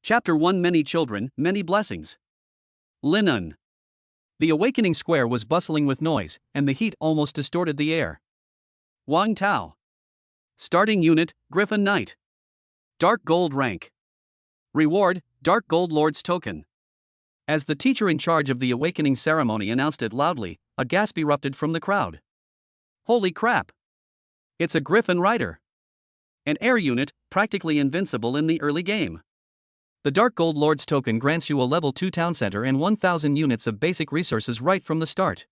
Chapter 1 Many Children, Many Blessings. Linon. The awakening square was bustling with noise, and the heat almost distorted the air. Wang Tao. Starting unit, Griffin Knight. Dark Gold rank. Reward, Dark Gold Lord's token. As the teacher in charge of the awakening ceremony announced it loudly, a gasp erupted from the crowd. Holy crap! It's a Griffin Rider. An air unit, practically invincible in the early game. The Dark Gold Lord's token grants you a level 2 town center and 1,000 units of basic resources right from the start.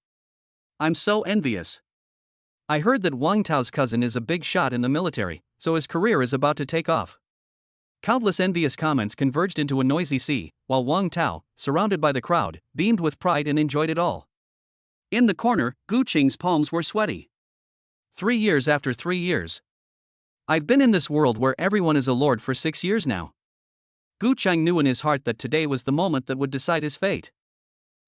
I'm so envious. I heard that Wang Tao's cousin is a big shot in the military, so his career is about to take off. Countless envious comments converged into a noisy sea, while Wang Tao, surrounded by the crowd, beamed with pride and enjoyed it all. In the corner, Gu Qing's palms were sweaty. 3 years after 3 years. I've been in this world where everyone is a lord for 6 years now. Gu Qing knew in his heart that today was the moment that would decide his fate.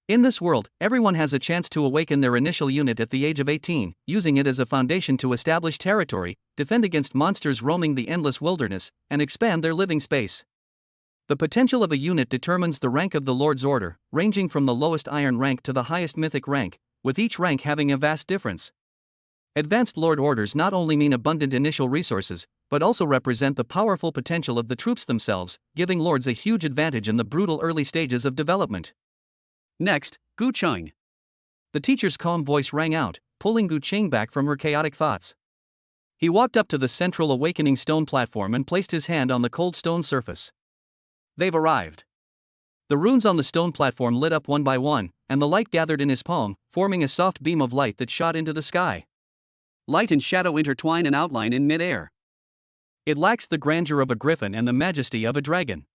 In this world, everyone has a chance to awaken their initial unit at the age of 18, using it as a foundation to establish territory, defend against monsters roaming the endless wilderness, and expand their living space. The potential of a unit determines the rank of the Lord's Order, ranging from the lowest iron rank to the highest mythic rank, with each rank having a vast difference. Advanced Lord Orders not only mean abundant initial resources, but also represent the powerful potential of the troops themselves, giving Lords a huge advantage in the brutal early stages of development. Next, Gu Qing. The teacher's calm voice rang out, pulling Gu Qing back from her chaotic thoughts. He walked up to the central awakening stone platform and placed his hand on the cold stone surface. They've arrived. The runes on the stone platform lit up one by one, and the light gathered in his palm, forming a soft beam of light that shot into the sky. Light and shadow intertwine and outline in mid-air. It lacks the grandeur of a griffin and the majesty of a dragon.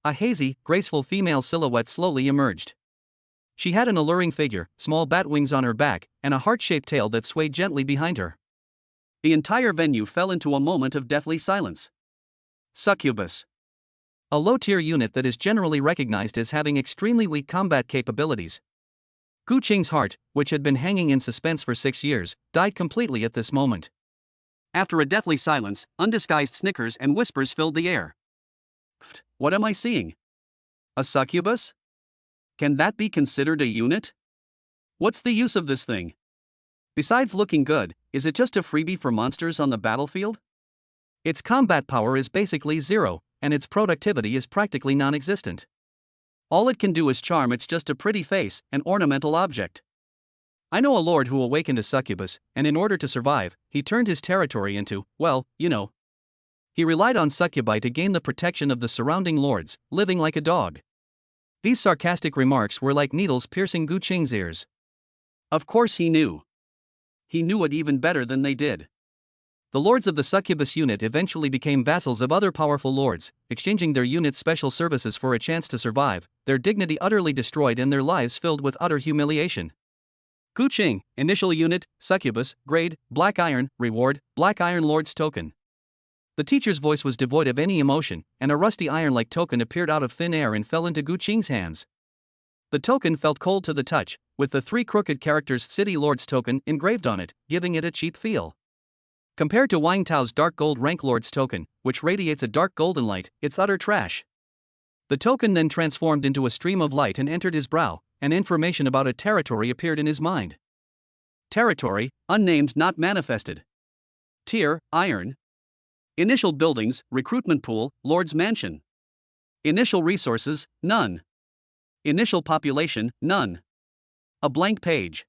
A hazy, graceful female silhouette slowly emerged. She had an alluring figure, small bat wings on her back, and a heart-shaped tail that swayed gently behind her. The entire venue fell into a moment of deathly silence. Succubus. A low-tier unit that is generally recognized as having extremely weak combat capabilities. Gu Qing's heart, which had been hanging in suspense for 6 years, died completely at this moment. After a deathly silence, undisguised snickers and whispers filled the air. What am I seeing? A succubus? Can that be considered a unit? What's the use of this thing? Besides looking good, is it just a freebie for monsters on the battlefield? Its combat power is basically zero, and its productivity is practically non-existent. All it can do is charm. It's just a pretty face, an ornamental object. I know a lord who awakened a succubus, and in order to survive, he turned his territory into, well, you know. He relied on succubi to gain the protection of the surrounding lords, living like a dog. These sarcastic remarks were like needles piercing Gu Qing's ears. Of course he knew. He knew it even better than they did. The lords of the succubus unit eventually became vassals of other powerful lords, exchanging their unit's special services for a chance to survive, their dignity utterly destroyed and their lives filled with utter humiliation. Gu Qing, initial unit, succubus, grade, black iron, reward, black iron lord's token. The teacher's voice was devoid of any emotion, and a rusty iron-like token appeared out of thin air and fell into Gu Qing's hands. The token felt cold to the touch, with the 3 crooked characters City Lord's token engraved on it, giving it a cheap feel. Compared to Wang Tao's dark gold rank Lord's token, which radiates a dark golden light, it's utter trash. The token then transformed into a stream of light and entered his brow, and information about a territory appeared in his mind. Territory, unnamed, not manifested. Tier, iron. Initial buildings, recruitment pool, Lord's mansion. Initial resources, none. Initial population, none. A blank page.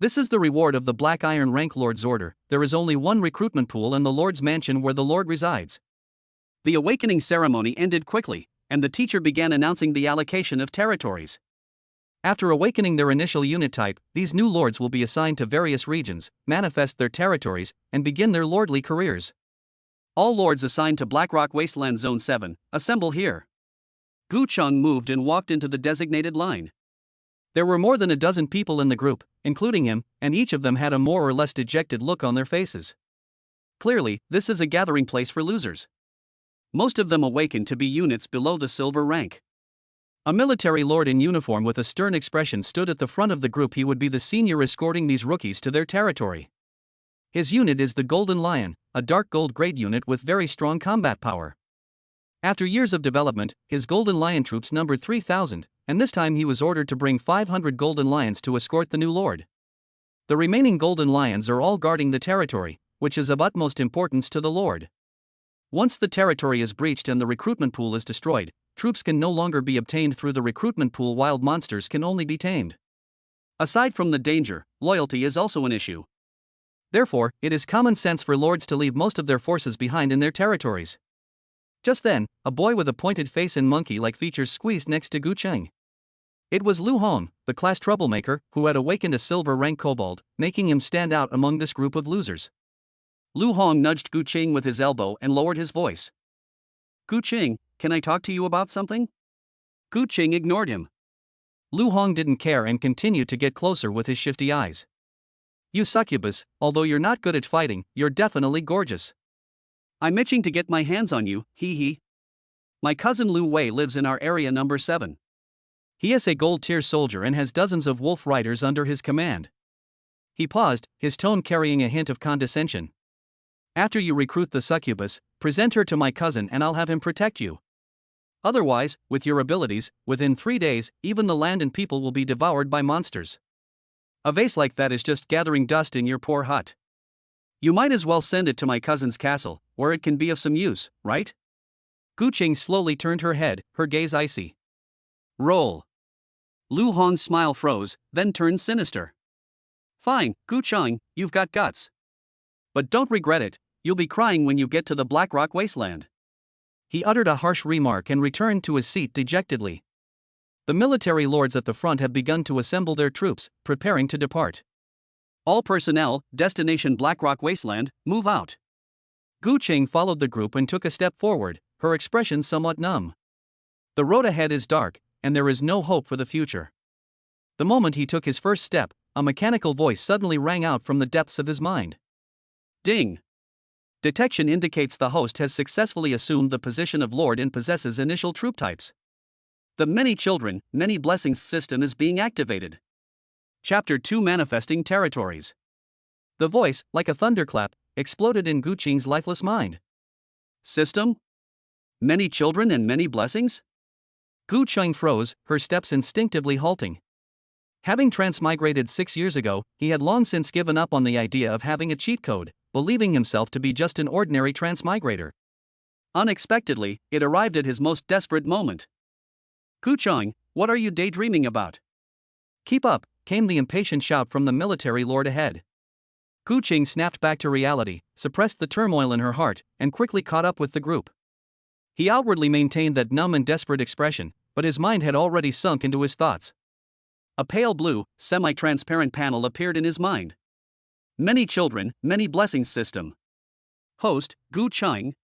This is the reward of the Black Iron rank Lord's Order. There is only one recruitment pool and the Lord's mansion where the Lord resides. The awakening ceremony ended quickly, and the teacher began announcing the allocation of territories. After awakening their initial unit type, these new lords will be assigned to various regions, manifest their territories, and begin their lordly careers. All lords assigned to Blackrock Wasteland Zone 7, assemble here. Gu Qing moved and walked into the designated line. There were more than a dozen people in the group, including him, and each of them had a more or less dejected look on their faces. Clearly, this is a gathering place for losers. Most of them awakened to be units below the silver rank. A military lord in uniform with a stern expression stood at the front of the group. He would be the senior escorting these rookies to their territory. His unit is the Golden Lion, a dark gold grade unit with very strong combat power. After years of development, his Golden Lion troops numbered 3,000, and this time he was ordered to bring 500 Golden Lions to escort the new lord. The remaining Golden Lions are all guarding the territory, which is of utmost importance to the lord. Once the territory is breached and the recruitment pool is destroyed, troops can no longer be obtained through the recruitment pool. Wild monsters can only be tamed. Aside from the danger, loyalty is also an issue. Therefore, it is common sense for lords to leave most of their forces behind in their territories. Just then, a boy with a pointed face and monkey-like features squeezed next to Gu Cheng. It was Lu Hong, the class troublemaker, who had awakened a silver-rank kobold, making him stand out among this group of losers. Lu Hong nudged Gu Cheng with his elbow and lowered his voice. "Gu Cheng, can I talk to you about something?" Gu Cheng ignored him. Lu Hong didn't care and continued to get closer with his shifty eyes. "You succubus, although you're not good at fighting, you're definitely gorgeous. I'm itching to get my hands on you, hee hee. My cousin Lu Wei lives in our area number 7. He is a gold-tier soldier and has dozens of wolf riders under his command." He paused, his tone carrying a hint of condescension. "After you recruit the succubus, present her to my cousin and I'll have him protect you. Otherwise, with your abilities, within 3 days, even the land and people will be devoured by monsters. A vase like that is just gathering dust in your poor hut. You might as well send it to my cousin's castle, where it can be of some use, right?" Gu Cheng slowly turned her head, her gaze icy. "Roll." Lu Hong's smile froze, then turned sinister. "Fine, Gu Cheng, you've got guts. But don't regret it, you'll be crying when you get to the Blackrock Wasteland." He uttered a harsh remark and returned to his seat dejectedly. The military lords at the front have begun to assemble their troops, preparing to depart. "All personnel, destination Blackrock Wasteland, move out." Gu Cheng followed the group and took a step forward, her expression somewhat numb. The road ahead is dark, and there is no hope for the future. The moment he took his first step, a mechanical voice suddenly rang out from the depths of his mind. Ding! Detection indicates the host has successfully assumed the position of Lord and possesses initial troop types. The Many Children, Many Blessings system is being activated. Chapter 2: Manifesting Territories. The voice, like a thunderclap, exploded in Gu Cheng's lifeless mind. System? Many children and many blessings? Gu Cheng froze, her steps instinctively halting. Having transmigrated 6 years ago, he had long since given up on the idea of having a cheat code, believing himself to be just an ordinary transmigrator. Unexpectedly, it arrived at his most desperate moment. "Gu Cheng, what are you daydreaming about?" "Keep up," came the impatient shout from the military lord ahead. Gu Cheng snapped back to reality, suppressed the turmoil in her heart, and quickly caught up with the group. He outwardly maintained that numb and desperate expression, but his mind had already sunk into his thoughts. A pale blue, semi-transparent panel appeared in his mind. Many Children, Many Blessings system. Host, Gu Cheng.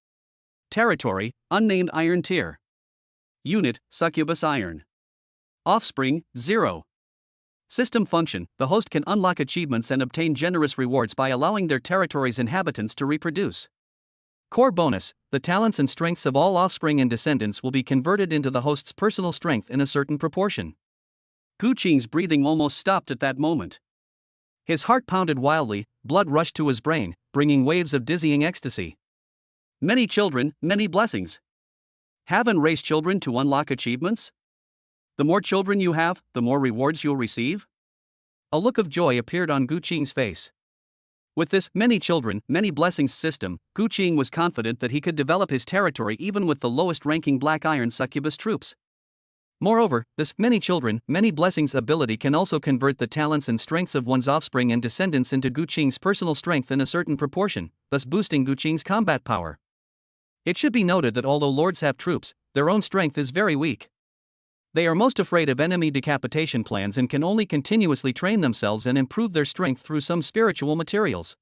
Territory, Unnamed Iron Tier. Unit, Succubus Iron. Offspring, 0. System function: the host can unlock achievements and obtain generous rewards by allowing their territory's inhabitants to reproduce. Core bonus: the talents and strengths of all offspring and descendants will be converted into the host's personal strength in a certain proportion. Gu Cheng's breathing almost stopped at that moment. His heart pounded wildly, blood rushed to his brain, bringing waves of dizzying ecstasy. Many children, many blessings. Have and raise children to unlock achievements? The more children you have, the more rewards you'll receive? A look of joy appeared on Gu Cheng's face. With this Many Children, Many Blessings system, Gu Cheng was confident that he could develop his territory even with the lowest-ranking Black Iron succubus troops. Moreover, this Many Children, Many Blessings ability can also convert the talents and strengths of one's offspring and descendants into Gu Cheng's personal strength in a certain proportion, thus boosting Gu Cheng's combat power. It should be noted that although lords have troops, their own strength is very weak. They are most afraid of enemy decapitation plans and can only continuously train themselves and improve their strength through some spiritual materials.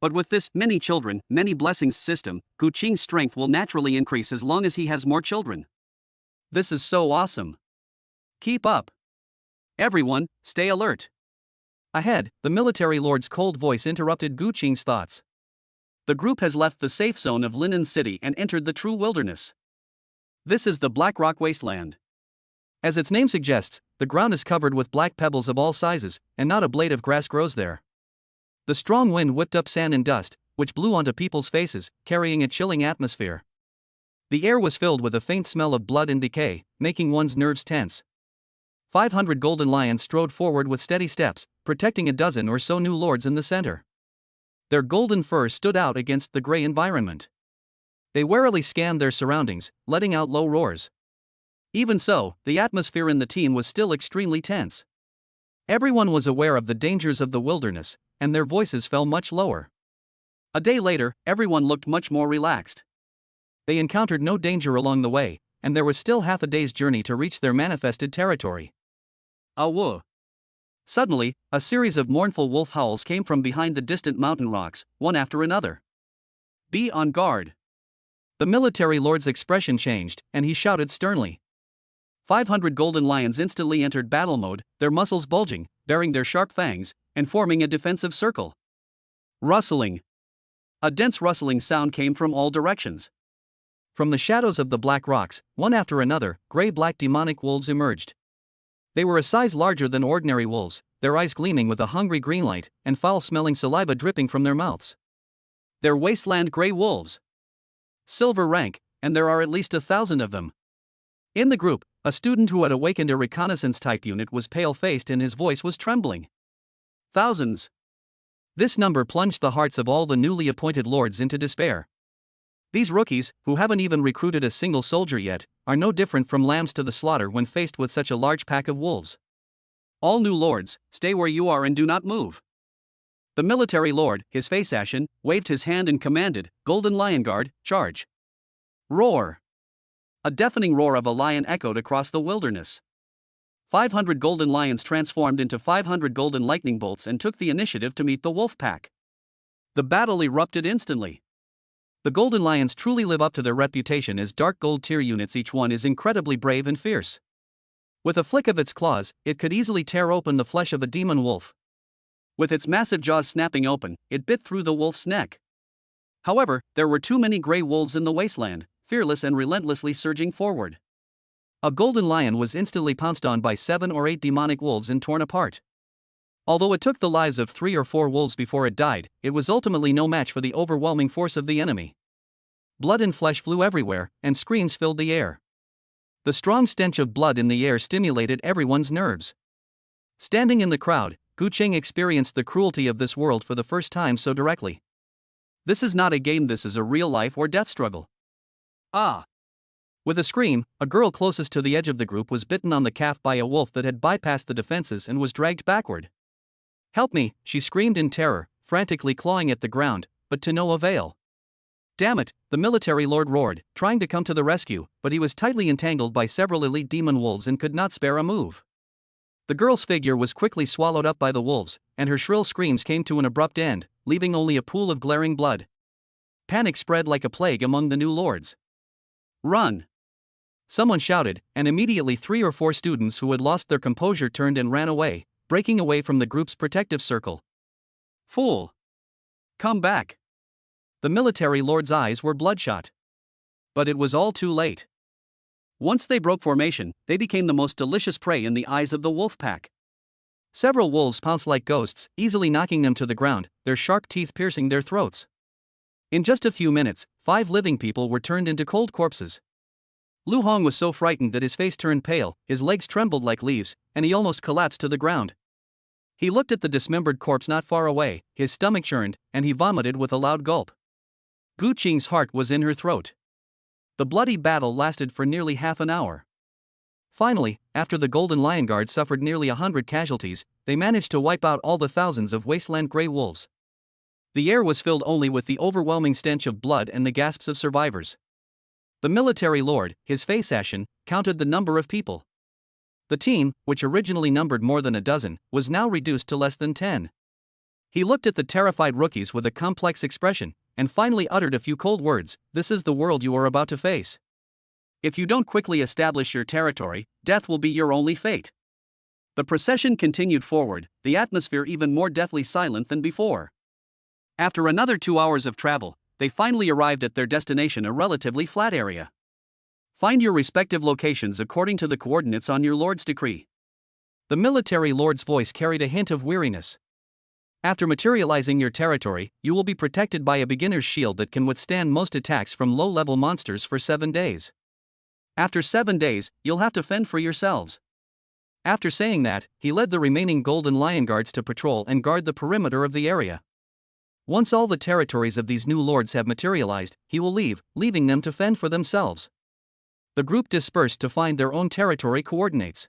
But with this Many Children, Many Blessings system, Gu Cheng's strength will naturally increase as long as he has more children. This is so awesome. Keep up. Everyone, stay alert. Ahead, the military lord's cold voice interrupted Gu Cheng's thoughts. The group has left the safe zone of Linen City and entered the true wilderness. This is the Blackrock Wasteland. As its name suggests, the ground is covered with black pebbles of all sizes, and not a blade of grass grows there. The strong wind whipped up sand and dust, which blew onto people's faces, carrying a chilling atmosphere. The air was filled with a faint smell of blood and decay, making one's nerves tense. 500 golden lions strode forward with steady steps, protecting a dozen or so new lords in the center. Their golden fur stood out against the gray environment. They warily scanned their surroundings, letting out low roars. Even so, the atmosphere in the team was still extremely tense. Everyone was aware of the dangers of the wilderness, and their voices fell much lower. A day later, everyone looked much more relaxed. They encountered no danger along the way, and there was still half a day's journey to reach their manifested territory. Awoo! Suddenly, a series of mournful wolf howls came from behind the distant mountain rocks, one after another. Be on guard! The military lord's expression changed, and he shouted sternly. 500 golden lions instantly entered battle mode, their muscles bulging, baring their sharp fangs, and forming a defensive circle. Rustling! A dense rustling sound came from all directions. From the shadows of the black rocks, one after another, gray-black demonic wolves emerged. They were a size larger than ordinary wolves, their eyes gleaming with a hungry green light, and foul-smelling saliva dripping from their mouths. They're wasteland gray wolves. Silver rank, and there are at least 1,000 of them. In the group, a student who had awakened a reconnaissance-type unit was pale-faced and his voice was trembling. Thousands. This number plunged the hearts of all the newly appointed lords into despair. These rookies, who haven't even recruited a single soldier yet, are no different from lambs to the slaughter when faced with such a large pack of wolves. All new lords, stay where you are and do not move. The military lord, his face ashen, waved his hand and commanded, Golden Lion Guard, charge. Roar! A deafening roar of a lion echoed across the wilderness. 500 golden lions transformed into 500 golden lightning bolts and took the initiative to meet the wolf pack. The battle erupted instantly. The golden lions truly live up to their reputation as dark gold tier units. Each one is incredibly brave and fierce. With a flick of its claws, it could easily tear open the flesh of a demon wolf. With its massive jaws snapping open, it bit through the wolf's neck. However, there were too many gray wolves in the wasteland, fearless and relentlessly surging forward. A golden lion was instantly pounced on by 7 or 8 demonic wolves and torn apart. Although it took the lives of 3 or 4 wolves before it died, it was ultimately no match for the overwhelming force of the enemy. Blood and flesh flew everywhere, and screams filled the air. The strong stench of blood in the air stimulated everyone's nerves. Standing in the crowd, Gu Cheng experienced the cruelty of this world for the first time so directly. This is not a game, this is a real life or death struggle. Ah! With a scream, a girl closest to the edge of the group was bitten on the calf by a wolf that had bypassed the defenses and was dragged backward. Help me, she screamed in terror, frantically clawing at the ground, but to no avail. Damn it, the military lord roared, trying to come to the rescue, but he was tightly entangled by several elite demon wolves and could not spare a move. The girl's figure was quickly swallowed up by the wolves, and her shrill screams came to an abrupt end, leaving only a pool of glaring blood. Panic spread like a plague among the new lords. Run! Someone shouted, and immediately 3 or 4 students who had lost their composure turned and ran away, breaking away from the group's protective circle. Fool! Come back! The military lord's eyes were bloodshot. But it was all too late. Once they broke formation, they became the most delicious prey in the eyes of the wolf pack. Several wolves pounced like ghosts, easily knocking them to the ground, their sharp teeth piercing their throats. In just a few minutes, 5 living people were turned into cold corpses. Lu Hong was so frightened that his face turned pale, his legs trembled like leaves, and he almost collapsed to the ground. He looked at the dismembered corpse not far away, his stomach churned, and he vomited with a loud gulp. Gu Qing's heart was in her throat. The bloody battle lasted for nearly half an hour. Finally, after the Golden Lion Guard suffered nearly 100 casualties, they managed to wipe out all the thousands of wasteland gray wolves. The air was filled only with the overwhelming stench of blood and the gasps of survivors. The military lord, his face ashen, counted the number of people. The team, which originally numbered more than a dozen, was now reduced to less than 10. He looked at the terrified rookies with a complex expression, and finally uttered a few cold words, "This is the world you are about to face. If you don't quickly establish your territory, death will be your only fate." The procession continued forward, the atmosphere even more deathly silent than before. After another 2 hours of travel, they finally arrived at their destination, a relatively flat area. Find your respective locations according to the coordinates on your lord's decree. The military lord's voice carried a hint of weariness. After materializing your territory, you will be protected by a beginner's shield that can withstand most attacks from low-level monsters for 7 days. After 7 days, you'll have to fend for yourselves. After saying that, he led the remaining Golden Lion Guards to patrol and guard the perimeter of the area. Once all the territories of these new lords have materialized, he will leave, leaving them to fend for themselves. The group dispersed to find their own territory coordinates.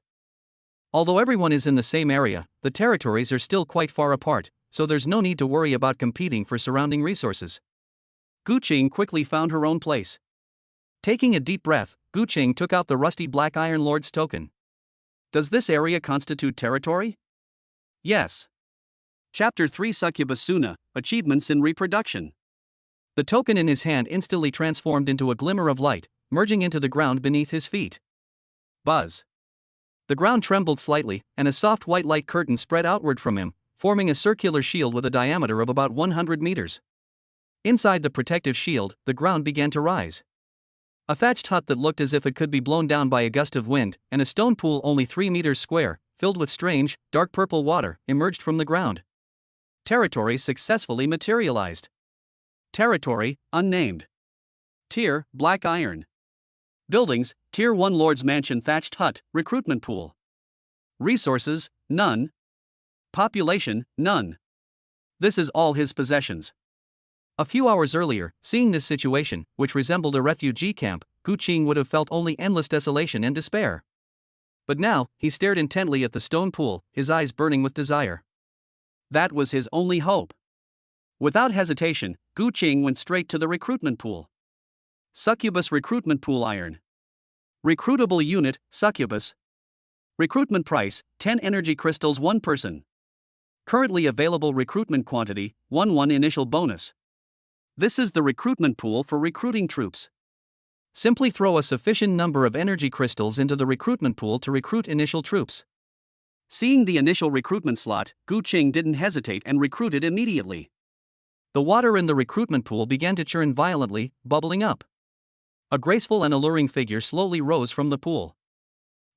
Although everyone is in the same area, the territories are still quite far apart, so there's no need to worry about competing for surrounding resources. Gu Qing quickly found her own place. Taking a deep breath, Gu Qing took out the rusty Black Iron Lord's token. Does this area constitute territory? Yes. Chapter 3 Succubus Suna, Achievements in Reproduction. The token in his hand instantly transformed into a glimmer of light, merging into the ground beneath his feet. Buzz. The ground trembled slightly, and a soft white light curtain spread outward from him, forming a circular shield with a diameter of about 100 meters. Inside the protective shield, the ground began to rise. A thatched hut that looked as if it could be blown down by a gust of wind, and a stone pool only 3 meters square, filled with strange, dark purple water, emerged from the ground. Territory successfully materialized. Territory, unnamed. Tier, Black Iron. Buildings, Tier 1 Lord's Mansion Thatched Hut, Recruitment Pool. Resources, none. Population, none. This is all his possessions. A few hours earlier, seeing this situation, which resembled a refugee camp, Gu Qing would have felt only endless desolation and despair. But now, he stared intently at the stone pool, his eyes burning with desire. That was his only hope. Without hesitation, Gu Qing went straight to the recruitment pool. Succubus Recruitment Pool Iron. Recruitable Unit, Succubus. Recruitment Price, 10 Energy Crystals 1 person. Currently available recruitment quantity, 1 initial bonus. This is the recruitment pool for recruiting troops. Simply throw a sufficient number of energy crystals into the recruitment pool to recruit initial troops. Seeing the initial recruitment slot, Gu Qing didn't hesitate and recruited immediately. The water in the recruitment pool began to churn violently, bubbling up. A graceful and alluring figure slowly rose from the pool.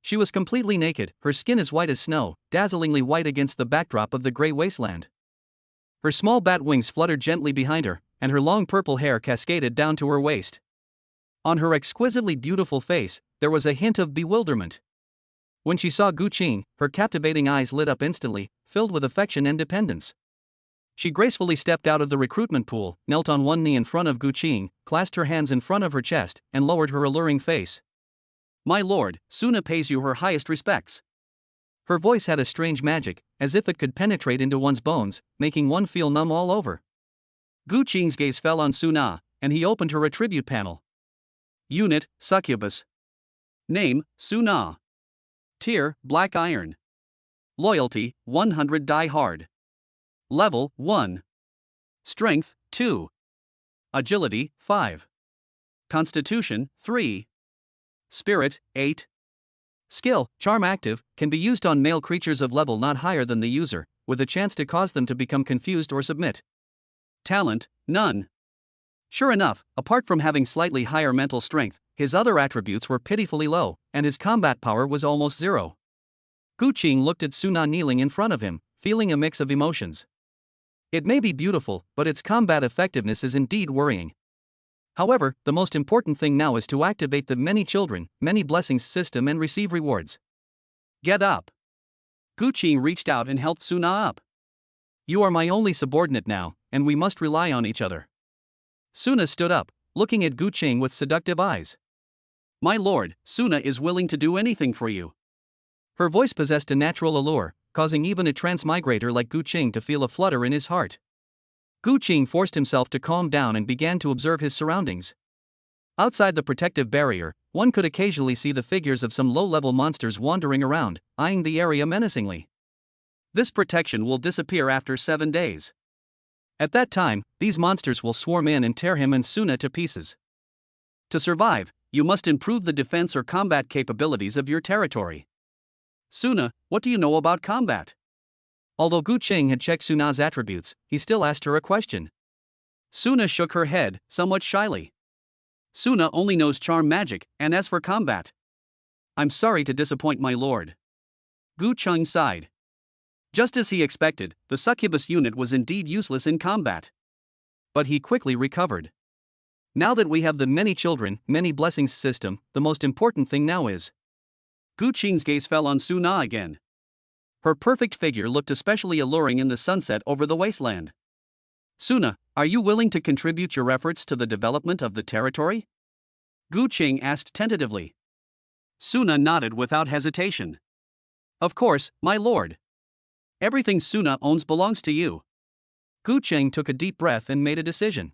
She was completely naked, her skin as white as snow, dazzlingly white against the backdrop of the gray wasteland. Her small bat wings fluttered gently behind her, and her long purple hair cascaded down to her waist. On her exquisitely beautiful face, there was a hint of bewilderment. When she saw Gu Qing, her captivating eyes lit up instantly, filled with affection and dependence. She gracefully stepped out of the recruitment pool, knelt on one knee in front of Gu Qing, clasped her hands in front of her chest, and lowered her alluring face. "My lord, Suna pays you her highest respects." Her voice had a strange magic, as if it could penetrate into one's bones, making one feel numb all over. Gu Qing's gaze fell on Suna, and he opened her attribute panel. Unit, Succubus. Name, Suna. Tier, Black Iron. Loyalty, 100 Die Hard. Level, 1. Strength, 2. Agility, 5. Constitution, 3. Spirit, 8. Skill, Charm Active, can be used on male creatures of level not higher than the user, with a chance to cause them to become confused or submit. Talent, none. Sure enough, apart from having slightly higher mental strength, his other attributes were pitifully low, and his combat power was almost zero. Gu Qing looked at Suna kneeling in front of him, feeling a mix of emotions. It may be beautiful, but its combat effectiveness is indeed worrying. However, the most important thing now is to activate the Many Children, Many Blessings system and receive rewards. Get up. Gu Qing reached out and helped Suna up. You are my only subordinate now, and we must rely on each other. Suna stood up, looking at Gu Qing with seductive eyes. My lord, Suna is willing to do anything for you. Her voice possessed a natural allure, causing even a transmigrator like Gu Qing to feel a flutter in his heart. Gu Qing forced himself to calm down and began to observe his surroundings. Outside the protective barrier, one could occasionally see the figures of some low-level monsters wandering around, eyeing the area menacingly. This protection will disappear after 7 days. At that time, these monsters will swarm in and tear him and Suna to pieces. To survive, you must improve the defense or combat capabilities of your territory. Suna, what do you know about combat? Although Gu Qing had checked Suna's attributes, he still asked her a question. Suna shook her head, somewhat shyly. Suna only knows charm magic, and as for combat, I'm sorry to disappoint my lord. Gu Qing sighed. Just as he expected, the succubus unit was indeed useless in combat. But he quickly recovered. Now that we have the many children, many blessings system, the most important thing now is. Gu Qing's gaze fell on Su Na again. Her perfect figure looked especially alluring in the sunset over the wasteland. Suna, are you willing to contribute your efforts to the development of the territory? Gu Qing asked tentatively. Suna nodded without hesitation. Of course, my lord. Everything Suna owns belongs to you. Gu Qing took a deep breath and made a decision.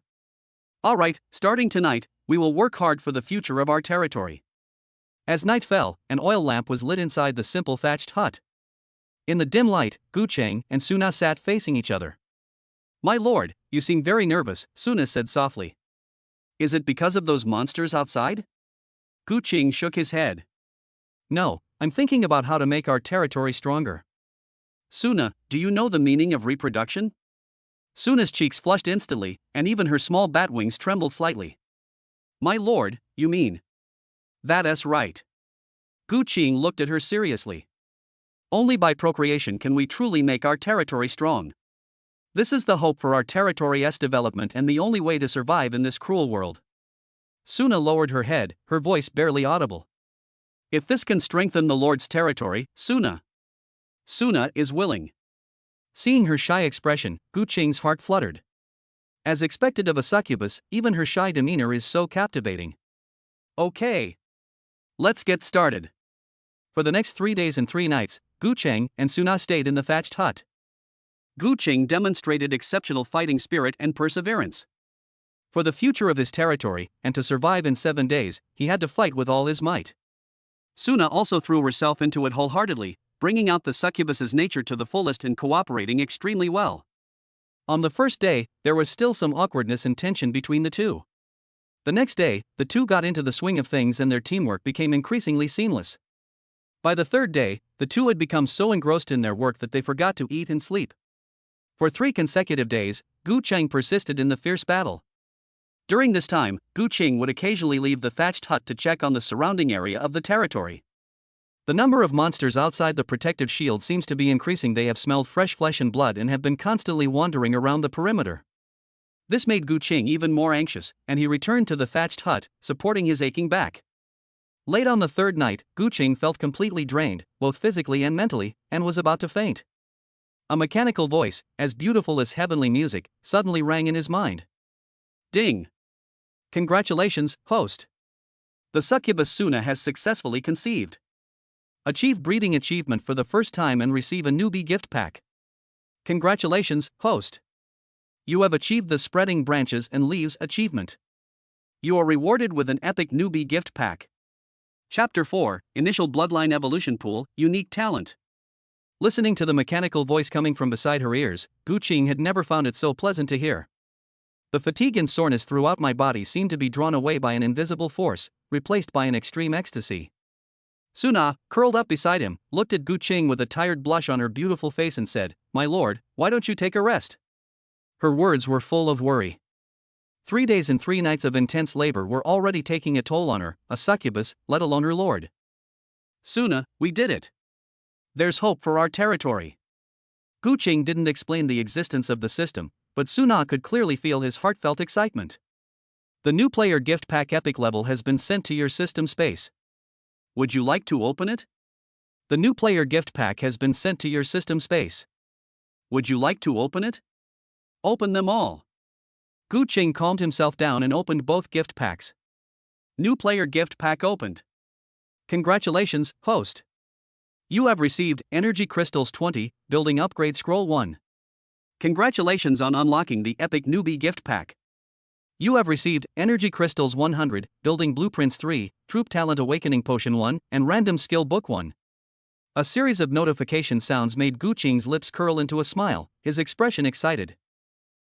All right, starting tonight, we will work hard for the future of our territory. As night fell, an oil lamp was lit inside the simple thatched hut. In the dim light, Gu Qing and Suna sat facing each other. My lord, you seem very nervous, Suna said softly. Is it because of those monsters outside? Gu Qing shook his head. No, I'm thinking about how to make our territory stronger. Suna, do you know the meaning of reproduction? Suna's cheeks flushed instantly, and even her small bat wings trembled slightly. My lord, you mean? That's right. Gu Qing looked at her seriously. Only by procreation can we truly make our territory strong. This is the hope for our territory's development and the only way to survive in this cruel world. Suna lowered her head, her voice barely audible. If this can strengthen the Lord's territory, Suna is willing. Seeing her shy expression, Gu Qing's heart fluttered. As expected of a succubus, even her shy demeanor is so captivating. Okay. Let's get started. For the next 3 days and 3 nights, Gu Qing and Suna stayed in the thatched hut. Gu Qing demonstrated exceptional fighting spirit and perseverance. For the future of his territory, and to survive in 7 days, he had to fight with all his might. Suna also threw herself into it wholeheartedly, bringing out the succubus's nature to the fullest and cooperating extremely well. On the first day, there was still some awkwardness and tension between the two. The next day, the two got into the swing of things and their teamwork became increasingly seamless. By the third day, the two had become so engrossed in their work that they forgot to eat and sleep. For 3 consecutive days, Gu Qing persisted in the fierce battle. During this time, Gu Qing would occasionally leave the thatched hut to check on the surrounding area of the territory. The number of monsters outside the protective shield seems to be increasing. They have smelled fresh flesh and blood and have been constantly wandering around the perimeter. This made Gu Qing even more anxious, and he returned to the thatched hut, supporting his aching back. Late on the 3rd night, Gu Qing felt completely drained, both physically and mentally, and was about to faint. A mechanical voice, as beautiful as heavenly music, suddenly rang in his mind. Ding! Congratulations, host! The succubus Suna has successfully conceived. Achieve breeding achievement for the first time and receive a newbie gift pack. Congratulations, host! You have achieved the spreading branches and leaves achievement. You are rewarded with an epic newbie gift pack. Chapter 4, Initial Bloodline Evolution Pool, Unique Talent. Listening to the mechanical voice coming from beside her ears, Gu Qing had never found it so pleasant to hear. The fatigue and soreness throughout my body seemed to be drawn away by an invisible force, replaced by an extreme ecstasy. Suna, curled up beside him, looked at Gu Qing with a tired blush on her beautiful face and said, My lord, why don't you take a rest? Her words were full of worry. 3 days and 3 nights of intense labor were already taking a toll on her, a succubus, let alone her lord. Suna, we did it. There's hope for our territory. Gu Qing didn't explain the existence of the system, but Suna could clearly feel his heartfelt excitement. The new player gift pack epic level has been sent to your system space. Would you like to open it? The new player gift pack has been sent to your system space. Would you like to open it? Open them all. Gu Qing calmed himself down and opened both gift packs. New player gift pack opened. Congratulations, host. You have received Energy Crystals 20, Building Upgrade Scroll 1. Congratulations on unlocking the epic newbie gift pack. You have received Energy Crystals 100, Building Blueprints 3, Troop Talent Awakening Potion 1, and Random Skill Book 1. A series of notification sounds made Gu Qing's lips curl into a smile, his expression excited.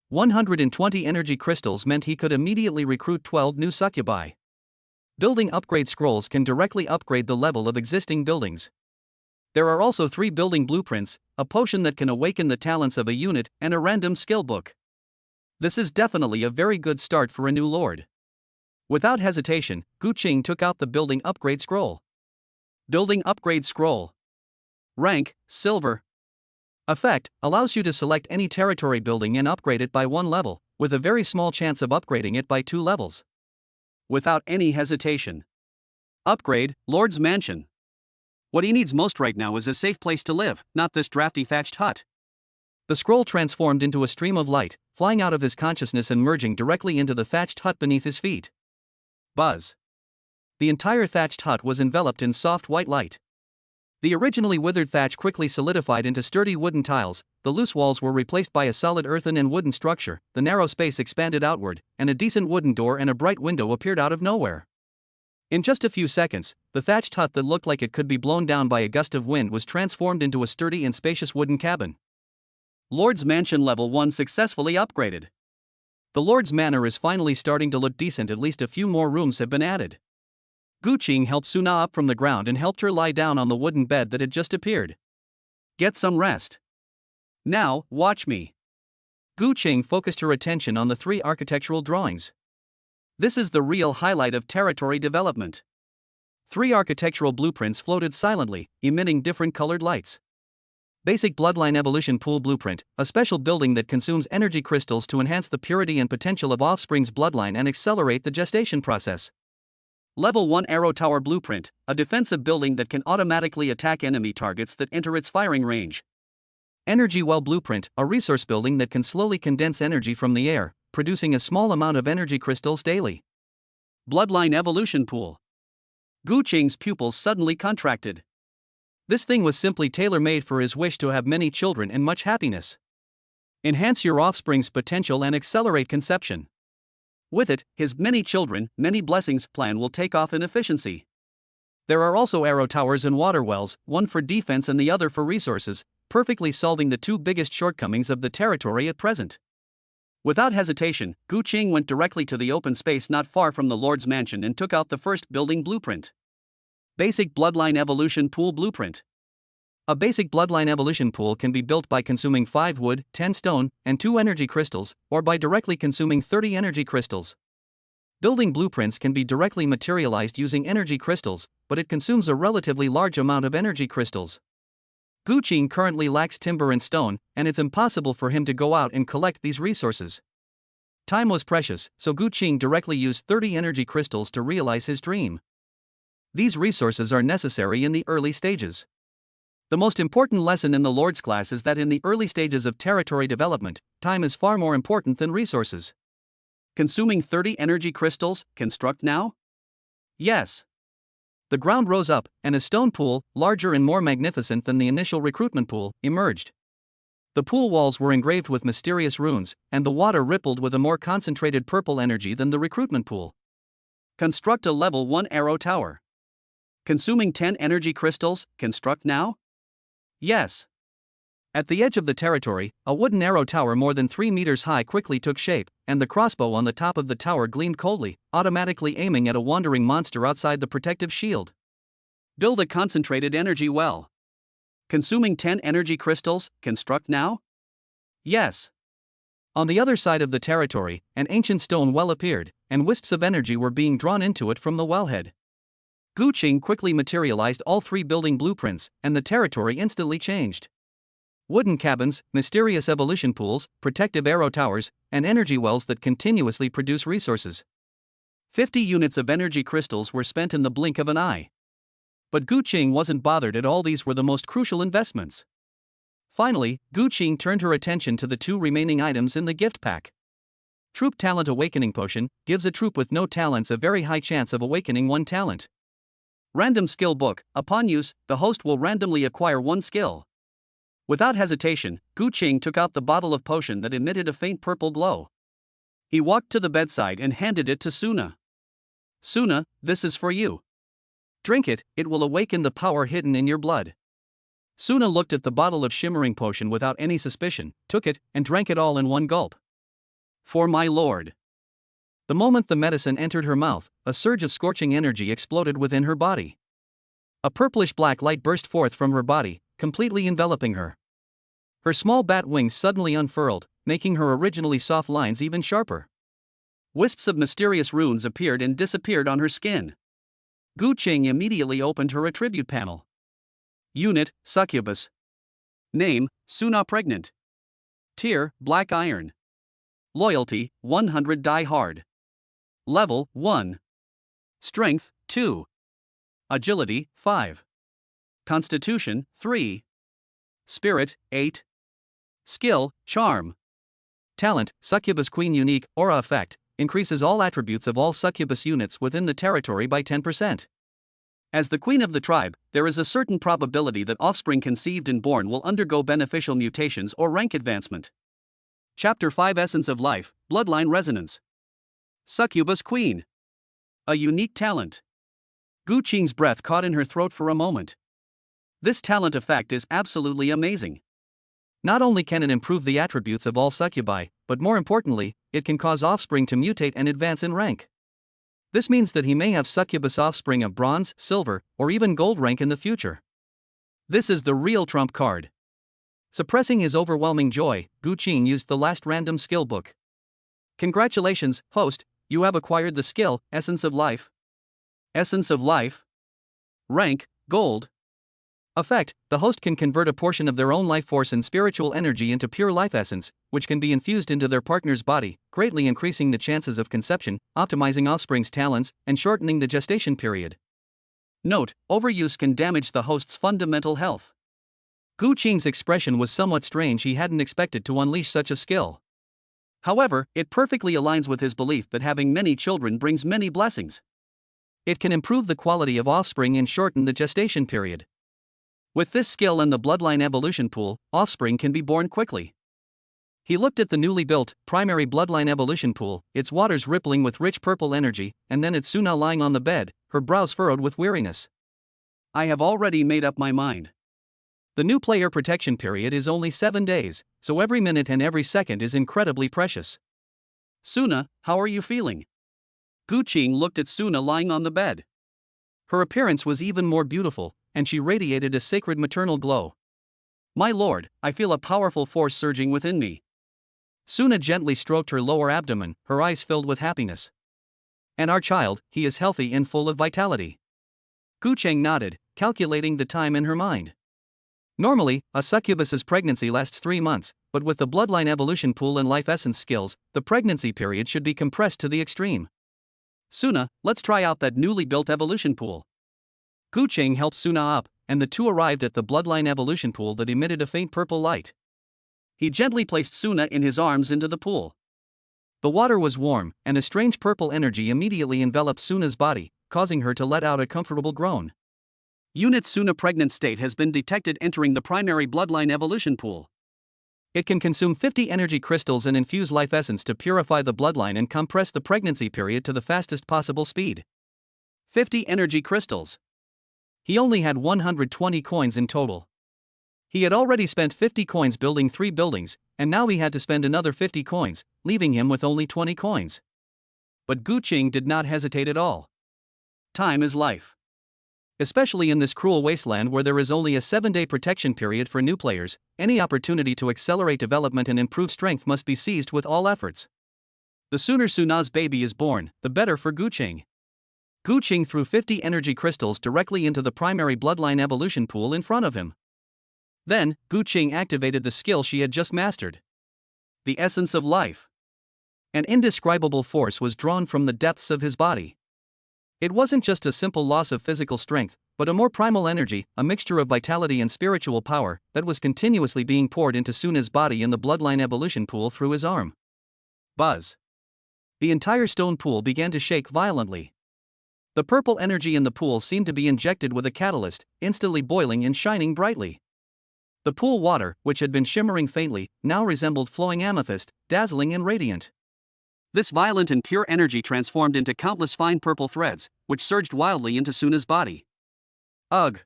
120 energy crystals meant he could immediately recruit 12 new succubi. Building upgrade scrolls can directly upgrade the level of existing buildings. There are also 3 building blueprints, a potion that can awaken the talents of a unit, and a random skill book. This is definitely a very good start for a new lord. Without hesitation, Gu Qing took out the building upgrade scroll. Building upgrade scroll. Rank, Silver. Effect allows you to select any territory building and upgrade it by 1 level, with a very small chance of upgrading it by 2 levels. Without any hesitation. Upgrade, Lord's Mansion. What he needs most right now is a safe place to live, not this drafty thatched hut. The scroll transformed into a stream of light, flying out of his consciousness and merging directly into the thatched hut beneath his feet. Buzz. The entire thatched hut was enveloped in soft white light. The originally withered thatch quickly solidified into sturdy wooden tiles, the loose walls were replaced by a solid earthen and wooden structure, the narrow space expanded outward, and a decent wooden door and a bright window appeared out of nowhere. In just a few seconds, the thatched hut that looked like it could be blown down by a gust of wind was transformed into a sturdy and spacious wooden cabin. Lord's Mansion Level 1 successfully upgraded. The Lord's Manor is finally starting to look decent, at least a few more rooms have been added. Gu Qing helped Suna up from the ground and helped her lie down on the wooden bed that had just appeared. Get some rest. Now, watch me. Gu Qing focused her attention on the 3 architectural drawings. This is the real highlight of territory development. 3 architectural blueprints floated silently, emitting different colored lights. Basic Bloodline Evolution Pool Blueprint, a special building that consumes energy crystals to enhance the purity and potential of offspring's bloodline and accelerate the gestation process. Level 1 Arrow Tower Blueprint, a defensive building that can automatically attack enemy targets that enter its firing range. Energy Well Blueprint, a resource building that can slowly condense energy from the air, producing a small amount of energy crystals daily. Bloodline Evolution Pool. Gu Qing's pupils suddenly contracted. This thing was simply tailor-made for his wish to have many children and much happiness. Enhance your offspring's potential and accelerate conception. With it, his many children, many blessings plan will take off in efficiency. There are also arrow towers and water wells, one for defense and the other for resources, perfectly solving the 2 biggest shortcomings of the territory at present. Without hesitation, Gu Qing went directly to the open space not far from the Lord's Mansion and took out the first building blueprint. Basic Bloodline Evolution Pool Blueprint. A basic bloodline evolution pool can be built by consuming 5 wood, 10 stone, and 2 energy crystals, or by directly consuming 30 energy crystals. Building blueprints can be directly materialized using energy crystals, but it consumes a relatively large amount of energy crystals. Gu Qing currently lacks timber and stone, and it's impossible for him to go out and collect these resources. Time was precious, so Gu Qing directly used 30 energy crystals to realize his dream. These resources are necessary in the early stages. The most important lesson in the Lord's class is that in the early stages of territory development, time is far more important than resources. Consuming 30 energy crystals, construct now? Yes. The ground rose up, and a stone pool, larger and more magnificent than the initial recruitment pool, emerged. The pool walls were engraved with mysterious runes, and the water rippled with a more concentrated purple energy than the recruitment pool. Construct a level 1 arrow tower. Consuming 10 energy crystals, construct now? Yes. At the edge of the territory, a wooden arrow tower more than 3 meters high quickly took shape, and the crossbow on the top of the tower gleamed coldly, automatically aiming at a wandering monster outside the protective shield. Build a concentrated energy well. Consuming 10 energy crystals, construct now? Yes. On the other side of the territory, an ancient stone well appeared, and wisps of energy were being drawn into it from the wellhead. Gu Qing quickly materialized all 3 building blueprints, and the territory instantly changed. Wooden cabins, mysterious evolution pools, protective arrow towers, and energy wells that continuously produce resources. 50 units of energy crystals were spent in the blink of an eye. But Gu Qing wasn't bothered at all. These were the most crucial investments. Finally, Gu Qing turned her attention to the 2 remaining items in the gift pack. Troop Talent Awakening Potion gives a troop with no talents a very high chance of awakening 1 talent. Random Skill Book, upon use, the host will randomly acquire 1 skill. Without hesitation, Gu Qing took out the bottle of potion that emitted a faint purple glow. He walked to the bedside and handed it to Suna. Suna, this is for you. Drink it, it will awaken the power hidden in your blood. Suna looked at the bottle of shimmering potion without any suspicion, took it, and drank it all in 1 gulp. For my lord. The moment the medicine entered her mouth, a surge of scorching energy exploded within her body. A purplish-black light burst forth from her body, completely enveloping her. Her small bat wings suddenly unfurled, making her originally soft lines even sharper. Wisps of mysterious runes appeared and disappeared on her skin. Gu Qing immediately opened her attribute panel. Unit, Succubus. Name, Suna pregnant. Tier, black iron. Loyalty, 100 die hard. Level, 1. Strength, 2. Agility, 5. Constitution, 3. Spirit, 8. Skill, charm. Talent, Succubus Queen unique aura effect, increases all attributes of all succubus units within the territory by 10%. As the queen of the tribe, there is a certain probability that offspring conceived and born will undergo beneficial mutations or rank advancement. Chapter 5 Essence of Life, Bloodline Resonance. Succubus Queen. A unique talent. Gu Qing's breath caught in her throat for a moment. This talent effect is absolutely amazing. Not only can it improve the attributes of all succubi, but more importantly, it can cause offspring to mutate and advance in rank. This means that he may have succubus offspring of bronze, silver, or even gold rank in the future. This is the real trump card. Suppressing his overwhelming joy, Gu Qing used the last random skill book. Congratulations, host, you have acquired the skill, Essence of Life. Essence of Life. Rank, Gold. Effect, the host can convert a portion of their own life force and spiritual energy into pure life essence, which can be infused into their partner's body, greatly increasing the chances of conception, optimizing offspring's talents, and shortening the gestation period. Note, overuse can damage the host's fundamental health. Gu Qing's expression was somewhat strange. He hadn't expected to unleash such a skill. However, it perfectly aligns with his belief that having many children brings many blessings. It can improve the quality of offspring and shorten the gestation period. With this skill and the bloodline evolution pool, offspring can be born quickly. He looked at the newly built, primary bloodline evolution pool, its waters rippling with rich purple energy, and then at Suna lying on the bed, her brows furrowed with weariness. I have already made up my mind. The new player protection period is only 7 days, so every minute and every second is incredibly precious. Suna, how are you feeling? Gu Qing looked at Suna lying on the bed. Her appearance was even more beautiful, and she radiated a sacred maternal glow. My lord, I feel a powerful force surging within me. Suna gently stroked her lower abdomen, her eyes filled with happiness. And our child, he is healthy and full of vitality. Gu Qing nodded, calculating the time in her mind. Normally, a succubus's pregnancy lasts 3 months, but with the bloodline evolution pool and life essence skills, the pregnancy period should be compressed to the extreme. Suna, let's try out that newly built evolution pool. Gu Qing helped Suna up, and the two arrived at the bloodline evolution pool that emitted a faint purple light. He gently placed Suna in his arms into the pool. The water was warm, and a strange purple energy immediately enveloped Suna's body, causing her to let out a comfortable groan. Unit Suna pregnant state has been detected entering the primary bloodline evolution pool. It can consume 50 energy crystals and infuse life essence to purify the bloodline and compress the pregnancy period to the fastest possible speed. 50 energy crystals. He only had 120 coins in total. He had already spent 50 coins building 3 buildings, and now he had to spend another 50 coins, leaving him with only 20 coins. But Gu Qing did not hesitate at all. Time is life. Especially in this cruel wasteland where there is only a 7-day protection period for new players, any opportunity to accelerate development and improve strength must be seized with all efforts. The sooner Suna's baby is born, the better for Gu Qing. Gu Qing threw 50 energy crystals directly into the primary bloodline evolution pool in front of him. Then, Gu Qing activated the skill she had just mastered. The essence of life. An indescribable force was drawn from the depths of his body. It wasn't just a simple loss of physical strength, but a more primal energy, a mixture of vitality and spiritual power, that was continuously being poured into Suna's body in the bloodline evolution pool through his arm. Buzz. The entire stone pool began to shake violently. The purple energy in the pool seemed to be injected with a catalyst, instantly boiling and shining brightly. The pool water, which had been shimmering faintly, now resembled flowing amethyst, dazzling and radiant. This violent and pure energy transformed into countless fine purple threads, which surged wildly into Suna's body. Ugh!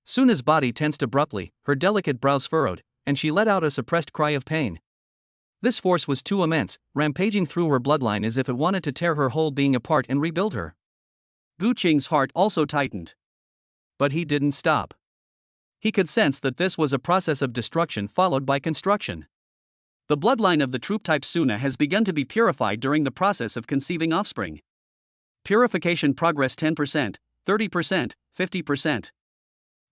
Suna's body tensed abruptly, her delicate brows furrowed, and she let out a suppressed cry of pain. This force was too immense, rampaging through her bloodline as if it wanted to tear her whole being apart and rebuild her. Gu Qing's heart also tightened. But he didn't stop. He could sense that this was a process of destruction followed by construction. The bloodline of the troop-type Suna has begun to be purified during the process of conceiving offspring. Purification progress 10%, 30%, 50%.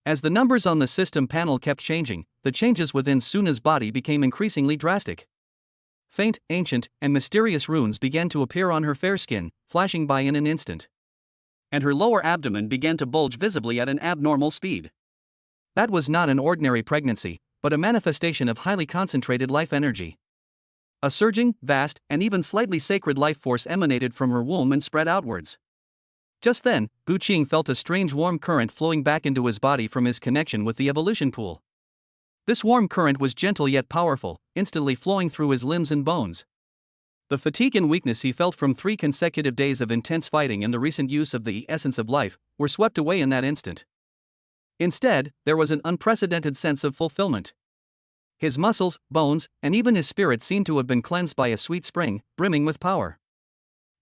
As the numbers on the system panel kept changing, the changes within Suna's body became increasingly drastic. Faint, ancient, and mysterious runes began to appear on her fair skin, flashing by in an instant. And her lower abdomen began to bulge visibly at an abnormal speed. That was not an ordinary pregnancy, but a manifestation of highly concentrated life energy. A surging, vast, and even slightly sacred life force emanated from her womb and spread outwards. Just then, Gu Qing felt a strange warm current flowing back into his body from his connection with the evolution pool. This warm current was gentle yet powerful, instantly flowing through his limbs and bones. The fatigue and weakness he felt from 3 consecutive days of intense fighting and the recent use of the essence of life were swept away in that instant. Instead, there was an unprecedented sense of fulfillment. His muscles, bones, and even his spirit seemed to have been cleansed by a sweet spring, brimming with power.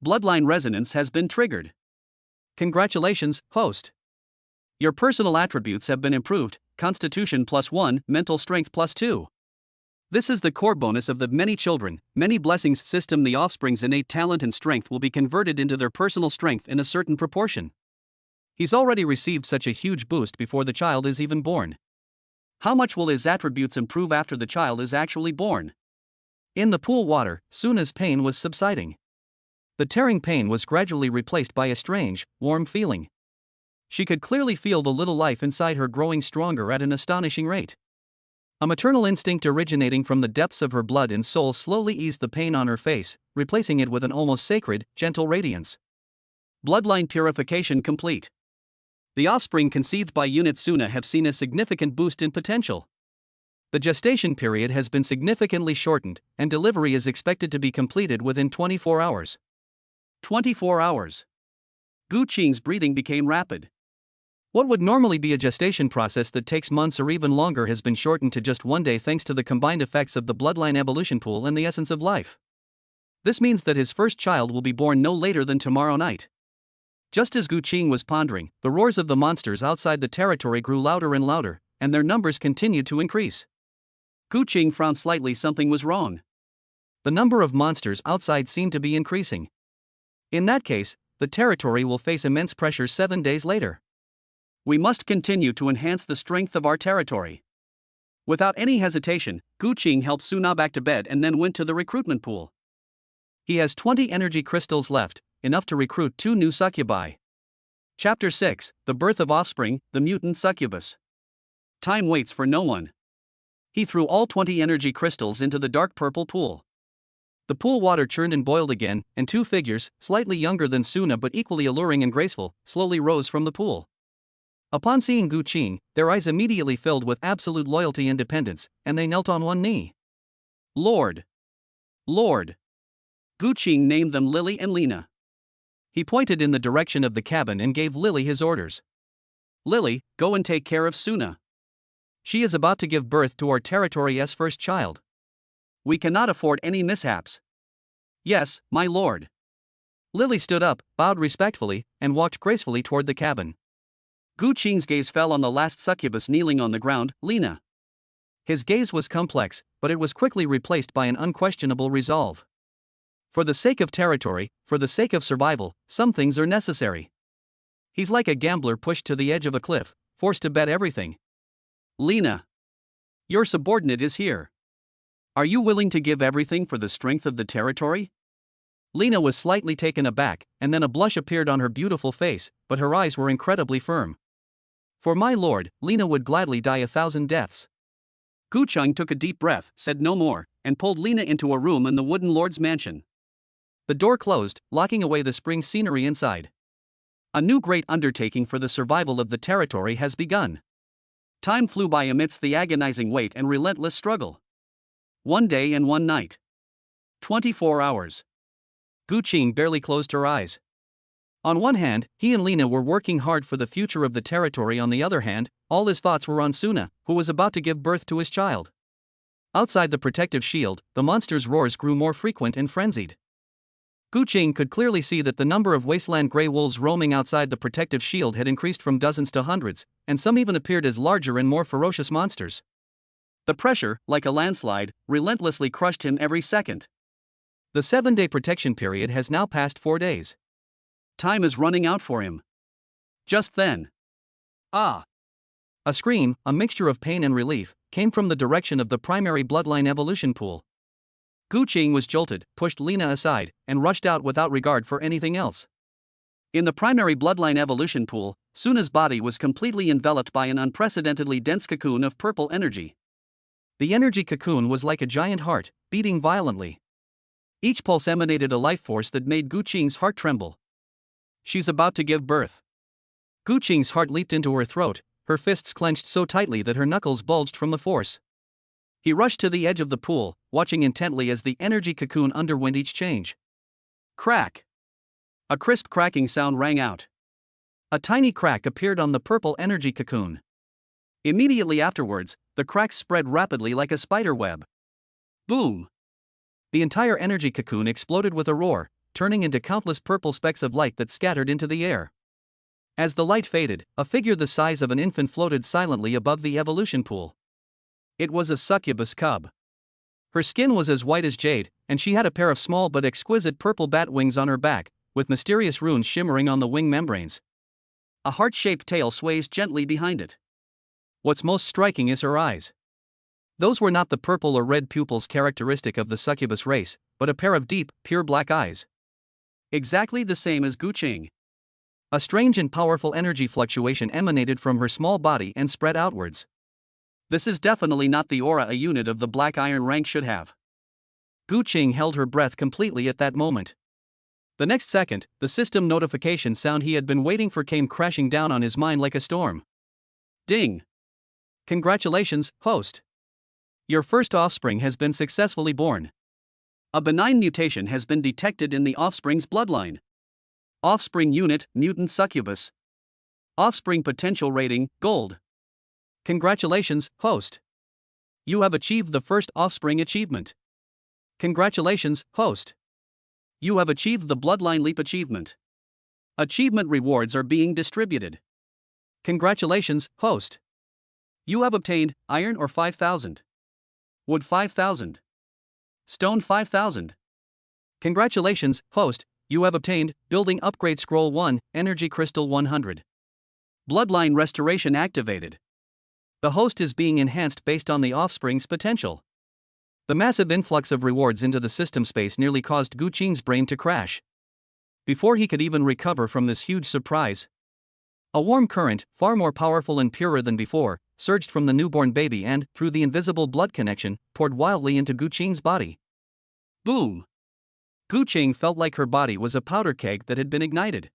Bloodline resonance has been triggered. Congratulations, host. Your personal attributes have been improved: Constitution +1, Mental Strength +2. This is the core bonus of the Many Children, Many Blessings system. The offspring's innate talent and strength will be converted into their personal strength in a certain proportion. He's already received such a huge boost before the child is even born. How much will his attributes improve after the child is actually born? In the pool water, Suna's pain was subsiding. The tearing pain was gradually replaced by a strange, warm feeling. She could clearly feel the little life inside her growing stronger at an astonishing rate. A maternal instinct originating from the depths of her blood and soul slowly eased the pain on her face, replacing it with an almost sacred, gentle radiance. Bloodline purification complete. The offspring conceived by Unit Suna have seen a significant boost in potential. The gestation period has been significantly shortened, and delivery is expected to be completed within 24 hours. 24 hours. Gu Qing's breathing became rapid. What would normally be a gestation process that takes months or even longer has been shortened to just 1 day thanks to the combined effects of the bloodline evolution pool and the essence of life. This means that his first child will be born no later than tomorrow night. Just as Gu Qing was pondering, the roars of the monsters outside the territory grew louder and louder, and their numbers continued to increase. Gu Qing frowned slightly. Something was wrong. The number of monsters outside seemed to be increasing. In that case, the territory will face immense pressure 7 days later. We must continue to enhance the strength of our territory. Without any hesitation, Gu Qing helped Suna back to bed and then went to the recruitment pool. He has 20 energy crystals left, enough to recruit 2 new succubi. Chapter 6, The Birth of Offspring, the Mutant Succubus. Time waits for no one. He threw all 20 energy crystals into the dark purple pool. The pool water churned and boiled again, and 2 figures, slightly younger than Suna but equally alluring and graceful, slowly rose from the pool. Upon seeing Gu Qing, their eyes immediately filled with absolute loyalty and dependence, and they knelt on one knee. Lord! Lord! Gu Qing named them Lily and Lena. He pointed in the direction of the cabin and gave Lily his orders. Lily, go and take care of Suna. She is about to give birth to our territory's first child. We cannot afford any mishaps. Yes, my lord. Lily stood up, bowed respectfully, and walked gracefully toward the cabin. Gu Qing's gaze fell on the last succubus kneeling on the ground, Lena. His gaze was complex, but it was quickly replaced by an unquestionable resolve. For the sake of territory, for the sake of survival, some things are necessary. He's like a gambler pushed to the edge of a cliff, forced to bet everything. Lena. Your subordinate is here. Are you willing to give everything for the strength of the territory? Lena was slightly taken aback, and then a blush appeared on her beautiful face, but her eyes were incredibly firm. For my lord, Lena would gladly die 1,000 deaths. Gu Qing took a deep breath, said no more, and pulled Lena into a room in the wooden lord's mansion. The door closed, locking away the spring scenery inside. A new great undertaking for the survival of the territory has begun. Time flew by amidst the agonizing wait and relentless struggle. 1 day and 1 night. 24 hours. Gu Qing barely closed her eyes. On one hand, he and Lena were working hard for the future of the territory. On the other hand, all his thoughts were on Suna, who was about to give birth to his child. Outside the protective shield, the monster's roars grew more frequent and frenzied. Gu Qing could clearly see that the number of wasteland grey wolves roaming outside the protective shield had increased from dozens to hundreds, and some even appeared as larger and more ferocious monsters. The pressure, like a landslide, relentlessly crushed him every second. The 7-day protection period has now passed 4 days. Time is running out for him. Just then. Ah! A scream, a mixture of pain and relief, came from the direction of the primary bloodline evolution pool. Gu Qing was jolted, pushed Lina aside, and rushed out without regard for anything else. In the primary bloodline evolution pool, Suna's body was completely enveloped by an unprecedentedly dense cocoon of purple energy. The energy cocoon was like a giant heart, beating violently. Each pulse emanated a life force that made Gu Qing's heart tremble. She's about to give birth. Gu Qing's heart leaped into her throat, her fists clenched so tightly that her knuckles bulged from the force. He rushed to the edge of the pool, watching intently as the energy cocoon underwent each change. Crack! A crisp cracking sound rang out. A tiny crack appeared on the purple energy cocoon. Immediately afterwards, the cracks spread rapidly like a spider web. Boom! The entire energy cocoon exploded with a roar, turning into countless purple specks of light that scattered into the air. As the light faded, a figure the size of an infant floated silently above the evolution pool. It was a succubus cub. Her skin was as white as jade, and she had a pair of small but exquisite purple bat wings on her back, with mysterious runes shimmering on the wing membranes. A heart-shaped tail sways gently behind it. What's most striking is her eyes. Those were not the purple or red pupils characteristic of the succubus race, but a pair of deep, pure black eyes. Exactly the same as Gu Qing. A strange and powerful energy fluctuation emanated from her small body and spread outwards. This is definitely not the aura a unit of the black iron rank should have. Gu Qing held her breath completely at that moment. The next second, the system notification sound he had been waiting for came crashing down on his mind like a storm. Ding! Congratulations, host! Your first offspring has been successfully born. A benign mutation has been detected in the offspring's bloodline. Offspring unit, mutant succubus. Offspring potential rating, gold. Congratulations, host. You have achieved the first offspring achievement. Congratulations, host. You have achieved the bloodline leap achievement. Achievement rewards are being distributed. Congratulations, host. You have obtained iron ore 5,000. Wood 5,000. Stone 5,000. Congratulations, host. You have obtained Building Upgrade Scroll 1, Energy Crystal 100. Bloodline Restoration activated. The host is being enhanced based on the offspring's potential. The massive influx of rewards into the system space nearly caused Gu Qing's brain to crash. Before he could even recover from this huge surprise, a warm current, far more powerful and purer than before, surged from the newborn baby and, through the invisible blood connection, poured wildly into Gu Qing's body. Boom! Gu Qing felt like her body was a powder keg that had been ignited.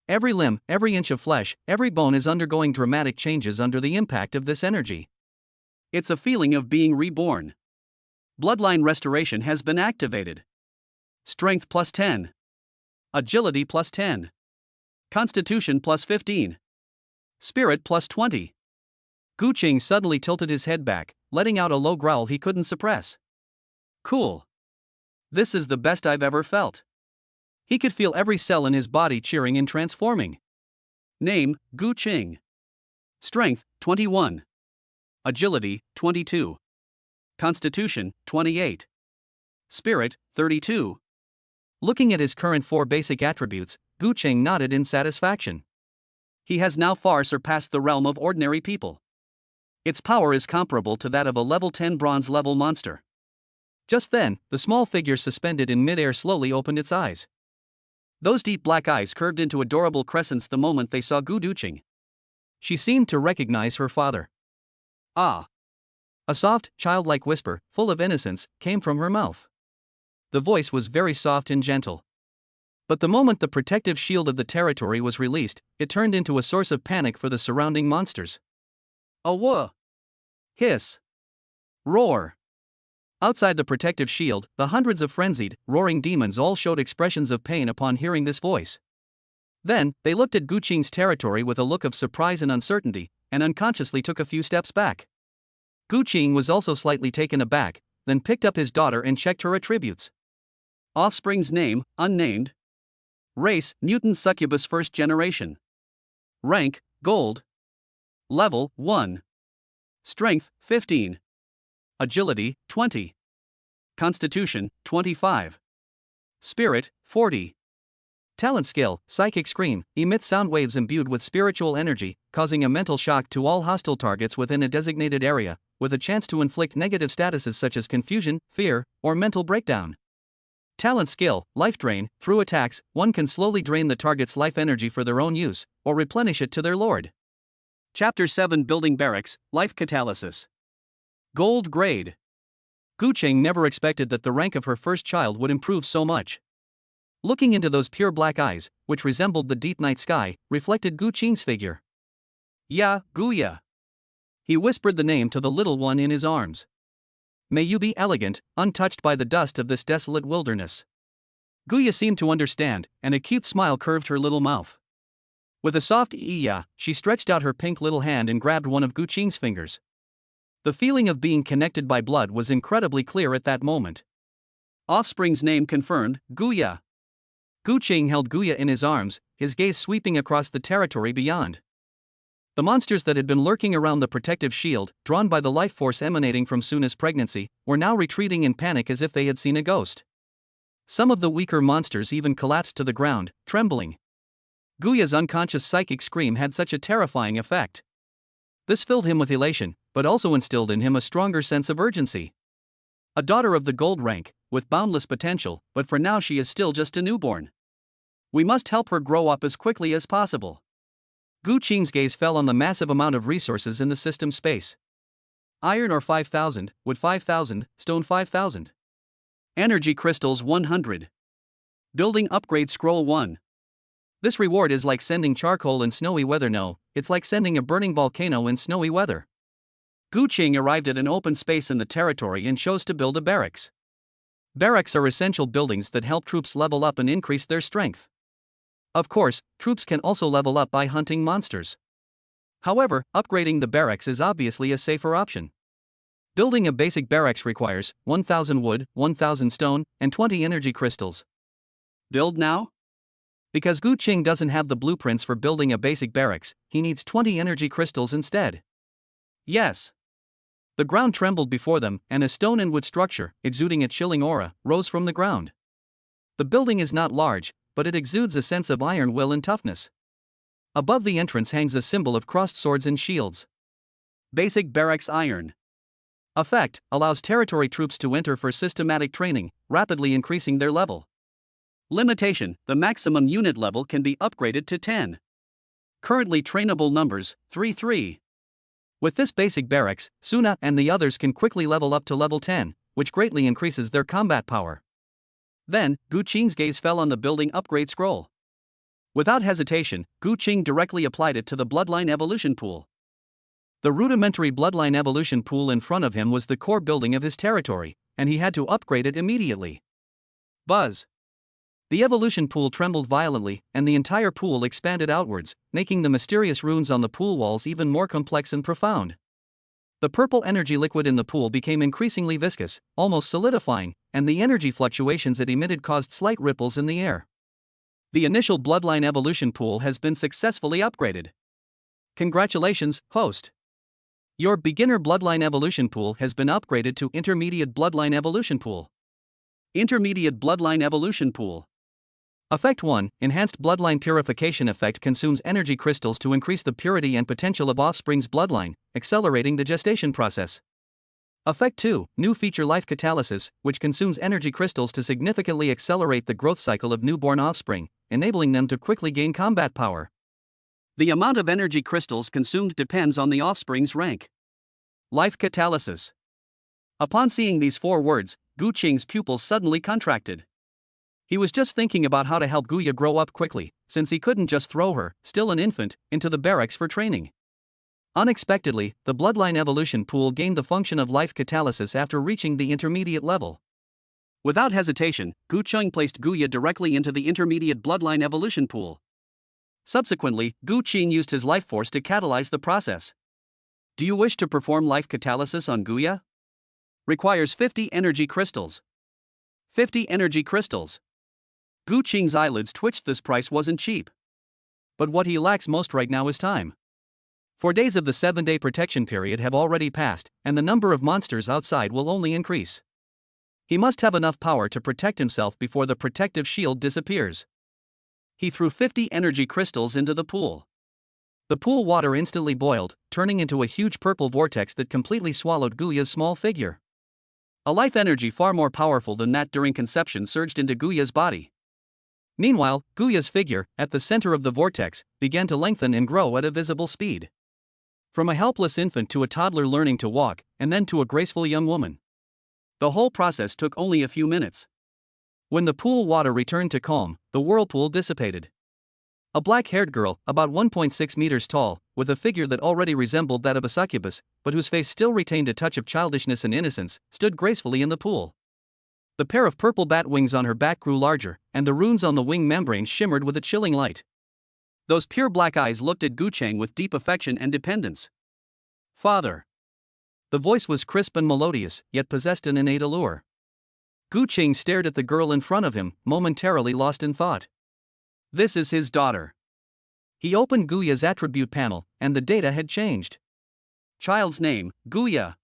Every limb, every inch of flesh, every bone is undergoing dramatic changes under the impact of this energy. It's a feeling of being reborn. Bloodline restoration has been activated. Strength plus 10. Agility plus 10. Constitution plus 15. Spirit plus 20. Gu Qing suddenly tilted his head back, letting out a low growl he couldn't suppress. Cool. This is the best I've ever felt. He could feel every cell in his body cheering and transforming. Name, Gu Qing. Strength, 21. Agility, 22. Constitution, 28. Spirit, 32. Looking at his current 4 basic attributes, Gu Qing nodded in satisfaction. He has now far surpassed the realm of ordinary people. Its power is comparable to that of a level 10 bronze level monster. Just then, the small figure suspended in midair slowly opened its eyes. Those deep black eyes curved into adorable crescents the moment they saw Gu Qing. She seemed to recognize her father. Ah! A soft, childlike whisper, full of innocence, came from her mouth. The voice was very soft and gentle. But the moment the protective shield of the territory was released, it turned into a source of panic for the surrounding monsters. Awa! Hiss! Roar! Outside the protective shield, the hundreds of frenzied, roaring demons all showed expressions of pain upon hearing this voice. Then, they looked at Gu Qing's territory with a look of surprise and uncertainty, and unconsciously took a few steps back. Gu Qing was also slightly taken aback, then picked up his daughter and checked her attributes. Offspring's name, unnamed. Race, mutant succubus first generation. Rank, gold. Level, 1. Strength, 15. Agility, 20. Constitution, 25. Spirit, 40. Talent skill, Psychic Scream, emits sound waves imbued with spiritual energy, causing a mental shock to all hostile targets within a designated area, with a chance to inflict negative statuses such as confusion, fear, or mental breakdown. Talent skill, Life Drain, through attacks, one can slowly drain the target's life energy for their own use, or replenish it to their lord. Chapter 7 Building Barracks, Life Catalysis. Gold Grade. Gu Qing never expected that the rank of her first child would improve so much. Looking into those pure black eyes, which resembled the deep night sky, reflected Gu Qing's figure. Ya, Guya. He whispered the name to the little one in his arms. May you be elegant, untouched by the dust of this desolate wilderness. Guya seemed to understand, and a cute smile curved her little mouth. With a soft iya, she stretched out her pink little hand and grabbed one of Gu Qing's fingers. The feeling of being connected by blood was incredibly clear at that moment. Offspring's name confirmed, Guya. Gu Qing held Guya in his arms, his gaze sweeping across the territory beyond. The monsters that had been lurking around the protective shield, drawn by the life force emanating from Suna's pregnancy, were now retreating in panic as if they had seen a ghost. Some of the weaker monsters even collapsed to the ground, trembling. Guya's unconscious psychic scream had such a terrifying effect. This filled him with elation, but also instilled in him a stronger sense of urgency. A daughter of the gold rank, with boundless potential, but for now she is still just a newborn. We must help her grow up as quickly as possible. Gu Qing's gaze fell on the massive amount of resources in the system space. Iron ore 5,000, wood 5,000, stone 5,000. Energy crystals 100. Building upgrade scroll 1. This reward is like sending charcoal in snowy weather. No, it's like sending a burning volcano in snowy weather. Gu Qing arrived at an open space in the territory and chose to build a barracks. Barracks are essential buildings that help troops level up and increase their strength. Of course, troops can also level up by hunting monsters. However, upgrading the barracks is obviously a safer option. Building a basic barracks requires 1,000 wood, 1,000 stone, and 20 energy crystals. Build now? Because Gu Qing doesn't have the blueprints for building a basic barracks, he needs 20 energy crystals instead. Yes. The ground trembled before them, and a stone and wood structure, exuding a chilling aura, rose from the ground. The building is not large, but it exudes a sense of iron will and toughness. Above the entrance hangs a symbol of crossed swords and shields. Basic Barracks Iron. Effect, allows territory troops to enter for systematic training, rapidly increasing their level. Limitation, the maximum unit level can be upgraded to 10. Currently trainable numbers, 3. With this basic barracks, Suna and the others can quickly level up to level 10, which greatly increases their combat power. Then, Gu Qing's gaze fell on the building upgrade scroll. Without hesitation, Gu Qing directly applied it to the bloodline evolution pool. The rudimentary bloodline evolution pool in front of him was the core building of his territory, and he had to upgrade it immediately. Buzz! The evolution pool trembled violently, and the entire pool expanded outwards, making the mysterious runes on the pool walls even more complex and profound. The purple energy liquid in the pool became increasingly viscous, almost solidifying, and the energy fluctuations it emitted caused slight ripples in the air. The initial bloodline evolution pool has been successfully upgraded. Congratulations, host! Your beginner bloodline evolution pool has been upgraded to intermediate bloodline evolution pool. Intermediate bloodline evolution pool. Effect 1, Enhanced Bloodline Purification Effect consumes energy crystals to increase the purity and potential of offspring's bloodline, accelerating the gestation process. Effect 2, New Feature Life Catalysis, which consumes energy crystals to significantly accelerate the growth cycle of newborn offspring, enabling them to quickly gain combat power. The amount of energy crystals consumed depends on the offspring's rank. Life Catalysis. Upon seeing these 4 words, Gu Qing's pupils suddenly contracted. He was just thinking about how to help Guya grow up quickly, since he couldn't just throw her, still an infant, into the barracks for training. Unexpectedly, the bloodline evolution pool gained the function of life catalysis after reaching the intermediate level. Without hesitation, Gu Qing placed Guya directly into the intermediate bloodline evolution pool. Subsequently, Gu Qing used his life force to catalyze the process. Do you wish to perform life catalysis on Guya? Requires 50 energy crystals. 50 energy crystals. Gu Qing's eyelids twitched. This price wasn't cheap. But what he lacks most right now is time. 4 days of the 7-day protection period have already passed, and the number of monsters outside will only increase. He must have enough power to protect himself before the protective shield disappears. He threw 50 energy crystals into the pool. The pool water instantly boiled, turning into a huge purple vortex that completely swallowed Guya's small figure. A life energy far more powerful than that during conception surged into Guya's body. Meanwhile, Guya's figure, at the center of the vortex, began to lengthen and grow at a visible speed. From a helpless infant to a toddler learning to walk, and then to a graceful young woman. The whole process took only a few minutes. When the pool water returned to calm, the whirlpool dissipated. A black-haired girl, about 1.6 meters tall, with a figure that already resembled that of a succubus, but whose face still retained a touch of childishness and innocence, stood gracefully in the pool. The pair of purple bat wings on her back grew larger, and the runes on the wing membrane shimmered with a chilling light. Those pure black eyes looked at Gu Cheng with deep affection and dependence. "Father." The voice was crisp and melodious, yet possessed an innate allure. Gu Cheng stared at the girl in front of him, momentarily lost in thought. This is his daughter. He opened Guya's attribute panel, and the data had changed. Child's name, Guya.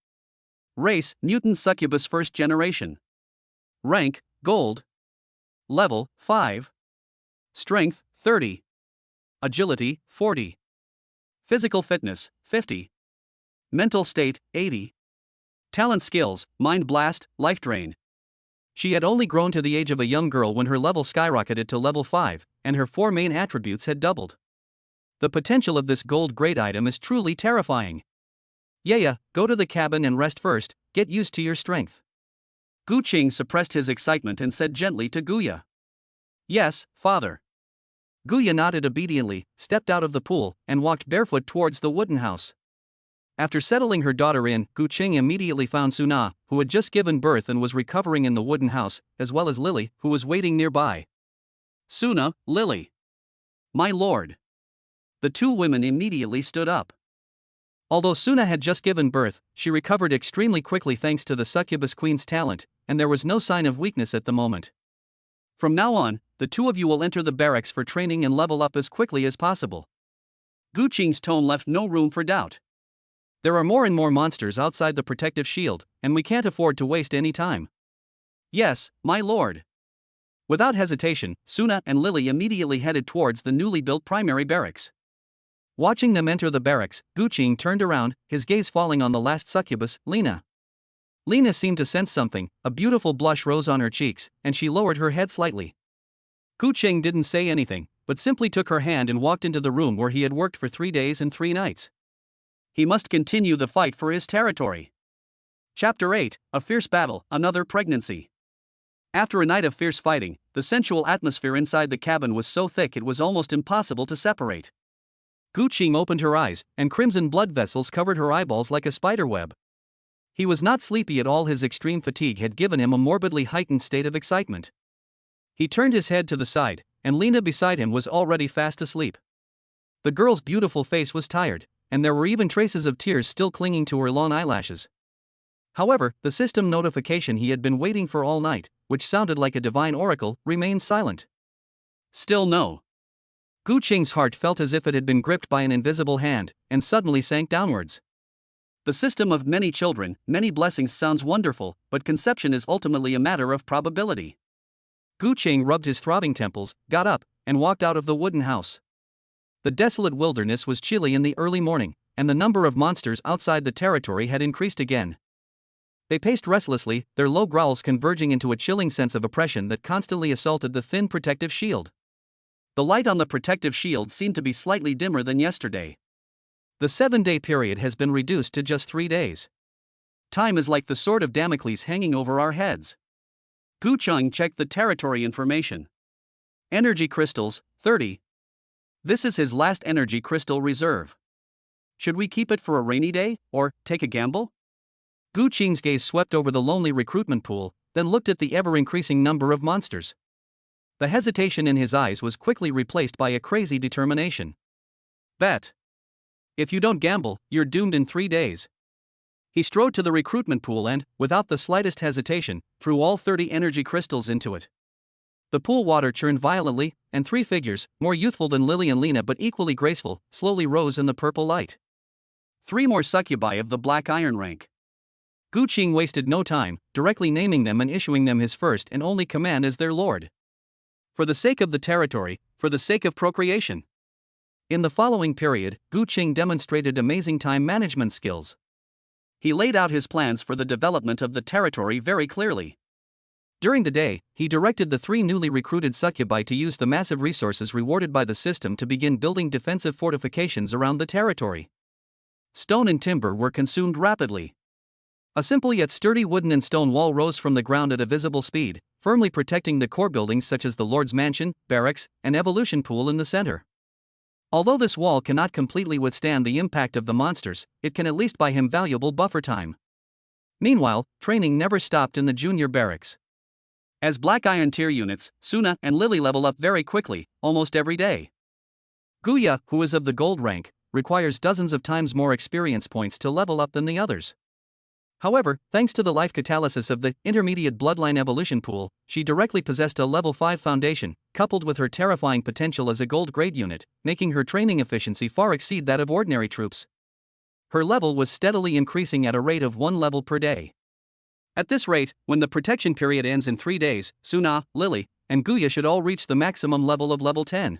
Race, mutant succubus first generation. Rank, gold. Level, 5. Strength, 30. Agility, 40. Physical fitness, 50. Mental state, 80. Talent skills, mind blast, life drain. She had only grown to the age of a young girl when her level skyrocketed to level 5, and her 4 main attributes had doubled. The potential of this gold grade item is truly terrifying. "Yeah, go to the cabin and rest first, get used to your strength." Gu Cheng suppressed his excitement and said gently to Guya. "Yes, father." Guya nodded obediently, stepped out of the pool, and walked barefoot towards the wooden house. After settling her daughter in, Gu Cheng immediately found Suna, who had just given birth and was recovering in the wooden house, as well as Lily, who was waiting nearby. "Suna, Lily." "My lord." The two women immediately stood up. Although Suna had just given birth, she recovered extremely quickly thanks to the succubus queen's talent, and there was no sign of weakness at the moment. "From now on, the two of you will enter the barracks for training and level up as quickly as possible." Gu Cheng's tone left no room for doubt. "There are more and more monsters outside the protective shield, and we can't afford to waste any time." "Yes, my lord." Without hesitation, Suna and Lily immediately headed towards the newly built primary barracks. Watching them enter the barracks, Gu Cheng turned around, his gaze falling on the last succubus, Lena. Lena seemed to sense something, a beautiful blush rose on her cheeks, and she lowered her head slightly. Gu Cheng didn't say anything, but simply took her hand and walked into the room where he had worked for 3 days and 3 nights. He must continue the fight for his territory. Chapter 8, A Fierce Battle, Another Pregnancy. After a night of fierce fighting, the sensual atmosphere inside the cabin was so thick it was almost impossible to separate. Gu Cheng opened her eyes, and crimson blood vessels covered her eyeballs like a spiderweb. He was not sleepy at all. His extreme fatigue had given him a morbidly heightened state of excitement. He turned his head to the side, and Lena beside him was already fast asleep. The girl's beautiful face was tired, and there were even traces of tears still clinging to her long eyelashes. However, the system notification he had been waiting for all night, which sounded like a divine oracle, remained silent. Still no. Gu Cheng's heart felt as if it had been gripped by an invisible hand, and suddenly sank downwards. The system of many children, many blessings sounds wonderful, but conception is ultimately a matter of probability. Gu Cheng rubbed his throbbing temples, got up, and walked out of the wooden house. The desolate wilderness was chilly in the early morning, and the number of monsters outside the territory had increased again. They paced restlessly, their low growls converging into a chilling sense of oppression that constantly assaulted the thin protective shield. The light on the protective shield seemed to be slightly dimmer than yesterday. The 7-day period has been reduced to just 3 days. Time is like the sword of Damocles hanging over our heads. Gu Cheng checked the territory information. Energy crystals, 30. This is his last energy crystal reserve. Should we keep it for a rainy day, or take a gamble? Gu Cheng's gaze swept over the lonely recruitment pool, then looked at the ever-increasing number of monsters. The hesitation in his eyes was quickly replaced by a crazy determination. Bet. If you don't gamble, you're doomed in 3 days. He strode to the recruitment pool and, without the slightest hesitation, threw all 30 energy crystals into it. The pool water churned violently, and 3 figures, more youthful than Lily and Lena but equally graceful, slowly rose in the purple light. 3 more succubi of the black iron rank. Gu Cheng wasted no time, directly naming them and issuing them his first and only command as their lord. For the sake of the territory, for the sake of procreation. In the following period, Gu Qing demonstrated amazing time management skills. He laid out his plans for the development of the territory very clearly. During the day, he directed the 3 newly recruited succubi to use the massive resources rewarded by the system to begin building defensive fortifications around the territory. Stone and timber were consumed rapidly. A simple yet sturdy wooden and stone wall rose from the ground at a visible speed, firmly protecting the core buildings such as the Lord's Mansion, barracks, and evolution pool in the center. Although this wall cannot completely withstand the impact of the monsters, it can at least buy him valuable buffer time. Meanwhile, training never stopped in the junior barracks. As Black Iron tier units, Suna and Lily level up very quickly, almost every day. Guya, who is of the gold rank, requires dozens of times more experience points to level up than the others. However, thanks to the life catalysis of the intermediate bloodline evolution pool, she directly possessed a level 5 foundation, coupled with her terrifying potential as a gold grade unit, making her training efficiency far exceed that of ordinary troops. Her level was steadily increasing at a rate of 1 level per day. At this rate, when the protection period ends in 3 days, Suna, Lily, and Guya should all reach the maximum level of level 10.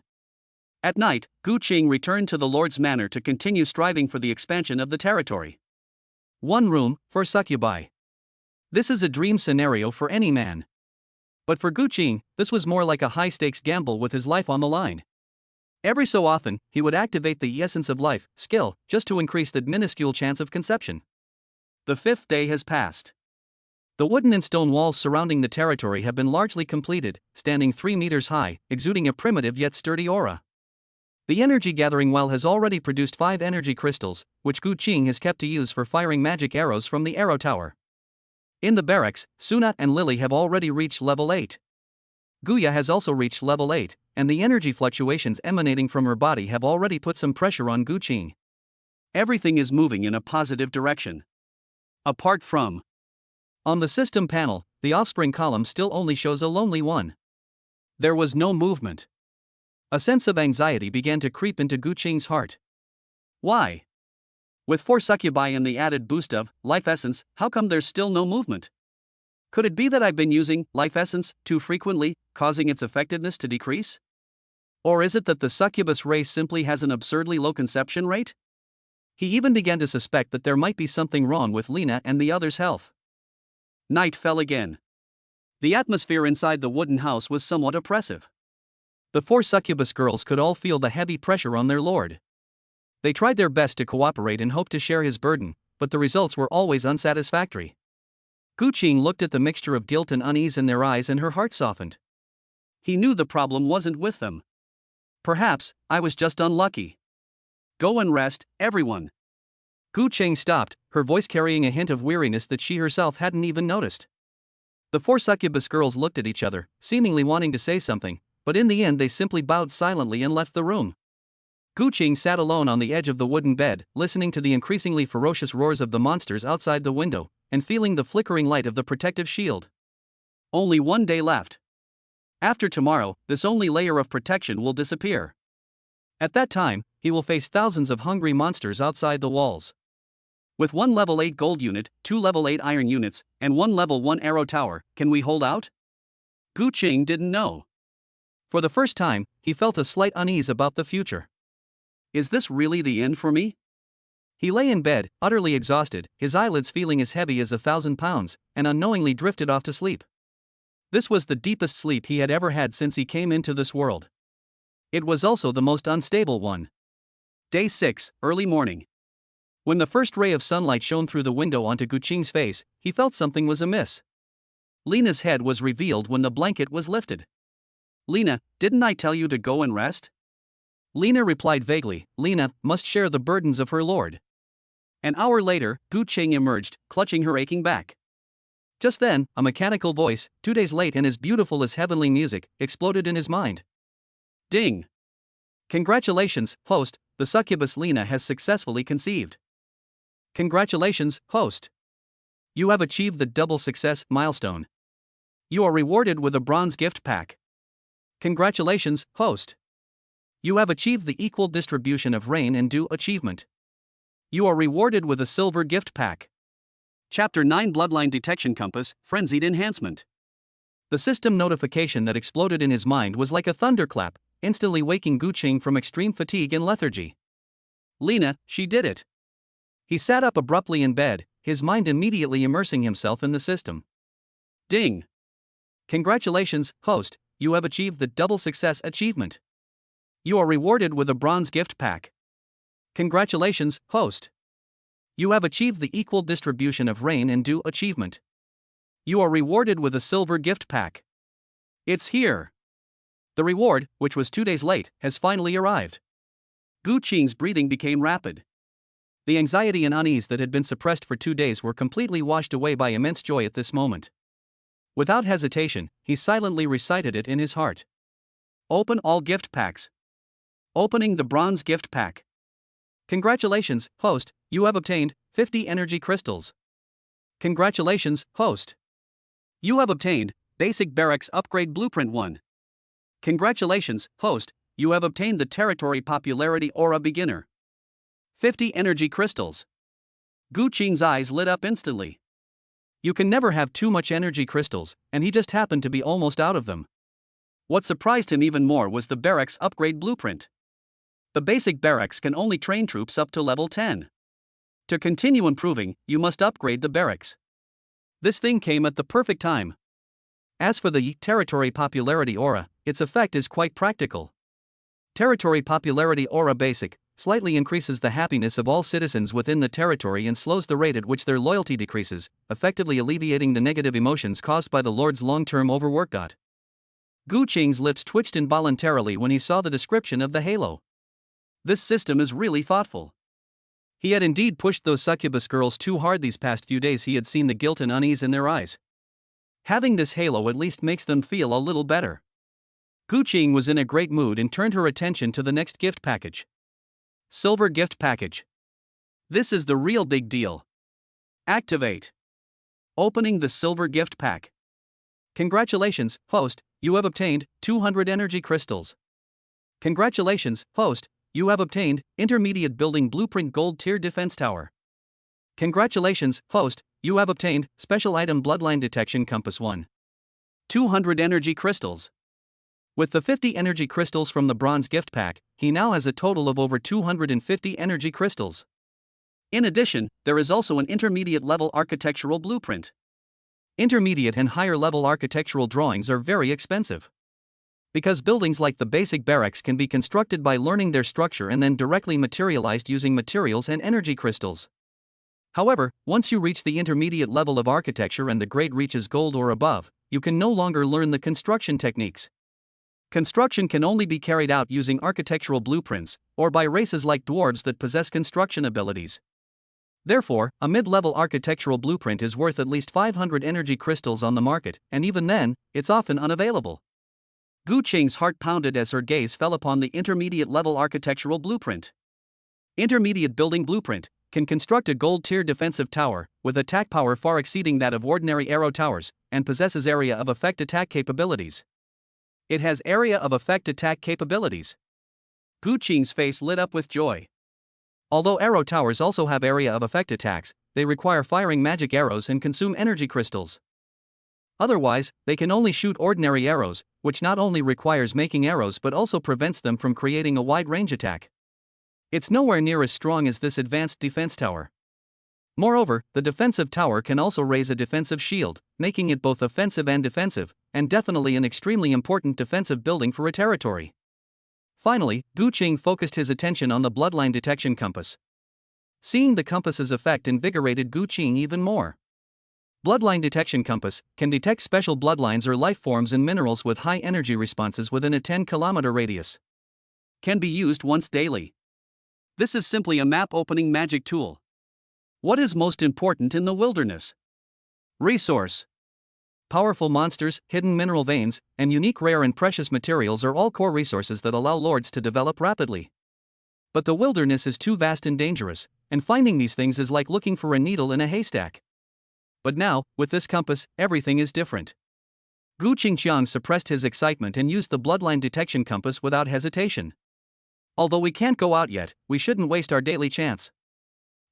At night, Gu Qing returned to the Lord's Manor to continue striving for the expansion of the territory. 1 room, for succubi. This is a dream scenario for any man. But for Gu Qing, this was more like a high-stakes gamble with his life on the line. Every so often, he would activate the essence of life, skill, just to increase the minuscule chance of conception. The 5th day has passed. The wooden and stone walls surrounding the territory have been largely completed, standing 3 meters high, exuding a primitive yet sturdy aura. The energy-gathering well has already produced 5 energy crystals, which Gu Qing has kept to use for firing magic arrows from the arrow tower. In the barracks, Suna and Lily have already reached level 8. Guya has also reached level 8, and the energy fluctuations emanating from her body have already put some pressure on Gu Qing. Everything is moving in a positive direction. Apart from. On the system panel, the offspring column still only shows a lonely 1. There was no movement. A sense of anxiety began to creep into Gu Qing's heart. Why? With 4 succubi and the added boost of life essence, how come there's still no movement? Could it be that I've been using life essence too frequently, causing its effectiveness to decrease? Or is it that the succubus race simply has an absurdly low conception rate? He even began to suspect that there might be something wrong with Lena and the others' health. Night fell again. The atmosphere inside the wooden house was somewhat oppressive. The 4 succubus girls could all feel the heavy pressure on their lord. They tried their best to cooperate and hoped to share his burden, but the results were always unsatisfactory. Gu Qing looked at the mixture of guilt and unease in their eyes and her heart softened. He knew the problem wasn't with them. Perhaps, I was just unlucky. Go and rest, everyone. Gu Qing stopped, her voice carrying a hint of weariness that she herself hadn't even noticed. The 4 succubus girls looked at each other, seemingly wanting to say something, but in the end they simply bowed silently and left the room. Gu Qing sat alone on the edge of the wooden bed, listening to the increasingly ferocious roars of the monsters outside the window, and feeling the flickering light of the protective shield. Only 1 day left. After tomorrow, this only layer of protection will disappear. At that time, he will face thousands of hungry monsters outside the walls. With 1 level 8 gold unit, 2 level 8 iron units, and 1 level 1 arrow tower, can we hold out? Gu Qing didn't know. For the first time, he felt a slight unease about the future. Is this really the end for me? He lay in bed, utterly exhausted, his eyelids feeling as heavy as 1,000 pounds, and unknowingly drifted off to sleep. This was the deepest sleep he had ever had since he came into this world. It was also the most unstable one. Day 6, early morning. When the first ray of sunlight shone through the window onto Gu Qing's face, he felt something was amiss. Lena's head was revealed when the blanket was lifted. Lena, didn't I tell you to go and rest? Lena replied vaguely. Lena must share the burdens of her lord. An hour later, Gu Qing emerged, clutching her aching back. Just then, a mechanical voice, 2 days late and as beautiful as heavenly music, exploded in his mind. Ding! Congratulations, host, the succubus Lena has successfully conceived. Congratulations, host. You have achieved the double success milestone. You are rewarded with a bronze gift pack. Congratulations, host. You have achieved the equal distribution of rain and dew achievement. You are rewarded with a silver gift pack. Chapter 9 Bloodline Detection Compass, Frenzied Enhancement. The system notification that exploded in his mind was like a thunderclap, instantly waking Gu Qing from extreme fatigue and lethargy. Lena, she did it. He sat up abruptly in bed, his mind immediately immersing himself in the system. Ding! Congratulations, host, you have achieved the double success achievement. You are rewarded with a bronze gift pack. Congratulations, host. You have achieved the equal distribution of rain and dew achievement. You are rewarded with a silver gift pack. It's here. The reward, which was 2 days late, has finally arrived. Gu Qing's breathing became rapid. The anxiety and unease that had been suppressed for 2 days were completely washed away by immense joy at this moment. Without hesitation, he silently recited it in his heart. Open all gift packs. Opening the bronze gift pack. Congratulations, host, you have obtained 50 energy crystals. Congratulations, host. You have obtained Basic Barracks Upgrade Blueprint 1. Congratulations, host, you have obtained the Territory Popularity Aura Beginner. 50 energy crystals. Gu Qing's eyes lit up instantly. You can never have too much energy crystals, and he just happened to be almost out of them. What surprised him even more was the Barracks Upgrade Blueprint. The basic barracks can only train troops up to level 10. To continue improving, you must upgrade the barracks. This thing came at the perfect time. As for the Territory Popularity Aura, its effect is quite practical. Territory Popularity Aura Basic slightly increases the happiness of all citizens within the territory and slows the rate at which their loyalty decreases, effectively alleviating the negative emotions caused by the Lord's long-term overwork. Gu Qing's lips twitched involuntarily when he saw the description of the halo. This system is really thoughtful. He had indeed pushed those succubus girls too hard these past few days. He had seen the guilt and unease in their eyes. Having this halo at least makes them feel a little better. Gu Qing was in a great mood and turned her attention to the next gift package. Silver gift package. This is the real big deal. Activate. Opening the silver gift pack. Congratulations, host, you have obtained 200 energy crystals. Congratulations, host, you have obtained Intermediate Building Blueprint Gold Tier Defense Tower. Congratulations, host, you have obtained Special Item Bloodline Detection Compass 1. 200 energy crystals. With the 50 energy crystals from the bronze gift pack, he now has a total of over 250 energy crystals. In addition, there is also an intermediate level architectural blueprint. Intermediate and higher level architectural drawings are very expensive. Because buildings like the basic barracks can be constructed by learning their structure and then directly materialized using materials and energy crystals. However, once you reach the intermediate level of architecture and the grade reaches gold or above, you can no longer learn the construction techniques. Construction can only be carried out using architectural blueprints, or by races like dwarves that possess construction abilities. Therefore, a mid-level architectural blueprint is worth at least 500 energy crystals on the market, and even then, it's often unavailable. Gu Qing's heart pounded as her gaze fell upon the intermediate level architectural blueprint. Intermediate Building Blueprint can construct a gold-tier defensive tower, with attack power far exceeding that of ordinary arrow towers, and possesses area of effect attack capabilities. It has area of effect attack capabilities. Gu Qing's face lit up with joy. Although arrow towers also have area of effect attacks, they require firing magic arrows and consume energy crystals. Otherwise, they can only shoot ordinary arrows, which not only requires making arrows but also prevents them from creating a wide-range attack. It's nowhere near as strong as this advanced defense tower. Moreover, the defensive tower can also raise a defensive shield, making it both offensive and defensive, and definitely an extremely important defensive building for a territory. Finally, Gu Qing focused his attention on the bloodline detection compass. Seeing the compass's effect invigorated Gu Qing even more. Bloodline detection compass can detect special bloodlines or life forms and minerals with high energy responses within a 10-kilometer radius. Can be used once daily. This is simply a map-opening magic tool. What is most important in the wilderness? Resource. Powerful monsters, hidden mineral veins, and unique rare and precious materials are all core resources that allow lords to develop rapidly. But the wilderness is too vast and dangerous, and finding these things is like looking for a needle in a haystack. But now, with this compass, everything is different. Gu Qingqiang suppressed his excitement and used the bloodline detection compass without hesitation. Although we can't go out yet, we shouldn't waste our daily chance.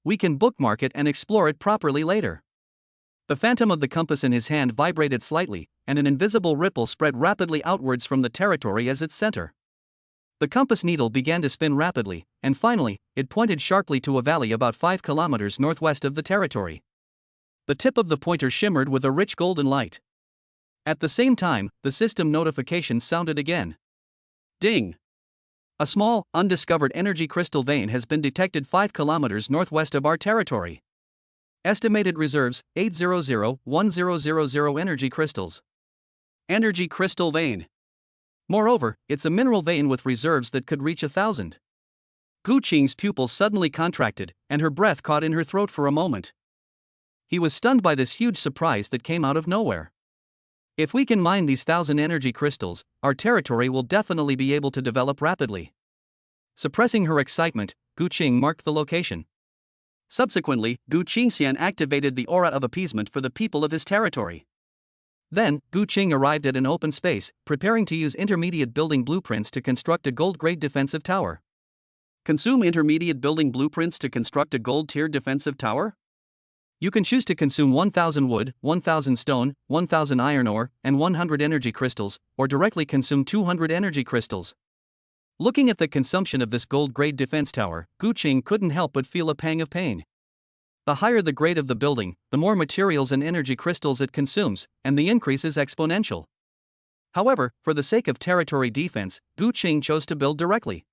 We can bookmark it and explore it properly later. The phantom of the compass in his hand vibrated slightly, and an invisible ripple spread rapidly outwards from the territory as its center. The compass needle began to spin rapidly, and finally, it pointed sharply to a valley about 5 kilometers northwest of the territory. The tip of the pointer shimmered with a rich golden light. At the same time, the system notification sounded again. Ding! A small, undiscovered energy crystal vein has been detected 5 kilometers northwest of our territory. Estimated reserves, 800-1000 energy crystals. Energy crystal vein. Moreover, it's a mineral vein with reserves that could reach 1,000. Gu Qing's pupils suddenly contracted, and her breath caught in her throat for a moment. He was stunned by this huge surprise that came out of nowhere. If we can mine these 1,000 energy crystals, our territory will definitely be able to develop rapidly. Suppressing her excitement, Gu Qing marked the location. Subsequently, Gu Qingxian activated the aura of appeasement for the people of his territory. Then, Gu Qing arrived at an open space, preparing to use intermediate building blueprints to construct a gold-grade defensive tower. Consume intermediate building blueprints to construct a gold-tier defensive tower? You can choose to consume 1,000 wood, 1,000 stone, 1,000 iron ore, and 100 energy crystals, or directly consume 200 energy crystals. Looking at the consumption of this gold-grade defense tower, Gu Qing couldn't help but feel a pang of pain. The higher the grade of the building, the more materials and energy crystals it consumes, and the increase is exponential. However, for the sake of territory defense, Gu Qing chose to build directly.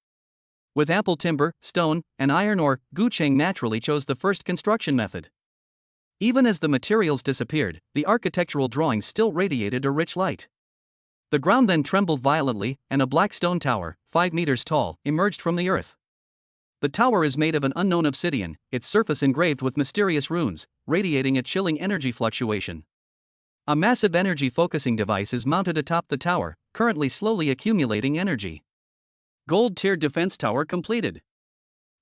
With ample timber, stone, and iron ore, Gu Qing naturally chose the first construction method. Even as the materials disappeared, the architectural drawings still radiated a rich light. The ground then trembled violently, and a black stone tower, 5 meters tall, emerged from the earth. The tower is made of an unknown obsidian, its surface engraved with mysterious runes, radiating a chilling energy fluctuation. A massive energy focusing device is mounted atop the tower, currently slowly accumulating energy. Gold tier defense tower completed.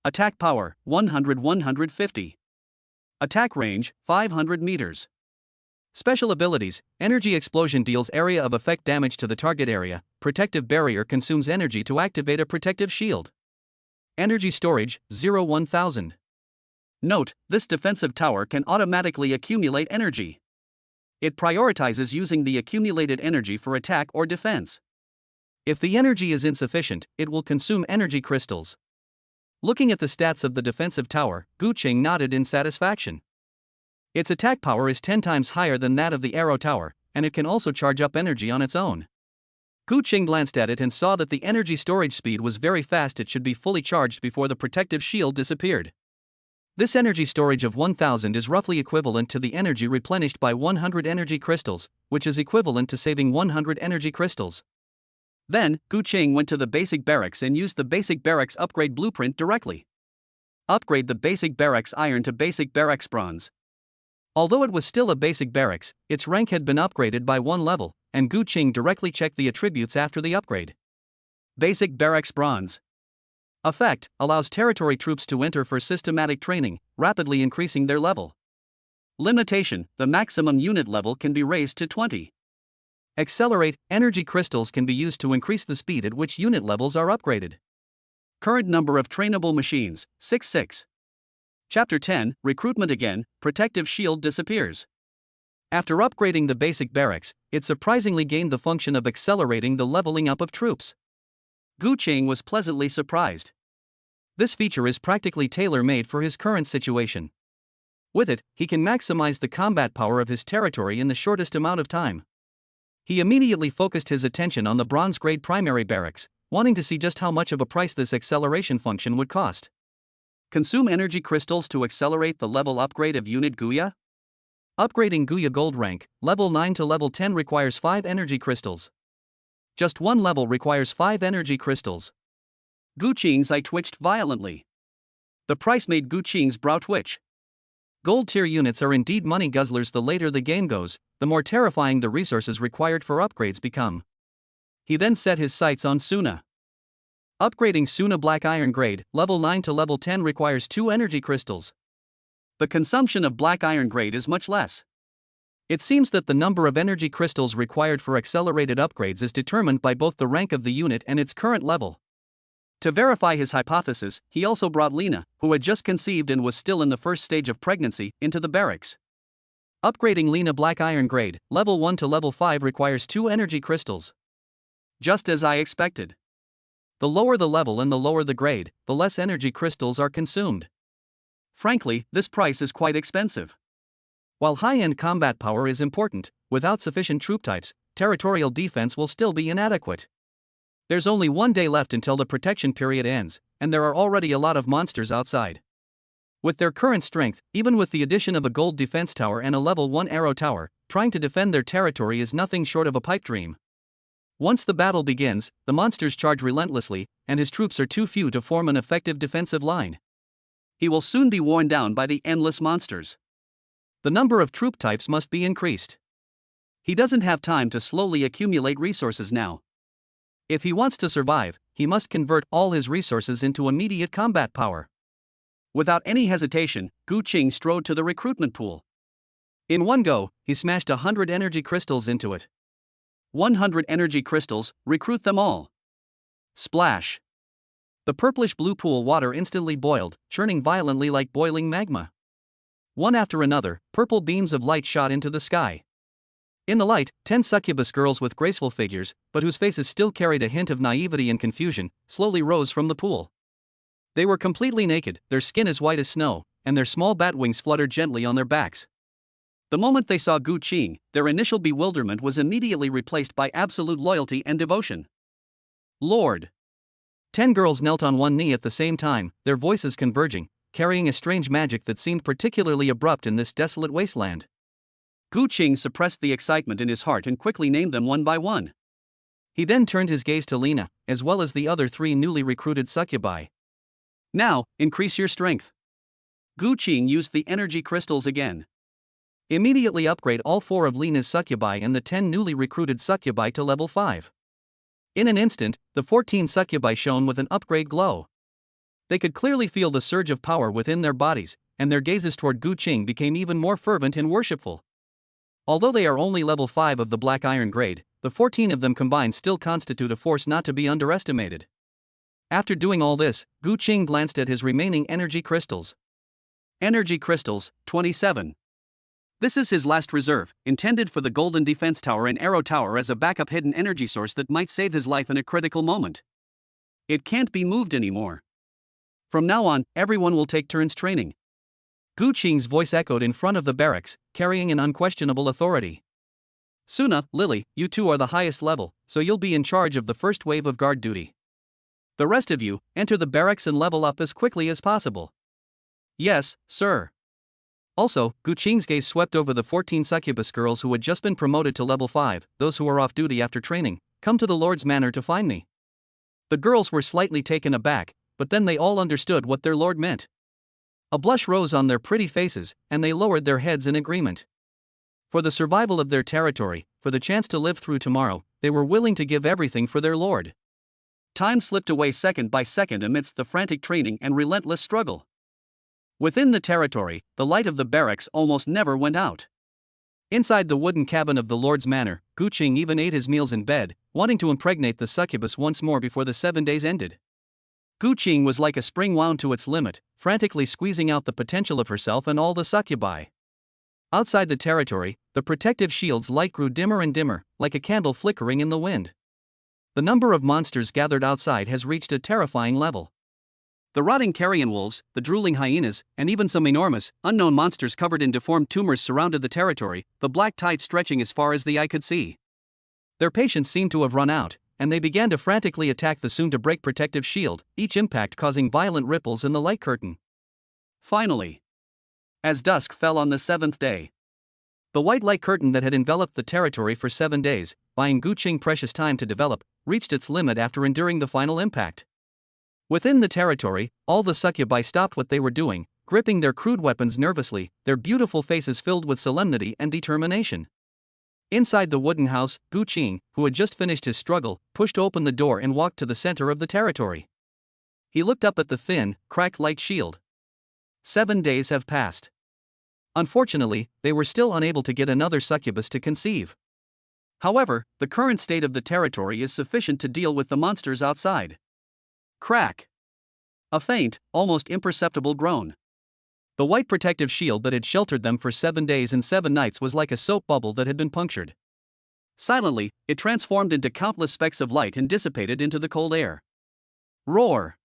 Attack power, 100-150. Attack range, 500 meters. Special abilities: Energy Explosion deals area of effect damage to the target area, Protective Barrier consumes energy to activate a protective shield. Energy Storage, 0-1000. Note, this defensive tower can automatically accumulate energy. It prioritizes using the accumulated energy for attack or defense. If the energy is insufficient, it will consume energy crystals. Looking at the stats of the defensive tower, Gu Qing nodded in satisfaction. Its attack power is 10 times higher than that of the arrow tower, and it can also charge up energy on its own. Gu Qing glanced at it and saw that the energy storage speed was very fast. It should be fully charged before the protective shield disappeared. This energy storage of 1000 is roughly equivalent to the energy replenished by 100 energy crystals, which is equivalent to saving 100 energy crystals. Then, Gu Qing went to the basic barracks and used the basic barracks upgrade blueprint directly. Upgrade the basic barracks iron to basic barracks bronze. Although it was still a basic barracks, its rank had been upgraded by 1 level, and Gu Qing directly checked the attributes after the upgrade. Basic barracks bronze. Effect: allows territory troops to enter for systematic training, rapidly increasing their level. Limitation: the maximum unit level can be raised to 20. Accelerate: energy crystals can be used to increase the speed at which unit levels are upgraded. Current number of trainable machines, 66. Chapter 10, Recruitment again, Protective Shield disappears. After upgrading the basic barracks, it surprisingly gained the function of accelerating the leveling up of troops. Gu Qing was pleasantly surprised. This feature is practically tailor-made for his current situation. With it, he can maximize the combat power of his territory in the shortest amount of time. He immediately focused his attention on the bronze-grade primary barracks, wanting to see just how much of a price this acceleration function would cost. Consume energy crystals to accelerate the level upgrade of unit Guya. Upgrading Guya Gold rank, level 9 to level 10 requires 5 energy crystals. Just one level requires 5 energy crystals. Gu Qing's eye twitched violently. The price made Gu Qing's brow twitch. Gold tier units are indeed money guzzlers. The later the game goes, the more terrifying the resources required for upgrades become. He then set his sights on Suna. Upgrading Suna Black Iron grade, level 9 to level 10 requires 2 energy crystals. The consumption of Black Iron grade is much less. It seems that the number of energy crystals required for accelerated upgrades is determined by both the rank of the unit and its current level. To verify his hypothesis, he also brought Lena, who had just conceived and was still in the first stage of pregnancy, into the barracks. Upgrading Lena Black Iron grade, level 1 to level 5 requires 2 energy crystals. Just as I expected. The lower the level and the lower the grade, the less energy crystals are consumed. Frankly, this price is quite expensive. While high-end combat power is important, without sufficient troop types, territorial defense will still be inadequate. There's only 1 day left until the protection period ends, and there are already a lot of monsters outside. With their current strength, even with the addition of a gold defense tower and a level 1 arrow tower, trying to defend their territory is nothing short of a pipe dream. Once the battle begins, the monsters charge relentlessly, and his troops are too few to form an effective defensive line. He will soon be worn down by the endless monsters. The number of troop types must be increased. He doesn't have time to slowly accumulate resources now. If he wants to survive, he must convert all his resources into immediate combat power. Without any hesitation, Gu Qing strode to the recruitment pool. In one go, he smashed 100 energy crystals into it. 100 energy crystals, recruit them all. Splash! The purplish-blue pool water instantly boiled, churning violently like boiling magma. One after another, purple beams of light shot into the sky. In the light, 10 succubus girls with graceful figures, but whose faces still carried a hint of naivety and confusion, slowly rose from the pool. They were completely naked, their skin as white as snow, and their small bat wings fluttered gently on their backs. The moment they saw Gu Qing, their initial bewilderment was immediately replaced by absolute loyalty and devotion. Lord! 10 girls knelt on one knee at the same time, their voices converging, carrying a strange magic that seemed particularly abrupt in this desolate wasteland. Gu Qing suppressed the excitement in his heart and quickly named them one by one. He then turned his gaze to Lena, as well as the other 3 newly recruited succubi. Now, increase your strength. Gu Qing used the energy crystals again. Immediately upgrade all 4 of Lena's succubi and the 10 newly recruited succubi to level 5. In an instant, the 14 succubi shone with an upgrade glow. They could clearly feel the surge of power within their bodies, and their gazes toward Gu Qing became even more fervent and worshipful. Although they are only level 5 of the Black Iron grade, the 14 of them combined still constitute a force not to be underestimated. After doing all this, Gu Qing glanced at his remaining energy crystals. Energy crystals, 27. This is his last reserve, intended for the golden defense tower and arrow tower as a backup hidden energy source that might save his life in a critical moment. It can't be moved anymore. From now on, everyone will take turns training. Gu Qing's voice echoed in front of the barracks, carrying an unquestionable authority. Suna, Lily, you 2 are the highest level, so you'll be in charge of the first wave of guard duty. The rest of you, enter the barracks and level up as quickly as possible. Yes, sir. Also, Gu Qing's gaze swept over the 14 succubus girls who had just been promoted to level 5, those who are off duty after training. Come to the Lord's Manor to find me. The girls were slightly taken aback, but then they all understood what their lord meant. A blush rose on their pretty faces, and they lowered their heads in agreement. For the survival of their territory, for the chance to live through tomorrow, they were willing to give everything for their lord. Time slipped away second by second amidst the frantic training and relentless struggle. Within the territory, the light of the barracks almost never went out. Inside the wooden cabin of the Lord's Manor, Gu Qing even ate his meals in bed, wanting to impregnate the succubus once more before the 7 days ended. Gu Qing was like a spring wound to its limit, frantically squeezing out the potential of herself and all the succubi. Outside the territory, the protective shield's light grew dimmer and dimmer, like a candle flickering in the wind. The number of monsters gathered outside has reached a terrifying level. The rotting carrion wolves, the drooling hyenas, and even some enormous, unknown monsters covered in deformed tumors surrounded the territory, the black tide stretching as far as the eye could see. Their patience seemed to have run out, and they began to frantically attack the soon-to-break protective shield, each impact causing violent ripples in the light curtain. Finally, as dusk fell on the 7th day, the white light curtain that had enveloped the territory for 7 days, buying Gu Qing precious time to develop, reached its limit after enduring the final impact. Within the territory, all the succubi stopped what they were doing, gripping their crude weapons nervously, their beautiful faces filled with solemnity and determination. Inside the wooden house, Gu Qing, who had just finished his struggle, pushed open the door and walked to the center of the territory. He looked up at the thin, cracked light shield. 7 days have passed. Unfortunately, they were still unable to get another succubus to conceive. However, the current state of the territory is sufficient to deal with the monsters outside. Crack! A faint, almost imperceptible groan. The white protective shield that had sheltered them for 7 days and 7 nights was like a soap bubble that had been punctured. Silently, it transformed into countless specks of light and dissipated into the cold air. Roar!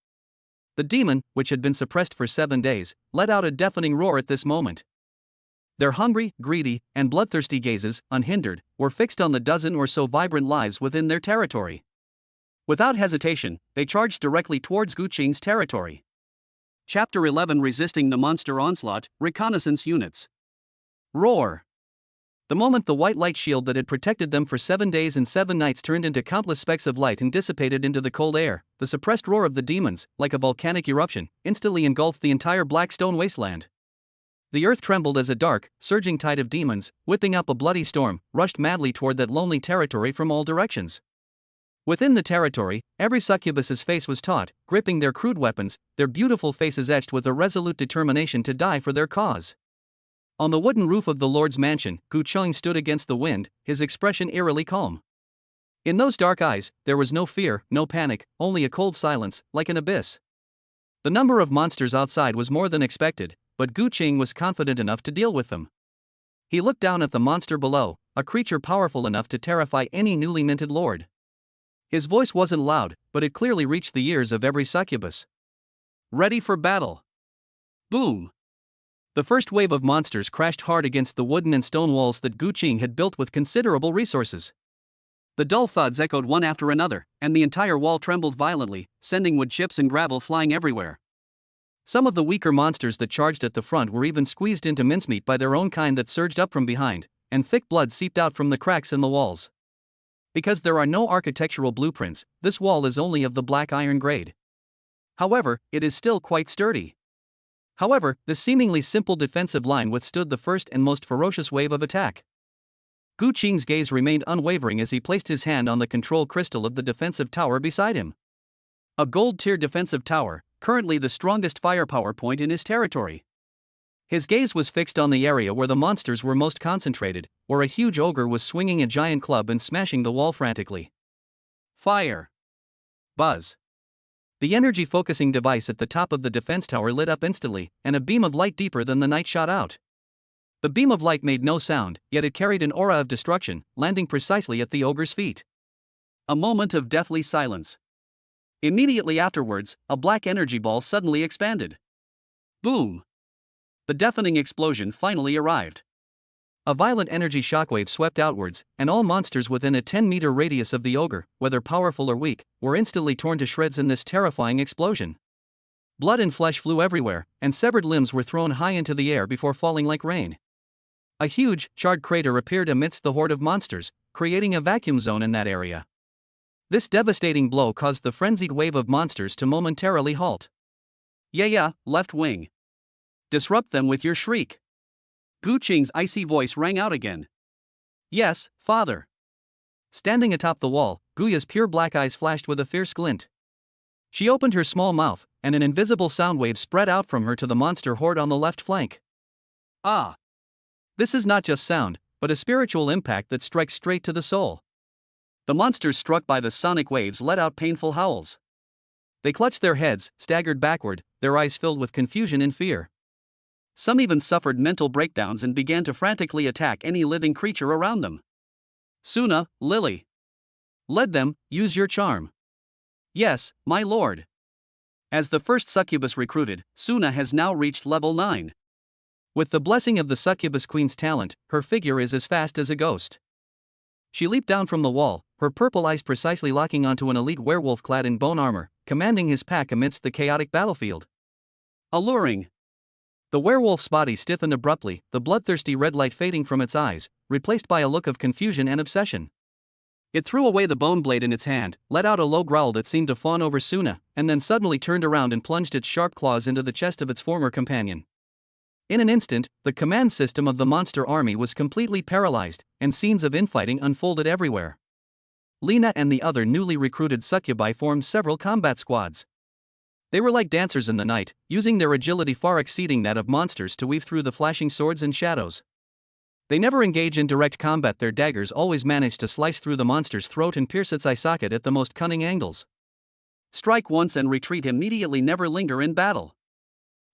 The demon, which had been suppressed for 7 days, let out a deafening roar at this moment. Their hungry, greedy, and bloodthirsty gazes, unhindered, were fixed on the dozen or so vibrant lives within their territory. Without hesitation, they charged directly towards Guqing's territory. Chapter 11: Resisting the Monster Onslaught, Reconnaissance Units. Roar! The moment the white light shield that had protected them for 7 days and 7 nights turned into countless specks of light and dissipated into the cold air, the suppressed roar of the demons, like a volcanic eruption, instantly engulfed the entire black stone wasteland. The earth trembled as a dark, surging tide of demons, whipping up a bloody storm, rushed madly toward that lonely territory from all directions. Within the territory, every succubus's face was taut, gripping their crude weapons, their beautiful faces etched with a resolute determination to die for their cause. On the wooden roof of the Lord's mansion, Guqing stood against the wind, his expression eerily calm. In those dark eyes, there was no fear, no panic, only a cold silence, like an abyss. The number of monsters outside was more than expected, but Guqing was confident enough to deal with them. He looked down at the monster below, a creature powerful enough to terrify any newly minted lord. His voice wasn't loud, but it clearly reached the ears of every succubus. Ready for battle! Boom! The first wave of monsters crashed hard against the wooden and stone walls that Guqing had built with considerable resources. The dull thuds echoed one after another, and the entire wall trembled violently, sending wood chips and gravel flying everywhere. Some of the weaker monsters that charged at the front were even squeezed into mincemeat by their own kind that surged up from behind, and thick blood seeped out from the cracks in the walls. Because there are no architectural blueprints, this wall is only of the black iron grade. However, it is still quite sturdy. However, the seemingly simple defensive line withstood the first and most ferocious wave of attack. Guqing's gaze remained unwavering as he placed his hand on the control crystal of the defensive tower beside him. A gold-tier defensive tower, currently the strongest firepower point in his territory. His gaze was fixed on the area where the monsters were most concentrated, where a huge ogre was swinging a giant club and smashing the wall frantically. Fire! Buzz! The energy-focusing device at the top of the defense tower lit up instantly, and a beam of light deeper than the night shot out. The beam of light made no sound, yet it carried an aura of destruction, landing precisely at the ogre's feet. A moment of deathly silence. Immediately afterwards, a black energy ball suddenly expanded. Boom! The deafening explosion finally arrived. A violent energy shockwave swept outwards, and all monsters within a 10-meter radius of the ogre, whether powerful or weak, were instantly torn to shreds in this terrifying explosion. Blood and flesh flew everywhere, and severed limbs were thrown high into the air before falling like rain. A huge, charred crater appeared amidst the horde of monsters, creating a vacuum zone in that area. This devastating blow caused the frenzied wave of monsters to momentarily halt. Yeah, left wing. Disrupt them with your shriek. Guqing's icy voice rang out again. Yes, father. Standing atop the wall, Guya's pure black eyes flashed with a fierce glint. She opened her small mouth, and an invisible sound wave spread out from her to the monster horde on the left flank. Ah! This is not just sound, but a spiritual impact that strikes straight to the soul. The monsters struck by the sonic waves let out painful howls. They clutched their heads, staggered backward, their eyes filled with confusion and fear. Some even suffered mental breakdowns and began to frantically attack any living creature around them. Suna, Lily. Led them, use your charm. Yes, my lord. As the first succubus recruited, Suna has now reached level 9. With the blessing of the succubus queen's talent, her figure is as fast as a ghost. She leaped down from the wall, her purple eyes precisely locking onto an elite werewolf clad in bone armor, commanding his pack amidst the chaotic battlefield. Alluring. The werewolf's body stiffened abruptly, the bloodthirsty red light fading from its eyes, replaced by a look of confusion and obsession. It threw away the bone blade in its hand, let out a low growl that seemed to fawn over Suna, and then suddenly turned around and plunged its sharp claws into the chest of its former companion. In an instant, the command system of the monster army was completely paralyzed, and scenes of infighting unfolded everywhere. Lena and the other newly recruited succubi formed several combat squads. They were like dancers in the night, using their agility far exceeding that of monsters to weave through the flashing swords and shadows. They never engage in direct combat, their daggers always manage to slice through the monster's throat and pierce its eye socket at the most cunning angles. Strike once and retreat immediately, never linger in battle.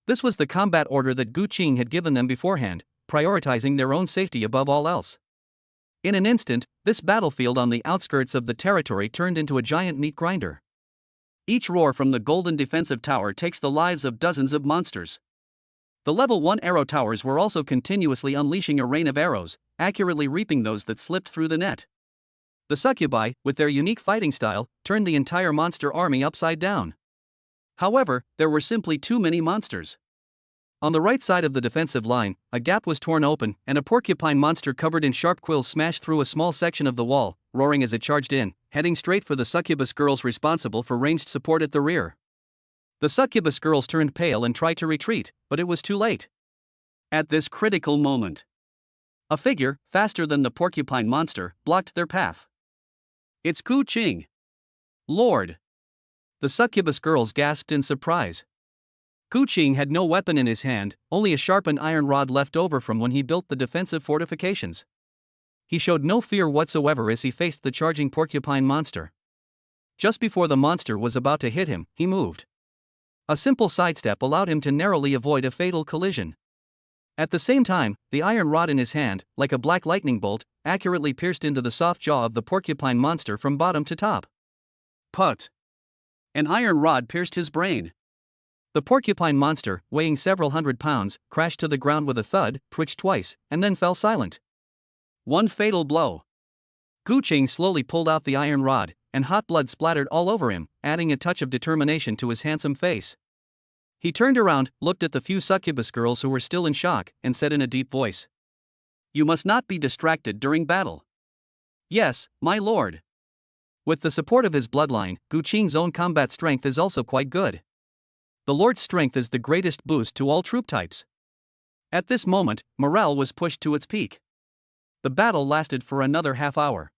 This was the combat order that Gu Qing had given them beforehand, prioritizing their own safety above all else. In an instant, this battlefield on the outskirts of the territory turned into a giant meat grinder. Each roar from the golden defensive tower takes the lives of dozens of monsters. The level 1 arrow towers were also continuously unleashing a rain of arrows, accurately reaping those that slipped through the net. The succubi, with their unique fighting style, turned the entire monster army upside down. However, there were simply too many monsters. On the right side of the defensive line, a gap was torn open, and a porcupine monster covered in sharp quills smashed through a small section of the wall, roaring as it charged in, heading straight for the succubus girls responsible for ranged support at the rear. The succubus girls turned pale and tried to retreat, but it was too late. At this critical moment, a figure, faster than the porcupine monster, blocked their path. It's Gu Qing. Lord! The succubus girls gasped in surprise. Gu Qing had no weapon in his hand, only a sharpened iron rod left over from when he built the defensive fortifications. He showed no fear whatsoever as he faced the charging porcupine monster. Just before the monster was about to hit him, he moved. A simple sidestep allowed him to narrowly avoid a fatal collision. At the same time, the iron rod in his hand, like a black lightning bolt, accurately pierced into the soft jaw of the porcupine monster from bottom to top. Put! An iron rod pierced his brain. The porcupine monster, weighing several hundred pounds, crashed to the ground with a thud, twitched twice, and then fell silent. One fatal blow. Gu Qing slowly pulled out the iron rod, and hot blood splattered all over him, adding a touch of determination to his handsome face. He turned around, looked at the few succubus girls who were still in shock, and said in a deep voice, "You must not be distracted during battle." "Yes, my lord." With the support of his bloodline, Gu Qing's own combat strength is also quite good. The Lord's strength is the greatest boost to all troop types. At this moment, morale was pushed to its peak. The battle lasted for another half hour.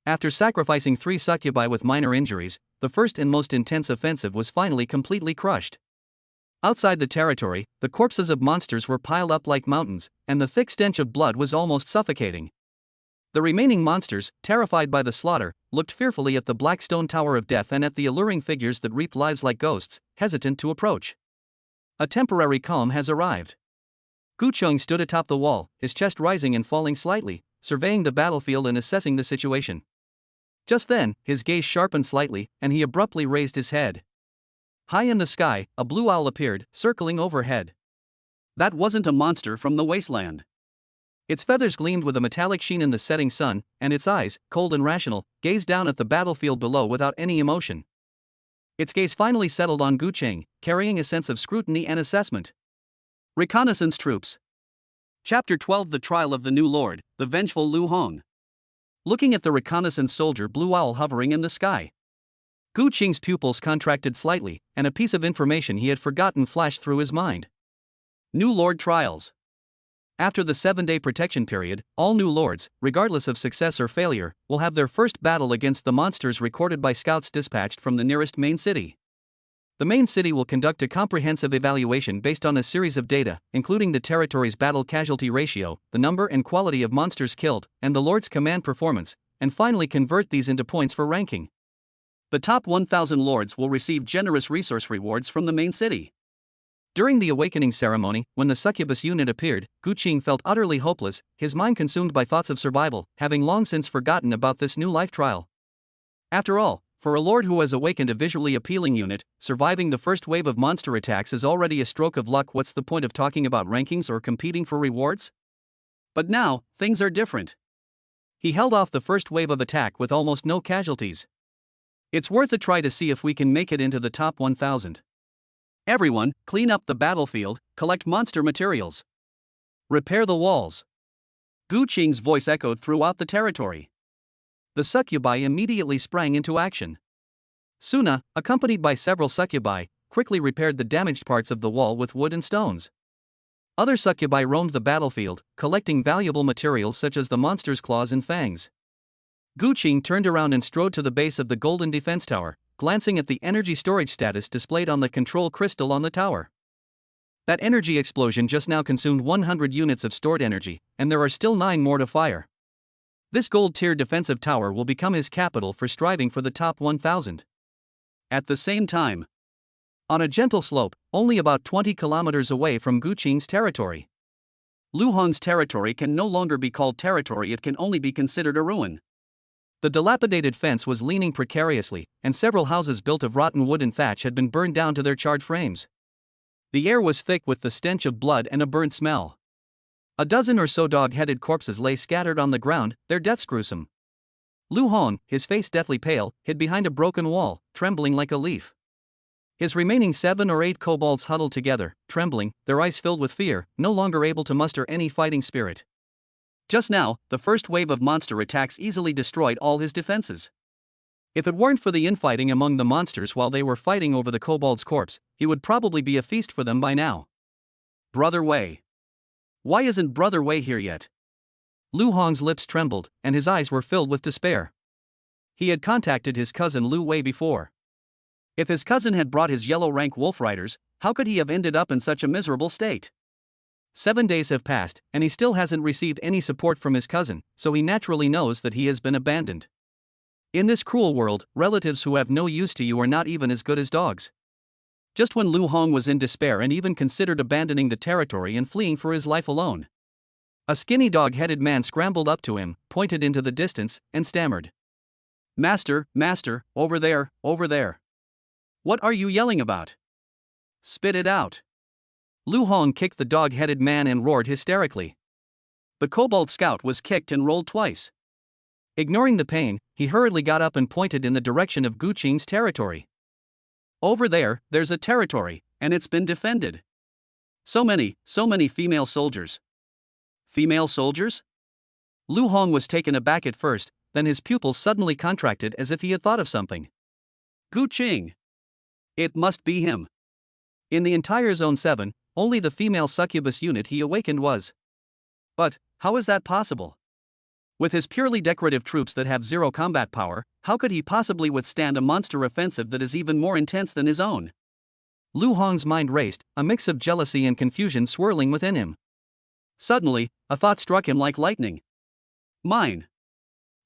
After sacrificing 3 succubi with minor injuries, the first and most intense offensive was finally completely crushed. Outside the territory, the corpses of monsters were piled up like mountains, and the thick stench of blood was almost suffocating. The remaining monsters, terrified by the slaughter, looked fearfully at the black stone tower of death and at the alluring figures that reaped lives like ghosts, hesitant to approach. A temporary calm has arrived. Gu Qing stood atop the wall, his chest rising and falling slightly, surveying the battlefield and assessing the situation. Just then, his gaze sharpened slightly, and he abruptly raised his head. High in the sky, a blue owl appeared, circling overhead. That wasn't a monster from the wasteland. Its feathers gleamed with a metallic sheen in the setting sun, and its eyes, cold and rational, gazed down at the battlefield below without any emotion. Its gaze finally settled on Gu Qing, carrying a sense of scrutiny and assessment. Reconnaissance troops. Chapter 12: The Trial of the New Lord, the Vengeful Lu Hong. Looking at the reconnaissance soldier blue owl hovering in the sky, Gu Qing's pupils contracted slightly, and a piece of information he had forgotten flashed through his mind. New Lord trials. After the 7-day protection period, all new lords, regardless of success or failure, will have their first battle against the monsters recorded by scouts dispatched from the nearest main city. The main city will conduct a comprehensive evaluation based on a series of data, including the territory's battle casualty ratio, the number and quality of monsters killed, and the lord's command performance, and finally convert these into points for ranking. The top 1,000 lords will receive generous resource rewards from the main city. During the awakening ceremony, when the succubus unit appeared, Gu Qing felt utterly hopeless, his mind consumed by thoughts of survival, having long since forgotten about this new life trial. After all, for a lord who has awakened a visually appealing unit, surviving the first wave of monster attacks is already a stroke of luck. What's the point of talking about rankings or competing for rewards? But now, things are different. He held off the first wave of attack with almost no casualties. It's worth a try to see if we can make it into the top 1,000. Everyone, clean up the battlefield, collect monster materials. Repair the walls. Gu Qing's voice echoed throughout the territory. The succubi immediately sprang into action. Suna, accompanied by several succubi, quickly repaired the damaged parts of the wall with wood and stones. Other succubi roamed the battlefield, collecting valuable materials such as the monster's claws and fangs. Gu Qing turned around and strode to the base of the golden defense tower, glancing at the energy storage status displayed on the control crystal on the tower. That energy explosion just now consumed 100 units of stored energy, and there are still 9 more to fire. This gold-tier defensive tower will become his capital for striving for the top 1,000. At the same time, On a gentle slope, only about 20 kilometers away from Gu Qing's territory. Lu Hong's territory can no longer be called territory, it can only be considered a ruin. The dilapidated fence was leaning precariously, and several houses built of rotten wood and thatch had been burned down to their charred frames. The air was thick with the stench of blood and a burnt smell. A dozen or so dog-headed corpses lay scattered on the ground, their deaths gruesome. Lu Hong, his face deathly pale, hid behind a broken wall, trembling like a leaf. His remaining 7 or 8 kobolds huddled together, trembling, their eyes filled with fear, no longer able to muster any fighting spirit. Just now, the first wave of monster attacks easily destroyed all his defenses. If it weren't for the infighting among the monsters while they were fighting over the kobold's corpse, he would probably be a feast for them by now. Brother Wei. Why isn't Brother Wei here yet? Lu Hong's lips trembled, and his eyes were filled with despair. He had contacted his cousin Lu Wei before. If his cousin had brought his yellow rank wolf riders, how could he have ended up in such a miserable state? 7 days have passed, and he still hasn't received any support from his cousin, so he naturally knows that he has been abandoned. In this cruel world, relatives who have no use to you are not even as good as dogs. Just when Lu Hong was in despair and even considered abandoning the territory and fleeing for his life alone, a skinny dog-headed man scrambled up to him, pointed into the distance, and stammered. Master, over there, over there. What are you yelling about? Spit it out. Lu Hong kicked the dog-headed man and roared hysterically. The kobold scout was kicked and rolled twice. Ignoring the pain, he hurriedly got up and pointed in the direction of Gu Qing's territory. Over there, there's a territory, and it's been defended. So many female soldiers. Female soldiers? Lu Hong was taken aback at first, then his pupils suddenly contracted as if he had thought of something. Gu Qing. It must be him. In the entire Zone 7, only the female succubus unit he awakened was. But, how is that possible? With his purely decorative troops that have zero combat power, how could he possibly withstand a monster offensive that is even more intense than his own? Lu Hong's mind raced, a mix of jealousy and confusion swirling within him. Suddenly, a thought struck him like lightning. Mine.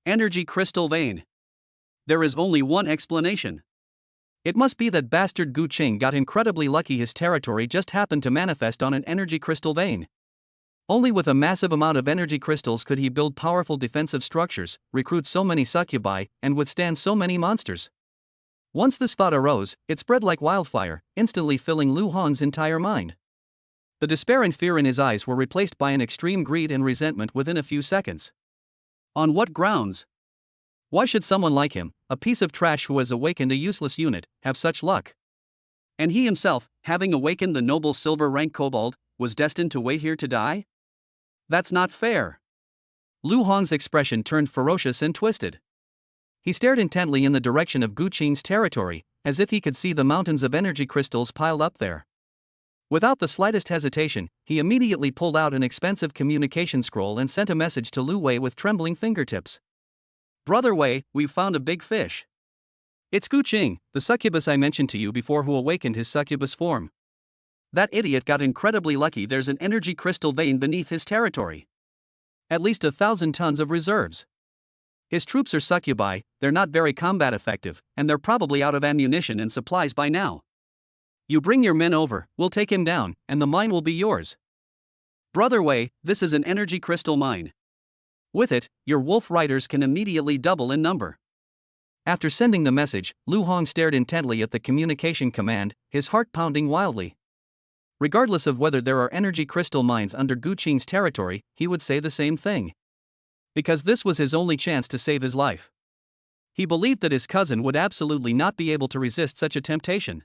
Energy crystal vein. There is only one explanation. It must be that bastard Gu Qing got incredibly lucky. His territory just happened to manifest on an energy crystal vein. Only with a massive amount of energy crystals could he build powerful defensive structures, recruit so many succubi, and withstand so many monsters. Once this thought arose, it spread like wildfire, instantly filling Lu Hong's entire mind. The despair and fear in his eyes were replaced by an extreme greed and resentment within a few seconds. On what grounds? Why should someone like him, a piece of trash who has awakened a useless unit, have such luck? And he himself, having awakened the noble silver rank kobold, was destined to wait here to die? That's not fair. Lu Hong's expression turned ferocious and twisted. He stared intently in the direction of Gu Qing's territory, as if he could see the mountains of energy crystals piled up there. Without the slightest hesitation, he immediately pulled out an expensive communication scroll and sent a message to Lu Wei with trembling fingertips. Brother Wei, we've found a big fish. It's Gu Qing, the succubus I mentioned to you before, who awakened his succubus form. That idiot got incredibly lucky. There's an energy crystal vein beneath his territory. At least 1,000 tons of reserves. His troops are succubi, they're not very combat effective, and they're probably out of ammunition and supplies by now. You bring your men over, we'll take him down, and the mine will be yours. Brother Wei, this is an energy crystal mine. With it, your wolf riders can immediately double in number. After sending the message, Lu Hong stared intently at the communication command, his heart pounding wildly. Regardless of whether there are energy crystal mines under Gu Qing's territory, he would say the same thing. Because this was his only chance to save his life. He believed that his cousin would absolutely not be able to resist such a temptation.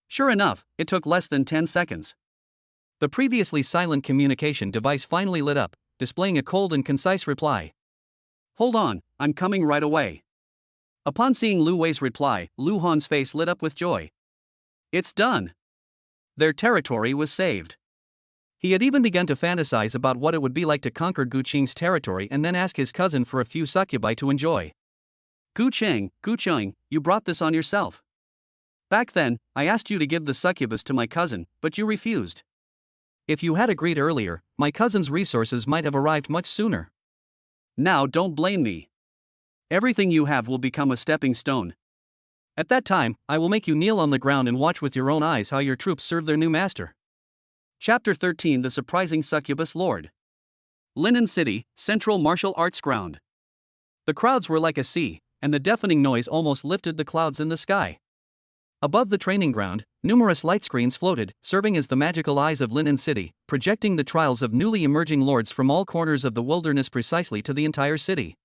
Sure enough, it took less than 10 seconds. The previously silent communication device finally lit up, displaying a cold and concise reply. Hold on, I'm coming right away. Upon seeing Lu Wei's reply, Lu Hong's face lit up with joy. It's done. Their territory was saved. He had even begun to fantasize about what it would be like to conquer Gu Qing's territory and then ask his cousin for a few succubi to enjoy. Gu Qing, you brought this on yourself. Back then, I asked you to give the succubus to my cousin, but you refused. If you had agreed earlier, my cousin's resources might have arrived much sooner. Now don't blame me. Everything you have will become a stepping stone. At that time, I will make you kneel on the ground and watch with your own eyes how your troops serve their new master. Chapter 13 The Surprising Succubus Lord. Linen City, Central Martial Arts Ground. The crowds were like a sea, and the deafening noise almost lifted the clouds in the sky. Above the training ground, numerous light screens floated, serving as the magical eyes of Linen City, projecting the trials of newly emerging lords from all corners of the wilderness precisely to the entire city.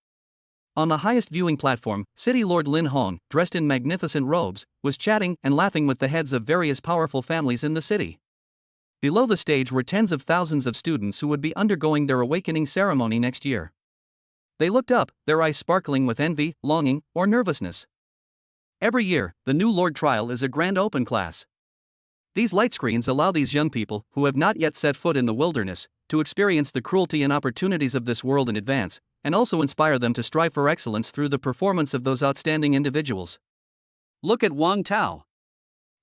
On the highest viewing platform, City Lord Lin Hong, dressed in magnificent robes, was chatting and laughing with the heads of various powerful families in the city. Below the stage were tens of thousands of students who would be undergoing their awakening ceremony next year. They looked up, their eyes sparkling with envy, longing, or nervousness. Every year, the new Lord trial is a grand open class. These light screens allow these young people, who have not yet set foot in the wilderness, to experience the cruelty and opportunities of this world in advance, and also inspire them to strive for excellence through the performance of those outstanding individuals. Look at Wang Tao.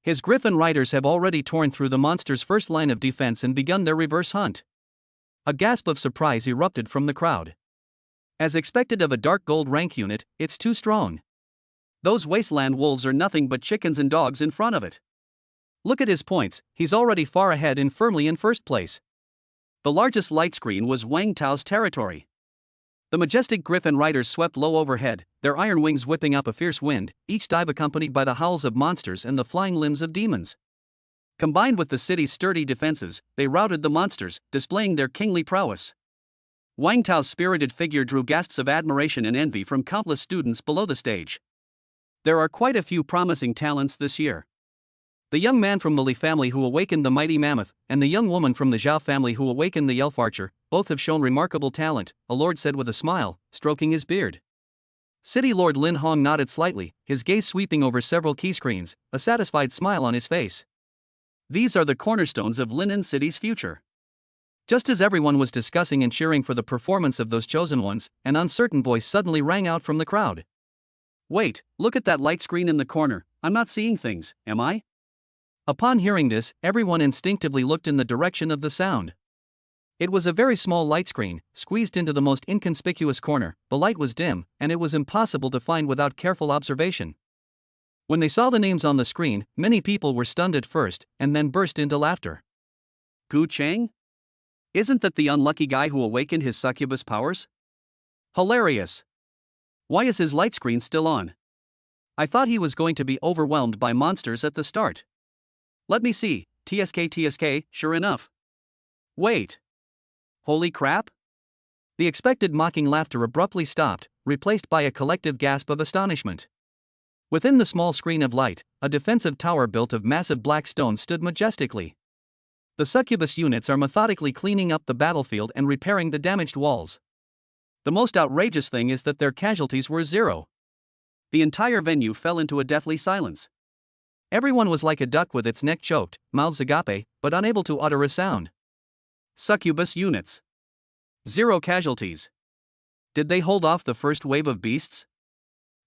His Griffin riders have already torn through the monster's first line of defense and begun their reverse hunt. A gasp of surprise erupted from the crowd. As expected of a dark gold rank unit, it's too strong. Those wasteland wolves are nothing but chickens and dogs in front of it. Look at his points, he's already far ahead and firmly in first place. The largest light screen was Wang Tao's territory. The majestic Griffin riders swept low overhead, their iron wings whipping up a fierce wind, each dive accompanied by the howls of monsters and the flying limbs of demons. Combined with the city's sturdy defenses, they routed the monsters, displaying their kingly prowess. Wang Tao's spirited figure drew gasps of admiration and envy from countless students below the stage. There are quite a few promising talents this year. The young man from the Li family who awakened the mighty mammoth, and the young woman from the Zhao family who awakened the elf archer, both have shown remarkable talent, a lord said with a smile, stroking his beard. City Lord Lin Hong nodded slightly, his gaze sweeping over several key screens, a satisfied smile on his face. These are the cornerstones of Linen City's future. Just as everyone was discussing and cheering for the performance of those chosen ones, an uncertain voice suddenly rang out from the crowd. Wait, look at that light screen in the corner, I'm not seeing things, am I? Upon hearing this, everyone instinctively looked in the direction of the sound. It was a very small light screen, squeezed into the most inconspicuous corner. The light was dim, and it was impossible to find without careful observation. When they saw the names on the screen, many people were stunned at first, and then burst into laughter. Gu Chang? Isn't that the unlucky guy who awakened his succubus powers? Hilarious! Why is his light screen still on? I thought he was going to be overwhelmed by monsters at the start. Let me see, TSK, sure enough. Wait. Holy crap? The expected mocking laughter abruptly stopped, replaced by a collective gasp of astonishment. Within the small screen of light, a defensive tower built of massive black stone stood majestically. The succubus units are methodically cleaning up the battlefield and repairing the damaged walls. The most outrageous thing is that their casualties were zero. The entire venue fell into a deathly silence. Everyone was like a duck with its neck choked, mouths agape, but unable to utter a sound. Succubus units. Zero casualties. Did they hold off the first wave of beasts?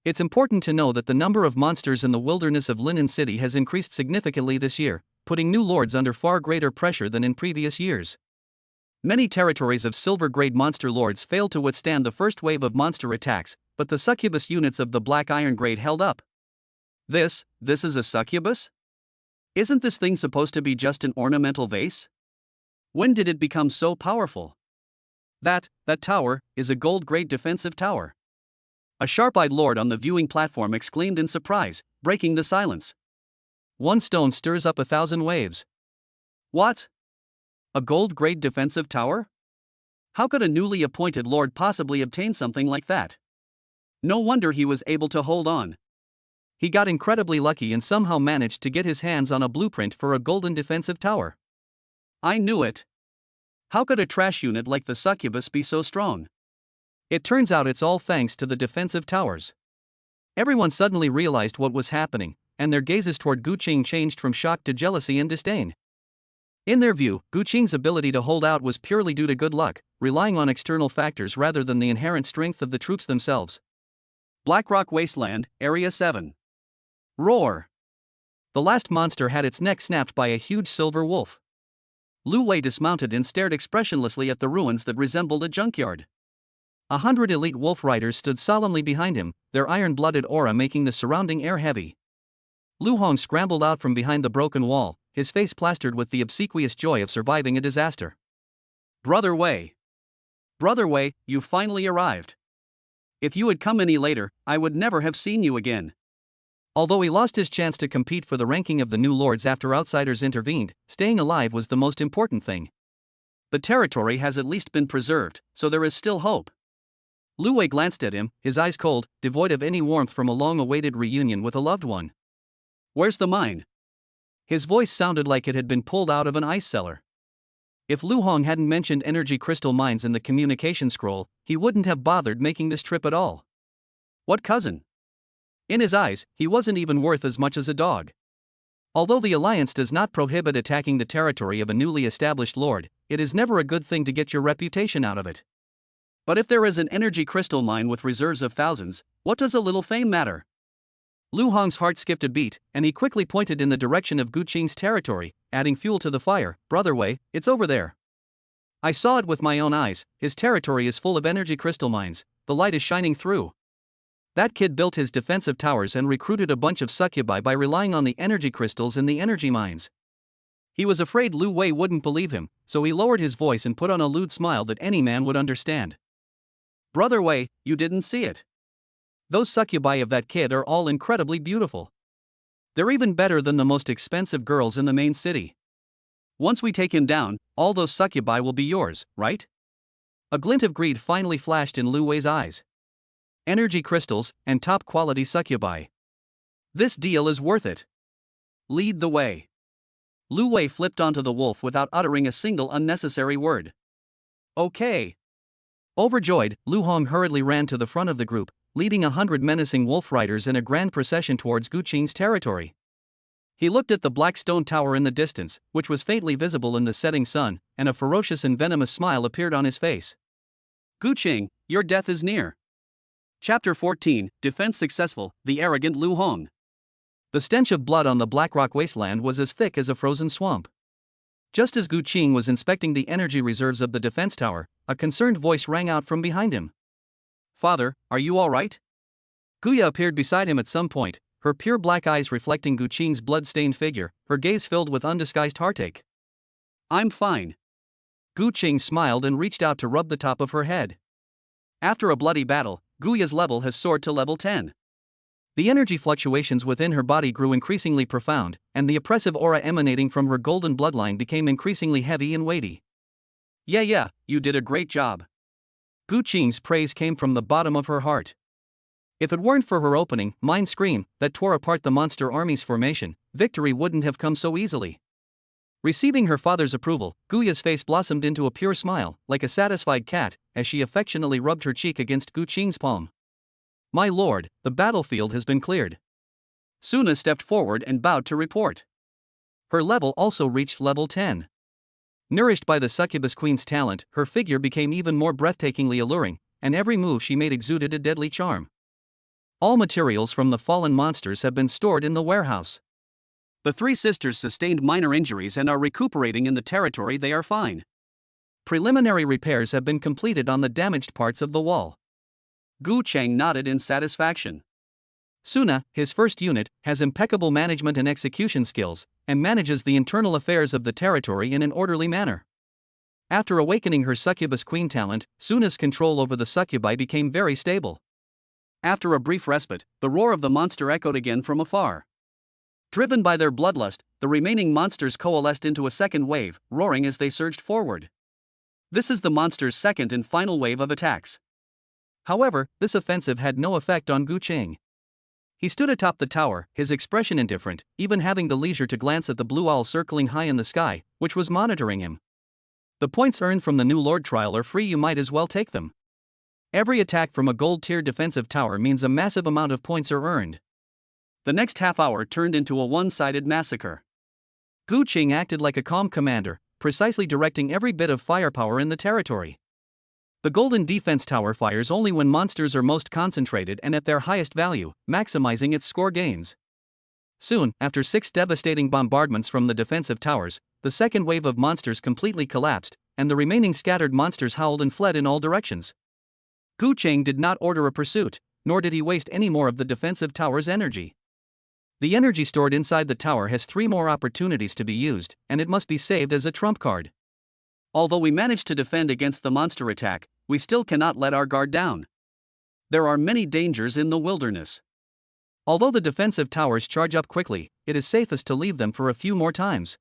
It's important to know that the number of monsters in the wilderness of Linen City has increased significantly this year, putting new lords under far greater pressure than in previous years. Many territories of silver-grade monster lords failed to withstand the first wave of monster attacks, but the succubus units of the black iron grade held up. This is a succubus? Isn't this thing supposed to be just an ornamental vase? When did it become so powerful? That tower is a gold-grade defensive tower. A sharp-eyed lord on the viewing platform exclaimed in surprise, breaking the silence. One stone stirs up 1,000 waves. What? A gold-grade defensive tower? How could a newly appointed lord possibly obtain something like that? No wonder he was able to hold on. He got incredibly lucky and somehow managed to get his hands on a blueprint for a golden defensive tower. I knew it. How could a trash unit like the succubus be so strong? It turns out it's all thanks to the defensive towers. Everyone suddenly realized what was happening, and their gazes toward Gu Qing changed from shock to jealousy and disdain. In their view, Gu Qing's ability to hold out was purely due to good luck, relying on external factors rather than the inherent strength of the troops themselves. Blackrock Wasteland, Area 7. Roar! The last monster had its neck snapped by a huge silver wolf. Lu Wei dismounted and stared expressionlessly at the ruins that resembled a junkyard. 100 elite wolf riders stood solemnly behind him, their iron-blooded aura making the surrounding air heavy. Lu Hong scrambled out from behind the broken wall, his face plastered with the obsequious joy of surviving a disaster. Brother Wei. Brother Wei, you finally arrived. If you had come any later, I would never have seen you again. Although he lost his chance to compete for the ranking of the new lords after outsiders intervened, staying alive was the most important thing. The territory has at least been preserved, so there is still hope. Lu Wei glanced at him, his eyes cold, devoid of any warmth from a long-awaited reunion with a loved one. Where's the mine? His voice sounded like it had been pulled out of an ice cellar. If Lu Hong hadn't mentioned energy crystal mines in the communication scroll, he wouldn't have bothered making this trip at all. What cousin? In his eyes, he wasn't even worth as much as a dog. Although the alliance does not prohibit attacking the territory of a newly established lord, it is never a good thing to get your reputation out of it. But if there is an energy crystal mine with reserves of thousands, what does a little fame matter? Lu Hong's heart skipped a beat, and he quickly pointed in the direction of Gu Qing's territory, adding fuel to the fire. Brother Wei, it's over there. I saw it with my own eyes, his territory is full of energy crystal mines, the light is shining through. That kid built his defensive towers and recruited a bunch of succubi by relying on the energy crystals in the energy mines. He was afraid Lu Wei wouldn't believe him, so he lowered his voice and put on a lewd smile that any man would understand. Brother Wei, you didn't see it. Those succubi of that kid are all incredibly beautiful. They're even better than the most expensive girls in the main city. Once we take him down, all those succubi will be yours, right? A glint of greed finally flashed in Lu Wei's eyes. Energy crystals, and top-quality succubi. This deal is worth it. Lead the way. Lu Wei flipped onto the wolf without uttering a single unnecessary word. Okay. Overjoyed, Lu Hong hurriedly ran to the front of the group, leading 100 menacing wolf riders in a grand procession towards Gu Qing's territory. He looked at the black stone tower in the distance, which was faintly visible in the setting sun, and a ferocious and venomous smile appeared on his face. Gu Qing, your death is near. Chapter 14, Defense Successful, the Arrogant Lu Hong. The stench of blood on the black rock wasteland was as thick as a frozen swamp. Just as Gu Qing was inspecting the energy reserves of the defense tower, a concerned voice rang out from behind him. Father, are you all right? Guya appeared beside him at some point, her pure black eyes reflecting Gu Qing's blood-stained figure, her gaze filled with undisguised heartache. I'm fine. Gu Qing smiled and reached out to rub the top of her head. After a bloody battle, Guya's level has soared to level 10. The energy fluctuations within her body grew increasingly profound, and the oppressive aura emanating from her golden bloodline became increasingly heavy and weighty. Yeah, you did a great job. Gu Qing's praise came from the bottom of her heart. If it weren't for her opening, mind scream, that tore apart the monster army's formation, victory wouldn't have come so easily. Receiving her father's approval, Guya's face blossomed into a pure smile, like a satisfied cat, as she affectionately rubbed her cheek against Gu Qing's palm. My lord, the battlefield has been cleared. Suna stepped forward and bowed to report. Her level also reached level 10. Nourished by the succubus queen's talent, her figure became even more breathtakingly alluring, and every move she made exuded a deadly charm. All materials from the fallen monsters have been stored in the warehouse. The three sisters sustained minor injuries and are recuperating in the territory. They are fine. Preliminary repairs have been completed on the damaged parts of the wall. Gu Qing nodded in satisfaction. Suna, his first unit, has impeccable management and execution skills, and manages the internal affairs of the territory in an orderly manner. After awakening her succubus queen talent, Suna's control over the succubi became very stable. After a brief respite, the roar of the monster echoed again from afar. Driven by their bloodlust, the remaining monsters coalesced into a second wave, roaring as they surged forward. This is the monster's second and final wave of attacks. However, this offensive had no effect on Gu Qing. He stood atop the tower, his expression indifferent, even having the leisure to glance at the blue owl circling high in the sky, which was monitoring him. The points earned from the new Lord trial are free, you might as well take them. Every attack from a gold-tier defensive tower means a massive amount of points are earned. The next half hour turned into a one-sided massacre. Gu Qing acted like a calm commander, precisely directing every bit of firepower in the territory. The golden defense tower fires only when monsters are most concentrated and at their highest value, maximizing its score gains. Soon, after 6 devastating bombardments from the defensive towers, the second wave of monsters completely collapsed, and the remaining scattered monsters howled and fled in all directions. Gu Qing did not order a pursuit, nor did he waste any more of the defensive tower's energy. The energy stored inside the tower has 3 more opportunities to be used, and it must be saved as a trump card. Although we managed to defend against the monster attack, we still cannot let our guard down. There are many dangers in the wilderness. Although the defensive towers charge up quickly, it is safest to leave them for a few more times.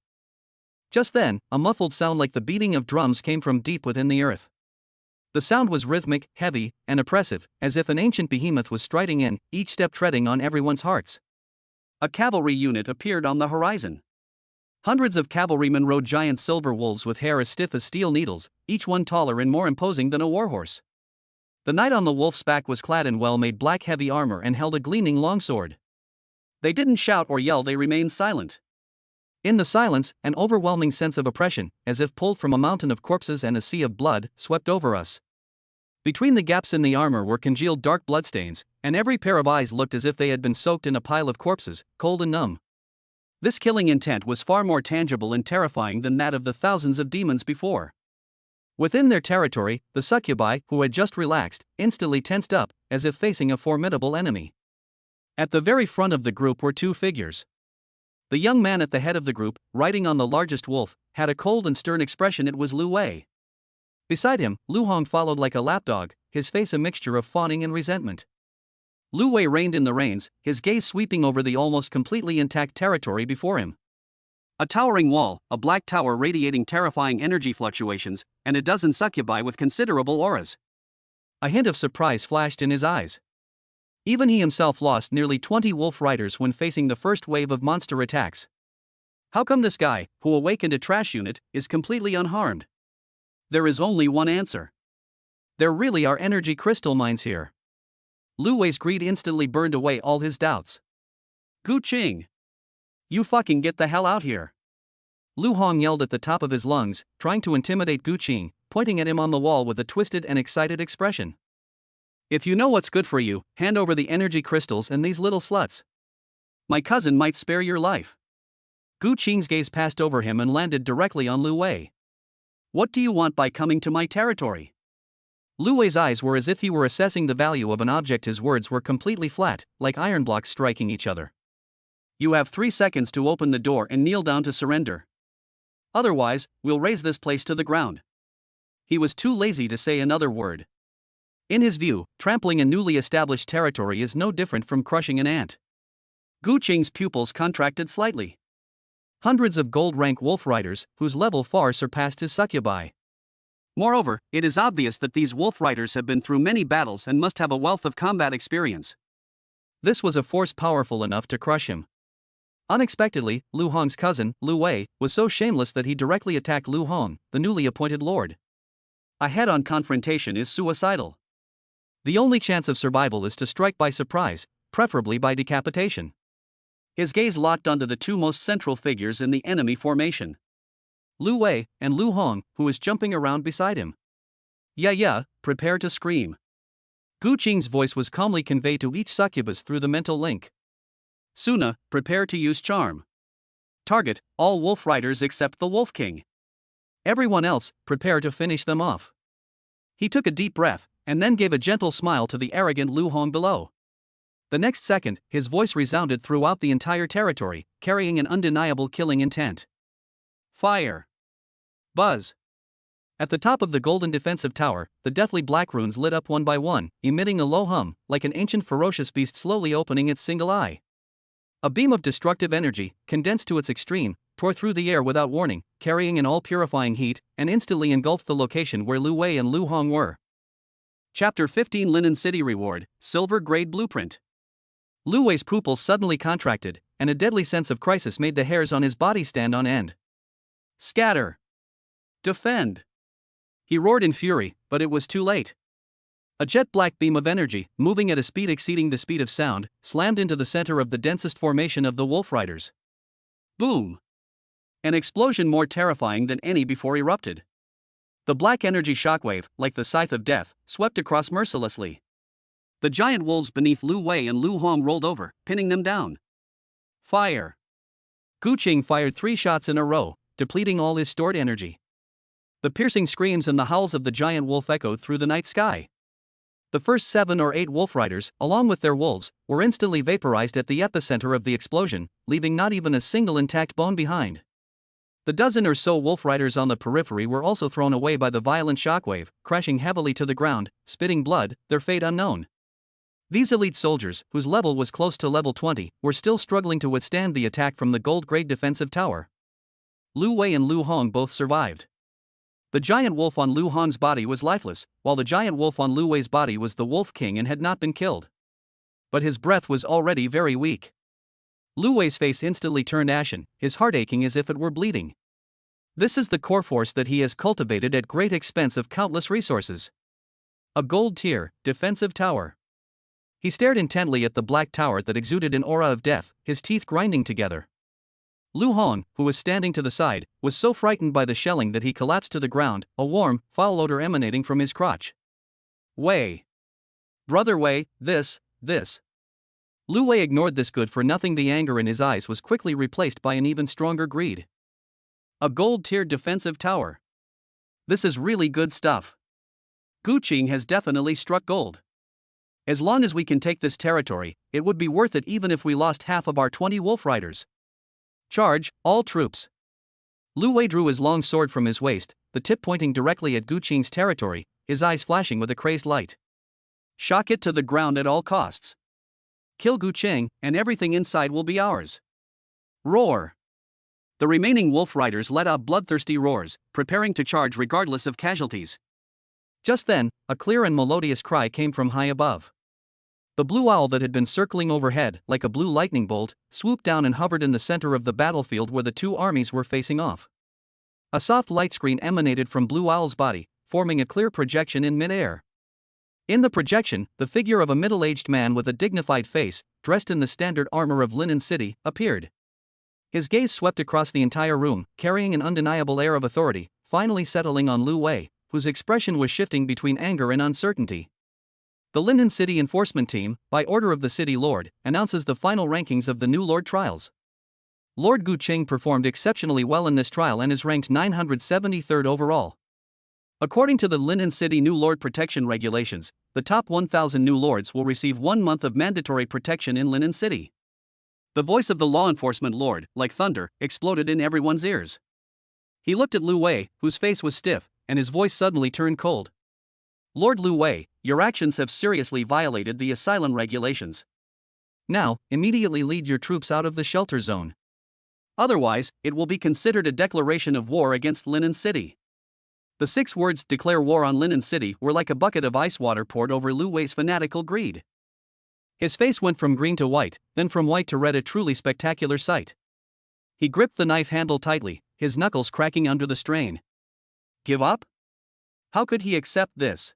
Just then, a muffled sound like the beating of drums came from deep within the earth. The sound was rhythmic, heavy, and oppressive, as if an ancient behemoth was striding in, each step treading on everyone's hearts. A cavalry unit appeared on the horizon. Hundreds of cavalrymen rode giant silver wolves with hair as stiff as steel needles, each one taller and more imposing than a warhorse. The knight on the wolf's back was clad in well-made black heavy armor and held a gleaming longsword. They didn't shout or yell, they remained silent. In the silence, an overwhelming sense of oppression, as if pulled from a mountain of corpses and a sea of blood, swept over us. Between the gaps in the armor were congealed dark bloodstains, and every pair of eyes looked as if they had been soaked in a pile of corpses, cold and numb. This killing intent was far more tangible and terrifying than that of the thousands of demons before. Within their territory, the succubi, who had just relaxed, instantly tensed up, as if facing a formidable enemy. At the very front of the group were 2 figures. The young man at the head of the group, riding on the largest wolf, had a cold and stern expression. It was Lu Wei. Beside him, Lu Hong followed like a lapdog, his face a mixture of fawning and resentment. Lu Wei reined in the reins, his gaze sweeping over the almost completely intact territory before him. A towering wall, a black tower radiating terrifying energy fluctuations, and a dozen succubi with considerable auras. A hint of surprise flashed in his eyes. Even he himself lost nearly 20 wolf riders when facing the first wave of monster attacks. How come this guy, who awakened a trash unit, is completely unharmed? There is only one answer. There really are energy crystal mines here. Lu Wei's greed instantly burned away all his doubts. Gu Qing! You fucking get the hell out here! Lu Hong yelled at the top of his lungs, trying to intimidate Gu Qing, pointing at him on the wall with a twisted and excited expression. If you know what's good for you, hand over the energy crystals and these little sluts. My cousin might spare your life. Gu Qing's gaze passed over him and landed directly on Lu Wei. What do you want by coming to my territory? Lu Wei's eyes were as if he were assessing the value of an object. His words were completely flat, like iron blocks striking each other. You have 3 seconds to open the door and kneel down to surrender. Otherwise, we'll raze this place to the ground. He was too lazy to say another word. In his view, trampling a newly established territory is no different from crushing an ant. Gu Qing's pupils contracted slightly. Hundreds of gold-rank wolf riders, whose level far surpassed his succubi. Moreover, it is obvious that these wolf riders have been through many battles and must have a wealth of combat experience. This was a force powerful enough to crush him. Unexpectedly, Lu Hong's cousin, Lu Wei, was so shameless that he directly attacked Lu Hong, the newly appointed lord. A head-on confrontation is suicidal. The only chance of survival is to strike by surprise, preferably by decapitation. His gaze locked onto the 2 most central figures in the enemy formation. Lu Wei, and Lu Hong, who was jumping around beside him. Yeah, prepare to scream. Gu Qing's voice was calmly conveyed to each succubus through the mental link. Suna, prepare to use charm. Target, all wolf riders except the Wolf King. Everyone else, prepare to finish them off. He took a deep breath, and then gave a gentle smile to the arrogant Lu Hong below. The next second, his voice resounded throughout the entire territory, carrying an undeniable killing intent. Fire! Buzz! At the top of the golden defensive tower, the deathly black runes lit up one by one, emitting a low hum, like an ancient ferocious beast slowly opening its single eye. A beam of destructive energy, condensed to its extreme, tore through the air without warning, carrying an all-purifying heat, and instantly engulfed the location where Lu Wei and Lu Hong were. Chapter 15 Linen City Reward, Silver Grade Blueprint. Lu Wei's pupils suddenly contracted, and a deadly sense of crisis made the hairs on his body stand on end. Scatter! Defend! He roared in fury, but it was too late. A jet-black beam of energy, moving at a speed exceeding the speed of sound, slammed into the center of the densest formation of the Wolf Riders. Boom! An explosion more terrifying than any before erupted. The black energy shockwave, like the scythe of death, swept across mercilessly. The giant wolves beneath Lu Wei and Lu Hong rolled over, pinning them down. Fire! Gu Qing fired 3 shots in a row, depleting all his stored energy. The piercing screams and the howls of the giant wolf echoed through the night sky. The first 7 or 8 wolf riders, along with their wolves, were instantly vaporized at the epicenter of the explosion, leaving not even a single intact bone behind. The dozen or so wolf riders on the periphery were also thrown away by the violent shockwave, crashing heavily to the ground, spitting blood, their fate unknown. These elite soldiers, whose level was close to level 20, were still struggling to withstand the attack from the gold-grade defensive tower. Lu Wei and Lu Hong both survived. The giant wolf on Lu Hong's body was lifeless, while the giant wolf on Lu Wei's body was the Wolf King and had not been killed. But his breath was already very weak. Lu Wei's face instantly turned ashen, his heart aching as if it were bleeding. This is the core force that he has cultivated at great expense of countless resources. A gold-tier, defensive tower. He stared intently at the black tower that exuded an aura of death, his teeth grinding together. Lu Hong, who was standing to the side, was so frightened by the shelling that he collapsed to the ground, a warm, foul odor emanating from his crotch. Wei. Brother Wei, this. Lu Wei ignored this good-for-nothing. The anger in his eyes was quickly replaced by an even stronger greed. A gold-tiered defensive tower. This is really good stuff. Gu Qing has definitely struck gold. As long as we can take this territory, it would be worth it even if we lost half of our 20 wolf riders. Charge, all troops. Lu Wei drew his long sword from his waist, the tip pointing directly at Gu Qing's territory, his eyes flashing with a crazed light. Shock it to the ground at all costs. Kill Gu Qing, and everything inside will be ours. Roar. The remaining wolf riders let out bloodthirsty roars, preparing to charge regardless of casualties. Just then, a clear and melodious cry came from high above. The blue owl that had been circling overhead, like a blue lightning bolt, swooped down and hovered in the center of the battlefield where the two armies were facing off. A soft light screen emanated from Blue Owl's body, forming a clear projection in mid-air. In the projection, the figure of a middle-aged man with a dignified face, dressed in the standard armor of Linen City, appeared. His gaze swept across the entire room, carrying an undeniable air of authority, finally settling on Lu Wei, whose expression was shifting between anger and uncertainty. The Linen City Enforcement Team, by order of the City Lord, announces the final rankings of the new Lord trials. Lord Gu Qing performed exceptionally well in this trial and is ranked 973rd overall. According to the Linen City New Lord Protection Regulations, the top 1,000 new lords will receive 1 month of mandatory protection in Linen City. The voice of the law enforcement lord, like thunder, exploded in everyone's ears. He looked at Lu Wei, whose face was stiff, and his voice suddenly turned cold. Lord Lu Wei, your actions have seriously violated the asylum regulations. Now, immediately lead your troops out of the shelter zone. Otherwise, it will be considered a declaration of war against Linen City. The 6 words "declare war on Linen City" were like a bucket of ice water poured over Lu Wei's fanatical greed. His face went from green to white, then from white to red, a truly spectacular sight. He gripped the knife handle tightly, his knuckles cracking under the strain. Give up? How could he accept this?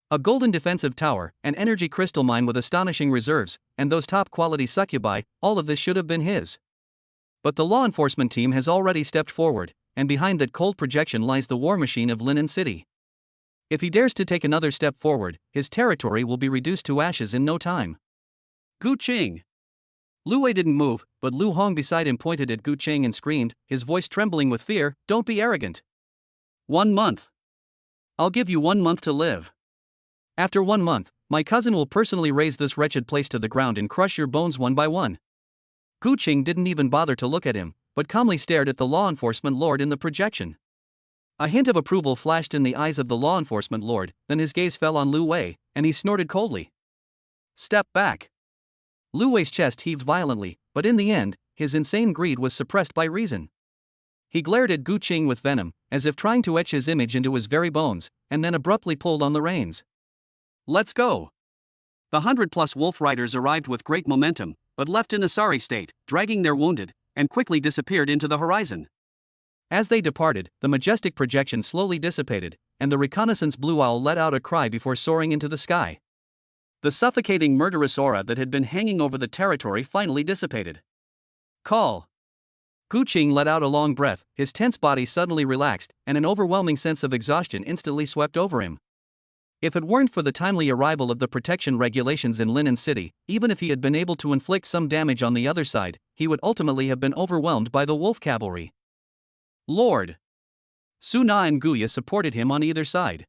A golden defensive tower, an energy crystal mine with astonishing reserves, and those top-quality succubi, all of this should have been his. But the law enforcement team has already stepped forward, and behind that cold projection lies the war machine of Linen City. If he dares to take another step forward, his territory will be reduced to ashes in no time. Gu Qing. Lu Wei didn't move, but Lu Hong beside him pointed at Gu Qing and screamed, his voice trembling with fear, "Don't be arrogant. 1 month. I'll give you 1 month to live. After 1 month, my cousin will personally raze this wretched place to the ground and crush your bones one by one." Gu Qing didn't even bother to look at him, but calmly stared at the law enforcement lord in the projection. A hint of approval flashed in the eyes of the law enforcement lord, then his gaze fell on Lu Wei, and he snorted coldly. Step back. Lu Wei's chest heaved violently, but in the end, his insane greed was suppressed by reason. He glared at Gu Qing with venom, as if trying to etch his image into his very bones, and then abruptly pulled on the reins. Let's go. The 100+ wolf riders arrived with great momentum, but left in a sorry state, dragging their wounded, and quickly disappeared into the horizon. As they departed, the majestic projection slowly dissipated, and the reconnaissance blue owl let out a cry before soaring into the sky. The suffocating murderous aura that had been hanging over the territory finally dissipated. Call. Gu Qing let out a long breath, his tense body suddenly relaxed, and an overwhelming sense of exhaustion instantly swept over him. If it weren't for the timely arrival of the protection regulations in Linen City, even if he had been able to inflict some damage on the other side, he would ultimately have been overwhelmed by the wolf cavalry. Lord. Su Na and Guya supported him on either side.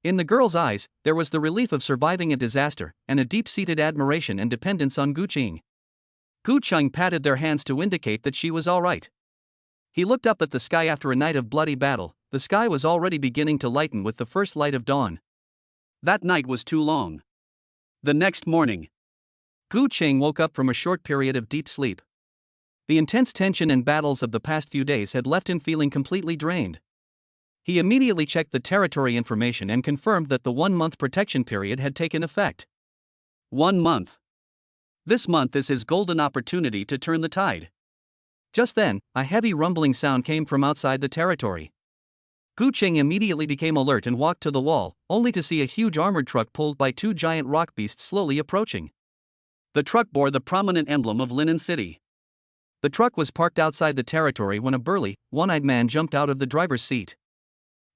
In the girl's eyes, there was the relief of surviving a disaster and a deep-seated admiration and dependence on Gu Qing. Gu Qing patted their hands to indicate that she was all right. He looked up at the sky after a night of bloody battle. The sky was already beginning to lighten with the first light of dawn. That night was too long. The next morning, Gu Qing woke up from a short period of deep sleep. The intense tension and battles of the past few days had left him feeling completely drained. He immediately checked the territory information and confirmed that the 1-month protection period had taken effect. 1 month. This month is his golden opportunity to turn the tide. Just then, a heavy rumbling sound came from outside the territory. Gu Qing immediately became alert and walked to the wall, only to see a huge armored truck pulled by 2 giant rock beasts slowly approaching. The truck bore the prominent emblem of Linen City. The truck was parked outside the territory when a burly, one-eyed man jumped out of the driver's seat.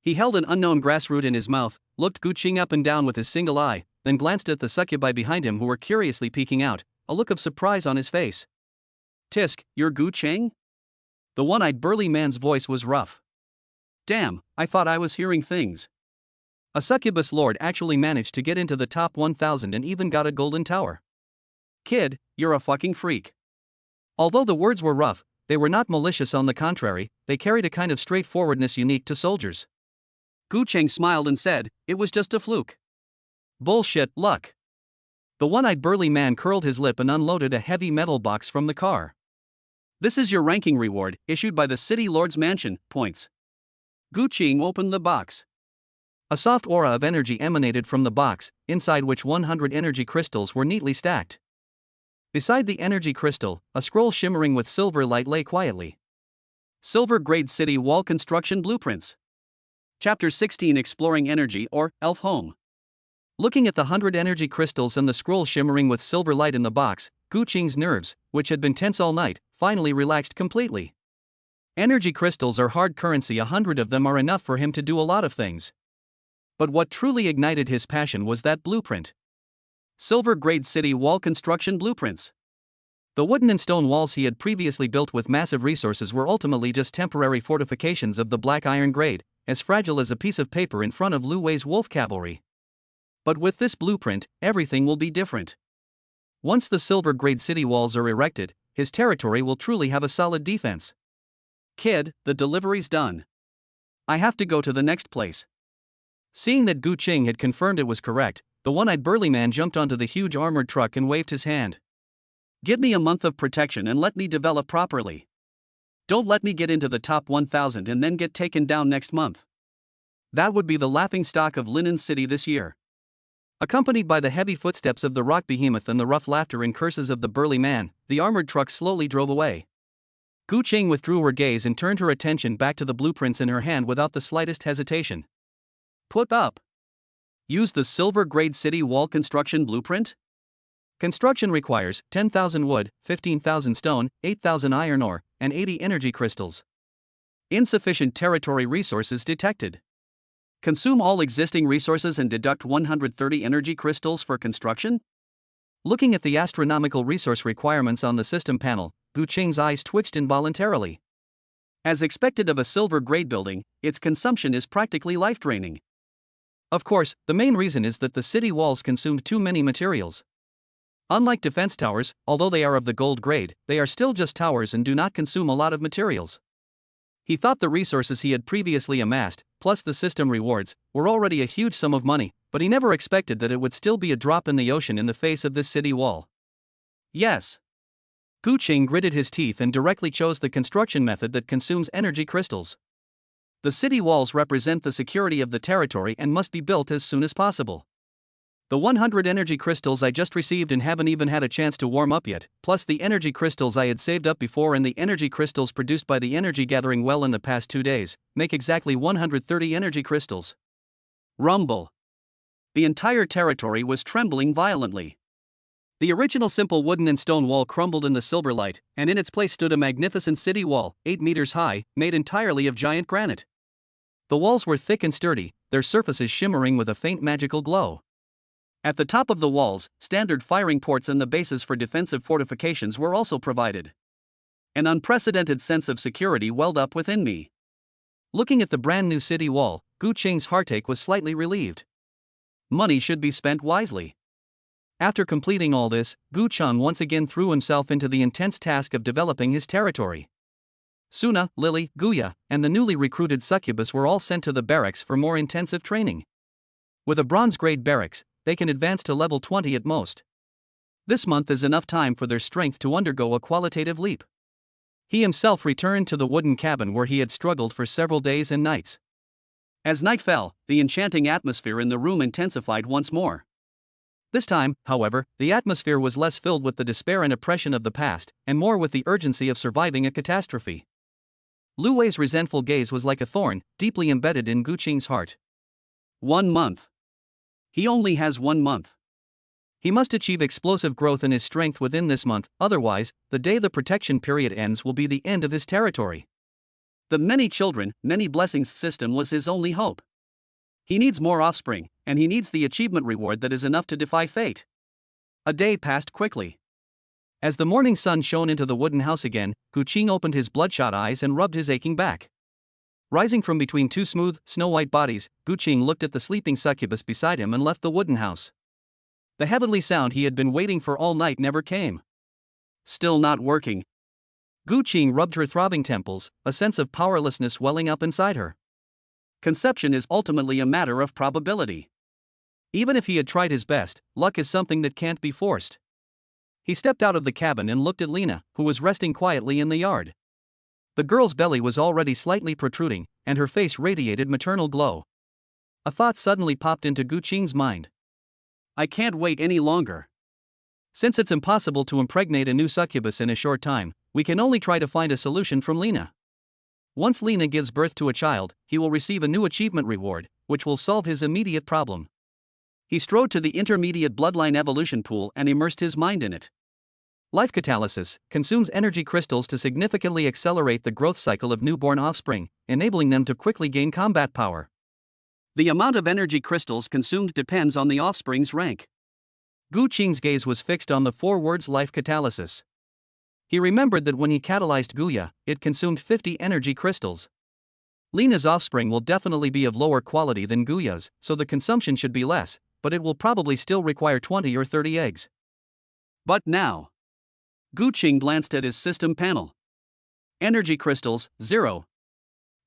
He held an unknown grass root in his mouth, looked Gu Qing up and down with his single eye, then glanced at the succubi behind him who were curiously peeking out, a look of surprise on his face. "Tisk, you're Gu Qing?" The one-eyed burly man's voice was rough. "Damn, I thought I was hearing things. A succubus lord actually managed to get into the top 1,000 and even got a golden tower. Kid, you're a fucking freak." Although the words were rough, they were not malicious. On the contrary, they carried a kind of straightforwardness unique to soldiers. Gu Qing smiled and said, "It was just a fluke." "Bullshit, luck." The one-eyed burly man curled his lip and unloaded a heavy metal box from the car. "This is your ranking reward, issued by the City Lord's Mansion, points." Gu Qing opened the box. A soft aura of energy emanated from the box, inside which 100 energy crystals were neatly stacked. Beside the energy crystal, a scroll shimmering with silver light lay quietly. Silver Grade City Wall Construction Blueprints. Chapter 16, Exploring Energy, or Elf Home. Looking at the 100 energy crystals and the scroll shimmering with silver light in the box, Gu Qing's nerves, which had been tense all night, finally relaxed completely. Energy crystals are hard currency. 100 of them are enough for him to do a lot of things. But what truly ignited his passion was that blueprint. Silver Grade City Wall Construction Blueprints. The wooden and stone walls he had previously built with massive resources were ultimately just temporary fortifications of the black iron grade, as fragile as a piece of paper in front of Lu Wei's wolf cavalry. But with this blueprint, everything will be different. Once the silver grade city walls are erected, his territory will truly have a solid defense. "Kid, the delivery's done. I have to go to the next place." Seeing that Gu Qing had confirmed it was correct, the one-eyed burly man jumped onto the huge armored truck and waved his hand. "Give me a month of protection and let me develop properly. Don't let me get into the top 1,000 and then get taken down next month. That would be the laughingstock of Linen City this year." Accompanied by the heavy footsteps of the rock behemoth and the rough laughter and curses of the burly man, the armored truck slowly drove away. Gu Qing withdrew her gaze and turned her attention back to the blueprints in her hand without the slightest hesitation. "Put up. Use the Silver Grade City Wall Construction Blueprint. Construction requires 10,000 wood, 15,000 stone, 8,000 iron ore, and 80 energy crystals. Insufficient territory resources detected. Consume all existing resources and deduct 130 energy crystals for construction." Looking at the astronomical resource requirements on the system panel, Gu Qing's eyes twitched involuntarily. As expected of a silver grade building, its consumption is practically life-draining. Of course, the main reason is that the city walls consumed too many materials. Unlike defense towers, although they are of the gold grade, they are still just towers and do not consume a lot of materials. He thought the resources he had previously amassed, plus the system rewards, were already a huge sum of money, but he never expected that it would still be a drop in the ocean in the face of this city wall. Yes. Gu Qing gritted his teeth and directly chose the construction method that consumes energy crystals. The city walls represent the security of the territory and must be built as soon as possible. The 100 energy crystals I just received and haven't even had a chance to warm up yet, plus the energy crystals I had saved up before and the energy crystals produced by the energy gathering well in the past 2 days, make exactly 130 energy crystals. Rumble. The entire territory was trembling violently. The original simple wooden and stone wall crumbled in the silver light, and in its place stood a magnificent city wall, 8 meters high, made entirely of giant granite. The walls were thick and sturdy, their surfaces shimmering with a faint magical glow. At the top of the walls, standard firing ports and the bases for defensive fortifications were also provided. An unprecedented sense of security welled up within me. Looking at the brand new city wall, Gu Qing's heartache was slightly relieved. money should be spent wisely. After completing all this, Gu Cheng once again threw himself into the intense task of developing his territory. Suna, Lily, Guya, and the newly recruited succubus were all sent to the barracks for more intensive training. With a bronze-grade barracks, they can advance to level 20 at most. This month is enough time for their strength to undergo a qualitative leap. He himself returned to the wooden cabin where he had struggled for several days and nights. As night fell, the enchanting atmosphere in the room intensified once more. This time, however, the atmosphere was less filled with the despair and oppression of the past, and more with the urgency of surviving a catastrophe. Lu Wei's resentful gaze was like a thorn, deeply embedded in Gu Qing's heart. 1 month. He only has 1 month. He must achieve explosive growth in his strength within this month, otherwise, the day the protection period ends will be the end of his territory. The many children, many blessings system was his only hope. He needs more offspring, and he needs the achievement reward that is enough to defy fate. A day passed quickly. As the morning sun shone into the wooden house again, Gu Qing opened his bloodshot eyes and rubbed his aching back. Rising from between two smooth, snow-white bodies, Gu Qing looked at the sleeping succubus beside him and left the wooden house. The heavenly sound he had been waiting for all night never came. Still not working. Gu Qing rubbed her throbbing temples, a sense of powerlessness welling up inside her. Conception is ultimately a matter of probability. Even if he had tried his best, luck is something that can't be forced. He stepped out of the cabin and looked at Lena, who was resting quietly in the yard. The girl's belly was already slightly protruding, and her face radiated maternal glow. A thought suddenly popped into Gu Qing's mind. I can't wait any longer. Since it's impossible to impregnate a new succubus in a short time, we can only try to find a solution from Lena. Once Lena gives birth to a child, he will receive a new achievement reward, which will solve his immediate problem. He strode to the intermediate bloodline evolution pool and immersed his mind in it. Life catalysis consumes energy crystals to significantly accelerate the growth cycle of newborn offspring, enabling them to quickly gain combat power. The amount of energy crystals consumed depends on the offspring's rank. Gu Qing's gaze was fixed on the 4 words life catalysis. He remembered that when he catalyzed Guya, it consumed 50 energy crystals. Lena's offspring will definitely be of lower quality than Guya's, so the consumption should be less, but it will probably still require 20 or 30 eggs. But now. Gu Qing glanced at his system panel. Energy crystals, 0.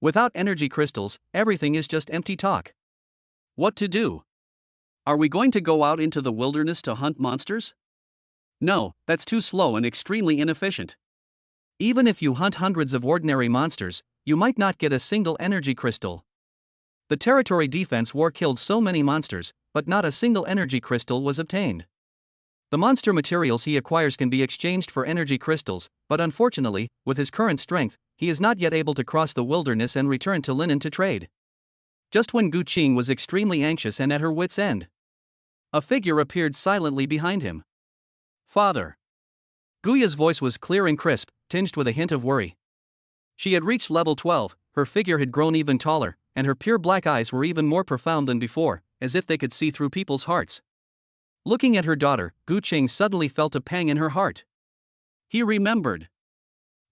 Without energy crystals, everything is just empty talk. What to do? Are we going to go out into the wilderness to hunt monsters? No, that's too slow and extremely inefficient. Even if you hunt hundreds of ordinary monsters, you might not get a single energy crystal. The territory defense war killed so many monsters, but not a single energy crystal was obtained. The monster materials he acquires can be exchanged for energy crystals, but unfortunately, with his current strength, he is not yet able to cross the wilderness and return to Linen to trade. Just when Gu Qing was extremely anxious and at her wits' end, a figure appeared silently behind him. Father. Guya's voice was clear and crisp, tinged with a hint of worry. She had reached level 12, her figure had grown even taller, and her pure black eyes were even more profound than before, as if they could see through people's hearts. Looking at her daughter, Gu Qing suddenly felt a pang in her heart. He remembered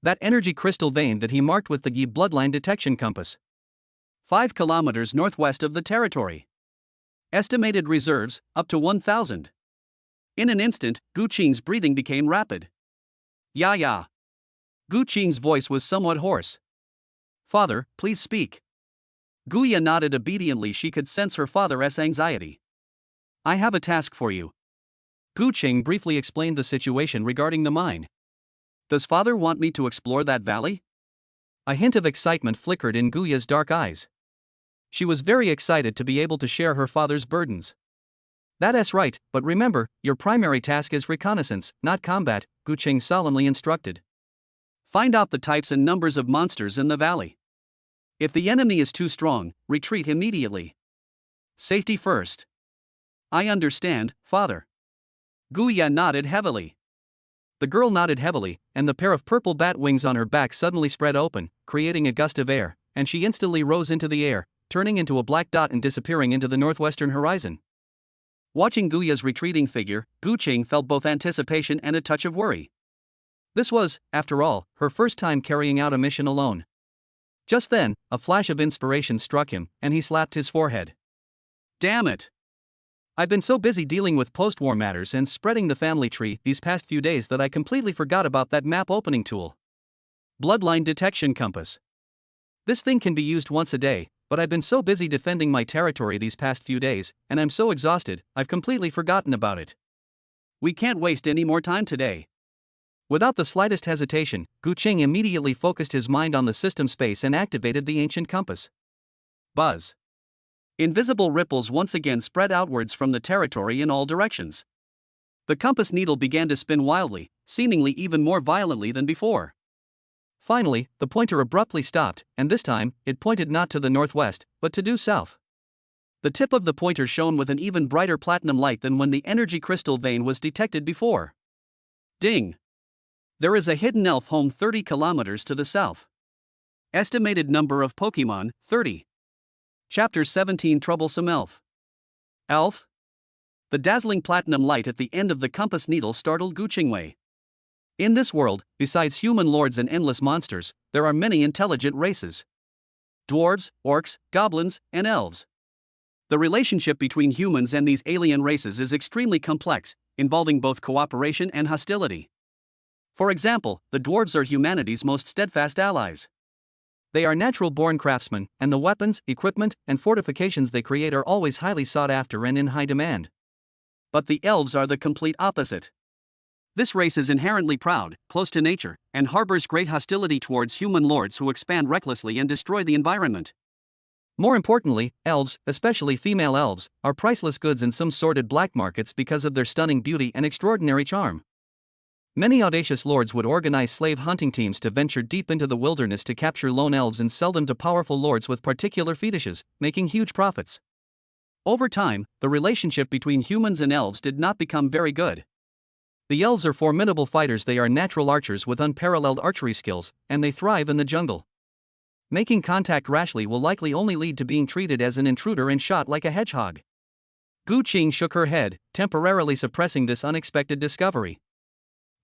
that energy crystal vein that he marked with the Yi bloodline detection compass. 5 kilometers northwest of the territory. Estimated reserves, up to 1,000. In an instant, Gu Qing's breathing became rapid. Ya. Gu Qing's voice was somewhat hoarse. Father, please speak. Guya nodded obediently. She could sense her father's anxiety. I have a task for you. Gu Qing briefly explained the situation regarding the mine. Does father want me to explore that valley? A hint of excitement flickered in Guya's dark eyes. She was very excited to be able to share her father's burdens. That's right, but remember, your primary task is reconnaissance, not combat, Gu Qing solemnly instructed. Find out the types and numbers of monsters in the valley. If the enemy is too strong, retreat immediately. Safety first. I understand, father. Guya nodded heavily. The girl nodded heavily, and the pair of purple bat wings on her back suddenly spread open, creating a gust of air, and she instantly rose into the air, turning into a black dot and disappearing into the northwestern horizon. Watching Guya's retreating figure, Gu Qing felt both anticipation and a touch of worry. This was, after all, her first time carrying out a mission alone. Just then, a flash of inspiration struck him, and he slapped his forehead. Damn it! I've been so busy dealing with post-war matters and spreading the family tree these past few days that I completely forgot about that map opening tool. Bloodline Detection Compass. This thing can be used once a day, but I've been so busy defending my territory these past few days, and I'm so exhausted, I've completely forgotten about it. We can't waste any more time today. Without the slightest hesitation, Gu Qing immediately focused his mind on the system space and activated the ancient compass. Buzz. Invisible ripples once again spread outwards from the territory in all directions. The compass needle began to spin wildly, seemingly even more violently than before. Finally, the pointer abruptly stopped, and this time, it pointed not to the northwest, but to due south. The tip of the pointer shone with an even brighter platinum light than when the energy crystal vein was detected before. Ding! There is a hidden elf home 30 kilometers to the south. Estimated number of Pokemon, 30. Chapter 17 Troublesome Elf. Elf? The dazzling platinum light at the end of the compass needle startled Gu Qingwei. In this world, besides human lords and endless monsters, there are many intelligent races. Dwarves, orcs, goblins, and elves. The relationship between humans and these alien races is extremely complex, involving both cooperation and hostility. For example, the dwarves are humanity's most steadfast allies. They are natural-born craftsmen, and the weapons, equipment, and fortifications they create are always highly sought after and in high demand. But the elves are the complete opposite. This race is inherently proud, close to nature, and harbors great hostility towards human lords who expand recklessly and destroy the environment. More importantly, elves, especially female elves, are priceless goods in some sordid black markets because of their stunning beauty and extraordinary charm. Many audacious lords would organize slave hunting teams to venture deep into the wilderness to capture lone elves and sell them to powerful lords with particular fetishes, making huge profits. Over time, the relationship between humans and elves did not become very good. The elves are formidable fighters. They are natural archers with unparalleled archery skills, and they thrive in the jungle. Making contact rashly will likely only lead to being treated as an intruder and shot like a hedgehog. Gu Qing shook her head, temporarily suppressing this unexpected discovery.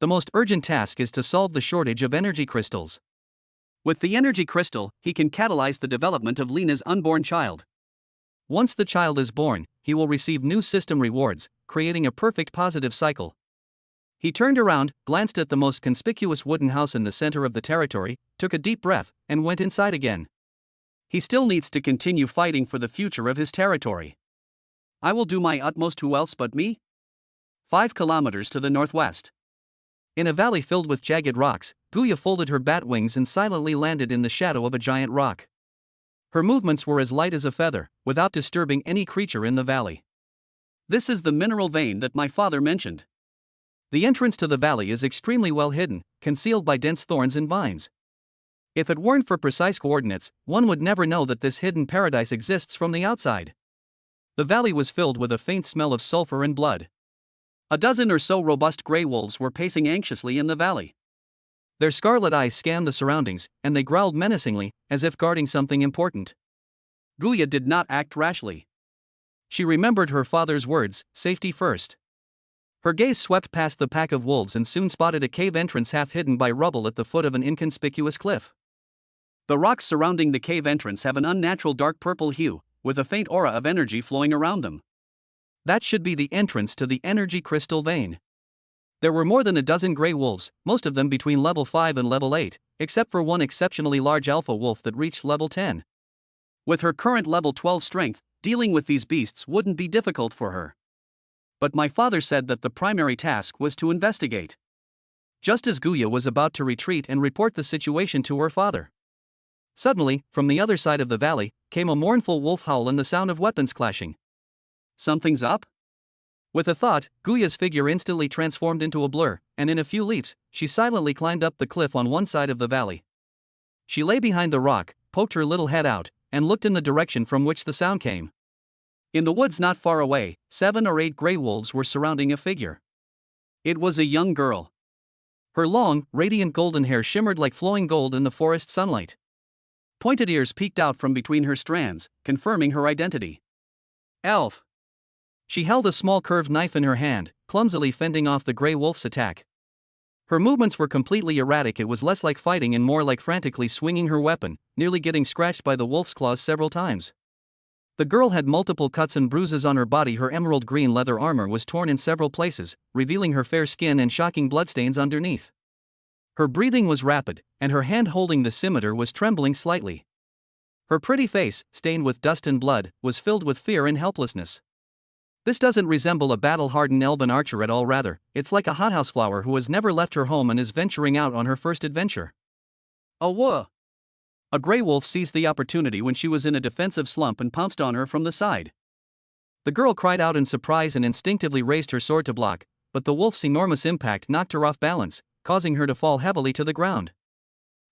The most urgent task is to solve the shortage of energy crystals. With the energy crystal, he can catalyze the development of Lena's unborn child. Once the child is born, he will receive new system rewards, creating a perfect positive cycle. He turned around, glanced at the most conspicuous wooden house in the center of the territory, took a deep breath, and went inside again. He still needs to continue fighting for the future of his territory. I will do my utmost. Who else but me? 5 kilometers to the northwest. In a valley filled with jagged rocks, Guya folded her bat wings and silently landed in the shadow of a giant rock. Her movements were as light as a feather, without disturbing any creature in the valley. This is the mineral vein that my father mentioned. The entrance to the valley is extremely well hidden, concealed by dense thorns and vines. If it weren't for precise coordinates, one would never know that this hidden paradise exists from the outside. The valley was filled with a faint smell of sulfur and blood. A dozen or so robust gray wolves were pacing anxiously in the valley. Their scarlet eyes scanned the surroundings, and they growled menacingly, as if guarding something important. Guya did not act rashly. She remembered her father's words, safety first. Her gaze swept past the pack of wolves and soon spotted a cave entrance half hidden by rubble at the foot of an inconspicuous cliff. The rocks surrounding the cave entrance have an unnatural dark purple hue, with a faint aura of energy flowing around them. That should be the entrance to the energy crystal vein. There were more than a dozen gray wolves, most of them between level 5 and level 8, except for one exceptionally large alpha wolf that reached level 10. With her current level 12 strength, dealing with these beasts wouldn't be difficult for her. But my father said that the primary task was to investigate. Just as Guya was about to retreat and report the situation to her father. Suddenly, from the other side of the valley, came a mournful wolf howl and the sound of weapons clashing. Something's up? With a thought, Guya's figure instantly transformed into a blur, and in a few leaps, she silently climbed up the cliff on one side of the valley. She lay behind the rock, poked her little head out, and looked in the direction from which the sound came. In the woods not far away, 7 or 8 gray wolves were surrounding a figure. It was a young girl. Her long, radiant golden hair shimmered like flowing gold in the forest sunlight. Pointed ears peeked out from between her strands, confirming her identity. Elf. She held a small curved knife in her hand, clumsily fending off the gray wolf's attack. Her movements were completely erratic. It was less like fighting and more like frantically swinging her weapon, nearly getting scratched by the wolf's claws several times. The girl had multiple cuts and bruises on her body. Her emerald green leather armor was torn in several places, revealing her fair skin and shocking bloodstains underneath. Her breathing was rapid, and her hand holding the scimitar was trembling slightly. Her pretty face, stained with dust and blood, was filled with fear and helplessness. This doesn't resemble a battle-hardened elven archer at all. Rather, it's like a hothouse flower who has never left her home and is venturing out on her first adventure. Awah! A gray wolf seized the opportunity when she was in a defensive slump and pounced on her from the side. The girl cried out in surprise and instinctively raised her sword to block, but the wolf's enormous impact knocked her off balance, causing her to fall heavily to the ground.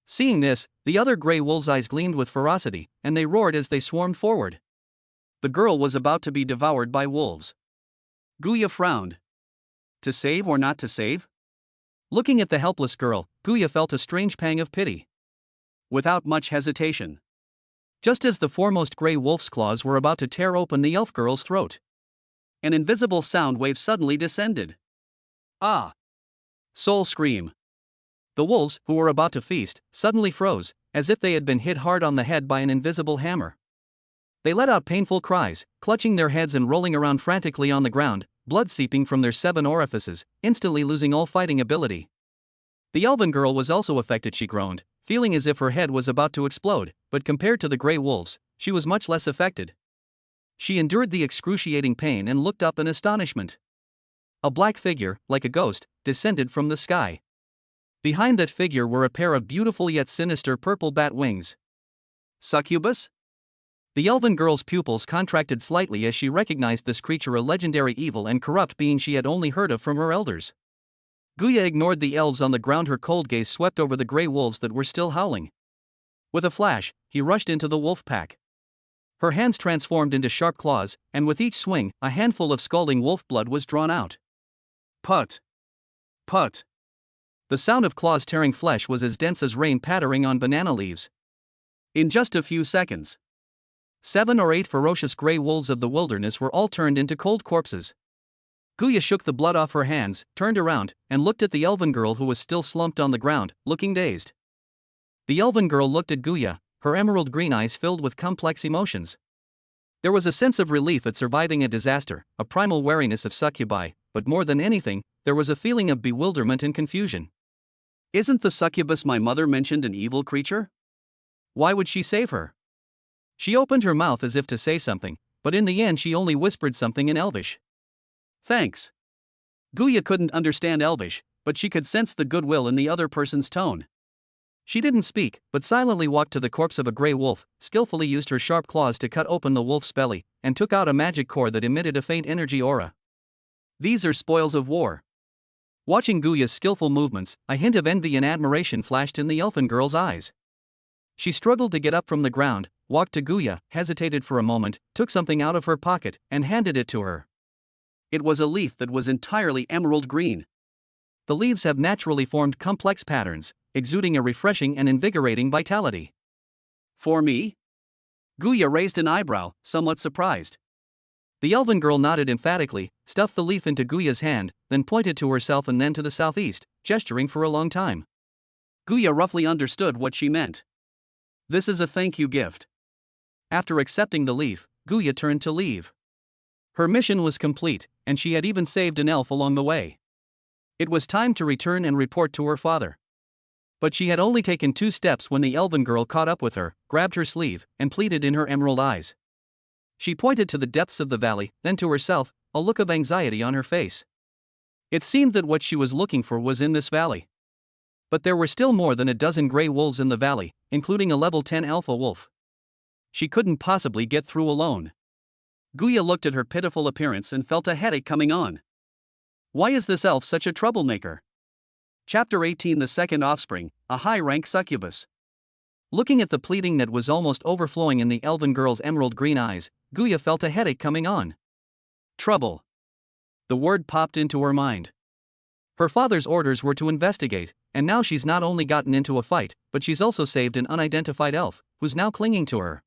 Seeing this, the other gray wolves' eyes gleamed with ferocity, and they roared as they swarmed forward. The girl was about to be devoured by wolves. Guya frowned. To save or not to save? Looking at the helpless girl, Guya felt a strange pang of pity. Without much hesitation, just as the foremost gray wolf's claws were about to tear open the elf girl's throat, an invisible sound wave suddenly descended. Ah! Soul scream. The wolves, who were about to feast, suddenly froze, as if they had been hit hard on the head by an invisible hammer. They let out painful cries, clutching their heads and rolling around frantically on the ground, blood seeping from their 7 orifices, instantly losing all fighting ability. The elven girl was also affected. She groaned, feeling as if her head was about to explode, but compared to the gray wolves, she was much less affected. She endured the excruciating pain and looked up in astonishment. A black figure, like a ghost, descended from the sky. Behind that figure were a pair of beautiful yet sinister purple bat wings. Succubus? The elven girl's pupils contracted slightly as she recognized this creature, a legendary evil and corrupt being she had only heard of from her elders. Guya ignored the elves on the ground. Her cold gaze swept over the gray wolves that were still howling. With a flash, he rushed into the wolf pack. Her hands transformed into sharp claws, and with each swing, a handful of scalding wolf blood was drawn out. Put! Put! The sound of claws tearing flesh was as dense as rain pattering on banana leaves. In just a few seconds, 7 or 8 ferocious gray wolves of the wilderness were all turned into cold corpses. Guya shook the blood off her hands, turned around, and looked at the elven girl who was still slumped on the ground, looking dazed. The elven girl looked at Guya, her emerald green eyes filled with complex emotions. There was a sense of relief at surviving a disaster, a primal wariness of succubi, but more than anything, there was a feeling of bewilderment and confusion. Isn't the succubus my mother mentioned an evil creature? Why would she save her? She opened her mouth as if to say something, but in the end she only whispered something in Elvish. Thanks. Guya couldn't understand Elvish, but she could sense the goodwill in the other person's tone. She didn't speak, but silently walked to the corpse of a gray wolf, skillfully used her sharp claws to cut open the wolf's belly, and took out a magic core that emitted a faint energy aura. These are spoils of war. Watching Guya's skillful movements, a hint of envy and admiration flashed in the elfin girl's eyes. She struggled to get up from the ground, walked to Guya, hesitated for a moment, took something out of her pocket, and handed it to her. It was a leaf that was entirely emerald green. The leaves have naturally formed complex patterns, exuding a refreshing and invigorating vitality. For me? Guya raised an eyebrow, somewhat surprised. The elven girl nodded emphatically, stuffed the leaf into Guya's hand, then pointed to herself and then to the southeast, gesturing for a long time. Guya roughly understood what she meant. This is a thank you gift. After accepting the leaf, Guya turned to leave. Her mission was complete, and she had even saved an elf along the way. It was time to return and report to her father. But she had only taken 2 steps when the elven girl caught up with her, grabbed her sleeve, and pleaded in her emerald eyes. She pointed to the depths of the valley, then to herself, a look of anxiety on her face. It seemed that what she was looking for was in this valley. But there were still more than a dozen gray wolves in the valley, including a level 10 alpha wolf. She couldn't possibly get through alone. Guya looked at her pitiful appearance and felt a headache coming on. Why is this elf such a troublemaker? Chapter 18. The second offspring, a high-rank succubus. Looking at the pleading that was almost overflowing in the elven girl's emerald green eyes, Guya felt a headache coming on. Trouble. The word popped into her mind. Her father's orders were to investigate, and now she's not only gotten into a fight, but she's also saved an unidentified elf, who's now clinging to her.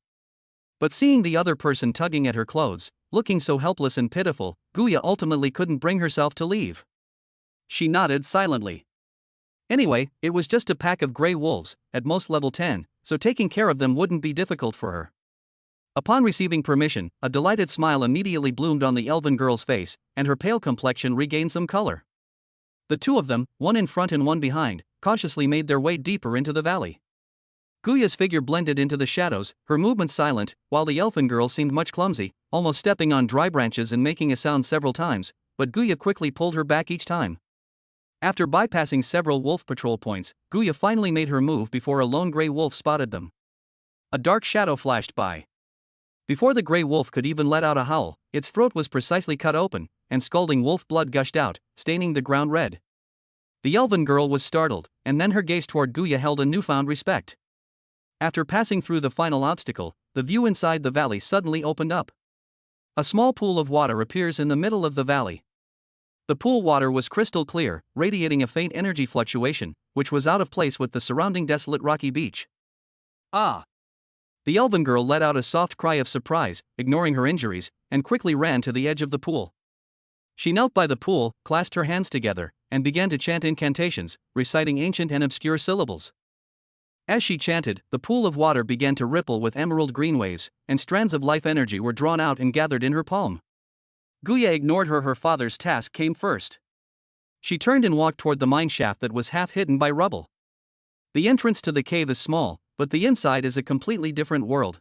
But seeing the other person tugging at her clothes, looking so helpless and pitiful, Guya ultimately couldn't bring herself to leave. She nodded silently. Anyway, it was just a pack of gray wolves, at most level 10, so taking care of them wouldn't be difficult for her. Upon receiving permission, a delighted smile immediately bloomed on the elven girl's face, and her pale complexion regained some color. The two of them, one in front and one behind, cautiously made their way deeper into the valley. Guya's figure blended into the shadows, her movements silent, while the elfin girl seemed much clumsy, almost stepping on dry branches and making a sound several times, but Guya quickly pulled her back each time. After bypassing several wolf patrol points, Guya finally made her move before a lone gray wolf spotted them. A dark shadow flashed by. Before the gray wolf could even let out a howl, its throat was precisely cut open, and scalding wolf blood gushed out, staining the ground red. The elven girl was startled, and then her gaze toward Guya held a newfound respect. After passing through the final obstacle, the view inside the valley suddenly opened up. A small pool of water appears in the middle of the valley. The pool water was crystal clear, radiating a faint energy fluctuation, which was out of place with the surrounding desolate rocky beach. Ah! The elven girl let out a soft cry of surprise, ignoring her injuries, and quickly ran to the edge of the pool. She knelt by the pool, clasped her hands together, and began to chant incantations, reciting ancient and obscure syllables. As she chanted, the pool of water began to ripple with emerald green waves, and strands of life energy were drawn out and gathered in her palm. Guya ignored her. Her father's task came first. She turned and walked toward the mine shaft that was half hidden by rubble. The entrance to the cave is small, but the inside is a completely different world.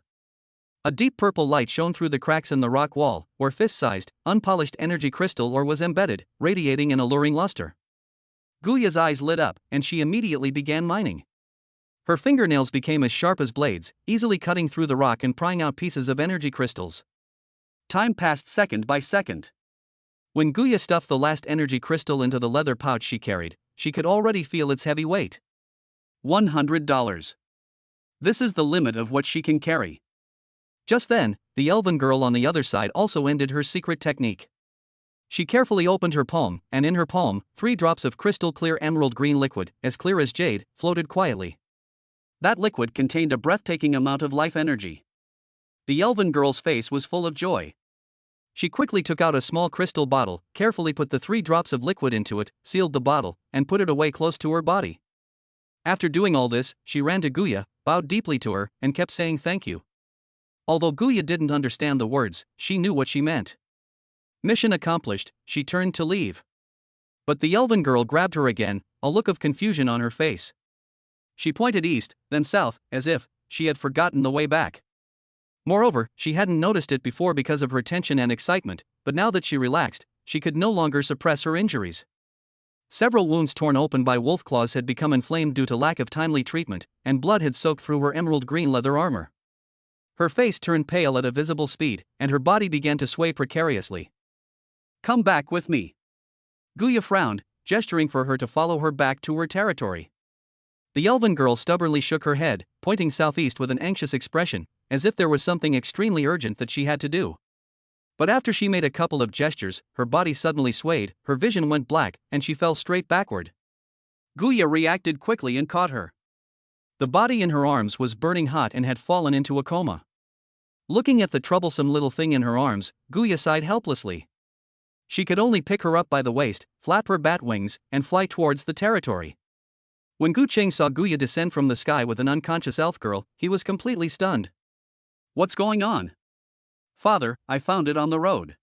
A deep purple light shone through the cracks in the rock wall, where fist-sized, unpolished energy crystal ore was embedded, radiating an alluring luster. Guya's eyes lit up, and she immediately began mining. Her fingernails became as sharp as blades, easily cutting through the rock and prying out pieces of energy crystals. Time passed second by second. When Guya stuffed the last energy crystal into the leather pouch she carried, she could already feel its heavy weight. $100. This is the limit of what she can carry. Just then, the elven girl on the other side also ended her secret technique. She carefully opened her palm, and in her palm, 3 drops of crystal clear emerald green liquid, as clear as jade, floated quietly. That liquid contained a breathtaking amount of life energy. The elven girl's face was full of joy. She quickly took out a small crystal bottle, carefully put the 3 drops of liquid into it, sealed the bottle, and put it away close to her body. After doing all this, she ran to Guya, bowed deeply to her, and kept saying thank you. Although Guya didn't understand the words, she knew what she meant. Mission accomplished, she turned to leave. But the elven girl grabbed her again, a look of confusion on her face. She pointed east, then south, as if she had forgotten the way back. Moreover, she hadn't noticed it before because of her tension and excitement, but now that she relaxed, she could no longer suppress her injuries. Several wounds torn open by wolf claws had become inflamed due to lack of timely treatment, and blood had soaked through her emerald green leather armor. Her face turned pale at a visible speed, and her body began to sway precariously. Come back with me. Guya frowned, gesturing for her to follow her back to her territory. The elven girl stubbornly shook her head, pointing southeast with an anxious expression, as if there was something extremely urgent that she had to do. But after she made a couple of gestures, her body suddenly swayed, her vision went black, and she fell straight backward. Guya reacted quickly and caught her. The body in her arms was burning hot and had fallen into a coma. Looking at the troublesome little thing in her arms, Guya sighed helplessly. She could only pick her up by the waist, flap her bat wings, and fly towards the territory. When Gu Cheng saw Guya descend from the sky with an unconscious elf girl, he was completely stunned. What's going on? Father, I found it on the road.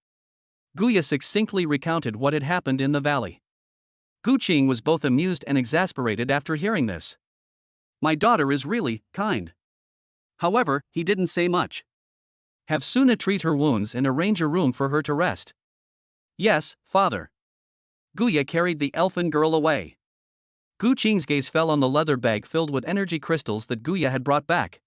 Guya succinctly recounted what had happened in the valley. Gu Cheng was both amused and exasperated after hearing this. My daughter is really kind. However, he didn't say much. Have Suna treat her wounds and arrange a room for her to rest. Yes, father. Guya carried the elfin girl away. Gu Cheng's gaze fell on the leather bag filled with energy crystals that Guya had brought back.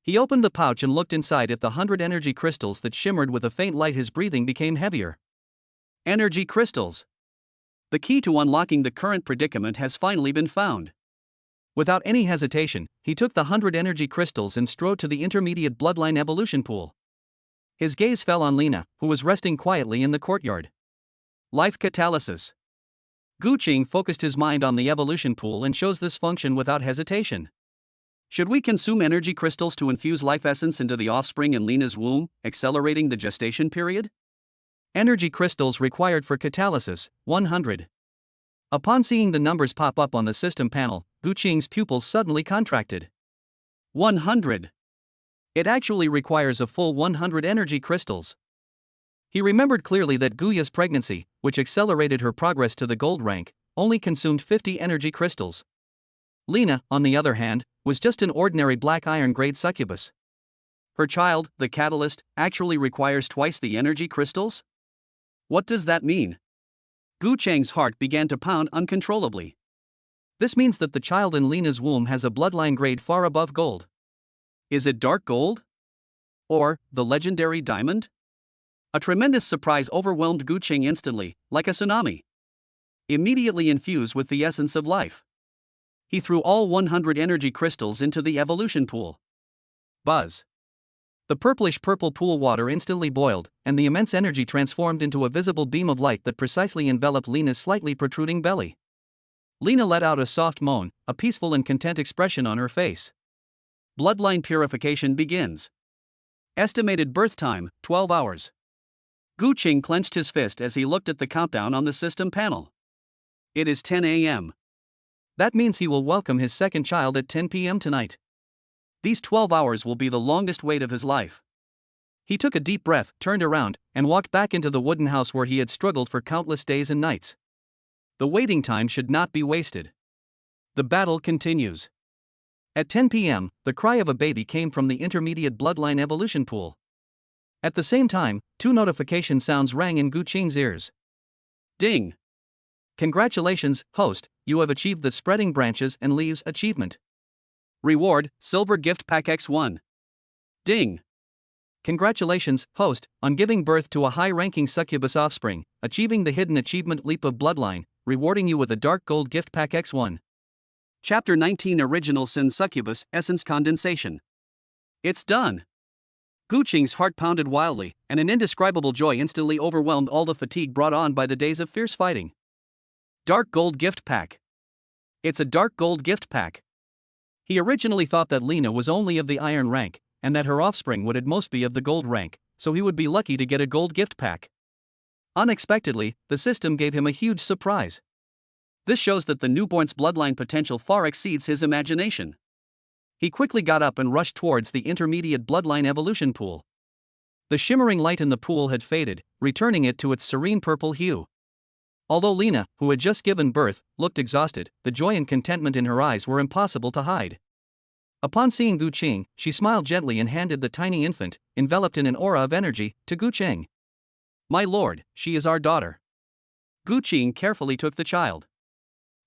He opened the pouch and looked inside at the 100 energy crystals that shimmered with a faint light. His breathing became heavier. Energy crystals. The key to unlocking the current predicament has finally been found. Without any hesitation, he took the 100 energy crystals and strode to the intermediate bloodline evolution pool. His gaze fell on Lena, who was resting quietly in the courtyard. Life catalysis. Gu Cheng focused his mind on the evolution pool and chose this function without hesitation. Should we consume energy crystals to infuse life essence into the offspring in Lena's womb, accelerating the gestation period? Energy crystals required for catalysis, 100. Upon seeing the numbers pop up on the system panel, Gu Cheng's pupils suddenly contracted. 100. It actually requires a full 100 energy crystals. He remembered clearly that Guya's pregnancy, which accelerated her progress to the gold rank, only consumed 50 energy crystals. Lena, on the other hand, was just an ordinary black iron grade succubus. Her child, the catalyst, actually requires twice the energy crystals? What does that mean? Gu Cheng's heart began to pound uncontrollably. This means that the child in Lena's womb has a bloodline grade far above gold. Is it dark gold? Or the legendary diamond? A tremendous surprise overwhelmed Gu Cheng instantly, like a tsunami. Immediately infused with the essence of life, he threw all 100 energy crystals into the evolution pool. Buzz. The purplish-purple pool water instantly boiled, and the immense energy transformed into a visible beam of light that precisely enveloped Lena's slightly protruding belly. Lena let out a soft moan, a peaceful and content expression on her face. Bloodline purification begins. Estimated birth time, 12 hours. Gu Cheng clenched his fist as he looked at the countdown on the system panel. It is 10 a.m. That means he will welcome his second child at 10 p.m. tonight. These 12 hours will be the longest wait of his life. He took a deep breath, turned around, and walked back into the wooden house where he had struggled for countless days and nights. The waiting time should not be wasted. The battle continues. At 10 p.m., the cry of a baby came from the intermediate bloodline evolution pool. At the same time, 2 notification sounds rang in Gu Cheng's ears. Ding! Congratulations, host, you have achieved the Spreading Branches and Leaves achievement. Reward, Silver Gift Pack X1. Ding! Congratulations, host, on giving birth to a high-ranking succubus offspring, achieving the hidden achievement Leap of Bloodline, rewarding you with a Dark Gold Gift Pack X1. Chapter 19 Original Sin Succubus Essence Condensation. It's done! Gu Cheng's heart pounded wildly, and an indescribable joy instantly overwhelmed all the fatigue brought on by the days of fierce fighting. Dark Gold Gift Pack. It's a Dark Gold Gift Pack. He originally thought that Lena was only of the iron rank, and that her offspring would at most be of the gold rank, so he would be lucky to get a gold gift pack. Unexpectedly, the system gave him a huge surprise. This shows that the newborn's bloodline potential far exceeds his imagination. He quickly got up and rushed towards the intermediate bloodline evolution pool. The shimmering light in the pool had faded, returning it to its serene purple hue. Although Lena, who had just given birth, looked exhausted, the joy and contentment in her eyes were impossible to hide. Upon seeing Gu Cheng, she smiled gently and handed the tiny infant, enveloped in an aura of energy, to Gu Cheng. My lord, she is our daughter. Gu Cheng carefully took the child.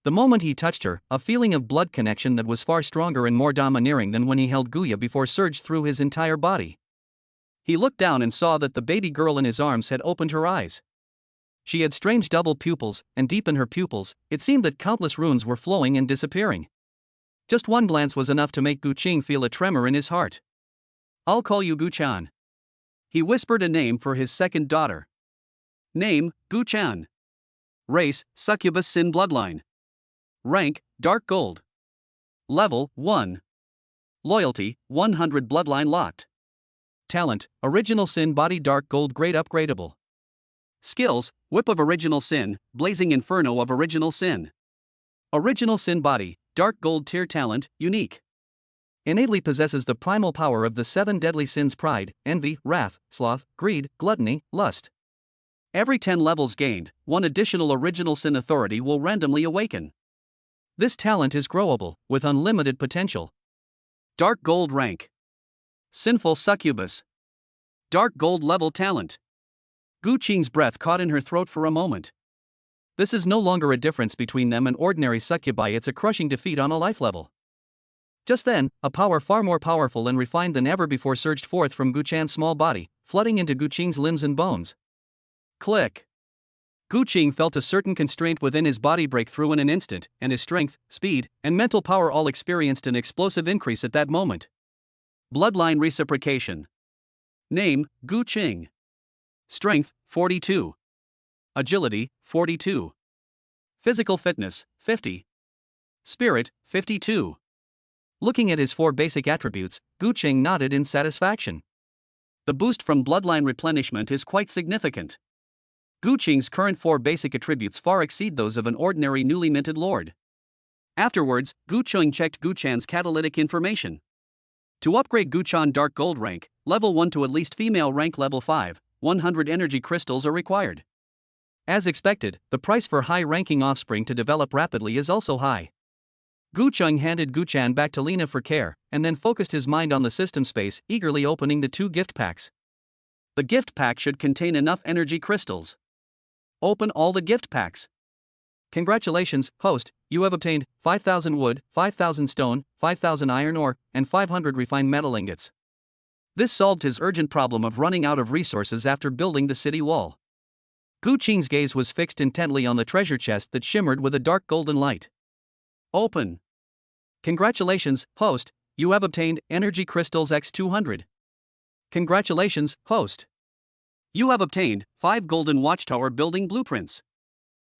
The moment he touched her, a feeling of blood connection that was far stronger and more domineering than when he held Guya before surged through his entire body. He looked down and saw that the baby girl in his arms had opened her eyes. She had strange double pupils, and deep in her pupils, it seemed that countless runes were flowing and disappearing. Just one glance was enough to make Gu Cheng feel a tremor in his heart. I'll call you Gu Chan. He whispered a name for his second daughter. Name, Gu Chan. Race, Succubus Sin Bloodline. Rank, Dark Gold. Level, 1. Loyalty, 100 Bloodline Locked. Talent, Original Sin Body Dark Gold Grade Upgradable. Skills, Whip of Original Sin, Blazing Inferno of Original Sin. Original Sin Body, Dark Gold Tier Talent, Unique. Innately possesses the primal power of the 7 deadly sins: pride, envy, wrath, sloth, greed, gluttony, lust. Every 10 levels gained, 1 additional Original Sin authority will randomly awaken. This talent is growable, with unlimited potential. Dark Gold Rank. Sinful Succubus. Dark Gold Level Talent. Gu Cheng's breath caught in her throat for a moment. This is no longer a difference between them and ordinary succubi, it's a crushing defeat on a life level. Just then, a power far more powerful and refined than ever before surged forth from Gu Chan's small body, flooding into Gu Cheng's limbs and bones. Click! Gu Cheng felt a certain constraint within his body break through in an instant, and his strength, speed, and mental power all experienced an explosive increase at that moment. Bloodline Reciprocation. Name, Gu Cheng. Strength, 42. Agility, 42. Physical fitness, 50. Spirit, 52. Looking at his 4 basic attributes, Gu Cheng nodded in satisfaction. The boost from bloodline replenishment is quite significant. Gu Cheng's current 4 basic attributes far exceed those of an ordinary newly minted lord. Afterwards, Gu Cheng checked Gu Chan's catalytic information. To upgrade Guchan Dark Gold rank, level 1 to at least female rank level 5, 100 energy crystals are required. As expected, the price for high-ranking offspring to develop rapidly is also high. Gucheng handed Guchan back to Lena for care, and then focused his mind on the system space, eagerly opening the 2 gift packs. The gift pack should contain enough energy crystals. Open all the gift packs. Congratulations, host, you have obtained 5,000 wood, 5,000 stone, 5,000 iron ore, and 500 refined metal ingots. This solved his urgent problem of running out of resources after building the city wall. Gu Qing's gaze was fixed intently on the treasure chest that shimmered with a dark golden light. Open. Congratulations, host, you have obtained energy crystals X200. Congratulations, host. You have obtained 5 golden watchtower building blueprints.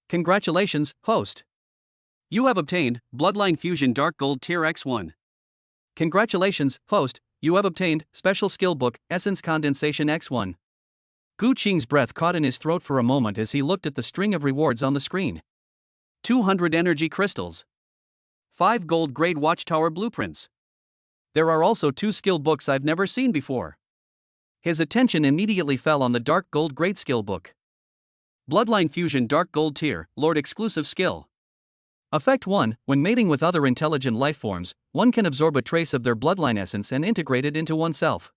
Congratulations, host. You have obtained Bloodline Fusion Dark Gold Tier X1. Congratulations, host, you have obtained Special Skill Book Essence Condensation X1. Gu Qing's breath caught in his throat for a moment as he looked at the string of rewards on the screen. 200 energy crystals. 5 gold grade watchtower blueprints. There are also 2 skill books I've never seen before. His attention immediately fell on the dark gold grade skill book. Bloodline Fusion Dark Gold Tier, Lord Exclusive Skill. Effect 1, when mating with other intelligent life forms, one can absorb a trace of their bloodline essence and integrate it into oneself.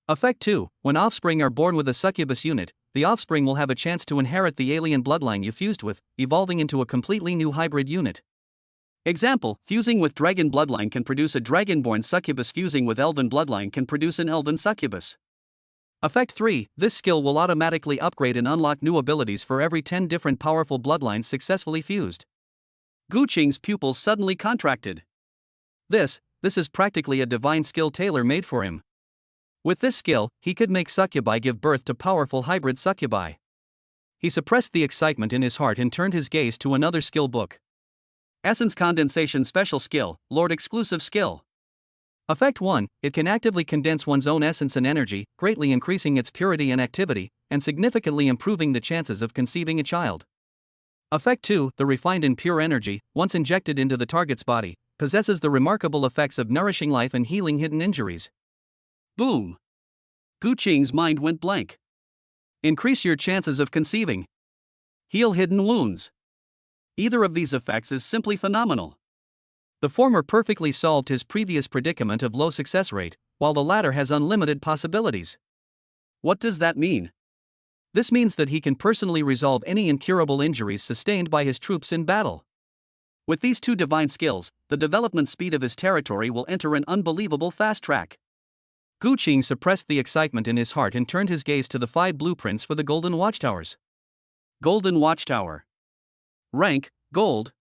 Effect 2, when offspring are born with a succubus unit, the offspring will have a chance to inherit the alien bloodline you fused with, evolving into a completely new hybrid unit. Example, fusing with dragon bloodline can produce a dragonborn succubus, fusing with elven bloodline can produce an elven succubus. Effect 3, this skill will automatically upgrade and unlock new abilities for every 10 different powerful bloodlines successfully fused. Gu Qing's pupils suddenly contracted. This is practically a divine skill tailor-made for him. With this skill, he could make succubi give birth to powerful hybrid succubi. He suppressed the excitement in his heart and turned his gaze to another skill book. Essence Condensation Special Skill, Lord Exclusive Skill. Effect 1, it can actively condense one's own essence and energy, greatly increasing its purity and activity, and significantly improving the chances of conceiving a child. Effect 2, the refined and pure energy, once injected into the target's body, possesses the remarkable effects of nourishing life and healing hidden injuries. Boom! Gu Qing's mind went blank. Increase your chances of conceiving. Heal hidden wounds. Either of these effects is simply phenomenal. The former perfectly solved his previous predicament of low success rate, while the latter has unlimited possibilities. What does that mean? This means that he can personally resolve any incurable injuries sustained by his troops in battle. With these 2 divine skills, the development speed of his territory will enter an unbelievable fast track. Gu Qing suppressed the excitement in his heart and turned his gaze to the 5 blueprints for the Golden Watchtowers. Golden Watchtower. Rank, Gold.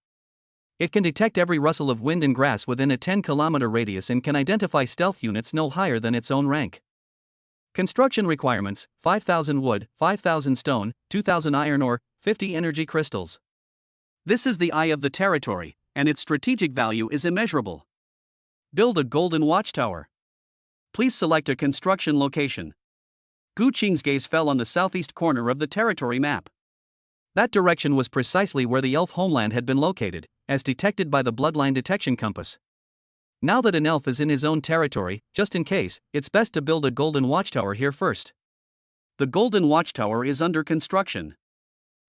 It can detect every rustle of wind and grass within a 10-kilometer radius and can identify stealth units no higher than its own rank. Construction requirements, 5,000 wood, 5,000 stone, 2,000 iron ore, 50 energy crystals. This is the eye of the territory, and its strategic value is immeasurable. Build a Golden Watchtower. Please select a construction location. Gu Qing's gaze fell on the southeast corner of the territory map. That direction was precisely where the elf homeland had been located, as detected by the bloodline detection compass. Now that an elf is in his own territory, just in case, it's best to build a Golden Watchtower here first. The Golden Watchtower is under construction.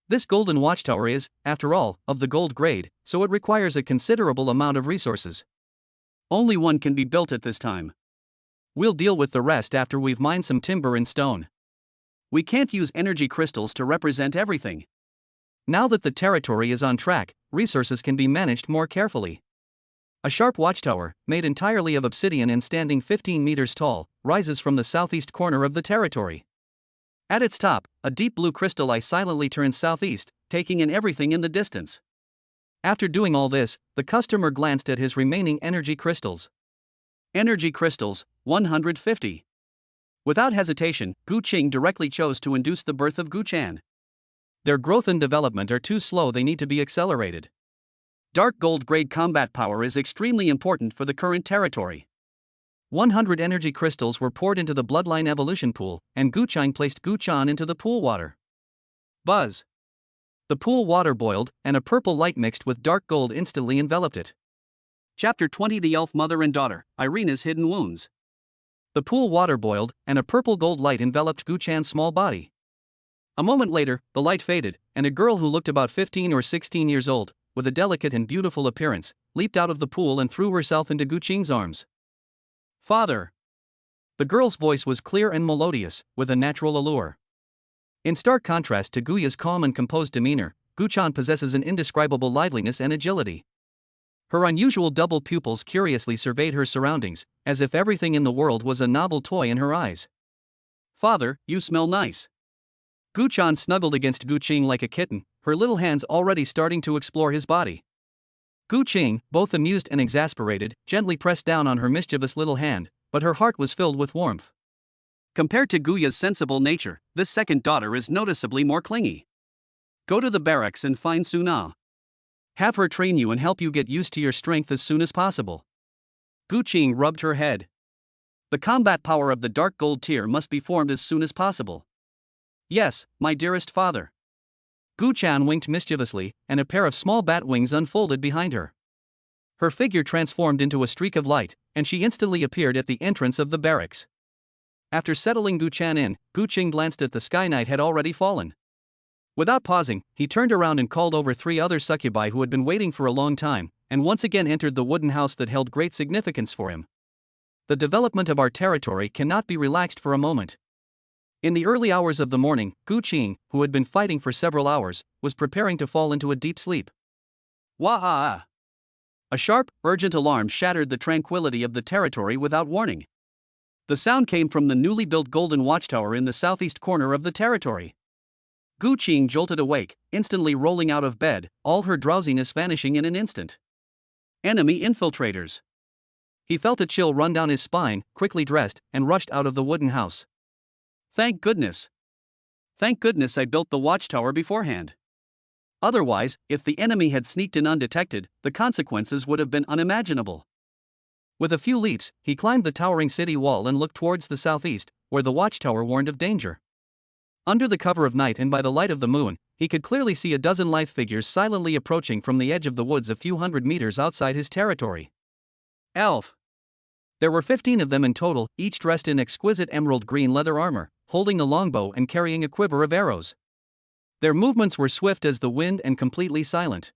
This Golden Watchtower is, after all, of the gold grade, so it requires a considerable amount of resources. Only one can be built at this time. We'll deal with the rest after we've mined some timber and stone. We can't use energy crystals to represent everything. Now that the territory is on track, resources can be managed more carefully. A sharp watchtower, made entirely of obsidian and standing 15 meters tall, rises from the southeast corner of the territory. At its top, a deep blue crystal eye silently turns southeast, taking in everything in the distance. After doing all this, the customer glanced at his remaining energy crystals. Energy crystals, 150. Without hesitation, Gu Qing directly chose to induce the birth of Guchan. Their growth and development are too slow, they need to be accelerated. Dark gold grade combat power is extremely important for the current territory. 100 energy crystals were poured into the bloodline evolution pool, and Guchan placed Guchan into the pool water. Buzz! The pool water boiled, and a purple light mixed with dark gold instantly enveloped it. Chapter 20 The Elf Mother and Daughter, Irina's Hidden Wounds. The pool water boiled, and a purple gold light enveloped Gu-chan's small body. A moment later, the light faded, and a girl who looked about 15 or 16 years old, with a delicate and beautiful appearance, leaped out of the pool and threw herself into Gu-ching's arms. Father! The girl's voice was clear and melodious, with a natural allure. In stark contrast to Guya's calm and composed demeanor, Gu-chan possesses an indescribable liveliness and agility. Her unusual double pupils curiously surveyed her surroundings, as if everything in the world was a novel toy in her eyes. Father, you smell nice. Gu-chan snuggled against Gu-ching like a kitten, her little hands already starting to explore his body. Gu-ching, both amused and exasperated, gently pressed down on her mischievous little hand, but her heart was filled with warmth. Compared to Guya's sensible nature, this second daughter is noticeably more clingy. Go to the barracks and find Suna. Have her train you and help you get used to your strength as soon as possible. Gu-ching rubbed her head. The combat power of the dark gold tier must be formed as soon as possible. Yes, my dearest father. Gu-chan winked mischievously, and a pair of small bat wings unfolded behind her. Her figure transformed into a streak of light, and she instantly appeared at the entrance of the barracks. After settling Gu-chan in, Gu-ching glanced at the sky knight had already fallen. Without pausing, he turned around and called over 3 other succubi who had been waiting for a long time, and once again entered the wooden house that held great significance for him. The development of our territory cannot be relaxed for a moment. In the early hours of the morning, Gu-ching, who had been fighting for several hours, was preparing to fall into a deep sleep. Wah-ha! A sharp, urgent alarm shattered the tranquility of the territory without warning. The sound came from the newly built golden watchtower in the southeast corner of the territory. Gu-ching jolted awake, instantly rolling out of bed, all her drowsiness vanishing in an instant. Enemy infiltrators. He felt a chill run down his spine, quickly dressed, and rushed out of the wooden house. Thank goodness. Thank goodness I built the watchtower beforehand. Otherwise, if the enemy had sneaked in undetected, the consequences would have been unimaginable. With a few leaps, he climbed the towering city wall and looked towards the southeast, where the watchtower warned of danger. Under the cover of night and by the light of the moon, he could clearly see a dozen lithe figures silently approaching from the edge of the woods a few hundred meters outside his territory. Elf! There were 15 of them in total, each dressed in exquisite emerald green leather armor, holding a longbow and carrying a quiver of arrows. Their movements were swift as the wind and completely silent.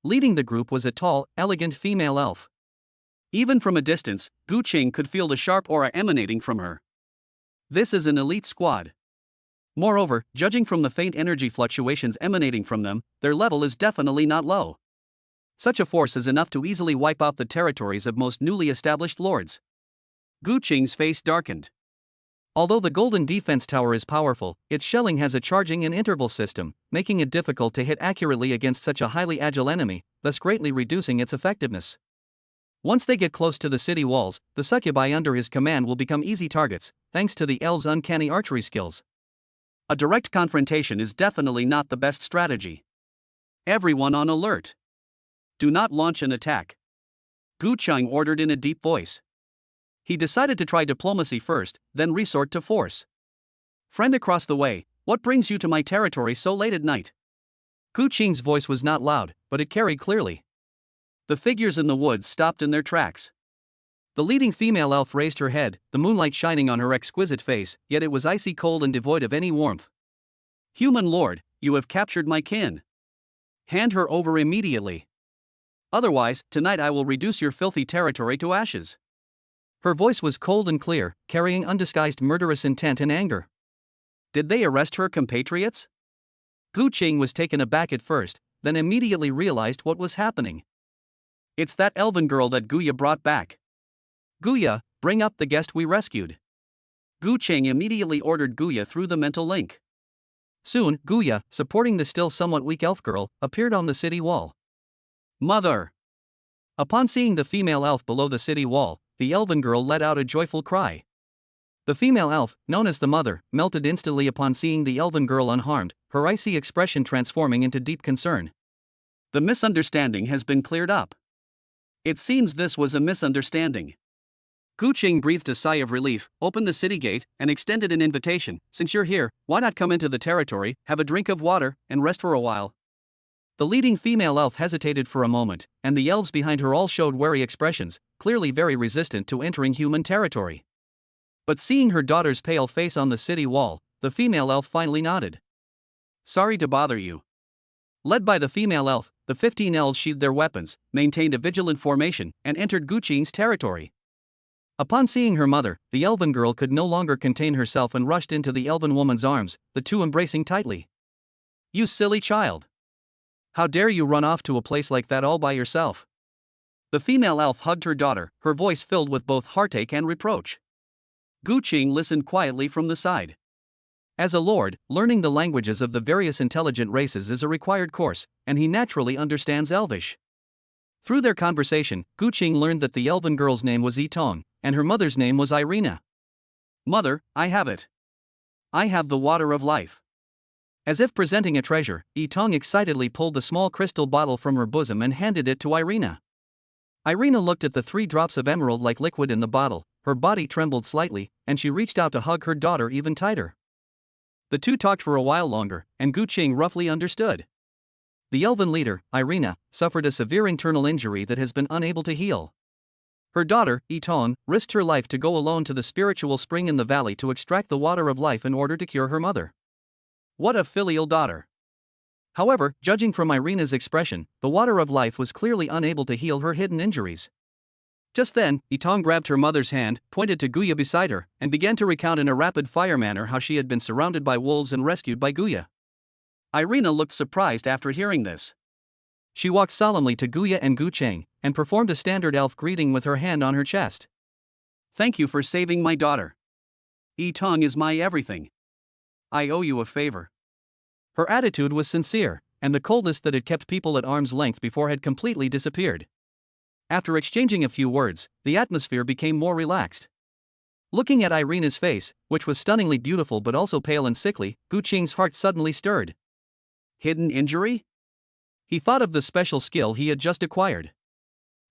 Leading the group was a tall, elegant female elf. Even from a distance, Gu-ching could feel the sharp aura emanating from her. This is an elite squad. Moreover, judging from the faint energy fluctuations emanating from them, their level is definitely not low. Such a force is enough to easily wipe out the territories of most newly established lords. Gu-ching's face darkened. Although the golden defense tower is powerful, its shelling has a charging and interval system, making it difficult to hit accurately against such a highly agile enemy, thus greatly reducing its effectiveness. Once they get close to the city walls, the succubi under his command will become easy targets, thanks to the elves' uncanny archery skills. A direct confrontation is definitely not the best strategy. Everyone on alert. Do not launch an attack. Gu-ching ordered in a deep voice. He decided to try diplomacy first, then resort to force. Friend across the way, what brings you to my territory so late at night? Gu-ching's voice was not loud, but it carried clearly. The figures in the woods stopped in their tracks. The leading female elf raised her head, the moonlight shining on her exquisite face, yet it was icy cold and devoid of any warmth. Human lord, you have captured my kin. Hand her over immediately. Otherwise, tonight I will reduce your filthy territory to ashes. Her voice was cold and clear, carrying undisguised murderous intent and anger. Did they arrest her compatriots? Gu-ching was taken aback at first, then immediately realized what was happening. It's that elven girl that Guya brought back. Guya, bring up the guest we rescued. Gu-ching immediately ordered Guya through the mental link. Soon, Guya, supporting the still somewhat weak elf girl, appeared on the city wall. Mother! Upon seeing the female elf below the city wall, the elven girl let out a joyful cry. The female elf, known as the mother, melted instantly upon seeing the elven girl unharmed, her icy expression transforming into deep concern. The misunderstanding has been cleared up. It seems this was a misunderstanding. Gu-ching breathed a sigh of relief, opened the city gate, and extended an invitation. Since you're here, why not come into the territory, have a drink of water, and rest for a while? The leading female elf hesitated for a moment, and the elves behind her all showed wary expressions, clearly very resistant to entering human territory. But seeing her daughter's pale face on the city wall, the female elf finally nodded. Sorry to bother you. Led by the female elf, the 15 elves sheathed their weapons, maintained a vigilant formation, and entered Guqing's territory. Upon seeing her mother, the elven girl could no longer contain herself and rushed into the elven woman's arms, the two embracing tightly. You silly child! How dare you run off to a place like that all by yourself? The female elf hugged her daughter, her voice filled with both heartache and reproach. Guqing listened quietly from the side. As a lord, learning the languages of the various intelligent races is a required course, and he naturally understands Elvish. Through their conversation, Guqing learned that the elven girl's name was Yitong, and her mother's name was Irina. Mother, I have it. I have the water of life. As if presenting a treasure, Yitong excitedly pulled the small crystal bottle from her bosom and handed it to Irina. Irina looked at the 3 drops of emerald-like liquid in the bottle, her body trembled slightly, and she reached out to hug her daughter even tighter. The two talked for a while longer, and Guqing roughly understood. The elven leader, Irina, suffered a severe internal injury that has been unable to heal. Her daughter, Yitong, risked her life to go alone to the spiritual spring in the valley to extract the water of life in order to cure her mother. What a filial daughter! However, judging from Irina's expression, the water of life was clearly unable to heal her hidden injuries. Just then, Yitong grabbed her mother's hand, pointed to Guya beside her, and began to recount in a rapid-fire manner how she had been surrounded by wolves and rescued by Guya. Irina looked surprised after hearing this. She walked solemnly to Guya and Guqing, and performed a standard elf greeting with her hand on her chest. Thank you for saving my daughter. Yitong is my everything. I owe you a favor. Her attitude was sincere, and the coldness that had kept people at arm's length before had completely disappeared. After exchanging a few words, the atmosphere became more relaxed. Looking at Irina's face, which was stunningly beautiful but also pale and sickly, Guqing's heart suddenly stirred. Hidden injury? He thought of the special skill he had just acquired.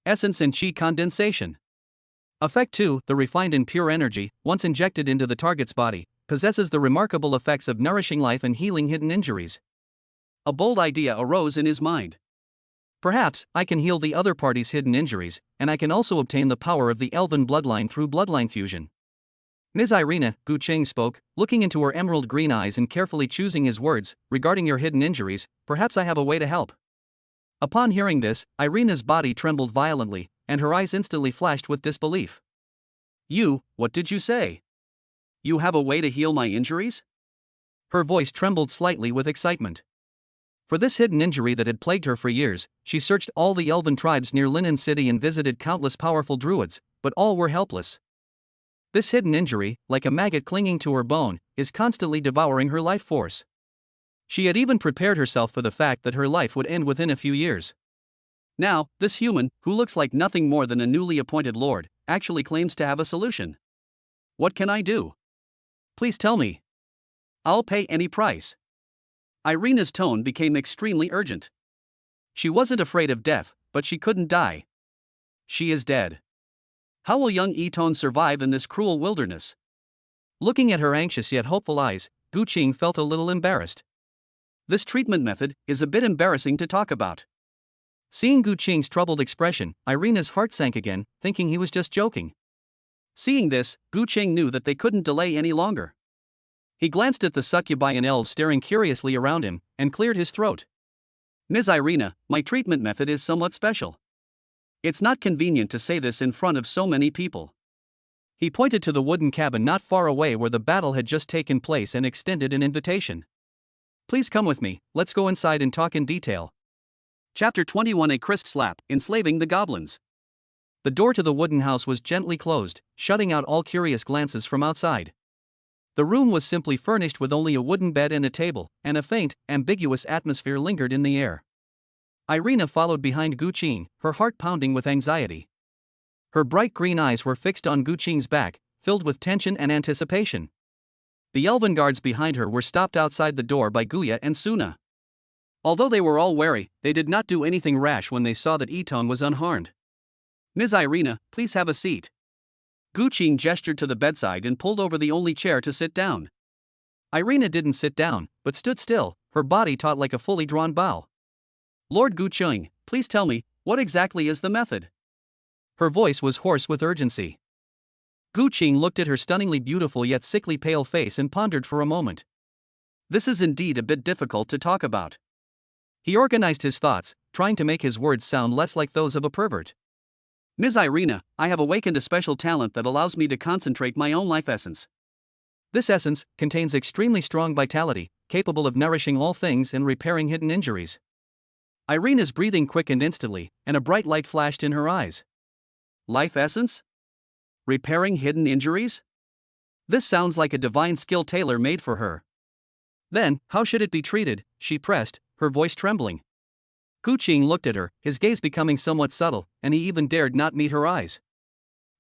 Essence and Qi condensation. Effect 2, the refined and pure energy, once injected into the target's body, possesses the remarkable effects of nourishing life and healing hidden injuries. A bold idea arose in his mind. Perhaps I can heal the other party's hidden injuries, and I can also obtain the power of the elven bloodline through bloodline fusion. Ms. Irina, Guqing spoke, looking into her emerald green eyes and carefully choosing his words, regarding your hidden injuries, perhaps I have a way to help. Upon hearing this, Irina's body trembled violently, and her eyes instantly flashed with disbelief. What did you say? You have a way to heal my injuries? Her voice trembled slightly with excitement. For this hidden injury that had plagued her for years, she searched all the elven tribes near Linen City and visited countless powerful druids, but all were helpless. This hidden injury, like a maggot clinging to her bone, is constantly devouring her life force. She had even prepared herself for the fact that her life would end within a few years. Now, this human, who looks like nothing more than a newly appointed lord, actually claims to have a solution. What can I do? Please tell me. I'll pay any price. Irina's tone became extremely urgent. She wasn't afraid of death, but she couldn't die. She is dead. How will young Yitong survive in this cruel wilderness? Looking at her anxious yet hopeful eyes, Guqing felt a little embarrassed. This treatment method is a bit embarrassing to talk about. Seeing Guqing's troubled expression, Irina's heart sank again, thinking he was just joking. Seeing this, Guqing knew that they couldn't delay any longer. He glanced at the succubi and elves staring curiously around him, and cleared his throat. Ms. Irina, my treatment method is somewhat special. It's not convenient to say this in front of so many people. He pointed to the wooden cabin not far away where the battle had just taken place and extended an invitation. Please come with me, let's go inside and talk in detail. Chapter 21 A Crisp Slap, Enslaving the Goblins. The door to the wooden house was gently closed, shutting out all curious glances from outside. The room was simply furnished with only a wooden bed and a table, and a faint, ambiguous atmosphere lingered in the air. Irina followed behind Guqing, her heart pounding with anxiety. Her bright green eyes were fixed on Guqing's back, filled with tension and anticipation. The elven guards behind her were stopped outside the door by Guya and Suna. Although they were all wary, they did not do anything rash when they saw that Yitong was unharmed. Ms. Irina, please have a seat. Guqing gestured to the bedside and pulled over the only chair to sit down. Irina didn't sit down, but stood still, her body taut like a fully drawn bow. Lord Guqing, please tell me, what exactly is the method? Her voice was hoarse with urgency. Guqing looked at her stunningly beautiful yet sickly pale face and pondered for a moment. This is indeed a bit difficult to talk about. He organized his thoughts, trying to make his words sound less like those of a pervert. Ms. Irina, I have awakened a special talent that allows me to concentrate my own life essence. This essence contains extremely strong vitality, capable of nourishing all things and repairing hidden injuries. Irina's breathing quickened instantly, and a bright light flashed in her eyes. Life essence? Repairing hidden injuries? This sounds like a divine skill tailor-made for her. Then, how should it be treated? She pressed, her voice trembling. Guqing looked at her, his gaze becoming somewhat subtle, and he even dared not meet her eyes.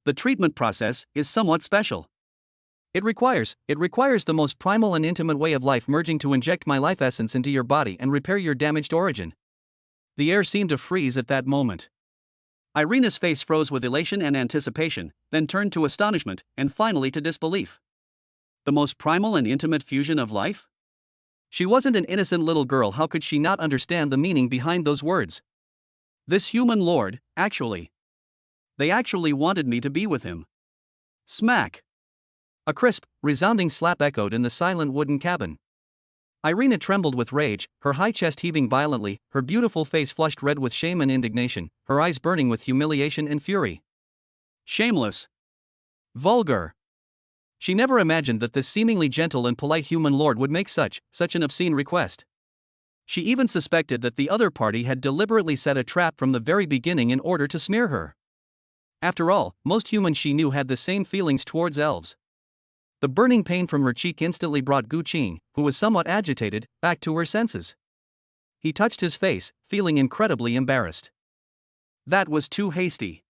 The treatment process is somewhat special. It requires the most primal and intimate way of life merging to inject my life essence into your body and repair your damaged origin. The air seemed to freeze at that moment. Irina's face froze with elation and anticipation, then turned to astonishment, and finally to disbelief. The most primal and intimate fusion of life? She wasn't an innocent little girl, how could she not understand the meaning behind those words? This human lord, they actually wanted me to be with him. Smack! A crisp, resounding slap echoed in the silent wooden cabin. Irina trembled with rage, her high chest heaving violently, her beautiful face flushed red with shame and indignation, her eyes burning with humiliation and fury. Shameless! Vulgar! She never imagined that this seemingly gentle and polite human lord would make such an obscene request. She even suspected that the other party had deliberately set a trap from the very beginning in order to smear her. After all, most humans she knew had the same feelings towards elves. The burning pain from her cheek instantly brought Guqing, who was somewhat agitated, back to her senses. He touched his face, feeling incredibly embarrassed. That was too hasty.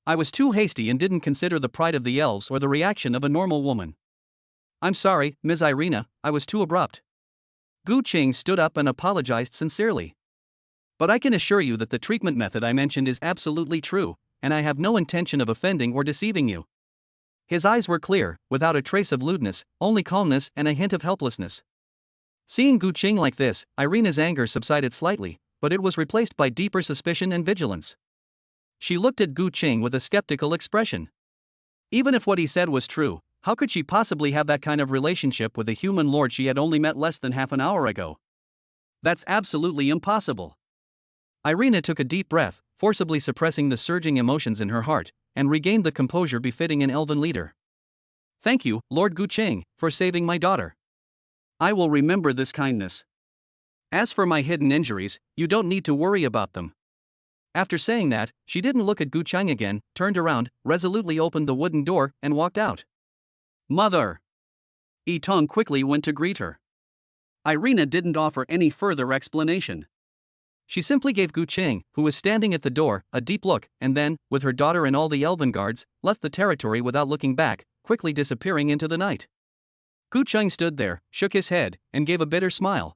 I was too hasty and didn't consider the pride of the elves or the reaction of a normal woman. I'm sorry, Ms. Irina, I was too abrupt. Guqing stood up and apologized sincerely. But I can assure you that the treatment method I mentioned is absolutely true, and I have no intention of offending or deceiving you. His eyes were clear, without a trace of lewdness, only calmness and a hint of helplessness. Seeing Guqing like this, Irina's anger subsided slightly, but it was replaced by deeper suspicion and vigilance. She looked at Guqing with a skeptical expression. Even if what he said was true, how could she possibly have that kind of relationship with a human lord she had only met less than half an hour ago? That's absolutely impossible. Irina took a deep breath, forcibly suppressing the surging emotions in her heart, and regained the composure befitting an elven leader. Thank you, Lord Guqing, for saving my daughter. I will remember this kindness. As for my hidden injuries, you don't need to worry about them. After saying that, she didn't look at Guqing again, turned around, resolutely opened the wooden door, and walked out. Mother! Yitong quickly went to greet her. Irina didn't offer any further explanation. She simply gave Guqing, who was standing at the door, a deep look, and then, with her daughter and all the elven guards, left the territory without looking back, quickly disappearing into the night. Guqing stood there, shook his head, and gave a bitter smile.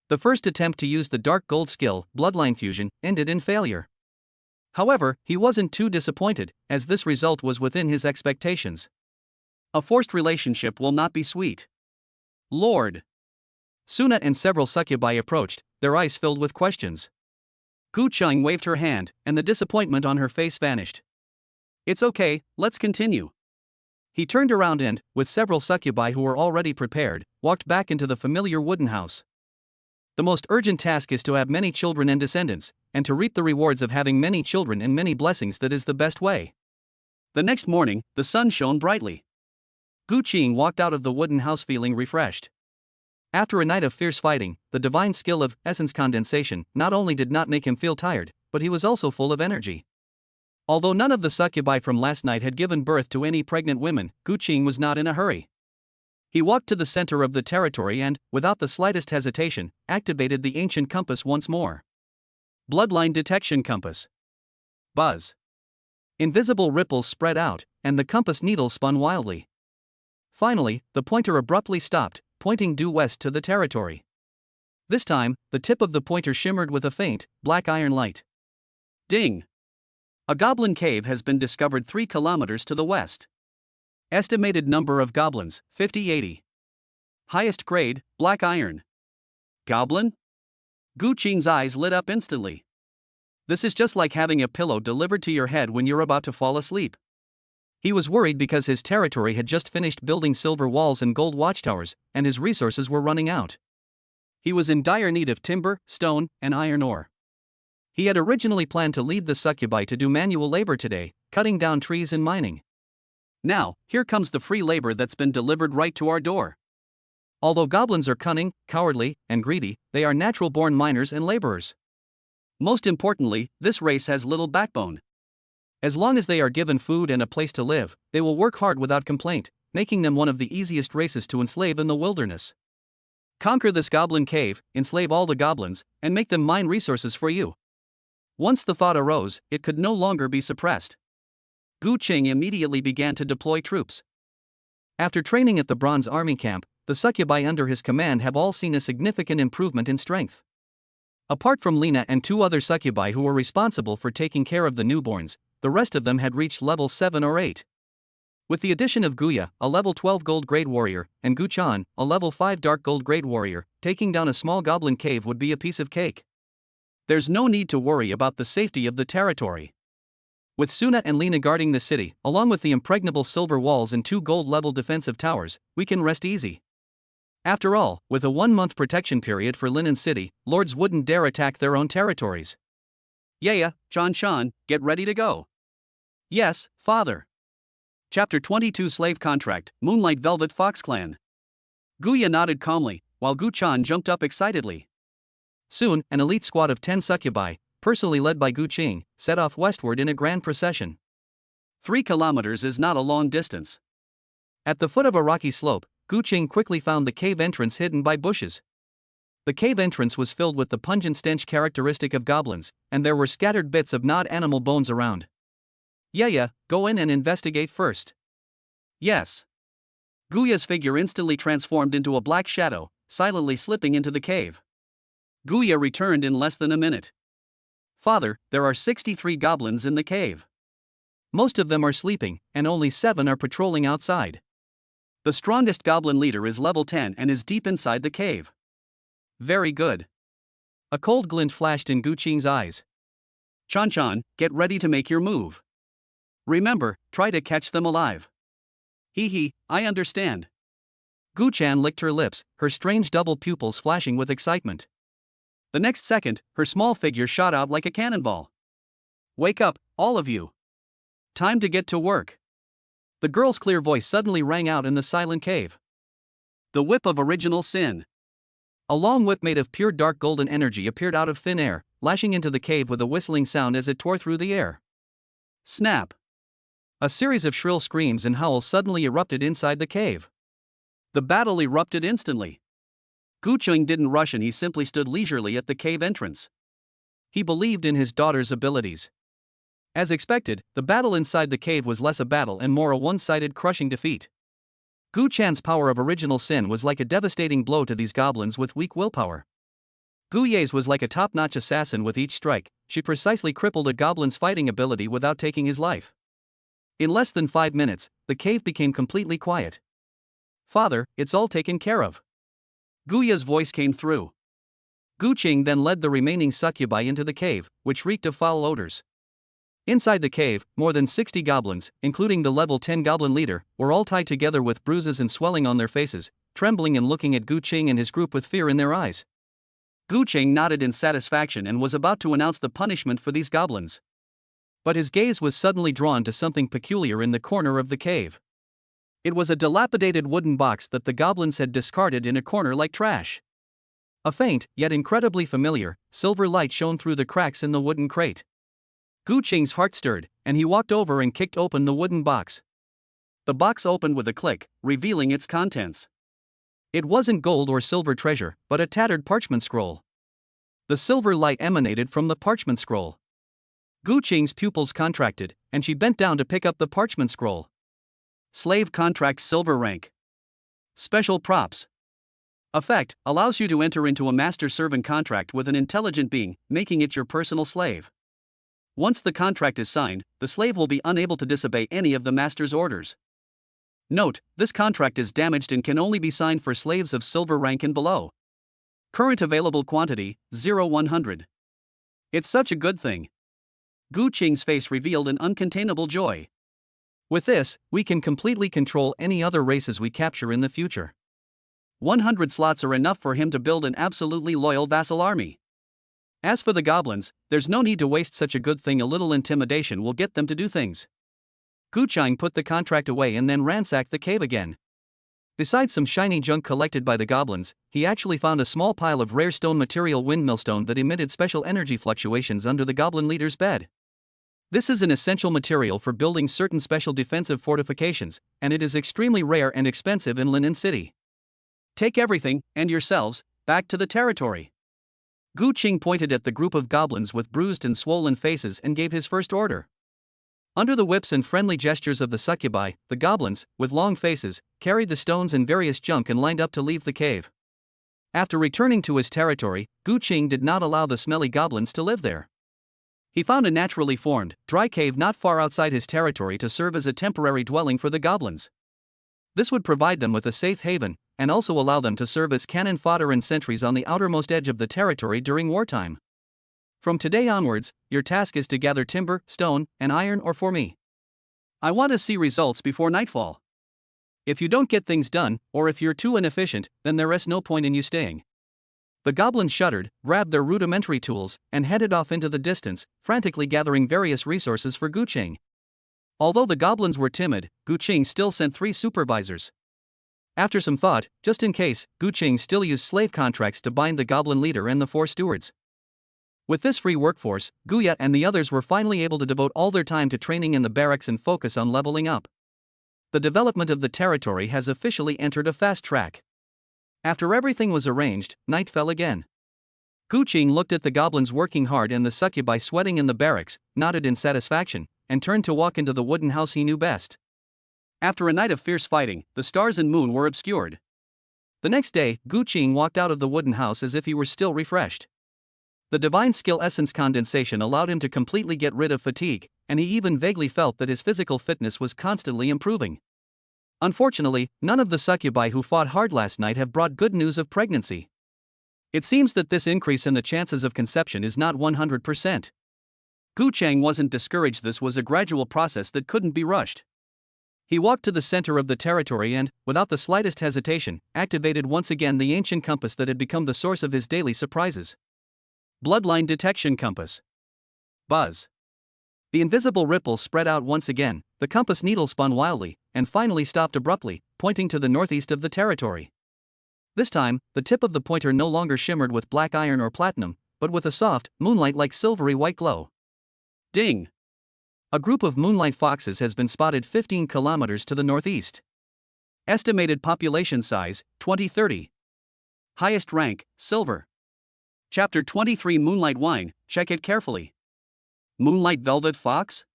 The first attempt to use the dark gold skill, bloodline fusion, ended in failure. However, he wasn't too disappointed, as this result was within his expectations. A forced relationship will not be sweet. Lord! Suna and several succubi approached, their eyes filled with questions. Guqing waved her hand, and the disappointment on her face vanished. It's okay, let's continue. He turned around and, with several succubi who were already prepared, walked back into the familiar wooden house. The most urgent task is to have many children and descendants, and to reap the rewards of having many children and many blessings. That is the best way. The next morning, the sun shone brightly. Guqing walked out of the wooden house feeling refreshed. After a night of fierce fighting, the divine skill of essence condensation not only did not make him feel tired, but he was also full of energy. Although none of the succubi from last night had given birth to any pregnant women, Guqing was not in a hurry. He walked to the center of the territory and, without the slightest hesitation, activated the ancient compass once more. Bloodline detection compass. Buzz. Invisible ripples spread out, and the compass needle spun wildly. Finally, the pointer abruptly stopped, pointing due west to the territory. This time, the tip of the pointer shimmered with a faint, black iron light. Ding! A goblin cave has been discovered 3 kilometers to the west. Estimated number of goblins, 50-80. Highest grade, black iron. Goblin? Gu Qing's eyes lit up instantly. This is just like having a pillow delivered to your head when you're about to fall asleep. He was worried because his territory had just finished building silver walls and gold watchtowers, and his resources were running out. He was in dire need of timber, stone, and iron ore. He had originally planned to lead the succubi to do manual labor today, cutting down trees and mining. Now, here comes the free labor that's been delivered right to our door. Although goblins are cunning, cowardly, and greedy, they are natural-born miners and laborers. Most importantly, this race has little backbone. As long as they are given food and a place to live, they will work hard without complaint, making them one of the easiest races to enslave in the wilderness. Conquer this goblin cave, enslave all the goblins, and make them mine resources for you. Once the thought arose, it could no longer be suppressed. Gu Qing immediately began to deploy troops. After training at the Bronze Army camp, the succubi under his command have all seen a significant improvement in strength. Apart from Lena and 2 other succubi who were responsible for taking care of the newborns, the rest of them had reached level 7 or 8. With the addition of Guya, a level 12 gold grade warrior, and Gu Chan, a level 5 dark gold grade warrior, taking down a small goblin cave would be a piece of cake. There's no need to worry about the safety of the territory. With Suna and Lena guarding the city, along with the impregnable silver walls and 2 gold-level defensive towers, we can rest easy. After all, with a 1-month protection period for Linen City, lords wouldn't dare attack their own territories. Yeah, Shan, get ready to go. Yes, father. Chapter 22 Slave Contract, Moonlight Velvet Fox Clan. Guya nodded calmly, while Gu Chan jumped up excitedly. Soon, an elite squad of 10 succubi, personally led by Gu Qing, set off westward in a grand procession. 3 kilometers is not a long distance. At the foot of a rocky slope, Gu Qing quickly found the cave entrance hidden by bushes. The cave entrance was filled with the pungent stench characteristic of goblins, and there were scattered bits of gnawed animal bones around. Yeah, go in and investigate first. Yes. Guya's figure instantly transformed into a black shadow, silently slipping into the cave. Guya returned in less than a minute. Father, there are 63 goblins in the cave. Most of them are sleeping, and only 7 are patrolling outside. The strongest goblin leader is level 10 and is deep inside the cave. Very good. A cold glint flashed in Gu Qing's eyes. Chan, get ready to make your move. Remember, try to catch them alive. I understand. Gu Chan licked her lips, her strange double pupils flashing with excitement. The next second, her small figure shot out like a cannonball. Wake up, all of you. Time to get to work. The girl's clear voice suddenly rang out in the silent cave. The whip of original sin. A long whip made of pure dark golden energy appeared out of thin air, lashing into the cave with a whistling sound as it tore through the air. Snap. A series of shrill screams and howls suddenly erupted inside the cave. The battle erupted instantly. Gu Qing didn't rush and he simply stood leisurely at the cave entrance. He believed in his daughter's abilities. As expected, the battle inside the cave was less a battle and more a one-sided crushing defeat. Gu Chan's power of original sin was like a devastating blow to these goblins with weak willpower. Gu Ye's was like a top-notch assassin with each strike, she precisely crippled a goblin's fighting ability without taking his life. In less than 5 minutes, the cave became completely quiet. Father, it's all taken care of. Guya's voice came through. Gu Qing then led the remaining succubi into the cave, which reeked of foul odors. Inside the cave, more than 60 goblins, including the level 10 goblin leader, were all tied together with bruises and swelling on their faces, trembling and looking at Gu Qing and his group with fear in their eyes. Gu Qing nodded in satisfaction and was about to announce the punishment for these goblins. But his gaze was suddenly drawn to something peculiar in the corner of the cave. It was a dilapidated wooden box that the goblins had discarded in a corner like trash. A faint, yet incredibly familiar, silver light shone through the cracks in the wooden crate. Gu Qing's heart stirred, and he walked over and kicked open the wooden box. The box opened with a click, revealing its contents. It wasn't gold or silver treasure, but a tattered parchment scroll. The silver light emanated from the parchment scroll. Gu Qing's pupils contracted, and she bent down to pick up the parchment scroll. Slave Contract Silver Rank. Special Props. Effect, allows you to enter into a master-servant contract with an intelligent being, making it your personal slave. Once the contract is signed, the slave will be unable to disobey any of the master's orders. Note, this contract is damaged and can only be signed for slaves of silver rank and below. Current available quantity, 0-100. It's such a good thing. Gu Qing's face revealed an uncontainable joy. With this, we can completely control any other races we capture in the future. 100 slots are enough for him to build an absolutely loyal vassal army. As for the goblins, there's no need to waste such a good thing. A little intimidation will get them to do things. Gu Qing put the contract away and then ransacked the cave again. Besides some shiny junk collected by the goblins, he actually found a small pile of rare stone material windmill stone that emitted special energy fluctuations under the goblin leader's bed. This is an essential material for building certain special defensive fortifications, and it is extremely rare and expensive in Linen City. Take everything, and yourselves, back to the territory. Gu Qing pointed at the group of goblins with bruised and swollen faces and gave his first order. Under the whips and friendly gestures of the succubi, the goblins, with long faces, carried the stones and various junk and lined up to leave the cave. After returning to his territory, Gu Qing did not allow the smelly goblins to live there. He found a naturally formed, dry cave not far outside his territory to serve as a temporary dwelling for the goblins. This would provide them with a safe haven, and also allow them to serve as cannon fodder and sentries on the outermost edge of the territory during wartime. From today onwards, your task is to gather timber, stone, and iron or for me. I want to see results before nightfall. If you don't get things done, or if you're too inefficient, then there is no point in you staying. The goblins shuddered, grabbed their rudimentary tools, and headed off into the distance, frantically gathering various resources for Gu Qing. Although the goblins were timid, Gu Qing still sent 3 supervisors. After some thought, just in case, Gu Qing still used slave contracts to bind the goblin leader and the 4 stewards. With this free workforce, Guya and the others were finally able to devote all their time to training in the barracks and focus on leveling up. The development of the territory has officially entered a fast track. After everything was arranged, night fell again. Gu Qing looked at the goblins working hard and the succubi sweating in the barracks, nodded in satisfaction, and turned to walk into the wooden house he knew best. After a night of fierce fighting, the stars and moon were obscured. The next day, Gu Qing walked out of the wooden house as if he were still refreshed. The divine skill essence condensation allowed him to completely get rid of fatigue, and he even vaguely felt that his physical fitness was constantly improving. Unfortunately, none of the succubi who fought hard last night have brought good news of pregnancy. It seems that this increase in the chances of conception is not 100%. Gu Qing wasn't discouraged. This was a gradual process that couldn't be rushed. He walked to the center of the territory and, without the slightest hesitation, activated once again the ancient compass that had become the source of his daily surprises. Bloodline detection compass. Buzz. The invisible ripple spread out once again, the compass needle spun wildly, and finally stopped abruptly, pointing to the northeast of the territory. This time, the tip of the pointer no longer shimmered with black iron or platinum, but with a soft, moonlight-like silvery white glow. Ding! A group of moonlight foxes has been spotted 15 kilometers to the northeast. Estimated population size, 2030. Highest rank, silver. Chapter 23 Moonlight Wine, check it carefully. Moonlight Velvet Fox?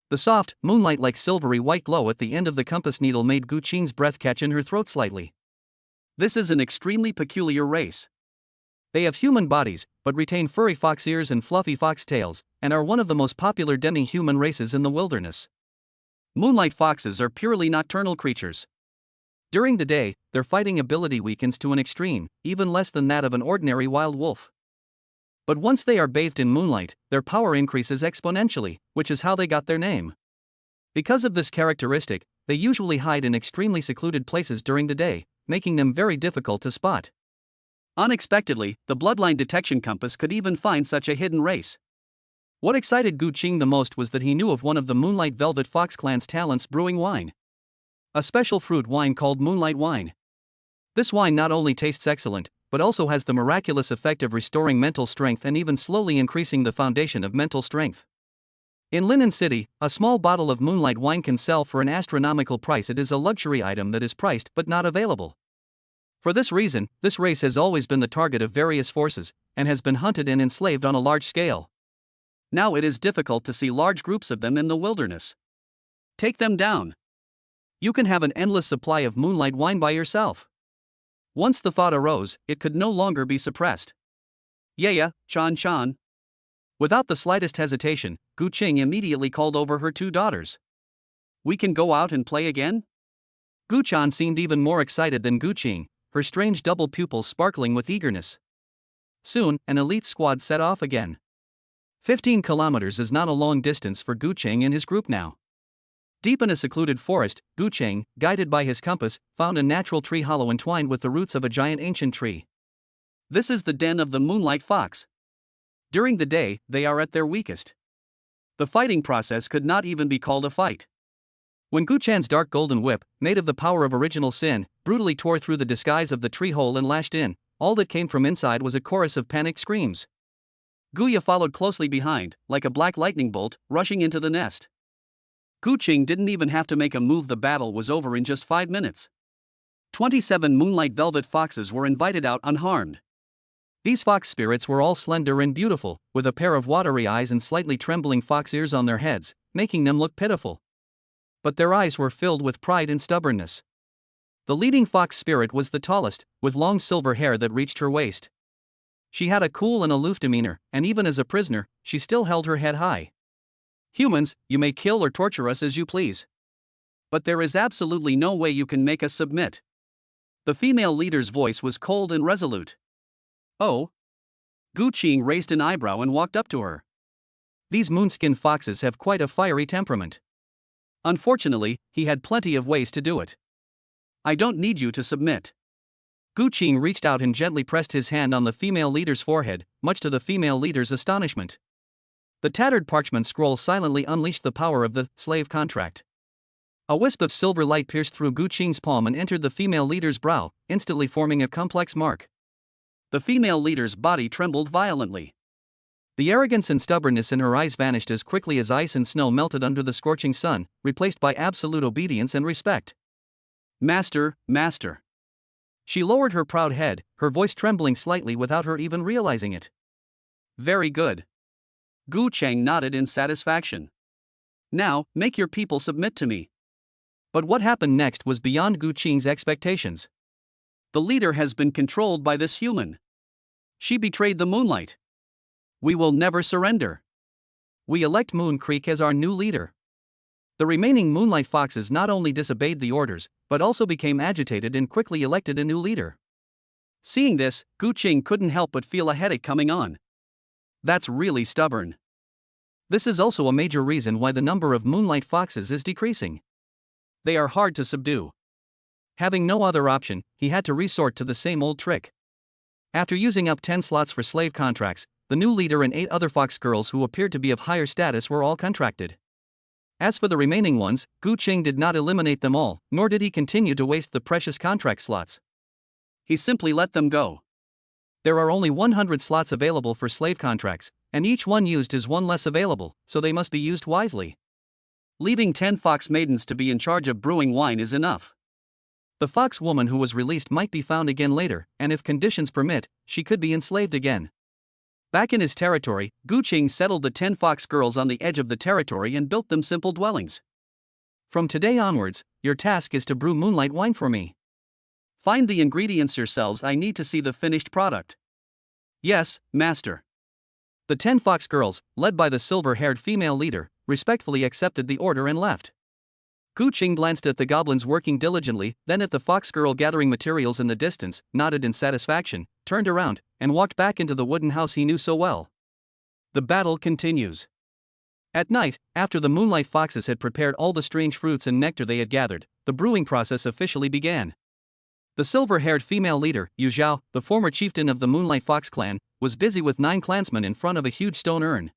The soft, moonlight-like silvery white glow at the end of the compass needle made Gu Qing's breath catch in her throat slightly. This is an extremely peculiar race. They have human bodies, but retain furry fox ears and fluffy fox tails, and are one of the most popular demi-human races in the wilderness. Moonlight foxes are purely nocturnal creatures. During the day, their fighting ability weakens to an extreme, even less than that of an ordinary wild wolf. But once they are bathed in moonlight, their power increases exponentially, which is how they got their name. Because of this characteristic, they usually hide in extremely secluded places during the day, making them very difficult to spot. Unexpectedly, the bloodline detection compass could even find such a hidden race. What excited Gu Qing the most was that he knew of one of the Moonlight Velvet Fox clan's talents brewing wine. A special fruit wine called Moonlight Wine. This wine not only tastes excellent, but also has the miraculous effect of restoring mental strength and even slowly increasing the foundation of mental strength. In Linen City, a small bottle of Moonlight Wine can sell for an astronomical price. It is a luxury item that is priced but not available. For this reason, this race has always been the target of various forces, and has been hunted and enslaved on a large scale. Now it is difficult to see large groups of them in the wilderness. Take them down. You can have an endless supply of moonlight wine by yourself. Once the thought arose, it could no longer be suppressed. Yeah, Chan. Without the slightest hesitation, Gu Qing immediately called over her 2 daughters. We can go out and play again? Gu Chan seemed even more excited than Gu Qing, her strange double pupils sparkling with eagerness. Soon, an elite squad set off again. 15 kilometers is not a long distance for Gu Cheng and his group now. Deep in a secluded forest, Gu Cheng, guided by his compass, found a natural tree hollow entwined with the roots of a giant ancient tree. This is the den of the moonlight fox. During the day, they are at their weakest. The fighting process could not even be called a fight. When Gu Chan's dark golden whip, made of the power of original sin, brutally tore through the disguise of the tree hole and lashed in, all that came from inside was a chorus of panicked screams. Guya followed closely behind, like a black lightning bolt, rushing into the nest. Gu Cheng didn't even have to make a move. The battle was over in just 5 minutes. 27 moonlight velvet foxes were invited out unharmed. These fox spirits were all slender and beautiful, with a pair of watery eyes and slightly trembling fox ears on their heads, making them look pitiful. But their eyes were filled with pride and stubbornness. The leading fox spirit was the tallest, with long silver hair that reached her waist. She had a cool and aloof demeanor, and even as a prisoner, she still held her head high. Humans, you may kill or torture us as you please. But there is absolutely no way you can make us submit. The female leader's voice was cold and resolute. Oh? Gu Cheng raised an eyebrow and walked up to her. These moonskin foxes have quite a fiery temperament. Unfortunately, he had plenty of ways to do it. I don't need you to submit. Gu Cheng reached out and gently pressed his hand on the female leader's forehead, much to the female leader's astonishment. The tattered parchment scroll silently unleashed the power of the slave contract. A wisp of silver light pierced through Gu Cheng's palm and entered the female leader's brow, instantly forming a complex mark. The female leader's body trembled violently. The arrogance and stubbornness in her eyes vanished as quickly as ice and snow melted under the scorching sun, replaced by absolute obedience and respect. Master, master. She lowered her proud head, her voice trembling slightly without her even realizing it. Very good. Gu Cheng nodded in satisfaction. Now, make your people submit to me. But what happened next was beyond Gu Cheng's expectations. The leader has been controlled by this human. She betrayed the moonlight. We will never surrender. We elect Moon Creek as our new leader. The remaining moonlight foxes not only disobeyed the orders, but also became agitated and quickly elected a new leader. Seeing this, Gu Cheng couldn't help but feel a headache coming on. That's really stubborn. This is also a major reason why the number of moonlight foxes is decreasing. They are hard to subdue. Having no other option, he had to resort to the same old trick. After using up 10 slots for slave contracts, the new leader and 8 other fox girls who appeared to be of higher status were all contracted. As for the remaining ones, Gu Cheng did not eliminate them all, nor did he continue to waste the precious contract slots. He simply let them go. There are only 100 slots available for slave contracts, and each one used is one less available, so they must be used wisely. Leaving 10 fox maidens to be in charge of brewing wine is enough. The fox woman who was released might be found again later, and if conditions permit, she could be enslaved again. Back in his territory, Gu Cheng settled the 10 fox girls on the edge of the territory and built them simple dwellings. From today onwards, your task is to brew moonlight wine for me. Find the ingredients yourselves. I need to see the finished product. Yes, master. The 10 fox girls, led by the silver-haired female leader, respectfully accepted the order and left. Gu Cheng glanced at the goblins working diligently, then at the fox girl gathering materials in the distance, nodded in satisfaction, turned around, and walked back into the wooden house he knew so well. The battle continues. At night, after the moonlight foxes had prepared all the strange fruits and nectar they had gathered, the brewing process officially began. The silver-haired female leader, Yu Zhao, the former chieftain of the Moonlight Fox clan, was busy with 9 clansmen in front of a huge stone urn.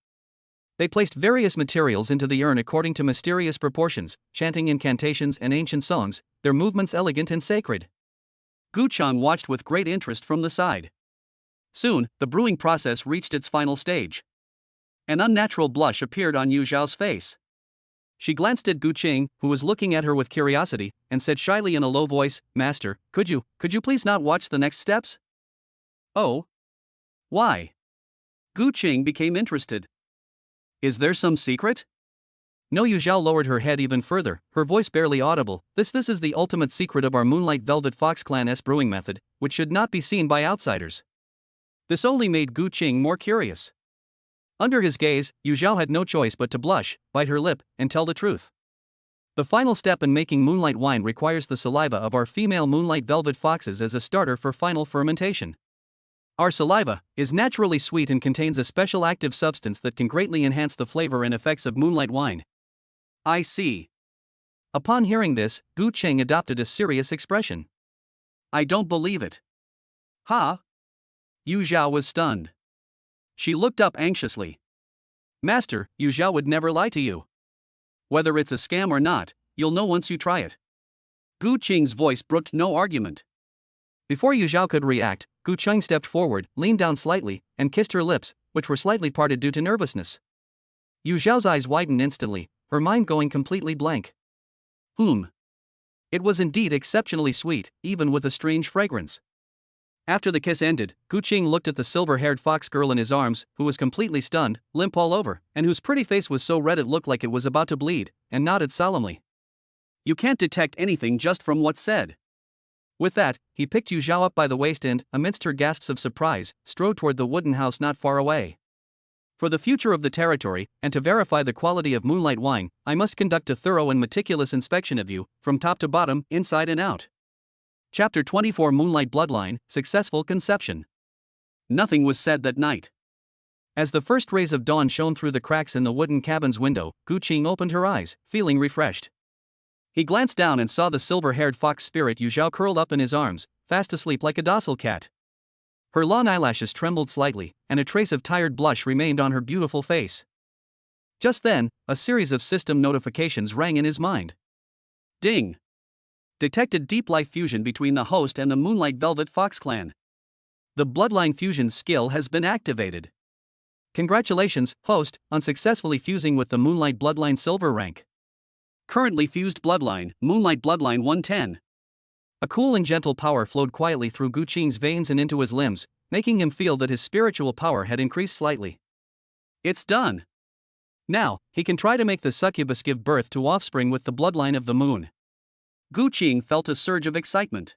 They placed various materials into the urn according to mysterious proportions, chanting incantations and ancient songs, their movements elegant and sacred. Gu Cheng watched with great interest from the side. Soon, the brewing process reached its final stage. An unnatural blush appeared on Yu Zhao's face. She glanced at Gu Cheng, who was looking at her with curiosity, and said shyly in a low voice, "Master, could you please not watch the next steps?" Oh? Why? Gu Cheng became interested. Is there some secret? No. Yu Zhao lowered her head even further, her voice barely audible. This is the ultimate secret of our Moonlight Velvet Fox Clan's brewing method, which should not be seen by outsiders. This only made Gu Cheng more curious. Under his gaze, Yu Zhao had no choice but to blush, bite her lip, and tell the truth. The final step in making moonlight wine requires the saliva of our female moonlight velvet foxes as a starter for final fermentation. Our saliva is naturally sweet and contains a special active substance that can greatly enhance the flavor and effects of moonlight wine. I see. Upon hearing this, Gu Cheng adopted a serious expression. I don't believe it. Ha? Yu Zhao was stunned. She looked up anxiously. Master, Yu Zhao would never lie to you. Whether it's a scam or not, you'll know once you try it. Gu Cheng's voice brooked no argument. Before Yu Zhao could react, Gu Cheng stepped forward, leaned down slightly, and kissed her lips, which were slightly parted due to nervousness. Yu Zhao's eyes widened instantly, her mind going completely blank. It was indeed exceptionally sweet, even with a strange fragrance. After the kiss ended, Gu Cheng looked at the silver-haired fox girl in his arms, who was completely stunned, limp all over, and whose pretty face was so red it looked like it was about to bleed, and nodded solemnly. You can't detect anything just from what's said. With that, he picked Yu Zhao up by the waist and, amidst her gasps of surprise, strode toward the wooden house not far away. For the future of the territory, and to verify the quality of moonlight wine, I must conduct a thorough and meticulous inspection of you, from top to bottom, inside and out. Chapter 24 Moonlight Bloodline, Successful Conception. Nothing was said that night. As the first rays of dawn shone through the cracks in the wooden cabin's window, Gu Cheng opened her eyes, feeling refreshed. He glanced down and saw the silver-haired fox spirit Yu Zhao curled up in his arms, fast asleep like a docile cat. Her long eyelashes trembled slightly, and a trace of tired blush remained on her beautiful face. Just then, a series of system notifications rang in his mind. Ding! Detected deep life fusion between the host and the Moonlight Velvet Fox clan. The bloodline fusion skill has been activated. Congratulations, host, on successfully fusing with the Moonlight Bloodline Silver rank. Currently fused bloodline, Moonlight Bloodline 110. A cool and gentle power flowed quietly through Gu Cheng's veins and into his limbs, making him feel that his spiritual power had increased slightly. It's done. Now, he can try to make the succubus give birth to offspring with the bloodline of the moon. Gu Cheng felt a surge of excitement.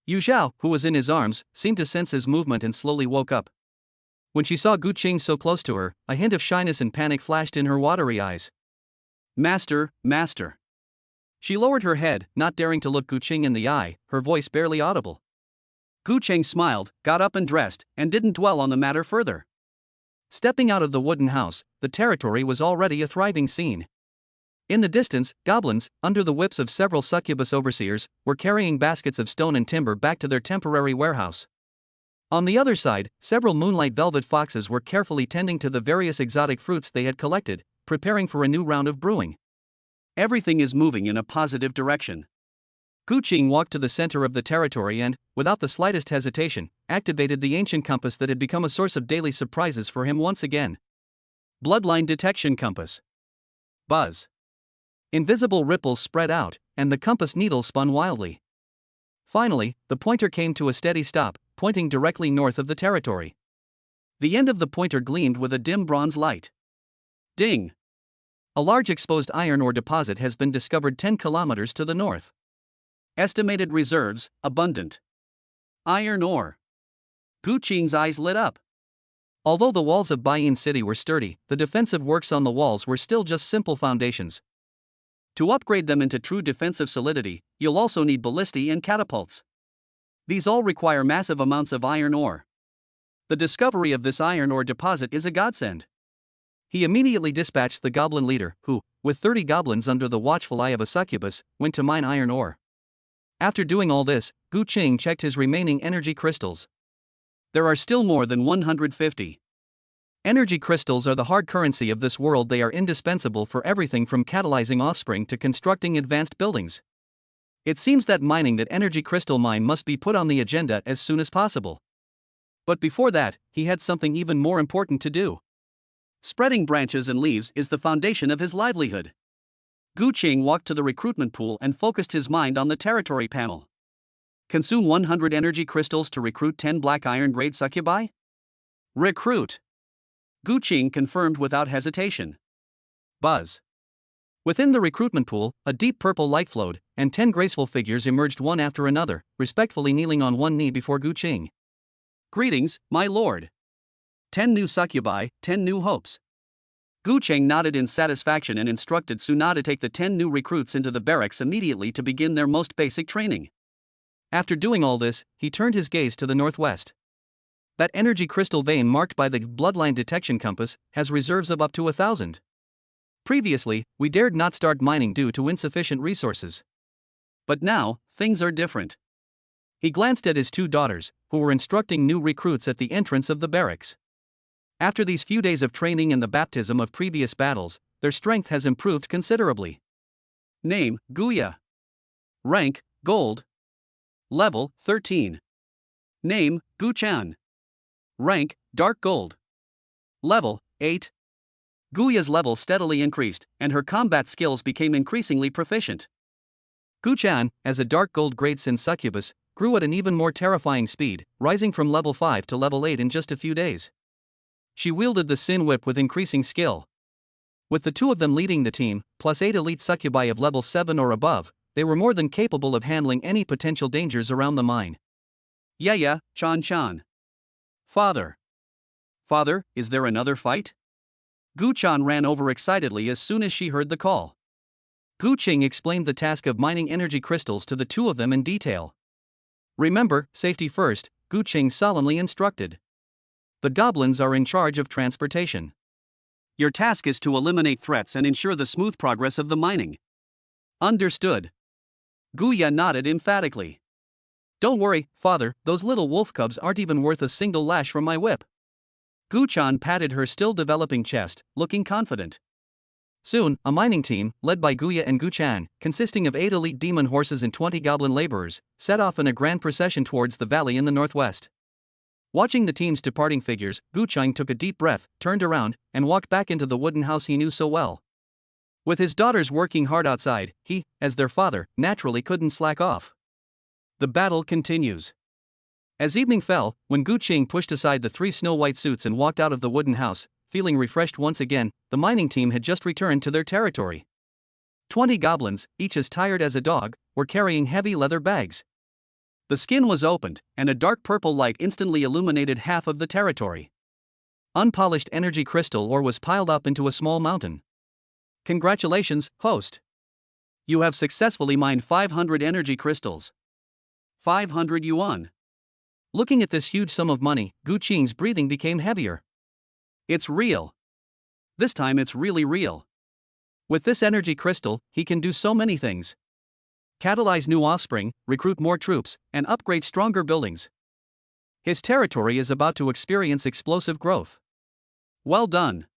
Yu Zhao, who was in his arms, seemed to sense his movement and slowly woke up. When she saw Gu Cheng so close to her, a hint of shyness and panic flashed in her watery eyes. Master, master. She lowered her head, not daring to look Gu Cheng in the eye, her voice barely audible. Gu Cheng smiled, got up and dressed, and didn't dwell on the matter further. Stepping out of the wooden house, the territory was already a thriving scene. In the distance, goblins, under the whips of several succubus overseers, were carrying baskets of stone and timber back to their temporary warehouse. On the other side, several moonlight velvet foxes were carefully tending to the various exotic fruits they had collected, preparing for a new round of brewing. Everything is moving in a positive direction. Gu Cheng walked to the center of the territory and, without the slightest hesitation, activated the ancient compass that had become a source of daily surprises for him once again. Bloodline Detection Compass. Buzz. Invisible ripples spread out, and the compass needle spun wildly. Finally, the pointer came to a steady stop, pointing directly north of the territory. The end of the pointer gleamed with a dim bronze light. Ding! A large exposed iron ore deposit has been discovered 10 kilometers to the north. Estimated reserves, abundant. Iron ore. Gu Cheng's eyes lit up. Although the walls of Baiyin City were sturdy, the defensive works on the walls were still just simple foundations. To upgrade them into true defensive solidity, you'll also need ballistae and catapults. These all require massive amounts of iron ore. The discovery of this iron ore deposit is a godsend. He immediately dispatched the goblin leader, who, with 30 goblins under the watchful eye of a succubus, went to mine iron ore. After doing all this, Gu Cheng checked his remaining energy crystals. There are still more than 150. Energy crystals are the hard currency of this world. They are indispensable for everything from catalyzing offspring to constructing advanced buildings. It seems that mining that energy crystal mine must be put on the agenda as soon as possible. But before that, he had something even more important to do. Spreading branches and leaves is the foundation of his livelihood. Gu Cheng walked to the recruitment pool and focused his mind on the territory panel. Consume 100 energy crystals to recruit 10 black iron grade succubi? Recruit. Gu Cheng confirmed without hesitation. Buzz. Within the recruitment pool, a deep purple light flowed, and 10 graceful figures emerged one after another, respectfully kneeling on one knee before Gu Cheng. Greetings, my lord. 10 new succubi, 10 new hopes. Gu Cheng nodded in satisfaction and instructed Suna to take the 10 new recruits into the barracks immediately to begin their most basic training. After doing all this, he turned his gaze to the northwest. That energy crystal vein marked by the bloodline detection compass has reserves of up to 1,000. Previously, we dared not start mining due to insufficient resources. But now, things are different. He glanced at his 2 daughters, who were instructing new recruits at the entrance of the barracks. After these few days of training and the baptism of previous battles, their strength has improved considerably. Name: Guya. Rank: Gold. Level: 13. Name: Gu Chan. Rank: Dark Gold. Level: 8. Guya's level steadily increased, and her combat skills became increasingly proficient. Gu Chan, as a Dark Gold grade Sin Succubus, grew at an even more terrifying speed, rising from level 5 to level 8 in just a few days. She wielded the Sin Whip with increasing skill. With the 2 of them leading the team, plus 8 elite succubi of level 7 or above, they were more than capable of handling any potential dangers around the mine. Yeah, Chan. Father. Father, is there another fight? Gu Chan ran over excitedly as soon as she heard the call. Gu Qing explained the task of mining energy crystals to the 2 of them in detail. Remember, safety first, Gu Qing solemnly instructed. The goblins are in charge of transportation. Your task is to eliminate threats and ensure the smooth progress of the mining. Understood. Guya nodded emphatically. Don't worry, father, those little wolf cubs aren't even worth a single lash from my whip. Gu Chan patted her still developing chest, looking confident. Soon, a mining team, led by Guya and Gu Chan, consisting of 8 elite demon horses and 20 goblin laborers, set off in a grand procession towards the valley in the northwest. Watching the team's departing figures, Gu Chang took a deep breath, turned around, and walked back into the wooden house he knew so well. With his daughters working hard outside, he, as their father, naturally couldn't slack off. The battle continues. As evening fell, when Gu Qing pushed aside the 3 snow-white suits and walked out of the wooden house, feeling refreshed once again, the mining team had just returned to their territory. 20 goblins, each as tired as a dog, were carrying heavy leather bags. The skin was opened, and a dark purple light instantly illuminated half of the territory. Unpolished energy crystal ore was piled up into a small mountain. Congratulations, host. You have successfully mined 500 energy crystals. 500 yuan. Looking at this huge sum of money, Gu Qing's breathing became heavier. It's real. This time it's really real. With this energy crystal, he can do so many things. Catalyze new offspring, recruit more troops, and upgrade stronger buildings. His territory is about to experience explosive growth. Well done.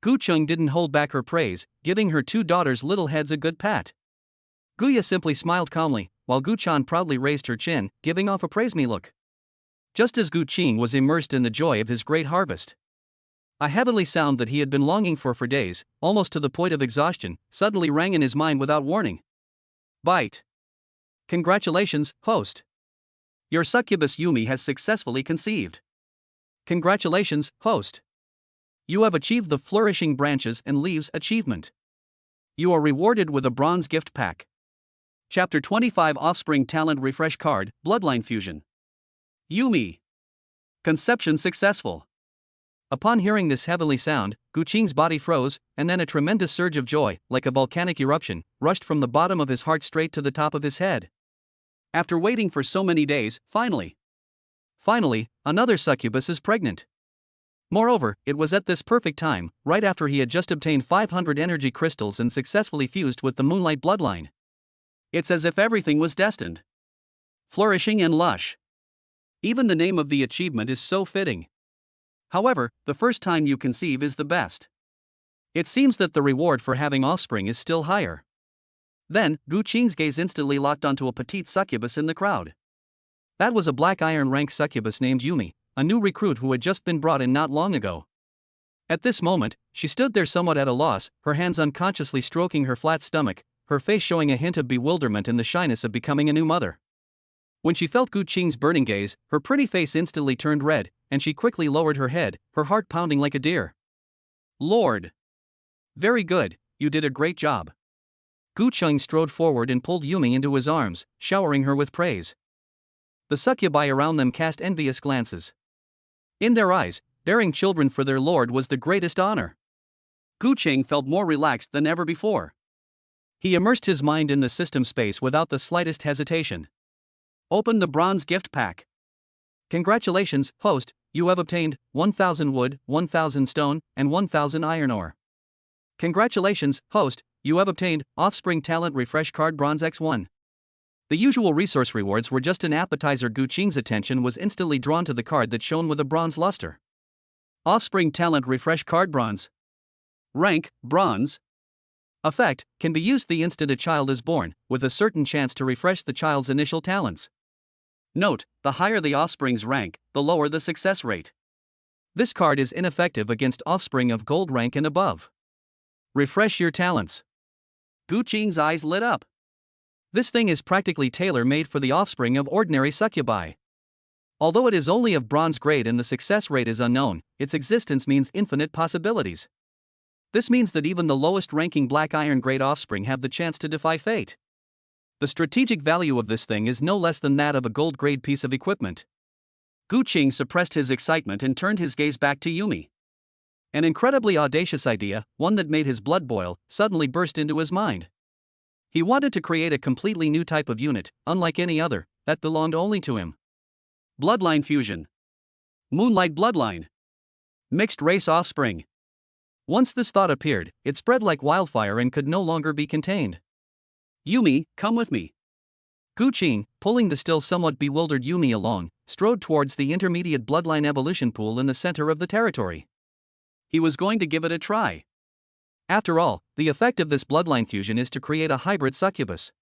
Gu Chung didn't hold back her praise, giving her 2 daughters' little heads a good pat. Guya simply smiled calmly, while Gu Chan proudly raised her chin, giving off a praise-me look. Just as Gu Qing was immersed in the joy of his great harvest. A heavenly sound that he had been longing for days, almost to the point of exhaustion, suddenly rang in his mind without warning. Bite. Congratulations, host. Your succubus Yumi has successfully conceived. Congratulations, host. You have achieved the Flourishing Branches and Leaves achievement. You are rewarded with a bronze gift pack. Chapter 25 Offspring Talent Refresh Card, Bloodline Fusion. Yumi. Conception successful. Upon hearing this heavenly sound, Gu Qing's body froze, and then a tremendous surge of joy, like a volcanic eruption, rushed from the bottom of his heart straight to the top of his head. After waiting for so many days, finally, another succubus is pregnant. Moreover, it was at this perfect time, right after he had just obtained 500 energy crystals and successfully fused with the Moonlight bloodline. It's as if everything was destined. Flourishing and lush. Even the name of the achievement is so fitting. However, the first time you conceive is the best. It seems that the reward for having offspring is still higher. Then, Gu Qing's gaze instantly locked onto a petite succubus in the crowd. That was a black iron rank succubus named Yumi, a new recruit who had just been brought in not long ago. At this moment, she stood there somewhat at a loss, her hands unconsciously stroking her flat stomach, her face showing a hint of bewilderment and the shyness of becoming a new mother. When she felt Gu Qing's burning gaze, her pretty face instantly turned red, and she quickly lowered her head, her heart pounding like a deer. Lord! Very good, you did a great job. Gu Qing strode forward and pulled Yumi into his arms, showering her with praise. The succubi around them cast envious glances. In their eyes, bearing children for their lord was the greatest honor. Gu Qing felt more relaxed than ever before. He immersed his mind in the system space without the slightest hesitation. Open the bronze gift pack. Congratulations, host, you have obtained 1,000 wood, 1,000 stone, and 1,000 iron ore. Congratulations, host, you have obtained Offspring Talent Refresh Card Bronze X1. The usual resource rewards were just an appetizer. Gu Qing's attention was instantly drawn to the card that shone with a bronze luster. Offspring Talent Refresh Card Bronze. Rank, Bronze. Effect, can be used the instant a child is born, with a certain chance to refresh the child's initial talents. Note, the higher the offspring's rank, the lower the success rate. This card is ineffective against offspring of gold rank and above. Refresh your talents. Gu Qing's eyes lit up. This thing is practically tailor-made for the offspring of ordinary succubi. Although it is only of bronze grade and the success rate is unknown, its existence means infinite possibilities. This means that even the lowest-ranking black iron grade offspring have the chance to defy fate. The strategic value of this thing is no less than that of a gold grade piece of equipment. Gu Qing suppressed his excitement and turned his gaze back to Yumi. An incredibly audacious idea, one that made his blood boil, suddenly burst into his mind. He wanted to create a completely new type of unit, unlike any other, that belonged only to him. Bloodline fusion. Moonlight bloodline. Mixed race offspring. Once this thought appeared, it spread like wildfire and could no longer be contained. Yumi, come with me. Gu Qing, pulling the still somewhat bewildered Yumi along, strode towards the intermediate bloodline evolution pool in the center of the territory. He was going to give it a try. After all, the effect of this bloodline fusion is to create a hybrid succubus.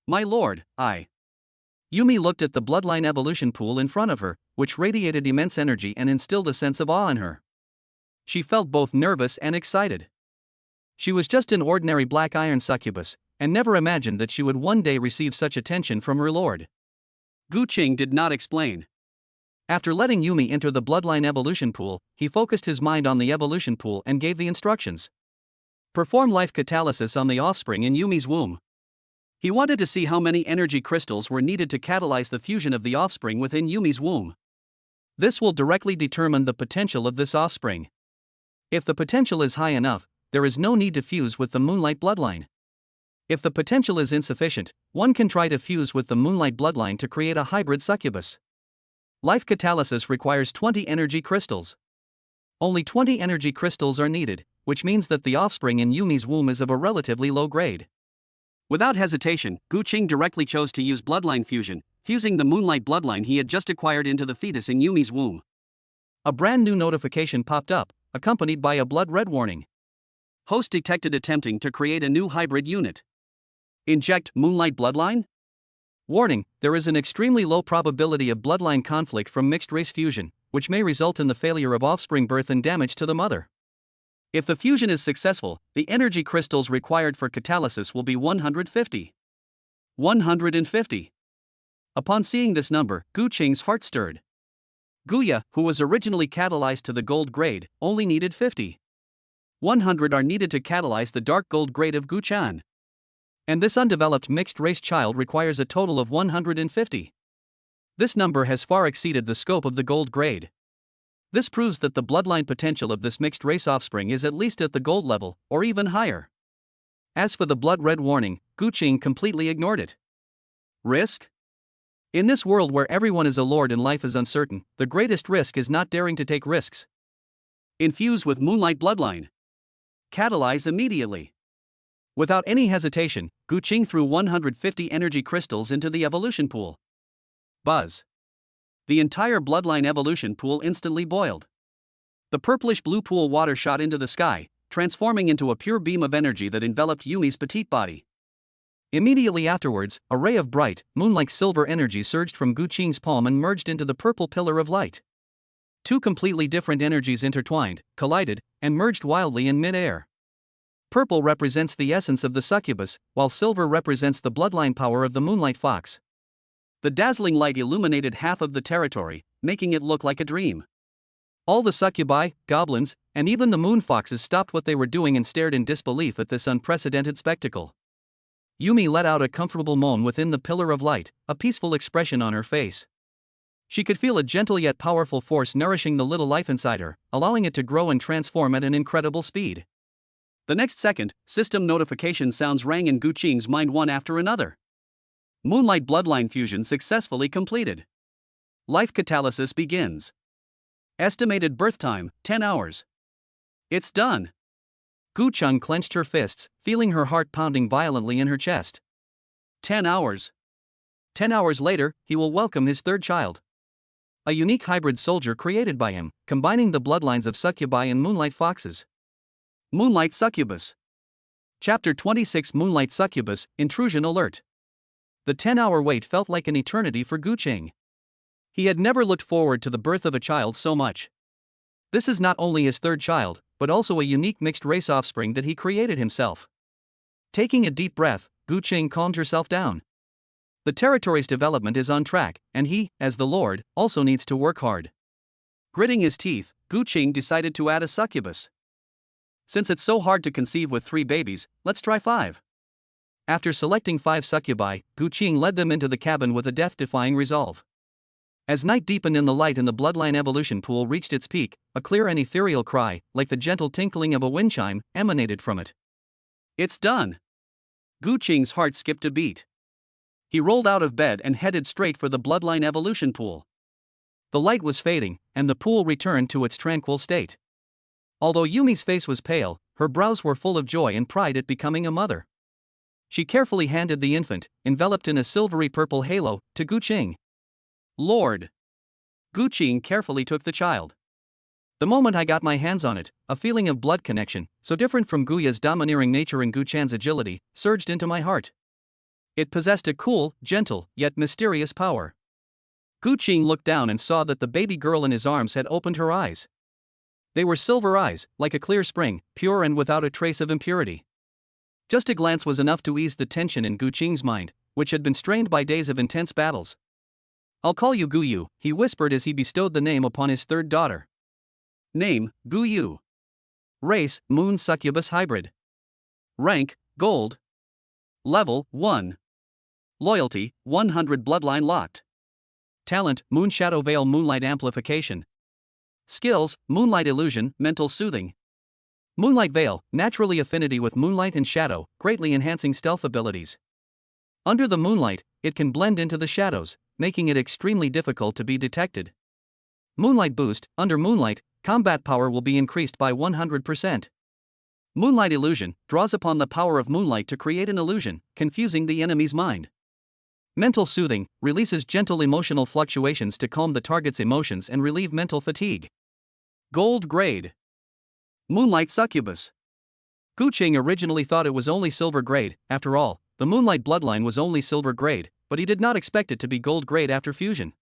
My lord, Yumi looked at the bloodline evolution pool in front of her, which radiated immense energy and instilled a sense of awe in her. She felt both nervous and excited. She was just an ordinary black iron succubus, and never imagined that she would one day receive such attention from her lord. Gu Qing did not explain. After letting Yumi enter the bloodline evolution pool, he focused his mind on the evolution pool and gave the instructions. Perform life catalysis on the offspring in Yumi's womb. He wanted to see how many energy crystals were needed to catalyze the fusion of the offspring within Yumi's womb. This will directly determine the potential of this offspring. If the potential is high enough, there is no need to fuse with the Moonlight bloodline. If the potential is insufficient, one can try to fuse with the Moonlight bloodline to create a hybrid succubus. Life catalysis requires 20 energy crystals. Only 20 energy crystals are needed, which means that the offspring in Yumi's womb is of a relatively low grade. Without hesitation, Gu Qing directly chose to use bloodline fusion, fusing the Moonlight bloodline he had just acquired into the fetus in Yumi's womb. A brand new notification popped up, accompanied by a blood red warning. Host detected attempting to create a new hybrid unit. Inject Moonlight bloodline? Warning, there is an extremely low probability of bloodline conflict from mixed race fusion, which may result in the failure of offspring birth and damage to the mother. If the fusion is successful, the energy crystals required for catalysis will be 150. 150. Upon seeing this number, Gu Qing's heart stirred. Guya, who was originally catalyzed to the gold grade, only needed 50. 100 are needed to catalyze the dark gold grade of Gu Chan. And this undeveloped mixed-race child requires a total of 150. This number has far exceeded the scope of the gold grade. This proves that the bloodline potential of this mixed-race offspring is at least at the gold level, or even higher. As for the blood red warning, Gu Qing completely ignored it. Risk? In this world where everyone is a lord and life is uncertain, the greatest risk is not daring to take risks. Infuse with Moonlight bloodline. Catalyze immediately. Without any hesitation, Gu Qing threw 150 energy crystals into the evolution pool. Buzz. The entire bloodline evolution pool instantly boiled. The purplish-blue pool water shot into the sky, transforming into a pure beam of energy that enveloped Yumi's petite body. Immediately afterwards, a ray of bright, moon-like silver energy surged from Gu Qing's palm and merged into the purple pillar of light. Two completely different energies intertwined, collided, and merged wildly in mid-air. Purple represents the essence of the succubus, while silver represents the bloodline power of the moonlight fox. The dazzling light illuminated half of the territory, making it look like a dream. All the succubi, goblins, and even the moon foxes stopped what they were doing and stared in disbelief at this unprecedented spectacle. Yumi let out a comfortable moan within the pillar of light, a peaceful expression on her face. She could feel a gentle yet powerful force nourishing the little life inside her, allowing it to grow and transform at an incredible speed. The next second, system notification sounds rang in Gu Qing's mind one after another. Moonlight bloodline fusion successfully completed. Life catalysis begins. Estimated birth time, 10 hours. It's done. Gu Cheng clenched her fists, feeling her heart pounding violently in her chest. 10 hours. 10 hours later, he will welcome his third child. A unique hybrid soldier created by him, combining the bloodlines of succubi and moonlight foxes. Moonlight Succubus. Chapter 26 Moonlight Succubus, Intrusion Alert. The 10-hour wait felt like an eternity for Gu Cheng. He had never looked forward to the birth of a child so much. This is not only his third child, but also a unique mixed-race offspring that he created himself. Taking a deep breath, Gu Cheng calmed herself down. The territory's development is on track, and he, as the Lord, also needs to work hard. Gritting his teeth, Gu Cheng decided to add a succubus. Since it's so hard to conceive with 3 babies, let's try 5. After selecting 5 succubi, Gu Cheng led them into the cabin with a death-defying resolve. As night deepened in the light and the bloodline evolution pool reached its peak, a clear and ethereal cry, like the gentle tinkling of a wind chime, emanated from it. It's done! Gu Cheng's heart skipped a beat. He rolled out of bed and headed straight for the bloodline evolution pool. The light was fading, and the pool returned to its tranquil state. Although Yumi's face was pale, her brows were full of joy and pride at becoming a mother. She carefully handed the infant, enveloped in a silvery purple halo, to Gu Cheng. Lord! Gu Cheng carefully took the child. The moment I got my hands on it, a feeling of blood connection, so different from Guya's domineering nature and Gu Chan's agility, surged into my heart. It possessed a cool, gentle, yet mysterious power. Gu Cheng looked down and saw that the baby girl in his arms had opened her eyes. They were silver eyes, like a clear spring, pure and without a trace of impurity. Just a glance was enough to ease the tension in Gu Cheng's mind, which had been strained by days of intense battles. I'll call you Gu Yu, he whispered as he bestowed the name upon his third daughter. Name, Gu Yu. Race, Moon Succubus Hybrid. Rank, Gold. Level, 1. Loyalty, 100 Bloodline Locked. Talent, Moon Shadow Veil Moonlight Amplification. Skills, Moonlight Illusion, Mental Soothing. Moonlight Veil, naturally affinity with moonlight and shadow, greatly enhancing stealth abilities. Under the moonlight, it can blend into the shadows, making it extremely difficult to be detected. Moonlight Boost, under moonlight, combat power will be increased by 100%. Moonlight Illusion, draws upon the power of moonlight to create an illusion, confusing the enemy's mind. Mental Soothing, releases gentle emotional fluctuations to calm the target's emotions and relieve mental fatigue. Gold Grade. Moonlight Succubus. Gu Cheng originally thought it was only silver grade. After all, the Moonlight bloodline was only silver grade, but he did not expect it to be gold grade after fusion.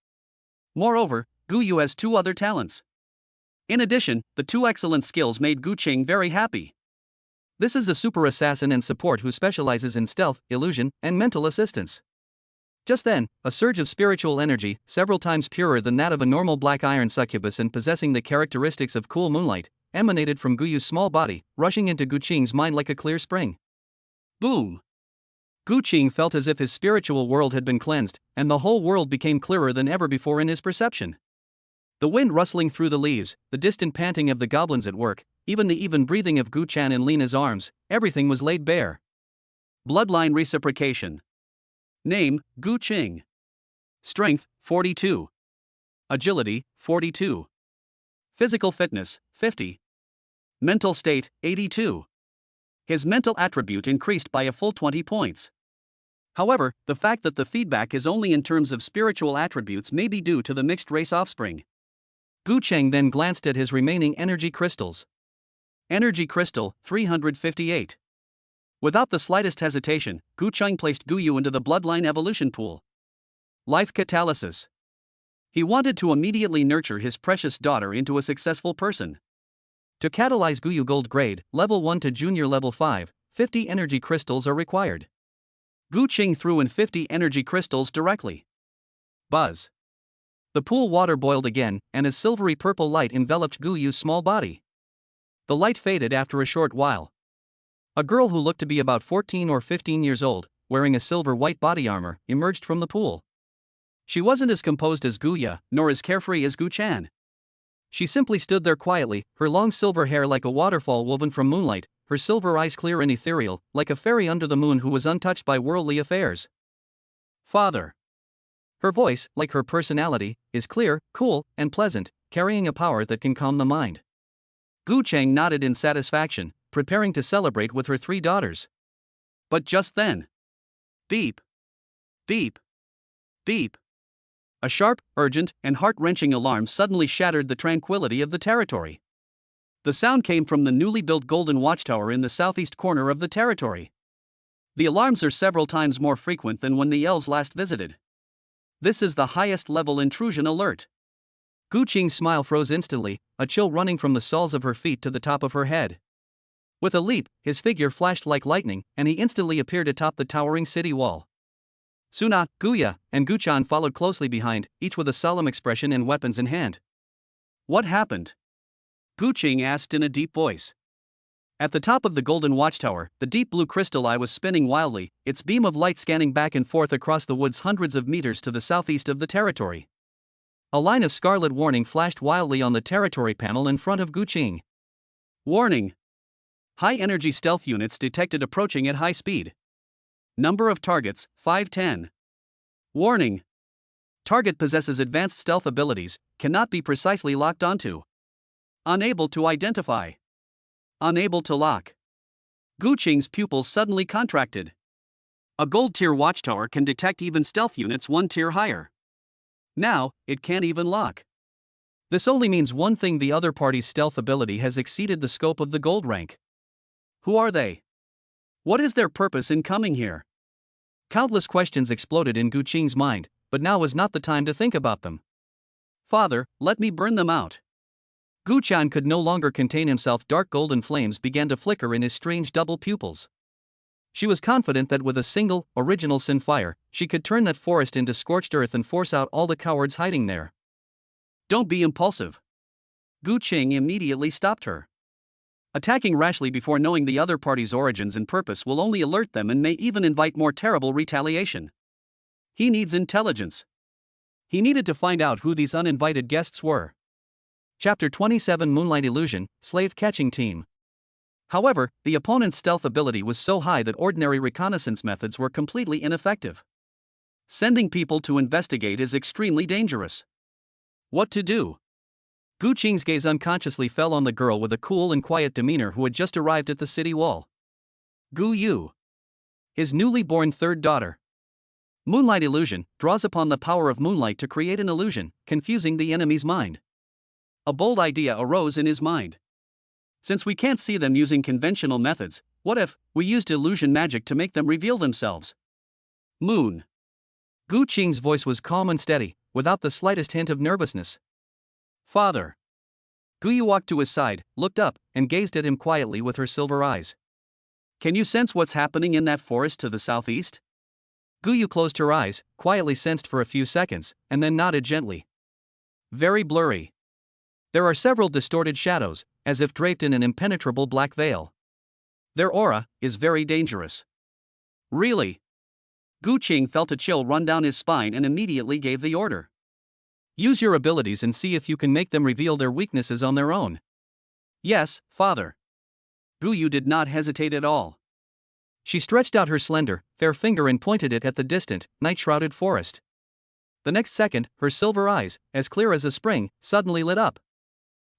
Moreover, Gu Yu has 2 other talents. In addition, the 2 excellent skills made Gu Cheng very happy. This is a super assassin and support who specializes in stealth, illusion, and mental assistance. Just then, a surge of spiritual energy, several times purer than that of a normal black iron succubus and possessing the characteristics of cool moonlight, emanated from Gu Yu's small body, rushing into Gu Cheng's mind like a clear spring. Boom! Gu Cheng felt as if his spiritual world had been cleansed, and the whole world became clearer than ever before in his perception. The wind rustling through the leaves, the distant panting of the goblins at work, even the even breathing of Gu Chan in Lena's arms, everything was laid bare. Bloodline Reciprocation. Name, Gu Cheng. Strength, 42. Agility, 42. Physical fitness, 50. Mental state, 82. His mental attribute increased by a full 20 points. However, the fact that the feedback is only in terms of spiritual attributes may be due to the mixed race offspring. Gu Cheng then glanced at his remaining energy crystals. Energy crystal, 358. Without the slightest hesitation, Gu Cheng placed Gu Yu into the bloodline evolution pool. Life catalysis. He wanted to immediately nurture his precious daughter into a successful person. To catalyze Gu Yu Gold Grade, Level 1 to Junior Level 5, 50 energy crystals are required. Gu Cheng threw in 50 energy crystals directly. Buzz. The pool water boiled again, and a silvery purple light enveloped Gu Yu's small body. The light faded after a short while. A girl who looked to be about 14 or 15 years old, wearing a silver-white body armor, emerged from the pool. She wasn't as composed as Guya, nor as carefree as Gu Chan. She simply stood there quietly, her long silver hair like a waterfall woven from moonlight, her silver eyes clear and ethereal, like a fairy under the moon who was untouched by worldly affairs. Father. Her voice, like her personality, is clear, cool, and pleasant, carrying a power that can calm the mind. Gu Cheng nodded in satisfaction, preparing to celebrate with her 3 daughters. But just then. Beep. Beep. Beep. A sharp, urgent, and heart-wrenching alarm suddenly shattered the tranquility of the territory. The sound came from the newly built Golden Watchtower in the southeast corner of the territory. The alarms are several times more frequent than when the elves last visited. This is the highest level intrusion alert. Gu Qing's smile froze instantly, a chill running from the soles of her feet to the top of her head. With a leap, his figure flashed like lightning, and he instantly appeared atop the towering city wall. Suna, Guya, and Guchan followed closely behind, each with a solemn expression and weapons in hand. What happened? Gu Qing asked in a deep voice. At the top of the Golden Watchtower, the deep blue crystal eye was spinning wildly, its beam of light scanning back and forth across the woods hundreds of meters to the southeast of the territory. A line of scarlet warning flashed wildly on the territory panel in front of Gu Qing. Warning! High-energy stealth units detected approaching at high speed. Number of targets, 510. Warning! Target possesses advanced stealth abilities, cannot be precisely locked onto. Unable to identify. Unable to lock. Gu Qing's pupils suddenly contracted. A gold-tier watchtower can detect even stealth units 1 tier higher. Now, it can't even lock. This only means one thing: the other party's stealth ability has exceeded the scope of the gold rank. Who are they? What is their purpose in coming here? Countless questions exploded in Gu Qing's mind, but now was not the time to think about them. Father, let me burn them out. Gu Chan could no longer contain himself. Dark golden flames began to flicker in his strange double pupils. She was confident that with a single, original sin fire, she could turn that forest into scorched earth and force out all the cowards hiding there. Don't be impulsive. Gu Qing immediately stopped her. Attacking rashly before knowing the other party's origins and purpose will only alert them and may even invite more terrible retaliation. He needs intelligence. He needed to find out who these uninvited guests were. Chapter 27: Moonlight Illusion, Slave Catching Team. However, the opponent's stealth ability was so high that ordinary reconnaissance methods were completely ineffective. Sending people to investigate is extremely dangerous. What to do? Gu Qing's gaze unconsciously fell on the girl with a cool and quiet demeanor who had just arrived at the city wall. Gu Yu. His newly born 3rd daughter. Moonlight illusion draws upon the power of moonlight to create an illusion, confusing the enemy's mind. A bold idea arose in his mind. Since we can't see them using conventional methods, what if we used illusion magic to make them reveal themselves? Moon. Gu Qing's voice was calm and steady, without the slightest hint of nervousness. Father. Gu Yu walked to his side, looked up, and gazed at him quietly with her silver eyes. Can you sense what's happening in that forest to the southeast? Gu Yu closed her eyes, quietly sensed for a few seconds, and then nodded gently. Very blurry. There are several distorted shadows, as if draped in an impenetrable black veil. Their aura is very dangerous. Really? Gu Qing felt a chill run down his spine and immediately gave the order. Use your abilities and see if you can make them reveal their weaknesses on their own. Yes, father. Gu Yu did not hesitate at all. She stretched out her slender, fair finger and pointed it at the distant, night-shrouded forest. The next second, her silver eyes, as clear as a spring, suddenly lit up.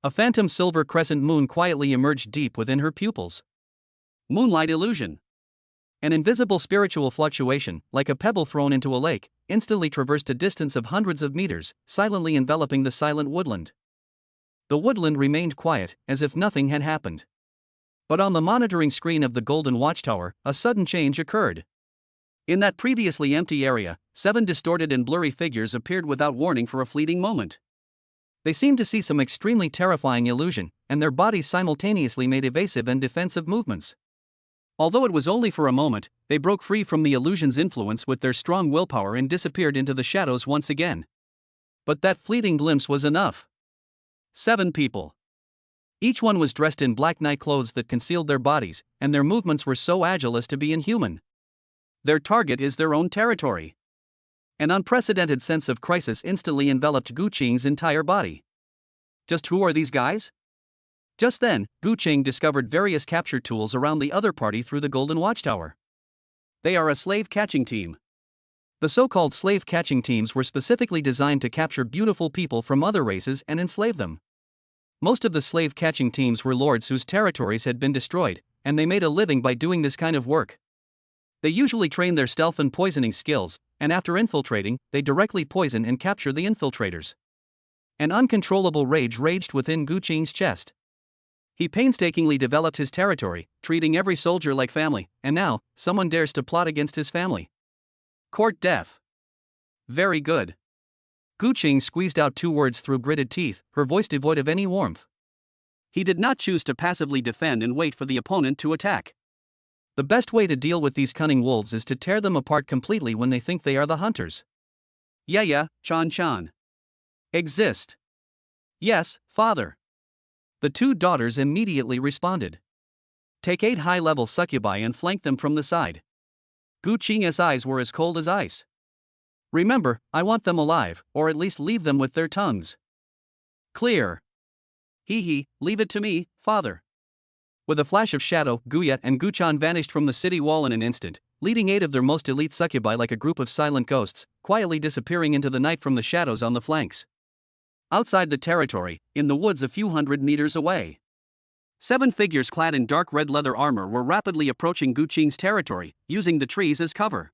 A phantom silver crescent moon quietly emerged deep within her pupils. Moonlight illusion. An invisible spiritual fluctuation, like a pebble thrown into a lake, instantly traversed a distance of hundreds of meters, silently enveloping the silent woodland. The woodland remained quiet, as if nothing had happened. But on the monitoring screen of the Golden Watchtower, a sudden change occurred. In that previously empty area, 7 distorted and blurry figures appeared without warning for a fleeting moment. They seemed to see some extremely terrifying illusion, and their bodies simultaneously made evasive and defensive movements. Although it was only for a moment, they broke free from the illusion's influence with their strong willpower and disappeared into the shadows once again. But that fleeting glimpse was enough. 7 people. Each one was dressed in black night clothes that concealed their bodies, and their movements were so agile as to be inhuman. Their target is their own territory. An unprecedented sense of crisis instantly enveloped Gu Qing's entire body. Just who are these guys? Just then, Gu Qing discovered various capture tools around the other party through the Golden Watchtower. They are a slave catching team. The so-called slave catching teams were specifically designed to capture beautiful people from other races and enslave them. Most of the slave catching teams were lords whose territories had been destroyed, and they made a living by doing this kind of work. They usually train their stealth and poisoning skills, and after infiltrating, they directly poison and capture the infiltrators. An uncontrollable rage raged within Gu Qing's chest. He painstakingly developed his territory, treating every soldier like family, and now, someone dares to plot against his family. Court death. Very good. Gu Qing squeezed out 2 words through gritted teeth, her voice devoid of any warmth. He did not choose to passively defend and wait for the opponent to attack. The best way to deal with these cunning wolves is to tear them apart completely when they think they are the hunters. Yeah, Chan. Exist. Yes, father. The 2 daughters immediately responded. Take 8 high-level succubi and flank them from the side. Gu Qing's eyes were as cold as ice. Remember, I want them alive, or at least leave them with their tongues. Clear. Leave it to me, father. With a flash of shadow, Guyet and Guchan vanished from the city wall in an instant, leading 8 of their most elite succubi like a group of silent ghosts, quietly disappearing into the night from the shadows on the flanks. Outside the territory, in the woods a few hundred meters away, 7 figures clad in dark red leather armor were rapidly approaching Gu Qing's territory, using the trees as cover.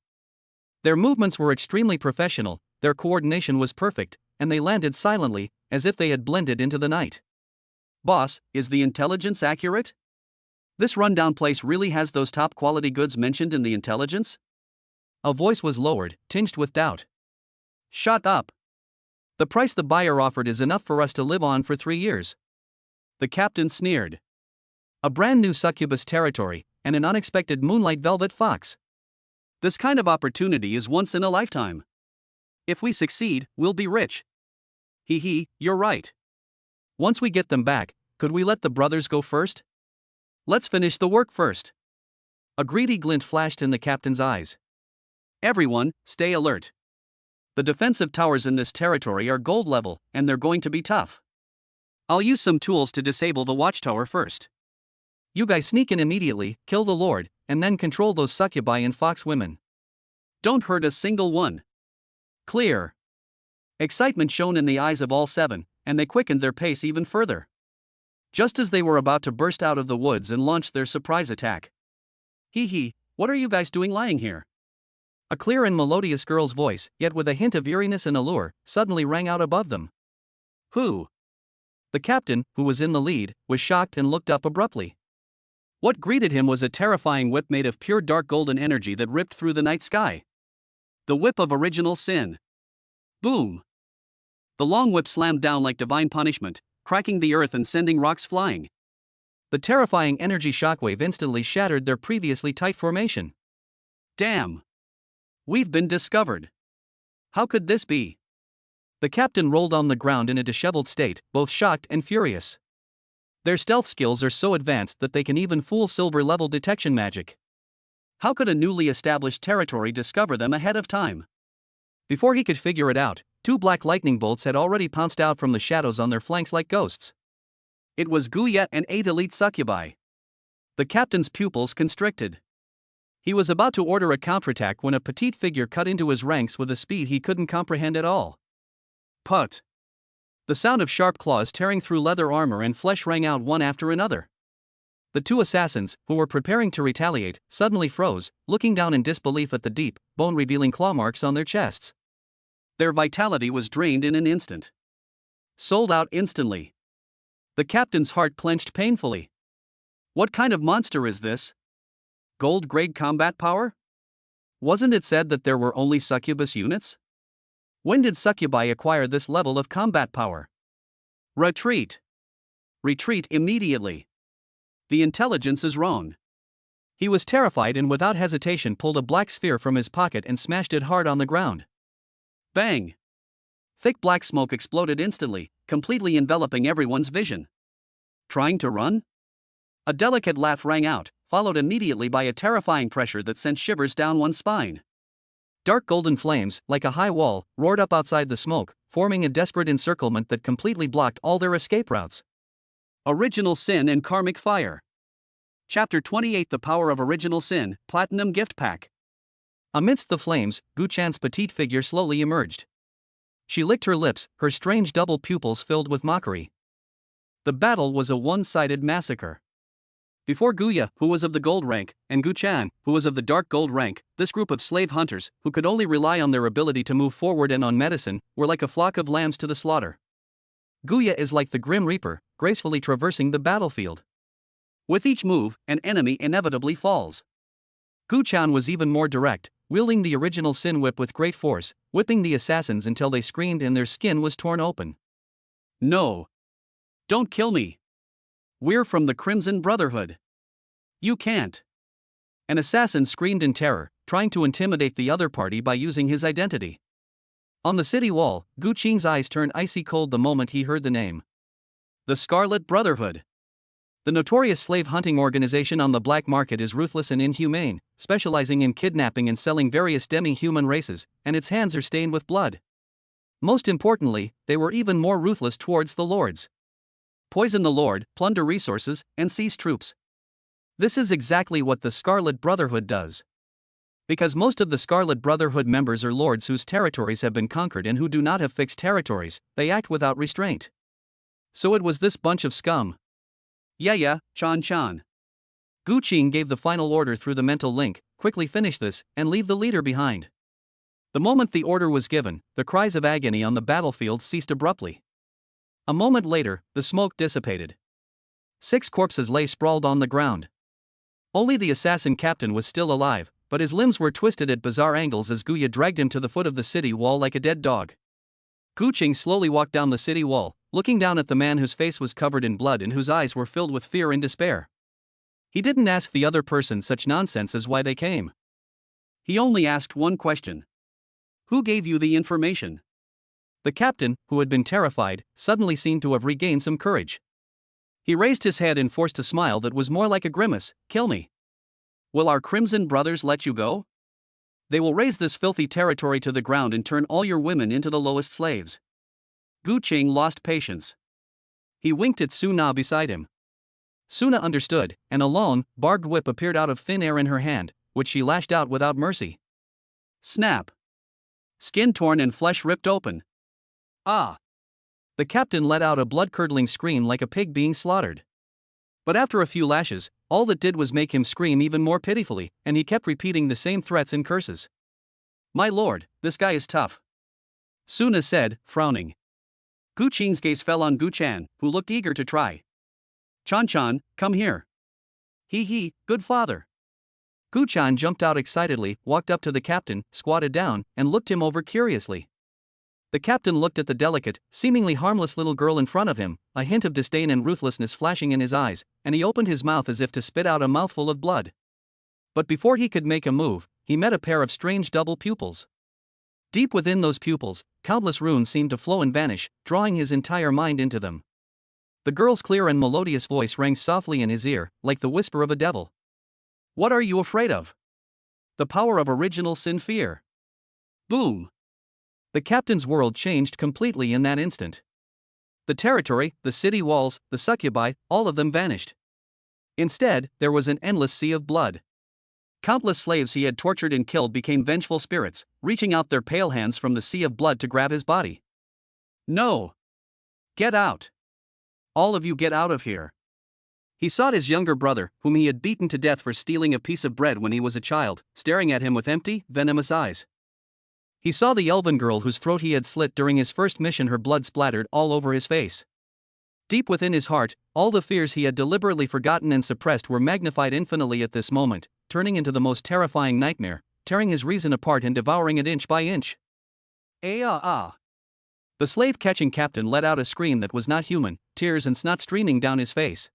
Their movements were extremely professional, their coordination was perfect, and they landed silently, as if they had blended into the night. Boss, is the intelligence accurate? This rundown place really has those top quality goods mentioned in the intelligence? A voice was lowered, tinged with doubt. Shut up. The price the buyer offered is enough for us to live on for 3 years. The captain sneered. A brand new succubus territory, and an unexpected moonlight velvet fox. This kind of opportunity is once in a lifetime. If we succeed, we'll be rich. You're right. Once we get them back, could we let the brothers go first? Let's finish the work first. A greedy glint flashed in the captain's eyes. Everyone, stay alert. The defensive towers in this territory are gold level, and they're going to be tough. I'll use some tools to disable the watchtower first. You guys sneak in immediately, kill the lord, and then control those succubi and fox women. Don't hurt a single one. Clear. Excitement shone in the eyes of all 7, and they quickened their pace even further. Just as they were about to burst out of the woods and launch their surprise attack. What are you guys doing lying here? A clear and melodious girl's voice, yet with a hint of eeriness and allure, suddenly rang out above them. Who? The captain, who was in the lead, was shocked and looked up abruptly. What greeted him was a terrifying whip made of pure dark golden energy that ripped through the night sky. The whip of original sin. Boom! The long whip slammed down like divine punishment, cracking the earth and sending rocks flying. The terrifying energy shockwave instantly shattered their previously tight formation. Damn! We've been discovered. How could this be? The captain rolled on the ground in a disheveled state, both shocked and furious. Their stealth skills are so advanced that they can even fool silver-level detection magic. How could a newly established territory discover them ahead of time? Before he could figure it out, 2 black lightning bolts had already pounced out from the shadows on their flanks like ghosts. It was Guyet and 8 elite succubi. The captain's pupils constricted. He was about to order a counterattack when a petite figure cut into his ranks with a speed he couldn't comprehend at all. Put! The sound of sharp claws tearing through leather armor and flesh rang out one after another. The 2 assassins, who were preparing to retaliate, suddenly froze, looking down in disbelief at the deep, bone-revealing claw marks on their chests. Their vitality was drained in an instant. Sold out instantly. The captain's heart clenched painfully. What kind of monster is this? Gold-grade combat power? Wasn't it said that there were only succubus units? When did succubi acquire this level of combat power? Retreat! Retreat immediately! The intelligence is wrong. He was terrified and without hesitation pulled a black sphere from his pocket and smashed it hard on the ground. Bang! Thick black smoke exploded instantly, completely enveloping everyone's vision. Trying to run? A delicate laugh rang out, followed immediately by a terrifying pressure that sent shivers down one's spine. Dark golden flames, like a high wall, roared up outside the smoke, forming a desperate encirclement that completely blocked all their escape routes. Original Sin and Karmic Fire. Chapter 28: The Power of Original Sin, Platinum Gift Pack. Amidst the flames, Gu-chan's petite figure slowly emerged. She licked her lips, her strange double pupils filled with mockery. The battle was a one-sided massacre. Before Guya, who was of the gold rank, and Gu-chan, who was of the dark gold rank, this group of slave hunters, who could only rely on their ability to move forward and on medicine, were like a flock of lambs to the slaughter. Guya is like the Grim Reaper, gracefully traversing the battlefield. With each move, an enemy inevitably falls. Gu-chan was even more direct, wielding the original Sin whip with great force, whipping the assassins until they screamed and their skin was torn open. No! Don't kill me! We're from the Crimson Brotherhood. You can't! An assassin screamed in terror, trying to intimidate the other party by using his identity. On the city wall, Gu-ching's eyes turned icy cold the moment he heard the name. The Scarlet Brotherhood. The notorious slave hunting organization on the black market is ruthless and inhumane, specializing in kidnapping and selling various demi-human races, and its hands are stained with blood. Most importantly, they were even more ruthless towards the lords. Poison the lord, plunder resources, and seize troops. This is exactly what the Scarlet Brotherhood does. Because most of the Scarlet Brotherhood members are lords whose territories have been conquered and who do not have fixed territories, they act without restraint. So it was this bunch of scum. Yeah, Chan. Gu-ching gave the final order through the mental link: quickly finish this, and leave the leader behind. The moment the order was given, the cries of agony on the battlefield ceased abruptly. A moment later, the smoke dissipated. 6 corpses lay sprawled on the ground. Only the assassin captain was still alive, but his limbs were twisted at bizarre angles as Guya dragged him to the foot of the city wall like a dead dog. Gu-ching slowly walked down the city wall, looking down at the man whose face was covered in blood and whose eyes were filled with fear and despair. He didn't ask the other person such nonsense as why they came. He only asked one question. Who gave you the information? The captain, who had been terrified, suddenly seemed to have regained some courage. He raised his head and forced a smile that was more like a grimace. Kill me. Will our Crimson brothers let you go? They will raze this filthy territory to the ground and turn all your women into the lowest slaves. Gu-ching lost patience. He winked at Suna beside him. Suna understood, and a long, barbed whip appeared out of thin air in her hand, which she lashed out without mercy. Snap! Skin torn and flesh ripped open. Ah! The captain let out a blood-curdling scream like a pig being slaughtered. But after a few lashes, all that did was make him scream even more pitifully, and he kept repeating the same threats and curses. My lord, this guy is tough. Suna said, frowning. Gu-ching's gaze fell on Gu-chan, who looked eager to try. Chan, come here. Good father. Gu-chan jumped out excitedly, walked up to the captain, squatted down, and looked him over curiously. The captain looked at the delicate, seemingly harmless little girl in front of him, a hint of disdain and ruthlessness flashing in his eyes, and he opened his mouth as if to spit out a mouthful of blood. But before he could make a move, he met a pair of strange double pupils. Deep within those pupils, countless runes seemed to flow and vanish, drawing his entire mind into them. The girl's clear and melodious voice rang softly in his ear, like the whisper of a devil. What are you afraid of? The power of original sin fear. Boom! The captain's world changed completely in that instant. The territory, the city walls, the succubi, all of them vanished. Instead, there was an endless sea of blood. Countless slaves he had tortured and killed became vengeful spirits, reaching out their pale hands from the sea of blood to grab his body. No! Get out! All of you get out of here! He sought his younger brother, whom he had beaten to death for stealing a piece of bread when he was a child, staring at him with empty, venomous eyes. He saw the elven girl whose throat he had slit during his first mission, her blood splattered all over his face. Deep within his heart, all the fears he had deliberately forgotten and suppressed were magnified infinitely at this moment, turning into the most terrifying nightmare, tearing his reason apart and devouring it inch by inch. The slave-catching captain let out a scream that was not human, tears and snot streaming down his face.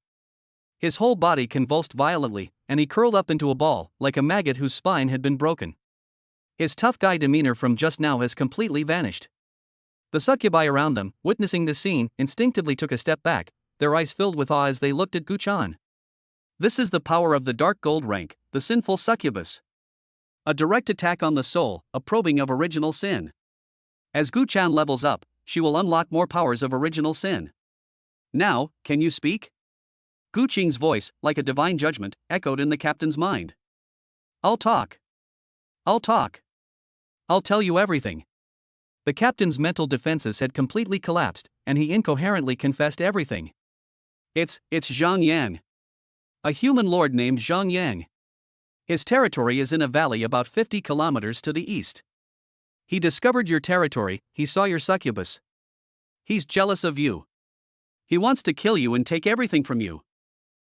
His whole body convulsed violently, and he curled up into a ball, like a maggot whose spine had been broken. His tough guy demeanor from just now has completely vanished. The succubi around them, witnessing this scene, instinctively took a step back, their eyes filled with awe as they looked at Gu-chan. This is the power of the dark gold rank, the sinful succubus. A direct attack on the soul, a probing of original sin. As Gu Chan levels up, she will unlock more powers of original sin. Now, can you speak? Gu Qing's voice, like a divine judgment, echoed in the captain's mind. I'll talk. I'll talk. I'll tell you everything. The captain's mental defenses had completely collapsed, and he incoherently confessed everything. It's Zhang Yang. A human lord named Zhang Yang. His territory is in a valley about 50 kilometers to the east. He discovered your territory, he saw your succubus. He's jealous of you. He wants to kill you and take everything from you.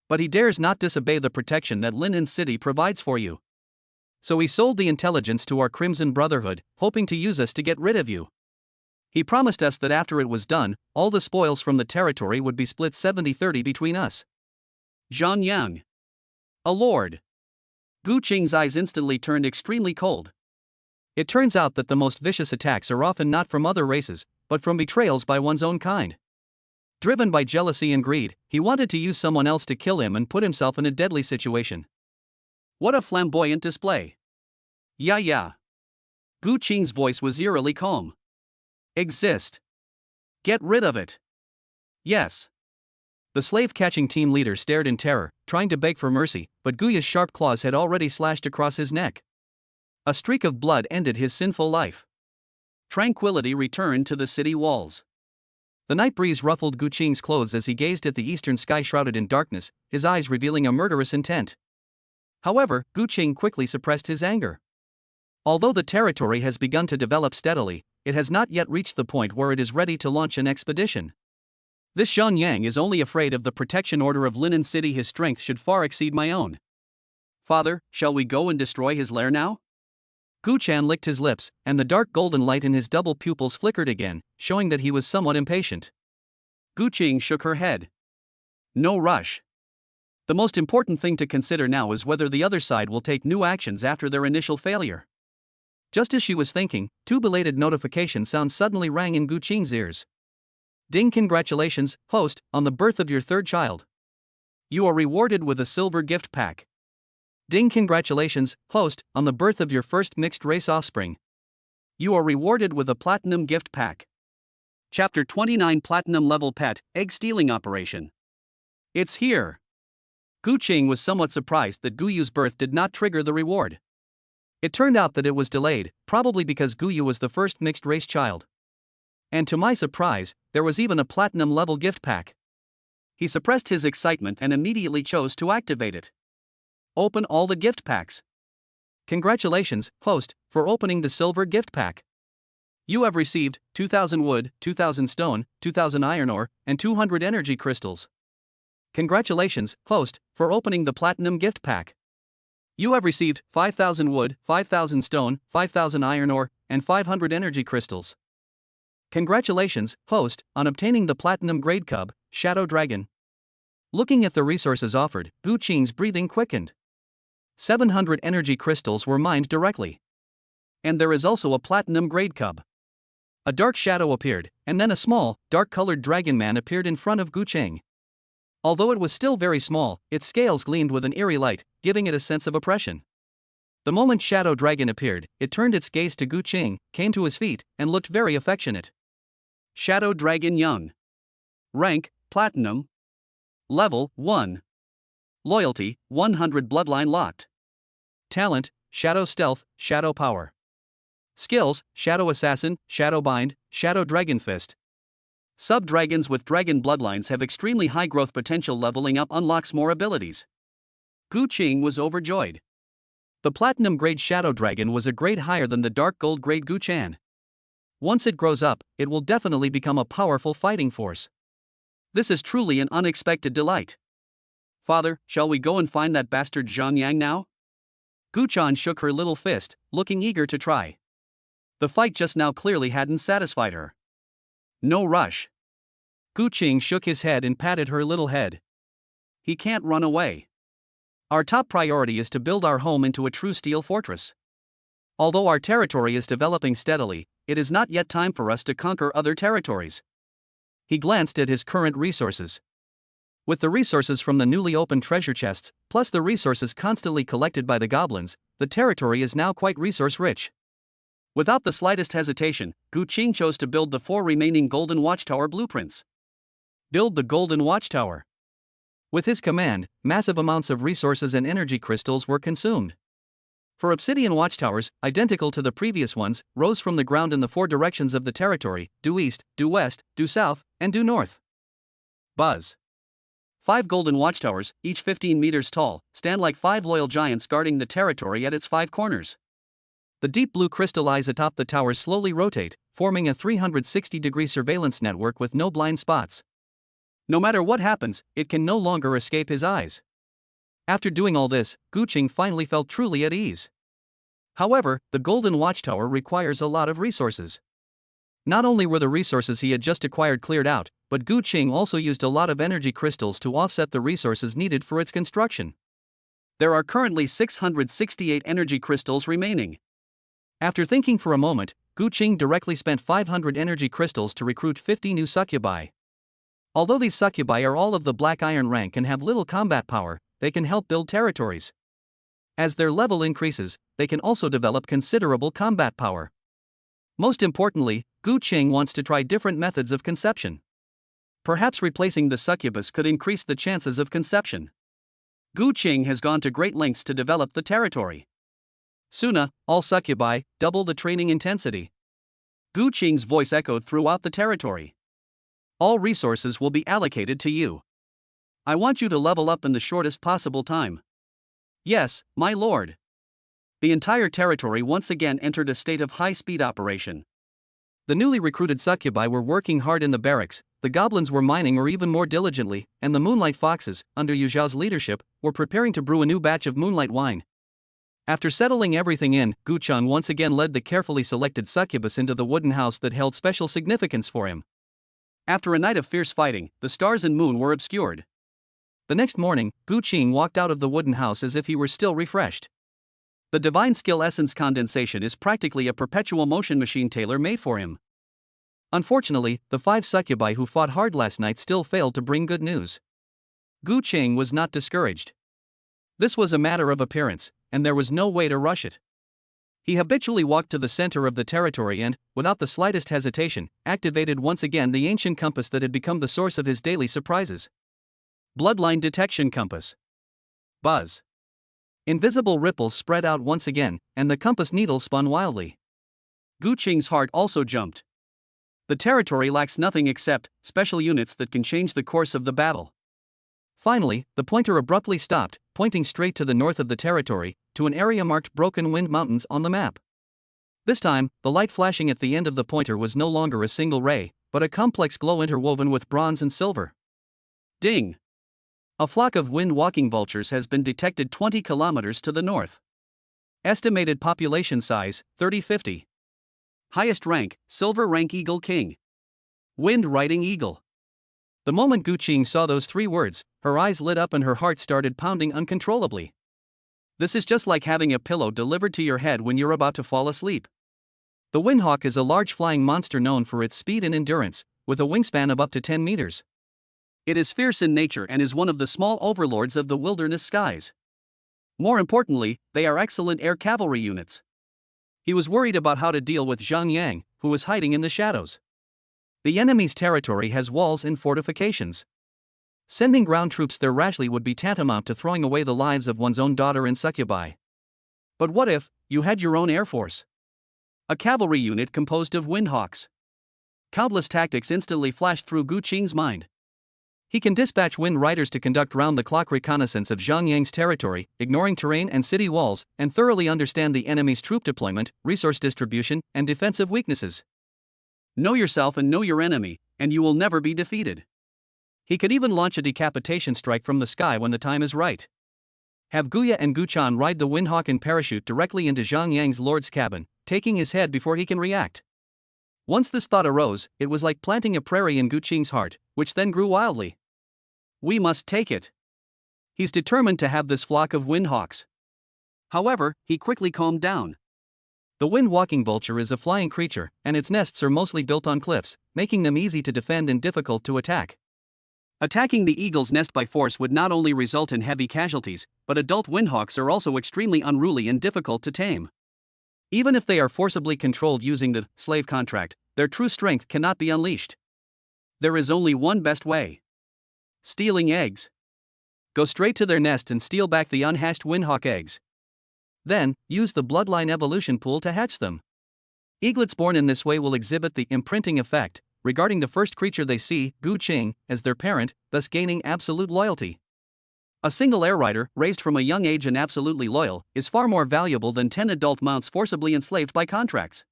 But he dares not disobey the protection that Linen City provides for you. So he sold the intelligence to our Crimson Brotherhood, hoping to use us to get rid of you. He promised us that after it was done, all the spoils from the territory would be split 70-30 between us. Zhang Yang. A lord. Gu Qing's eyes instantly turned extremely cold. It turns out that the most vicious attacks are often not from other races, but from betrayals by one's own kind. Driven by jealousy and greed, he wanted to use someone else to kill him and put himself in a deadly situation. What a flamboyant display. Yeah. Gu Qing's voice was eerily calm. Exist. Get rid of it. Yes. The slave-catching team leader stared in terror, trying to beg for mercy, but Guya's sharp claws had already slashed across his neck. A streak of blood ended his sinful life. Tranquility returned to the city walls. The night breeze ruffled Gu Qing's clothes as he gazed at the eastern sky shrouded in darkness, his eyes revealing a murderous intent. However, Gu Qing quickly suppressed his anger. Although the territory has begun to develop steadily, it has not yet reached the point where it is ready to launch an expedition. This Zhang Yang is only afraid of the protection order of Linen City. His strength should far exceed my own. Father, shall we go and destroy his lair now? Gu Chan licked his lips, and the dark golden light in his double pupils flickered again, showing that he was somewhat impatient. Gu Qing shook her head. No rush. The most important thing to consider now is whether the other side will take new actions after their initial failure. Just as she was thinking, two belated notification sounds suddenly rang in Gu Qing's ears. Ding! Congratulations, host, on the birth of your third child. You are rewarded with a silver gift pack. Ding! Congratulations, host, on the birth of your first mixed-race offspring. You are rewarded with a platinum gift pack. Chapter 29 Platinum Level Pet, Egg Stealing Operation. It's here. Gu Qing was somewhat surprised that Guyu's birth did not trigger the reward. It turned out that it was delayed, probably because Guyu was the first mixed-race child. And to my surprise, there was even a platinum-level gift pack. He suppressed his excitement and immediately chose to activate it. Open all the gift packs. Congratulations, host, for opening the silver gift pack. You have received 2,000 wood, 2,000 stone, 2,000 iron ore, and 200 energy crystals. Congratulations, host, for opening the platinum gift pack. You have received 5,000 wood, 5,000 stone, 5,000 iron ore, and 500 energy crystals. Congratulations, host, on obtaining the platinum grade cub, Shadow Dragon. Looking at the resources offered, Gu Qing's breathing quickened. 700 energy crystals were mined directly. And there is also a platinum grade cub. A dark shadow appeared, and then a small, dark-colored dragon man appeared in front of Gu Qing. Although it was still very small, its scales gleamed with an eerie light, giving it a sense of oppression. The moment Shadow Dragon appeared, it turned its gaze to Gu Qing, came to his feet, and looked very affectionate. Shadow Dragon Young. Rank, Platinum. Level, 1. Loyalty, 100 Bloodline Locked. Talent, Shadow Stealth, Shadow Power. Skills, Shadow Assassin, Shadow Bind, Shadow Dragon Fist. Sub-dragons with dragon bloodlines have extremely high growth potential. Leveling up unlocks more abilities. Gu Qing was overjoyed. The platinum grade Shadow Dragon was a grade higher than the dark gold grade Gu Chan. Once it grows up, it will definitely become a powerful fighting force. This is truly an unexpected delight. Father, shall we go and find that bastard Zhang Yang now? Gu Chan shook her little fist, looking eager to try. The fight just now clearly hadn't satisfied her. No rush. Gu Qing shook his head and patted her little head. He can't run away. Our top priority is to build our home into a true steel fortress. Although our territory is developing steadily, it is not yet time for us to conquer other territories. He glanced at his current resources. With the resources from the newly opened treasure chests, plus the resources constantly collected by the goblins, the territory is now quite resource-rich. Without the slightest hesitation, Gu Qing chose to build the 4 remaining Golden Watchtower blueprints. Build the Golden Watchtower. With his command, massive amounts of resources and energy crystals were consumed. 4 obsidian watchtowers, identical to the previous ones, rose from the ground in the 4 directions of the territory: due east, due west, due south, and due north. Buzz. 5 golden watchtowers, each 15 meters tall, stand like 5 loyal giants guarding the territory at its 5 corners. The deep blue crystal eyes atop the towers slowly rotate, forming a 360-degree surveillance network with no blind spots. No matter what happens, it can no longer escape his eyes. After doing all this, Gu Qing finally felt truly at ease. However, the Golden Watchtower requires a lot of resources. Not only were the resources he had just acquired cleared out, but Gu Qing also used a lot of energy crystals to offset the resources needed for its construction. There are currently 668 energy crystals remaining. After thinking for a moment, Gu Qing directly spent 500 energy crystals to recruit 50 new succubi. Although these succubi are all of the Black Iron rank and have little combat power, they can help build territories. As their level increases, they can also develop considerable combat power. Most importantly, Gu Qing wants to try different methods of conception. Perhaps replacing the succubus could increase the chances of conception. Gu Qing has gone to great lengths to develop the territory. Suna, all succubi, double the training intensity. Gu Qing's voice echoed throughout the territory. All resources will be allocated to you. I want you to level up in the shortest possible time. Yes, my lord. The entire territory once again entered a state of high-speed operation. The newly recruited succubi were working hard in the barracks, the goblins were mining or even more diligently, and the Moonlight Foxes, under Yu Zhao's leadership, were preparing to brew a new batch of moonlight wine. After settling everything in, Gu Qing once again led the carefully selected succubus into the wooden house that held special significance for him. After a night of fierce fighting, the stars and moon were obscured. The next morning, Gu Qing walked out of the wooden house as if he were still refreshed. The divine skill essence condensation is practically a perpetual motion machine tailor-made for him. Unfortunately, the 5 succubi who fought hard last night still failed to bring good news. Gu Qing was not discouraged. This was a matter of appearance, and there was no way to rush it. He habitually walked to the center of the territory and, without the slightest hesitation, activated once again the ancient compass that had become the source of his daily surprises. Bloodline detection compass. Buzz. Invisible ripples spread out once again, and the compass needle spun wildly. Gu Qing's heart also jumped. The territory lacks nothing except special units that can change the course of the battle. Finally, the pointer abruptly stopped, pointing straight to the north of the territory, to an area marked Broken Wind Mountains on the map. This time, the light flashing at the end of the pointer was no longer a single ray, but a complex glow interwoven with bronze and silver. Ding! A flock of wind-walking vultures has been detected 20 kilometers to the north. Estimated population size, 30-50. Highest rank, Silver Rank Eagle King. Wind-riding Eagle. The moment Gu Qing saw those 3 words, her eyes lit up and her heart started pounding uncontrollably. This is just like having a pillow delivered to your head when you're about to fall asleep. The Windhawk is a large flying monster known for its speed and endurance, with a wingspan of up to 10 meters. It is fierce in nature and is one of the small overlords of the wilderness skies. More importantly, they are excellent air cavalry units. He was worried about how to deal with Zhang Yang, who was hiding in the shadows. The enemy's territory has walls and fortifications. Sending ground troops there rashly would be tantamount to throwing away the lives of one's own daughter and succubi. But what if you had your own air force? A cavalry unit composed of windhawks. Countless tactics instantly flashed through Gu Qing's mind. He can dispatch wind riders to conduct round-the-clock reconnaissance of Zhang Yang's territory, ignoring terrain and city walls, and thoroughly understand the enemy's troop deployment, resource distribution, and defensive weaknesses. Know yourself and know your enemy, and you will never be defeated. He could even launch a decapitation strike from the sky when the time is right. Have Guya and Gu Chan ride the Windhawk and parachute directly into Zhang Yang's lord's cabin, taking his head before he can react. Once this thought arose, it was like planting a prairie in Gu Qing's heart, which then grew wildly. We must take it. He's determined to have this flock of windhawks. However, he quickly calmed down. The wind-walking vulture is a flying creature, and its nests are mostly built on cliffs, making them easy to defend and difficult to attack. Attacking the eagle's nest by force would not only result in heavy casualties, but adult windhawks are also extremely unruly and difficult to tame. Even if they are forcibly controlled using the slave contract, their true strength cannot be unleashed. There is only one best way: stealing eggs. Go straight to their nest and steal back the unhatched windhawk eggs. Then, use the bloodline evolution pool to hatch them. Eaglets born in this way will exhibit the imprinting effect, regarding the first creature they see, Gu Qing, as their parent, thus gaining absolute loyalty. A single air rider, raised from a young age and absolutely loyal, is far more valuable than 10 adult mounts forcibly enslaved by contracts.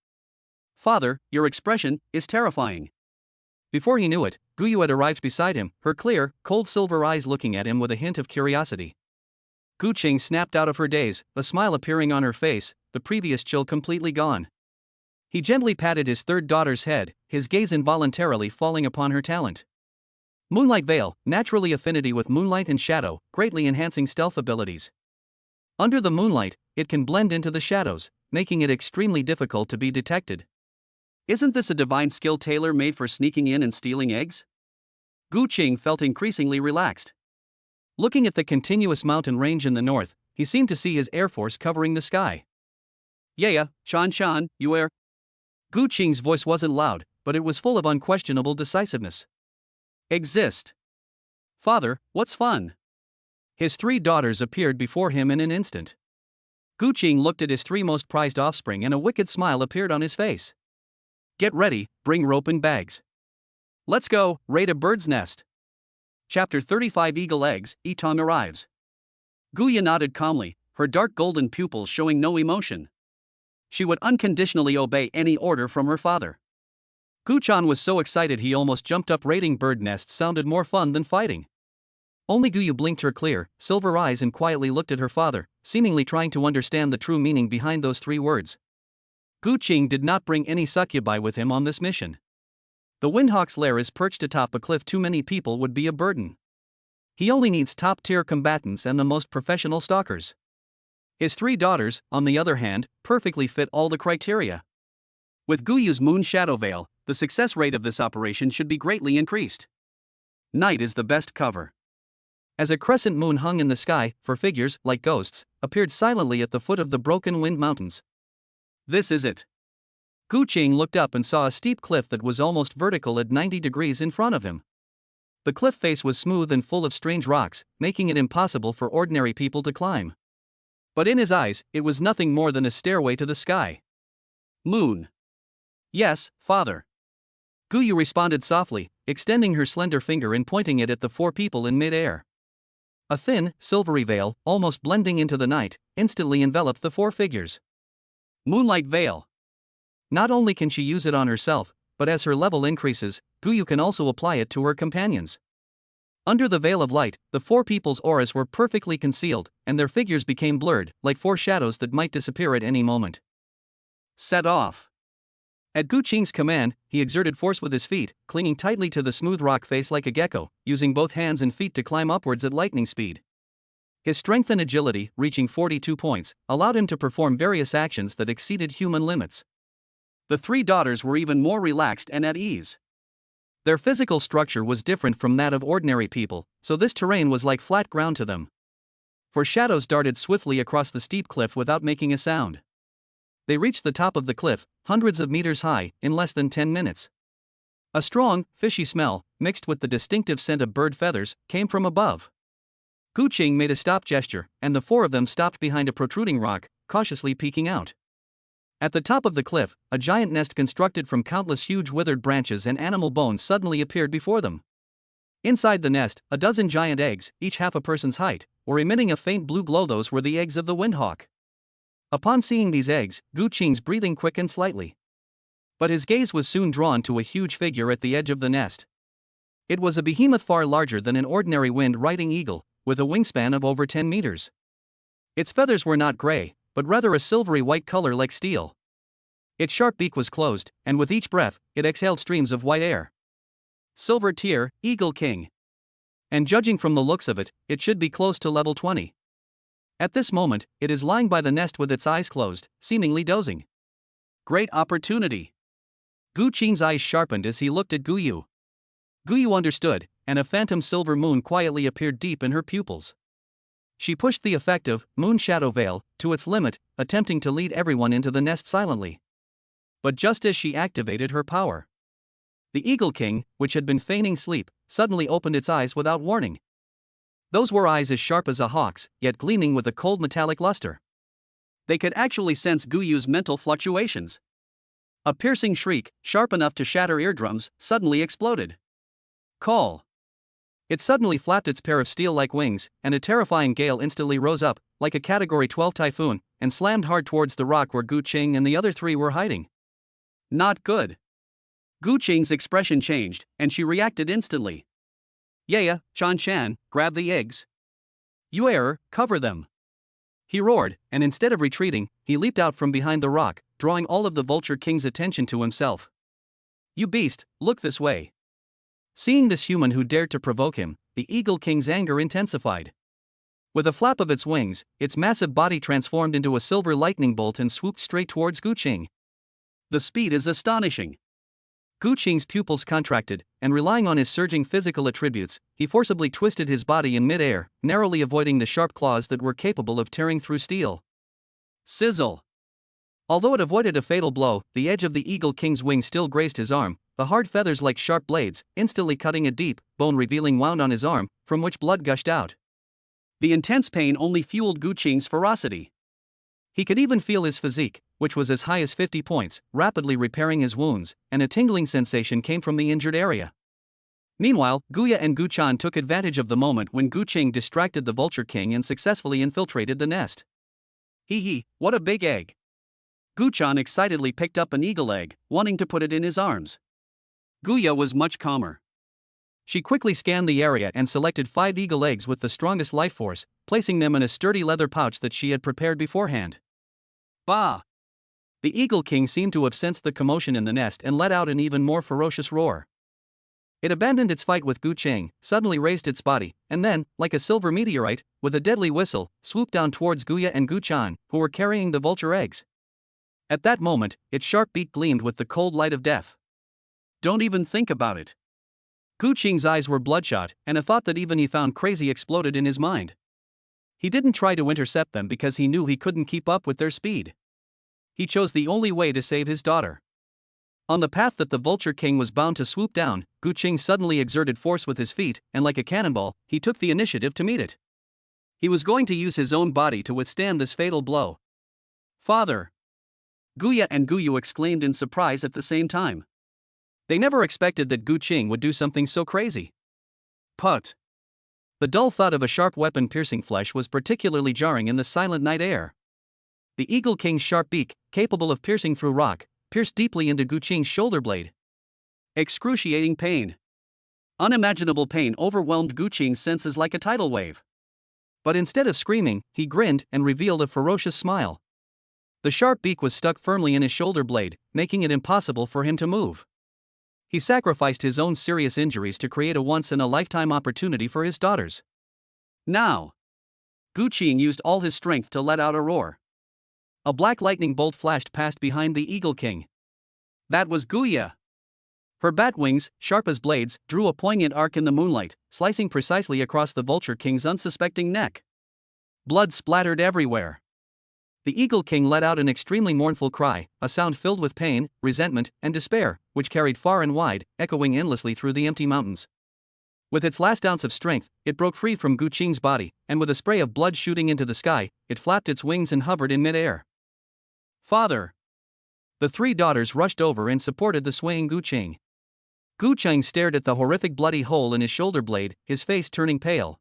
Father, your expression is terrifying. Before he knew it, Guyu had arrived beside him, her clear, cold silver eyes looking at him with a hint of curiosity. Gu Qing snapped out of her daze, a smile appearing on her face, the previous chill completely gone. He gently patted his third daughter's head, his gaze involuntarily falling upon her talent. Moonlight Veil, naturally affinity with moonlight and shadow, greatly enhancing stealth abilities. Under the moonlight, it can blend into the shadows, making it extremely difficult to be detected. Isn't this a divine skill tailor-made for sneaking in and stealing eggs? Gu Qing felt increasingly relaxed. Looking at the continuous mountain range in the north, he seemed to see his air force covering the sky. Yeah, Shan, you air. Gu Qing's voice wasn't loud, but it was full of unquestionable decisiveness. Exist. Father, what's fun? His three daughters appeared before him in an instant. Gu Qing looked at his three most prized offspring and a wicked smile appeared on his face. Get ready, bring rope and bags. Let's go, raid a bird's nest. Chapter 35 Eagle Eggs, Etong arrives. Guya nodded calmly, her dark golden pupils showing no emotion. She would unconditionally obey any order from her father. Guchan was so excited he almost jumped up. Raiding bird nests sounded more fun than fighting. Only Guyu blinked her clear, silver eyes and quietly looked at her father, seemingly trying to understand the true meaning behind those three words. Gu Qing did not bring any succubi with him on this mission. The Windhawk's lair is perched atop a cliff. Too many people would be a burden. He only needs top-tier combatants and the most professional stalkers. His three daughters, on the other hand, perfectly fit all the criteria. With Guyu's moon shadow veil, the success rate of this operation should be greatly increased. Night is the best cover. As a crescent moon hung in the sky, four figures, like ghosts, appeared silently at the foot of the Broken Wind Mountains. This is it. Gu Qing looked up and saw a steep cliff that was almost vertical at 90 degrees in front of him. The cliff face was smooth and full of strange rocks, making it impossible for ordinary people to climb. But in his eyes, it was nothing more than a stairway to the sky. Moon. Yes, father. Guyu responded softly, extending her slender finger and pointing it at the four people in mid-air. A thin, silvery veil, almost blending into the night, instantly enveloped the four figures. Moonlight Veil. Not only can she use it on herself, but as her level increases, Guyu can also apply it to her companions. Under the veil of light, the four people's auras were perfectly concealed, and their figures became blurred, like four shadows that might disappear at any moment. Set off. At Gu Qing's command, he exerted force with his feet, clinging tightly to the smooth rock face like a gecko, using both hands and feet to climb upwards at lightning speed. His strength and agility, reaching 42 points, allowed him to perform various actions that exceeded human limits. The three daughters were even more relaxed and at ease. Their physical structure was different from that of ordinary people, so this terrain was like flat ground to them. For shadows darted swiftly across the steep cliff without making a sound. They reached the top of the cliff, hundreds of meters high, in less than 10 minutes. A strong, fishy smell, mixed with the distinctive scent of bird feathers, came from above. Gu Qing made a stop gesture, and the four of them stopped behind a protruding rock, cautiously peeking out. At the top of the cliff, a giant nest constructed from countless huge withered branches and animal bones suddenly appeared before them. Inside the nest, a dozen giant eggs, each half a person's height, were emitting a faint blue glow. Those were the eggs of the Windhawk. Upon seeing these eggs, Gu Qing's breathing quickened slightly. But his gaze was soon drawn to a huge figure at the edge of the nest. It was a behemoth far larger than an ordinary wind-riding eagle, with a wingspan of over 10 meters. Its feathers were not gray, but rather a silvery white color like steel. Its sharp beak was closed, and with each breath, it exhaled streams of white air. Silver tier, Eagle King. And judging from the looks of it, it should be close to level 20. At this moment, it is lying by the nest with its eyes closed, seemingly dozing. Great opportunity. Gu Qing's eyes sharpened as he looked at Guyu. Guyu understood, and a phantom silver moon quietly appeared deep in her pupils. She pushed the effective moon shadow veil to its limit, attempting to lead everyone into the nest silently. But just as she activated her power, the Eagle King, which had been feigning sleep, suddenly opened its eyes without warning. Those were eyes as sharp as a hawk's, yet gleaming with a cold metallic luster. They could actually sense Guyu's mental fluctuations. A piercing shriek, sharp enough to shatter eardrums, suddenly exploded. Call! It suddenly flapped its pair of steel-like wings, and a terrifying gale instantly rose up, like a Category 12 typhoon, and slammed hard towards the rock where Gu Qing and the other three were hiding. Not good. Gu Qing's expression changed, and she reacted instantly. Yeah, Chan Chan, grab the eggs. Yuer, cover them. He roared, and instead of retreating, he leaped out from behind the rock, drawing all of the Vulture King's attention to himself. You beast, look this way. Seeing this human who dared to provoke him, the Eagle King's anger intensified. With a flap of its wings, its massive body transformed into a silver lightning bolt and swooped straight towards Gu Qing. The speed is astonishing. Gu Qing's pupils contracted, and relying on his surging physical attributes, he forcibly twisted his body in mid-air, narrowly avoiding the sharp claws that were capable of tearing through steel. Sizzle! Although it avoided a fatal blow, the edge of the Eagle King's wing still grazed his arm, the hard feathers like sharp blades, instantly cutting a deep, bone-revealing wound on his arm, from which blood gushed out. The intense pain only fueled Gu Qing's ferocity. He could even feel his physique, which was as high as 50 points, rapidly repairing his wounds, and a tingling sensation came from the injured area. Meanwhile, Guya and Gu Chan took advantage of the moment when Gu Qing distracted the Vulture King and successfully infiltrated the nest. Hee, what a big egg! Gu Chan excitedly picked up an eagle egg, wanting to put it in his arms. Guya was much calmer. She quickly scanned the area and selected 5 eagle eggs with the strongest life force, placing them in a sturdy leather pouch that she had prepared beforehand. Bah! The Eagle King seemed to have sensed the commotion in the nest and let out an even more ferocious roar. It abandoned its fight with Gu Qing, suddenly raised its body, and then, like a silver meteorite, with a deadly whistle, swooped down towards Guya and Gu Chan, who were carrying the vulture eggs. At that moment, its sharp beak gleamed with the cold light of death. Don't even think about it. Gu Qing's eyes were bloodshot, and a thought that even he found crazy exploded in his mind. He didn't try to intercept them because he knew he couldn't keep up with their speed. He chose the only way to save his daughter. On the path that the Vulture King was bound to swoop down, Gu Qing suddenly exerted force with his feet, and like a cannonball, he took the initiative to meet it. He was going to use his own body to withstand this fatal blow. Father! Guya and Guyu exclaimed in surprise at the same time. They never expected that Gu Qing would do something so crazy. Put! The dull thud of a sharp weapon piercing flesh was particularly jarring in the silent night air. The Eagle King's sharp beak, capable of piercing through rock, pierced deeply into Gu Qing's shoulder blade. Excruciating pain. Unimaginable pain overwhelmed Gu Qing's senses like a tidal wave. But instead of screaming, he grinned and revealed a ferocious smile. The sharp beak was stuck firmly in his shoulder blade, making it impossible for him to move. He sacrificed his own serious injuries to create a once-in-a-lifetime opportunity for his daughters. Now! Gu Qing used all his strength to let out a roar. A black lightning bolt flashed past behind the Eagle King. That was Guya. Her bat wings, sharp as blades, drew a poignant arc in the moonlight, slicing precisely across the Vulture King's unsuspecting neck. Blood splattered everywhere. The Eagle King let out an extremely mournful cry, a sound filled with pain, resentment, and despair, which carried far and wide, echoing endlessly through the empty mountains. With its last ounce of strength, it broke free from Gu Qing's body, and with a spray of blood shooting into the sky, it flapped its wings and hovered in mid-air. Father! The 3 daughters rushed over and supported the swaying Gu Qing. Gu Qing stared at the horrific bloody hole in his shoulder blade, his face turning pale.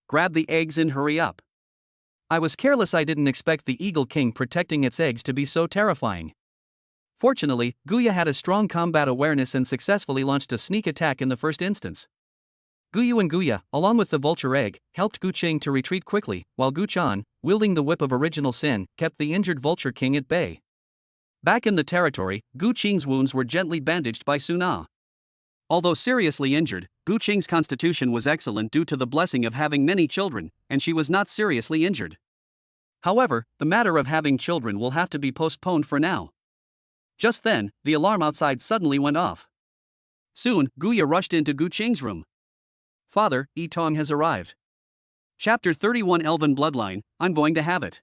Grab the eggs and hurry up. I was careless. I didn't expect the Eagle King protecting its eggs to be so terrifying. Fortunately, Guya had a strong combat awareness and successfully launched a sneak attack in the first instance. Guyu and Guya, along with the vulture egg, helped Gu Qing to retreat quickly, while Gu Chan, wielding the whip of original sin, kept the injured Vulture King at bay. Back in the territory, Gu Qing's wounds were gently bandaged by Suna. Although seriously injured, Gu Qing's constitution was excellent due to the blessing of having many children, and she was not seriously injured. However, the matter of having children will have to be postponed for now. Just then, the alarm outside suddenly went off. Soon, Guya rushed into Gu Qing's room. Father, Yi Tong has arrived. Chapter 31 Elven Bloodline, I'm going to have it.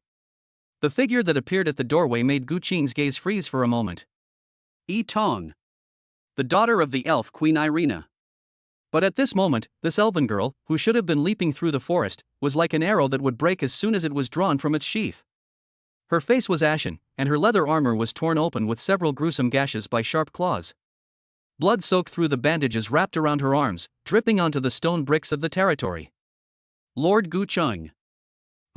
The figure that appeared at the doorway made Gu Qing's gaze freeze for a moment. Yi Tong. The daughter of the elf Queen Irina. But at this moment, this elven girl, who should have been leaping through the forest, was like an arrow that would break as soon as it was drawn from its sheath. Her face was ashen, and her leather armor was torn open with several gruesome gashes by sharp claws. Blood soaked through the bandages wrapped around her arms, dripping onto the stone bricks of the territory. Lord Gu Qing.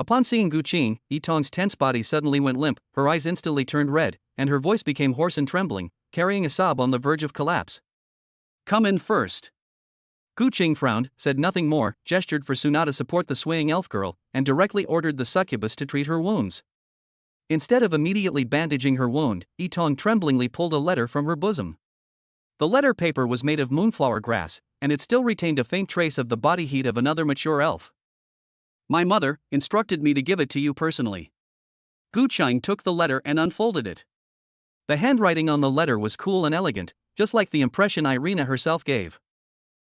Upon seeing Gu Qing, Yi Tong's tense body suddenly went limp, her eyes instantly turned red, and her voice became hoarse and trembling, carrying a sob on the verge of collapse. Come in first. Gu Qing frowned, said nothing more, gestured for Suna to support the swaying elf girl, and directly ordered the succubus to treat her wounds. Instead of immediately bandaging her wound, Yi Tong tremblingly pulled a letter from her bosom. The letter paper was made of moonflower grass, and it still retained a faint trace of the body heat of another mature elf. My mother instructed me to give it to you personally. Gu Qing took the letter and unfolded it. The handwriting on the letter was cool and elegant, just like the impression Irina herself gave.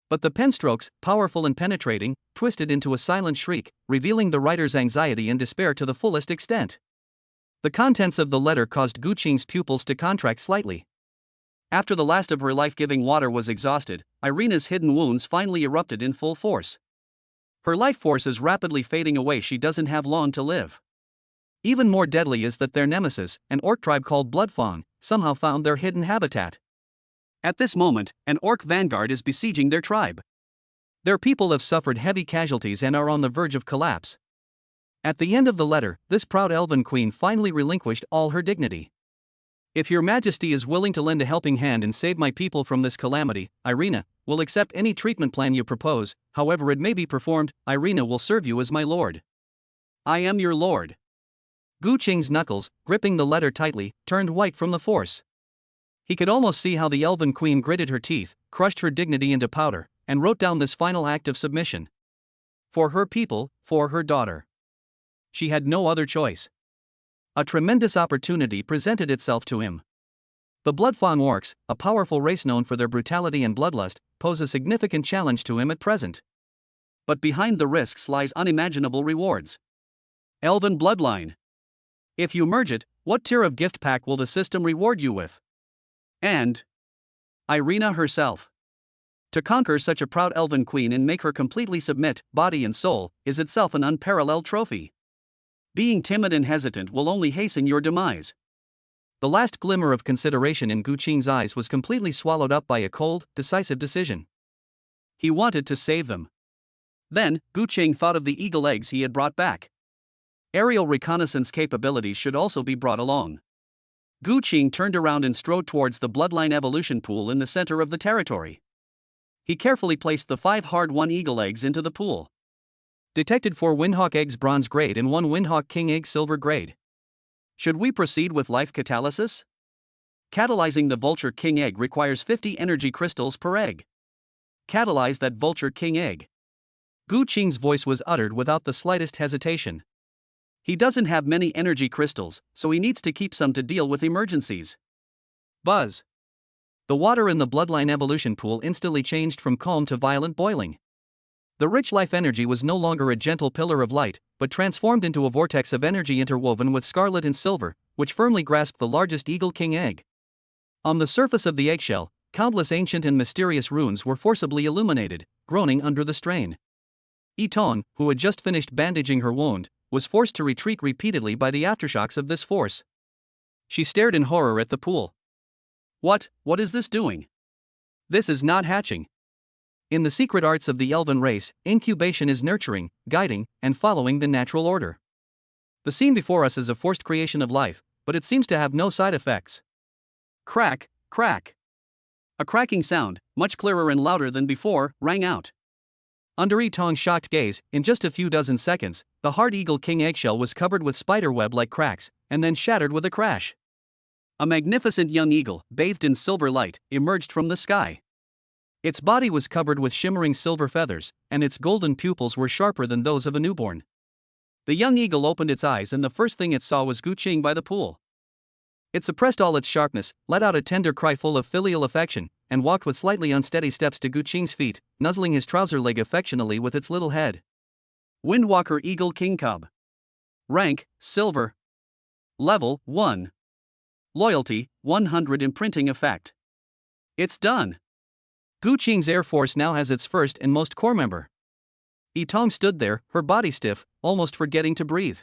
But the pen strokes, powerful and penetrating, twisted into a silent shriek, revealing the writer's anxiety and despair to the fullest extent. The contents of the letter caused Gu Qing's pupils to contract slightly. After the last of her life-giving water was exhausted, Irina's hidden wounds finally erupted in full force. Her life force is rapidly fading away. She doesn't have long to live. Even more deadly is that their nemesis, an orc tribe called Bloodfang, somehow found their hidden habitat. At this moment, an orc vanguard is besieging their tribe. Their people have suffered heavy casualties and are on the verge of collapse. At the end of the letter, this proud elven queen finally relinquished all her dignity. If your majesty is willing to lend a helping hand and save my people from this calamity, Irina will accept any treatment plan you propose, however it may be performed. Irina will serve you as my lord. I am your lord. Gu Qing's knuckles, gripping the letter tightly, turned white from the force. He could almost see how the elven queen gritted her teeth, crushed her dignity into powder, and wrote down this final act of submission. For her people, for her daughter. She had no other choice. A tremendous opportunity presented itself to him. The Bloodfang orcs, a powerful race known for their brutality and bloodlust, pose a significant challenge to him at present. But behind the risks lies unimaginable rewards. Elven Bloodline. If you merge it, what tier of gift pack will the system reward you with? And Irina herself. To conquer such a proud elven queen and make her completely submit, body and soul, is itself an unparalleled trophy. Being timid and hesitant will only hasten your demise. The last glimmer of consideration in Gu Qing's eyes was completely swallowed up by a cold, decisive decision. He wanted to save them. Then, Gu Qing thought of the eagle eggs he had brought back. Aerial reconnaissance capabilities should also be brought along. Gu Qing turned around and strode towards the bloodline evolution pool in the center of the territory. He carefully placed the 5 hard-won eagle eggs into the pool. Detected 4 Windhawk eggs bronze grade and 1 Windhawk king egg silver grade. Should we proceed with life catalysis? Catalyzing the vulture king egg requires 50 energy crystals per egg. Catalyze that vulture king egg. Gu Qing's voice was uttered without the slightest hesitation. He doesn't have many energy crystals, so he needs to keep some to deal with emergencies. Buzz. The water in the bloodline evolution pool instantly changed from calm to violent boiling. The rich life energy was no longer a gentle pillar of light, but transformed into a vortex of energy interwoven with scarlet and silver, which firmly grasped the largest eagle king egg. On the surface of the eggshell, countless ancient and mysterious runes were forcibly illuminated, groaning under the strain. Yi Tong, who had just finished bandaging her wound, was forced to retreat repeatedly by the aftershocks of this force. She stared in horror at the pool. What is this doing? This is not hatching. In the secret arts of the elven race, incubation is nurturing, guiding, and following the natural order. The scene before us is a forced creation of life, but it seems to have no side effects. Crack, crack. A cracking sound, much clearer and louder than before, rang out. Under Yi Tong's shocked gaze, in just a few dozen seconds, the hard eagle king eggshell was covered with spiderweb-like cracks, and then shattered with a crash. A magnificent young eagle, bathed in silver light, emerged from the sky. Its body was covered with shimmering silver feathers, and its golden pupils were sharper than those of a newborn. The young eagle opened its eyes and the first thing it saw was Gu Qing by the pool. It suppressed all its sharpness, let out a tender cry full of filial affection, and walked with slightly unsteady steps to Gu Qing's feet, nuzzling his trouser leg affectionately with its little head. Windwalker Eagle King Cub. Rank, Silver. Level, 1. Loyalty, 100. Imprinting effect. It's done. Gu Qing's Air Force now has its first and most core member. Yitong stood there, her body stiff, almost forgetting to breathe.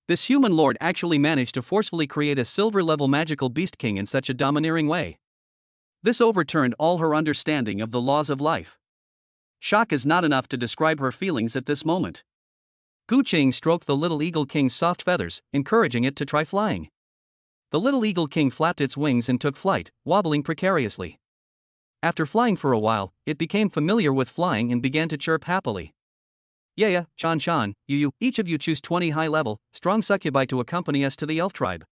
This human lord actually managed to forcefully create a silver-level magical beast king in such a domineering way. This overturned all her understanding of the laws of life. Shock is not enough to describe her feelings at this moment. Gu Qing stroked the little Eagle King's soft feathers, encouraging it to try flying. The little Eagle King flapped its wings and took flight, wobbling precariously. After flying for a while, it became familiar with flying and began to chirp happily. Yeah, Shan, you, each of you choose 20 high-level, strong succubi to accompany us to the elf tribe.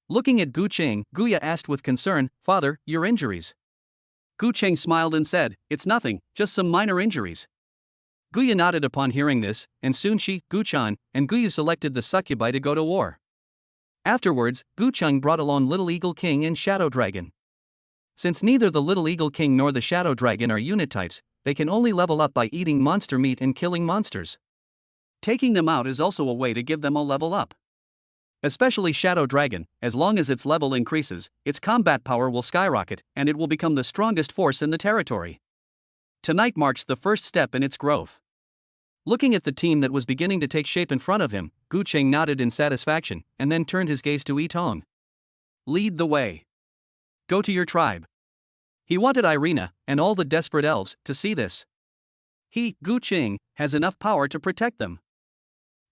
Looking at Gu Qing, Guya asked with concern, Father, your injuries? Gu Qing smiled and said, It's nothing, just some minor injuries. Guya nodded upon hearing this, and soon she, Gu Chan, and Guyu selected the succubi to go to war. Afterwards, Gu Cheng brought along Little Eagle King and Shadow Dragon. Since neither the Little Eagle King nor the Shadow Dragon are unit types, they can only level up by eating monster meat and killing monsters. Taking them out is also a way to give them a level up. Especially Shadow Dragon, as long as its level increases, its combat power will skyrocket, and it will become the strongest force in the territory. Tonight marks the first step in its growth. Looking at the team that was beginning to take shape in front of him, Gu Qing nodded in satisfaction, and then turned his gaze to Yitong. Lead the way. Go to your tribe. He wanted Irina, and all the desperate elves, to see this. He, Gu Qing, has enough power to protect them.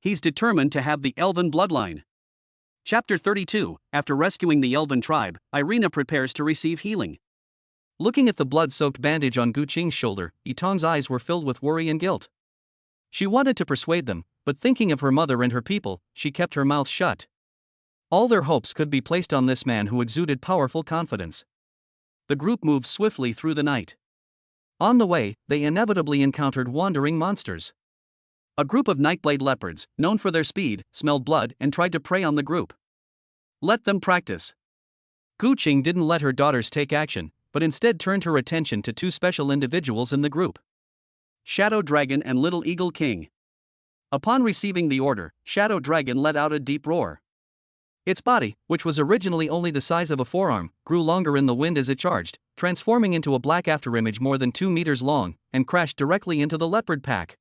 He's determined to have the elven bloodline. Chapter 32. After rescuing the elven tribe, Irina prepares to receive healing. Looking at the blood-soaked bandage on Gu Qing's shoulder, Yitong's eyes were filled with worry and guilt. She wanted to persuade them, but thinking of her mother and her people, she kept her mouth shut. All their hopes could be placed on this man who exuded powerful confidence. The group moved swiftly through the night. On the way, they inevitably encountered wandering monsters. A group of nightblade leopards, known for their speed, smelled blood and tried to prey on the group. Let them practice. Gu Qing didn't let her daughters take action, but instead turned her attention to two special individuals in the group: Shadow Dragon and Little Eagle King. Upon receiving the order, Shadow Dragon let out a deep roar. Its body, which was originally only the size of a forearm, grew longer in the wind as it charged, transforming into a black afterimage more than 2 meters long, and crashed directly into the leopard pack.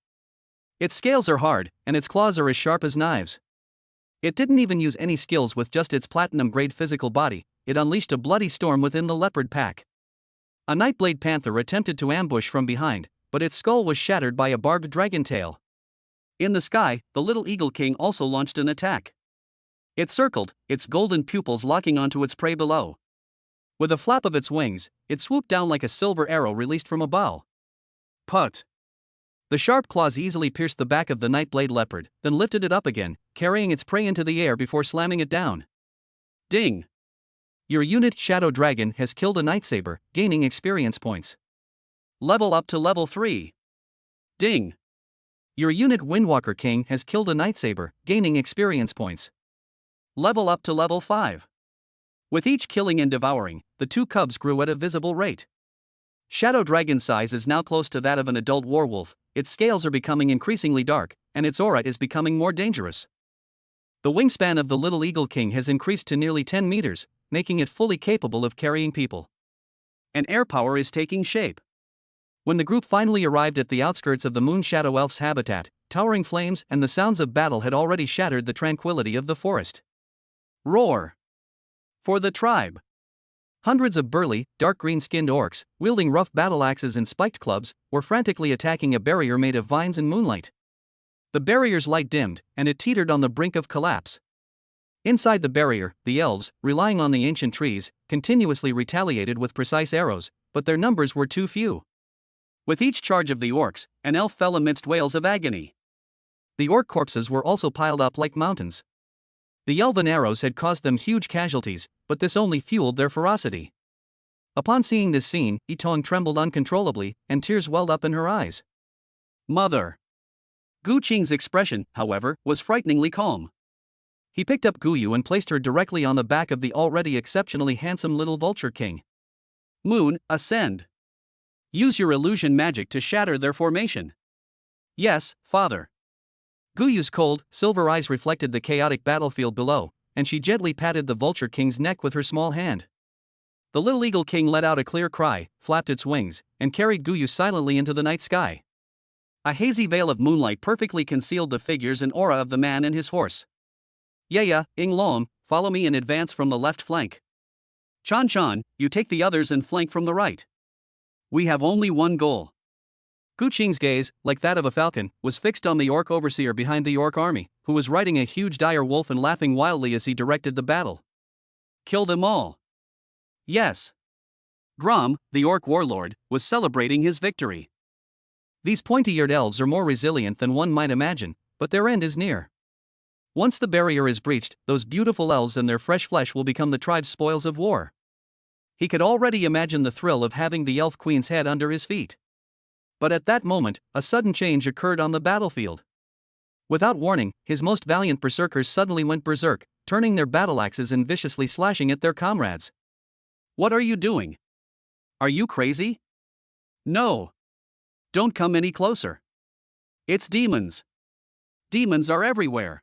Its scales are hard, and its claws are as sharp as knives. It didn't even use any skills with just its platinum-grade physical body, it unleashed a bloody storm within the leopard pack. A Nightblade Panther attempted to ambush from behind, but its skull was shattered by a barbed dragon tail. In the sky, the Little Eagle King also launched an attack. It circled, its golden pupils locking onto its prey below. With a flap of its wings, it swooped down like a silver arrow released from a bow. Put! The sharp claws easily pierced the back of the Nightblade leopard, then lifted it up again, carrying its prey into the air before slamming it down. Ding! Your unit Shadow Dragon has killed a Nightsaber, gaining experience points. Level up to level 3. Ding! Your unit Windwalker King has killed a Nightsaber, gaining experience points. Level up to level 5. With each killing and devouring, the two cubs grew at a visible rate. Shadow Dragon's size is now close to that of an adult werewolf, its scales are becoming increasingly dark, and its aura is becoming more dangerous. The wingspan of the Little Eagle King has increased to nearly 10 meters, making it fully capable of carrying people. And air power is taking shape. When the group finally arrived at the outskirts of the Moon Shadow Elf's habitat, towering flames and the sounds of battle had already shattered the tranquility of the forest. Roar! For the tribe! Hundreds of burly, dark green-skinned orcs, wielding rough battle axes and spiked clubs, were frantically attacking a barrier made of vines and moonlight. The barrier's light dimmed, and it teetered on the brink of collapse. Inside the barrier, the elves, relying on the ancient trees, continuously retaliated with precise arrows, but their numbers were too few. With each charge of the orcs, an elf fell amidst wails of agony. The orc corpses were also piled up like mountains. The elven arrows had caused them huge casualties, but this only fueled their ferocity. Upon seeing this scene, Yitong trembled uncontrollably, and tears welled up in her eyes. Mother! Gu Qing's expression, however, was frighteningly calm. He picked up Guyu and placed her directly on the back of the already exceptionally handsome little vulture king. Moon, ascend. Use your illusion magic to shatter their formation. Yes, father. Guyu's cold, silver eyes reflected the chaotic battlefield below, and she gently patted the vulture king's neck with her small hand. The little eagle king let out a clear cry, flapped its wings, and carried Guyu silently into the night sky. A hazy veil of moonlight perfectly concealed the figures and aura of the man and his horse. Yaya, Inglom, follow me and advance from the left flank. Chan, you take the others and flank from the right. We have only one goal. Gu Qing's gaze, like that of a falcon, was fixed on the orc overseer behind the orc army, who was riding a huge dire wolf and laughing wildly as he directed the battle. Kill them all. Yes. Grom, the orc warlord, was celebrating his victory. These pointy-eared elves are more resilient than one might imagine, but their end is near. Once the barrier is breached, those beautiful elves and their fresh flesh will become the tribe's spoils of war. He could already imagine the thrill of having the elf queen's head under his feet. But at that moment, a sudden change occurred on the battlefield. Without warning, his most valiant berserkers suddenly went berserk, turning their battle axes and viciously slashing at their comrades. What are you doing? Are you crazy? No. Don't come any closer. It's demons. Demons are everywhere.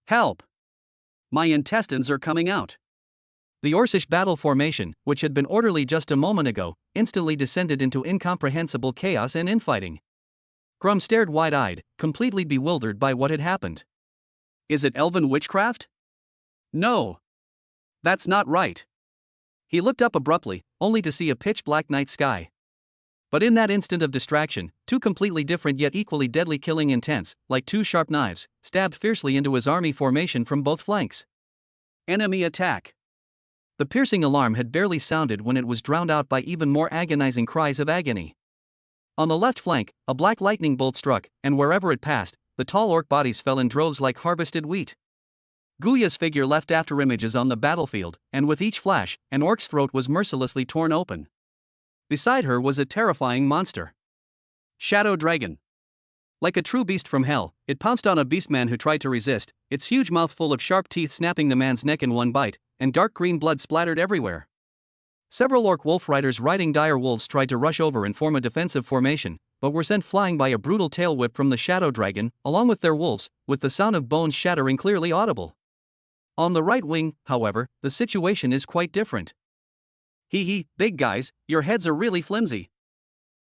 Help! My intestines are coming out. The Orcish battle formation, which had been orderly just a moment ago, instantly descended into incomprehensible chaos and infighting. Grum stared wide-eyed, completely bewildered by what had happened. Is it elven witchcraft? No. That's not right. He looked up abruptly, only to see a pitch-black night sky. But in that instant of distraction, two completely different yet equally deadly killing intents, like two sharp knives, stabbed fiercely into his army formation from both flanks. Enemy attack. The piercing alarm had barely sounded when it was drowned out by even more agonizing cries of agony. On the left flank, a black lightning bolt struck, and wherever it passed, the tall orc bodies fell in droves like harvested wheat. Guya's figure left after-images on the battlefield, and with each flash, an orc's throat was mercilessly torn open. Beside her was a terrifying monster. Shadow Dragon. Like a true beast from hell, it pounced on a beastman who tried to resist, its huge mouth full of sharp teeth snapping the man's neck in one bite, and dark green blood splattered everywhere. Several orc wolf riders riding dire wolves tried to rush over and form a defensive formation, but were sent flying by a brutal tail whip from the Shadow Dragon, along with their wolves, with the sound of bones shattering clearly audible. On the right wing, however, the situation is quite different. Big guys, your heads are really flimsy.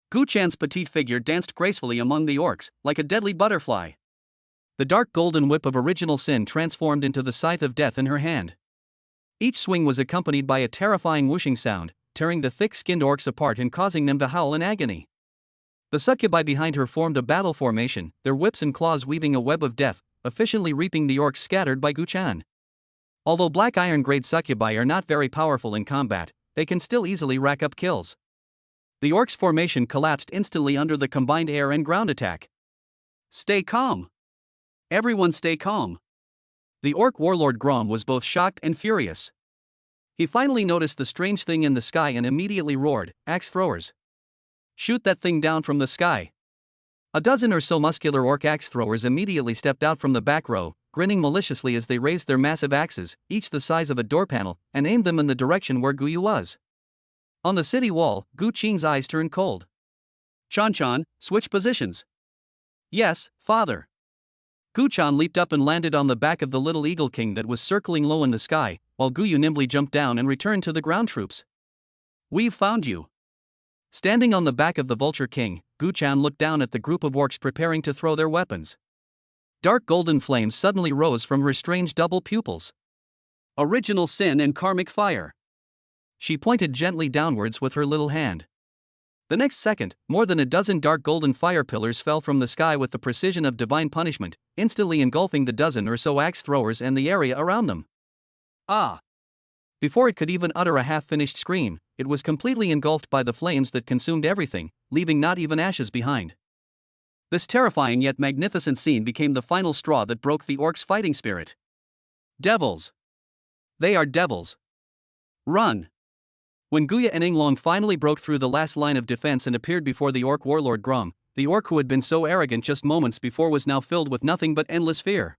Gu Chan's petite figure danced gracefully among the orcs, like a deadly butterfly. The dark golden whip of original sin transformed into the scythe of death in her hand. Each swing was accompanied by a terrifying whooshing sound, tearing the thick-skinned orcs apart and causing them to howl in agony. The succubi behind her formed a battle formation, their whips and claws weaving a web of death, efficiently reaping the orcs scattered by Gu Chan. Although black iron-grade succubi are not very powerful in combat, they can still easily rack up kills. The orcs' formation collapsed instantly under the combined air and ground attack. Stay calm. Everyone stay calm. The orc warlord Grom was both shocked and furious. He finally noticed the strange thing in the sky and immediately roared, "Axe throwers! Shoot that thing down from the sky!" A dozen or so muscular orc axe throwers immediately stepped out from the back row, grinning maliciously as they raised their massive axes, each the size of a door panel, and aimed them in the direction where Guyu was. On the city wall, Gu Qing's eyes turned cold. Chan, switch positions. Yes, father. Gu Chan leaped up and landed on the back of the little eagle king that was circling low in the sky, while Guyu nimbly jumped down and returned to the ground troops. We've found you. Standing on the back of the vulture king, Gu Chan looked down at the group of orcs preparing to throw their weapons. Dark golden flames suddenly rose from her strange double pupils. Original sin and karmic fire. She pointed gently downwards with her little hand. The next second, more than a dozen dark golden fire pillars fell from the sky with the precision of divine punishment, instantly engulfing the dozen or so axe throwers and the area around them. Ah! Before it could even utter a half-finished scream, it was completely engulfed by the flames that consumed everything, leaving not even ashes behind. This terrifying yet magnificent scene became the final straw that broke the orcs' fighting spirit. Devils! They are devils! Run! When Guya and Inglong finally broke through the last line of defense and appeared before the orc warlord Grom, the orc who had been so arrogant just moments before was now filled with nothing but endless fear.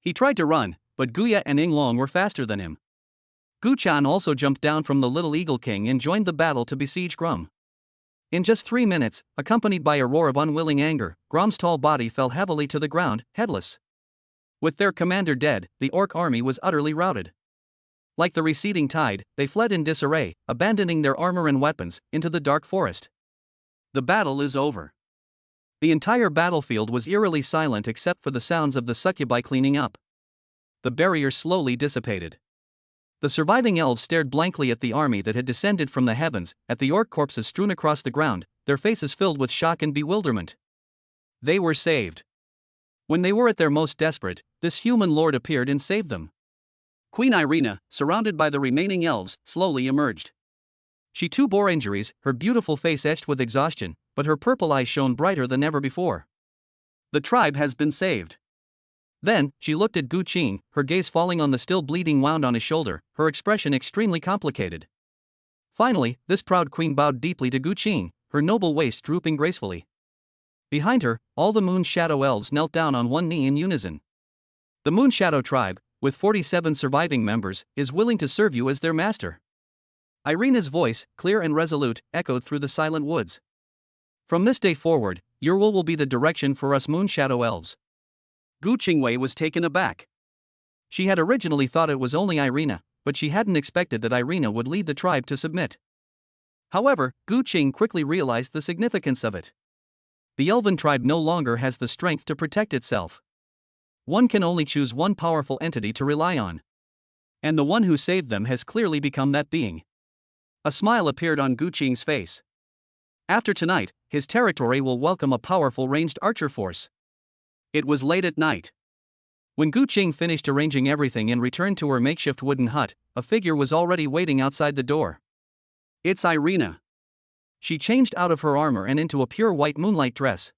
He tried to run, but Guya and Inglong were faster than him. Gu Chan also jumped down from the Little Eagle King and joined the battle to besiege Grum. In just 3 minutes, accompanied by a roar of unwilling anger, Grum's tall body fell heavily to the ground, headless. With their commander dead, the orc army was utterly routed. Like the receding tide, they fled in disarray, abandoning their armor and weapons, into the dark forest. The battle is over. The entire battlefield was eerily silent except for the sounds of the succubi cleaning up. The barrier slowly dissipated. The surviving elves stared blankly at the army that had descended from the heavens, at the orc corpses strewn across the ground, their faces filled with shock and bewilderment. They were saved. When they were at their most desperate, this human lord appeared and saved them. Queen Irina, surrounded by the remaining elves, slowly emerged. She too bore injuries, her beautiful face etched with exhaustion, but her purple eyes shone brighter than ever before. The tribe has been saved. Then, she looked at Gu Qing, her gaze falling on the still bleeding wound on his shoulder, her expression extremely complicated. Finally, this proud queen bowed deeply to Gu Qing, her noble waist drooping gracefully. Behind her, all the Moon Shadow elves knelt down on one knee in unison. The Moon Shadow tribe, with 47 surviving members, is willing to serve you as their master. Irina's voice, clear and resolute, echoed through the silent woods. From this day forward, your will be the direction for us Moon Shadow elves. Gu Qingwei was taken aback. She had originally thought it was only Irina, but she hadn't expected that Irina would lead the tribe to submit. However, Gu Qing quickly realized the significance of it. The elven tribe no longer has the strength to protect itself. One can only choose one powerful entity to rely on. And the one who saved them has clearly become that being. A smile appeared on Gu Qing's face. After tonight, his territory will welcome a powerful ranged archer force. It was late at night. When Gu Qing finished arranging everything and returned to her makeshift wooden hut, a figure was already waiting outside the door. It's Irina. She changed out of her armor and into a pure white moonlight dress.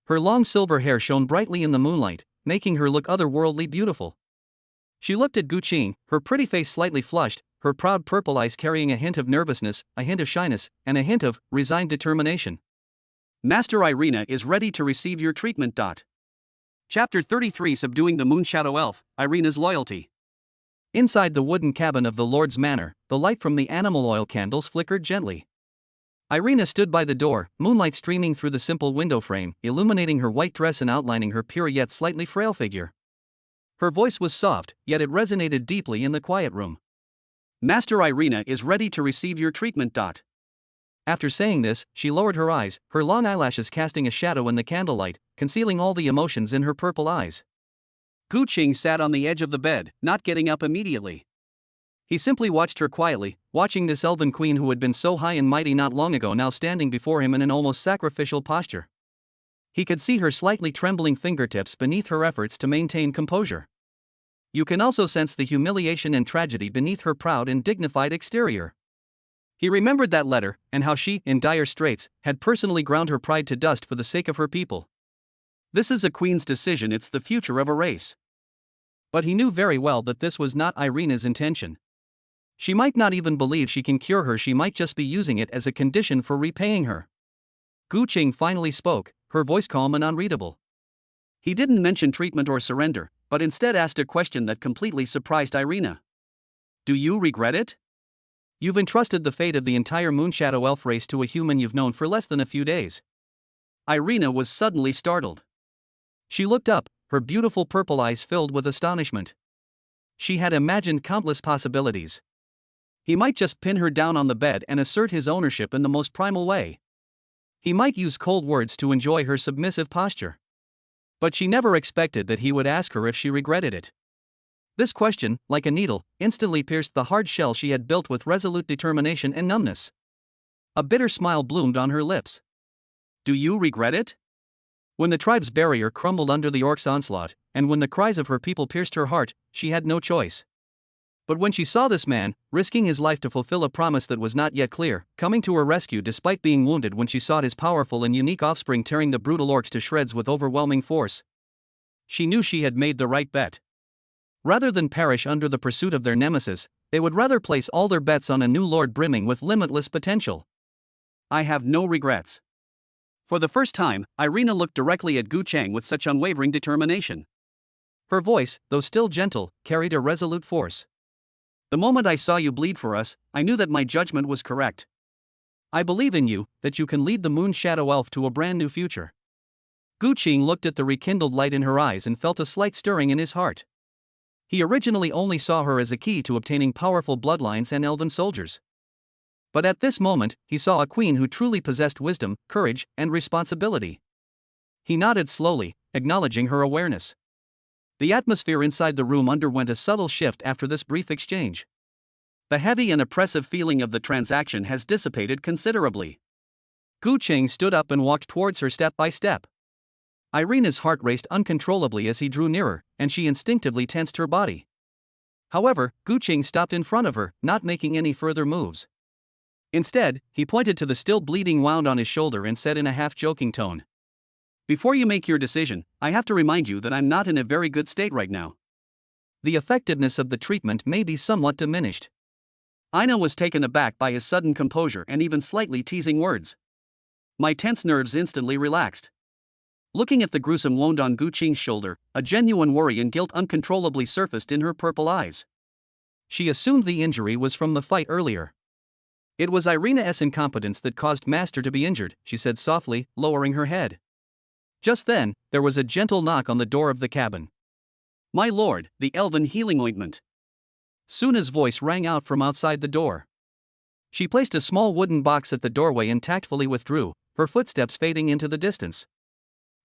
Her long silver hair shone brightly in the moonlight, making her look otherworldly beautiful. She looked at Gu Qing, her pretty face slightly flushed, her proud purple eyes carrying a hint of nervousness, a hint of shyness, and a hint of resigned determination. Master Irina is ready to receive your treatment. Chapter 33 Subduing the Moonshadow Elf, Irina's Loyalty. Inside the wooden cabin of the Lord's Manor, the light from the animal oil candles flickered gently. Irina stood by the door, moonlight streaming through the simple window frame, illuminating her white dress and outlining her pure yet slightly frail figure. Her voice was soft, yet it resonated deeply in the quiet room. Master Irina is ready to receive your treatment. After saying this, she lowered her eyes, her long eyelashes casting a shadow in the candlelight, concealing all the emotions in her purple eyes. Gu Qing sat on the edge of the bed, not getting up immediately. He simply watched her quietly, watching this elven queen who had been so high and mighty not long ago now standing before him in an almost sacrificial posture. He could see her slightly trembling fingertips beneath her efforts to maintain composure. You can also sense the humiliation and tragedy beneath her proud and dignified exterior. He remembered that letter, and how she, in dire straits, had personally ground her pride to dust for the sake of her people. This is a queen's decision, it's the future of a race. But he knew very well that this was not Irina's intention. She might not even believe she can cure her, she might just be using it as a condition for repaying her. Gu Qing finally spoke, her voice calm and unreadable. He didn't mention treatment or surrender, but instead asked a question that completely surprised Irina. Do you regret it? You've entrusted the fate of the entire Moonshadow elf race to a human you've known for less than a few days. Irina was suddenly startled. She looked up, her beautiful purple eyes filled with astonishment. She had imagined countless possibilities. He might just pin her down on the bed and assert his ownership in the most primal way. He might use cold words to enjoy her submissive posture. But she never expected that he would ask her if she regretted it. This question, like a needle, instantly pierced the hard shell she had built with resolute determination and numbness. A bitter smile bloomed on her lips. Do you regret it? When the tribe's barrier crumbled under the orc's onslaught, and when the cries of her people pierced her heart, she had no choice. But when she saw this man, risking his life to fulfill a promise that was not yet clear, coming to her rescue despite being wounded, when she saw his powerful and unique offspring tearing the brutal orcs to shreds with overwhelming force, she knew she had made the right bet. Rather than perish under the pursuit of their nemesis, they would rather place all their bets on a new lord brimming with limitless potential. I have no regrets. For the first time, Irina looked directly at Gu Qing with such unwavering determination. Her voice, though still gentle, carried a resolute force. The moment I saw you bleed for us, I knew that my judgment was correct. I believe in you, that you can lead the Moon Shadow Elf to a brand new future. Gu Qing looked at the rekindled light in her eyes and felt a slight stirring in his heart. He originally only saw her as a key to obtaining powerful bloodlines and elven soldiers. But at this moment, he saw a queen who truly possessed wisdom, courage, and responsibility. He nodded slowly, acknowledging her awareness. The atmosphere inside the room underwent a subtle shift after this brief exchange. The heavy and oppressive feeling of the transaction has dissipated considerably. Gu Qing stood up and walked towards her step by step. Irina's heart raced uncontrollably as he drew nearer, and she instinctively tensed her body. However, Gu Qing stopped in front of her, not making any further moves. Instead, he pointed to the still bleeding wound on his shoulder and said in a half-joking tone, "Before you make your decision, I have to remind you that I'm not in a very good state right now." The effectiveness of the treatment may be somewhat diminished. Ina was taken aback by his sudden composure and even slightly teasing words. My tense nerves instantly relaxed. Looking at the gruesome wound on Gu Qing's shoulder, a genuine worry and guilt uncontrollably surfaced in her purple eyes. She assumed the injury was from the fight earlier. It was Irina's incompetence that caused Master to be injured, she said softly, lowering her head. Just then, there was a gentle knock on the door of the cabin. My lord, the elven healing ointment. Suna's voice rang out from outside the door. She placed a small wooden box at the doorway and tactfully withdrew, her footsteps fading into the distance.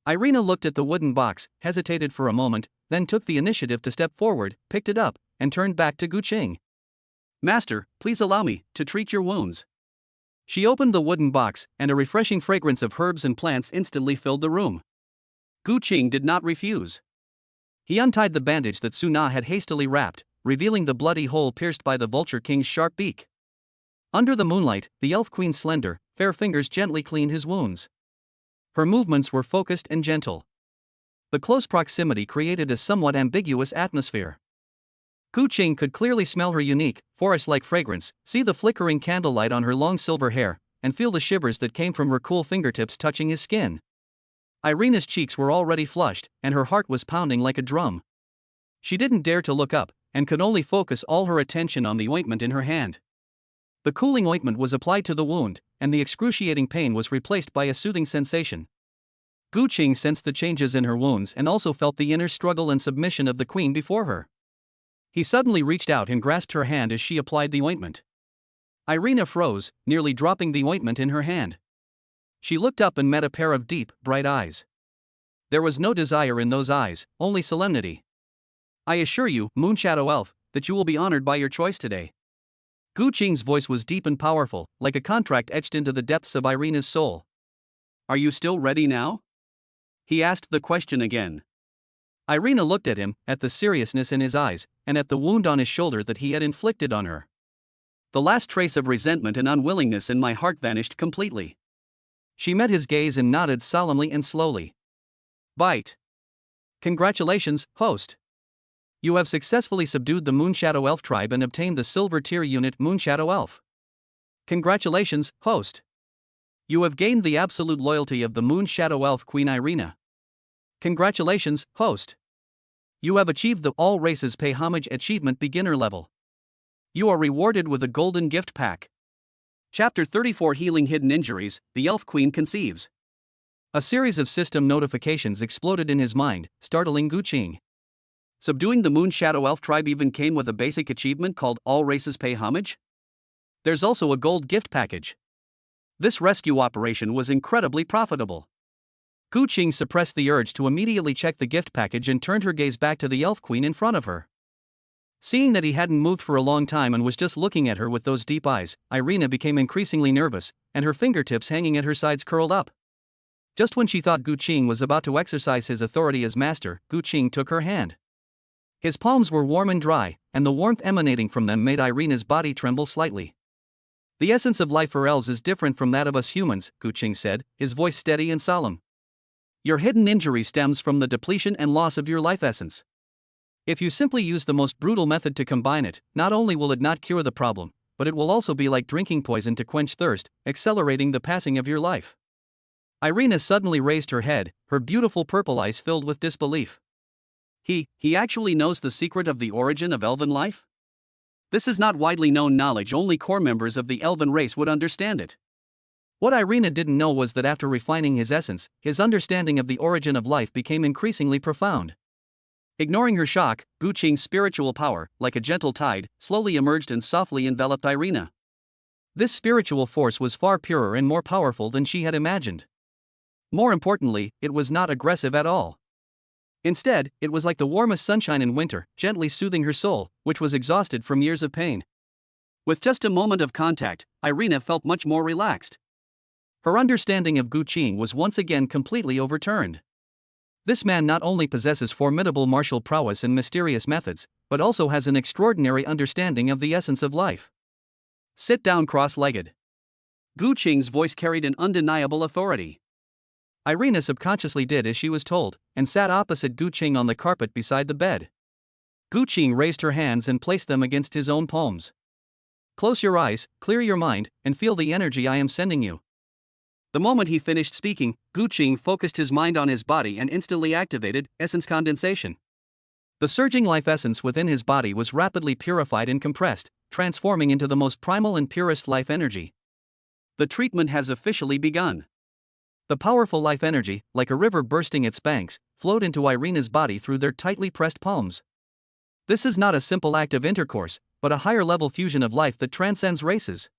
Irina looked at the wooden box, hesitated for a moment, then took the initiative to step forward, picked it up, and turned back to Gu Qing. Master, please allow me to treat your wounds. She opened the wooden box, and a refreshing fragrance of herbs and plants instantly filled the room. Gu Qing did not refuse. He untied the bandage that Suna had hastily wrapped, revealing the bloody hole pierced by the Vulture King's sharp beak. Under the moonlight, the Elf Queen's slender, fair fingers gently cleaned his wounds. Her movements were focused and gentle. The close proximity created a somewhat ambiguous atmosphere. Gu Qing could clearly smell her unique, forest-like fragrance, see the flickering candlelight on her long silver hair, and feel the shivers that came from her cool fingertips touching his skin. Irina's cheeks were already flushed, and her heart was pounding like a drum. She didn't dare to look up, and could only focus all her attention on the ointment in her hand. The cooling ointment was applied to the wound, and the excruciating pain was replaced by a soothing sensation. Gu Qing sensed the changes in her wounds and also felt the inner struggle and submission of the queen before her. He suddenly reached out and grasped her hand as she applied the ointment. Irina froze, nearly dropping the ointment in her hand. She looked up and met a pair of deep, bright eyes. There was no desire in those eyes, only solemnity. I assure you, Moonshadow Elf, that you will be honored by your choice today. Gu Qing's voice was deep and powerful, like a contract etched into the depths of Irina's soul. Are you still ready now? He asked the question again. Irina looked at him, at the seriousness in his eyes, and at the wound on his shoulder that he had inflicted on her. The last trace of resentment and unwillingness in my heart vanished completely. She met his gaze and nodded solemnly and slowly. Bite. Congratulations, host. You have successfully subdued the Moonshadow Elf tribe and obtained the Silver Tier Unit Moonshadow Elf. Congratulations, host. You have gained the absolute loyalty of the Moonshadow Elf Queen Irina. Congratulations, host. You have achieved the All Races Pay Homage Achievement Beginner level. You are rewarded with a golden gift pack. Chapter 34 Healing Hidden Injuries, the Elf Queen Conceives. A series of system notifications exploded in his mind, startling Gu Qing. Subduing the Moonshadow Elf tribe even came with a basic achievement called All Races Pay Homage? There's also a gold gift package. This rescue operation was incredibly profitable. Gu Qing suppressed the urge to immediately check the gift package and turned her gaze back to the Elf Queen in front of her. Seeing that he hadn't moved for a long time and was just looking at her with those deep eyes, Irina became increasingly nervous, and her fingertips hanging at her sides curled up. Just when she thought Gu Qing was about to exercise his authority as master, Gu Qing took her hand. His palms were warm and dry, and the warmth emanating from them made Irina's body tremble slightly. The essence of life for elves is different from that of us humans, Gu Qing said, his voice steady and solemn. Your hidden injury stems from the depletion and loss of your life essence. If you simply use the most brutal method to combine it, not only will it not cure the problem, but it will also be like drinking poison to quench thirst, accelerating the passing of your life. Irina suddenly raised her head, her beautiful purple eyes filled with disbelief. He actually knows the secret of the origin of elven life? This is not widely known knowledge, only core members of the elven race would understand it. What Irina didn't know was that after refining his essence, his understanding of the origin of life became increasingly profound. Ignoring her shock, Gu Qing's spiritual power, like a gentle tide, slowly emerged and softly enveloped Irina. This spiritual force was far purer and more powerful than she had imagined. More importantly, it was not aggressive at all. Instead, it was like the warmest sunshine in winter, gently soothing her soul, which was exhausted from years of pain. With just a moment of contact, Irina felt much more relaxed. Her understanding of Gu Qing was once again completely overturned. This man not only possesses formidable martial prowess and mysterious methods, but also has an extraordinary understanding of the essence of life. Sit down cross-legged. Gu Qing's voice carried an undeniable authority. Irina subconsciously did as she was told, and sat opposite Gu Qing on the carpet beside the bed. Gu Qing raised her hands and placed them against his own palms. Close your eyes, clear your mind, and feel the energy I am sending you. The moment he finished speaking, Gu Qing focused his mind on his body and instantly activated essence condensation. The surging life essence within his body was rapidly purified and compressed, transforming into the most primal and purest life energy. The treatment has officially begun. The powerful life energy, like a river bursting its banks, flowed into Irina's body through their tightly pressed palms. This is not a simple act of intercourse, but a higher-level fusion of life that transcends races.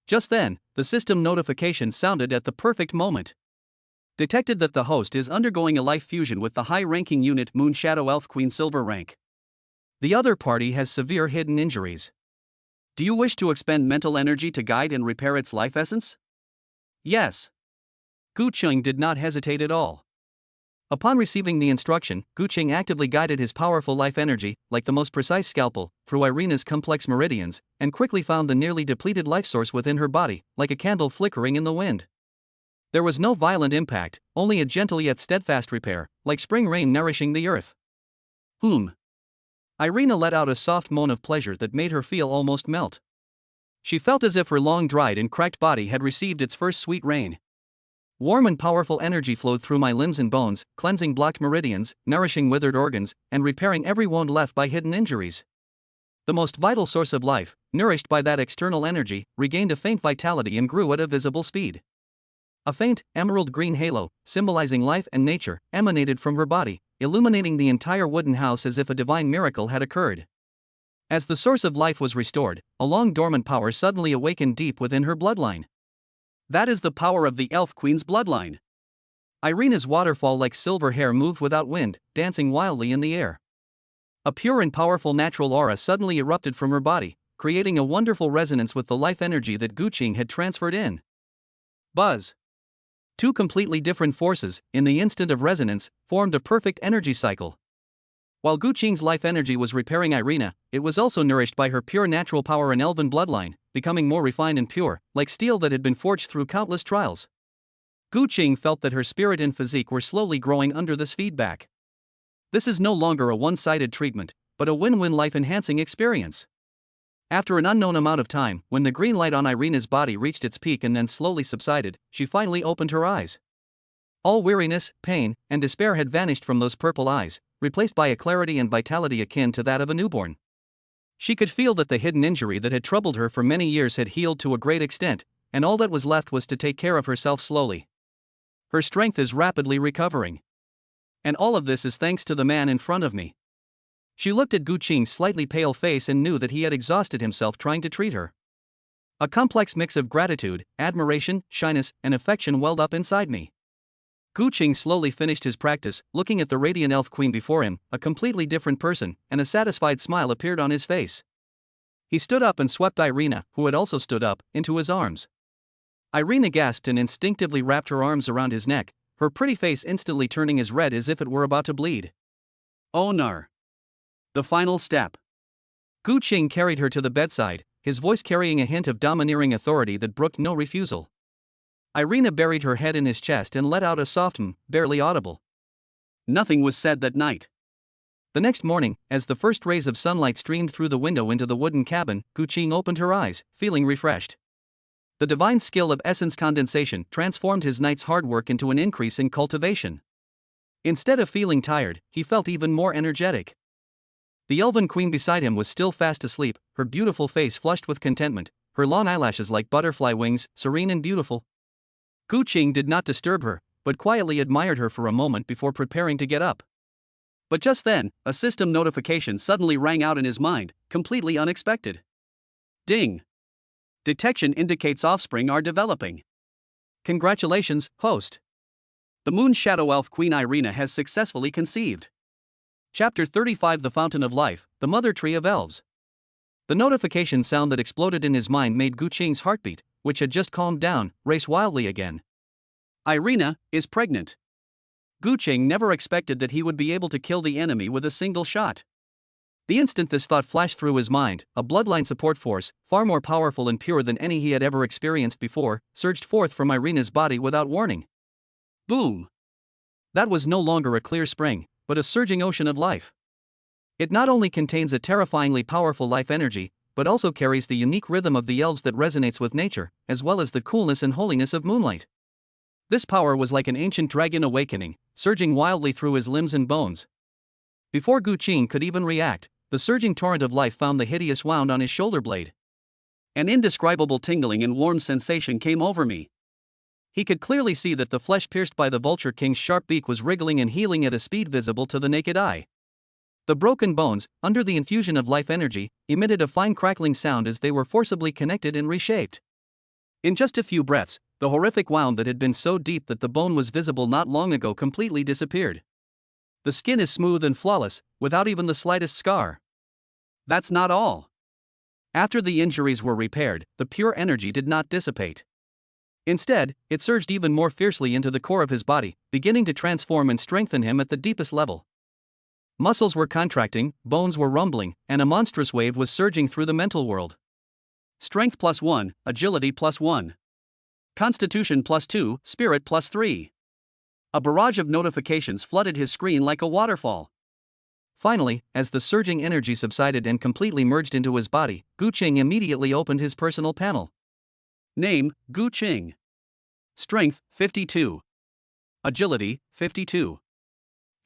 Just then, the system notification sounded at the perfect moment. Detected that the host is undergoing a life fusion with the high-ranking unit Moon Shadow Elf Queen Silver rank. The other party has severe hidden injuries. Do you wish to expend mental energy to guide and repair its life essence? Yes. Gu Qing did not hesitate at all. Upon receiving the instruction, Gu Qing actively guided his powerful life energy, like the most precise scalpel, through Irina's complex meridians, and quickly found the nearly depleted life source within her body, like a candle flickering in the wind. There was no violent impact, only a gentle yet steadfast repair, like spring rain nourishing the earth. Irina let out a soft moan of pleasure that made her feel almost melt. She felt as if her long-dried and cracked body had received its first sweet rain. Warm and powerful energy flowed through my limbs and bones, cleansing blocked meridians, nourishing withered organs, and repairing every wound left by hidden injuries. The most vital source of life, nourished by that external energy, regained a faint vitality and grew at a visible speed. A faint, emerald-green halo, symbolizing life and nature, emanated from her body, illuminating the entire wooden house as if a divine miracle had occurred. As the source of life was restored, a long-dormant power suddenly awakened deep within her bloodline. That is the power of the Elf Queen's bloodline. Irina's waterfall-like silver hair moved without wind, dancing wildly in the air. A pure and powerful natural aura suddenly erupted from her body, creating a wonderful resonance with the life energy that Gu Qing had transferred in. Buzz. Two completely different forces, in the instant of resonance, formed a perfect energy cycle. While Gu Qing's life energy was repairing Irina, it was also nourished by her pure natural power and elven bloodline, becoming more refined and pure, like steel that had been forged through countless trials. Gu Qing felt that her spirit and physique were slowly growing under this feedback. This is no longer a one-sided treatment, but a win-win life-enhancing experience. After an unknown amount of time, when the green light on Irina's body reached its peak and then slowly subsided, she finally opened her eyes. All weariness, pain, and despair had vanished from those purple eyes, replaced by a clarity and vitality akin to that of a newborn. She could feel that the hidden injury that had troubled her for many years had healed to a great extent, and all that was left was to take care of herself slowly. Her strength is rapidly recovering. And all of this is thanks to the man in front of me. She looked at Gu Qing's slightly pale face and knew that he had exhausted himself trying to treat her. A complex mix of gratitude, admiration, shyness, and affection welled up inside me. Gu Qing slowly finished his practice, looking at the radiant elf queen before him, a completely different person, and a satisfied smile appeared on his face. He stood up and swept Irina, who had also stood up, into his arms. Irina gasped and instinctively wrapped her arms around his neck, her pretty face instantly turning as red as if it were about to bleed. Oh no! The final step. Gu Qing carried her to the bedside, his voice carrying a hint of domineering authority that brooked no refusal. Irina buried her head in his chest and let out a soft barely audible. Nothing was said that night. The next morning, as the first rays of sunlight streamed through the window into the wooden cabin, Gu Qing opened her eyes, feeling refreshed. The divine skill of essence condensation transformed his night's hard work into an increase in cultivation. Instead of feeling tired, he felt even more energetic. The elven queen beside him was still fast asleep, her beautiful face flushed with contentment, her long eyelashes like butterfly wings, serene and beautiful. Gu Qing did not disturb her, but quietly admired her for a moment before preparing to get up. But just then, a system notification suddenly rang out in his mind, completely unexpected. Ding! Detection indicates offspring are developing. Congratulations, host! The Moon Shadow Elf Queen Irina has successfully conceived. Chapter 35 The Fountain of Life, the Mother Tree of Elves. The notification sound that exploded in his mind made Gu Qing's heartbeat, which had just calmed down, race wildly again. Irina is pregnant. Gu Qing never expected that he would be able to kill the enemy with a single shot. The instant this thought flashed through his mind, a bloodline support force, far more powerful and pure than any he had ever experienced before, surged forth from Irina's body without warning. Boom! That was no longer a clear spring, but a surging ocean of life. It not only contains a terrifyingly powerful life energy, but also carries the unique rhythm of the elves that resonates with nature, as well as the coolness and holiness of moonlight. This power was like an ancient dragon awakening, surging wildly through his limbs and bones. Before Gu Qing could even react, the surging torrent of life found the hideous wound on his shoulder blade. An indescribable tingling and warm sensation came over me. He could clearly see that the flesh pierced by the Vulture King's sharp beak was wriggling and healing at a speed visible to the naked eye. The broken bones, under the infusion of life energy, emitted a fine crackling sound as they were forcibly connected and reshaped. In just a few breaths, the horrific wound that had been so deep that the bone was visible not long ago completely disappeared. The skin is smooth and flawless, without even the slightest scar. That's not all. After the injuries were repaired, the pure energy did not dissipate. Instead, it surged even more fiercely into the core of his body, beginning to transform and strengthen him at the deepest level. Muscles were contracting, bones were rumbling, and a monstrous wave was surging through the mental world. Strength +1, agility +1. Constitution +2, spirit +3. A barrage of notifications flooded his screen like a waterfall. Finally, as the surging energy subsided and completely merged into his body, Gu Qing immediately opened his personal panel. Name, Gu Qing. Strength, 52. Agility, 52.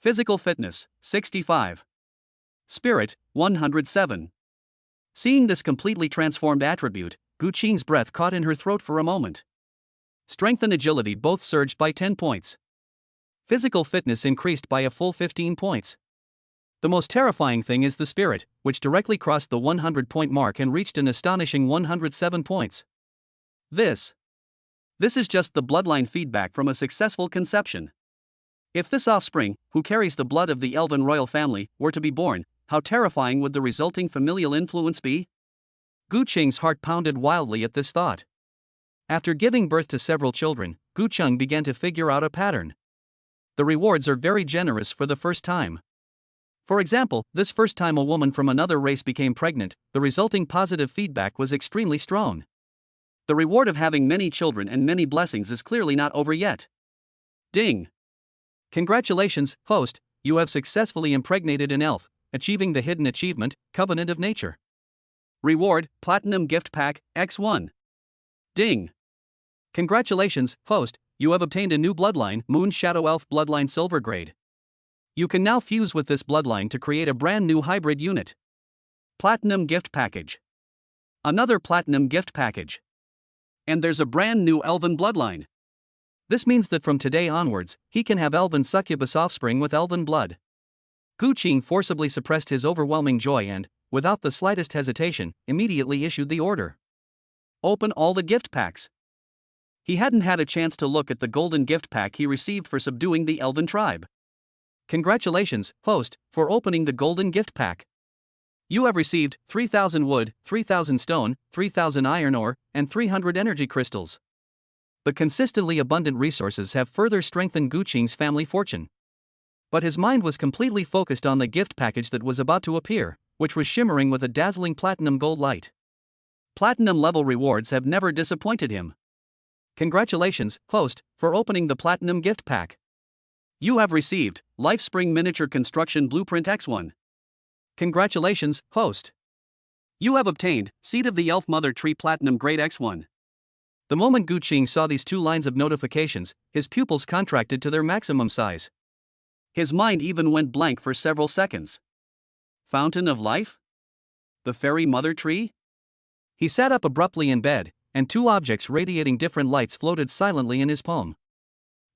Physical fitness, 65. Spirit, 107. Seeing this completely transformed attribute, Gu Qing's breath caught in her throat for a moment. Strength and agility both surged by 10 points. Physical fitness increased by a full 15 points. The most terrifying thing is the spirit, which directly crossed the 100-point mark and reached an astonishing 107 points. This is just the bloodline feedback from a successful conception. If this offspring, who carries the blood of the elven royal family, were to be born, how terrifying would the resulting familial influence be? Gu Qing's heart pounded wildly at this thought. After giving birth to several children, Gu Qing began to figure out a pattern. The rewards are very generous for the first time. For example, this first time a woman from another race became pregnant, the resulting positive feedback was extremely strong. The reward of having many children and many blessings is clearly not over yet. Ding! Congratulations, host, you have successfully impregnated an elf, achieving the hidden achievement, Covenant of Nature. Reward, Platinum Gift Pack, X1. Ding! Congratulations, host, you have obtained a new bloodline, Moon Shadow Elf Bloodline Silver Grade. You can now fuse with this bloodline to create a brand new hybrid unit. Platinum Gift Package. Another Platinum Gift Package. And there's a brand new Elven bloodline. This means that from today onwards, he can have Elven succubus offspring with Elven blood. Gu Qing forcibly suppressed his overwhelming joy and, without the slightest hesitation, immediately issued the order. Open all the gift packs. He hadn't had a chance to look at the golden gift pack he received for subduing the Elven tribe. Congratulations, host, for opening the golden gift pack. You have received 3,000 wood, 3,000 stone, 3,000 iron ore, and 300 energy crystals. The consistently abundant resources have further strengthened Gu Qing's family fortune. But his mind was completely focused on the gift package that was about to appear, which was shimmering with a dazzling platinum gold light. Platinum level rewards have never disappointed him. Congratulations, host, for opening the platinum gift pack. You have received Lifespring Miniature Construction Blueprint X1. Congratulations, host. You have obtained Seed of the Elf Mother Tree Platinum Grade X1. The moment Gu Qing saw these two lines of notifications, his pupils contracted to their maximum size. His mind even went blank for several seconds. Fountain of life? The fairy mother tree? He sat up abruptly in bed, and two objects radiating different lights floated silently in his palm.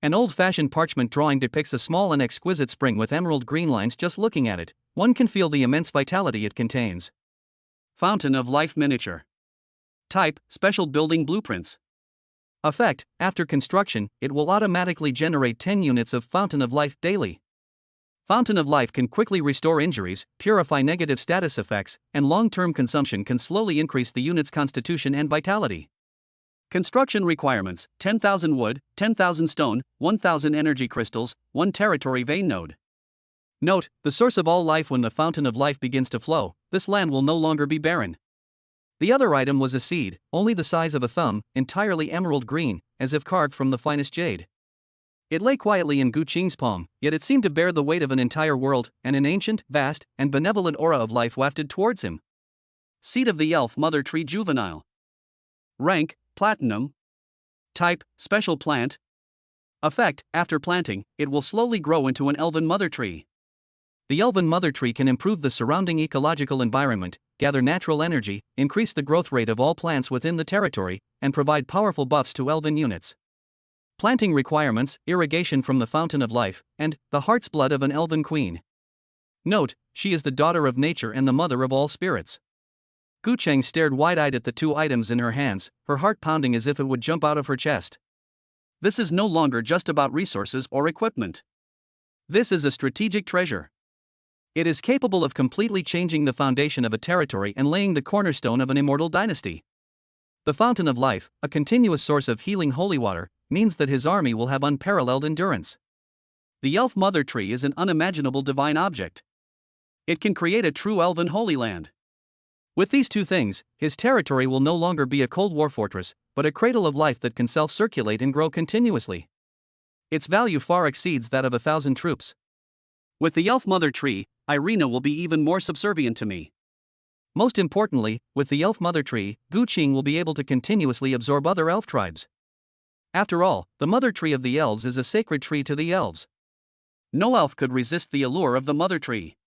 An old-fashioned parchment drawing depicts a small and exquisite spring with emerald green lines. Just looking at it, one can feel the immense vitality it contains. Fountain of life miniature. Type: special building blueprints. Effect: after construction, it will automatically generate 10 units of Fountain of Life daily. Fountain of Life can quickly restore injuries, purify negative status effects, and long-term consumption can slowly increase the unit's constitution and vitality. Construction requirements: 10,000 wood, 10,000 stone, 1,000 energy crystals, 1 territory vein node. Note: the source of all life. When the Fountain of Life begins to flow, this land will no longer be barren. The other item was a seed, only the size of a thumb, entirely emerald green, as if carved from the finest jade. It lay quietly in Gu Qing's palm, yet it seemed to bear the weight of an entire world, and an ancient, vast, and benevolent aura of life wafted towards him. Seed of the Elf Mother Tree juvenile. Rank: Platinum. Type: special plant. Effect: after planting, it will slowly grow into an elven mother tree. The elven mother tree can improve the surrounding ecological environment, gather natural energy, increase the growth rate of all plants within the territory, and provide powerful buffs to elven units. Planting requirements: irrigation from the Fountain of Life, and the heart's blood of an elven queen. Note: she is the daughter of nature and the mother of all spirits. Gu Cheng stared wide-eyed at the two items in her hands, her heart pounding as if it would jump out of her chest. This is no longer just about resources or equipment. This is a strategic treasure. It is capable of completely changing the foundation of a territory and laying the cornerstone of an immortal dynasty. The Fountain of Life, a continuous source of healing holy water, means that his army will have unparalleled endurance. The Elf Mother Tree is an unimaginable divine object. It can create a true elven holy land. With these two things, his territory will no longer be a Cold War fortress, but a cradle of life that can self-circulate and grow continuously. Its value far exceeds that of 1,000 troops. With the Elf Mother Tree, Irina will be even more subservient to me. Most importantly, with the Elf Mother Tree, Gu Qing will be able to continuously absorb other elf tribes. After all, the Mother Tree of the Elves is a sacred tree to the elves. No elf could resist the allure of the Mother Tree.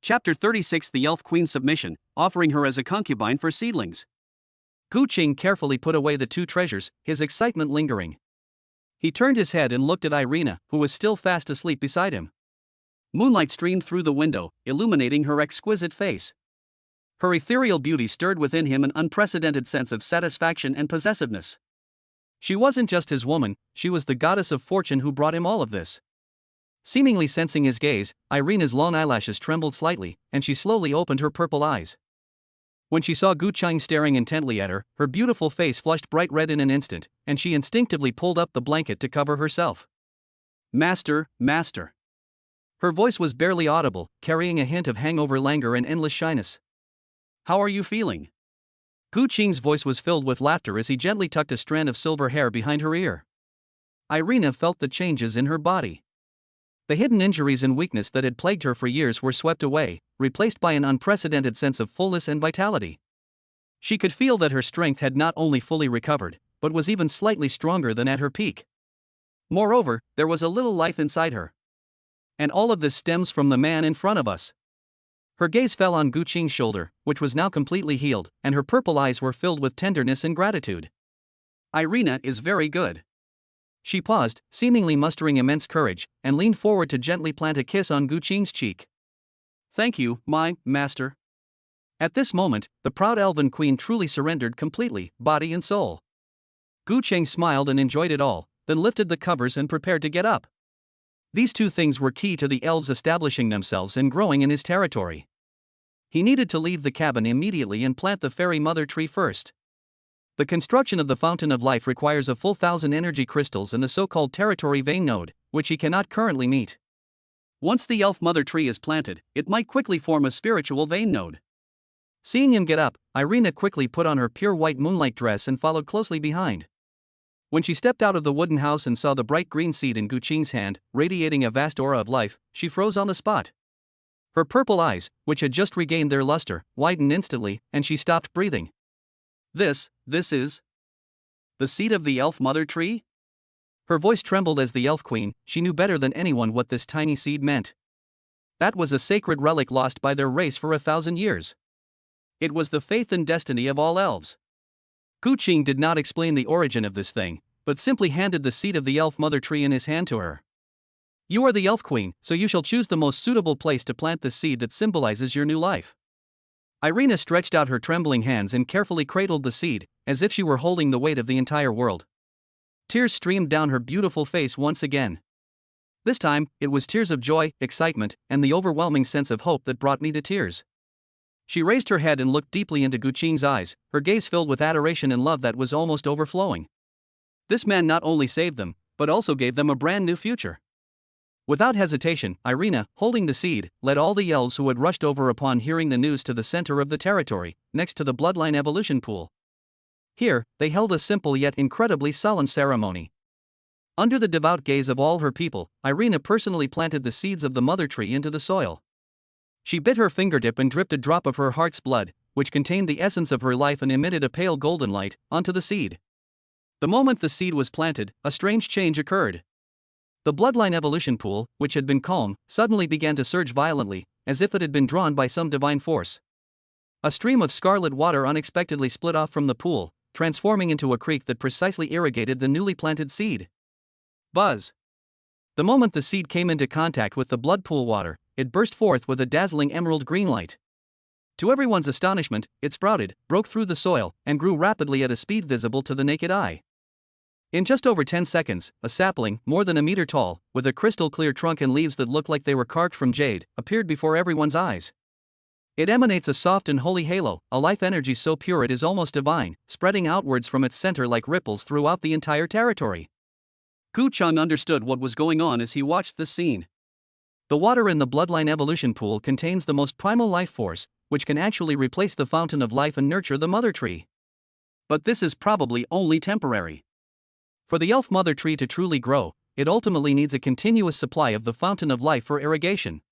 Chapter 36: The Elf Queen's Submission, offering her as a concubine for seedlings. Gu Qing carefully put away the two treasures, his excitement lingering. He turned his head and looked at Irina, who was still fast asleep beside him. Moonlight streamed through the window, illuminating her exquisite face. Her ethereal beauty stirred within him an unprecedented sense of satisfaction and possessiveness. She wasn't just his woman, she was the goddess of fortune who brought him all of this. Seemingly sensing his gaze, Irina's long eyelashes trembled slightly, and she slowly opened her purple eyes. When she saw Gu Qing staring intently at her, her beautiful face flushed bright red in an instant, and she instinctively pulled up the blanket to cover herself. "Master, master." Her voice was barely audible, carrying a hint of hangover languor and endless shyness. "How are you feeling?" Gu Qing's voice was filled with laughter as he gently tucked a strand of silver hair behind her ear. Irina felt the changes in her body. The hidden injuries and weakness that had plagued her for years were swept away, replaced by an unprecedented sense of fullness and vitality. She could feel that her strength had not only fully recovered, but was even slightly stronger than at her peak. Moreover, there was a little life inside her. And all of this stems from the man in front of us. Her gaze fell on Gu Qing's shoulder, which was now completely healed, and her purple eyes were filled with tenderness and gratitude. "Irina is very good." She paused, seemingly mustering immense courage, and leaned forward to gently plant a kiss on Gu Qing's cheek. "Thank you, my master." At this moment, the proud elven queen truly surrendered completely, body and soul. Gu Qing smiled and enjoyed it all, then lifted the covers and prepared to get up. These two things were key to the elves establishing themselves and growing in his territory. He needed to leave the cabin immediately and plant the fairy mother tree first. The construction of the Fountain of Life requires a full 1,000 energy crystals and the so-called territory vein node, which he cannot currently meet. Once the elf mother tree is planted, it might quickly form a spiritual vein node. Seeing him get up, Irina quickly put on her pure white moonlight dress and followed closely behind. When she stepped out of the wooden house and saw the bright green seed in Gu Qing's hand, radiating a vast aura of life, she froze on the spot. Her purple eyes, which had just regained their luster, widened instantly, and she stopped breathing. This is the seed of the elf mother tree?" Her voice trembled as the elf queen. She knew better than anyone what this tiny seed meant. That was a sacred relic lost by their race for 1,000 years. It was the faith and destiny of all elves. Gu Qing did not explain the origin of this thing, but simply handed the seed of the elf mother tree in his hand to her. You are the elf queen, so you shall choose the most suitable place to plant the seed that symbolizes your new life. Irina stretched out her trembling hands and carefully cradled the seed, as if she were holding the weight of the entire world. Tears streamed down her beautiful face once again. This time, it was tears of joy, excitement, and the overwhelming sense of hope that brought me to tears. She raised her head and looked deeply into Gu Qing's eyes, her gaze filled with adoration and love that was almost overflowing. This man not only saved them, but also gave them a brand new future. Without hesitation, Irina, holding the seed, led all the elves who had rushed over upon hearing the news to the center of the territory, next to the bloodline evolution pool. Here, they held a simple yet incredibly solemn ceremony. Under the devout gaze of all her people, Irina personally planted the seeds of the mother tree into the soil. She bit her fingertip and dripped a drop of her heart's blood, which contained the essence of her life and emitted a pale golden light, onto the seed. The moment the seed was planted, a strange change occurred. The bloodline evolution pool, which had been calm, suddenly began to surge violently, as if it had been drawn by some divine force. A stream of scarlet water unexpectedly split off from the pool, transforming into a creek that precisely irrigated the newly planted seed. Buzz! The moment the seed came into contact with the blood pool water, it burst forth with a dazzling emerald green light. To everyone's astonishment, it sprouted, broke through the soil, and grew rapidly at a speed visible to the naked eye. In just over 10 seconds, a sapling, more than a meter tall, with a crystal-clear trunk and leaves that looked like they were carved from jade, appeared before everyone's eyes. It emanates a soft and holy halo, a life energy so pure it is almost divine, spreading outwards from its center like ripples throughout the entire territory. Gu Qing understood what was going on as he watched this scene. The water in the bloodline evolution pool contains the most primal life force, which can actually replace the fountain of life and nurture the mother tree. But this is probably only temporary. For the elf mother tree to truly grow, it ultimately needs a continuous supply of the fountain of life for irrigation.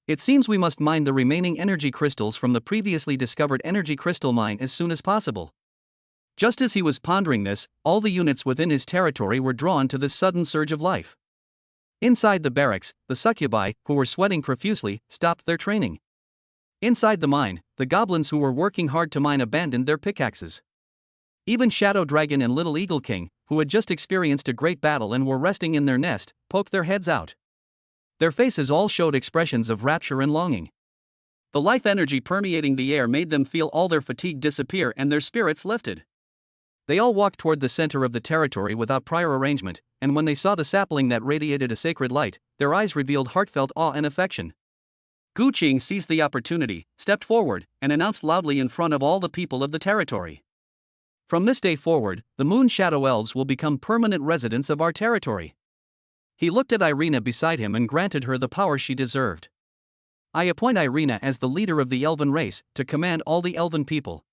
It seems we must mine the remaining energy crystals from the previously discovered energy crystal mine as soon as possible. Just as he was pondering this, all the units within his territory were drawn to this sudden surge of life. Inside the barracks, the succubi, who were sweating profusely, stopped their training. Inside the mine, the goblins who were working hard to mine abandoned their pickaxes. Even Shadow Dragon and Little Eagle King, who had just experienced a great battle and were resting in their nest, poked their heads out. Their faces all showed expressions of rapture and longing. The life energy permeating the air made them feel all their fatigue disappear and their spirits lifted. They all walked toward the center of the territory without prior arrangement, and when they saw the sapling that radiated a sacred light, their eyes revealed heartfelt awe and affection. Gu Qing seized the opportunity, stepped forward, and announced loudly in front of all the people of the territory. From this day forward, the Moon Shadow Elves will become permanent residents of our territory. He looked at Irina beside him and granted her the power she deserved. I appoint Irina as the leader of the elven race, to command all the elven people.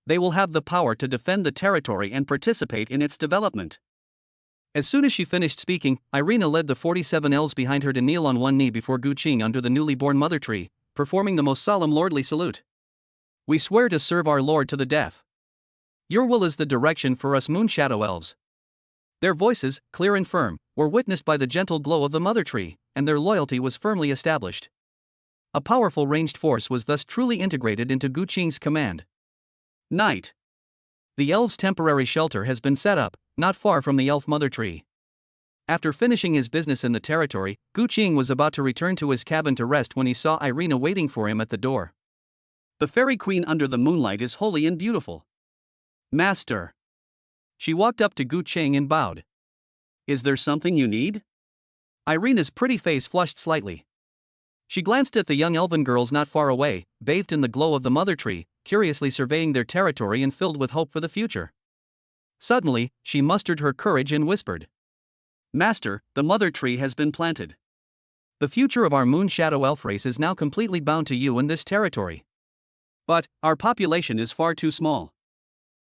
They will have the power to defend the territory and participate in its development. As soon as she finished speaking, Irina led the 47 elves behind her to kneel on one knee before Gu Qing under the newly born mother tree, performing the most solemn lordly salute. We swear to serve our lord to the death. Your will is the direction for us Moon Shadow Elves. Their voices, clear and firm, were witnessed by the gentle glow of the mother tree, and their loyalty was firmly established. A powerful ranged force was thus truly integrated into Gu Qing's command. Night. The elves' temporary shelter has been set up, not far from the elf mother tree. After finishing his business in the territory, Gu Qing was about to return to his cabin to rest when he saw Irina waiting for him at the door. The fairy queen under the moonlight is holy and beautiful. Master. She walked up to Gu Qing and bowed. Is there something you need? Irina's pretty face flushed slightly. She glanced at the young elven girls not far away, bathed in the glow of the mother tree, curiously surveying their territory and filled with hope for the future. Suddenly, she mustered her courage and whispered. Master, the mother tree has been planted. The future of our Moon Shadow Elf race is now completely bound to you in this territory. But, our population is far too small.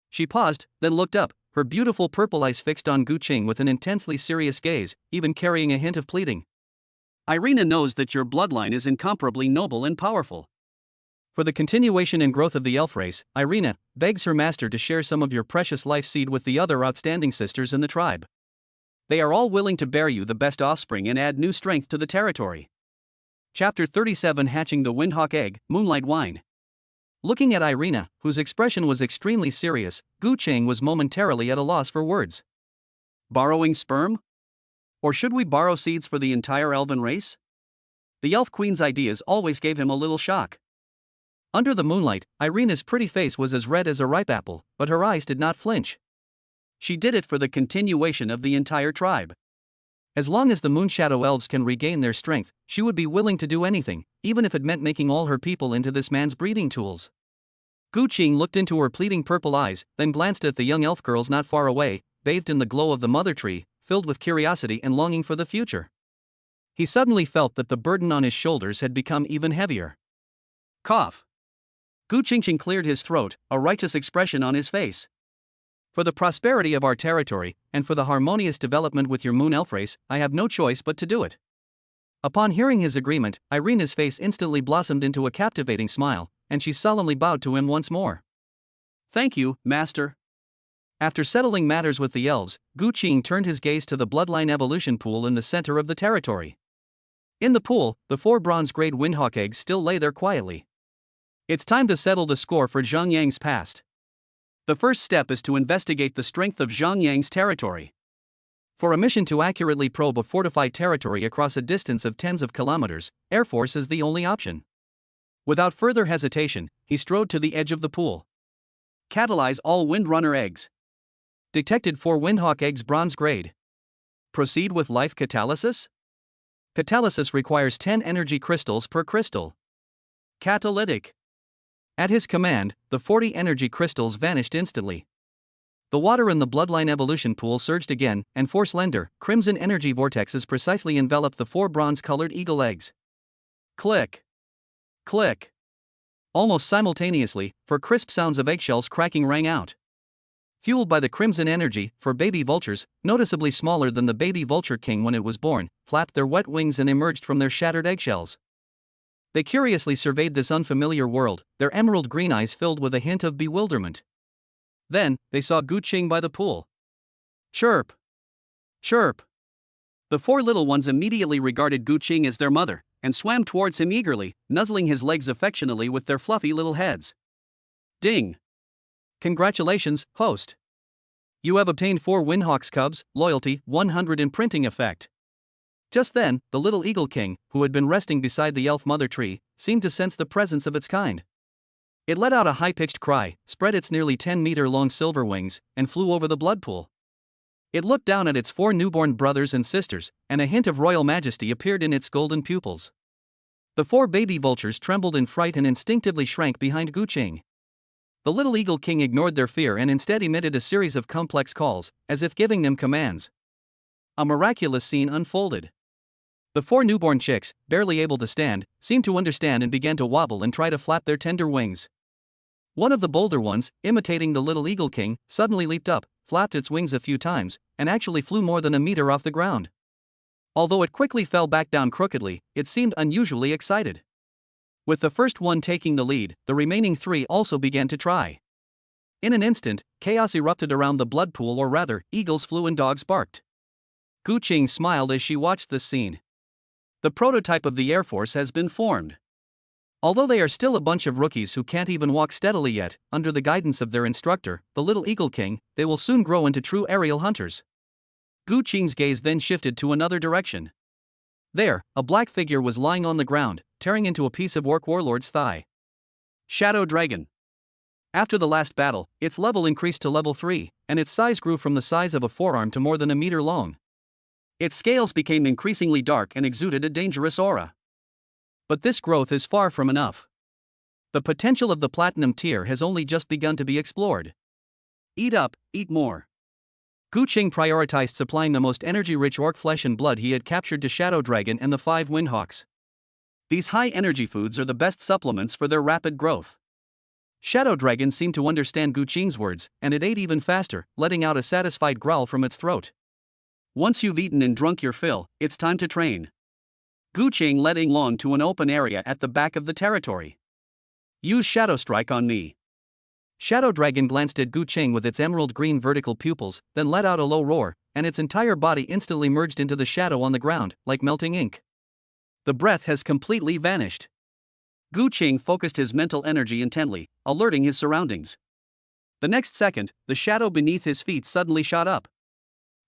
She paused, then looked up, her beautiful purple eyes fixed on Gu Qing with an intensely serious gaze, even carrying a hint of pleading. Irina knows that your bloodline is incomparably noble and powerful. For the continuation and growth of the elf race, Irina begs her master to share some of your precious life seed with the other outstanding sisters in the tribe. They are all willing to bear you the best offspring and add new strength to the territory. Chapter 37 Hatching the Windhawk Egg, Moonlight Wine. Looking at Irina, whose expression was extremely serious, Gu Cheng was momentarily at a loss for words. Borrowing sperm? Or should we borrow seeds for the entire elven race? The Elf Queen's ideas always gave him a little shock. Under the moonlight, Irina's pretty face was as red as a ripe apple, but her eyes did not flinch. She did it for the continuation of the entire tribe. As long as the Moonshadow Elves can regain their strength, she would be willing to do anything, even if it meant making all her people into this man's breeding tools. Gu Qing looked into her pleading purple eyes, then glanced at the young elf girls not far away, bathed in the glow of the mother tree, filled with curiosity and longing for the future. He suddenly felt that the burden on his shoulders had become even heavier. Cough. Gu Qingqing cleared his throat, a righteous expression on his face. For the prosperity of our territory, and for the harmonious development with your moon elf race, I have no choice but to do it. Upon hearing his agreement, Irina's face instantly blossomed into a captivating smile, and she solemnly bowed to him once more. Thank you, Master. After settling matters with the elves, Gu Qing turned his gaze to the bloodline evolution pool in the center of the territory. In the pool, the 4 bronze-grade windhawk eggs still lay there quietly. It's time to settle the score for Zhang Yang's past. The first step is to investigate the strength of Zhang Yang's territory. For a mission to accurately probe a fortified territory across a distance of tens of kilometers, Air Force is the only option. Without further hesitation, he strode to the edge of the pool. Catalyze all Windrunner eggs. Detected 4 Windhawk eggs bronze grade. Proceed with life catalysis? Catalysis requires 10 energy crystals per crystal. Catalytic. At his command, the 40 energy crystals vanished instantly. The water in the bloodline evolution pool surged again, and 4 slender, crimson energy vortexes precisely enveloped the 4 bronze-colored eagle eggs. Click. Click. Almost simultaneously, 4 crisp sounds of eggshells cracking rang out. Fueled by the crimson energy, 4 baby vultures, noticeably smaller than the baby vulture king when it was born, flapped their wet wings and emerged from their shattered eggshells. They curiously surveyed this unfamiliar world, their emerald green eyes filled with a hint of bewilderment. Then, they saw Gu Qing by the pool. Chirp! Chirp! The 4 little ones immediately regarded Gu Qing as their mother, and swam towards him eagerly, nuzzling his legs affectionately with their fluffy little heads. Ding! Congratulations, host! You have obtained 4 Windhawks cubs, loyalty, 100 imprinting effect. Just then, the little eagle king, who had been resting beside the elf mother tree, seemed to sense the presence of its kind. It let out a high-pitched cry, spread its nearly 10-meter-long silver wings, and flew over the blood pool. It looked down at its 4 newborn brothers and sisters, and a hint of royal majesty appeared in its golden pupils. The 4 baby vultures trembled in fright and instinctively shrank behind Gu Qing. The little eagle king ignored their fear and instead emitted a series of complex calls, as if giving them commands. A miraculous scene unfolded. The 4 newborn chicks, barely able to stand, seemed to understand and began to wobble and try to flap their tender wings. One of the bolder ones, imitating the little eagle king, suddenly leaped up, flapped its wings a few times, and actually flew more than a meter off the ground. Although it quickly fell back down crookedly, it seemed unusually excited. With the first one taking the lead, the remaining 3 also began to try. In an instant, chaos erupted around the blood pool, or rather, eagles flew and dogs barked. Gu Qing smiled as she watched this scene. The prototype of the Air Force has been formed. Although they are still a bunch of rookies who can't even walk steadily yet, under the guidance of their instructor, the little eagle king, they will soon grow into true aerial hunters. Gu Qing's gaze then shifted to another direction. There, a black figure was lying on the ground, tearing into a piece of orc warlord's thigh. Shadow Dragon. After the last battle, its level increased to level 3, and its size grew from the size of a forearm to more than a meter long. Its scales became increasingly dark and exuded a dangerous aura. But this growth is far from enough. The potential of the platinum tier has only just begun to be explored. Eat up, eat more. Gu Qing prioritized supplying the most energy-rich orc flesh and blood he had captured to Shadow Dragon and the 5 Windhawks. These high-energy foods are the best supplements for their rapid growth. Shadow Dragon seemed to understand Gu Qing's words, and it ate even faster, letting out a satisfied growl from its throat. Once you've eaten and drunk your fill, it's time to train. Gu Qing led Yinglong to an open area at the back of the territory. Use Shadow Strike on me. Shadow Dragon glanced at Gu Qing with its emerald green vertical pupils, then let out a low roar, and its entire body instantly merged into the shadow on the ground, like melting ink. The breath has completely vanished. Gu Qing focused his mental energy intently, alerting his surroundings. The next second, the shadow beneath his feet suddenly shot up.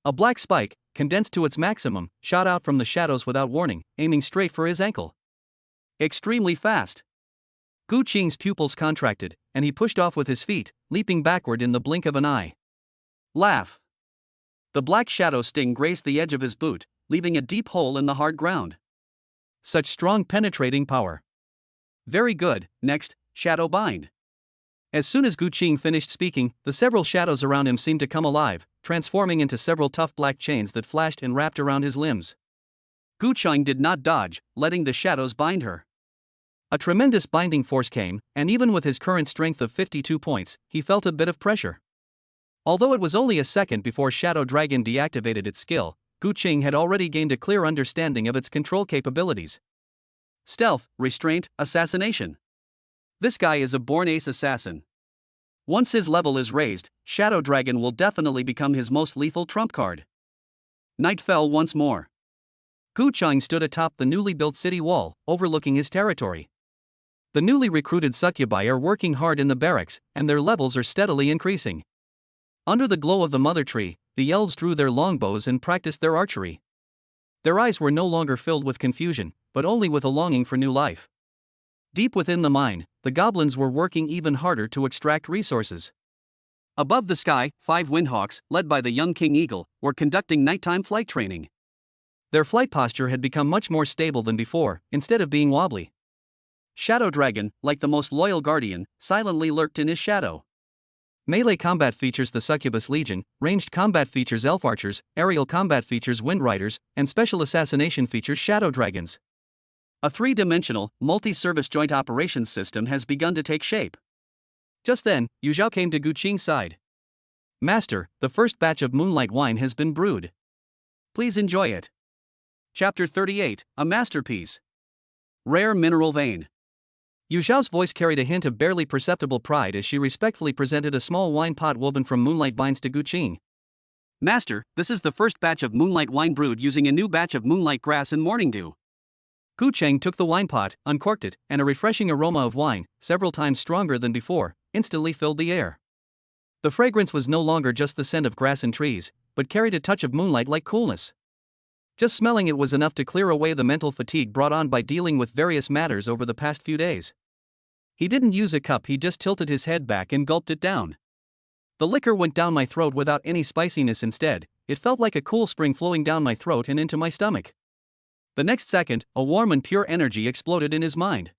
A black spike, condensed to its maximum, shot out from the shadows without warning, aiming straight for his ankle. Extremely fast. Gu Qing's pupils contracted, and he pushed off with his feet, leaping backward in the blink of an eye. Laugh. The black shadow sting grazed the edge of his boot, leaving a deep hole in the hard ground. Such strong penetrating power. Very good. Next, Shadow Bind. As soon as Gu Qing finished speaking, the several shadows around him seemed to come alive, transforming into several tough black chains that flashed and wrapped around his limbs. Gu Qing did not dodge, letting the shadows bind her. A tremendous binding force came, and even with his current strength of 52 points, he felt a bit of pressure. Although it was only a second before Shadow Dragon deactivated its skill, Gu Qing had already gained a clear understanding of its control capabilities. Stealth, restraint, assassination. This guy is a born ace assassin. Once his level is raised, Shadow Dragon will definitely become his most lethal trump card. Night fell once more. Gu Qing stood atop the newly built city wall, overlooking his territory. The newly recruited succubi are working hard in the barracks, and their levels are steadily increasing. Under the glow of the mother tree, the elves drew their longbows and practiced their archery. Their eyes were no longer filled with confusion, but only with a longing for new life. Deep within the mine, the goblins were working even harder to extract resources. Above the sky, 5 windhawks, led by the young King Eagle, were conducting nighttime flight training. Their flight posture had become much more stable than before, instead of being wobbly. Shadow Dragon, like the most loyal guardian, silently lurked in his shadow. Melee combat features the Succubus Legion, ranged combat features Elf Archers, aerial combat features Wind Riders, and special assassination features Shadow Dragons. A 3-dimensional, multi-service joint operations system has begun to take shape. Just then, Yu Zhao came to Gu Qing's side. Master, the first batch of moonlight wine has been brewed. Please enjoy it. Chapter 38, A Masterpiece. Rare Mineral Vein. Yu Zhao's voice carried a hint of barely perceptible pride as she respectfully presented a small wine pot woven from moonlight vines to Gu Qing. Master, this is the first batch of moonlight wine brewed using a new batch of moonlight grass and morning dew. Gu Qing took the wine pot, uncorked it, and a refreshing aroma of wine, several times stronger than before, instantly filled the air. The fragrance was no longer just the scent of grass and trees, but carried a touch of moonlight-like coolness. Just smelling it was enough to clear away the mental fatigue brought on by dealing with various matters over the past few days. He didn't use a cup, he just tilted his head back and gulped it down. The liquor went down my throat without any spiciness. Instead, it felt like a cool spring flowing down my throat and into my stomach. The next second, a warm and pure energy exploded in his mind.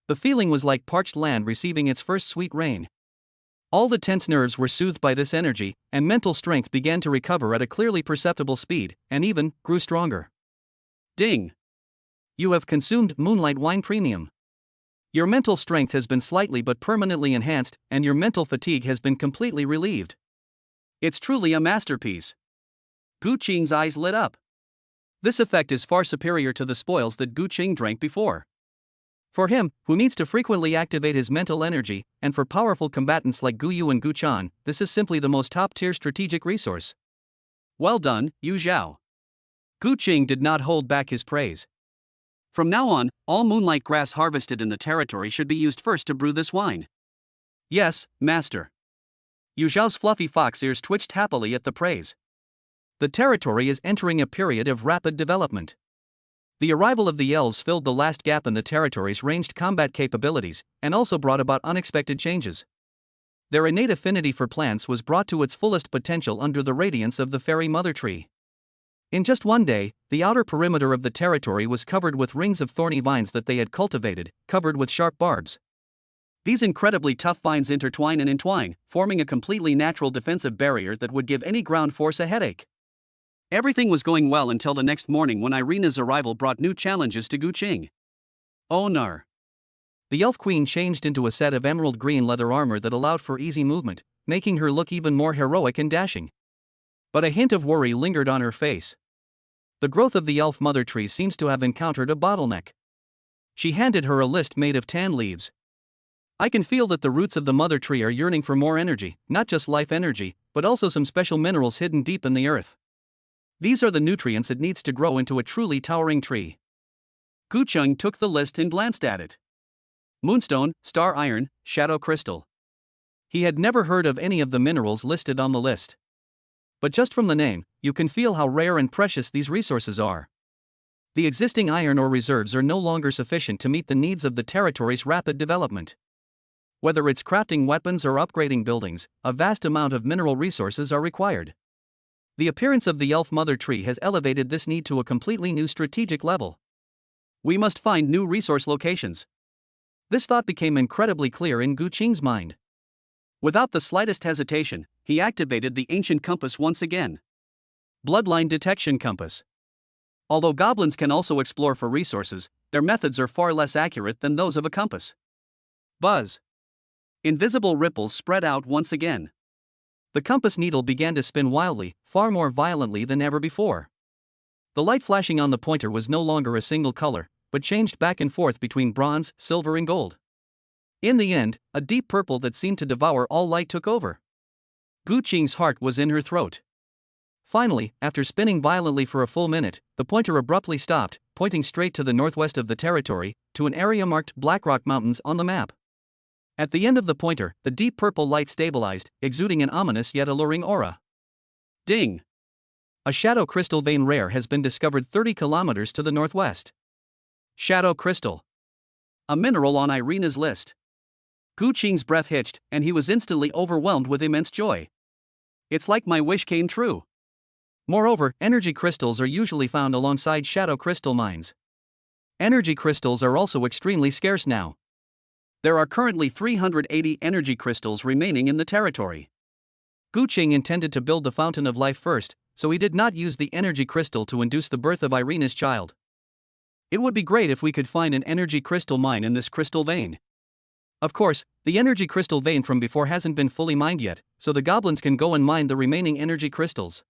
The feeling was like parched land receiving its first sweet rain. All the tense nerves were soothed by this energy, and mental strength began to recover at a clearly perceptible speed, and even grew stronger. Ding! You have consumed Moonlight Wine Premium. Your mental strength has been slightly but permanently enhanced, and your mental fatigue has been completely relieved. It's truly a masterpiece. Gu Qing's eyes lit up. This effect is far superior to the spoils that Gu Qing drank before. For him, who needs to frequently activate his mental energy, and for powerful combatants like Gu Yu and Gu Chan, this is simply the most top-tier strategic resource. Well done, Yu Zhao. Gu Qing did not hold back his praise. From now on, all moonlight grass harvested in the territory should be used first to brew this wine. Yes, master. Yu Zhao's fluffy fox ears twitched happily at the praise. The territory is entering a period of rapid development. The arrival of the elves filled the last gap in the territory's ranged combat capabilities, and also brought about unexpected changes. Their innate affinity for plants was brought to its fullest potential under the radiance of the fairy mother tree. In just one day, the outer perimeter of the territory was covered with rings of thorny vines that they had cultivated, covered with sharp barbs. These incredibly tough vines intertwine and entwine, forming a completely natural defensive barrier that would give any ground force a headache. Everything was going well until the next morning when Irina's arrival brought new challenges to Gu Qing. Oh no! The Elf Queen changed into a set of emerald green leather armor that allowed for easy movement, making her look even more heroic and dashing. But a hint of worry lingered on her face. The growth of the elf mother tree seems to have encountered a bottleneck. She handed her a list made of tan leaves. I can feel that the roots of the mother tree are yearning for more energy, not just life energy, but also some special minerals hidden deep in the earth. These are the nutrients it needs to grow into a truly towering tree. Gu Cheng took the list and glanced at it. Moonstone, star iron, shadow crystal. He had never heard of any of the minerals listed on the list. But just from the name, you can feel how rare and precious these resources are. The existing iron ore reserves are no longer sufficient to meet the needs of the territory's rapid development. Whether it's crafting weapons or upgrading buildings, a vast amount of mineral resources are required. The appearance of the elf mother tree has elevated this need to a completely new strategic level. We must find new resource locations. This thought became incredibly clear in Gu Qing's mind. Without the slightest hesitation, he activated the ancient compass once again. Bloodline detection compass. Although goblins can also explore for resources, their methods are far less accurate than those of a compass. Buzz. Invisible ripples spread out once again. The compass needle began to spin wildly, far more violently than ever before. The light flashing on the pointer was no longer a single color, but changed back and forth between bronze, silver and gold. In the end, a deep purple that seemed to devour all light took over. Gu Qing's heart was in her throat. Finally, after spinning violently for a full minute, the pointer abruptly stopped, pointing straight to the northwest of the territory, to an area marked Blackrock Mountains on the map. At the end of the pointer, the deep purple light stabilized, exuding an ominous yet alluring aura. Ding! A shadow crystal vein rare has been discovered 30 kilometers to the northwest. Shadow crystal. A mineral on Irina's list. Gu Qing's breath hitched, and he was instantly overwhelmed with immense joy. It's like my wish came true. Moreover, energy crystals are usually found alongside shadow crystal mines. Energy crystals are also extremely scarce now. There are currently 380 energy crystals remaining in the territory. Gu Qing intended to build the Fountain of Life first, so he did not use the energy crystal to induce the birth of Irina's child. It would be great if we could find an energy crystal mine in this crystal vein. Of course, the energy crystal vein from before hasn't been fully mined yet, so the goblins can go and mine the remaining energy crystals.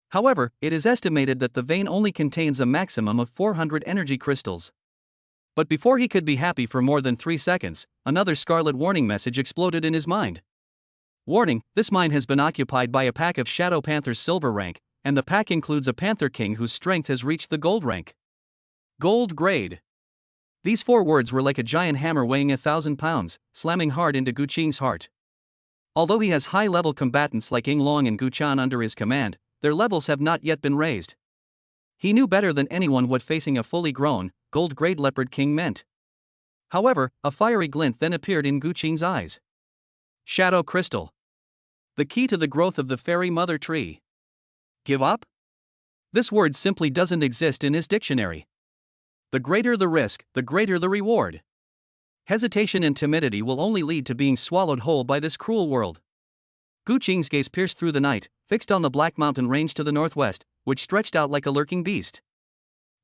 However, it is estimated that the vein only contains a maximum of 400 energy crystals. But before he could be happy for more than 3 seconds, another scarlet warning message exploded in his mind. Warning, this mine has been occupied by a pack of Shadow Panthers silver rank, and the pack includes a Panther King whose strength has reached the gold rank. Gold grade. These 4 words were like a giant hammer weighing 1,000 pounds, slamming hard into Gu Qing's heart. Although he has high-level combatants like Ying Long and Gu Chan under his command, their levels have not yet been raised. He knew better than anyone what facing a fully grown, gold-grade Leopard King meant. However, a fiery glint then appeared in Gu Qing's eyes. Shadow Crystal. The key to the growth of the fairy mother tree. Give up? This word simply doesn't exist in his dictionary. The greater the risk, the greater the reward. Hesitation and timidity will only lead to being swallowed whole by this cruel world. Gu Qing's gaze pierced through the night, fixed on the Black Mountain range to the northwest, which stretched out like a lurking beast.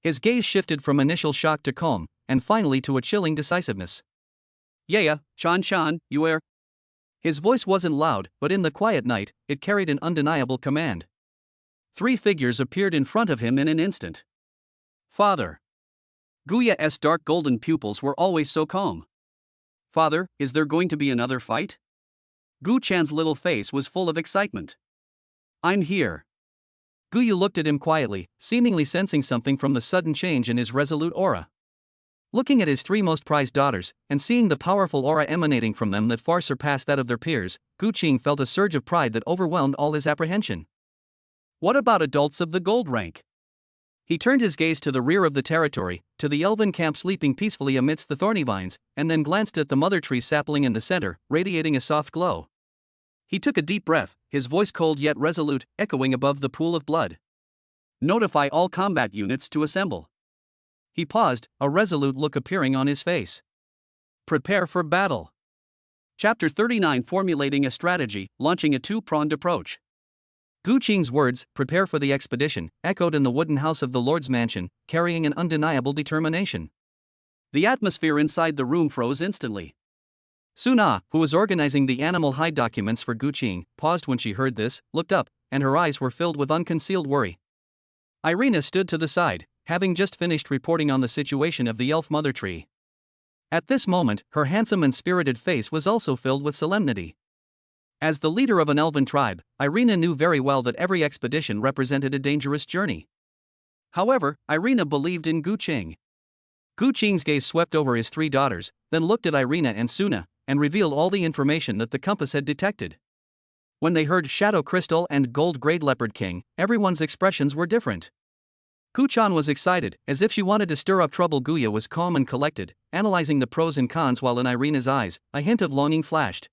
His gaze shifted from initial shock to calm, and finally to a chilling decisiveness. Yeah, Chan, you are. His voice wasn't loud, but in the quiet night, it carried an undeniable command. 3 figures appeared in front of him in an instant. Father. Guya's dark golden pupils were always so calm. Father, is there going to be another fight? Gu Chan's little face was full of excitement. I'm here. Guya looked at him quietly, seemingly sensing something from the sudden change in his resolute aura. Looking at his 3 most prized daughters, and seeing the powerful aura emanating from them that far surpassed that of their peers, Gu Qing felt a surge of pride that overwhelmed all his apprehension. What about adults of the gold rank? He turned his gaze to the rear of the territory, to the elven camp sleeping peacefully amidst the thorny vines, and then glanced at the mother tree sapling in the center, radiating a soft glow. He took a deep breath, his voice cold yet resolute, echoing above the pool of blood. Notify all combat units to assemble. He paused, a resolute look appearing on his face. Prepare for battle. Chapter 39 Formulating a Strategy, Launching a Two-Pronged Approach. Gu Qing's words, prepare for the expedition, echoed in the wooden house of the Lord's mansion, carrying an undeniable determination. The atmosphere inside the room froze instantly. Suna, who was organizing the animal hide documents for Gu Qing, paused when she heard this, looked up, and her eyes were filled with unconcealed worry. Irina stood to the side, having just finished reporting on the situation of the elf mother tree. At this moment, her handsome and spirited face was also filled with solemnity. As the leader of an elven tribe, Irina knew very well that every expedition represented a dangerous journey. However, Irina believed in Gu Qing. Gu Qing's gaze swept over his three daughters, then looked at Irina and Suna, and revealed all the information that the compass had detected. When they heard Shadow Crystal and Gold Grade Leopard King, everyone's expressions were different. Gu-chan was excited, as if she wanted to stir up trouble. Guya was calm and collected, analyzing the pros and cons, while in Irina's eyes, a hint of longing flashed.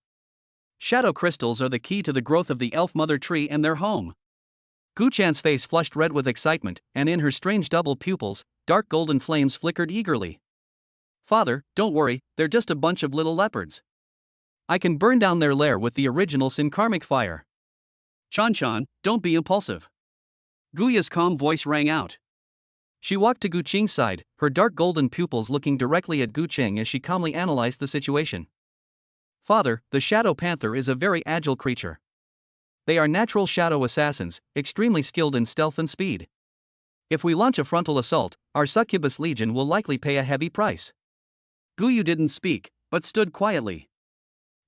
Shadow crystals are the key to the growth of the elf mother tree and their home. Gu-chan's face flushed red with excitement, and in her strange double pupils, dark golden flames flickered eagerly. Father, don't worry, they're just a bunch of little leopards. I can burn down their lair with the original sin karmic fire. Chan-chan, don't be impulsive. Guya's calm voice rang out. She walked to Gu Qing's side, her dark golden pupils looking directly at Gu Qing as she calmly analyzed the situation. Father, the Shadow Panther is a very agile creature. They are natural shadow assassins, extremely skilled in stealth and speed. If we launch a frontal assault, our succubus legion will likely pay a heavy price. Guyu didn't speak, but stood quietly.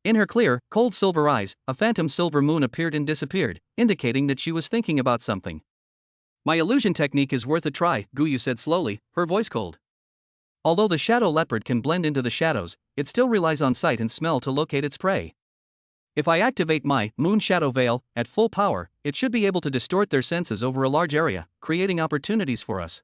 In her clear, cold silver eyes, a phantom silver moon appeared and disappeared, indicating that she was thinking about something. My illusion technique is worth a try, Guyu said slowly, her voice cold. Although the shadow leopard can blend into the shadows, it still relies on sight and smell to locate its prey. If I activate my Moon Shadow Veil at full power, it should be able to distort their senses over a large area, creating opportunities for us.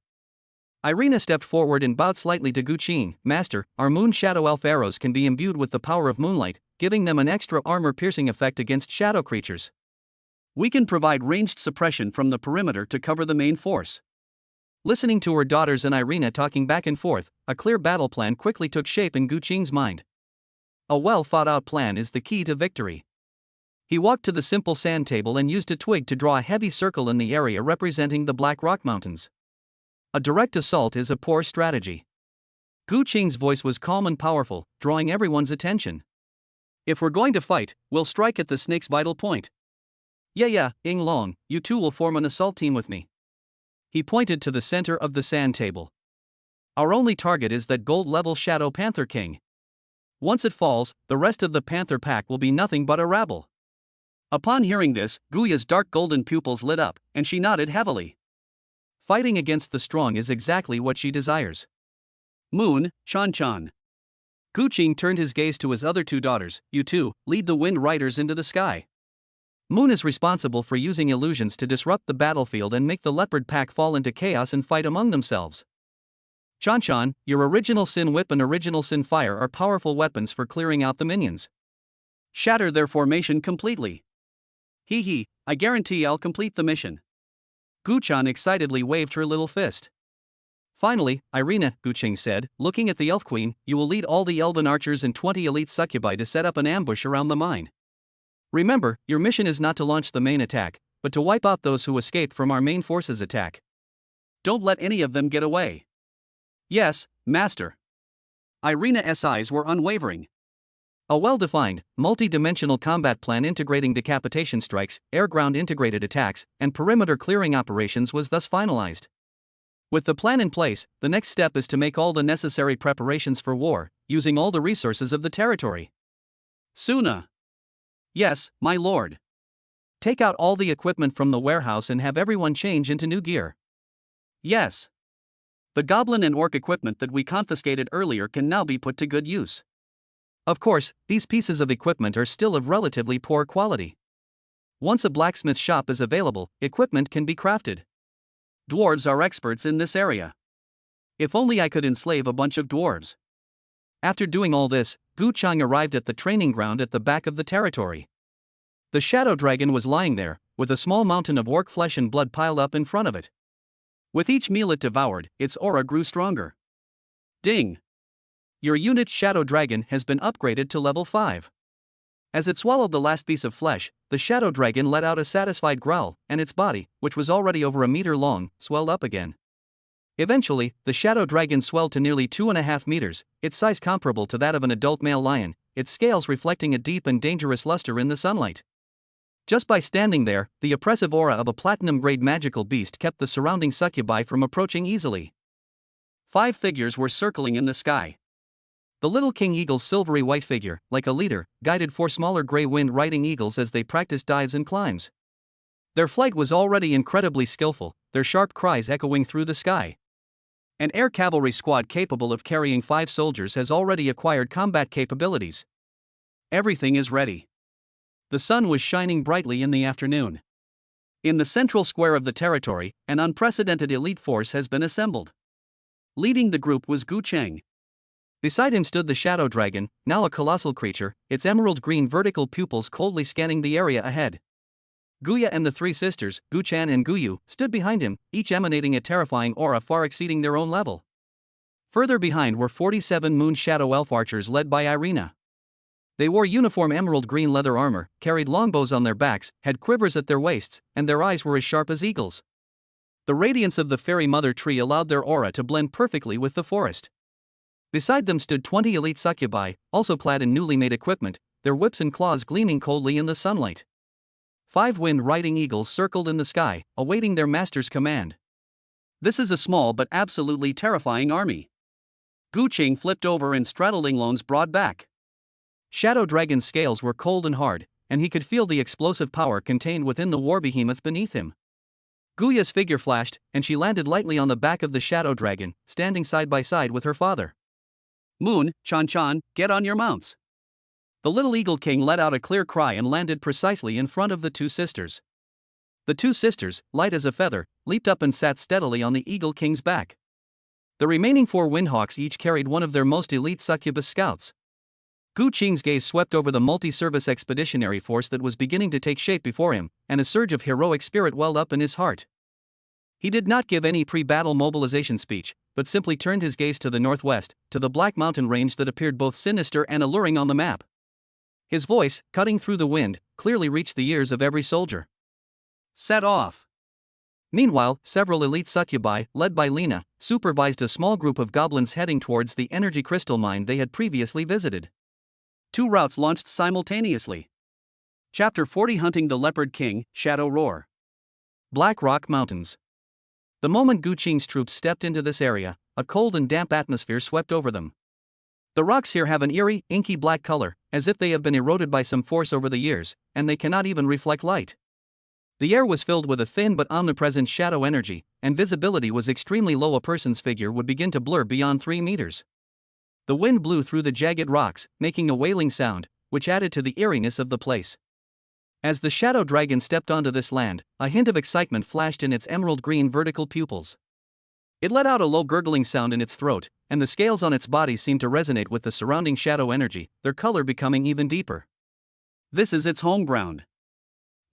Irina stepped forward and bowed slightly to Gu Qing. Master, our Moon Shadow Elf arrows can be imbued with the power of moonlight, giving them an extra armor-piercing effect against shadow creatures. We can provide ranged suppression from the perimeter to cover the main force. Listening to her daughters and Irina talking back and forth, a clear battle plan quickly took shape in Gu Qing's mind. A well-thought-out plan is the key to victory. He walked to the simple sand table and used a twig to draw a heavy circle in the area representing the Black Rock Mountains. A direct assault is a poor strategy. Gu Qing's voice was calm and powerful, drawing everyone's attention. If we're going to fight, we'll strike at the snake's vital point. Yeah, Ying Long, you two will form an assault team with me. He pointed to the center of the sand table. Our only target is that gold-level Shadow Panther King. Once it falls, the rest of the Panther pack will be nothing but a rabble. Upon hearing this, Guya's dark golden pupils lit up, and she nodded heavily. Fighting against the strong is exactly what she desires. Moon, Chan-chan. Gu Qing turned his gaze to his other two daughters. You two, lead the Wind Riders into the sky. Moon is responsible for using illusions to disrupt the battlefield and make the leopard pack fall into chaos and fight among themselves. Chan-chan, your original sin whip and original sin fire are powerful weapons for clearing out the minions. Shatter their formation completely. I guarantee I'll complete the mission. Gu-chan excitedly waved her little fist. Finally, Irina, Gu Qing said, looking at the Elf Queen, you will lead all the elven archers and 20 elite succubi to set up an ambush around the mine. Remember, your mission is not to launch the main attack, but to wipe out those who escaped from our main force's attack. Don't let any of them get away. Yes, Master. Irina's eyes were unwavering. A well-defined, multi-dimensional combat plan integrating decapitation strikes, air-ground integrated attacks, and perimeter clearing operations was thus finalized. With the plan in place, the next step is to make all the necessary preparations for war, using all the resources of the territory. Suna. Yes, my lord. Take out all the equipment from the warehouse and have everyone change into new gear. Yes. The goblin and orc equipment that we confiscated earlier can now be put to good use. Of course, these pieces of equipment are still of relatively poor quality. Once a blacksmith shop is available, equipment can be crafted. Dwarves are experts in this area. If only I could enslave a bunch of dwarves. After doing all this, Gu Chang arrived at the training ground at the back of the territory. The shadow dragon was lying there, with a small mountain of orc flesh and blood piled up in front of it. With each meal it devoured, its aura grew stronger. Ding! Your unit Shadow Dragon has been upgraded to level 5. As it swallowed the last piece of flesh, the Shadow Dragon let out a satisfied growl, and its body, which was already over a meter long, swelled up again. Eventually, the Shadow Dragon swelled to nearly 2.5 meters, its size comparable to that of an adult male lion, its scales reflecting a deep and dangerous luster in the sunlight. Just by standing there, the oppressive aura of a platinum-grade magical beast kept the surrounding succubi from approaching easily. 5 figures were circling in the sky. The little king eagle's silvery white figure, like a leader, guided 4 smaller gray wind-riding eagles as they practiced dives and climbs. Their flight was already incredibly skillful, their sharp cries echoing through the sky. An air cavalry squad capable of carrying 5 soldiers has already acquired combat capabilities. Everything is ready. The sun was shining brightly in the afternoon. In the central square of the territory, an unprecedented elite force has been assembled. Leading the group was Gu Cheng. Beside him stood the shadow dragon, now a colossal creature, its emerald green vertical pupils coldly scanning the area ahead. Guya and the 3 sisters, Gu Chan and Guyu, stood behind him, each emanating a terrifying aura far exceeding their own level. Further behind were 47 moon shadow elf archers led by Irina. They wore uniform emerald green leather armor, carried longbows on their backs, had quivers at their waists, and their eyes were as sharp as eagles. The radiance of the fairy mother tree allowed their aura to blend perfectly with the forest. Beside them stood 20 elite succubi, also clad in newly made equipment, their whips and claws gleaming coldly in the sunlight. 5 wind-riding eagles circled in the sky, awaiting their master's command. This is a small but absolutely terrifying army. Gu Cheng flipped over and straddled Linglong's broad back. Shadow Dragon's scales were cold and hard, and he could feel the explosive power contained within the war behemoth beneath him. Guya's figure flashed, and she landed lightly on the back of the Shadow Dragon, standing side by side with her father. Moon, Chan, get on your mounts. The little Eagle King let out a clear cry and landed precisely in front of the 2 sisters. The 2 sisters, light as a feather, leaped up and sat steadily on the Eagle King's back. The remaining 4 Windhawks each carried one of their most elite succubus scouts. Gu Cheng's gaze swept over the multi-service expeditionary force that was beginning to take shape before him, and a surge of heroic spirit welled up in his heart. He did not give any pre-battle mobilization speech, but simply turned his gaze to the northwest, to the black mountain range that appeared both sinister and alluring on the map. His voice, cutting through the wind, clearly reached the ears of every soldier. Set off! Meanwhile, several elite succubi, led by Lena, supervised a small group of goblins heading towards the energy crystal mine they had previously visited. 2 routes launched simultaneously. Chapter 40 Hunting the Leopard King, Shadow Roar. Black Rock Mountains. The moment Gu Cheng's troops stepped into this area, a cold and damp atmosphere swept over them. The rocks here have an eerie, inky black color, as if they have been eroded by some force over the years, and they cannot even reflect light. The air was filled with a thin but omnipresent shadow energy, and visibility was extremely low. A person's figure would begin to blur beyond 3 meters. The wind blew through the jagged rocks, making a wailing sound, which added to the eeriness of the place. As the Shadow Dragon stepped onto this land, a hint of excitement flashed in its emerald green vertical pupils. It let out a low gurgling sound in its throat, and the scales on its body seemed to resonate with the surrounding shadow energy, their color becoming even deeper. This is its home ground.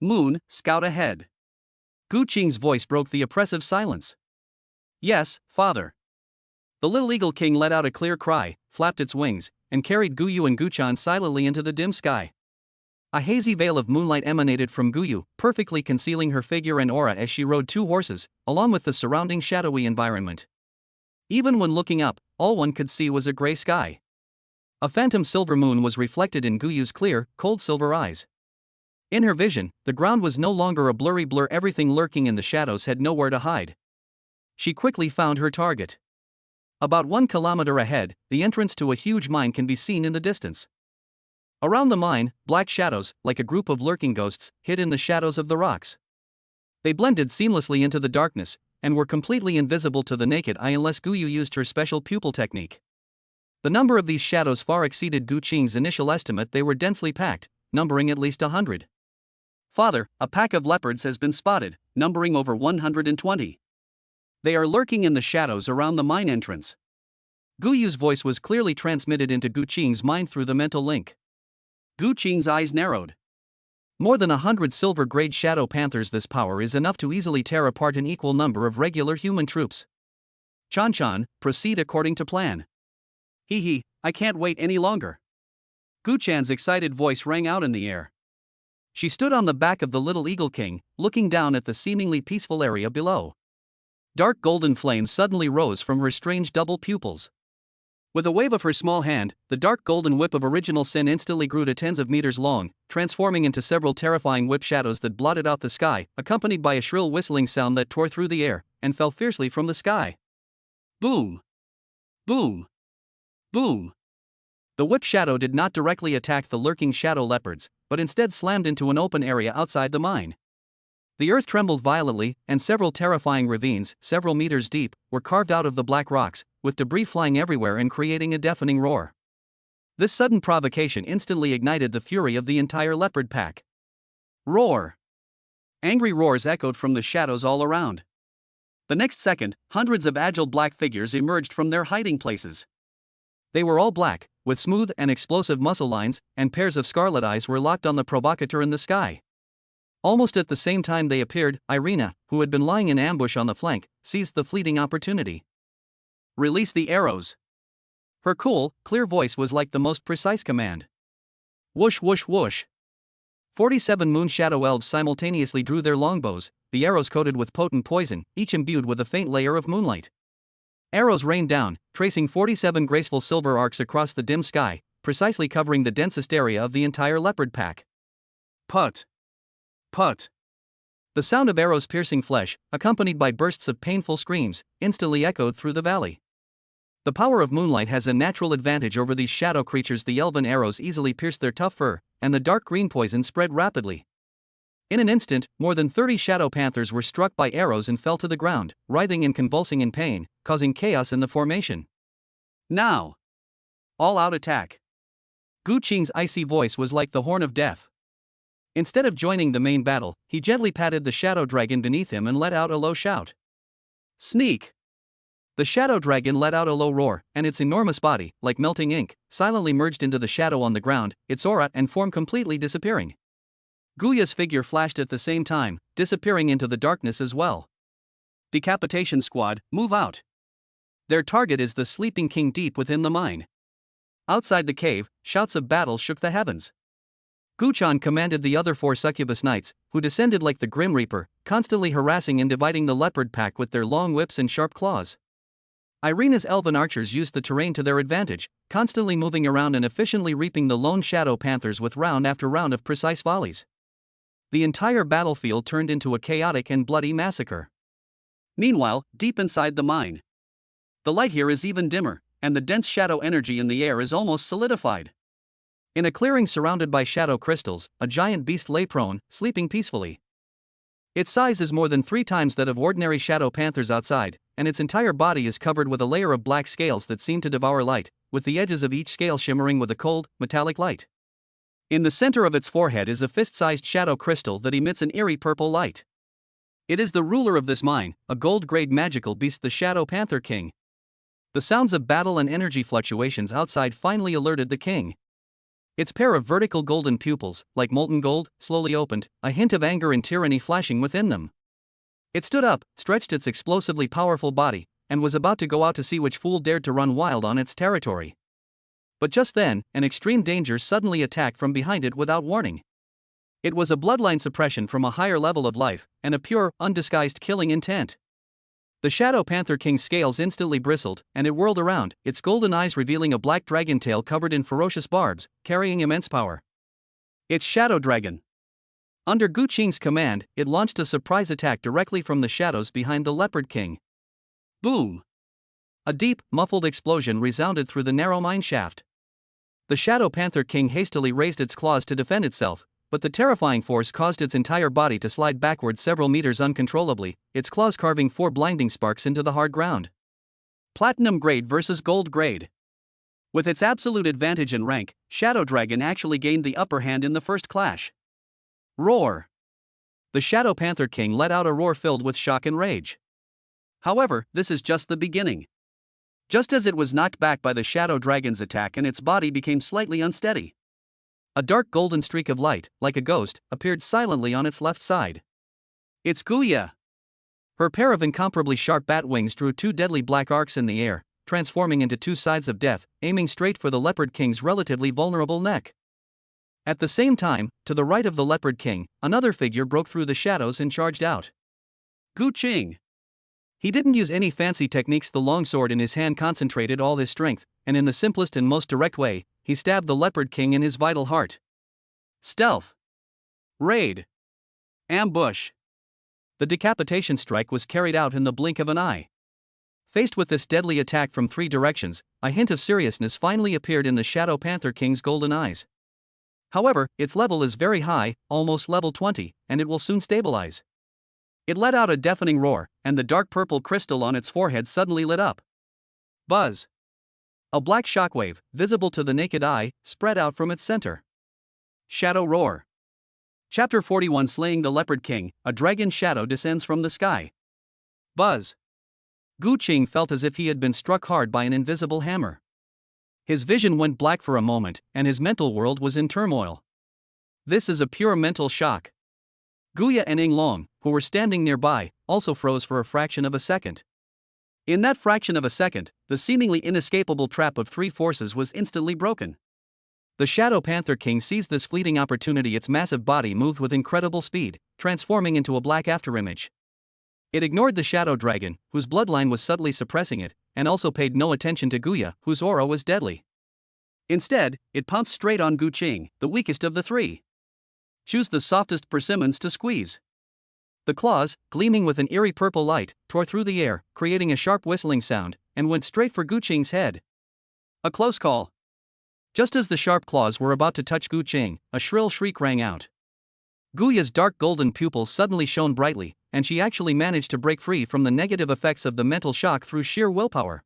Moon, scout ahead. Gu Cheng's voice broke the oppressive silence. Yes, father. The little Eagle King let out a clear cry, flapped its wings, and carried Guyu and Guchan silently into the dim sky. A hazy veil of moonlight emanated from Guyu, perfectly concealing her figure and aura as she rode 2 horses, along with the surrounding shadowy environment. Even when looking up, all one could see was a gray sky. A phantom silver moon was reflected in Guyu's clear, cold silver eyes. In her vision, the ground was no longer a blurry blur. Everything lurking in the shadows had nowhere to hide. She quickly found her target. About 1 kilometer ahead, the entrance to a huge mine can be seen in the distance. Around the mine, black shadows, like a group of lurking ghosts, hid in the shadows of the rocks. They blended seamlessly into the darkness, and were completely invisible to the naked eye unless Guyu used her special pupil technique. The number of these shadows far exceeded Gu Cheng's initial estimate. They were densely packed, numbering at least 100. Father, a pack of leopards has been spotted, numbering over 120. They are lurking in the shadows around the mine entrance. Guyu's voice was clearly transmitted into Gu Cheng's mind through the mental link. Gu Cheng's eyes narrowed. More than 100 silver-grade shadow panthers. This power is enough to easily tear apart an equal number of regular human troops. Chan, proceed according to plan. Hee, I can't wait any longer. Gu Chan's excited voice rang out in the air. She stood on the back of the little Eagle King, looking down at the seemingly peaceful area below. Dark golden flames suddenly rose from her strange double pupils. With a wave of her small hand, the dark golden whip of original sin instantly grew to tens of meters long, transforming into several terrifying whip shadows that blotted out the sky, accompanied by a shrill whistling sound that tore through the air, and fell fiercely from the sky. Boom! Boom! Boom! The whip shadow did not directly attack the lurking shadow leopards, but instead slammed into an open area outside the mine. The earth trembled violently, and several terrifying ravines, several meters deep, were carved out of the black rocks, with debris flying everywhere and creating a deafening roar. This sudden provocation instantly ignited the fury of the entire leopard pack. Roar! Angry roars echoed from the shadows all around. The next second, hundreds of agile black figures emerged from their hiding places. They were all black, with smooth and explosive muscle lines, and pairs of scarlet eyes were locked on the provocateur in the sky. Almost at the same time they appeared, Irina, who had been lying in ambush on the flank, seized the fleeting opportunity. Release the arrows. Her cool, clear voice was like the most precise command. Whoosh whoosh whoosh. 47 moon shadow elves simultaneously drew their longbows, the arrows coated with potent poison, each imbued with a faint layer of moonlight. Arrows rained down, tracing 47 graceful silver arcs across the dim sky, precisely covering the densest area of the entire leopard pack. Put! Put! The sound of arrows piercing flesh, accompanied by bursts of painful screams, instantly echoed through the valley. The power of moonlight has a natural advantage over these shadow creatures. The elven arrows easily pierced their tough fur, and the dark green poison spread rapidly. In an instant, more than 30 shadow panthers were struck by arrows and fell to the ground, writhing and convulsing in pain, causing chaos in the formation. Now! All-out attack! Gu Qing's icy voice was like the horn of death. Instead of joining the main battle, he gently patted the shadow dragon beneath him and let out a low shout. Sneak! The shadow dragon let out a low roar, and its enormous body, like melting ink, silently merged into the shadow on the ground, its aura and form completely disappearing. Guya's figure flashed at the same time, disappearing into the darkness as well. Decapitation squad, move out. Their target is the sleeping king deep within the mine. Outside the cave, shouts of battle shook the heavens. Guchan commanded the other 4 succubus knights, who descended like the Grim Reaper, constantly harassing and dividing the leopard pack with their long whips and sharp claws. Irina's elven archers used the terrain to their advantage, constantly moving around and efficiently reaping the lone shadow panthers with round after round of precise volleys. The entire battlefield turned into a chaotic and bloody massacre. Meanwhile, deep inside the mine, the light here is even dimmer, and the dense shadow energy in the air is almost solidified. In a clearing surrounded by shadow crystals, a giant beast lay prone, sleeping peacefully. Its size is more than 3 times that of ordinary shadow panthers outside, and its entire body is covered with a layer of black scales that seem to devour light, with the edges of each scale shimmering with a cold, metallic light. In the center of its forehead is a fist-sized shadow crystal that emits an eerie purple light. It is the ruler of this mine, a gold-grade magical beast, the Shadow Panther King. The sounds of battle and energy fluctuations outside finally alerted the king. Its pair of vertical golden pupils, like molten gold, slowly opened, a hint of anger and tyranny flashing within them. It stood up, stretched its explosively powerful body, and was about to go out to see which fool dared to run wild on its territory. But just then, an extreme danger suddenly attacked from behind it without warning. It was a bloodline suppression from a higher level of life, and a pure, undisguised killing intent. The Shadow Panther King's scales instantly bristled, and it whirled around, its golden eyes revealing a black dragon tail covered in ferocious barbs, carrying immense power. It's Shadow Dragon. Under Gu Qing's command, it launched a surprise attack directly from the shadows behind the Leopard King. Boom! A deep, muffled explosion resounded through the narrow mine shaft. The Shadow Panther King hastily raised its claws to defend itself, but the terrifying force caused its entire body to slide backward several meters uncontrollably, its claws carving 4 blinding sparks into the hard ground. Platinum grade versus gold grade. With its absolute advantage in rank, Shadow Dragon actually gained the upper hand in the first clash. Roar! The Shadow Panther King let out a roar filled with shock and rage. However, this is just the beginning. Just as it was knocked back by the Shadow Dragon's attack and its body became slightly unsteady, a dark golden streak of light, like a ghost, appeared silently on its left side. It's Guya! Her pair of incomparably sharp bat wings drew 2 deadly black arcs in the air, transforming into 2 sides of death, aiming straight for the Leopard King's relatively vulnerable neck. At the same time, to the right of the Leopard King, another figure broke through the shadows and charged out. Gu Qing! He didn't use any fancy techniques. The longsword in his hand concentrated all his strength, and in the simplest and most direct way, he stabbed the Leopard King in his vital heart. Stealth. Raid. Ambush. The decapitation strike was carried out in the blink of an eye. Faced with this deadly attack from three directions, a hint of seriousness finally appeared in the Shadow Panther King's golden eyes. However, its level is very high, almost level 20, and it will soon stabilize. It let out a deafening roar, and the dark purple crystal on its forehead suddenly lit up. Buzz! A black shockwave, visible to the naked eye, spread out from its center. Shadow Roar. Chapter 41 Slaying the Leopard King, a dragon shadow descends from the sky. Buzz! Gu Qing felt as if he had been struck hard by an invisible hammer. His vision went black for a moment, and his mental world was in turmoil. This is a pure mental shock. Guya and Ing Long, who were standing nearby, also froze for a fraction of a second. In that fraction of a second, the seemingly inescapable trap of three forces was instantly broken. The Shadow Panther King seized this fleeting opportunity. Its massive body moved with incredible speed, transforming into a black afterimage. It ignored the Shadow Dragon, whose bloodline was subtly suppressing it, and also paid no attention to Guya, whose aura was deadly. Instead, it pounced straight on Gu Qing, the weakest of the three. Choose the softest persimmons to squeeze. The claws, gleaming with an eerie purple light, tore through the air, creating a sharp whistling sound, and went straight for Gu Qing's head. A close call. Just as the sharp claws were about to touch Gu Qing, a shrill shriek rang out. Guya's dark golden pupils suddenly shone brightly, and she actually managed to break free from the negative effects of the mental shock through sheer willpower.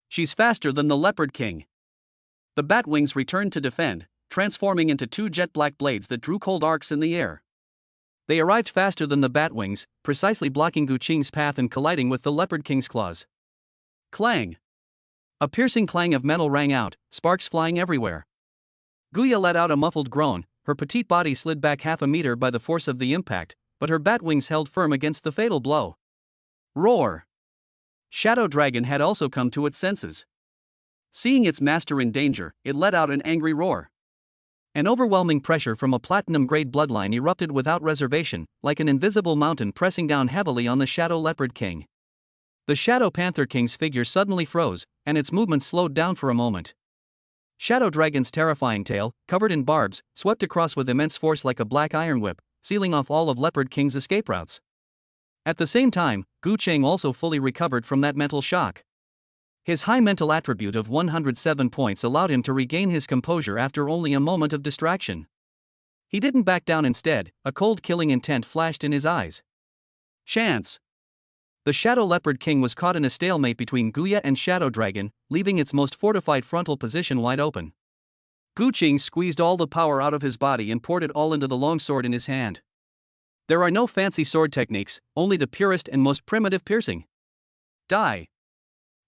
She's faster than the Leopard King. The bat wings returned to defend, transforming into two jet black blades that drew cold arcs in the air. They arrived faster than the bat wings, precisely blocking Gu Qing's path and colliding with the Leopard King's claws. Clang! A piercing clang of metal rang out, sparks flying everywhere. Guya let out a muffled groan. Her petite body slid back half a meter by the force of the impact, but her bat wings held firm against the fatal blow. Roar! Shadow Dragon had also come to its senses. Seeing its master in danger, it let out an angry roar. An overwhelming pressure from a platinum-grade bloodline erupted without reservation, like an invisible mountain pressing down heavily on the Shadow Leopard King. The Shadow Panther King's figure suddenly froze, and its movements slowed down for a moment. Shadow Dragon's terrifying tail, covered in barbs, swept across with immense force like a black iron whip, sealing off all of Leopard King's escape routes. At the same time, Gu Qing also fully recovered from that mental shock. His high mental attribute of 107 points allowed him to regain his composure after only a moment of distraction. He didn't back down. Instead, a cold killing intent flashed in his eyes. Chance! The Shadow Leopard King was caught in a stalemate between Guya and Shadow Dragon, leaving its most fortified frontal position wide open. Gu Qing squeezed all the power out of his body and poured it all into the longsword in his hand. There are no fancy sword techniques, only the purest and most primitive piercing. Die!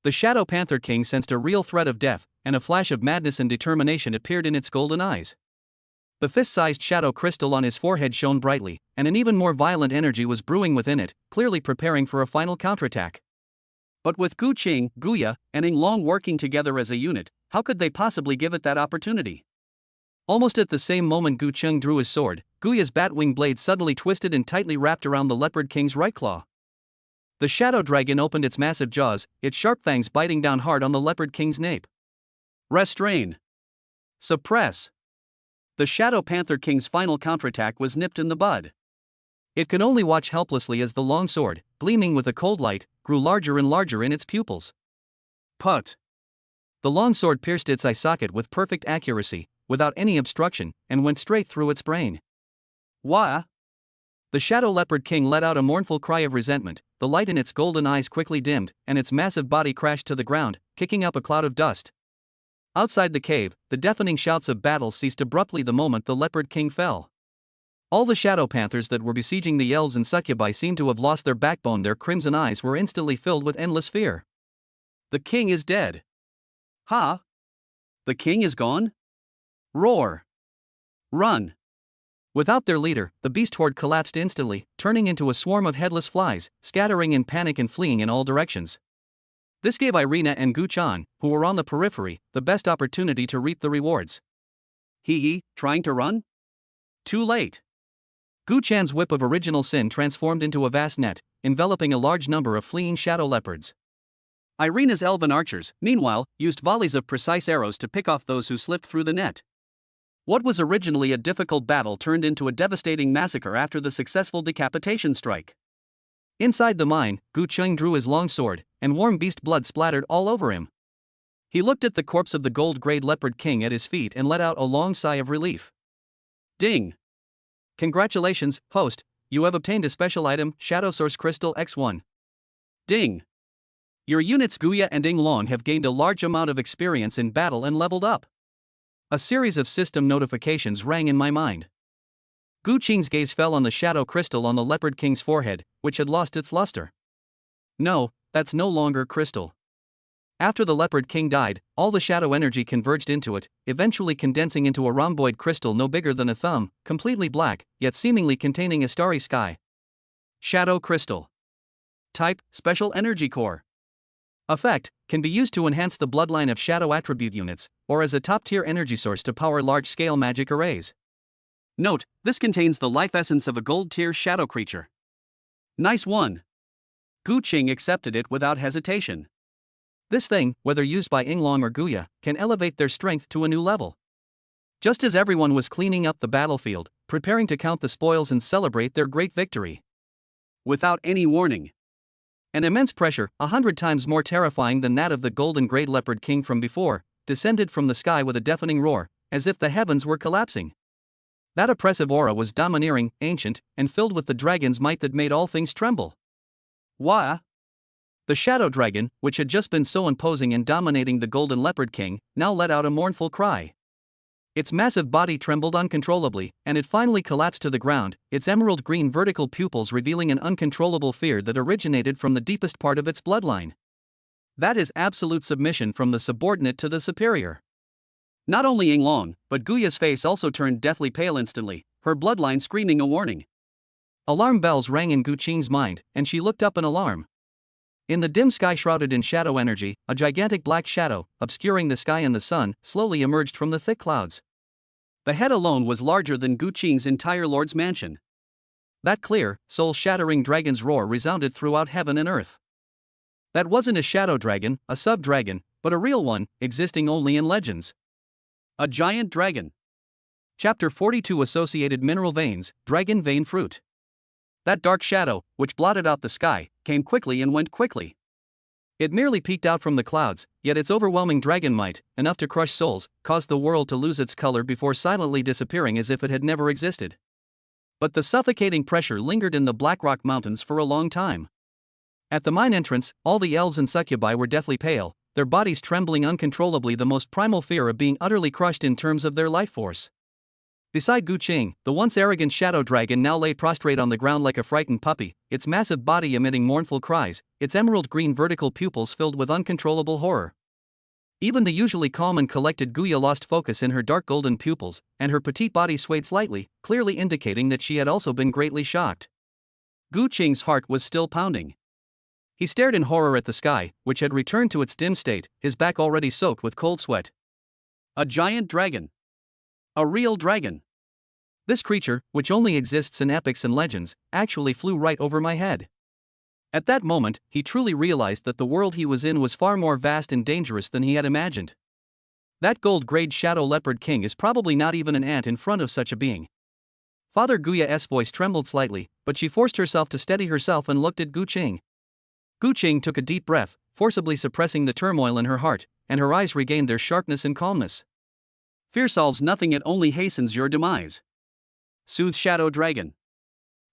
The Shadow Panther King sensed a real threat of death, and a flash of madness and determination appeared in its golden eyes. The fist-sized shadow crystal on his forehead shone brightly, and an even more violent energy was brewing within it, clearly preparing for a final counterattack. But with Gu Qing, Guya, and Ing Long working together as a unit, how could they possibly give it that opportunity? Almost at the same moment Gu Qing drew his sword, Guya's batwing blade suddenly twisted and tightly wrapped around the Leopard King's right claw. The Shadow Dragon opened its massive jaws, its sharp fangs biting down hard on the Leopard King's nape. Restrain! Suppress! The Shadow Panther King's final counterattack was nipped in the bud. It could only watch helplessly as the long sword, gleaming with a cold light, grew larger and larger in its pupils. Put! The long sword pierced its eye socket with perfect accuracy, without any obstruction, and went straight through its brain. Wah! The Shadow Leopard King let out a mournful cry of resentment. The light in its golden eyes quickly dimmed, and its massive body crashed to the ground, kicking up a cloud of dust. Outside the cave, the deafening shouts of battle ceased abruptly the moment the Leopard King fell. All the Shadow Panthers that were besieging the elves and succubi seemed to have lost their backbone. Their crimson eyes were instantly filled with endless fear. The king is dead. Ha! The king is gone? Roar! Run! Without their leader, the beast horde collapsed instantly, turning into a swarm of headless flies, scattering in panic and fleeing in all directions. This gave Irina and Gu Chan, who were on the periphery, the best opportunity to reap the rewards. Trying to run? Too late. Gu Chan's whip of original sin transformed into a vast net, enveloping a large number of fleeing shadow leopards. Irina's elven archers, meanwhile, used volleys of precise arrows to pick off those who slipped through the net. What was originally a difficult battle turned into a devastating massacre after the successful decapitation strike. Inside the mine, Gu Qing drew his long sword, and warm beast blood splattered all over him. He looked at the corpse of the gold-grade leopard king at his feet and let out a long sigh of relief. Ding! Congratulations, host, you have obtained a special item, Shadow Source Crystal X1. Ding! Your units Guya and Inglong have gained a large amount of experience in battle and leveled up. A series of system notifications rang in my mind. Gu Qing's gaze fell on the shadow crystal on the leopard king's forehead, which had lost its luster. No, that's no longer crystal. After the leopard king died, all the shadow energy converged into it, eventually condensing into a rhomboid crystal no bigger than a thumb, completely black, yet seemingly containing a starry sky. Shadow crystal. Type: Special Energy Core. Effect: can be used to enhance the bloodline of shadow attribute units, or as a top-tier energy source to power large-scale magic arrays. Note: this contains the life essence of a gold-tier shadow creature. Nice one. Gu Qing accepted it without hesitation. This thing, whether used by Inglong or Guya, can elevate their strength to a new level. Just as everyone was cleaning up the battlefield, preparing to count the spoils and celebrate their great victory. Without any warning, an immense pressure, 100 times more terrifying than that of the golden grey leopard king from before, descended from the sky with a deafening roar, as if the heavens were collapsing. That oppressive aura was domineering, ancient, and filled with the dragon's might that made all things tremble. Wah! The shadow dragon, which had just been so imposing and dominating the golden leopard king, now let out a mournful cry. Its massive body trembled uncontrollably, and it finally collapsed to the ground, its emerald green vertical pupils revealing an uncontrollable fear that originated from the deepest part of its bloodline. That is absolute submission from the subordinate to the superior. Not only Inglong, but Guya's face also turned deathly pale instantly, her bloodline screaming a warning. Alarm bells rang in Gu Qing's mind, and she looked up in alarm. In the dim sky shrouded in shadow energy, a gigantic black shadow, obscuring the sky and the sun, slowly emerged from the thick clouds. The head alone was larger than Gu Qing's entire lord's mansion. That clear, soul-shattering dragon's roar resounded throughout heaven and earth. That wasn't a shadow dragon, a sub-dragon, but a real one, existing only in legends. A giant dragon. Chapter 42 Associated Mineral Veins, Dragon Vein Fruit. That dark shadow, which blotted out the sky, came quickly and went quickly. It merely peeked out from the clouds, yet its overwhelming dragon might, enough to crush souls, caused the world to lose its color before silently disappearing as if it had never existed. But the suffocating pressure lingered in the Blackrock Mountains for a long time. At the mine entrance, all the elves and succubi were deathly pale, their bodies trembling uncontrollably, the most primal fear of being utterly crushed in terms of their life force. Beside Gu Qing, the once arrogant shadow dragon now lay prostrate on the ground like a frightened puppy, its massive body emitting mournful cries, its emerald green vertical pupils filled with uncontrollable horror. Even the usually calm and collected Guya lost focus in her dark golden pupils, and her petite body swayed slightly, clearly indicating that she had also been greatly shocked. Gu Qing's heart was still pounding. He stared in horror at the sky, which had returned to its dim state, his back already soaked with cold sweat. A giant dragon. A real dragon. This creature, which only exists in epics and legends, actually flew right over my head. At that moment, he truly realized that the world he was in was far more vast and dangerous than he had imagined. That gold-grade shadow leopard king is probably not even an ant in front of such a being. Father Guya's voice trembled slightly, but she forced herself to steady herself and looked at Gu Qing. Gu Qing took a deep breath, forcibly suppressing the turmoil in her heart, and her eyes regained their sharpness and calmness. Fear solves nothing, it only hastens your demise. Soothe Shadow Dragon.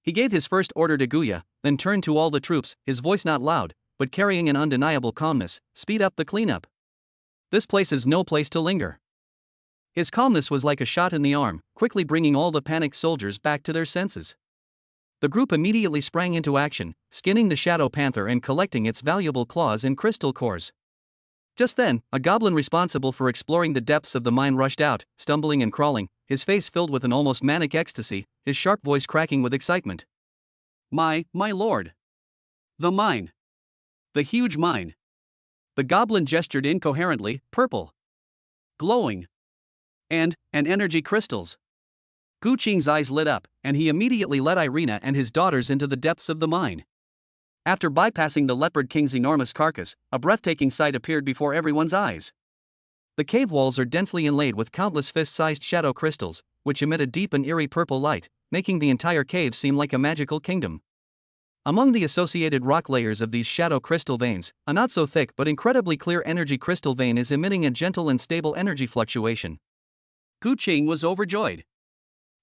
He gave his first order to Guya, then turned to all the troops, his voice not loud, but carrying an undeniable calmness: speed up the cleanup. This place is no place to linger. His calmness was like a shot in the arm, quickly bringing all the panicked soldiers back to their senses. The group immediately sprang into action, skinning the shadow panther and collecting its valuable claws and crystal cores. Just then, a goblin responsible for exploring the depths of the mine rushed out, stumbling and crawling, his face filled with an almost manic ecstasy, his sharp voice cracking with excitement. My lord! The mine! The huge mine! The goblin gestured incoherently, purple. Glowing. And energy crystals. Gu Qing's eyes lit up, and he immediately led Irina and his daughters into the depths of the mine. After bypassing the leopard king's enormous carcass, a breathtaking sight appeared before everyone's eyes. The cave walls are densely inlaid with countless fist-sized shadow crystals, which emit a deep and eerie purple light, making the entire cave seem like a magical kingdom. Among the associated rock layers of these shadow crystal veins, a not so thick but incredibly clear energy crystal vein is emitting a gentle and stable energy fluctuation. Gu Qing was overjoyed.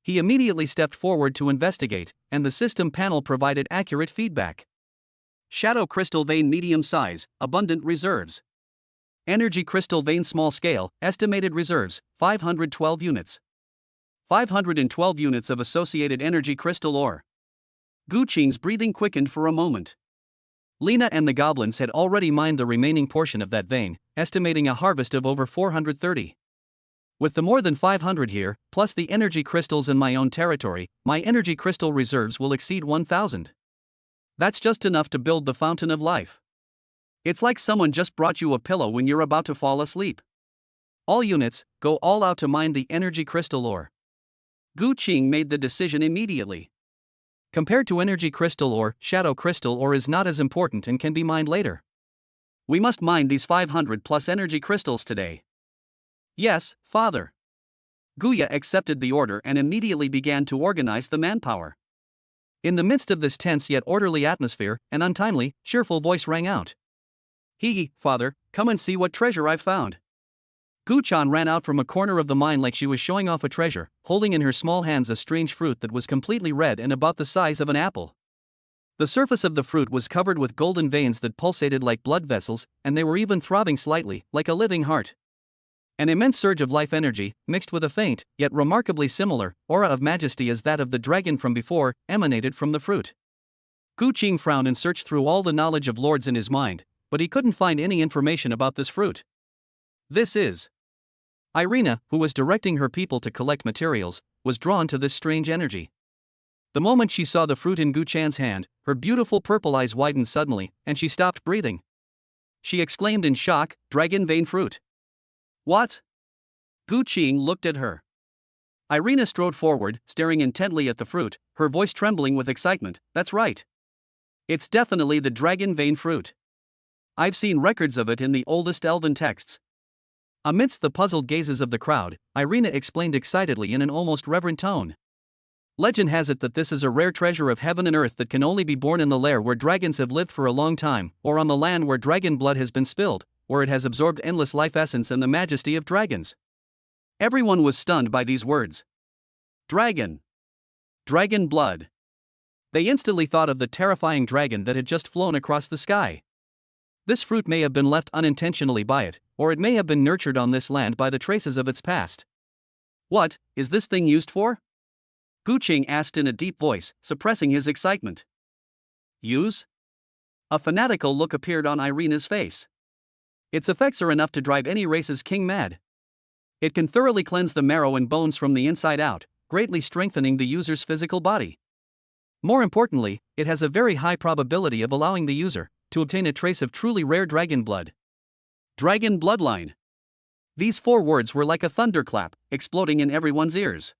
He immediately stepped forward to investigate, and the system panel provided accurate feedback. Shadow crystal vein medium size, abundant reserves. Energy crystal vein small scale, estimated reserves, 512 units. 512 units of associated energy crystal ore. Gu Qing's breathing quickened for a moment. Lena and the goblins had already mined the remaining portion of that vein, estimating a harvest of over 430. With the more than 500 here, plus the energy crystals in my own territory, my energy crystal reserves will exceed 1,000. That's just enough to build the fountain of life. It's like someone just brought you a pillow when you're about to fall asleep. All units, go all out to mine the energy crystal ore. Gu Qing made the decision immediately. Compared to energy crystal ore, shadow crystal ore is not as important and can be mined later. We must mine these 500 plus energy crystals today. Yes, father. Guya accepted the order and immediately began to organize the manpower. In the midst of this tense yet orderly atmosphere, an untimely, cheerful voice rang out. Hee, father, come and see what treasure I've found. Gu-chan ran out from a corner of the mine like she was showing off a treasure, holding in her small hands a strange fruit that was completely red and about the size of an apple. The surface of the fruit was covered with golden veins that pulsated like blood vessels, and they were even throbbing slightly, like a living heart. An immense surge of life energy, mixed with a faint, yet remarkably similar, aura of majesty as that of the dragon from before, emanated from the fruit. Gu Qing frowned and searched through all the knowledge of lords in his mind, but he couldn't find any information about this fruit. This is. Irina, who was directing her people to collect materials, was drawn to this strange energy. The moment she saw the fruit in Gu Chan's hand, her beautiful purple eyes widened suddenly, and she stopped breathing. She exclaimed in shock, "Dragon vein fruit." What? Gu Qing looked at her. Irina strode forward, staring intently at the fruit, her voice trembling with excitement. That's right. It's definitely the dragon vein fruit. I've seen records of it in the oldest elven texts. Amidst the puzzled gazes of the crowd, Irina explained excitedly in an almost reverent tone. Legend has it that this is a rare treasure of heaven and earth that can only be born in the lair where dragons have lived for a long time, or on the land where dragon blood has been spilled, where it has absorbed endless life essence and the majesty of dragons. Everyone was stunned by these words. Dragon. Dragon blood. They instantly thought of the terrifying dragon that had just flown across the sky. This fruit may have been left unintentionally by it, or it may have been nurtured on this land by the traces of its past. What is this thing used for? Gu Qing asked in a deep voice, suppressing his excitement. Use? A fanatical look appeared on Irina's face. Its effects are enough to drive any race's king mad. It can thoroughly cleanse the marrow and bones from the inside out, greatly strengthening the user's physical body. More importantly, it has a very high probability of allowing the user to obtain a trace of truly rare dragon blood. Dragon bloodline. These 4 words were like a thunderclap, exploding in everyone's ears.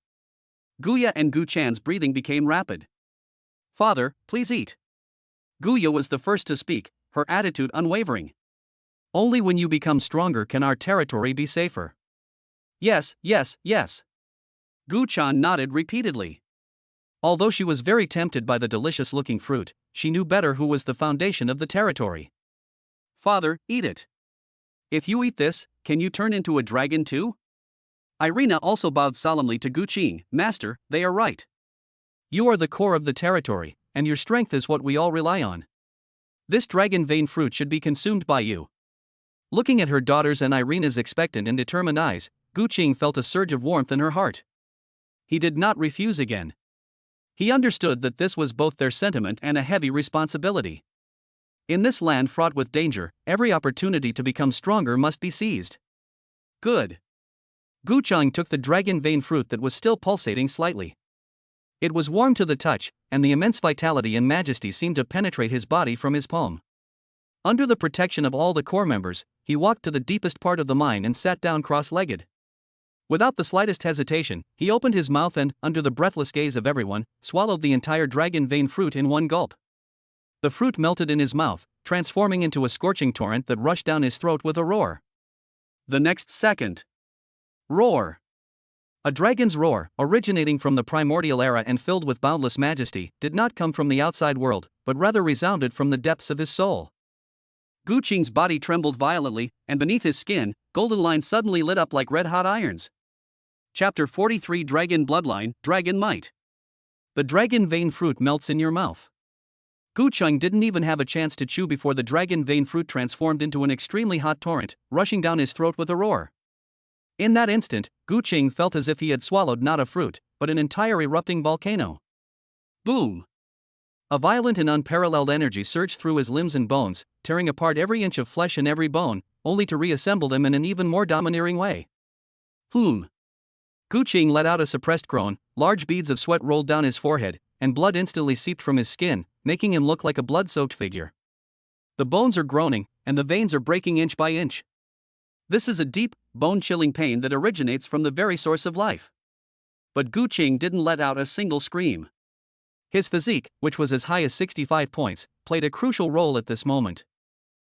Guya and Gu Chan's breathing became rapid. Father, please eat. Guya was the first to speak, her attitude unwavering. Only when you become stronger can our territory be safer. Yes, yes, yes. Gu Chan nodded repeatedly. Although she was very tempted by the delicious-looking fruit, she knew better who was the foundation of the territory. Father, eat it. If you eat this, can you turn into a dragon too? Irina also bowed solemnly to Gu Qing. Master, they are right. You are the core of the territory, and your strength is what we all rely on. This dragon vein fruit should be consumed by you. Looking at her daughters and Irina's expectant and determined eyes, Gu Qing felt a surge of warmth in her heart. He did not refuse again. He understood that this was both their sentiment and a heavy responsibility. In this land fraught with danger, every opportunity to become stronger must be seized. Good. Gu Qing took the dragon vein fruit that was still pulsating slightly. It was warm to the touch, and the immense vitality and majesty seemed to penetrate his body from his palm. Under the protection of all the core members, he walked to the deepest part of the mine and sat down cross-legged. Without the slightest hesitation, he opened his mouth and, under the breathless gaze of everyone, swallowed the entire dragon vein fruit in one gulp. The fruit melted in his mouth, transforming into a scorching torrent that rushed down his throat with a roar. The next second. Roar. A dragon's roar, originating from the primordial era and filled with boundless majesty, did not come from the outside world, but but rather resounded from the depths of his soul. Gu Qing's body trembled violently, and beneath his skin, golden lines suddenly lit up like red-hot irons. Chapter 43 Dragon Bloodline, Dragon Might. The dragon vein fruit melts in your mouth. Gu Qing didn't even have a chance to chew before the dragon vein fruit transformed into an extremely hot torrent, rushing down his throat with a roar. In that instant, Gu Qing felt as if he had swallowed not a fruit, but an entire erupting volcano. Boom! A violent and unparalleled energy surged through his limbs and bones, tearing apart every inch of flesh and every bone, only to reassemble them in an even more domineering way. Gu Qing let out a suppressed groan, large beads of sweat rolled down his forehead, and blood instantly seeped from his skin, making him look like a blood-soaked figure. The bones are groaning, and the veins are breaking inch by inch. This is a deep, bone-chilling pain that originates from the very source of life. But Gu Qing didn't let out a single scream. His physique, which was as high as 65 points, played a crucial role at this moment.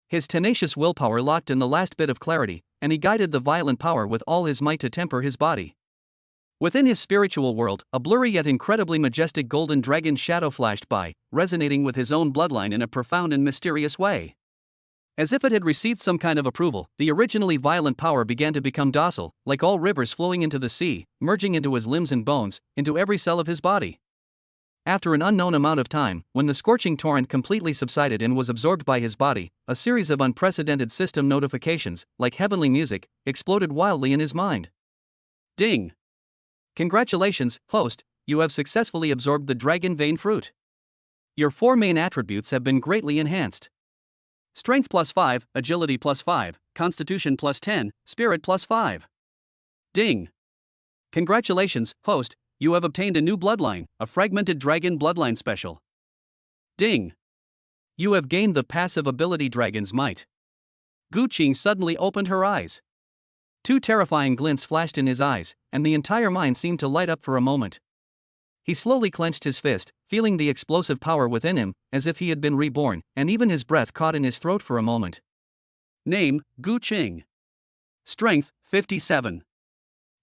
His tenacious willpower locked in the last bit of clarity, and he guided the violent power with all his might to temper his body. Within his spiritual world, a blurry yet incredibly majestic golden dragon shadow flashed by, resonating with his own bloodline in a profound and mysterious way. As if it had received some kind of approval, the originally violent power began to become docile, like all rivers flowing into the sea, merging into his limbs and bones, into every cell of his body. After an unknown amount of time, when the scorching torrent completely subsided and was absorbed by his body, a series of unprecedented system notifications, like heavenly music, exploded wildly in his mind. Ding! Congratulations, host, you have successfully absorbed the dragon vein fruit. Your 4 main attributes have been greatly enhanced. Strength +5, Agility +5, Constitution +10, Spirit +5. Ding! Congratulations, host, you have obtained a new bloodline, a fragmented dragon bloodline special. Ding! You have gained the passive ability Dragon's Might. Gu Qing suddenly opened her eyes. 2 terrifying glints flashed in his eyes, and the entire mind seemed to light up for a moment. He slowly clenched his fist, feeling the explosive power within him, as if he had been reborn, and even his breath caught in his throat for a moment. Name, Gu Qing. Strength, 57.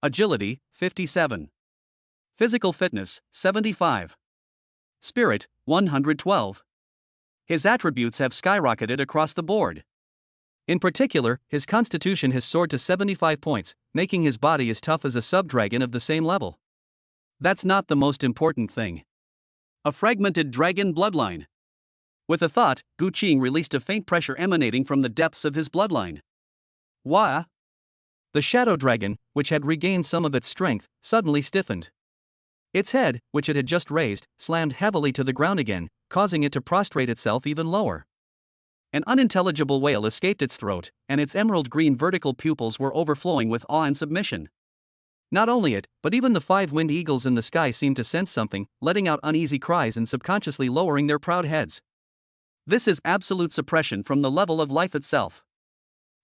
Agility, 57. Physical fitness, 75. Spirit, 112. His attributes have skyrocketed across the board. In particular, his constitution has soared to 75 points, making his body as tough as a sub-dragon of the same level. That's not the most important thing. A fragmented dragon bloodline. With a thought, Gu Qing released a faint pressure emanating from the depths of his bloodline. Wah! The shadow dragon, which had regained some of its strength, suddenly stiffened. Its head, which it had just raised, slammed heavily to the ground again, causing it to prostrate itself even lower. An unintelligible wail escaped its throat, and its emerald green vertical pupils were overflowing with awe and submission. Not only it, but even the 5 winged eagles in the sky seemed to sense something, letting out uneasy cries and subconsciously lowering their proud heads. This is absolute suppression from the level of life itself.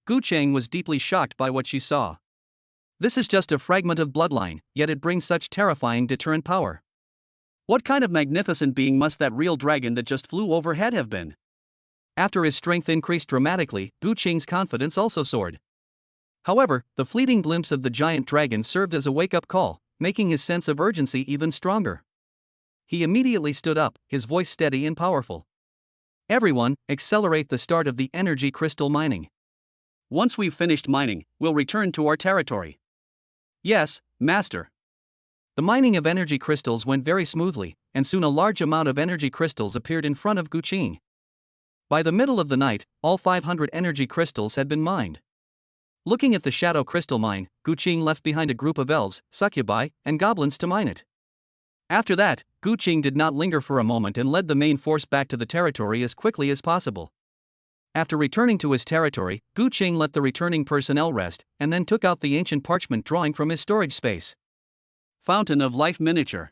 Gu Qing was deeply shocked by what she saw. This is just a fragment of bloodline, yet it brings such terrifying deterrent power. What kind of magnificent being must that real dragon that just flew overhead have been? After his strength increased dramatically, Gu Qing's confidence also soared. However, the fleeting glimpse of the giant dragon served as a wake-up call, making his sense of urgency even stronger. He immediately stood up, his voice steady and powerful. Everyone, accelerate the start of the energy crystal mining. Once we've finished mining, we'll return to our territory. Yes, Master. The mining of energy crystals went very smoothly, and soon a large amount of energy crystals appeared in front of Gu Qing. By the middle of the night, all 500 energy crystals had been mined. Looking at the shadow crystal mine, Gu Qing left behind a group of elves, succubi, and goblins to mine it. After that, Gu Qing did not linger for a moment and led the main force back to the territory as quickly as possible. After returning to his territory, Gu Qing let the returning personnel rest, and then took out the ancient parchment drawing from his storage space. Fountain of Life Miniature.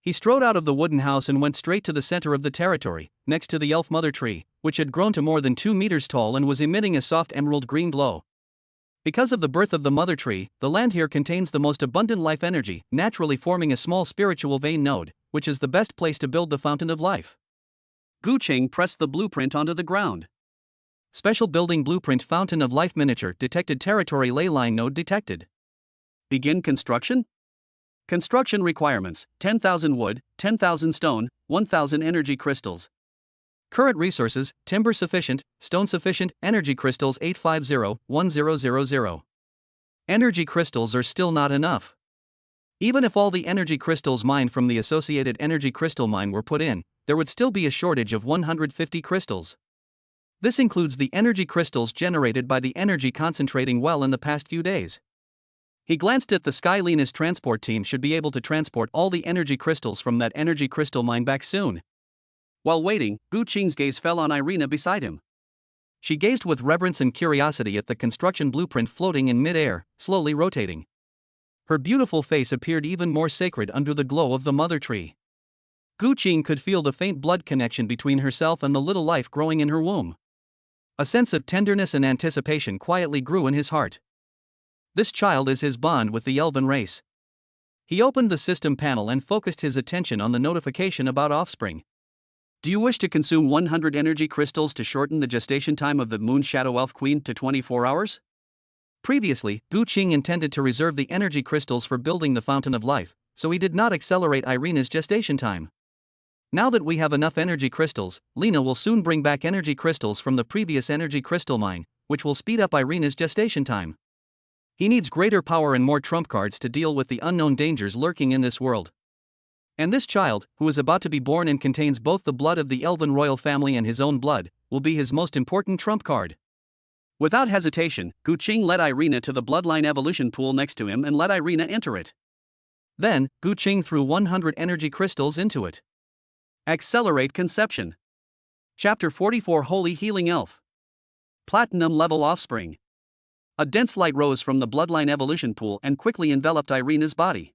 He strode out of the wooden house and went straight to the center of the territory, next to the elf mother tree, which had grown to more than 2 meters tall and was emitting a soft emerald green glow. Because of the birth of the mother tree, the land here contains the most abundant life energy, naturally forming a small spiritual vein node, which is the best place to build the Fountain of Life. Gu Qing pressed the blueprint onto the ground. Special Building Blueprint Fountain of Life Miniature detected. Territory Ley Line Node detected. Begin construction? Construction requirements: 10,000 wood, 10,000 stone, 1,000 energy crystals. Current resources: timber sufficient, stone sufficient, energy crystals 850-1000. Energy crystals are still not enough. Even if all the energy crystals mined from the associated energy crystal mine were put in, there would still be a shortage of 150 crystals. This includes the energy crystals generated by the energy concentrating well in the past few days. He glanced at the sky. Lena's transport team should be able to transport all the energy crystals from that energy crystal mine back soon. While waiting, Gu Qing's gaze fell on Irina beside him. She gazed with reverence and curiosity at the construction blueprint floating in mid-air, slowly rotating. Her beautiful face appeared even more sacred under the glow of the mother tree. Gu Qing could feel the faint blood connection between herself and the little life growing in her womb. A sense of tenderness and anticipation quietly grew in his heart. This child is his bond with the elven race. He opened the system panel and focused his attention on the notification about offspring. Do you wish to consume 100 energy crystals to shorten the gestation time of the Moon Shadow Elf Queen to 24 hours? Previously, Gu Qing intended to reserve the energy crystals for building the Fountain of Life, so he did not accelerate Irina's gestation time. Now that we have enough energy crystals, Lena will soon bring back energy crystals from the previous energy crystal mine, which will speed up Irina's gestation time. He needs greater power and more trump cards to deal with the unknown dangers lurking in this world. And this child, who is about to be born and contains both the blood of the elven royal family and his own blood, will be his most important trump card. Without hesitation, Gu Qing led Irina to the bloodline evolution pool next to him and let Irina enter it. Then, Gu Qing threw 100 energy crystals into it. Accelerate conception. Chapter 44: Holy Healing Elf. Platinum level offspring. A dense light rose from the bloodline evolution pool and quickly enveloped Irina's body.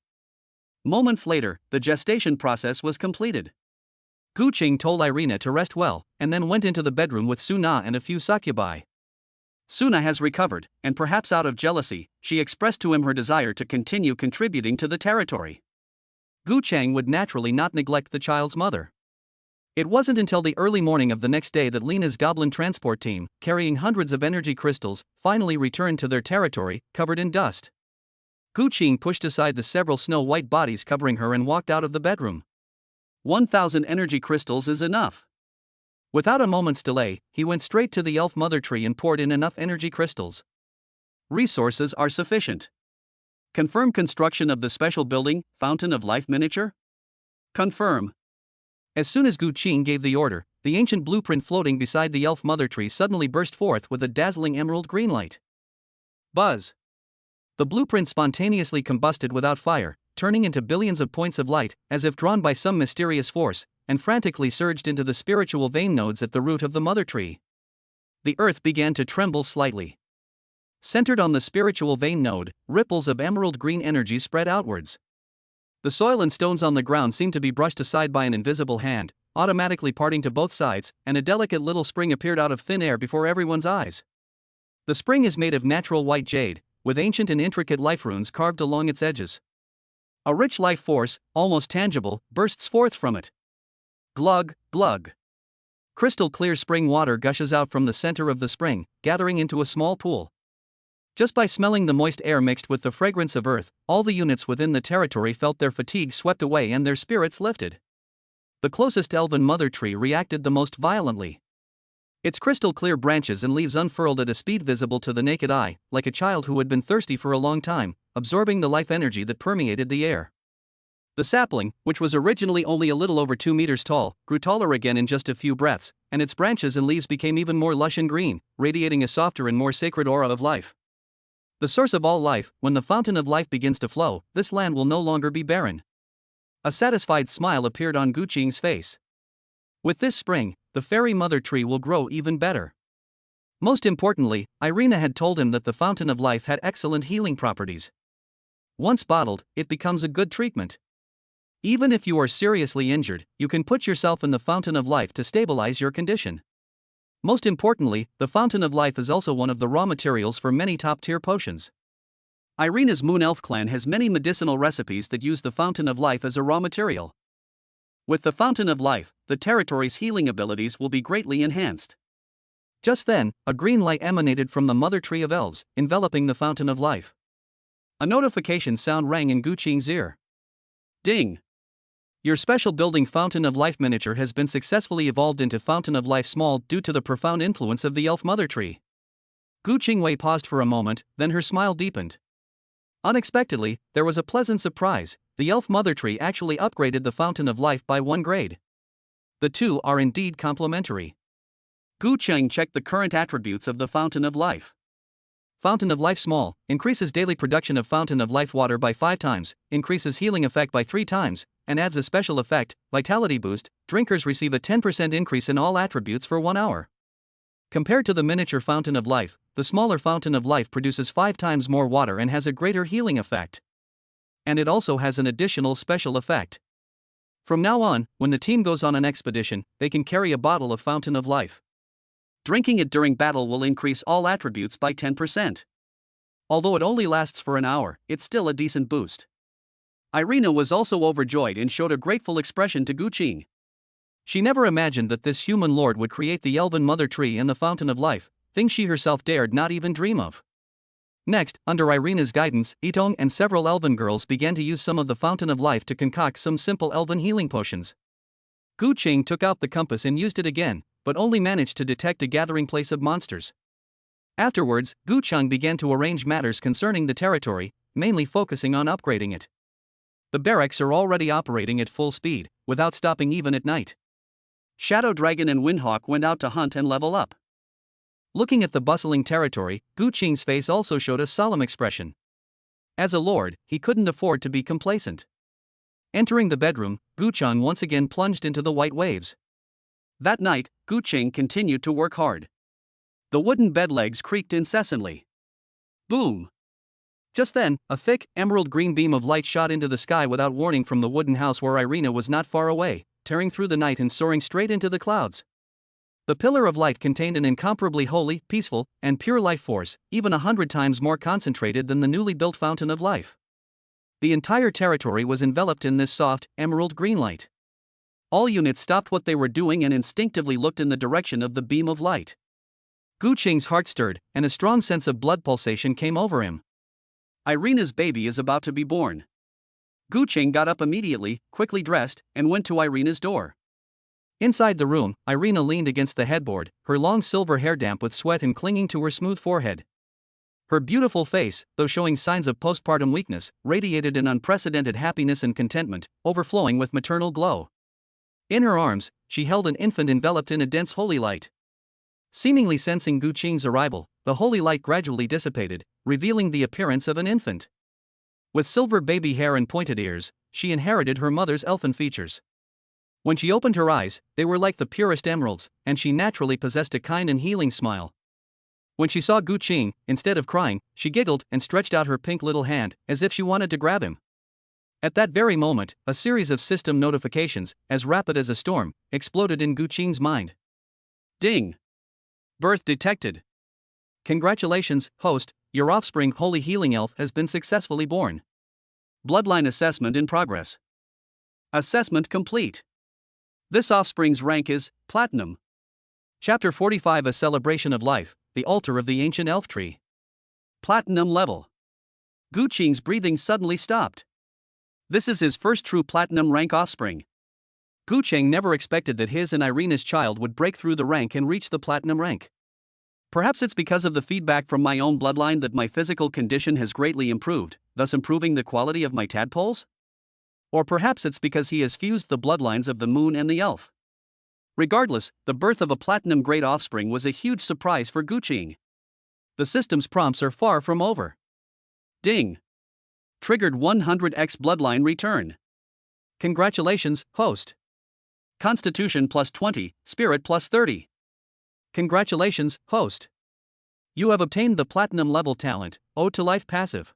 Moments later, the gestation process was completed. Gu Qing told Irina to rest well, and then went into the bedroom with Suna and a few succubi. Suna has recovered, and perhaps out of jealousy, she expressed to him her desire to continue contributing to the territory. Gu Chang would naturally not neglect the child's mother. It wasn't until the early morning of the next day that Lena's goblin transport team, carrying hundreds of energy crystals, finally returned to their territory, covered in dust. Gu Qing pushed aside the several snow-white bodies covering her and walked out of the bedroom. 1,000 energy crystals is enough. Without a moment's delay, he went straight to the elf mother tree and poured in enough energy crystals. Resources are sufficient. Confirm construction of the special building, Fountain of Life miniature? Confirm. As soon as Gu Qing gave the order, the ancient blueprint floating beside the elf mother tree suddenly burst forth with a dazzling emerald green light. Buzz. The blueprint spontaneously combusted without fire, turning into billions of points of light, as if drawn by some mysterious force, and frantically surged into the spiritual vein nodes at the root of the mother tree. The earth began to tremble slightly. Centered on the spiritual vein node, ripples of emerald green energy spread outwards. The soil and stones on the ground seemed to be brushed aside by an invisible hand, automatically parting to both sides, and a delicate little spring appeared out of thin air before everyone's eyes. The spring is made of natural white jade, with ancient and intricate life runes carved along its edges. A rich life force, almost tangible, bursts forth from it. Glug, glug. Crystal clear spring water gushes out from the center of the spring, gathering into a small pool. Just by smelling the moist air mixed with the fragrance of earth, all the units within the territory felt their fatigue swept away and their spirits lifted. The closest elven mother tree reacted the most violently. Its crystal-clear branches and leaves unfurled at a speed visible to the naked eye, like a child who had been thirsty for a long time, absorbing the life energy that permeated the air. The sapling, which was originally only a little over 2 meters tall, grew taller again in just a few breaths, and its branches and leaves became even more lush and green, radiating a softer and more sacred aura of life. The source of all life, when the fountain of life begins to flow, this land will no longer be barren. A satisfied smile appeared on Gu Qing's face. With this spring, the fairy mother tree will grow even better. Most importantly, Irina had told him that the fountain of life had excellent healing properties. Once bottled, it becomes a good treatment. Even if you are seriously injured, you can put yourself in the fountain of life to stabilize your condition. Most importantly, the fountain of life is also one of the raw materials for many top-tier potions. Irina's Moon Elf clan has many medicinal recipes that use the fountain of life as a raw material. With the fountain of life, the territory's healing abilities will be greatly enhanced. Just then, a green light emanated from the mother tree of elves, enveloping the fountain of life. A notification sound rang in Gu Qing's ear. Ding! Your special building Fountain of Life miniature has been successfully evolved into Fountain of Life Small due to the profound influence of the elf mother tree. Gu Qingwei paused for a moment, then her smile deepened. Unexpectedly, there was a pleasant surprise. The elf mother tree actually upgraded the Fountain of Life by 1 grade. The two are indeed complementary. Gu Qing checked the current attributes of the Fountain of Life. Fountain of Life Small increases daily production of Fountain of Life water by 5 times, increases healing effect by 3 times, and adds a special effect, Vitality Boost. Drinkers receive a 10% increase in all attributes for 1 hour. Compared to the miniature Fountain of Life, the smaller Fountain of Life produces 5 times more water and has a greater healing effect. And it also has an additional special effect. From now on, when the team goes on an expedition, they can carry a bottle of Fountain of Life. Drinking it during battle will increase all attributes by 10%. Although it only lasts for an hour, it's still a decent boost. Irina was also overjoyed and showed a grateful expression to Gu Qing. She never imagined that this human lord would create the elven mother tree and the Fountain of Life, things she herself dared not even dream of. Next, under Irina's guidance, Itong and several elven girls began to use some of the Fountain of Life to concoct some simple elven healing potions. Gu Qing took out the compass and used it again, but only managed to detect a gathering place of monsters. Afterwards, Gu Qing began to arrange matters concerning the territory, mainly focusing on upgrading it. The barracks are already operating at full speed, without stopping even at night. Shadow Dragon and Windhawk went out to hunt and level up. Looking at the bustling territory, Gu Qing's face also showed a solemn expression. As a lord, he couldn't afford to be complacent. Entering the bedroom, Gu Qing once again plunged into the white waves. That night, Gu Qing continued to work hard. The wooden bed legs creaked incessantly. Boom! Just then, a thick, emerald green beam of light shot into the sky without warning from the wooden house where Irina was not far away, tearing through the night and soaring straight into the clouds. The pillar of light contained an incomparably holy, peaceful, and pure life force, even 100 times more concentrated than the newly built Fountain of Life. The entire territory was enveloped in this soft, emerald green light. All units stopped what they were doing and instinctively looked in the direction of the beam of light. Gu Qing's heart stirred, and a strong sense of blood pulsation came over him. Irina's baby is about to be born. Gu Qing got up immediately, quickly dressed, and went to Irina's door. Inside the room, Irina leaned against the headboard, her long silver hair damp with sweat and clinging to her smooth forehead. Her beautiful face, though showing signs of postpartum weakness, radiated an unprecedented happiness and contentment, overflowing with maternal glow. In her arms, she held an infant enveloped in a dense holy light. Seemingly sensing Gu Qing's arrival, the holy light gradually dissipated, revealing the appearance of an infant. With silver baby hair and pointed ears, she inherited her mother's elfin features. When she opened her eyes, they were like the purest emeralds, and she naturally possessed a kind and healing smile. When she saw Gu Qing, instead of crying, she giggled and stretched out her pink little hand, as if she wanted to grab him. At that very moment, a series of system notifications, as rapid as a storm, exploded in Gu Qing's mind. Ding! Birth detected. Congratulations, host, your offspring Holy Healing Elf has been successfully born. Bloodline assessment in progress. Assessment complete. This offspring's rank is Platinum. Chapter 45: A Celebration of Life, the Altar of the Ancient Elf Tree. Platinum level. Gu Qing's breathing suddenly stopped. This is his first true Platinum rank offspring. Gu Qing never expected that his and Irina's child would break through the rank and reach the Platinum rank. Perhaps it's because of the feedback from my own bloodline that my physical condition has greatly improved, thus improving the quality of my tadpoles? Or perhaps it's because he has fused the bloodlines of the moon and the elf. Regardless, the birth of a Platinum-grade offspring was a huge surprise for Gu Qing. The system's prompts are far from over. Ding! Triggered 100x bloodline return. Congratulations, host. Constitution plus 20, Spirit plus 30. Congratulations, host. You have obtained the Platinum level talent, Ode to Life passive.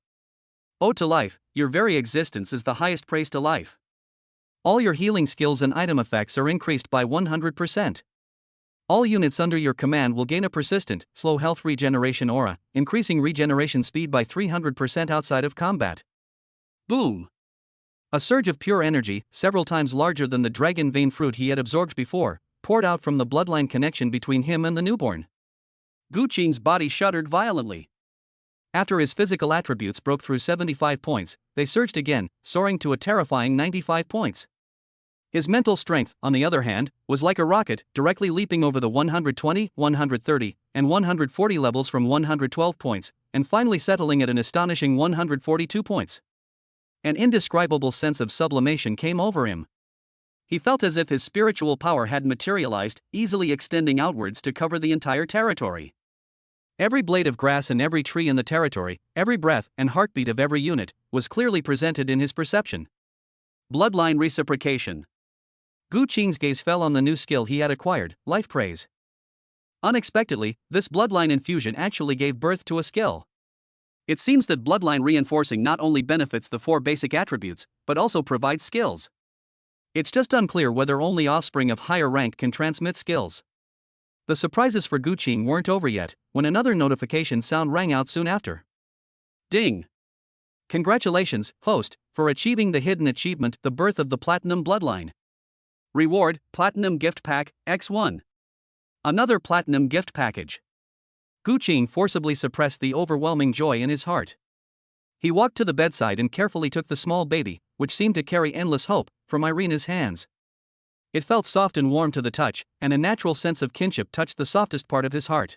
Ode to Life, your very existence is the highest praise to life. All your healing skills and item effects are increased by 100%. All units under your command will gain a persistent, slow health regeneration aura, increasing regeneration speed by 300% outside of combat. Boom! A surge of pure energy, several times larger than the dragon vein fruit he had absorbed before, poured out from the bloodline connection between him and the newborn. Gu Qing's body shuddered violently. After his physical attributes broke through 75 points, they surged again, soaring to a terrifying 95 points. His mental strength, on the other hand, was like a rocket, directly leaping over the 120, 130, and 140 levels from 112 points, and finally settling at an astonishing 142 points. An indescribable sense of sublimation came over him. He felt as if his spiritual power had materialized, easily extending outwards to cover the entire territory. Every blade of grass and every tree in the territory, every breath and heartbeat of every unit, was clearly presented in his perception. Bloodline reciprocation. Gu Qing's gaze fell on the new skill he had acquired, life praise. Unexpectedly, this bloodline infusion actually gave birth to a skill. It seems that bloodline reinforcing not only benefits the 4 basic attributes, but also provides skills. It's just unclear whether only offspring of higher rank can transmit skills. The surprises for Gu Qing weren't over yet, when another notification sound rang out soon after. Ding! Congratulations, host, for achieving the hidden achievement, the birth of the Platinum Bloodline. Reward, Platinum Gift Pack, X1. Another Platinum Gift Package. Gu Qing forcibly suppressed the overwhelming joy in his heart. He walked to the bedside and carefully took the small baby, which seemed to carry endless hope, from Irina's hands. It felt soft and warm to the touch, and a natural sense of kinship touched the softest part of his heart.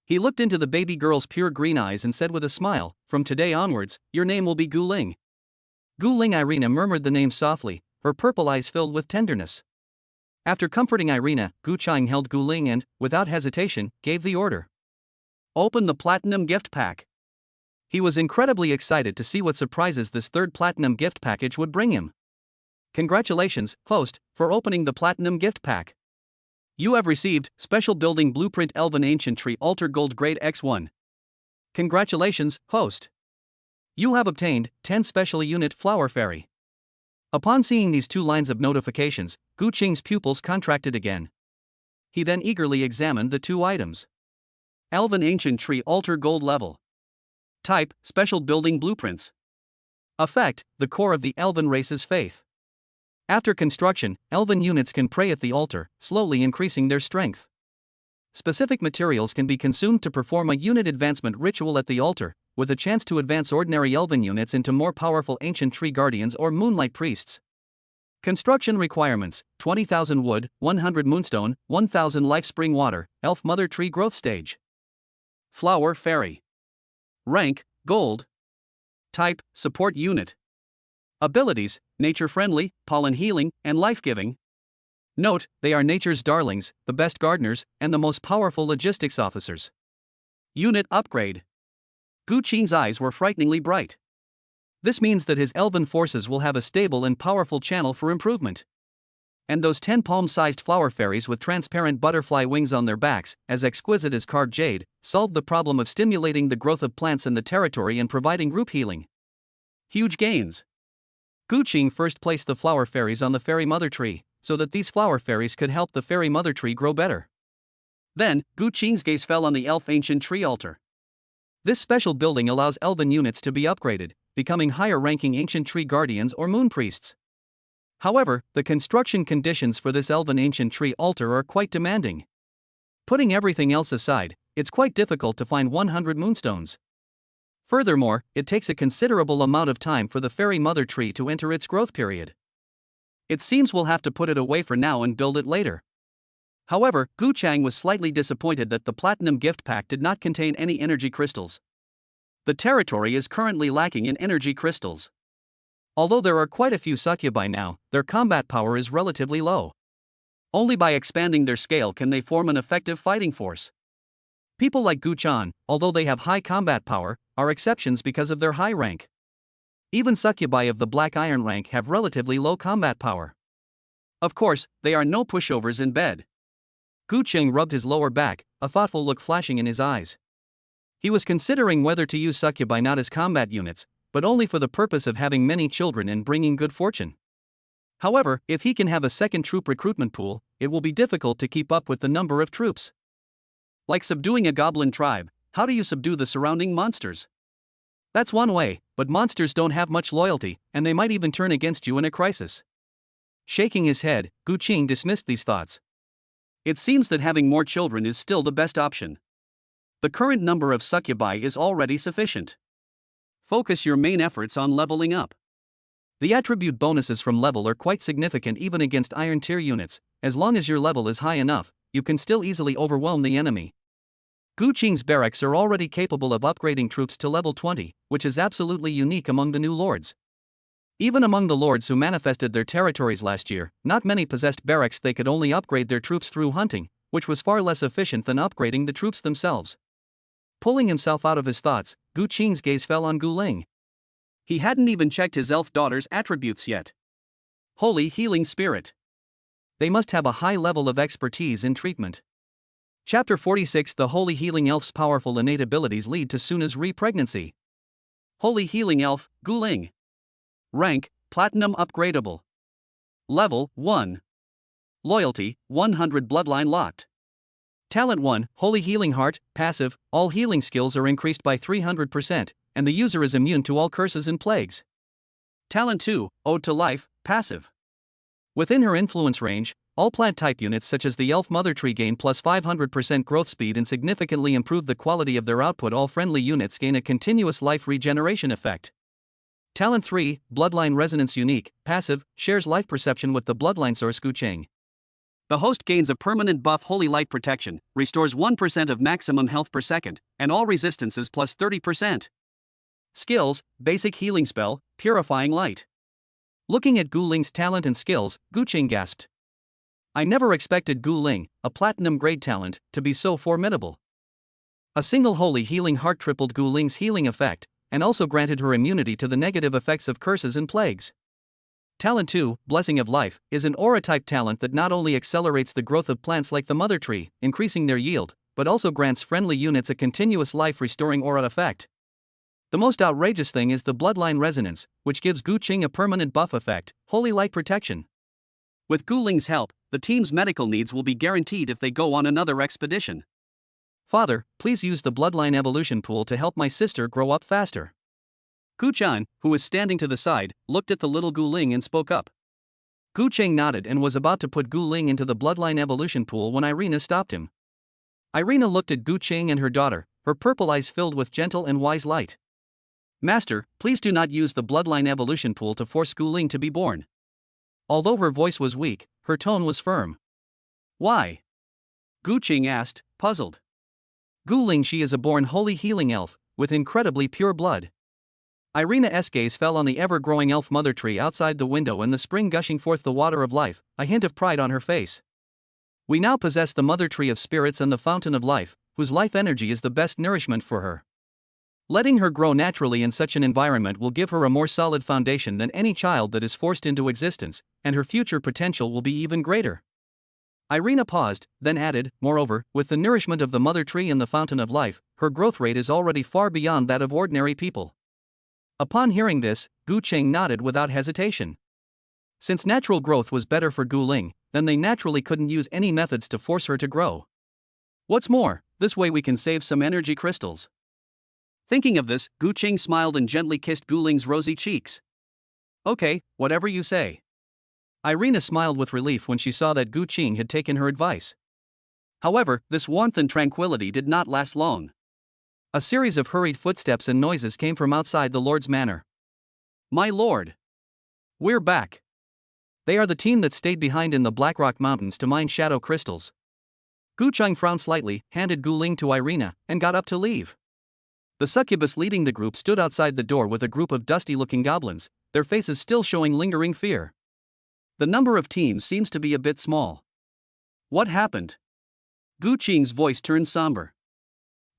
He looked into the baby girl's pure green eyes and said with a smile, "From today onwards, your name will be Gu Ling." Gu Ling. Irina murmured the name softly, her purple eyes filled with tenderness. After comforting Irina, Gu Qing held Gu Ling and, without hesitation, gave the order. Open the Platinum Gift Pack. He was incredibly excited to see what surprises this third Platinum Gift Package would bring him. Congratulations, host, for opening the Platinum Gift Pack. You have received Special Building Blueprint Elven Ancient Tree Altar Gold Grade X1. Congratulations, host. You have obtained 10 Special Unit Flower Fairy. Upon seeing these 2 lines of notifications, Gu Qing's pupils contracted again. He then eagerly examined the 2 items. Elven Ancient Tree Altar Gold Level. Type, Special Building Blueprints. Effect, the core of the Elven race's faith. After construction, Elven units can pray at the altar, slowly increasing their strength. Specific materials can be consumed to perform a unit advancement ritual at the altar, with a chance to advance ordinary Elven units into more powerful Ancient Tree Guardians or Moonlight Priests. Construction requirements: 20,000 wood, 100 moonstone, 1,000 life spring water, Elf Mother Tree growth stage. Flower Fairy. Rank, Gold. Type, Support Unit. Abilities, nature-friendly, pollen healing, and life-giving. Note, they are nature's darlings, the best gardeners, and the most powerful logistics officers. Unit upgrade. Gu Qing's eyes were frighteningly bright. This means that his elven forces will have a stable and powerful channel for improvement. And those 10 palm-sized flower fairies with transparent butterfly wings on their backs, as exquisite as carved jade, solved the problem of stimulating the growth of plants in the territory and providing group healing. Huge gains. Gu Qing first placed the flower fairies on the fairy mother tree, so that these flower fairies could help the fairy mother tree grow better. Then, Gu Qing's gaze fell on the elf ancient tree altar. This special building allows elven units to be upgraded, becoming higher-ranking ancient tree guardians or moon priests. However, the construction conditions for this elven ancient tree altar are quite demanding. Putting everything else aside, it's quite difficult to find 100 moonstones. Furthermore, it takes a considerable amount of time for the fairy mother tree to enter its growth period. It seems we'll have to put it away for now and build it later. However, Gu Qing was slightly disappointed that the Platinum Gift Pack did not contain any energy crystals. The territory is currently lacking in energy crystals. Although there are quite a few succubi now, their combat power is relatively low. Only by expanding their scale can they form an effective fighting force. People like Gu Qing, although they have high combat power, are exceptions because of their high rank. Even succubi of the Black Iron rank have relatively low combat power. Of course, they are no pushovers in bed. Gu Qing rubbed his lower back, a thoughtful look flashing in his eyes. He was considering whether to use succubi not as combat units, but only for the purpose of having many children and bringing good fortune. However, if he can have a second troop recruitment pool, it will be difficult to keep up with the number of troops. Like subduing a goblin tribe, how do you subdue the surrounding monsters? That's one way, but monsters don't have much loyalty, and they might even turn against you in a crisis. Shaking his head, Gu Qing dismissed these thoughts. It seems that having more children is still the best option. The current number of succubi is already sufficient. Focus your main efforts on leveling up. The attribute bonuses from level are quite significant even against Iron Tier units. As long as your level is high enough, you can still easily overwhelm the enemy. Gu Qing's barracks are already capable of upgrading troops to level 20, which is absolutely unique among the new lords. Even among the lords who manifested their territories last year, not many possessed barracks. They could only upgrade their troops through hunting, which was far less efficient than upgrading the troops themselves. Pulling himself out of his thoughts, Gu Qing's gaze fell on Gu Ling. He hadn't even checked his elf daughter's attributes yet. Holy Healing Spirit. They must have a high level of expertise in treatment. Chapter 46. The Holy Healing Elf's powerful innate abilities lead to Suna's re-pregnancy. Holy Healing Elf, Gu Ling. Rank, Platinum upgradable. Level, 1. Loyalty, 100 bloodline locked. Talent 1, Holy Healing Heart, passive, all healing skills are increased by 300%, and the user is immune to all curses and plagues. Talent 2, Ode to Life, passive. Within her influence range, all plant-type units such as the Elf Mother Tree gain plus 500% growth speed and significantly improve the quality of their output. All friendly units gain a continuous life regeneration effect. Talent 3, Bloodline Resonance Unique, passive, shares life perception with the bloodline source Gu Qing. The host gains a permanent buff Holy Light Protection, restores 1% of maximum health per second, and all resistances plus 30%. Skills, Basic Healing Spell, Purifying Light. Looking at Gu Ling's talent and skills, Gu Qing gasped. I never expected Gu Ling, a platinum grade talent, to be so formidable. A single Holy Healing Heart tripled Gu Ling's healing effect, and also granted her immunity to the negative effects of curses and plagues. Talent 2, Blessing of Life, is an aura-type talent that not only accelerates the growth of plants like the Mother Tree, increasing their yield, but also grants friendly units a continuous life-restoring aura effect. The most outrageous thing is the Bloodline Resonance, which gives Gu Qing a permanent buff effect, Holy Light Protection. With Gu Ling's help, the team's medical needs will be guaranteed if they go on another expedition. Father, please use the Bloodline Evolution Pool to help my sister grow up faster. Gu Chan, who was standing to the side, looked at the little Gu Ling and spoke up. Gu Qing nodded and was about to put Gu Ling into the Bloodline Evolution Pool when Irina stopped him. Irina looked at Gu Qing and her daughter, her purple eyes filled with gentle and wise light. Master, please do not use the Bloodline Evolution Pool to force Gu Ling to be born. Although her voice was weak, her tone was firm. Why? Gu Qing asked, puzzled. Gu Ling, she is a born Holy Healing Elf, with incredibly pure blood. Irina's gaze fell on the ever-growing elf mother tree outside the window and the spring gushing forth the water of life, a hint of pride on her face. We now possess the mother tree of spirits and the fountain of life, whose life energy is the best nourishment for her. Letting her grow naturally in such an environment will give her a more solid foundation than any child that is forced into existence, and her future potential will be even greater. Irina paused, then added, moreover, with the nourishment of the mother tree and the fountain of life, her growth rate is already far beyond that of ordinary people. Upon hearing this, Gu Qing nodded without hesitation. Since natural growth was better for Gu Ling, then they naturally couldn't use any methods to force her to grow. What's more, this way we can save some energy crystals. Thinking of this, Gu Qing smiled and gently kissed Gu Ling's rosy cheeks. Okay, whatever you say. Irina smiled with relief when she saw that Gu Qing had taken her advice. However, this warmth and tranquility did not last long. A series of hurried footsteps and noises came from outside the Lord's manor. My lord! We're back! They are the team that stayed behind in the Blackrock Mountains to mine shadow crystals. Gu Qing frowned slightly, handed Gu Ling to Irina, and got up to leave. The succubus leading the group stood outside the door with a group of dusty-looking goblins, their faces still showing lingering fear. The number of teams seems to be a bit small. What happened? Gu Qing's voice turned somber.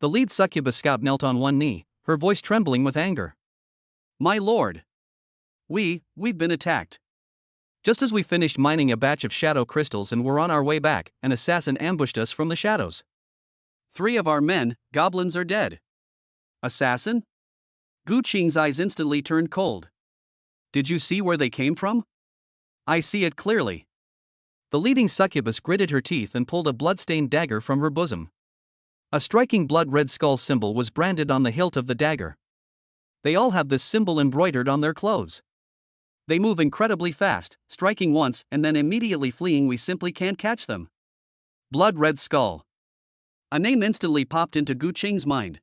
The lead succubus scout knelt on one knee, her voice trembling with anger. My lord! We've been attacked. Just as we finished mining a batch of shadow crystals and were on our way back, an assassin ambushed us from the shadows. 3 of our men, goblins, are dead. Assassin? Gu Qing's eyes instantly turned cold. Did you see where they came from? I see it clearly. The leading succubus gritted her teeth and pulled a blood-stained dagger from her bosom. A striking blood-red skull symbol was branded on the hilt of the dagger. They all have this symbol embroidered on their clothes. They move incredibly fast, striking once and then immediately fleeing. We simply can't catch them. Blood-red skull. A name instantly popped into Gu Qing's mind.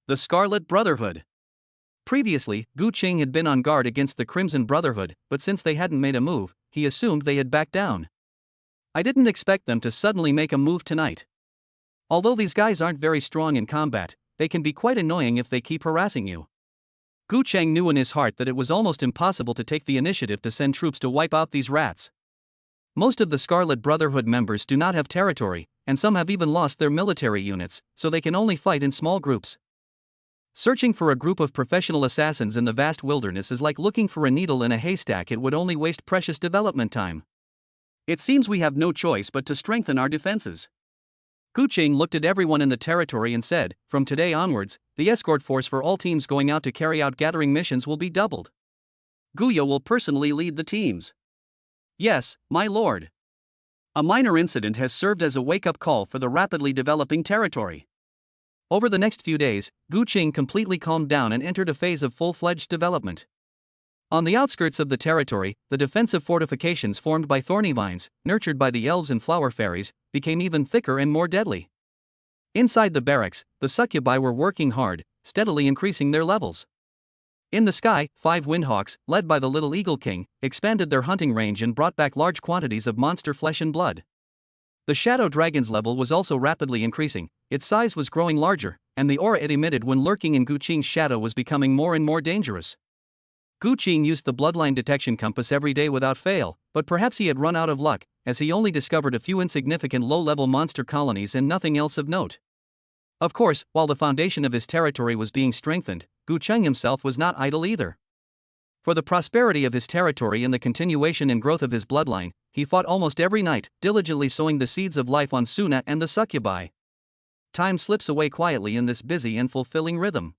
The Scarlet Brotherhood. Previously, Gu Qing had been on guard against the Crimson Brotherhood, but since they hadn't made a move, he assumed they had backed down. I didn't expect them to suddenly make a move tonight. Although these guys aren't very strong in combat, they can be quite annoying if they keep harassing you. Gu Cheng knew in his heart that it was almost impossible to take the initiative to send troops to wipe out these rats. Most of the Scarlet Brotherhood members do not have territory, and some have even lost their military units, so they can only fight in small groups. Searching for a group of professional assassins in the vast wilderness is like looking for a needle in a haystack. It would only waste precious development time. It seems we have no choice but to strengthen our defenses. Gu Qing looked at everyone in the territory and said, from today onwards, the escort force for all teams going out to carry out gathering missions will be doubled. Guya will personally lead the teams. Yes, my lord. A minor incident has served as a wake-up call for the rapidly developing territory. Over the next few days, Gu Qing completely calmed down and entered a phase of full-fledged development. On the outskirts of the territory, the defensive fortifications formed by thorny vines, nurtured by the elves and flower fairies, became even thicker and more deadly. Inside the barracks, the succubi were working hard, steadily increasing their levels. In the sky, 5 windhawks, led by the Little Eagle King, expanded their hunting range and brought back large quantities of monster flesh and blood. The Shadow Dragon's level was also rapidly increasing, its size was growing larger, and the aura it emitted when lurking in Gu Qing's shadow was becoming more and more dangerous. Gu Qing used the bloodline detection compass every day without fail, but perhaps he had run out of luck, as he only discovered a few insignificant low-level monster colonies and nothing else of note. Of course, while the foundation of his territory was being strengthened, Gu Qing himself was not idle either. For the prosperity of his territory and the continuation and growth of his bloodline, he fought almost every night, diligently sowing the seeds of life on Suna and the succubi. Time slips away quietly in this busy and fulfilling rhythm.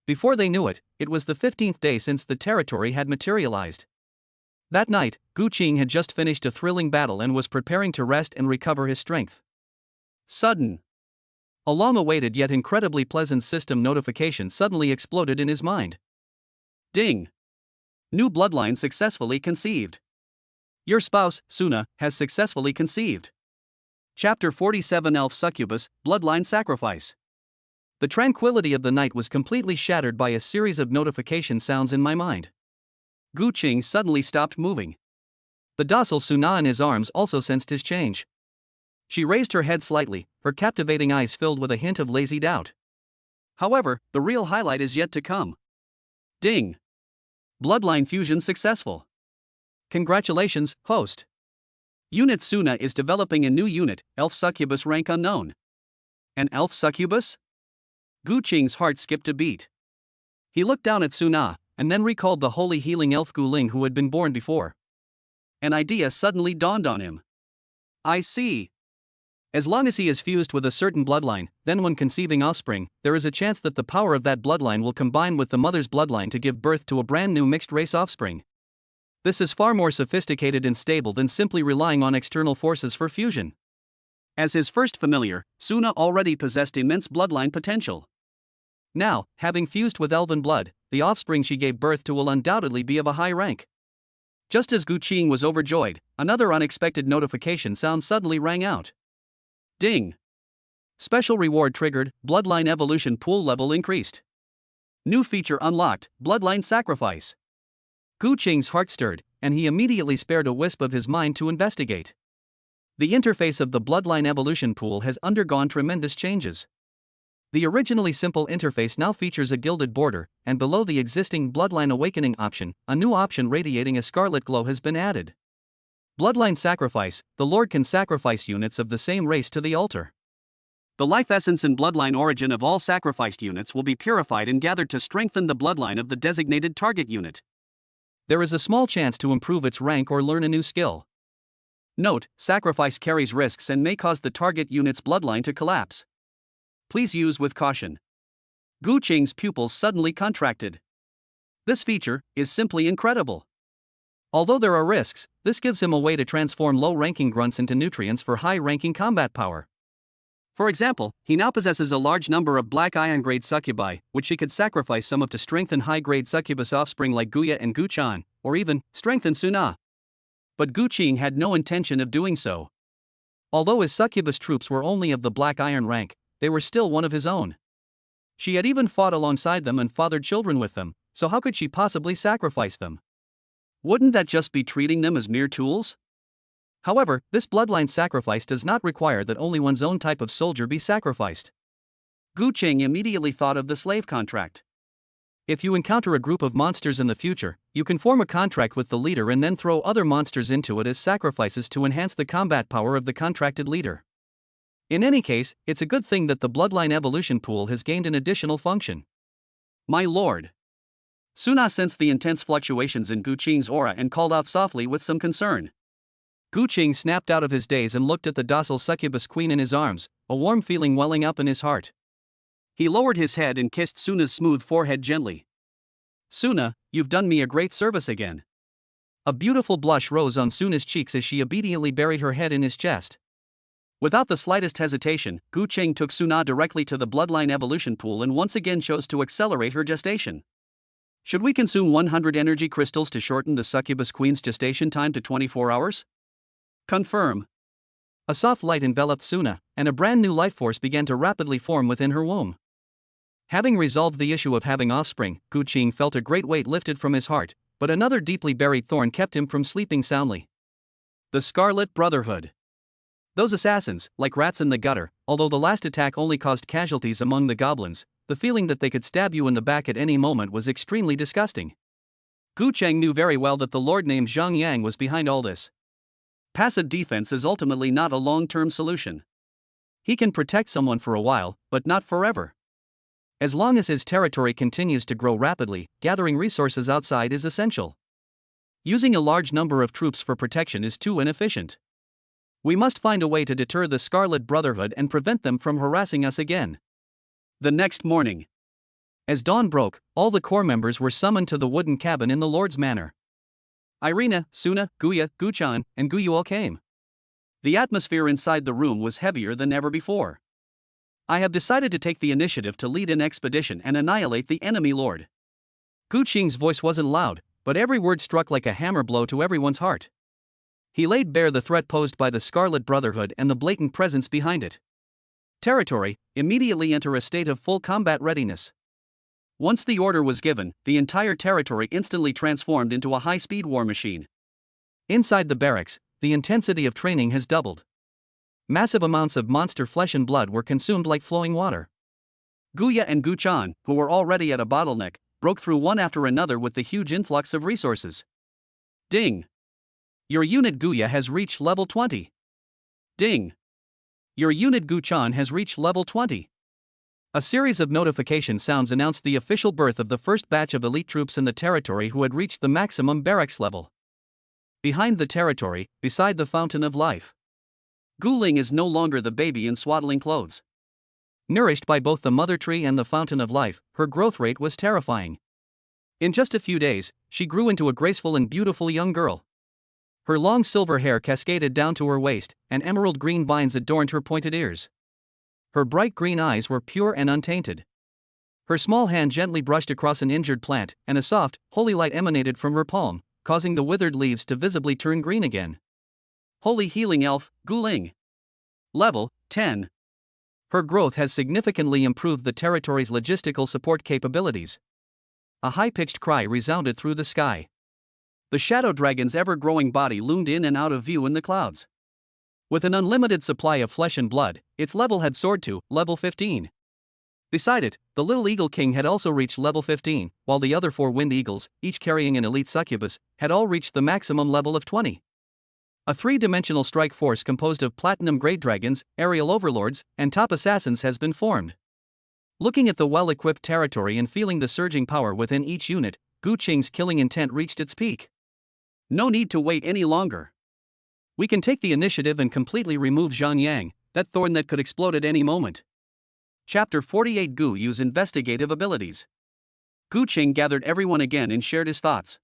Before they knew it, it was the 15th day since the territory had materialized. That night, Gu Qing had just finished a thrilling battle and was preparing to rest and recover his strength. Sudden. A long-awaited yet incredibly pleasant system notification suddenly exploded in his mind. Ding! New bloodline successfully conceived. Your spouse, Suna, has successfully conceived. Chapter 47 Elf Succubus, Bloodline Sacrifice. The tranquility of the night was completely shattered by a series of notification sounds in my mind. Gu Qing suddenly stopped moving. The docile Suna in his arms also sensed his change. She raised her head slightly, her captivating eyes filled with a hint of lazy doubt. However, the real highlight is yet to come. Ding! Bloodline fusion successful. Congratulations, host. Unit Suna is developing a new unit, Elf Succubus rank unknown. An Elf Succubus? Gu Qing's heart skipped a beat. He looked down at Suna, and then recalled the holy healing elf Gu Ling who had been born before. An idea suddenly dawned on him. I see. As long as he is fused with a certain bloodline, then when conceiving offspring, there is a chance that the power of that bloodline will combine with the mother's bloodline to give birth to a brand new mixed-race offspring. This is far more sophisticated and stable than simply relying on external forces for fusion. As his first familiar, Suna already possessed immense bloodline potential. Now, having fused with elven blood, the offspring she gave birth to will undoubtedly be of a high rank. Just as Gu Qing was overjoyed, another unexpected notification sound suddenly rang out. Ding! Special reward triggered, bloodline evolution pool level increased. New feature unlocked, bloodline sacrifice. Gu Qing's heart stirred, and he immediately spared a wisp of his mind to investigate. The interface of the bloodline evolution pool has undergone tremendous changes. The originally simple interface now features a gilded border, and below the existing Bloodline Awakening option, a new option radiating a scarlet glow has been added. Bloodline Sacrifice, the Lord can sacrifice units of the same race to the altar. The life essence and bloodline origin of all sacrificed units will be purified and gathered to strengthen the bloodline of the designated target unit. There is a small chance to improve its rank or learn a new skill. Note, sacrifice carries risks and may cause the target unit's bloodline to collapse. Please use with caution. Gu Qing's pupils suddenly contracted. This feature is simply incredible. Although there are risks, this gives him a way to transform low-ranking grunts into nutrients for high-ranking combat power. For example, he now possesses a large number of black iron-grade succubi, which he could sacrifice some of to strengthen high-grade succubus offspring like Guya and Gu Chan, or even strengthen Suna. But Gu Qing had no intention of doing so. Although his succubus troops were only of the black iron rank, they were still one of his own. She had even fought alongside them and fathered children with them, so how could she possibly sacrifice them? Wouldn't that just be treating them as mere tools? However, this bloodline sacrifice does not require that only one's own type of soldier be sacrificed. Gu Qing immediately thought of the slave contract. If you encounter a group of monsters in the future, you can form a contract with the leader and then throw other monsters into it as sacrifices to enhance the combat power of the contracted leader. In any case, it's a good thing that the bloodline evolution pool has gained an additional function. My lord. Suna sensed the intense fluctuations in Gu Qing's aura and called out softly with some concern. Gu Qing snapped out of his daze and looked at the docile succubus queen in his arms, a warm feeling welling up in his heart. He lowered his head and kissed Suna's smooth forehead gently. Suna, you've done me a great service again. A beautiful blush rose on Suna's cheeks as she obediently buried her head in his chest. Without the slightest hesitation, Gu Qing took Suna directly to the bloodline evolution pool and once again chose to accelerate her gestation. Should we consume 100 energy crystals to shorten the succubus queen's gestation time to 24 hours? Confirm. A soft light enveloped Suna, and a brand new life force began to rapidly form within her womb. Having resolved the issue of having offspring, Gu Qing felt a great weight lifted from his heart, but another deeply buried thorn kept him from sleeping soundly. The Scarlet Brotherhood. Those assassins, like rats in the gutter, although the last attack only caused casualties among the goblins, the feeling that they could stab you in the back at any moment was extremely disgusting. Gu Qing knew very well that the lord named Zhang Yang was behind all this. Passive defense is ultimately not a long-term solution. He can protect someone for a while, but not forever. As long as his territory continues to grow rapidly, gathering resources outside is essential. Using a large number of troops for protection is too inefficient. We must find a way to deter the Scarlet Brotherhood and prevent them from harassing us again. The next morning. As dawn broke, all the corps members were summoned to the wooden cabin in the Lord's Manor. Irina, Suna, Guya, Guchan, and Guyu all came. The atmosphere inside the room was heavier than ever before. I have decided to take the initiative to lead an expedition and annihilate the enemy lord. Gu Qing's voice wasn't loud, but every word struck like a hammer blow to everyone's heart. He laid bare the threat posed by the Scarlet Brotherhood and the blatant presence behind it. Territory, immediately enter a state of full combat readiness. Once the order was given, the entire territory instantly transformed into a high-speed war machine. Inside the barracks, the intensity of training has doubled. Massive amounts of monster flesh and blood were consumed like flowing water. Guya and Guchan, who were already at a bottleneck, broke through one after another with the huge influx of resources. Ding! Your unit Guya has reached level 20. Ding! Your unit Guchan has reached level 20. A series of notification sounds announced the official birth of the first batch of elite troops in the territory who had reached the maximum barracks level. Behind the territory, beside the Fountain of Life. Guling is no longer the baby in swaddling clothes. Nourished by both the mother tree and the Fountain of Life, her growth rate was terrifying. In just a few days, she grew into a graceful and beautiful young girl. Her long silver hair cascaded down to her waist, and emerald green vines adorned her pointed ears. Her bright green eyes were pure and untainted. Her small hand gently brushed across an injured plant, and a soft, holy light emanated from her palm, causing the withered leaves to visibly turn green again. Holy Healing Elf, Guling. Level 10. Her growth has significantly improved the territory's logistical support capabilities. A high-pitched cry resounded through the sky. The shadow dragon's ever-growing body loomed in and out of view in the clouds. With an unlimited supply of flesh and blood, its level had soared to level 15. Beside it, the little eagle king had also reached level 15, while the other 4 wind eagles, each carrying an elite succubus, had all reached the maximum level of 20. A 3-dimensional strike force composed of platinum great dragons, aerial overlords, and top assassins has been formed. Looking at the well-equipped territory and feeling the surging power within each unit, Gu Qing's killing intent reached its peak. No need to wait any longer. We can take the initiative and completely remove Zhang Yang, that thorn that could explode at any moment. Chapter 48. Gu Yu's investigative abilities. Gu Qing gathered everyone again and shared his thoughts.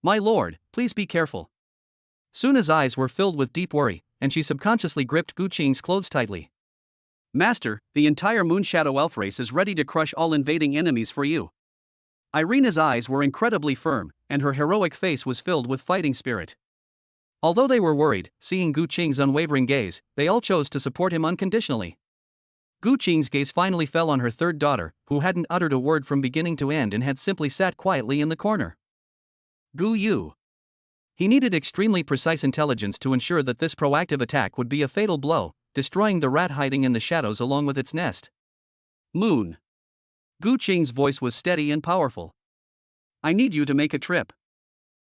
My lord, please be careful. Suna's eyes were filled with deep worry, and she subconsciously gripped Gu Qing's clothes tightly. Master, the entire Moonshadow Elf race is ready to crush all invading enemies for you. Irina's eyes were incredibly firm, and her heroic face was filled with fighting spirit. Although they were worried, seeing Gu Qing's unwavering gaze, they all chose to support him unconditionally. Gu Qing's gaze finally fell on her third daughter, who hadn't uttered a word from beginning to end and had simply sat quietly in the corner. Gu Yu. He needed extremely precise intelligence to ensure that this proactive attack would be a fatal blow, destroying the rat hiding in the shadows along with its nest. Moon. Gu Qing's voice was steady and powerful. I need you to make a trip.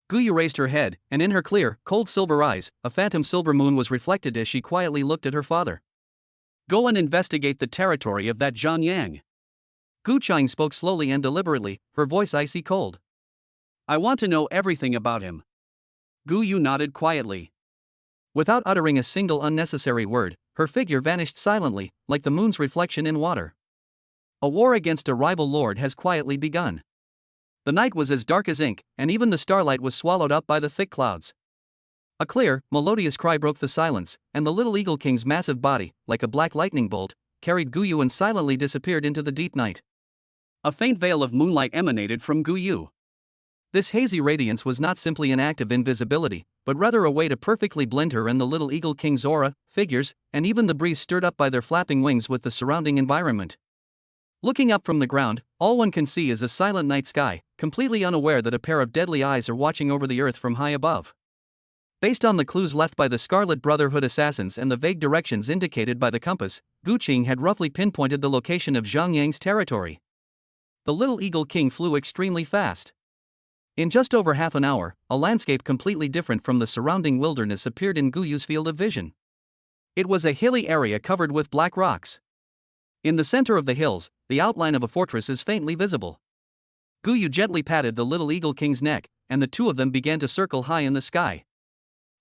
Gu Yu raised her head, and in her clear, cold silver eyes, a phantom silver moon was reflected as she quietly looked at her father. Go and investigate the territory of that Zhang Yang. Gu Qing spoke slowly and deliberately, her voice icy cold. I want to know everything about him. Gu Yu nodded quietly. Without uttering a single unnecessary word, her figure vanished silently, like the moon's reflection in water. A war against a rival lord has quietly begun. The night was as dark as ink, and even the starlight was swallowed up by the thick clouds. A clear, melodious cry broke the silence, and the little Eagle King's massive body, like a black lightning bolt, carried Gu Yu and silently disappeared into the deep night. A faint veil of moonlight emanated from Gu Yu. This hazy radiance was not simply an act of invisibility, but rather a way to perfectly blend her and the little Eagle King's aura, figures, and even the breeze stirred up by their flapping wings with the surrounding environment. Looking up from the ground, all one can see is a silent night sky, completely unaware that a pair of deadly eyes are watching over the earth from high above. Based on the clues left by the Scarlet Brotherhood assassins and the vague directions indicated by the compass, Gu Qing had roughly pinpointed the location of Zhang Yang's territory. The little Eagle King flew extremely fast. In just over half an hour, a landscape completely different from the surrounding wilderness appeared in Gu Yu's field of vision. It was a hilly area covered with black rocks. In the center of the hills, the outline of a fortress is faintly visible. Gu Yu gently patted the little Eagle King's neck, and the two of them began to circle high in the sky.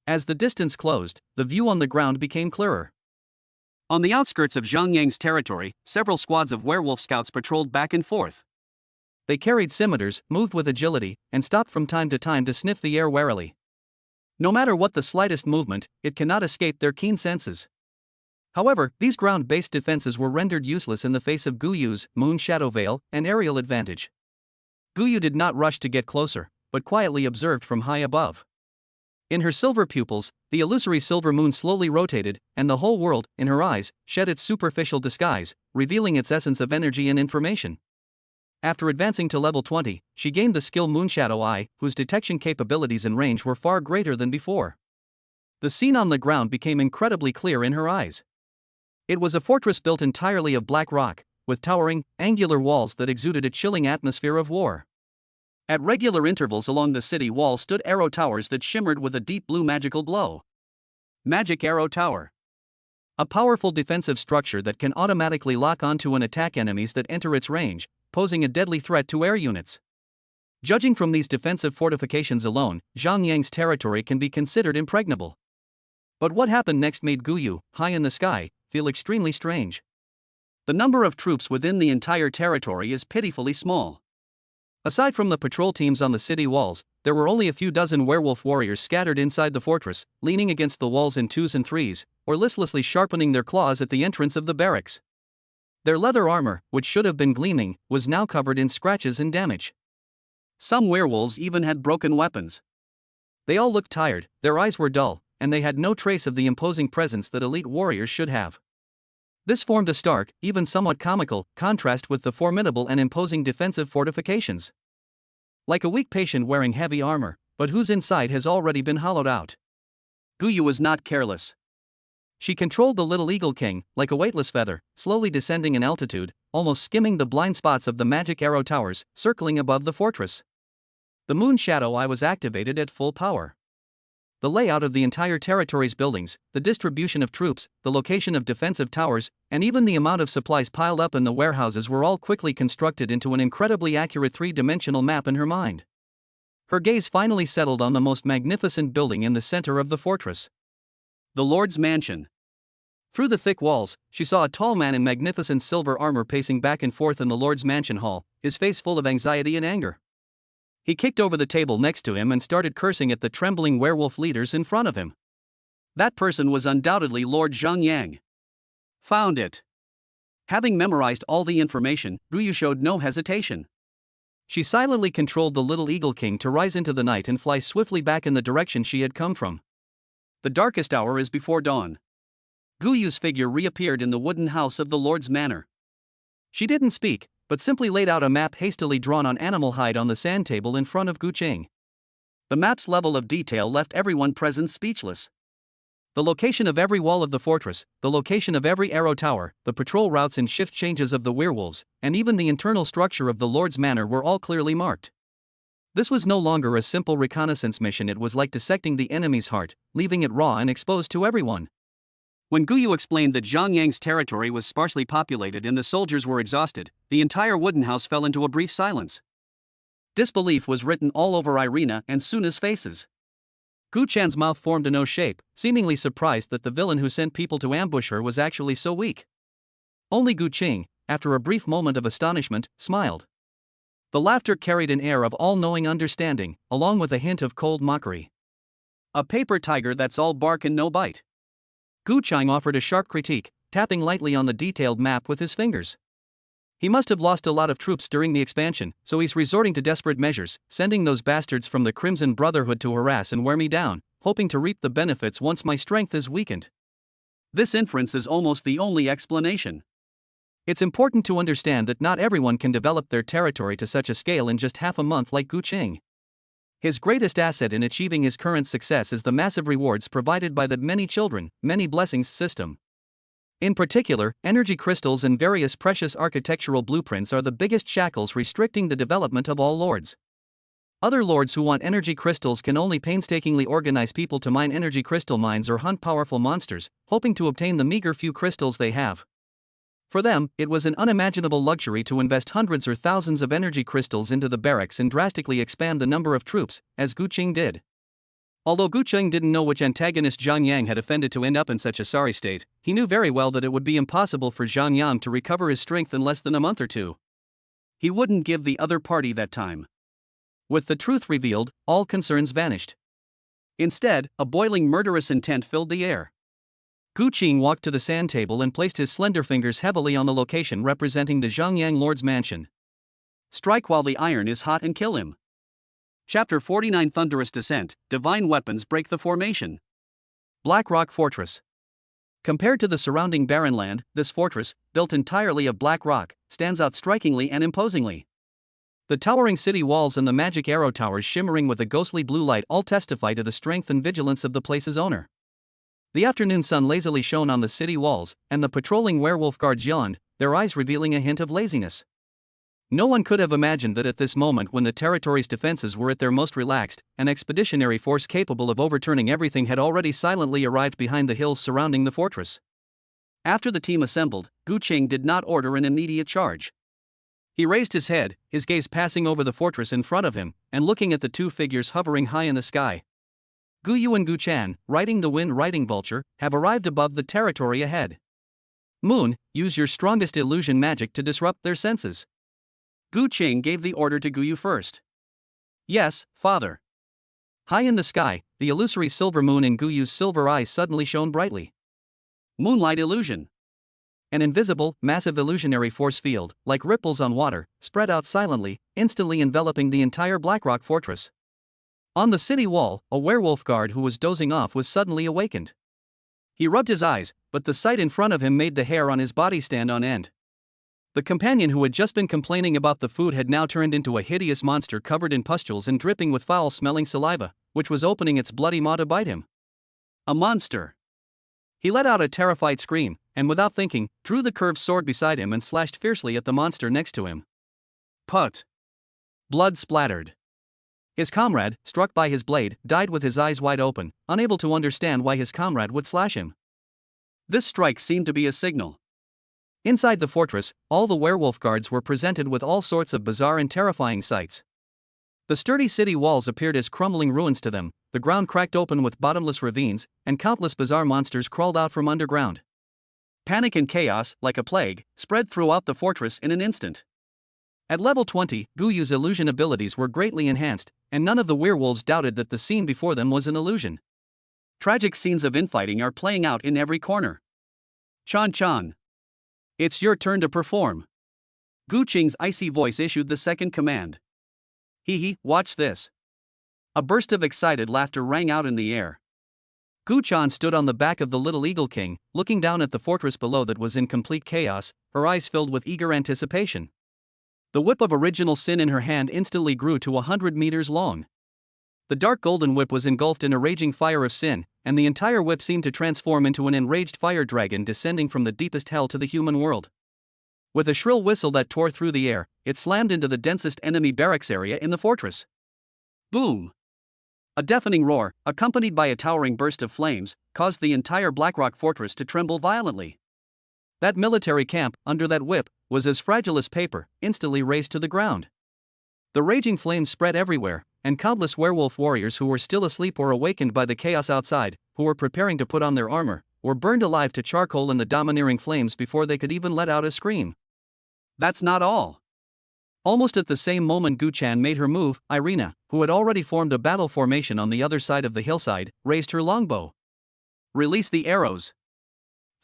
As the distance closed, the view on the ground became clearer. On the outskirts of Zhang Yang's territory, several squads of werewolf scouts patrolled back and forth. They carried scimitars, moved with agility, and stopped from time to time to sniff the air warily. No matter what the slightest movement, it cannot escape their keen senses. However, these ground-based defenses were rendered useless in the face of Gu Yu's moon shadow veil and aerial advantage. Gu Yu did not rush to get closer, but quietly observed from high above. In her silver pupils, the illusory silver moon slowly rotated, and the whole world, in her eyes, shed its superficial disguise, revealing its essence of energy and information. After advancing to level 20, she gained the skill Moonshadow Eye, whose detection capabilities and range were far greater than before. The scene on the ground became incredibly clear in her eyes. It was a fortress built entirely of black rock, with towering, angular walls that exuded a chilling atmosphere of war. At regular intervals along the city wall stood arrow towers that shimmered with a deep blue magical glow. Magic Arrow Tower. A powerful defensive structure that can automatically lock onto and attack enemies that enter its range, posing a deadly threat to air units. Judging from these defensive fortifications alone, Zhang Yang's territory can be considered impregnable. But what happened next made Gu Yu, high in the sky, feel extremely strange. The number of troops within the entire territory is pitifully small. Aside from the patrol teams on the city walls, there were only a few dozen werewolf warriors scattered inside the fortress, leaning against the walls in twos and threes, or listlessly sharpening their claws at the entrance of the barracks. Their leather armor, which should have been gleaming, was now covered in scratches and damage. Some werewolves even had broken weapons. They all looked tired, their eyes were dull, and they had no trace of the imposing presence that elite warriors should have. This formed a stark, even somewhat comical, contrast with the formidable and imposing defensive fortifications. Like a weak patient wearing heavy armor, but whose inside has already been hollowed out. Gu Yu was not careless. She controlled the little Eagle King, like a weightless feather, slowly descending in altitude, almost skimming the blind spots of the magic arrow towers, circling above the fortress. The moon shadow eye was activated at full power. The layout of the entire territory's buildings, the distribution of troops, the location of defensive towers, and even the amount of supplies piled up in the warehouses were all quickly constructed into an incredibly accurate three-dimensional map in her mind. Her gaze finally settled on the most magnificent building in the center of the fortress. The Lord's Mansion. Through the thick walls, she saw a tall man in magnificent silver armor pacing back and forth in the Lord's Mansion hall, his face full of anxiety and anger. He kicked over the table next to him and started cursing at the trembling werewolf leaders in front of him. That person was undoubtedly Lord Zhang Yang. Found it. Having memorized all the information, Gu Yu showed no hesitation. She silently controlled the little Eagle King to rise into the night and fly swiftly back in the direction she had come from. The darkest hour is before dawn. Gu Yu's figure reappeared in the wooden house of the Lord's manor. She didn't speak, but simply laid out a map hastily drawn on animal hide on the sand table in front of Gu Qing. The map's level of detail left everyone present speechless. The location of every wall of the fortress, the location of every arrow tower, the patrol routes and shift changes of the werewolves, and even the internal structure of the Lord's manor were all clearly marked. This was no longer a simple reconnaissance mission, it was like dissecting the enemy's heart, leaving it raw and exposed to everyone. When Gu Yu explained that Zhang Yang's territory was sparsely populated and the soldiers were exhausted, the entire wooden house fell into a brief silence. Disbelief was written all over Irina and Suna's faces. Gu Chan's mouth formed an O shape, seemingly surprised that the villain who sent people to ambush her was actually so weak. Only Gu Qing, after a brief moment of astonishment, smiled. The laughter carried an air of all-knowing understanding, along with a hint of cold mockery. A paper tiger that's all bark and no bite. Gu Qing offered a sharp critique, tapping lightly on the detailed map with his fingers. He must have lost a lot of troops during the expansion, so he's resorting to desperate measures, sending those bastards from the Crimson Brotherhood to harass and wear me down, hoping to reap the benefits once my strength is weakened. This inference is almost the only explanation. It's important to understand that not everyone can develop their territory to such a scale in just half a month like Gu Qing. His greatest asset in achieving his current success is the massive rewards provided by the many children, many blessings system. In particular, energy crystals and various precious architectural blueprints are the biggest shackles restricting the development of all lords. Other lords who want energy crystals can only painstakingly organize people to mine energy crystal mines or hunt powerful monsters, hoping to obtain the meager few crystals they have. For them, it was an unimaginable luxury to invest hundreds or thousands of energy crystals into the barracks and drastically expand the number of troops, as Gu Qing did. Although Gu Qing didn't know which antagonist Zhang Yang had offended to end up in such a sorry state, he knew very well that it would be impossible for Zhang Yang to recover his strength in less than a month or two. He wouldn't give the other party that time. With the truth revealed, all concerns vanished. Instead, a boiling murderous intent filled the air. Gu Qing walked to the sand table and placed his slender fingers heavily on the location representing the Zhangyang Lord's mansion. Strike while the iron is hot and kill him. Chapter 49 Thunderous Descent, Divine Weapons Break the Formation. Black Rock Fortress. Compared to the surrounding barren land, this fortress, built entirely of black rock, stands out strikingly and imposingly. The towering city walls and the magic arrow towers shimmering with a ghostly blue light all testify to the strength and vigilance of the place's owner. The afternoon sun lazily shone on the city walls, and the patrolling werewolf guards yawned, their eyes revealing a hint of laziness. No one could have imagined that at this moment, when the territory's defenses were at their most relaxed, an expeditionary force capable of overturning everything had already silently arrived behind the hills surrounding the fortress. After the team assembled, Gu Qing did not order an immediate charge. He raised his head, his gaze passing over the fortress in front of him, and looking at the two figures hovering high in the sky. Gu Yu and Gu Chan, riding the wind riding vulture, have arrived above the territory ahead. Moon, use your strongest illusion magic to disrupt their senses. Gu Qing gave the order to Gu Yu first. Yes, father. High in the sky, the illusory silver moon in Gu Yu's silver eyes suddenly shone brightly. Moonlight illusion. An invisible, massive illusionary force field, like ripples on water, spread out silently, instantly enveloping the entire Blackrock fortress. On the city wall, a werewolf guard who was dozing off was suddenly awakened. He rubbed his eyes, but the sight in front of him made the hair on his body stand on end. The companion who had just been complaining about the food had now turned into a hideous monster covered in pustules and dripping with foul-smelling saliva, which was opening its bloody maw to bite him. A monster! He let out a terrified scream, and without thinking, drew the curved sword beside him and slashed fiercely at the monster next to him. Put! Blood splattered. His comrade, struck by his blade, died with his eyes wide open, unable to understand why his comrade would slash him. This strike seemed to be a signal. Inside the fortress, all the werewolf guards were presented with all sorts of bizarre and terrifying sights. The sturdy city walls appeared as crumbling ruins to them, the ground cracked open with bottomless ravines, and countless bizarre monsters crawled out from underground. Panic and chaos, like a plague, spread throughout the fortress in an instant. At level 20, Gu Yu's illusion abilities were greatly enhanced, and none of the werewolves doubted that the scene before them was an illusion. Tragic scenes of infighting are playing out in every corner. Chan Chan. It's your turn to perform. Gu Qing's icy voice issued the second command. Hee hee, watch this. A burst of excited laughter rang out in the air. Gu Chan stood on the back of the little Eagle King, looking down at the fortress below that was in complete chaos, her eyes filled with eager anticipation. The whip of original sin in her hand instantly grew to 100 meters long. The dark golden whip was engulfed in a raging fire of sin, and the entire whip seemed to transform into an enraged fire dragon descending from the deepest hell to the human world. With a shrill whistle that tore through the air, it slammed into the densest enemy barracks area in the fortress. Boom! A deafening roar, accompanied by a towering burst of flames, caused the entire Blackrock fortress to tremble violently. That military camp, under that whip, was as fragile as paper, instantly razed to the ground. The raging flames spread everywhere, and countless werewolf warriors who were still asleep or awakened by the chaos outside, who were preparing to put on their armor, were burned alive to charcoal in the domineering flames before they could even let out a scream. That's not all. Almost at the same moment Gu Chan made her move, Irina, who had already formed a battle formation on the other side of the hillside, raised her longbow. Release the arrows.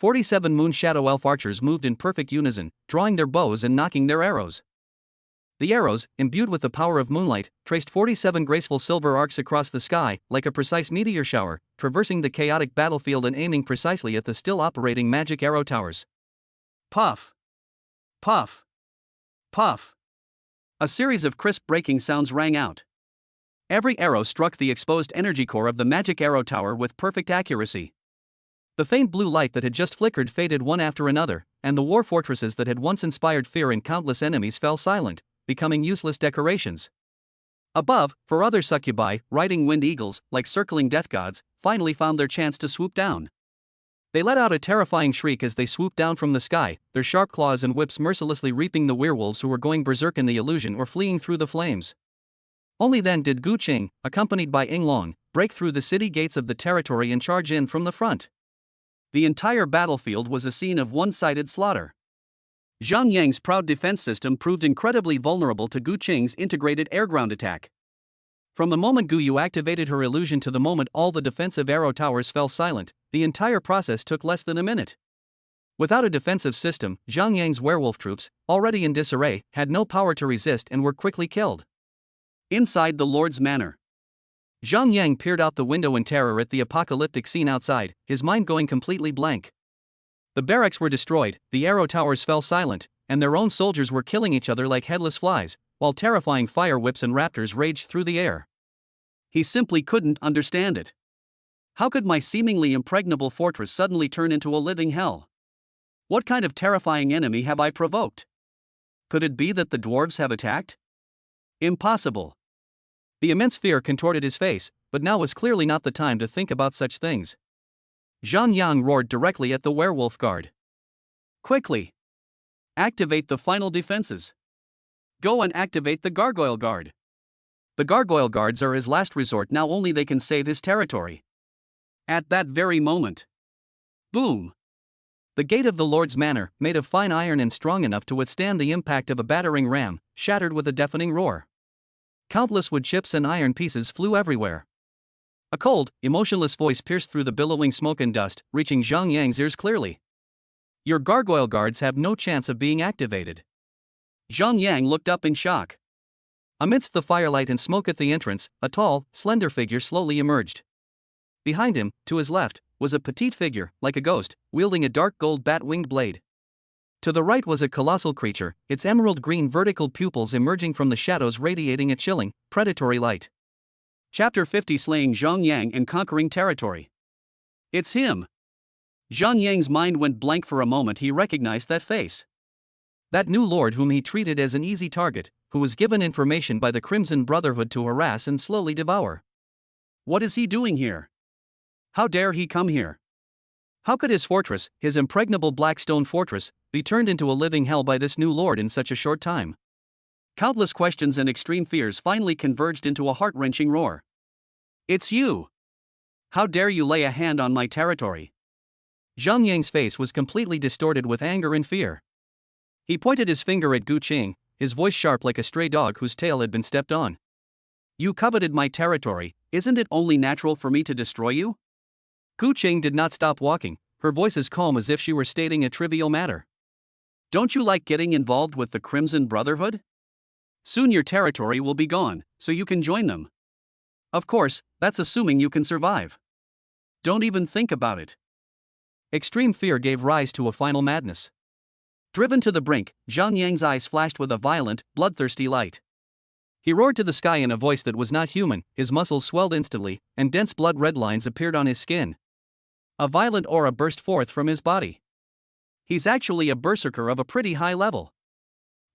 47 Moon Shadow Elf archers moved in perfect unison, drawing their bows and knocking their arrows. The arrows, imbued with the power of moonlight, traced 47 graceful silver arcs across the sky, like a precise meteor shower, traversing the chaotic battlefield and aiming precisely at the still operating magic arrow towers. Puff! Puff! Puff! A series of crisp breaking sounds rang out. Every arrow struck the exposed energy core of the magic arrow tower with perfect accuracy. The faint blue light that had just flickered faded one after another, and the war fortresses that had once inspired fear in countless enemies fell silent, becoming useless decorations. Above, for other succubi, riding winged eagles, like circling death gods, finally found their chance to swoop down. They let out a terrifying shriek as they swooped down from the sky, their sharp claws and whips mercilessly reaping the werewolves who were going berserk in the illusion or fleeing through the flames. Only then did Gu Qing, accompanied by Ying Long, break through the city gates of the territory and charge in from the front. The entire battlefield was a scene of one-sided slaughter. Zhang Yang's proud defense system proved incredibly vulnerable to Gu Qing's integrated air-ground attack. From the moment Gu Yu activated her illusion to the moment all the defensive arrow towers fell silent, the entire process took less than a minute. Without a defensive system, Zhang Yang's werewolf troops, already in disarray, had no power to resist and were quickly killed. Inside the Lord's Manor, Zhang Yang peered out the window in terror at the apocalyptic scene outside, his mind going completely blank. The barracks were destroyed, the arrow towers fell silent, and their own soldiers were killing each other like headless flies, while terrifying fire whips and raptors raged through the air. He simply couldn't understand it. How could my seemingly impregnable fortress suddenly turn into a living hell? What kind of terrifying enemy have I provoked? Could it be that the dwarves have attacked? Impossible. The immense fear contorted his face, but now was clearly not the time to think about such things. Zhang Yang roared directly at the werewolf guard. Quickly! Activate the final defenses. Go and activate the gargoyle guard. The gargoyle guards are his last resort, now only they can save his territory. At that very moment. Boom! The gate of the Lord's Manor, made of fine iron and strong enough to withstand the impact of a battering ram, shattered with a deafening roar. Countless wood chips and iron pieces flew everywhere. A cold, emotionless voice pierced through the billowing smoke and dust, reaching Zhang Yang's ears clearly. Your gargoyle guards have no chance of being activated. Zhang Yang looked up in shock. Amidst the firelight and smoke at the entrance, a tall, slender figure slowly emerged. Behind him, to his left, was a petite figure, like a ghost, wielding a dark gold bat-winged blade. To the right was a colossal creature, its emerald-green vertical pupils emerging from the shadows radiating a chilling, predatory light. Chapter 50: Slaying Zhang Yang and Conquering Territory. It's him! Zhang Yang's mind went blank for a moment. He recognized that face. That new lord whom he treated as an easy target, who was given information by the Crimson Brotherhood to harass and slowly devour. What is he doing here? How dare he come here? How could his fortress, his impregnable black stone fortress, be turned into a living hell by this new lord in such a short time? Countless questions and extreme fears finally converged into a heart-wrenching roar. It's you! How dare you lay a hand on my territory? Zhang Yang's face was completely distorted with anger and fear. He pointed his finger at Gu Qing, his voice sharp like a stray dog whose tail had been stepped on. You coveted my territory, isn't it only natural for me to destroy you? Gu Qing did not stop walking, her voice as calm as if she were stating a trivial matter. Don't you like getting involved with the Crimson Brotherhood? Soon your territory will be gone, so you can join them. Of course, that's assuming you can survive. Don't even think about it. Extreme fear gave rise to a final madness. Driven to the brink, Zhang Yang's eyes flashed with a violent, bloodthirsty light. He roared to the sky in a voice that was not human, his muscles swelled instantly, and dense blood red lines appeared on his skin. A violent aura burst forth from his body. He's actually a berserker of a pretty high level.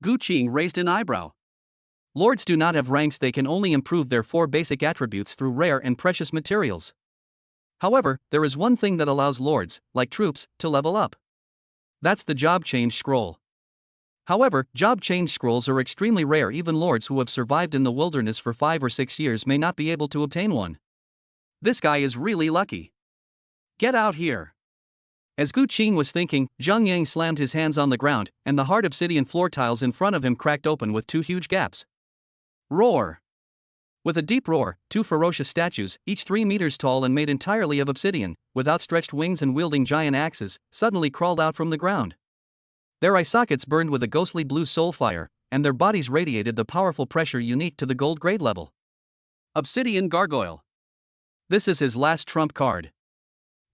Gu Qing raised an eyebrow. Lords do not have ranks, they can only improve their 4 basic attributes through rare and precious materials. However, there is one thing that allows lords, like troops, to level up. That's the job change scroll. However, job change scrolls are extremely rare, even lords who have survived in the wilderness for 5 or 6 years may not be able to obtain one. This guy is really lucky. Get out here. As Gu Qing was thinking, Zhang Yang slammed his hands on the ground, and the hard obsidian floor tiles in front of him cracked open with 2 huge gaps. Roar! With a deep roar, 2 ferocious statues, each 3 meters tall and made entirely of obsidian, with outstretched wings and wielding giant axes, suddenly crawled out from the ground. Their eye sockets burned with a ghostly blue soul fire, and their bodies radiated the powerful pressure unique to the gold grade level. Obsidian Gargoyle. This is his last trump card.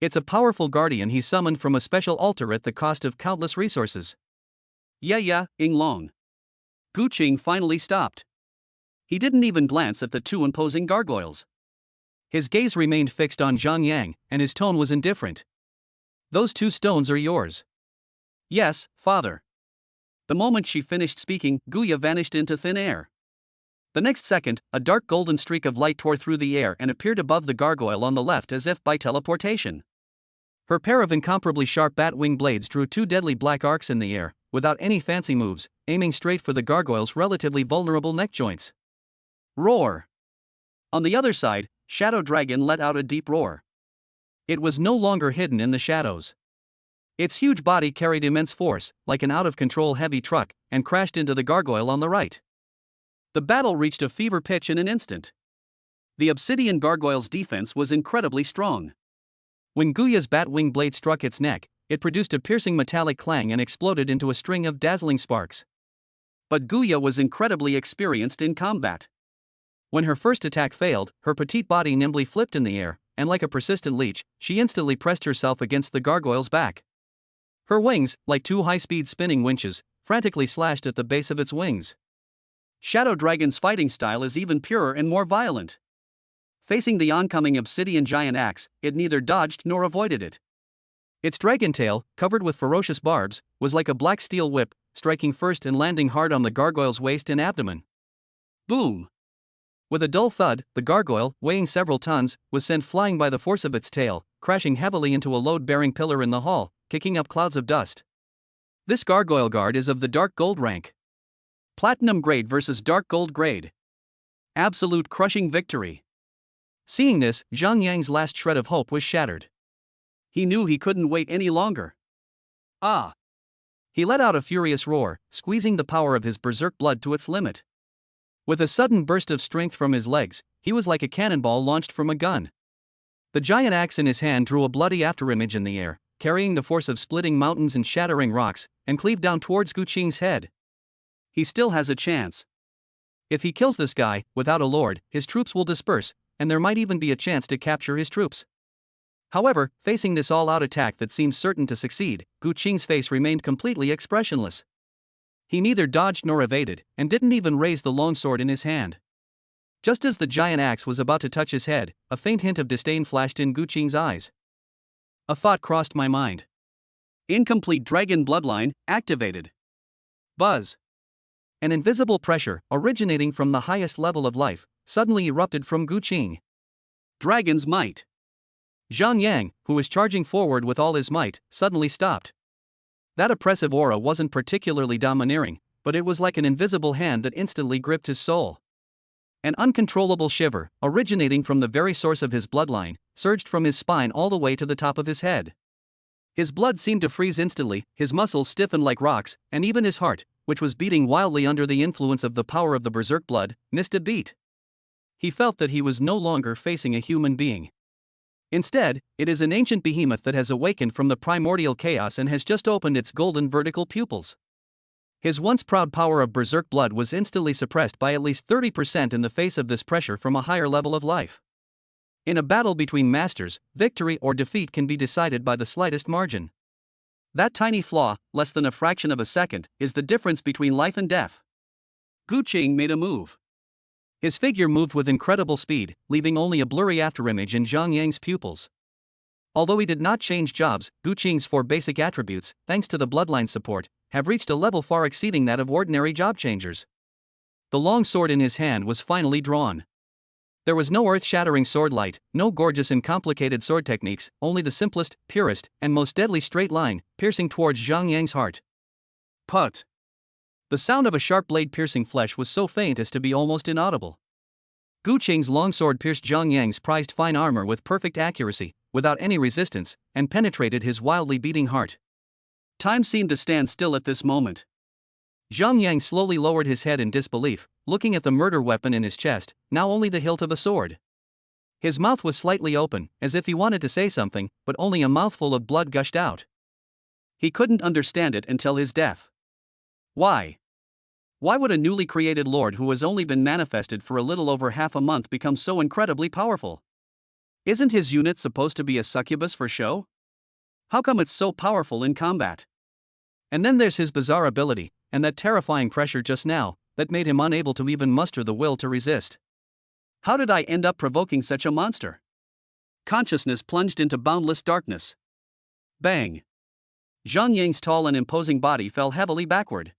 It's a powerful guardian he summoned from a special altar at the cost of countless resources. Yeah, Ying Long. Gu Qing finally stopped. He didn't even glance at the 2 imposing gargoyles. His gaze remained fixed on Zhang Yang, and his tone was indifferent. Those 2 stones are yours. Yes, father. The moment she finished speaking, Guya vanished into thin air. The next second, a dark golden streak of light tore through the air and appeared above the gargoyle on the left as if by teleportation. Her pair of incomparably sharp bat-wing blades drew 2 deadly black arcs in the air, without any fancy moves, aiming straight for the gargoyle's relatively vulnerable neck joints. Roar! On the other side, Shadow Dragon let out a deep roar. It was no longer hidden in the shadows. Its huge body carried immense force, like an out-of-control heavy truck, and crashed into the gargoyle on the right. The battle reached a fever pitch in an instant. The obsidian gargoyle's defense was incredibly strong. When Guya's bat-wing blade struck its neck, it produced a piercing metallic clang and exploded into a string of dazzling sparks. But Guya was incredibly experienced in combat. When her first attack failed, her petite body nimbly flipped in the air, and like a persistent leech, she instantly pressed herself against the gargoyle's back. Her wings, like 2 high-speed spinning winches, frantically slashed at the base of its wings. Shadow Dragon's fighting style is even purer and more violent. Facing the oncoming obsidian giant axe, it neither dodged nor avoided it. Its dragon tail, covered with ferocious barbs, was like a black steel whip, striking first and landing hard on the gargoyle's waist and abdomen. Boom! With a dull thud, the gargoyle, weighing several tons, was sent flying by the force of its tail, crashing heavily into a load-bearing pillar in the hall, kicking up clouds of dust. This gargoyle guard is of the dark gold rank. Platinum grade versus dark gold grade. Absolute crushing victory. Seeing this, Zhang Yang's last shred of hope was shattered. He knew he couldn't wait any longer. Ah! He let out a furious roar, squeezing the power of his berserk blood to its limit. With a sudden burst of strength from his legs, he was like a cannonball launched from a gun. The giant axe in his hand drew a bloody afterimage in the air, carrying the force of splitting mountains and shattering rocks, and cleaved down towards Gu Qing's head. He still has a chance. If he kills this guy, without a lord, his troops will disperse, and there might even be a chance to capture his troops. However, facing this all-out attack that seemed certain to succeed, Gu Qing's face remained completely expressionless. He neither dodged nor evaded, and didn't even raise the longsword in his hand. Just as the giant axe was about to touch his head, a faint hint of disdain flashed in Gu Qing's eyes. A thought crossed my mind. Incomplete dragon bloodline activated. Buzz. An invisible pressure, originating from the highest level of life, suddenly erupted from Gu Qing. Dragon's might. Zhang Yang, who was charging forward with all his might, suddenly stopped. That oppressive aura wasn't particularly domineering, but it was like an invisible hand that instantly gripped his soul. An uncontrollable shiver, originating from the very source of his bloodline, surged from his spine all the way to the top of his head. His blood seemed to freeze instantly, his muscles stiffened like rocks, and even his heart, which was beating wildly under the influence of the power of the berserk blood, missed a beat. He felt that he was no longer facing a human being. Instead, it is an ancient behemoth that has awakened from the primordial chaos and has just opened its golden vertical pupils. His once proud power of berserk blood was instantly suppressed by at least 30% in the face of this pressure from a higher level of life. In a battle between masters, victory or defeat can be decided by the slightest margin. That tiny flaw, less than a fraction of a second, is the difference between life and death. Gu Qing made a move. His figure moved with incredible speed, leaving only a blurry afterimage in Zhang Yang's pupils. Although he did not change jobs, Gu Qing's 4 basic attributes, thanks to the bloodline support, have reached a level far exceeding that of ordinary job changers. The long sword in his hand was finally drawn. There was no earth-shattering sword light, no gorgeous and complicated sword techniques, only the simplest, purest, and most deadly straight line, piercing towards Zhang Yang's heart. Put. The sound of a sharp blade piercing flesh was so faint as to be almost inaudible. Gu Qing's longsword pierced Zhang Yang's prized fine armor with perfect accuracy, without any resistance, and penetrated his wildly beating heart. Time seemed to stand still at this moment. Zhang Yang slowly lowered his head in disbelief, looking at the murder weapon in his chest, now only the hilt of a sword. His mouth was slightly open, as if he wanted to say something, but only a mouthful of blood gushed out. He couldn't understand it until his death. Why? Why would a newly created lord who has only been manifested for a little over half a month become so incredibly powerful? Isn't his unit supposed to be a succubus for show? How come it's so powerful in combat? And then there's his bizarre ability, and that terrifying pressure just now, that made him unable to even muster the will to resist. How did I end up provoking such a monster? Consciousness plunged into boundless darkness. Bang! Zhang Yang's tall and imposing body fell heavily backward.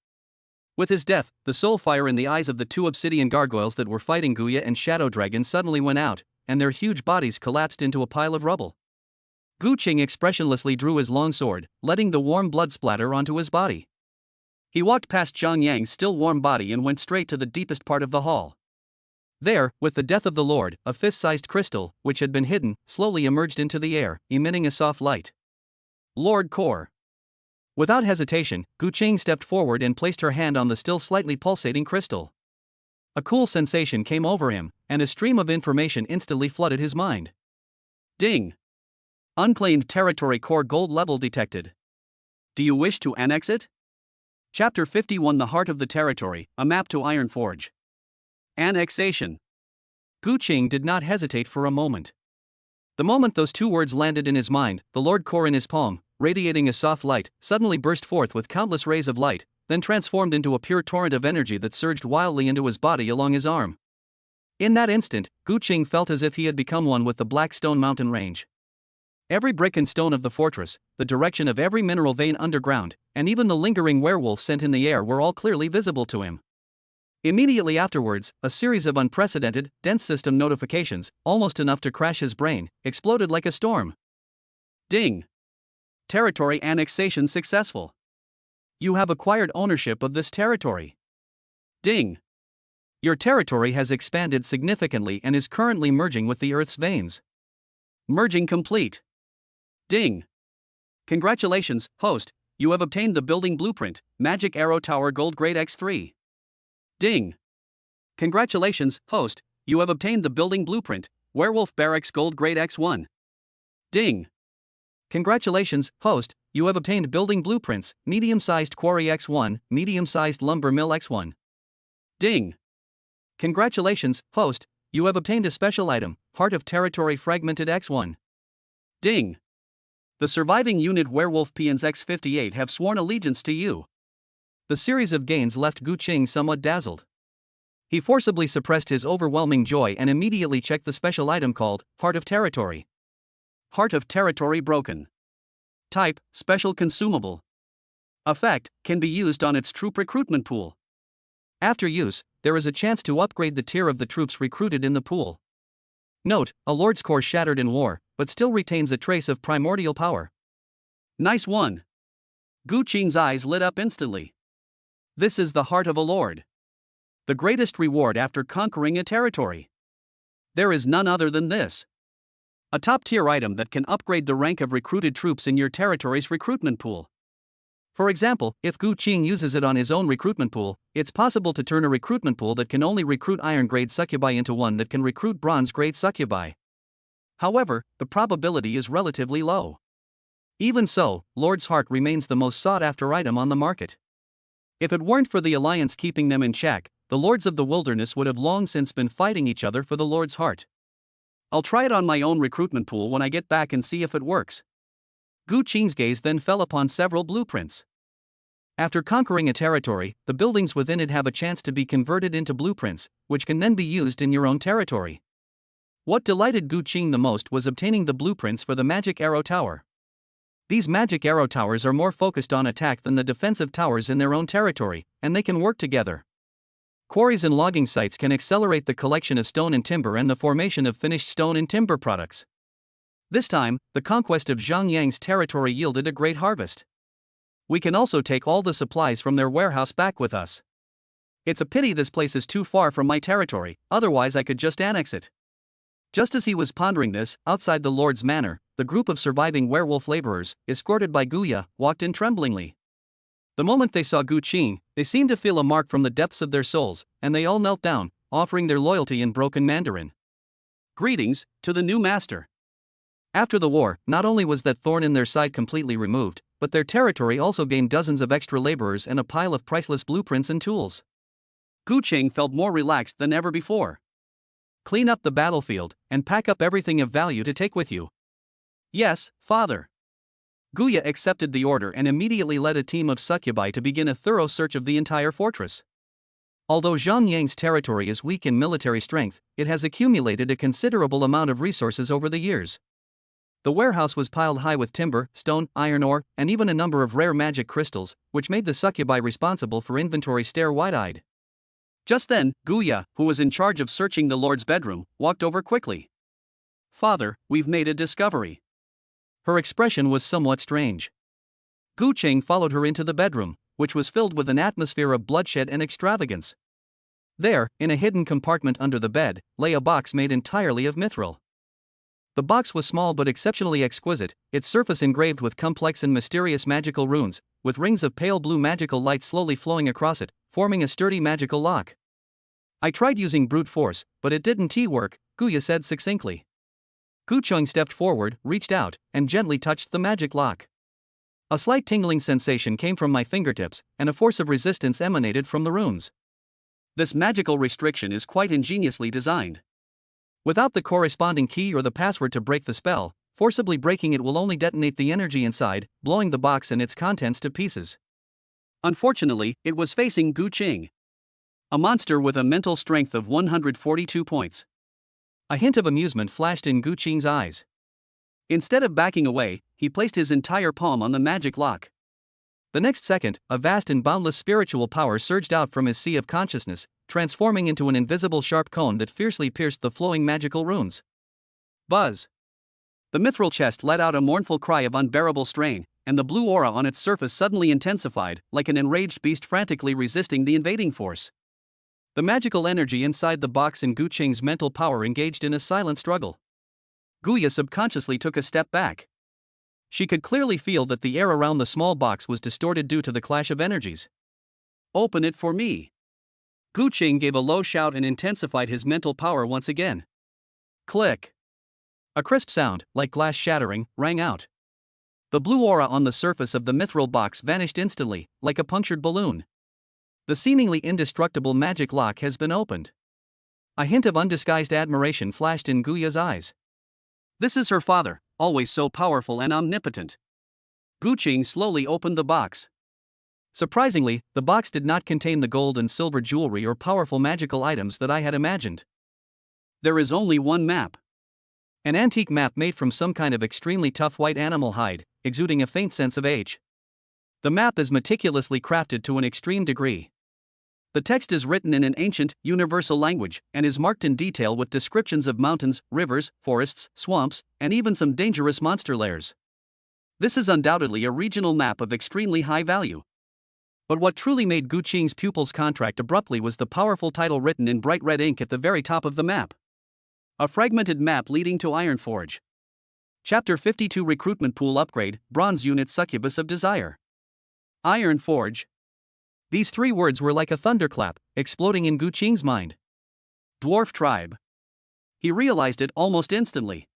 With his death, the soul fire in the eyes of the 2 obsidian gargoyles that were fighting Guya and Shadow Dragon suddenly went out, and their huge bodies collapsed into a pile of rubble. Gu Qing expressionlessly drew his long sword, letting the warm blood splatter onto his body. He walked past Zhang Yang's still warm body and went straight to the deepest part of the hall. There, with the death of the Lord, a fist-sized crystal, which had been hidden, slowly emerged into the air, emitting a soft light. Lord Core. Without hesitation, Gu Qing stepped forward and placed her hand on the still slightly pulsating crystal. A cool sensation came over him, and a stream of information instantly flooded his mind. Ding! Unclaimed territory core gold level detected. Do you wish to annex it? Chapter 51 The Heart of the Territory, a map to Ironforge. Annexation. Gu Qing did not hesitate for a moment. The moment those 2 words landed in his mind, the Lord Core in his palm, radiating a soft light, suddenly burst forth with countless rays of light, then transformed into a pure torrent of energy that surged wildly into his body along his arm. In that instant, Gu Qing felt as if he had become one with the Black Stone Mountain range. Every brick and stone of the fortress, the direction of every mineral vein underground, and even the lingering werewolf scent in the air were all clearly visible to him. Immediately afterwards, a series of unprecedented, dense system notifications, almost enough to crash his brain, exploded like a storm. Ding! Territory annexation successful. You have acquired ownership of this territory. Ding! Your territory has expanded significantly and is currently merging with the Earth's veins. Merging complete. Ding! Congratulations, host, you have obtained the building blueprint, Magic Arrow Tower Gold Grade X3. Ding! Congratulations, host, you have obtained the building blueprint, Werewolf Barracks Gold Grade X1. Ding! Congratulations, host, you have obtained building blueprints, Medium-sized Quarry X1, Medium-sized Lumber Mill X1. Ding! Congratulations, host, you have obtained a special item, Heart of Territory Fragmented X1. Ding! The surviving unit Werewolf Peons X58 have sworn allegiance to you. The series of gains left Gu Qing somewhat dazzled. He forcibly suppressed his overwhelming joy and immediately checked the special item called Heart of Territory. Heart of Territory broken. Type, Special Consumable. Effect, can be used on its troop recruitment pool. After use, there is a chance to upgrade the tier of the troops recruited in the pool. Note, a Lord's Core shattered in war, but still retains a trace of primordial power. Nice one. Gu Qing's eyes lit up instantly. This is the heart of a lord. The greatest reward after conquering a territory. There is none other than this. A top-tier item that can upgrade the rank of recruited troops in your territory's recruitment pool. For example, if Gu Qing uses it on his own recruitment pool, it's possible to turn a recruitment pool that can only recruit iron-grade succubi into one that can recruit bronze-grade succubi. However, the probability is relatively low. Even so, Lord's Heart remains the most sought-after item on the market. If it weren't for the Alliance keeping them in check, the Lords of the Wilderness would have long since been fighting each other for the Lord's Heart. I'll try it on my own recruitment pool when I get back and see if it works. Gu Qing's gaze then fell upon several blueprints. After conquering a territory, the buildings within it have a chance to be converted into blueprints, which can then be used in your own territory. What delighted Gu Qing the most was obtaining the blueprints for the Magic Arrow Tower. These Magic Arrow Towers are more focused on attack than the defensive towers in their own territory, and they can work together. Quarries and logging sites can accelerate the collection of stone and timber and the formation of finished stone and timber products. This time, the conquest of Zhang Yang's territory yielded a great harvest. We can also take all the supplies from their warehouse back with us. It's a pity this place is too far from my territory, otherwise I could just annex it. Just as he was pondering this, outside the Lord's manor, the group of surviving werewolf laborers, escorted by Guya, walked in tremblingly. The moment they saw Gu Qing, they seemed to feel a mark from the depths of their souls, and they all knelt down, offering their loyalty in broken Mandarin. Greetings, to the new master. After the war, not only was that thorn in their side completely removed, but their territory also gained dozens of extra laborers and a pile of priceless blueprints and tools. Gu Qing felt more relaxed than ever before. Clean up the battlefield, and pack up everything of value to take with you. Yes, father. Guya accepted the order and immediately led a team of succubi to begin a thorough search of the entire fortress. Although Zhang Yang's territory is weak in military strength, it has accumulated a considerable amount of resources over the years. The warehouse was piled high with timber, stone, iron ore, and even a number of rare magic crystals, which made the succubi responsible for inventory stare wide-eyed. Just then, Guya, who was in charge of searching the Lord's bedroom, walked over quickly. Father, we've made a discovery. Her expression was somewhat strange. Gu Qing followed her into the bedroom, which was filled with an atmosphere of bloodshed and extravagance. There, in a hidden compartment under the bed, lay a box made entirely of mithril. The box was small but exceptionally exquisite, its surface engraved with complex and mysterious magical runes, with rings of pale blue magical light slowly flowing across it, forming a sturdy magical lock. I tried using brute force, but it didn't work, Guya said succinctly. Gu Qing stepped forward, reached out, and gently touched the magic lock. A slight tingling sensation came from my fingertips, and a force of resistance emanated from the runes. This magical restriction is quite ingeniously designed. Without the corresponding key or the password to break the spell, forcibly breaking it will only detonate the energy inside, blowing the box and its contents to pieces. Unfortunately, it was facing Gu Qing, a monster with a mental strength of 142 points. A hint of amusement flashed in Gu Qing's eyes. Instead of backing away, he placed his entire palm on the magic lock. The next second, a vast and boundless spiritual power surged out from his sea of consciousness, transforming into an invisible sharp cone that fiercely pierced the flowing magical runes. Buzz! The mithril chest let out a mournful cry of unbearable strain, and the blue aura on its surface suddenly intensified, like an enraged beast frantically resisting the invading force. The magical energy inside the box and Gu Qing's mental power engaged in a silent struggle. Guya subconsciously took a step back. She could clearly feel that the air around the small box was distorted due to the clash of energies. Open it for me. Gu Qing gave a low shout and intensified his mental power once again. Click. A crisp sound, like glass shattering, rang out. The blue aura on the surface of the mithril box vanished instantly, like a punctured balloon. The seemingly indestructible magic lock has been opened. A hint of undisguised admiration flashed in Guya's eyes. This is her father, always so powerful and omnipotent. Gu Qing slowly opened the box. Surprisingly, the box did not contain the gold and silver jewelry or powerful magical items that I had imagined. There is only one map. An antique map made from some kind of extremely tough white animal hide, exuding a faint sense of age. The map is meticulously crafted to an extreme degree. The text is written in an ancient, universal language, and is marked in detail with descriptions of mountains, rivers, forests, swamps, and even some dangerous monster lairs. This is undoubtedly a regional map of extremely high value. But what truly made Gu Qing's pupils contract abruptly was the powerful title written in bright red ink at the very top of the map. A fragmented map leading to Ironforge. Chapter 52 Recruitment Pool Upgrade, Bronze Unit Succubus of Desire. Ironforge. These three words were like a thunderclap, exploding in Gu Qing's mind. Dwarf tribe. He realized it almost instantly.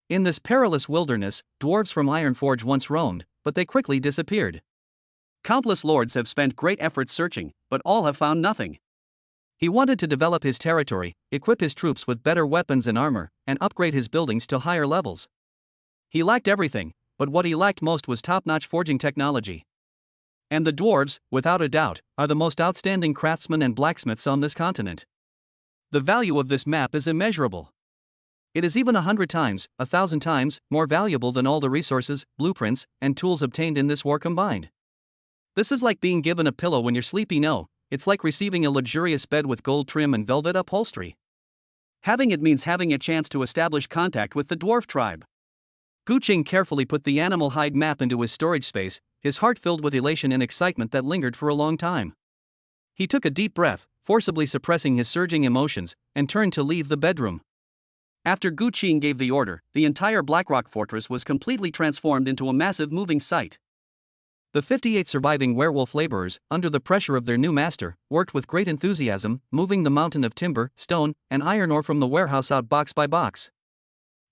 In this perilous wilderness, dwarves from Ironforge once roamed, but they quickly disappeared. Countless lords have spent great efforts searching, but all have found nothing. He wanted to develop his territory, equip his troops with better weapons and armor, and upgrade his buildings to higher levels. He lacked everything, but what he lacked most was top-notch forging technology. And the dwarves, without a doubt, are the most outstanding craftsmen and blacksmiths on this continent. The value of this map is immeasurable. It is even 100 times, 1,000 times, more valuable than all the resources, blueprints, and tools obtained in this war combined. This is like being given a pillow when you're sleepy. No, it's like receiving a luxurious bed with gold trim and velvet upholstery. Having it means having a chance to establish contact with the dwarf tribe. Gu Qing carefully put the animal hide map into his storage space, his heart filled with elation and excitement that lingered for a long time. He took a deep breath, forcibly suppressing his surging emotions, and turned to leave the bedroom. After Gu Qing gave the order, the entire Blackrock fortress was completely transformed into a massive moving site. The 58 surviving werewolf laborers, under the pressure of their new master, worked with great enthusiasm, moving the mountain of timber, stone, and iron ore from the warehouse out box by box.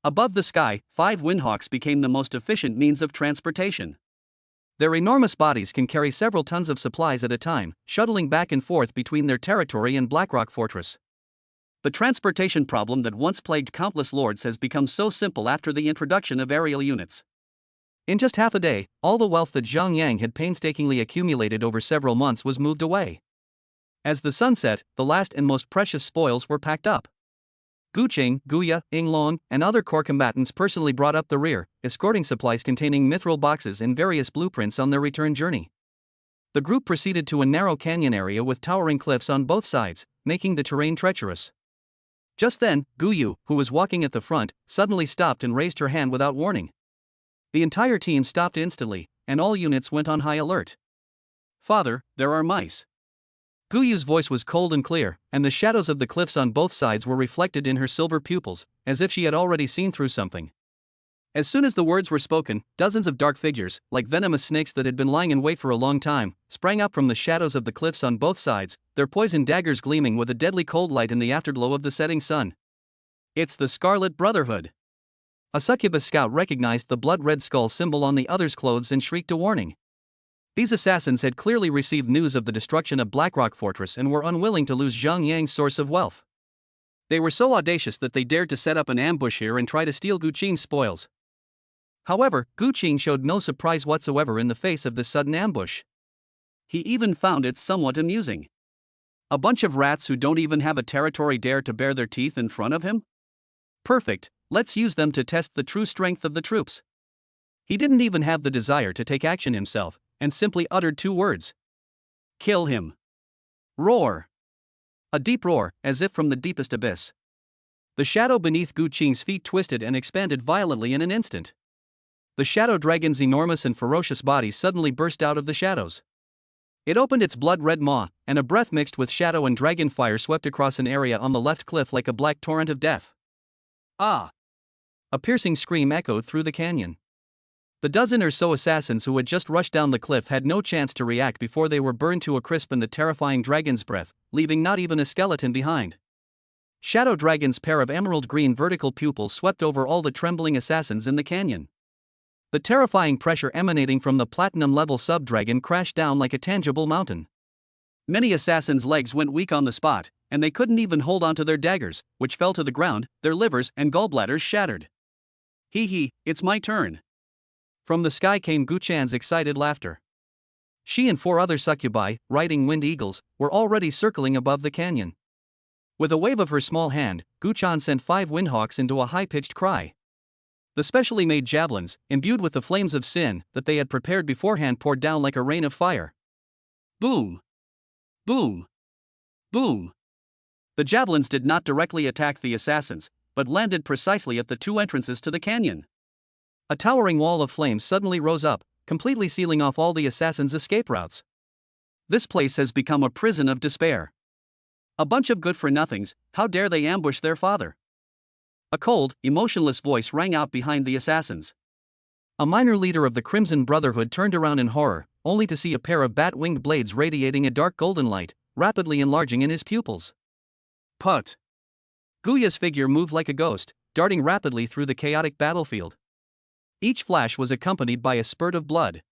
Above the sky, 5 windhawks became the most efficient means of transportation. Their enormous bodies can carry several tons of supplies at a time, shuttling back and forth between their territory and Blackrock Fortress. The transportation problem that once plagued countless lords has become so simple after the introduction of aerial units. In just half a day, all the wealth that Zhang Yang had painstakingly accumulated over several months was moved away. As the sun set, the last and most precious spoils were packed up. Gu Qing, Guya, Yinglong, and other core combatants personally brought up the rear, escorting supplies containing mithril boxes and various blueprints on their return journey. The group proceeded to a narrow canyon area with towering cliffs on both sides, making the terrain treacherous. Just then, Guyu, who was walking at the front, suddenly stopped and raised her hand without warning. The entire team stopped instantly, and all units went on high alert. "Father, there are mice." Guyu's voice was cold and clear, and the shadows of the cliffs on both sides were reflected in her silver pupils, as if she had already seen through something. As soon as the words were spoken, dozens of dark figures, like venomous snakes that had been lying in wait for a long time, sprang up from the shadows of the cliffs on both sides, their poisoned daggers gleaming with a deadly cold light in the afterglow of the setting sun. "It's the Scarlet Brotherhood." A succubus scout recognized the blood-red skull symbol on the other's clothes and shrieked a warning. These assassins had clearly received news of the destruction of Blackrock Fortress and were unwilling to lose Zhang Yang's source of wealth. They were so audacious that they dared to set up an ambush here and try to steal Gu Qing's spoils. However, Gu Qing showed no surprise whatsoever in the face of this sudden ambush. He even found it somewhat amusing. A bunch of rats who don't even have a territory dare to bare their teeth in front of him? Perfect, let's use them to test the true strength of the troops. He didn't even have the desire to take action himself, and simply uttered 2 words. "Kill him." Roar. A deep roar, as if from the deepest abyss. The shadow beneath Gu Qing's feet twisted and expanded violently in an instant. The shadow dragon's enormous and ferocious body suddenly burst out of the shadows. It opened its blood-red maw, and a breath mixed with shadow and dragon fire swept across an area on the left cliff like a black torrent of death. "Ah!" A piercing scream echoed through the canyon. The dozen or so assassins who had just rushed down the cliff had no chance to react before they were burned to a crisp in the terrifying dragon's breath, leaving not even a skeleton behind. Shadow Dragon's pair of emerald green vertical pupils swept over all the trembling assassins in the canyon. The terrifying pressure emanating from the platinum-level sub-dragon crashed down like a tangible mountain. Many assassins' legs went weak on the spot, and they couldn't even hold onto their daggers, which fell to the ground, their livers and gallbladders shattered. "Hee, it's my turn." From the sky came Gu Chan's excited laughter. She and 4 other succubi, riding wind eagles, were already circling above the canyon. With a wave of her small hand, Gu Chan sent 5 windhawks into a high-pitched cry. The specially made javelins, imbued with the flames of sin that they had prepared beforehand, poured down like a rain of fire. Boom! Boom! Boom! The javelins did not directly attack the assassins, but landed precisely at the 2 entrances to the canyon. A towering wall of flames suddenly rose up, completely sealing off all the assassins' escape routes. This place has become a prison of despair. A bunch of good-for-nothings, how dare they ambush their father? A cold, emotionless voice rang out behind the assassins. A minor leader of the Crimson Brotherhood turned around in horror, only to see a pair of bat-winged blades radiating a dark golden light, rapidly enlarging in his pupils. Put! Guya's figure moved like a ghost, darting rapidly through the chaotic battlefield. Each flash was accompanied by a spurt of blood.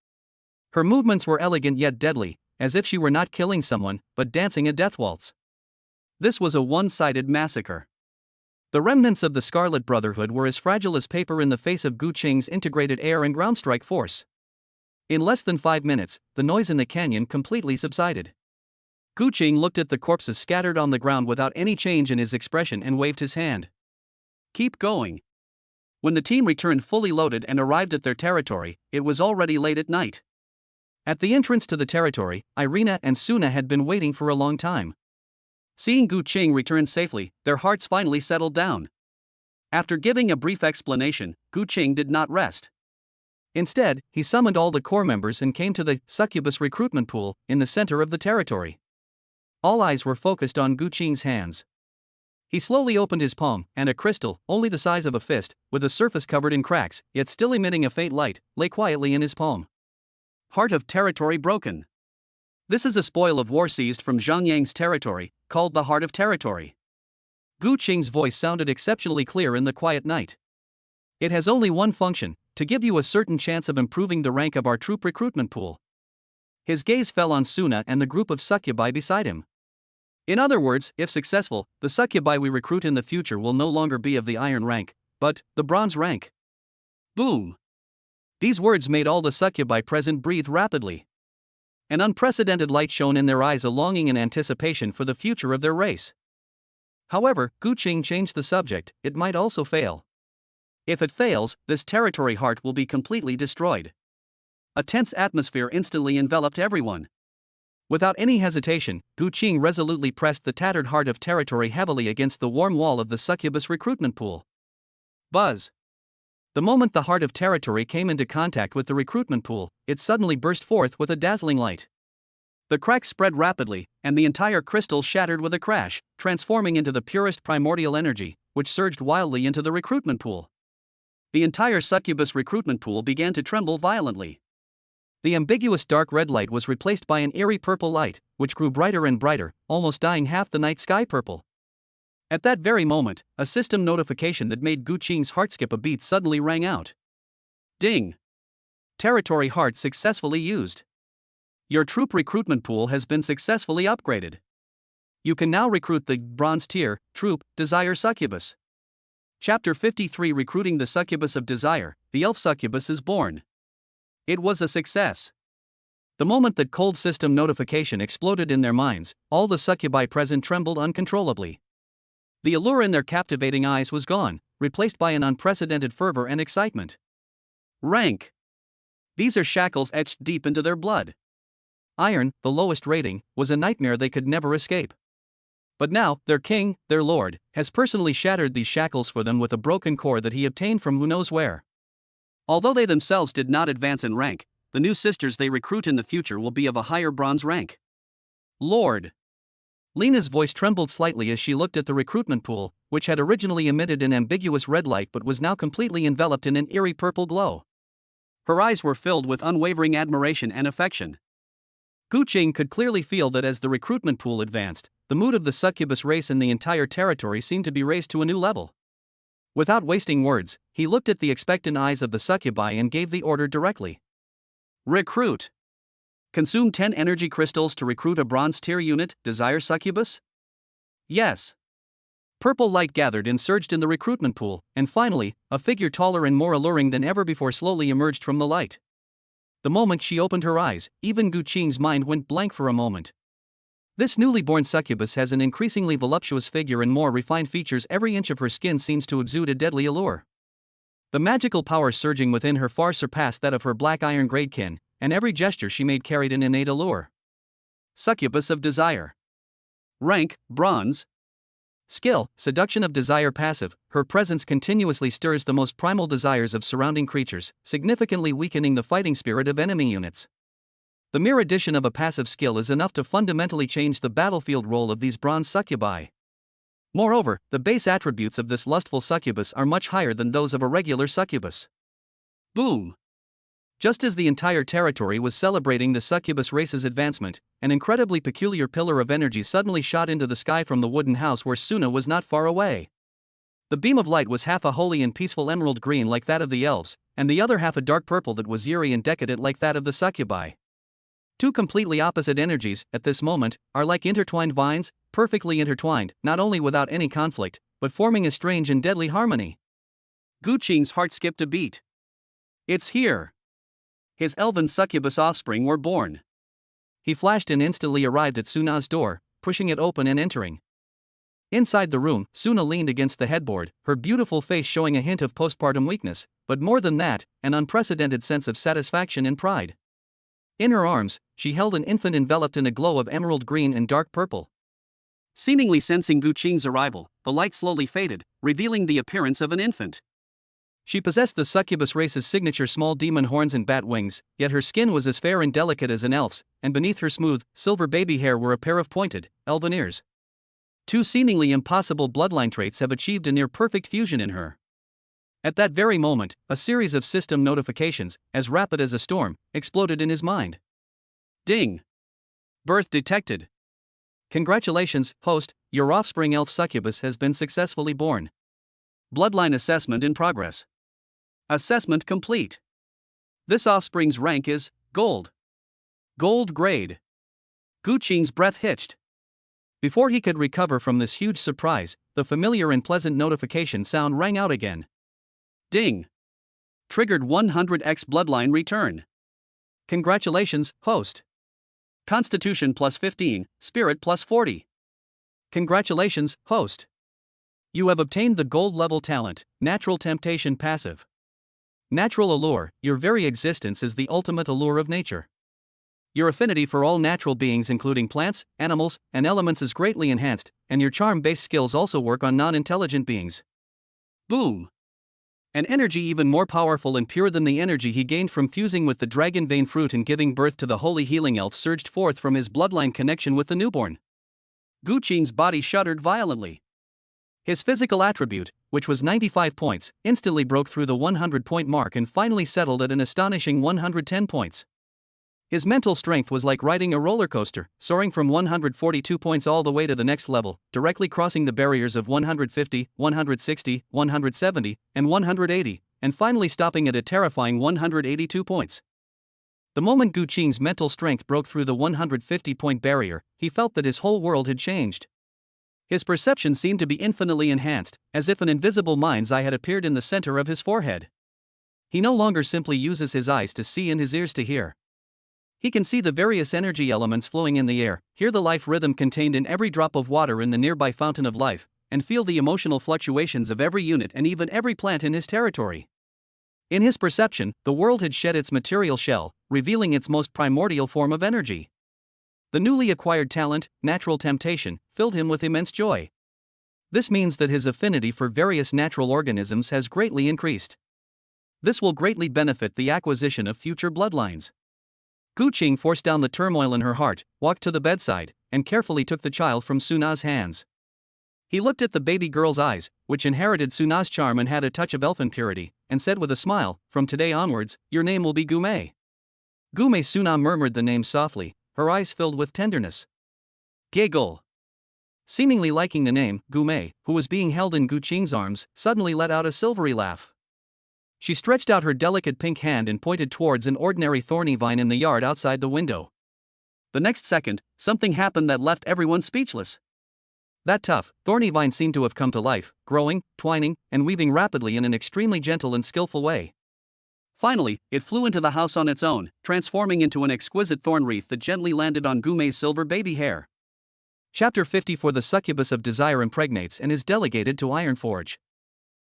Her movements were elegant yet deadly, as if she were not killing someone, but dancing a death waltz. This was a one-sided massacre. The remnants of the Scarlet Brotherhood were as fragile as paper in the face of Gu Qing's integrated air and ground strike force. In less than 5 minutes, the noise in the canyon completely subsided. Gu Qing looked at the corpses scattered on the ground without any change in his expression and waved his hand. Keep going. When the team returned fully loaded and arrived at their territory, it was already late at night. At the entrance to the territory, Irina and Suna had been waiting for a long time. Seeing Gu Qing return safely, their hearts finally settled down. After giving a brief explanation, Gu Qing did not rest. Instead, he summoned all the corps members and came to the succubus recruitment pool in the center of the territory. All eyes were focused on Gu Qing's hands. He slowly opened his palm, and a crystal, only the size of a fist, with a surface covered in cracks, yet still emitting a faint light, lay quietly in his palm. Heart of territory broken. This is a spoil of war seized from Zhang Yang's territory, called the Heart of Territory. Gu Qing's voice sounded exceptionally clear in the quiet night. It has only one function, to give you a certain chance of improving the rank of our troop recruitment pool. His gaze fell on Suna and the group of succubi beside him. In other words, if successful, the succubi we recruit in the future will no longer be of the iron rank, but the bronze rank. Boom! These words made all the succubi present breathe rapidly. An unprecedented light shone in their eyes, a longing and anticipation for the future of their race. However, Gu Qing changed the subject. It might also fail. If it fails, this territory heart will be completely destroyed. A tense atmosphere instantly enveloped everyone. Without any hesitation, Gu Qing resolutely pressed the tattered heart of territory heavily against the warm wall of the succubus recruitment pool. Buzz! The moment the heart of territory came into contact with the recruitment pool, it suddenly burst forth with a dazzling light. The cracks spread rapidly, and the entire crystal shattered with a crash, transforming into the purest primordial energy, which surged wildly into the recruitment pool. The entire succubus recruitment pool began to tremble violently. The ambiguous dark red light was replaced by an eerie purple light, which grew brighter and brighter, almost dyeing half the night sky purple. At that very moment, a system notification that made Gu Qing's heart skip a beat suddenly rang out. Ding! Territory heart successfully used. Your troop recruitment pool has been successfully upgraded. You can now recruit the bronze tier troop Desire Succubus. Chapter 53, Recruiting the Succubus of Desire. The elf succubus is born. It was a success. The moment that cold system notification exploded in their minds, all the succubi present trembled uncontrollably. The allure in their captivating eyes was gone, replaced by an unprecedented fervor and excitement. Rank. These are shackles etched deep into their blood. Iron, the lowest rating, was a nightmare they could never escape. But now, their king, their lord, has personally shattered these shackles for them with a broken core that he obtained from who knows where. Although they themselves did not advance in rank, the new sisters they recruit in the future will be of a higher bronze rank. Lord! Lena's voice trembled slightly as she looked at the recruitment pool, which had originally emitted an ambiguous red light but was now completely enveloped in an eerie purple glow. Her eyes were filled with unwavering admiration and affection. Gu Qing could clearly feel that as the recruitment pool advanced, the mood of the succubus race in the entire territory seemed to be raised to a new level. Without wasting words, he looked at the expectant eyes of the succubi and gave the order directly. Recruit! Consume 10 energy crystals to recruit a bronze tier unit, Desire Succubus? Yes. Purple light gathered and surged in the recruitment pool, and finally, a figure taller and more alluring than ever before slowly emerged from the light. The moment she opened her eyes, even Gu Qing's mind went blank for a moment. This newly born succubus has an increasingly voluptuous figure and more refined features. Every inch of her skin seems to exude a deadly allure. The magical power surging within her far surpassed that of her black iron grade kin, and every gesture she made carried an innate allure. Succubus of Desire. Rank, Bronze. Skill, Seduction of Desire passive. Her presence continuously stirs the most primal desires of surrounding creatures, significantly weakening the fighting spirit of enemy units. The mere addition of a passive skill is enough to fundamentally change the battlefield role of these bronze succubi. Moreover, the base attributes of this lustful succubus are much higher than those of a regular succubus. Boom! Just as the entire territory was celebrating the succubus race's advancement, an incredibly peculiar pillar of energy suddenly shot into the sky from the wooden house where Suna was not far away. The beam of light was half a holy and peaceful emerald green like that of the elves, and the other half a dark purple that was eerie and decadent like that of the succubi. Two completely opposite energies, at this moment, are like intertwined vines, perfectly intertwined, not only without any conflict, but forming a strange and deadly harmony. Gu Qing's heart skipped a beat. It's here. His elven succubus offspring were born. He flashed and instantly arrived at Suna's door, pushing it open and entering. Inside the room, Suna leaned against the headboard, her beautiful face showing a hint of postpartum weakness, but more than that, an unprecedented sense of satisfaction and pride. In her arms, she held an infant enveloped in a glow of emerald green and dark purple. Seemingly sensing Gu Qing's arrival, the light slowly faded, revealing the appearance of an infant. She possessed the succubus race's signature small demon horns and bat wings, yet her skin was as fair and delicate as an elf's, and beneath her smooth, silver baby hair were a pair of pointed, elven ears. Two seemingly impossible bloodline traits have achieved a near-perfect fusion in her. At that very moment, a series of system notifications, as rapid as a storm, exploded in his mind. Ding! Birth detected. Congratulations, host, your offspring elf succubus has been successfully born. Bloodline assessment in progress. Assessment complete. This offspring's rank is Gold. Gold grade. Gu Qing's breath hitched. Before he could recover from this huge surprise, the familiar and pleasant notification sound rang out again. Ding. Triggered 100x bloodline return. Congratulations, host. Constitution plus 15, Spirit plus 40. Congratulations, host. You have obtained the gold level talent, Natural Temptation passive. Natural allure, your very existence is the ultimate allure of nature. Your affinity for all natural beings including plants, animals, and elements is greatly enhanced, and your charm-based skills also work on non-intelligent beings. Boom! An energy even more powerful and pure than the energy he gained from fusing with the dragon vein fruit and giving birth to the holy healing elf surged forth from his bloodline connection with the newborn. Gu Qing's body shuddered violently. His physical attribute, which was 95 points, instantly broke through the 100-point mark and finally settled at an astonishing 110 points. His mental strength was like riding a roller coaster, soaring from 142 points all the way to the next level, directly crossing the barriers of 150, 160, 170, and 180, and finally stopping at a terrifying 182 points. The moment Gu Qing's mental strength broke through the 150-point barrier, he felt that his whole world had changed. His perception seemed to be infinitely enhanced, as if an invisible mind's eye had appeared in the center of his forehead. He no longer simply uses his eyes to see and his ears to hear. He can see the various energy elements flowing in the air, hear the life rhythm contained in every drop of water in the nearby fountain of life, and feel the emotional fluctuations of every unit and even every plant in his territory. In his perception, the world had shed its material shell, revealing its most primordial form of energy. The newly acquired talent, Natural Temptation, filled him with immense joy. This means that his affinity for various natural organisms has greatly increased. This will greatly benefit the acquisition of future bloodlines. Gu Qing forced down the turmoil in her heart, walked to the bedside, and carefully took the child from Suna's hands. He looked at the baby girl's eyes, which inherited Suna's charm and had a touch of elfin purity, and said with a smile, "From today onwards, your name will be Gume." Gume. Suna murmured the name softly, her eyes filled with tenderness. Giggle. Seemingly liking the name, Gume, who was being held in Gu Qing's arms, suddenly let out a silvery laugh. She stretched out her delicate pink hand and pointed towards an ordinary thorny vine in the yard outside the window. The next second, something happened that left everyone speechless. That tough, thorny vine seemed to have come to life, growing, twining, and weaving rapidly in an extremely gentle and skillful way. Finally, it flew into the house on its own, transforming into an exquisite thorn wreath that gently landed on Gume's silver baby hair. Chapter 50. For the succubus of desire impregnates and is delegated to Ironforge.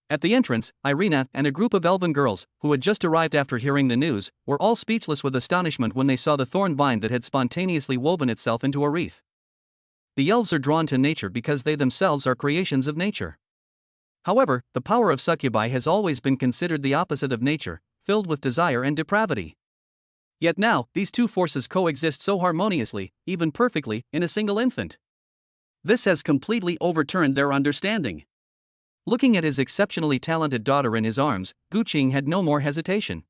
At the entrance, Irina and a group of elven girls, who had just arrived after hearing the news, were all speechless with astonishment when they saw the thorn vine that had spontaneously woven itself into a wreath. The elves are drawn to nature because they themselves are creations of nature. However, the power of succubi has always been considered the opposite of nature, filled with desire and depravity. Yet now, these two forces coexist so harmoniously, even perfectly, in a single infant. This has completely overturned their understanding. Looking at his exceptionally talented daughter in his arms, Gu Qing had no more hesitation.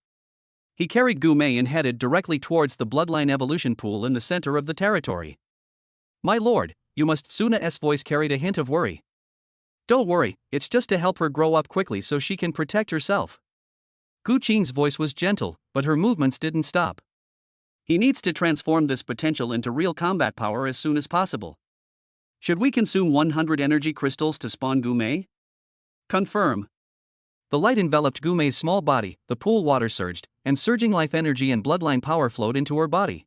He carried Gume and headed directly towards the bloodline evolution pool in the center of the territory. "My lord, you must." Suna's voice carried a hint of worry. "Don't worry, it's just to help her grow up quickly so she can protect herself." Gu Qing's voice was gentle, but her movements didn't stop. He needs to transform this potential into real combat power as soon as possible. Should we consume 100 energy crystals to spawn Gumei? Confirm. The light enveloped Gumei's small body, the pool water surged, and surging life energy and bloodline power flowed into her body.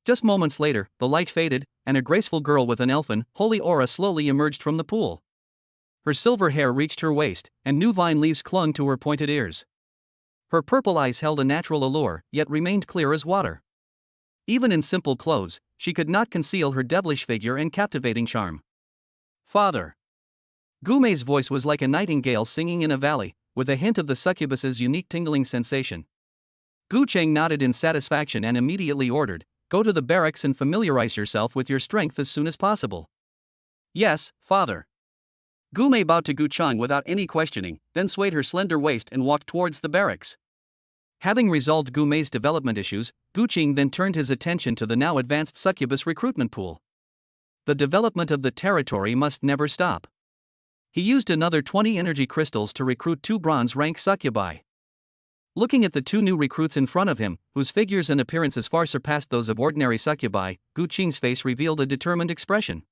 Just moments later, the light faded, and a graceful girl with an elfin, holy aura slowly emerged from the pool. Her silver hair reached her waist, and new vine leaves clung to her pointed ears. Her purple eyes held a natural allure, yet remained clear as water. Even in simple clothes, she could not conceal her devilish figure and captivating charm. Father. Gumei's voice was like a nightingale singing in a valley, with a hint of the succubus's unique tingling sensation. Gu Cheng nodded in satisfaction and immediately ordered, "Go to the barracks and familiarize yourself with your strength as soon as possible." "Yes, father." Gumei bowed to Gu Cheng without any questioning, then swayed her slender waist and walked towards the barracks. Having resolved Gumei's development issues, Gu Cheng then turned his attention to the now advanced succubus recruitment pool. The development of the territory must never stop. He used another 20 energy crystals to recruit 2 bronze-rank succubi. Looking at the 2 new recruits in front of him, whose figures and appearances far surpassed those of ordinary succubi, Gu Cheng's face revealed a determined expression.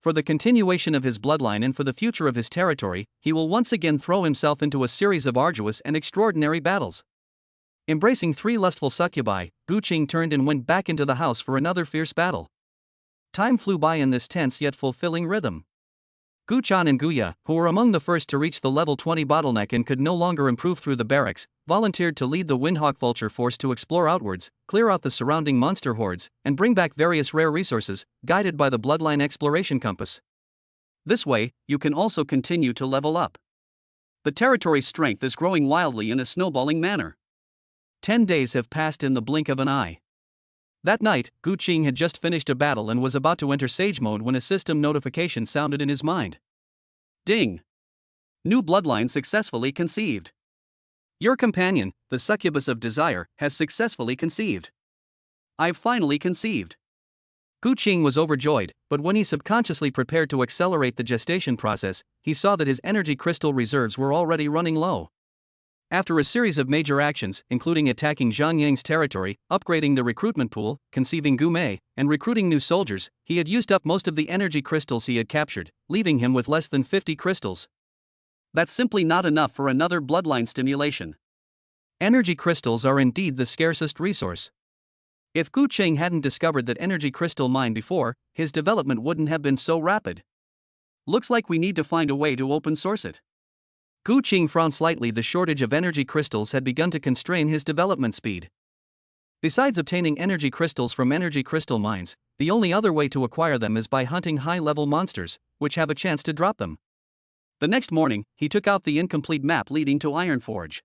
For the continuation of his bloodline and for the future of his territory, he will once again throw himself into a series of arduous and extraordinary battles. Embracing 3 lustful succubi, Gu Cheng turned and went back into the house for another fierce battle. Time flew by in this tense yet fulfilling rhythm. Gu Chan and Guya, who were among the first to reach the level 20 bottleneck and could no longer improve through the barracks, volunteered to lead the Windhawk Vulture force to explore outwards, clear out the surrounding monster hordes, and bring back various rare resources, guided by the Bloodline Exploration Compass. This way, you can also continue to level up. The territory's strength is growing wildly in a snowballing manner. 10 days have passed in the blink of an eye. That night, Gu Cheng had just finished a battle and was about to enter Sage Mode when a system notification sounded in his mind. Ding! New bloodline successfully conceived. Your companion, the succubus of desire, has successfully conceived. I've finally conceived. Gu Cheng was overjoyed, but when he subconsciously prepared to accelerate the gestation process, he saw that his energy crystal reserves were already running low. After a series of major actions, including attacking Zhang Yang's territory, upgrading the recruitment pool, conceiving Gumei, and recruiting new soldiers, he had used up most of the energy crystals he had captured, leaving him with less than 50 crystals. That's simply not enough for another bloodline stimulation. Energy crystals are indeed the scarcest resource. If Gu Cheng hadn't discovered that energy crystal mine before, his development wouldn't have been so rapid. Looks like we need to find a way to open source it. Gu Cheng frowned slightly. The shortage of energy crystals had begun to constrain his development speed. Besides obtaining energy crystals from energy crystal mines, the only other way to acquire them is by hunting high-level monsters, which have a chance to drop them. The next morning, he took out the incomplete map leading to Ironforge.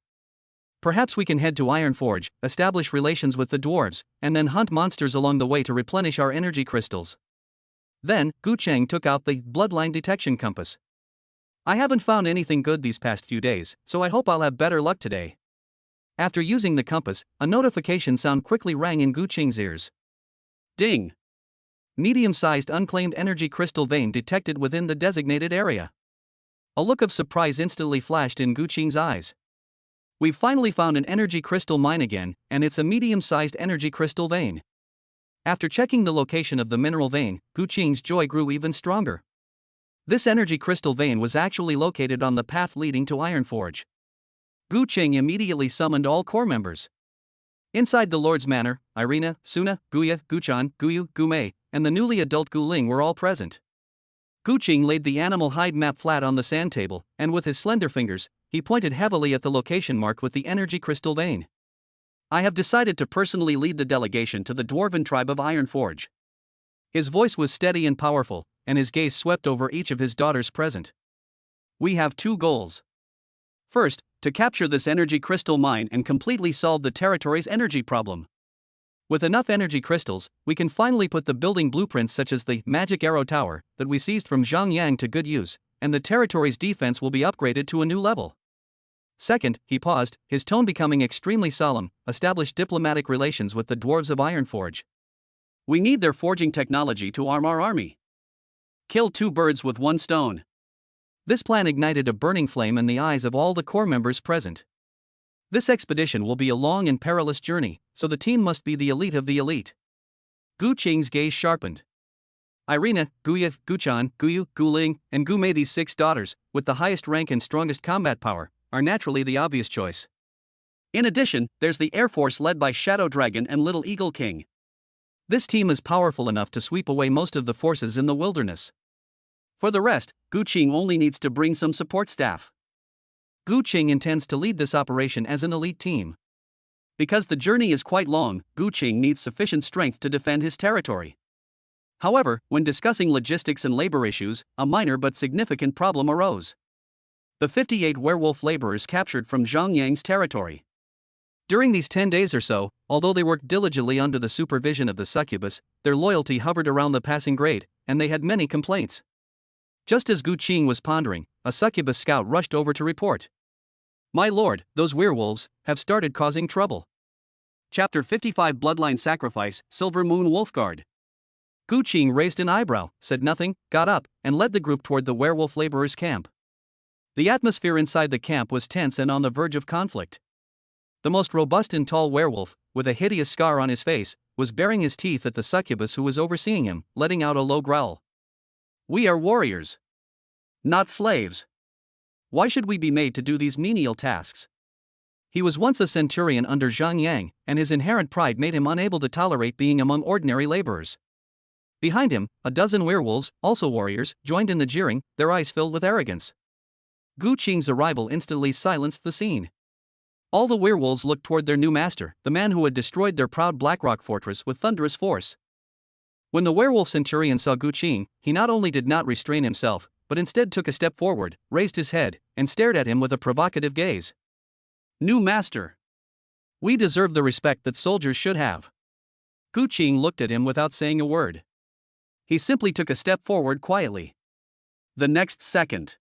Perhaps we can head to Ironforge, establish relations with the dwarves, and then hunt monsters along the way to replenish our energy crystals. Then, Gu Cheng took out the bloodline detection compass. I haven't found anything good these past few days, so I hope I'll have better luck today. After using the compass, a notification sound quickly rang in Gu Cheng's ears. Ding! Medium-sized unclaimed energy crystal vein detected within the designated area. A look of surprise instantly flashed in Gu Cheng's eyes. We've finally found an energy crystal mine again, and it's a medium-sized energy crystal vein. After checking the location of the mineral vein, Gu Cheng's joy grew even stronger. This energy crystal vein was actually located on the path leading to Ironforge. Gu Cheng immediately summoned all core members. Inside the Lord's Manor, Irina, Suna, Guya, Guchan, Guyu, Gumei, and the newly adult Guling were all present. Gu Cheng laid the animal hide map flat on the sand table, and with his slender fingers, he pointed heavily at the location mark with the energy crystal vein. I have decided to personally lead the delegation to the dwarven tribe of Ironforge. His voice was steady and powerful, and his gaze swept over each of his daughters present. We have 2 goals. First, to capture this energy crystal mine and completely solve the territory's energy problem. With enough energy crystals, we can finally put the building blueprints such as the Magic Arrow Tower that we seized from Zhang Yang to good use, and the territory's defense will be upgraded to a new level. Second, he paused, his tone becoming extremely solemn, establish diplomatic relations with the dwarves of Ironforge. We need their forging technology to arm our army. Kill 2 birds with 1 stone. This plan ignited a burning flame in the eyes of all the core members present. This expedition will be a long and perilous journey, so the team must be the elite of the elite. Gu Qing's gaze sharpened. Irina, Guya, Guchan, Guyu, Guling, and Gu Mei, these 6 daughters, with the highest rank and strongest combat power, are naturally the obvious choice. In addition, there's the Air Force led by Shadow Dragon and Little Eagle King. This team is powerful enough to sweep away most of the forces in the wilderness. For the rest, Gu Qing only needs to bring some support staff. Gu Qing intends to lead this operation as an elite team. Because the journey is quite long, Gu Qing needs sufficient strength to defend his territory. However, when discussing logistics and labor issues, a minor but significant problem arose. The 58 werewolf laborers captured from Zhang Yang's territory. During these 10 days or so, although they worked diligently under the supervision of the succubus, their loyalty hovered around the passing grade, and they had many complaints. Just as Gu Qing was pondering, a succubus scout rushed over to report. "My lord, those werewolves have started causing trouble." Chapter 55 Bloodline Sacrifice, Silver Moon Wolfguard. Gu Qing raised an eyebrow, said nothing, got up, and led the group toward the werewolf laborers' camp. The atmosphere inside the camp was tense and on the verge of conflict. The most robust and tall werewolf, with a hideous scar on his face, was baring his teeth at the succubus who was overseeing him, letting out a low growl. "We are warriors, not slaves. Why should we be made to do these menial tasks?" He was once a centurion under Zhang Yang, and his inherent pride made him unable to tolerate being among ordinary laborers. Behind him, a dozen werewolves, also warriors, joined in the jeering, their eyes filled with arrogance. Gu Qing's arrival instantly silenced the scene. All the werewolves looked toward their new master, the man who had destroyed their proud Blackrock fortress with thunderous force. When the werewolf centurion saw Gu Qing, he not only did not restrain himself, but instead took a step forward, raised his head, and stared at him with a provocative gaze. "New master. We deserve the respect that soldiers should have." Gu Qing looked at him without saying a word. He simply took a step forward quietly. The next second,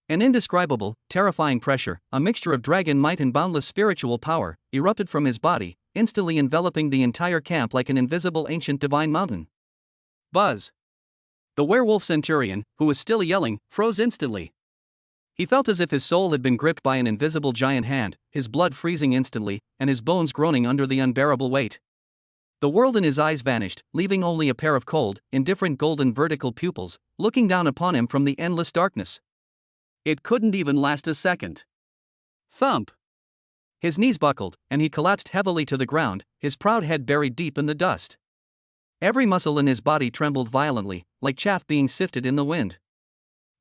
an indescribable, terrifying pressure, a mixture of dragon might and boundless spiritual power, erupted from his body, instantly enveloping the entire camp like an invisible ancient divine mountain. Buzz! The werewolf centurion, who was still yelling, froze instantly. He felt as if his soul had been gripped by an invisible giant hand, his blood freezing instantly, and his bones groaning under the unbearable weight. The world in his eyes vanished, leaving only a pair of cold, indifferent golden vertical pupils, looking down upon him from the endless darkness. It couldn't even last a second. Thump! His knees buckled, and he collapsed heavily to the ground, his proud head buried deep in the dust. Every muscle in his body trembled violently, like chaff being sifted in the wind.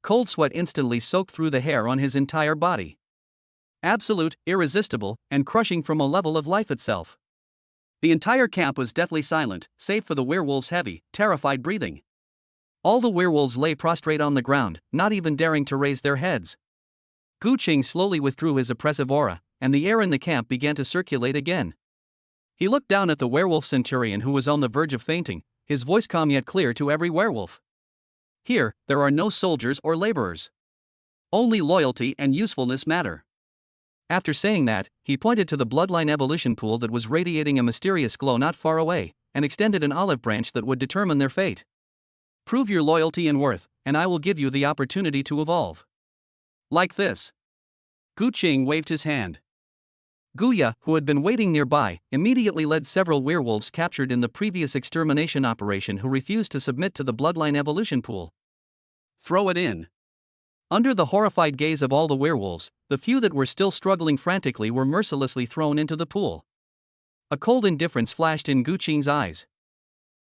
Cold sweat instantly soaked through the hair on his entire body. Absolute, irresistible, and crushing from a level of life itself. The entire camp was deathly silent, save for the werewolves' heavy, terrified breathing. All the werewolves lay prostrate on the ground, not even daring to raise their heads. Gu Qing slowly withdrew his oppressive aura, and the air in the camp began to circulate again. He looked down at the werewolf centurion who was on the verge of fainting, his voice calm yet clear to every werewolf. "Here, there are no soldiers or laborers. Only loyalty and usefulness matter." After saying that, he pointed to the bloodline evolution pool that was radiating a mysterious glow not far away, and extended an olive branch that would determine their fate. "Prove your loyalty and worth, and I will give you the opportunity to evolve. Like this." Gu Qing waved his hand. Guya, who had been waiting nearby, immediately led several werewolves captured in the previous extermination operation who refused to submit to the bloodline evolution pool. "Throw it in." Under the horrified gaze of all the werewolves, the few that were still struggling frantically were mercilessly thrown into the pool. A cold indifference flashed in Gu Qing's eyes.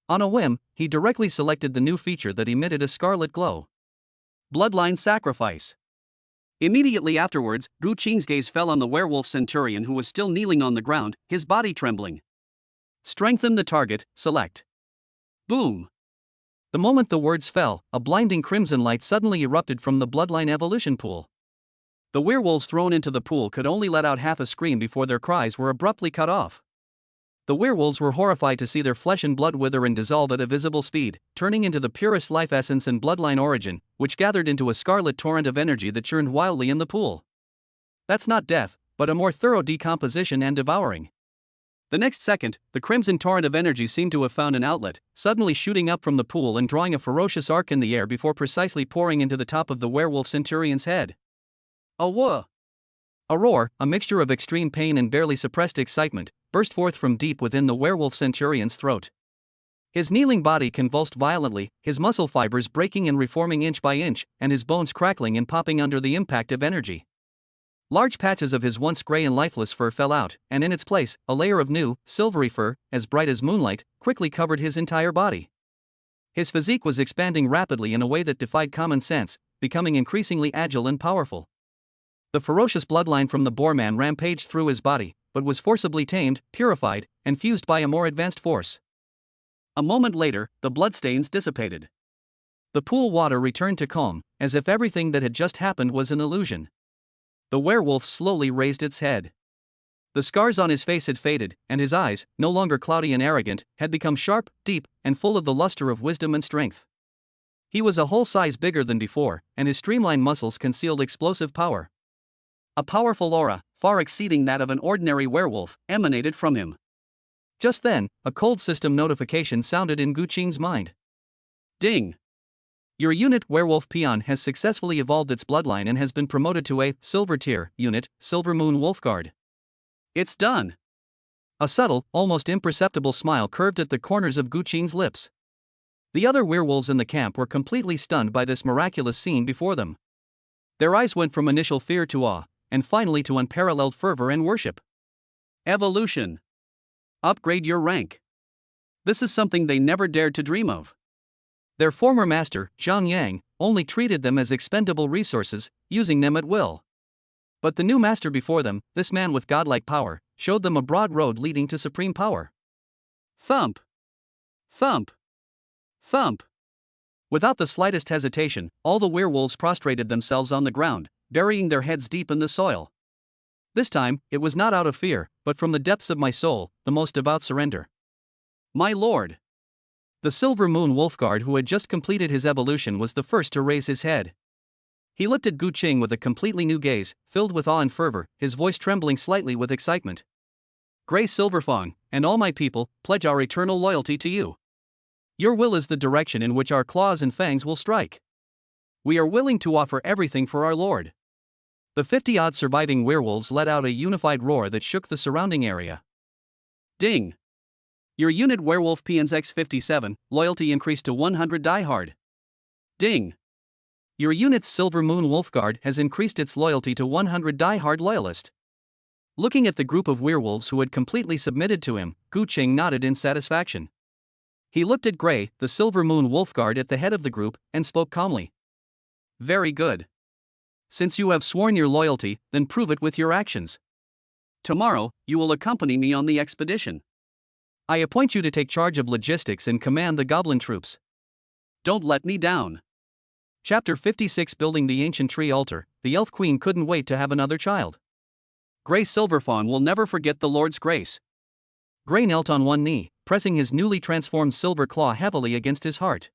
On a whim, he directly selected the new feature that emitted a scarlet glow. Bloodline Sacrifice. Immediately afterwards, Gu Qing's gaze fell on the werewolf centurion who was still kneeling on the ground, his body trembling. Strengthen the target, select. Boom! The moment the words fell, a blinding crimson light suddenly erupted from the bloodline evolution pool. The werewolves thrown into the pool could only let out half a scream before their cries were abruptly cut off. The werewolves were horrified to see their flesh and blood wither and dissolve at a visible speed, turning into the purest life essence and bloodline origin, which gathered into a scarlet torrent of energy that churned wildly in the pool. That's not death, but a more thorough decomposition and devouring. The next second, the crimson torrent of energy seemed to have found an outlet, suddenly shooting up from the pool and drawing a ferocious arc in the air before precisely pouring into the top of the werewolf centurion's head. A whoa! A roar, a mixture of extreme pain and barely suppressed excitement, burst forth from deep within the werewolf centurion's throat. His kneeling body convulsed violently, his muscle fibers breaking and reforming inch by inch, and his bones crackling and popping under the impact of energy. Large patches of his once gray and lifeless fur fell out, and in its place, a layer of new, silvery fur, as bright as moonlight, quickly covered his entire body. His physique was expanding rapidly in a way that defied common sense, becoming increasingly agile and powerful. The ferocious bloodline from the boar man rampaged through his body, but was forcibly tamed, purified, and fused by a more advanced force. A moment later, the bloodstains dissipated. The pool water returned to calm, as if everything that had just happened was an illusion. The werewolf slowly raised its head. The scars on his face had faded, and his eyes, no longer cloudy and arrogant, had become sharp, deep, and full of the luster of wisdom and strength. He was a whole size bigger than before, and his streamlined muscles concealed explosive power. A powerful aura, far exceeding that of an ordinary werewolf, emanated from him. Just then, a cold system notification sounded in Gu Qing's mind. Ding! Your unit Werewolf Peon has successfully evolved its bloodline and has been promoted to a Silver Tier unit, Silver Moon Wolfguard. It's done! A subtle, almost imperceptible smile curved at the corners of Gu Qing's lips. The other werewolves in the camp were completely stunned by this miraculous scene before them. Their eyes went from initial fear to awe, and finally to unparalleled fervor and worship. Evolution. Upgrade your rank. This is something they never dared to dream of. Their former master, Zhang Yang, only treated them as expendable resources, using them at will. But the new master before them, this man with godlike power, showed them a broad road leading to supreme power. Thump! Thump! Thump! Without the slightest hesitation, all the werewolves prostrated themselves on the ground, burying their heads deep in the soil. This time, it was not out of fear, but from the depths of my soul, the most devout surrender. My lord! The Silver Moon Wolfguard who had just completed his evolution was the first to raise his head. He looked at Gu Qing with a completely new gaze, filled with awe and fervor, his voice trembling slightly with excitement. Grey Silverfang, and all my people, pledge our eternal loyalty to you. Your will is the direction in which our claws and fangs will strike. We are willing to offer everything for our lord. The 50-odd surviving werewolves let out a unified roar that shook the surrounding area. Ding! Your unit Werewolf Peons X57, loyalty increased to 100 diehard. Ding! Your unit's Silver Moon Wolfguard has increased its loyalty to 100 diehard loyalist. Looking at the group of werewolves who had completely submitted to him, Gu Qing nodded in satisfaction. He looked at Gray, the Silver Moon Wolfguard at the head of the group, and spoke calmly. Very good. Since you have sworn your loyalty, then prove it with your actions. Tomorrow, you will accompany me on the expedition. I appoint you to take charge of logistics and command the goblin troops. Don't let me down. Chapter 56 Building the Ancient Tree Altar. The Elf Queen couldn't wait to have another child. Grey Silverfawn will never forget the Lord's grace. Gray knelt on one knee, pressing his newly transformed silver claw heavily against his heart.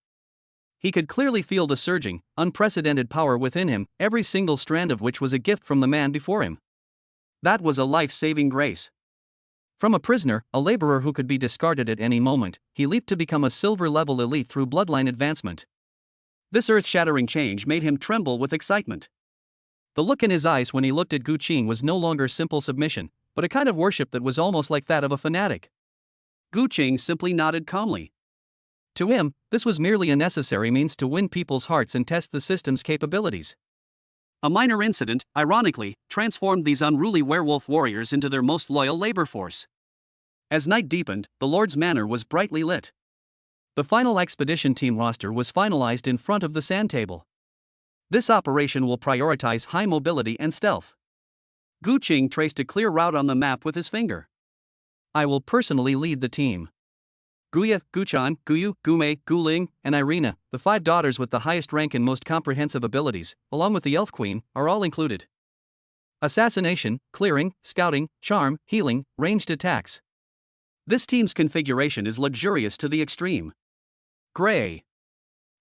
He could clearly feel the surging, unprecedented power within him, every single strand of which was a gift from the man before him. That was a life-saving grace. From a prisoner, a laborer who could be discarded at any moment, he leaped to become a silver-level elite through bloodline advancement. This earth-shattering change made him tremble with excitement. The look in his eyes when he looked at Gu Qing was no longer simple submission, but a kind of worship that was almost like that of a fanatic. Gu Qing simply nodded calmly. To him, this was merely a necessary means to win people's hearts and test the system's capabilities. A minor incident, ironically, transformed these unruly werewolf warriors into their most loyal labor force. As night deepened, the Lord's manor was brightly lit. The final expedition team roster was finalized in front of the sand table. This operation will prioritize high mobility and stealth. Gu Qing traced a clear route on the map with his finger. I will personally lead the team. Guya, Guchan, Guyu, Gumei, Guling, and Irina, the 5 daughters with the highest rank and most comprehensive abilities, along with the Elf Queen, are all included. Assassination, clearing, scouting, charm, healing, ranged attacks. This team's configuration is luxurious to the extreme. Gray.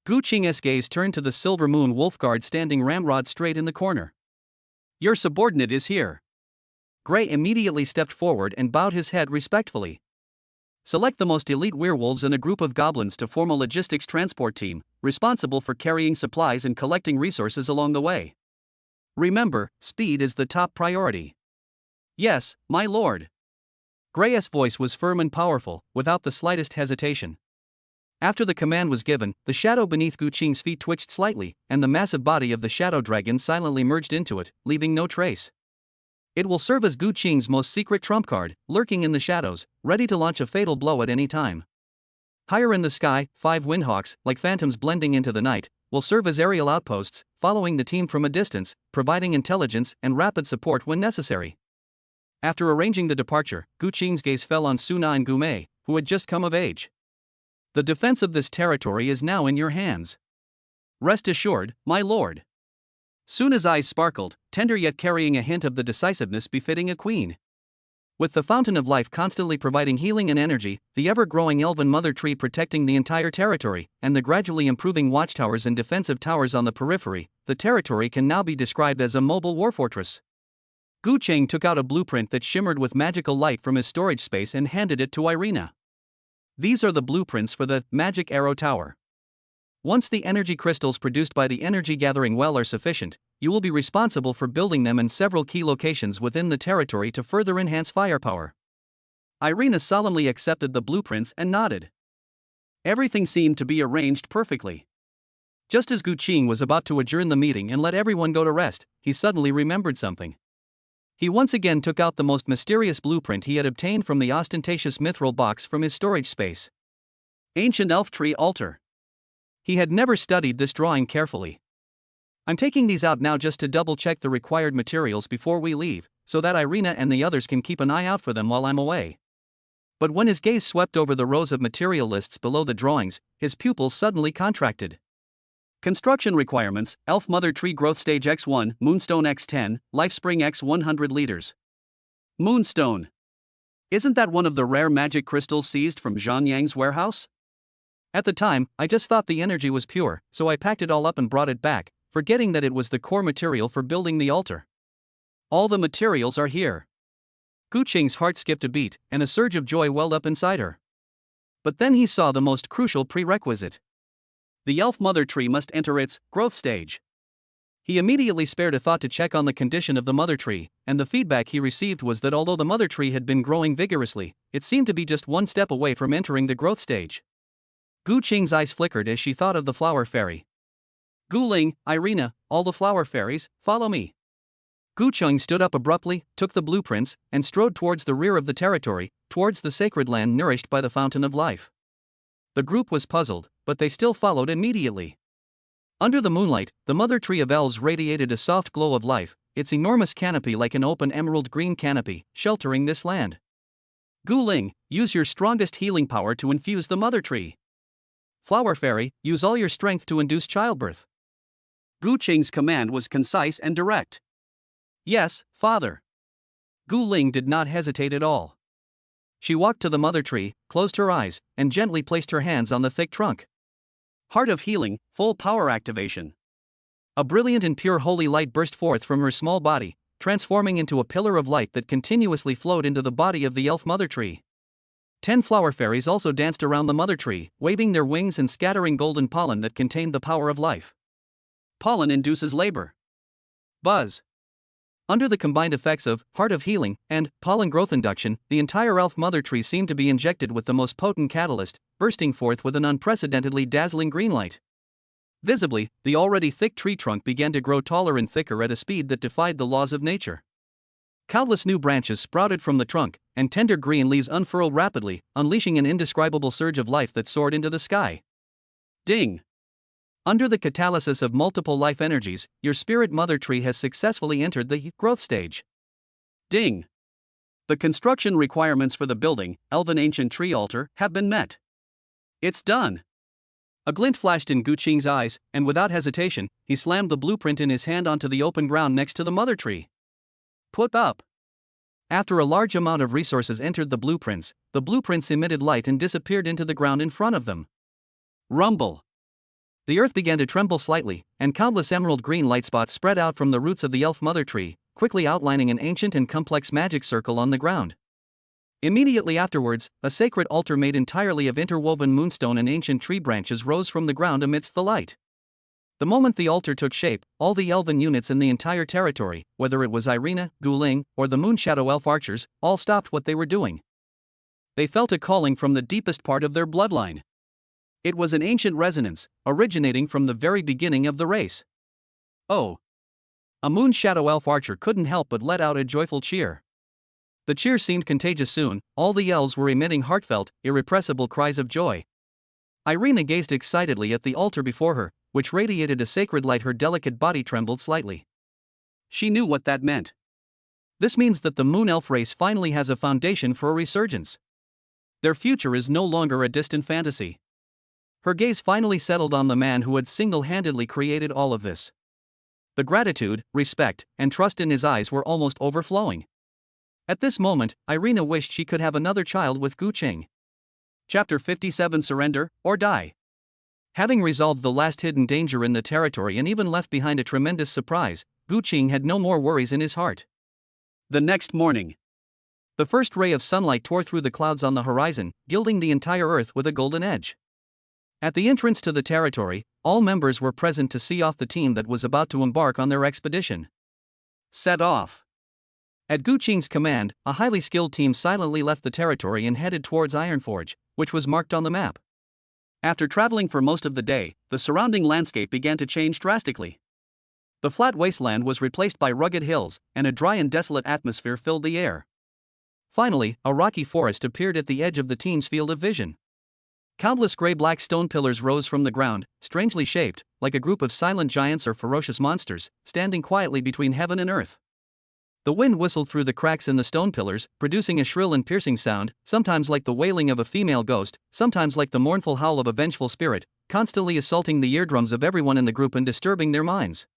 Gu Qing's gaze turned to the Silver Moon Wolfguard standing ramrod straight in the corner. Your subordinate is here. Gray immediately stepped forward and bowed his head respectfully. Select the most elite werewolves and a group of goblins to form a logistics transport team, responsible for carrying supplies and collecting resources along the way. Remember, speed is the top priority. Yes, my lord. Gray's voice was firm and powerful, without the slightest hesitation. After the command was given, the shadow beneath Gu Qing's feet twitched slightly, and the massive body of the shadow dragon silently merged into it, leaving no trace. It will serve as Gu Qing's most secret trump card, lurking in the shadows, ready to launch a fatal blow at any time. Higher in the sky, 5 windhawks, like phantoms blending into the night, will serve as aerial outposts, following the team from a distance, providing intelligence and rapid support when necessary. After arranging the departure, Gu Qing's gaze fell on Suna and Gu Mei, who had just come of age. The defense of this territory is now in your hands. Rest assured, my lord. Suna's eyes sparkled, tender yet carrying a hint of the decisiveness befitting a queen. With the fountain of life constantly providing healing and energy, the ever-growing elven mother tree protecting the entire territory, and the gradually improving watchtowers and defensive towers on the periphery, the territory can now be described as a mobile warfortress. Gu Qing took out a blueprint that shimmered with magical light from his storage space and handed it to Irina. These are the blueprints for the Magic Arrow Tower. Once the energy crystals produced by the energy gathering well are sufficient, you will be responsible for building them in several key locations within the territory to further enhance firepower. Irina solemnly accepted the blueprints and nodded. Everything seemed to be arranged perfectly. Just as Gu Qing was about to adjourn the meeting and let everyone go to rest, he suddenly remembered something. He once again took out the most mysterious blueprint he had obtained from the ostentatious mithril box from his storage space. Ancient elf tree altar. He had never studied this drawing carefully. I'm taking these out now just to double-check the required materials before we leave, so that Irina and the others can keep an eye out for them while I'm away. But when his gaze swept over the rows of material lists below the drawings, his pupils suddenly contracted. Construction requirements: Elf Mother Tree Growth Stage X1, Moonstone X10, Lifespring X 100 liters. Moonstone. Isn't that one of the rare magic crystals seized from Zhang Yang's warehouse? At the time, I just thought the energy was pure, so I packed it all up and brought it back, forgetting that it was the core material for building the altar. All the materials are here. Gu Qing's heart skipped a beat, and a surge of joy welled up inside her. But then he saw the most crucial prerequisite. The elf mother tree must enter its growth stage. He immediately spared a thought to check on the condition of the mother tree, and the feedback he received was that although the mother tree had been growing vigorously, it seemed to be just one step away from entering the growth stage. Gu Qing's eyes flickered as she thought of the flower fairy. Gu Ling, Irina, all the flower fairies, follow me. Gu Qing stood up abruptly, took the blueprints, and strode towards the rear of the territory, towards the sacred land nourished by the fountain of life. The group was puzzled, but they still followed immediately. Under the moonlight, the mother tree of elves radiated a soft glow of life, its enormous canopy like an open emerald green canopy, sheltering this land. Gu Ling, use your strongest healing power to infuse the mother tree. Flower fairy, use all your strength to induce childbirth. Gu Qing's command was concise and direct. Yes, father. Gu Ling did not hesitate at all. She walked to the mother tree, closed her eyes, and gently placed her hands on the thick trunk. Heart of healing, full power activation. A brilliant and pure holy light burst forth from her small body, transforming into a pillar of light that continuously flowed into the body of the elf mother tree. 10 flower fairies also danced around the mother tree, waving their wings and scattering golden pollen that contained the power of life. Pollen induces labor. Buzz. Under the combined effects of Heart of Healing and pollen growth induction, the entire elf mother tree seemed to be injected with the most potent catalyst, bursting forth with an unprecedentedly dazzling green light. Visibly, the already thick tree trunk began to grow taller and thicker at a speed that defied the laws of nature. Countless new branches sprouted from the trunk, and tender green leaves unfurled rapidly, unleashing an indescribable surge of life that soared into the sky. Ding! Under the catalysis of multiple life energies, your spirit mother tree has successfully entered the growth stage. Ding! The construction requirements for the building, Elven Ancient Tree Altar, have been met. It's done! A glint flashed in Gu Qing's eyes, and without hesitation, he slammed the blueprint in his hand onto the open ground next to the mother tree. Put up! After a large amount of resources entered the blueprints emitted light and disappeared into the ground in front of them. Rumble! The earth began to tremble slightly, and countless emerald green light spots spread out from the roots of the elf mother tree, quickly outlining an ancient and complex magic circle on the ground. Immediately afterwards, a sacred altar made entirely of interwoven moonstone and ancient tree branches rose from the ground amidst the light. The moment the altar took shape, all the elven units in the entire territory, whether it was Irina, Guling, or the Moonshadow Elf archers, all stopped what they were doing. They felt a calling from the deepest part of their bloodline. It was an ancient resonance, originating from the very beginning of the race. Oh! A Moonshadow Elf archer couldn't help but let out a joyful cheer. The cheer seemed contagious soon, all the elves were emitting heartfelt, irrepressible cries of joy. Irina gazed excitedly at the altar before her, which radiated a sacred light. Her delicate body trembled slightly. She knew what that meant. This means that the Moon Elf race finally has a foundation for a resurgence. Their future is no longer a distant fantasy. Her gaze finally settled on the man who had single-handedly created all of this. The gratitude, respect, and trust in his eyes were almost overflowing. At this moment, Irina wished she could have another child with Gu Qing. Chapter 57: Surrender or Die. Having resolved the last hidden danger in the territory and even left behind a tremendous surprise, Gu Qing had no more worries in his heart. The next morning, the first ray of sunlight tore through the clouds on the horizon, gilding the entire earth with a golden edge. At the entrance to the territory, all members were present to see off the team that was about to embark on their expedition. Set off. At Gu Qing's command, a highly skilled team silently left the territory and headed towards Ironforge, which was marked on the map. After traveling for most of the day, the surrounding landscape began to change drastically. The flat wasteland was replaced by rugged hills, and a dry and desolate atmosphere filled the air. Finally, a rocky forest appeared at the edge of the team's field of vision. Countless gray-black stone pillars rose from the ground, strangely shaped, like a group of silent giants or ferocious monsters, standing quietly between heaven and earth. The wind whistled through the cracks in the stone pillars, producing a shrill and piercing sound, sometimes like the wailing of a female ghost, sometimes like the mournful howl of a vengeful spirit, constantly assaulting the eardrums of everyone in the group and disturbing their minds.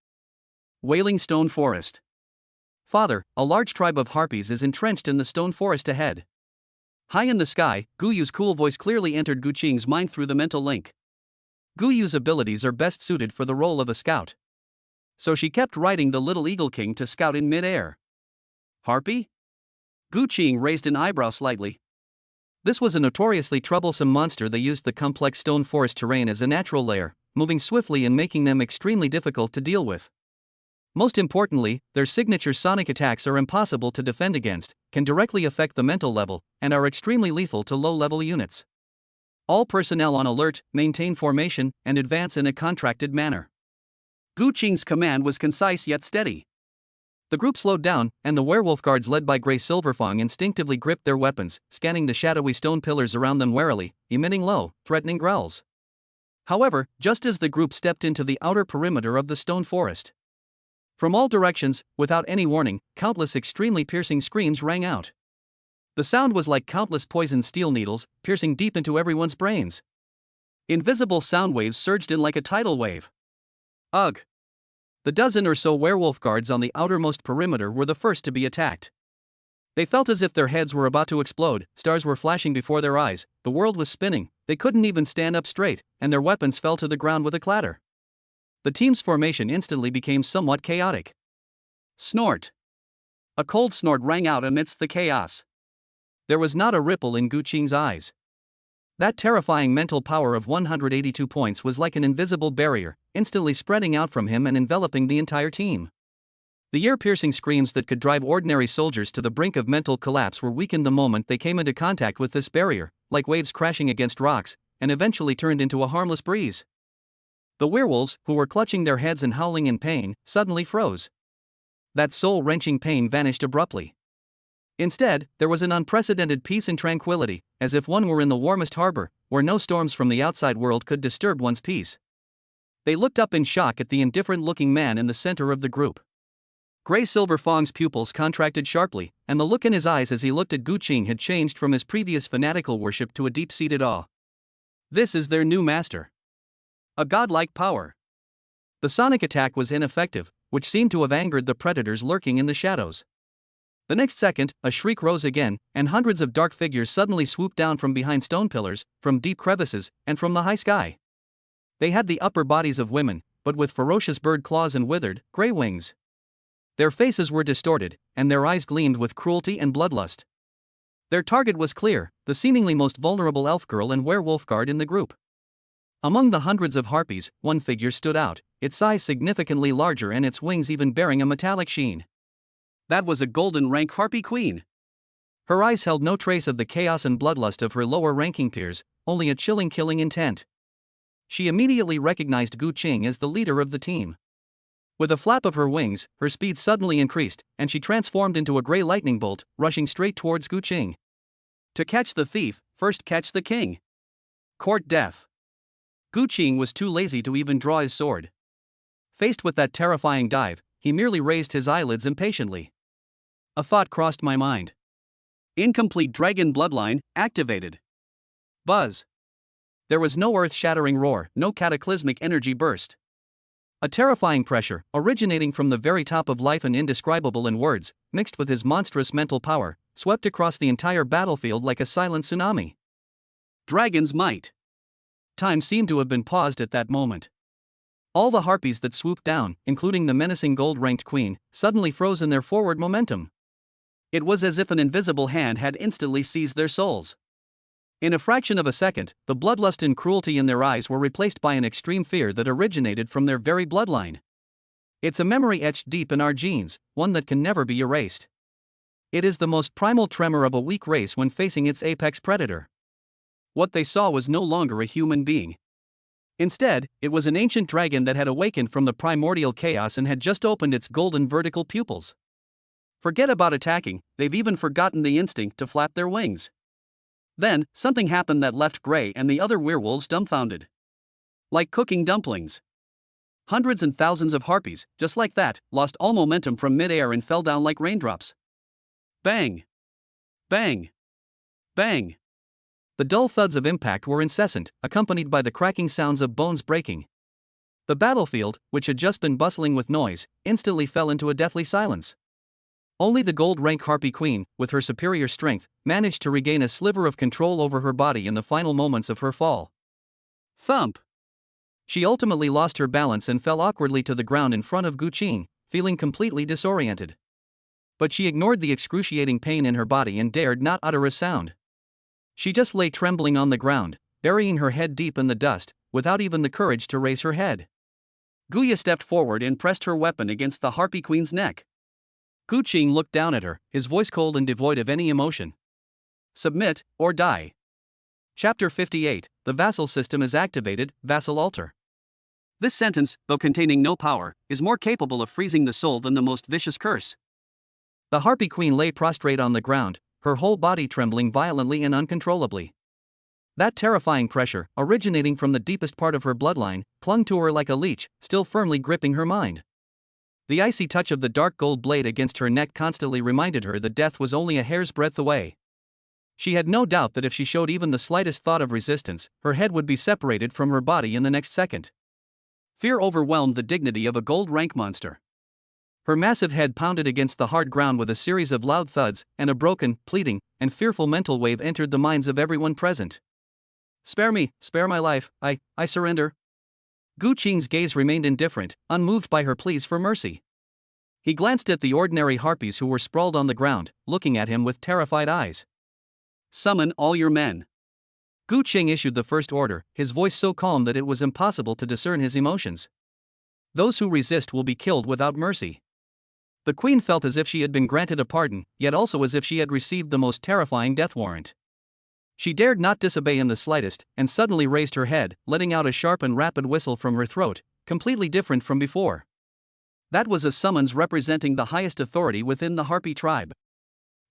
Wailing Stone Forest. Father, a large tribe of harpies is entrenched in the stone forest ahead. High in the sky, Guyu's cool voice clearly entered Gu Qing's mind through the mental link. Guyu's abilities are best suited for the role of a scout. So she kept riding the little Eagle King to scout in mid-air. Harpy? Gu Qing raised an eyebrow slightly. This was a notoriously troublesome monster that used the complex stone forest terrain as a natural lair, moving swiftly and making them extremely difficult to deal with. Most importantly, their signature sonic attacks are impossible to defend against, can directly affect the mental level, and are extremely lethal to low-level units. All personnel on alert, maintain formation, and advance in a contracted manner. Gu Qing's command was concise yet steady. The group slowed down, and the werewolf guards led by Grey Silverfang instinctively gripped their weapons, scanning the shadowy stone pillars around them warily, emitting low, threatening growls. However, just as the group stepped into the outer perimeter of the stone forest, from all directions, without any warning, countless extremely piercing screams rang out. The sound was like countless poisoned steel needles, piercing deep into everyone's brains. Invisible sound waves surged in like a tidal wave. Ugh! The dozen or so werewolf guards on the outermost perimeter were the first to be attacked. They felt as if their heads were about to explode, stars were flashing before their eyes, the world was spinning, they couldn't even stand up straight, and their weapons fell to the ground with a clatter. The team's formation instantly became somewhat chaotic. Snort! A cold snort rang out amidst the chaos. There was not a ripple in Gu Qing's eyes. That terrifying mental power of 182 points was like an invisible barrier, instantly spreading out from him and enveloping the entire team. The ear-piercing screams that could drive ordinary soldiers to the brink of mental collapse were weakened the moment they came into contact with this barrier, like waves crashing against rocks, and eventually turned into a harmless breeze. The werewolves, who were clutching their heads and howling in pain, suddenly froze. That soul-wrenching pain vanished abruptly. Instead, there was an unprecedented peace and tranquility, as if one were in the warmest harbor, where no storms from the outside world could disturb one's peace. They looked up in shock at the indifferent-looking man in the center of the group. Grey Silverfang's pupils contracted sharply, and the look in his eyes as he looked at Gu Qing had changed from his previous fanatical worship to a deep-seated awe. This is their new master. A godlike power. The sonic attack was ineffective, which seemed to have angered the predators lurking in the shadows. The next second, a shriek rose again, and hundreds of dark figures suddenly swooped down from behind stone pillars, from deep crevices, and from the high sky. They had the upper bodies of women, but with ferocious bird claws and withered, gray wings. Their faces were distorted, and their eyes gleamed with cruelty and bloodlust. Their target was clear, the seemingly most vulnerable elf girl and werewolf guard in the group. Among the hundreds of harpies, one figure stood out, its size significantly larger and its wings even bearing a metallic sheen. That was a golden rank harpy queen. Her eyes held no trace of the chaos and bloodlust of her lower-ranking peers, only a chilling killing intent. She immediately recognized Gu Qing as the leader of the team. With a flap of her wings, her speed suddenly increased, and she transformed into a gray lightning bolt, rushing straight towards Gu Qing. To catch the thief, first catch the king. Court death. Gu Qing was too lazy to even draw his sword. Faced with that terrifying dive, he merely raised his eyelids impatiently. A thought crossed my mind. Incomplete dragon bloodline activated. Buzz. There was no earth-shattering roar, no cataclysmic energy burst. A terrifying pressure, originating from the very top of life and indescribable in words, mixed with his monstrous mental power, swept across the entire battlefield like a silent tsunami. Dragon's might. Time seemed to have been paused at that moment. All the harpies that swooped down, including the menacing gold-ranked queen, suddenly froze in their forward momentum. It was as if an invisible hand had instantly seized their souls. In a fraction of a second, the bloodlust and cruelty in their eyes were replaced by an extreme fear that originated from their very bloodline. It's a memory etched deep in our genes, one that can never be erased. It is the most primal tremor of a weak race when facing its apex predator. What they saw was no longer a human being. Instead, it was an ancient dragon that had awakened from the primordial chaos and had just opened its golden vertical pupils. Forget about attacking, they've even forgotten the instinct to flap their wings. Then, something happened that left Gray and the other werewolves dumbfounded. Like cooking dumplings. Hundreds and thousands of harpies, just like that, lost all momentum from mid-air and fell down like raindrops. Bang! Bang! Bang! The dull thuds of impact were incessant, accompanied by the cracking sounds of bones breaking. The battlefield, which had just been bustling with noise, instantly fell into a deathly silence. Only the gold-rank harpy queen, with her superior strength, managed to regain a sliver of control over her body in the final moments of her fall. Thump! She ultimately lost her balance and fell awkwardly to the ground in front of Gu Qing, feeling completely disoriented. But she ignored the excruciating pain in her body and dared not utter a sound. She just lay trembling on the ground, burying her head deep in the dust, without even the courage to raise her head. Guya stepped forward and pressed her weapon against the harpy queen's neck. Gu Qing looked down at her, his voice cold and devoid of any emotion. Submit, or die. Chapter 58, The Vassal System is Activated, Vassal Altar. This sentence, though containing no power, is more capable of freezing the soul than the most vicious curse. The harpy queen lay prostrate on the ground, her whole body trembling violently and uncontrollably. That terrifying pressure, originating from the deepest part of her bloodline, clung to her like a leech, still firmly gripping her mind. The icy touch of the dark gold blade against her neck constantly reminded her that death was only a hair's breadth away. She had no doubt that if she showed even the slightest thought of resistance, her head would be separated from her body in the next second. Fear overwhelmed the dignity of a gold-rank monster. Her massive head pounded against the hard ground with a series of loud thuds, and a broken, pleading, and fearful mental wave entered the minds of everyone present. Spare me, spare my life, I surrender. Gu Qing's gaze remained indifferent, unmoved by her pleas for mercy. He glanced at the ordinary harpies who were sprawled on the ground, looking at him with terrified eyes. Summon all your men. Gu Qing issued the first order, his voice so calm that it was impossible to discern his emotions. Those who resist will be killed without mercy. The queen felt as if she had been granted a pardon, yet also as if she had received the most terrifying death warrant. She dared not disobey in the slightest, and suddenly raised her head, letting out a sharp and rapid whistle from her throat, completely different from before. That was a summons representing the highest authority within the harpy tribe.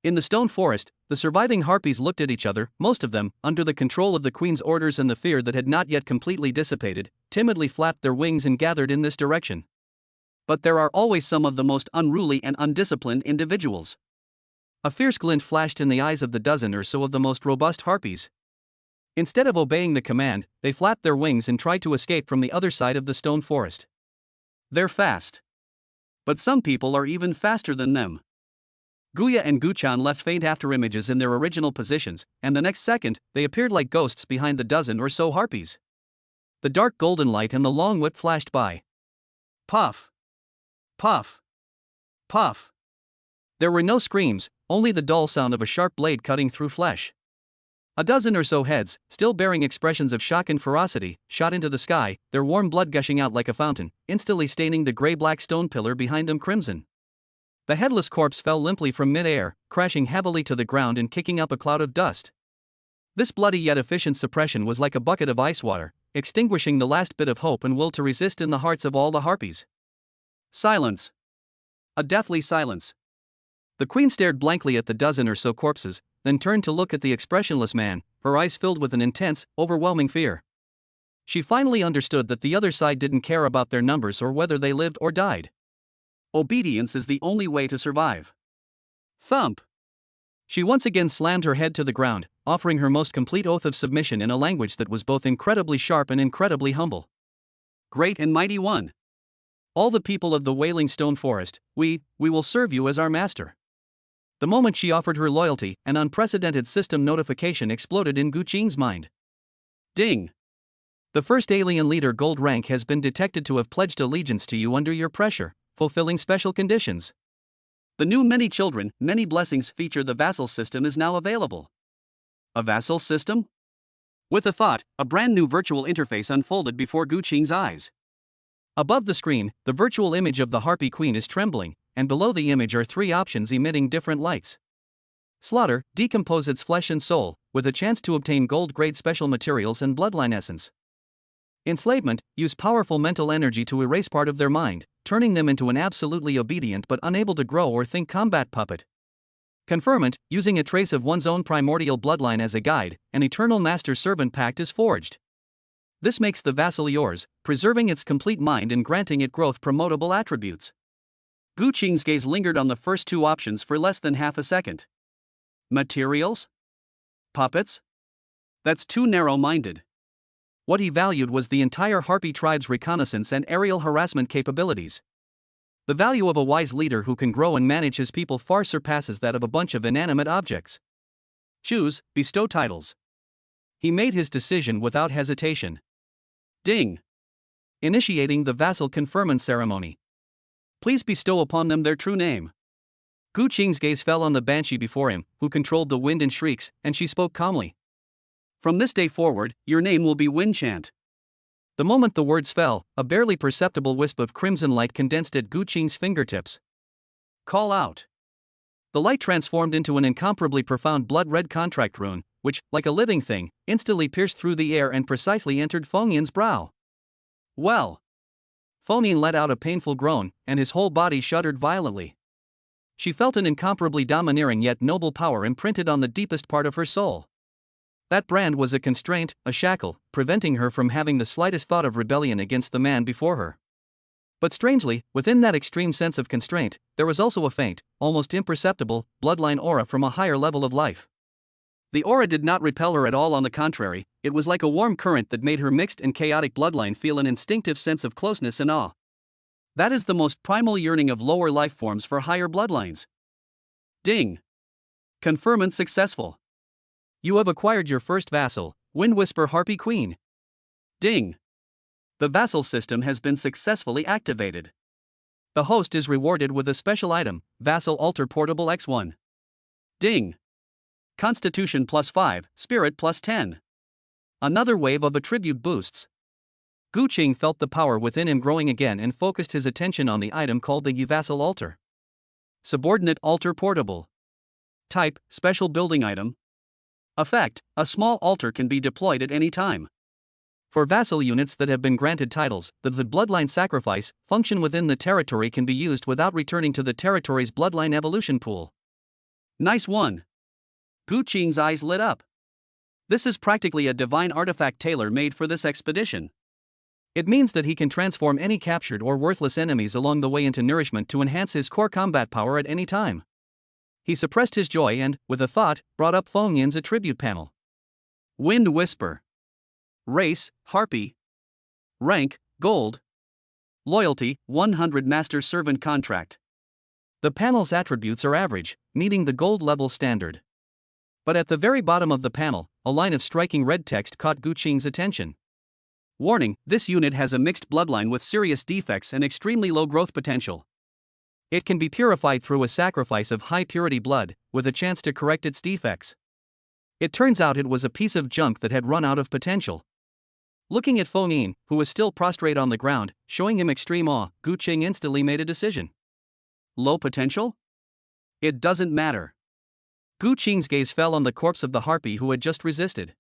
In the stone forest, the surviving harpies looked at each other, most of them, under the control of the queen's orders and the fear that had not yet completely dissipated, timidly flapped their wings and gathered in this direction. But there are always some of the most unruly and undisciplined individuals. A fierce glint flashed in the eyes of the dozen or so of the most robust harpies. Instead of obeying the command, they flapped their wings and tried to escape from the other side of the stone forest. They're fast. But some people are even faster than them. Guya and Guchan left faint afterimages in their original positions, and the next second, they appeared like ghosts behind the dozen or so harpies. The dark golden light and the long whip flashed by. Puff! Puff! Puff! There were no screams, only the dull sound of a sharp blade cutting through flesh. A dozen or so heads, still bearing expressions of shock and ferocity, shot into the sky, their warm blood gushing out like a fountain, instantly staining the gray-black stone pillar behind them crimson. The headless corpse fell limply from mid-air, crashing heavily to the ground and kicking up a cloud of dust. This bloody yet efficient suppression was like a bucket of ice water, extinguishing the last bit of hope and will to resist in the hearts of all the harpies. Silence. A deathly silence. The queen stared blankly at the dozen or so corpses, then turned to look at the expressionless man, her eyes filled with an intense, overwhelming fear. She finally understood that the other side didn't care about their numbers or whether they lived or died. Obedience is the only way to survive. Thump. She once again slammed her head to the ground, offering her most complete oath of submission in a language that was both incredibly sharp and incredibly humble. Great and mighty one. All the people of the Wailing Stone Forest, we will serve you as our master. The moment she offered her loyalty, an unprecedented system notification exploded in Gu Qing's mind. Ding! The first alien leader gold rank has been detected to have pledged allegiance to you under your pressure, fulfilling special conditions. The new Many Children, Many Blessings feature the vassal system is now available. A vassal system? With a thought, a brand new virtual interface unfolded before Gu Qing's eyes. Above the screen, the virtual image of the Harpy Queen is trembling, and below the image are three options emitting different lights. Slaughter, decompose its flesh and soul, with a chance to obtain gold-grade special materials and bloodline essence. Enslavement, use powerful mental energy to erase part of their mind, turning them into an absolutely obedient but unable to grow or think combat puppet. Conferment, using a trace of one's own primordial bloodline as a guide, an eternal master-servant pact is forged. This makes the vassal yours, preserving its complete mind and granting it growth-promotable attributes. Gu Qing's gaze lingered on the first two options for less than half a second. Materials? Puppets? That's too narrow-minded. What he valued was the entire Harpy tribe's reconnaissance and aerial harassment capabilities. The value of a wise leader who can grow and manage his people far surpasses that of a bunch of inanimate objects. Choose, bestow titles. He made his decision without hesitation. Ding! Initiating the vassal conferment ceremony. Please bestow upon them their true name. Gu Qing's gaze fell on the banshee before him, who controlled the wind and shrieks, and she spoke calmly. From this day forward, your name will be Windchant. The moment the words fell, a barely perceptible wisp of crimson light condensed at Gu Qing's fingertips. Call out. The light transformed into an incomparably profound blood-red contract rune, which, like a living thing, instantly pierced through the air and precisely entered Feng Yin's brow. Well. Feng Yin let out a painful groan, and his whole body shuddered violently. She felt an incomparably domineering yet noble power imprinted on the deepest part of her soul. That brand was a constraint, a shackle, preventing her from having the slightest thought of rebellion against the man before her. But strangely, within that extreme sense of constraint, there was also a faint, almost imperceptible, bloodline aura from a higher level of life. The aura did not repel her at all, on the contrary, it was like a warm current that made her mixed and chaotic bloodline feel an instinctive sense of closeness and awe. That is the most primal yearning of lower life forms for higher bloodlines. Ding! Conferment successful. You have acquired your first vassal, Wind Whisper Harpy Queen. Ding! The vassal system has been successfully activated. The host is rewarded with a special item, Vassal Altar Portable X1. Ding! Constitution +5, Spirit +10. Another wave of attribute boosts. Gu Qing felt the power within him growing again and focused his attention on the item called the Vassal Altar. Subordinate Altar Portable. Type, Special Building Item. Effect, a small altar can be deployed at any time. For vassal units that have been granted titles, the bloodline sacrifice function within the territory can be used without returning to the territory's bloodline evolution pool. Nice one. Gu Qing's eyes lit up. This is practically a divine artifact tailor-made for this expedition. It means that he can transform any captured or worthless enemies along the way into nourishment to enhance his core combat power at any time. He suppressed his joy and, with a thought, brought up Feng Yin's attribute panel. Wind Whisper. Race, Harpy. Rank, Gold. Loyalty, 100 Master Servant Contract. The panel's attributes are average, meeting the gold level standard. But at the very bottom of the panel, a line of striking red text caught Gu Qing's attention. Warning, this unit has a mixed bloodline with serious defects and extremely low growth potential. It can be purified through a sacrifice of high purity blood, with a chance to correct its defects. It turns out it was a piece of junk that had run out of potential. Looking at Feng Yin, who was still prostrate on the ground, showing him extreme awe, Gu Qing instantly made a decision. Low potential? It doesn't matter. Gu Qing's gaze fell on the corpse of the harpy who had just resisted.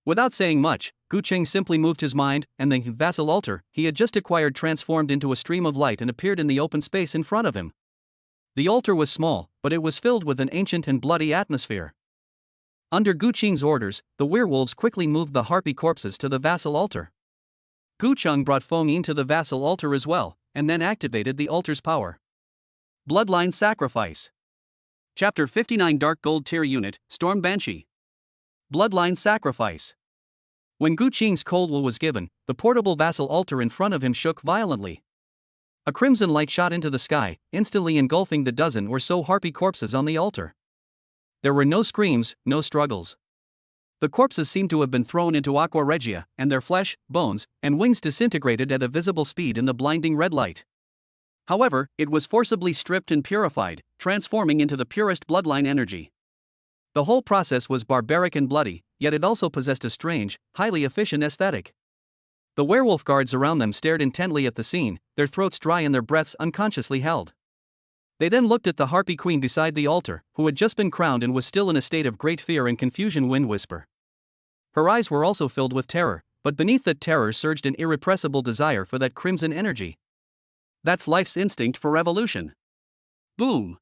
Without saying much, Gu Qing simply moved his mind, and the vassal altar he had just acquired transformed into a stream of light and appeared in the open space in front of him. The altar was small, but it was filled with an ancient and bloody atmosphere. Under Gu Qing's orders, the werewolves quickly moved the harpy corpses to the vassal altar. Gu Cheng brought Feng Yin to the vassal altar as well, and then activated the altar's power. Bloodline Sacrifice. Chapter 59 Dark Gold Tier Unit, Storm Banshee. Bloodline Sacrifice. When Gu Qing's cold will was given, the portable vassal altar in front of him shook violently. A crimson light shot into the sky, instantly engulfing the dozen or so harpy corpses on the altar. There were no screams, no struggles. The corpses seemed to have been thrown into aqua regia, and their flesh, bones, and wings disintegrated at a visible speed in the blinding red light. However, it was forcibly stripped and purified, transforming into the purest bloodline energy. The whole process was barbaric and bloody, yet it also possessed a strange, highly efficient aesthetic. The werewolf guards around them stared intently at the scene, their throats dry and their breaths unconsciously held. They then looked at the harpy queen beside the altar, who had just been crowned and was still in a state of great fear and confusion. Wind whisper. Her eyes were also filled with terror, but beneath that terror surged an irrepressible desire for that crimson energy. That's life's instinct for revolution. Boom!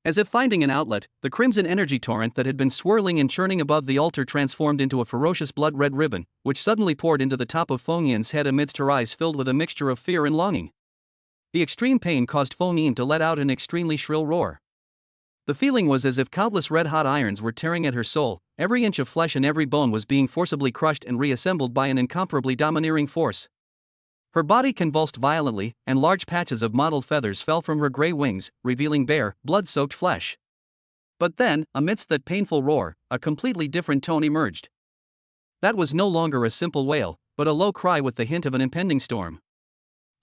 As if finding an outlet, the crimson energy torrent that had been swirling and churning above the altar transformed into a ferocious blood-red ribbon, which suddenly poured into the top of Feng Yin's head amidst her eyes filled with a mixture of fear and longing. The extreme pain caused Feng Yin to let out an extremely shrill roar. The feeling was as if countless red-hot irons were tearing at her soul, every inch of flesh and every bone was being forcibly crushed and reassembled by an incomparably domineering force. Her body convulsed violently, and large patches of mottled feathers fell from her gray wings, revealing bare, blood-soaked flesh. But then, amidst that painful roar, a completely different tone emerged. That was no longer a simple wail, but a low cry with the hint of an impending storm.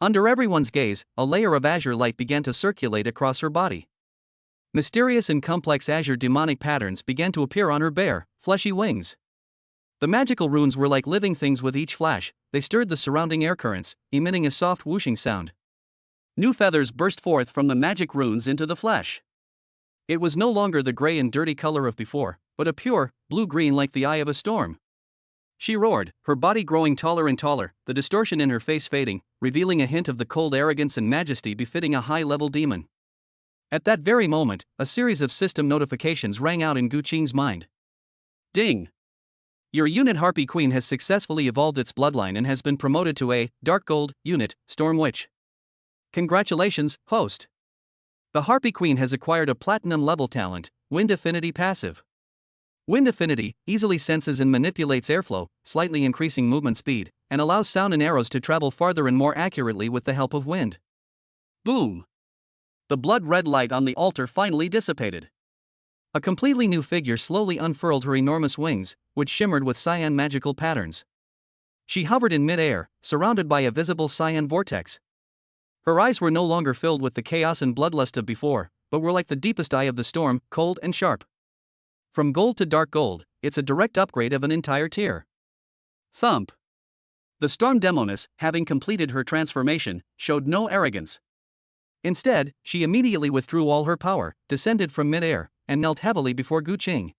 Under everyone's gaze, a layer of azure light began to circulate across her body. Mysterious and complex azure demonic patterns began to appear on her bare, fleshy wings. The magical runes were like living things with each flash, they stirred the surrounding air currents, emitting a soft whooshing sound. New feathers burst forth from the magic runes into the flesh. It was no longer the gray and dirty color of before, but a pure, blue-green like the eye of a storm. She roared, her body growing taller and taller, the distortion in her face fading, revealing a hint of the cold arrogance and majesty befitting a high-level demon. At that very moment, a series of system notifications rang out in Gu Qing's mind. Ding! Your unit Harpy Queen has successfully evolved its bloodline and has been promoted to a Dark Gold unit, Storm Witch. Congratulations, host! The Harpy Queen has acquired a Platinum-level talent, Wind Affinity Passive. Wind Affinity easily senses and manipulates airflow, slightly increasing movement speed, and allows sound and arrows to travel farther and more accurately with the help of wind. Boom! The blood-red light on the altar finally dissipated. A completely new figure slowly unfurled her enormous wings, which shimmered with cyan magical patterns. She hovered in mid-air, surrounded by a visible cyan vortex. Her eyes were no longer filled with the chaos and bloodlust of before, but were like the deepest eye of the storm, cold and sharp. From gold to dark gold, it's a direct upgrade of an entire tier. Thump! The Storm Demoness, having completed her transformation, showed no arrogance. Instead, she immediately withdrew all her power, descended from mid-air, and knelt heavily before Gu Qing.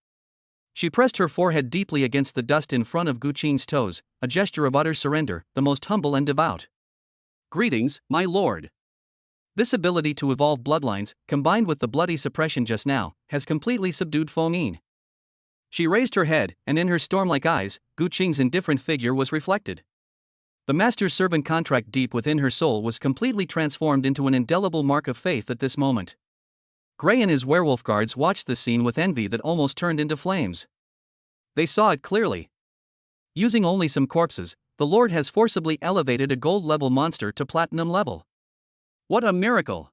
She pressed her forehead deeply against the dust in front of Gu Qing's toes, a gesture of utter surrender, the most humble and devout. Greetings, my lord. This ability to evolve bloodlines, combined with the bloody suppression just now, has completely subdued Feng Yin. She raised her head, and in her storm-like eyes, Gu Qing's indifferent figure was reflected. The master-servant contract deep within her soul was completely transformed into an indelible mark of faith at this moment. Gray and his werewolf guards watched the scene with envy that almost turned into flames. They saw it clearly. Using only some corpses, the Lord has forcibly elevated a gold-level monster to platinum level. What a miracle!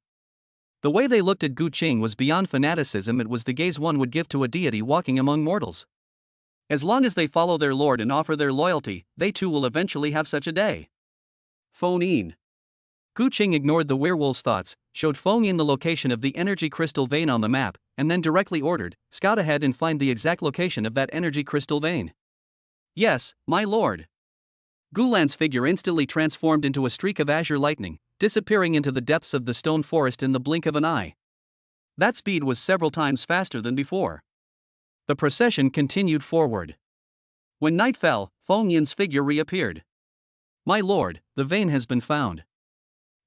The way they looked at Gu Qing was beyond fanaticism. It was the gaze one would give to a deity walking among mortals. As long as they follow their Lord and offer their loyalty, they too will eventually have such a day. Phone in. Gu Qing ignored the werewolf's thoughts, showed Feng Yin the location of the energy crystal vein on the map, and then directly ordered, "Scout ahead and find the exact location of that energy crystal vein." "Yes, my lord." Gulan's figure instantly transformed into a streak of azure lightning, disappearing into the depths of the stone forest in the blink of an eye. That speed was several times faster than before. The procession continued forward. When night fell, Feng Yin's figure reappeared. "My lord, the vein has been found."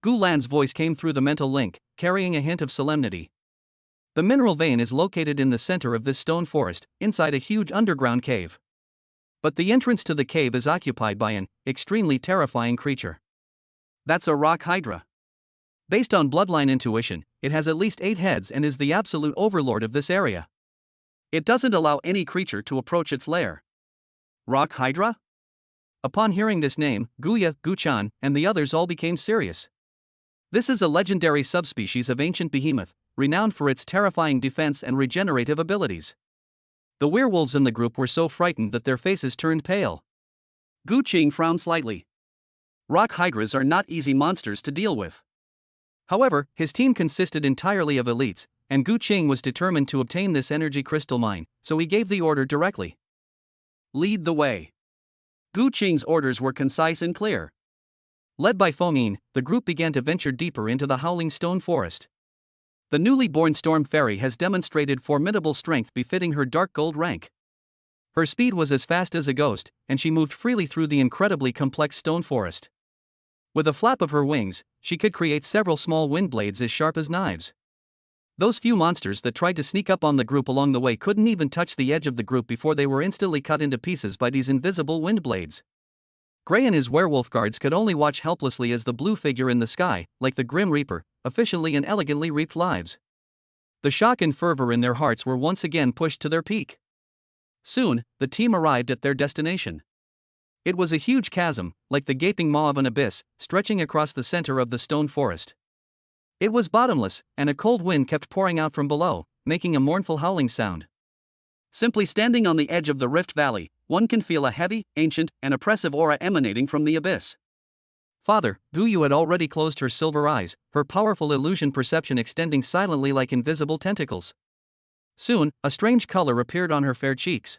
Gulan's voice came through the mental link, carrying a hint of solemnity. "The mineral vein is located in the center of this stone forest, inside a huge underground cave. But the entrance to the cave is occupied by an extremely terrifying creature. That's a rock hydra. Based on bloodline intuition, it has at least 8 heads and is the absolute overlord of this area. It doesn't allow any creature to approach its lair." "Rock hydra?" Upon hearing this name, Guya, Guchan, and the others all became serious. This is a legendary subspecies of ancient behemoth, renowned for its terrifying defense and regenerative abilities. The werewolves in the group were so frightened that their faces turned pale. Gu Qing frowned slightly. Rock hydras are not easy monsters to deal with. However, his team consisted entirely of elites, and Gu Qing was determined to obtain this energy crystal mine, so he gave the order directly. "Lead the way." Gu Qing's orders were concise and clear. Led by Feng Yin, the group began to venture deeper into the howling stone forest. The newly born Storm Fairy has demonstrated formidable strength befitting her dark gold rank. Her speed was as fast as a ghost, and she moved freely through the incredibly complex stone forest. With a flap of her wings, she could create several small wind blades as sharp as knives. Those few monsters that tried to sneak up on the group along the way couldn't even touch the edge of the group before they were instantly cut into pieces by these invisible wind blades. Gray and his werewolf guards could only watch helplessly as the blue figure in the sky, like the Grim Reaper, efficiently and elegantly reaped lives. The shock and fervor in their hearts were once again pushed to their peak. Soon, the team arrived at their destination. It was a huge chasm, like the gaping maw of an abyss, stretching across the center of the stone forest. It was bottomless, and a cold wind kept pouring out from below, making a mournful howling sound. Simply standing on the edge of the Rift Valley, one can feel a heavy, ancient, and oppressive aura emanating from the abyss. Father, Guyu had already closed her silver eyes, her powerful illusion perception extending silently like invisible tentacles. Soon, a strange color appeared on her fair cheeks.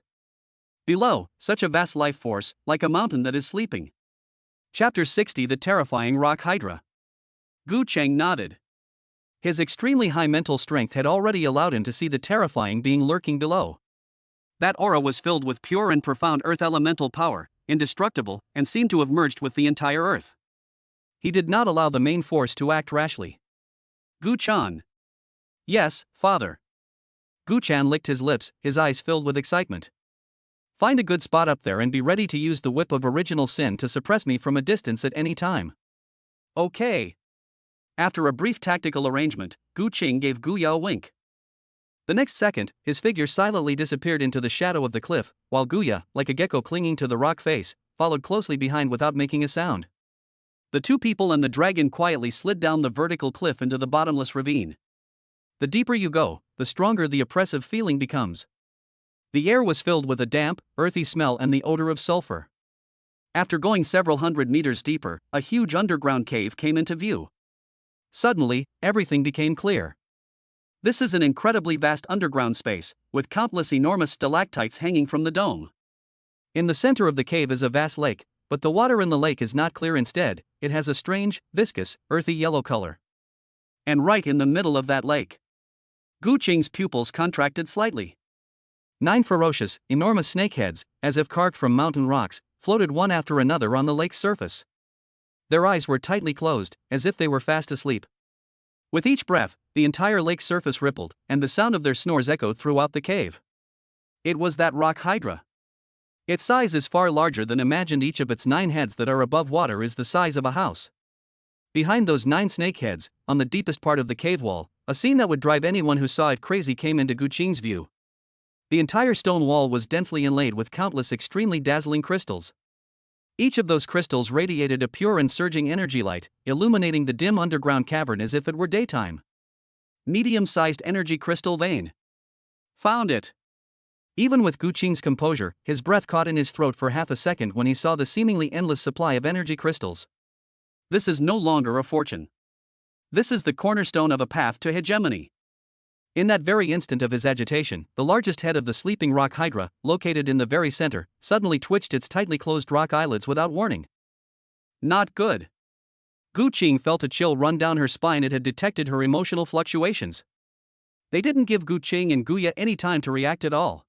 Below, such a vast life force, like a mountain that is sleeping. Chapter 60: The Terrifying Rock Hydra. Gu Cheng nodded. His extremely high mental strength had already allowed him to see the terrifying being lurking below. That aura was filled with pure and profound earth elemental power, indestructible, and seemed to have merged with the entire earth. He did not allow the main force to act rashly. "Gu Chan." "Yes, father." Gu Chan licked his lips, his eyes filled with excitement. "Find a good spot up there and be ready to use the whip of original sin to suppress me from a distance at any time." "Okay." After a brief tactical arrangement, Gu Qing gave Guya a wink. The next second, his figure silently disappeared into the shadow of the cliff, while Guya, like a gecko clinging to the rock face, followed closely behind without making a sound. The two people and the dragon quietly slid down the vertical cliff into the bottomless ravine. The deeper you go, the stronger the oppressive feeling becomes. The air was filled with a damp, earthy smell and the odor of sulfur. After going several hundred meters deeper, a huge underground cave came into view. Suddenly, everything became clear. This is an incredibly vast underground space, with countless enormous stalactites hanging from the dome. In the center of the cave is a vast lake, but the water in the lake is not clear. Instead, it has a strange, viscous, earthy yellow color. And right in the middle of that lake, Gu Qing's pupils contracted slightly. 9 ferocious, enormous snakeheads, as if carved from mountain rocks, floated one after another on the lake's surface. Their eyes were tightly closed, as if they were fast asleep. With each breath, the entire lake's surface rippled, and the sound of their snores echoed throughout the cave. It was that rock hydra. Its size is far larger than imagined. Each of its 9 heads that are above water is the size of a house. Behind those 9 snake heads, on the deepest part of the cave wall, a scene that would drive anyone who saw it crazy came into Gu Qing's view. The entire stone wall was densely inlaid with countless extremely dazzling crystals. Each of those crystals radiated a pure and surging energy light, illuminating the dim underground cavern as if it were daytime. Medium-sized energy crystal vein. Found it. Even with Gu Qing's composure, his breath caught in his throat for half a second when he saw the seemingly endless supply of energy crystals. This is no longer a fortune. This is the cornerstone of a path to hegemony. In that very instant of his agitation, the largest head of the sleeping rock hydra, located in the very center, suddenly twitched its tightly closed rock eyelids without warning. Not good. Gu Qing felt a chill run down her spine. It had detected her emotional fluctuations. They didn't give Gu Qing and Guya any time to react at all.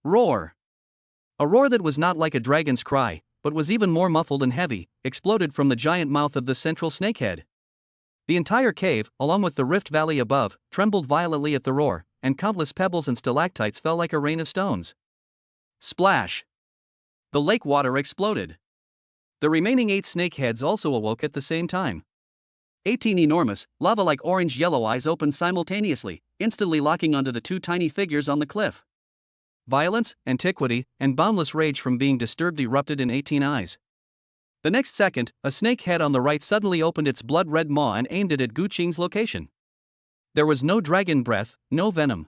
Roar! A roar that was not like a dragon's cry, but was even more muffled and heavy, exploded from the giant mouth of the central snakehead. The entire cave, along with the rift valley above, trembled violently at the roar, and countless pebbles and stalactites fell like a rain of stones. Splash! The lake water exploded. The remaining 8 snakeheads also awoke at the same time. 18 enormous, lava-like orange-yellow eyes opened simultaneously, instantly locking onto the 2 tiny figures on the cliff. Violence, antiquity, and boundless rage from being disturbed erupted in 18 eyes. The next second, a snake head on the right suddenly opened its blood-red maw and aimed it at Gu Qing's location. There was no dragon breath, no venom.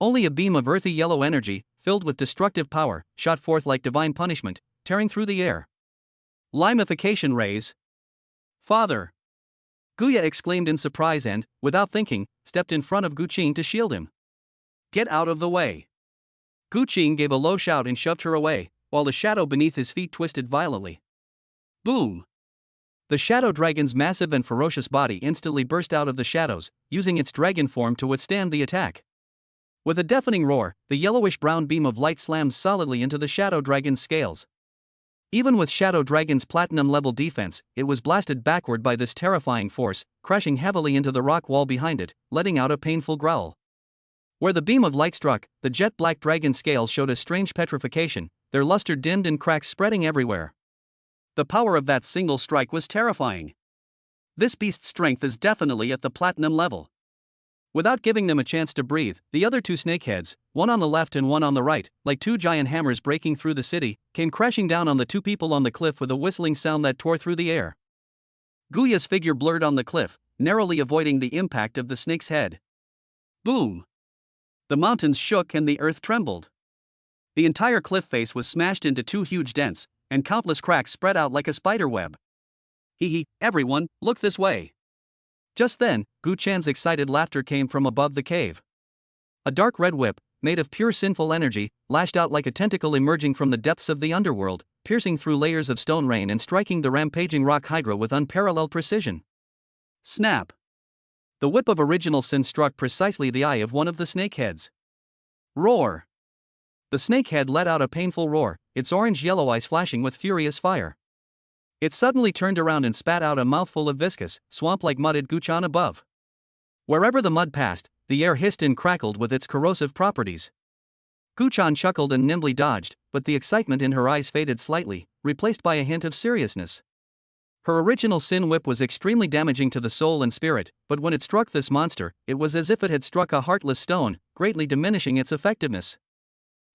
Only a beam of earthy yellow energy, filled with destructive power, shot forth like divine punishment, tearing through the air. Limification rays. Father! Guya exclaimed in surprise and, without thinking, stepped in front of Gu Qing to shield him. Get out of the way! Gu Qing gave a low shout and shoved her away, while the shadow beneath his feet twisted violently. Boom! The shadow dragon's massive and ferocious body instantly burst out of the shadows, using its dragon form to withstand the attack. With a deafening roar, the yellowish-brown beam of light slammed solidly into the shadow dragon's scales. Even with Shadow Dragon's platinum-level defense, it was blasted backward by this terrifying force, crashing heavily into the rock wall behind it, letting out a painful growl. Where the beam of light struck, the jet-black dragon scales showed a strange petrification, their luster dimmed and cracks spreading everywhere. The power of that single strike was terrifying. This beast's strength is definitely at the platinum level. Without giving them a chance to breathe, the other 2 snakeheads, one on the left and one on the right, like 2 giant hammers breaking through the city, came crashing down on the 2 people on the cliff with a whistling sound that tore through the air. Guya's figure blurred on the cliff, narrowly avoiding the impact of the snake's head. Boom! The mountains shook and the earth trembled. The entire cliff face was smashed into 2 huge dents, and countless cracks spread out like a spider web. Hee, everyone, look this way! Just then, Gu Chan's excited laughter came from above the cave. A dark red whip, made of pure sinful energy, lashed out like a tentacle emerging from the depths of the underworld, piercing through layers of stone rain and striking the rampaging rock hydra with unparalleled precision. Snap! The whip of original sin struck precisely the eye of one of the snakeheads. Roar! The snakehead let out a painful roar, its orange-yellow eyes flashing with furious fire. It suddenly turned around and spat out a mouthful of viscous, swamp-like mud at Gu Chan above. Wherever the mud passed, the air hissed and crackled with its corrosive properties. Gu Chan chuckled and nimbly dodged, but the excitement in her eyes faded slightly, replaced by a hint of seriousness. Her original sin whip was extremely damaging to the soul and spirit, but when it struck this monster, it was as if it had struck a heartless stone, greatly diminishing its effectiveness.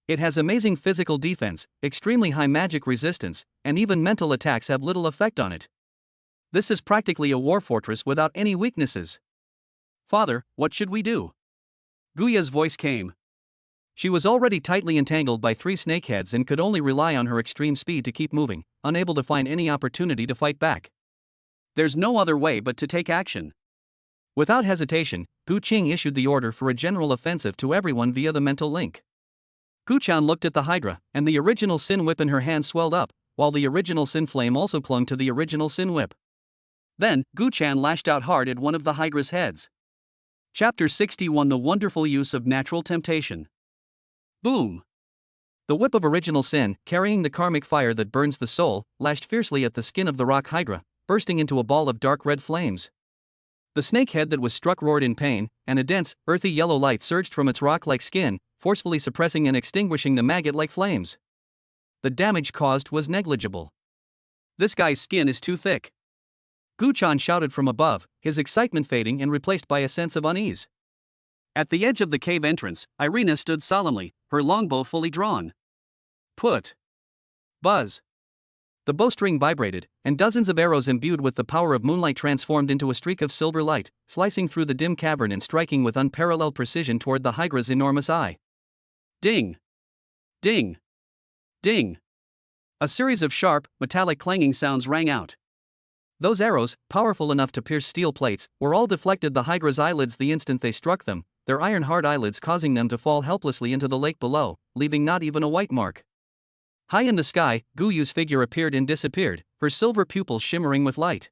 It has amazing physical defense, extremely high magic resistance, and even mental attacks have little effect on it. This is practically a war fortress without any weaknesses. Father, what should we do? Guya's voice came. She was already tightly entangled by 3 snakeheads and could only rely on her extreme speed to keep moving, unable to find any opportunity to fight back. There's no other way but to take action. Without hesitation, Gu Qing issued the order for a general offensive to everyone via the mental link. Gu Chan looked at the hydra, and the original sin whip in her hand swelled up, while the original sin flame also clung to the original sin whip. Then, Gu Chan lashed out hard at one of the hydra's heads. Chapter 61: The Wonderful Use of Natural Temptation. Boom! The whip of original sin, carrying the karmic fire that burns the soul, lashed fiercely at the skin of the rock hydra, bursting into a ball of dark red flames. The snakehead that was struck roared in pain, and a dense, earthy yellow light surged from its rock-like skin, forcefully suppressing and extinguishing the maggot-like flames. The damage caused was negligible. This guy's skin is too thick. Gu Chan shouted from above, his excitement fading and replaced by a sense of unease. At the edge of the cave entrance, Irina stood solemnly, her longbow fully drawn. Put! Buzz! The bowstring vibrated, and dozens of arrows imbued with the power of moonlight transformed into a streak of silver light, slicing through the dim cavern and striking with unparalleled precision toward the hydra's enormous eye. Ding! Ding! Ding! A series of sharp, metallic clanging sounds rang out. Those arrows, powerful enough to pierce steel plates, were all deflected the hydra's eyelids the instant they struck them, their iron-hard eyelids causing them to fall helplessly into the lake below, leaving not even a white mark. High in the sky, Guyu's figure appeared and disappeared, her silver pupils shimmering with light.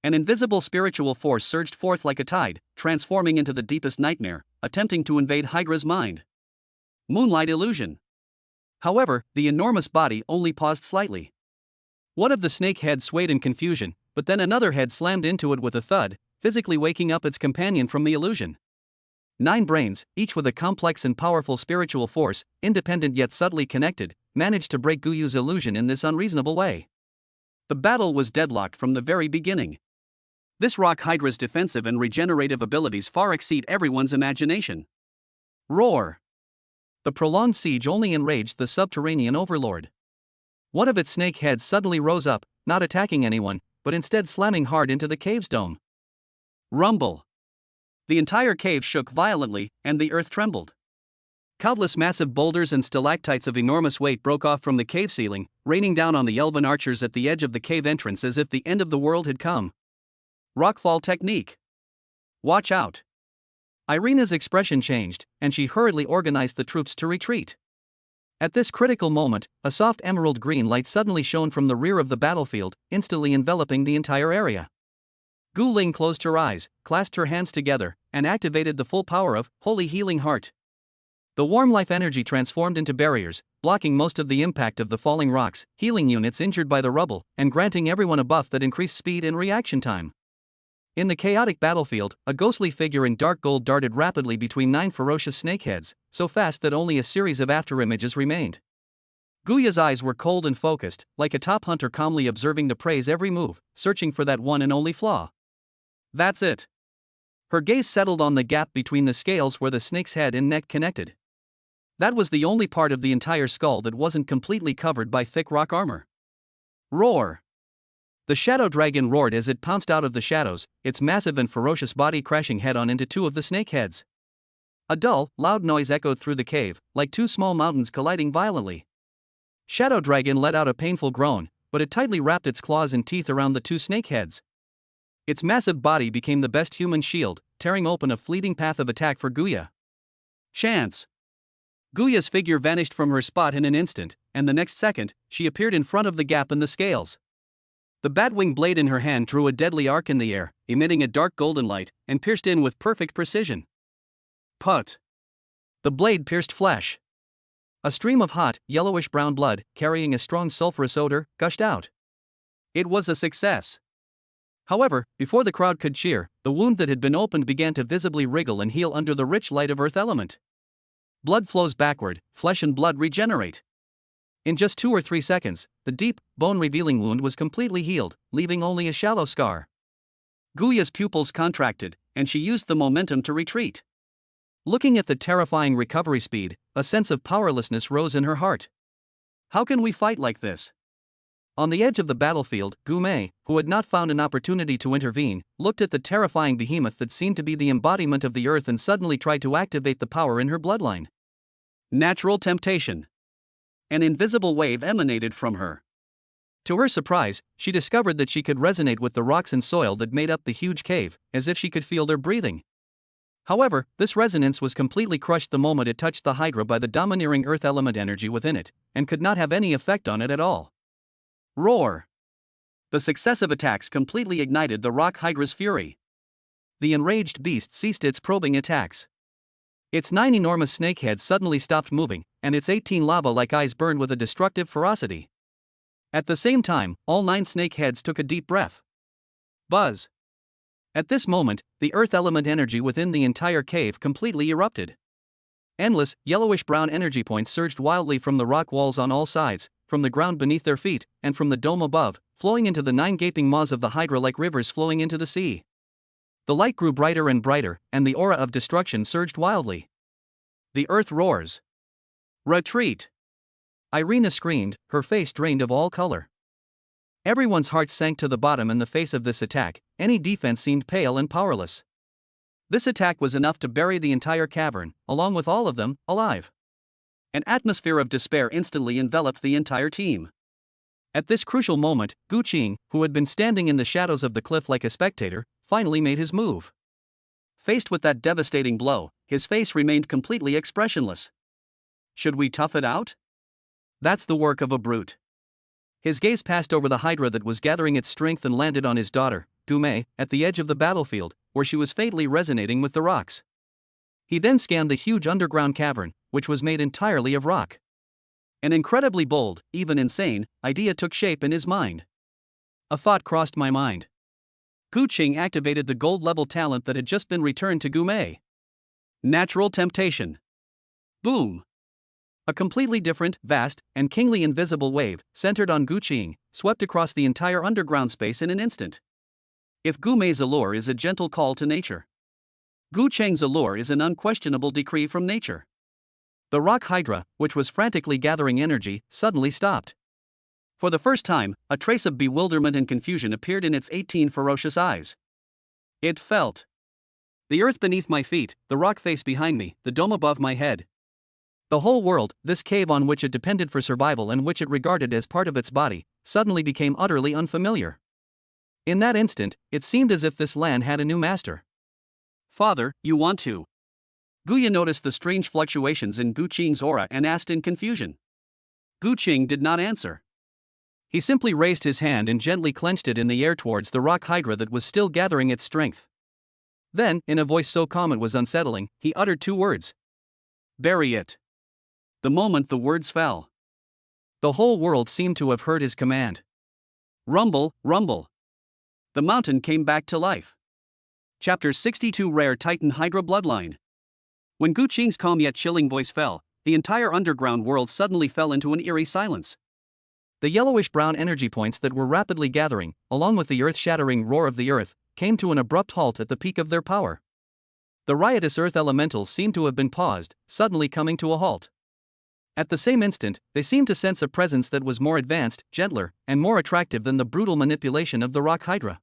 An invisible spiritual force surged forth like a tide, transforming into the deepest nightmare, attempting to invade Hydra's mind. Moonlight illusion. However, the enormous body only paused slightly. One of the snake heads swayed in confusion, but then another head slammed into it with a thud, physically waking up its companion from the illusion. 9 brains, each with a complex and powerful spiritual force, independent yet subtly connected, managed to break Guyu's illusion in this unreasonable way. The battle was deadlocked from the very beginning. This rock hydra's defensive and regenerative abilities far exceed everyone's imagination. Roar! The prolonged siege only enraged the subterranean overlord. One of its snake heads suddenly rose up, not attacking anyone, but instead slamming hard into the cave's dome. Rumble! The entire cave shook violently, and the earth trembled. Countless massive boulders and stalactites of enormous weight broke off from the cave ceiling, raining down on the elven archers at the edge of the cave entrance as if the end of the world had come. Rockfall technique. Watch out. Irina's expression changed, and she hurriedly organized the troops to retreat. At this critical moment, a soft emerald green light suddenly shone from the rear of the battlefield, instantly enveloping the entire area. Gu Ling closed her eyes, clasped her hands together, and activated the full power of Holy Healing Heart. The warm life energy transformed into barriers, blocking most of the impact of the falling rocks, healing units injured by the rubble, and granting everyone a buff that increased speed and reaction time. In the chaotic battlefield, a ghostly figure in dark gold darted rapidly between 9 ferocious snakeheads, so fast that only a series of afterimages remained. Guya's eyes were cold and focused, like a top hunter calmly observing the prey's every move, searching for that one and only flaw. That's it. Her gaze settled on the gap between the scales where the snake's head and neck connected. That was the only part of the entire skull that wasn't completely covered by thick rock armor. Roar! The shadow dragon roared as it pounced out of the shadows, its massive and ferocious body crashing head-on into 2 of the snake heads. A dull, loud noise echoed through the cave, like 2 small mountains colliding violently. Shadow Dragon let out a painful groan, but it tightly wrapped its claws and teeth around the 2 snake heads. Its massive body became the best human shield, tearing open a fleeting path of attack for Guya. Chance! Guya's figure vanished from her spot in an instant, and the next second, she appeared in front of the gap in the scales. The batwing blade in her hand drew a deadly arc in the air, emitting a dark golden light, and pierced in with perfect precision. Put! The blade pierced flesh. A stream of hot, yellowish-brown blood, carrying a strong sulfurous odor, gushed out. It was a success. However, before the crowd could cheer, the wound that had been opened began to visibly wriggle and heal under the rich light of earth element. Blood flows backward, flesh and blood regenerate. In just 2 or 3 seconds, the deep, bone-revealing wound was completely healed, leaving only a shallow scar. Guya's pupils contracted, and she used the momentum to retreat. Looking at the terrifying recovery speed, a sense of powerlessness rose in her heart. How can we fight like this? On the edge of the battlefield, Gu Mei, who had not found an opportunity to intervene, looked at the terrifying behemoth that seemed to be the embodiment of the earth and suddenly tried to activate the power in her bloodline. Natural temptation. An invisible wave emanated from her. To her surprise, she discovered that she could resonate with the rocks and soil that made up the huge cave, as if she could feel their breathing. However, this resonance was completely crushed the moment it touched the Hydra by the domineering earth element energy within it, and could not have any effect on it at all. Roar! The successive attacks completely ignited the rock Hydra's fury. The enraged beast ceased its probing attacks. Its 9 enormous snakeheads suddenly stopped moving, and its 18 lava-like eyes burned with a destructive ferocity. At the same time, all 9 snakeheads took a deep breath. Buzz! At this moment, the earth element energy within the entire cave completely erupted. Endless, yellowish-brown energy points surged wildly from the rock walls on all sides, from the ground beneath their feet, and from the dome above, flowing into the 9 gaping maws of the Hydra like rivers flowing into the sea. The light grew brighter and brighter, and the aura of destruction surged wildly. The earth roars. Retreat! Irina screamed, her face drained of all color. Everyone's hearts sank to the bottom in the face of this attack, any defense seemed pale and powerless. This attack was enough to bury the entire cavern, along with all of them, alive. An atmosphere of despair instantly enveloped the entire team. At this crucial moment, Gu Qing, who had been standing in the shadows of the cliff like a spectator, finally made his move. Faced with that devastating blow, his face remained completely expressionless. Should we tough it out? That's the work of a brute. His gaze passed over the hydra that was gathering its strength and landed on his daughter, Gume, at the edge of the battlefield, where she was fatally resonating with the rocks. He then scanned the huge underground cavern, which was made entirely of rock. An incredibly bold, even insane, idea took shape in his mind. A thought crossed my mind. Gu Qing activated the gold-level talent that had just been returned to Gume. Natural temptation. Boom! A completely different, vast, and kingly invisible wave, centered on Gu Qing, swept across the entire underground space in an instant. If Gume's allure is a gentle call to nature, Gu Qing's allure is an unquestionable decree from nature. The rock hydra, which was frantically gathering energy, suddenly stopped. For the first time, a trace of bewilderment and confusion appeared in its 18 ferocious eyes. It felt. The earth beneath my feet, the rock face behind me, the dome above my head. The whole world, this cave on which it depended for survival and which it regarded as part of its body, suddenly became utterly unfamiliar. In that instant, it seemed as if this land had a new master. Father, you want to? Guya noticed the strange fluctuations in Gu Qing's aura and asked in confusion. Gu Qing did not answer. He simply raised his hand and gently clenched it in the air towards the rock hydra that was still gathering its strength. Then, in a voice so calm it was unsettling, he uttered 2 words. Bury it. The moment the words fell, the whole world seemed to have heard his command. Rumble, rumble. The mountain came back to life. Chapter 62 Rare Titan Hydra Bloodline. When Gu Qing's calm yet chilling voice fell, the entire underground world suddenly fell into an eerie silence. The yellowish-brown energy points that were rapidly gathering, along with the earth-shattering roar of the earth, came to an abrupt halt at the peak of their power. The riotous earth elementals seemed to have been paused, suddenly coming to a halt. At the same instant, they seemed to sense a presence that was more advanced, gentler, and more attractive than the brutal manipulation of the rock hydra.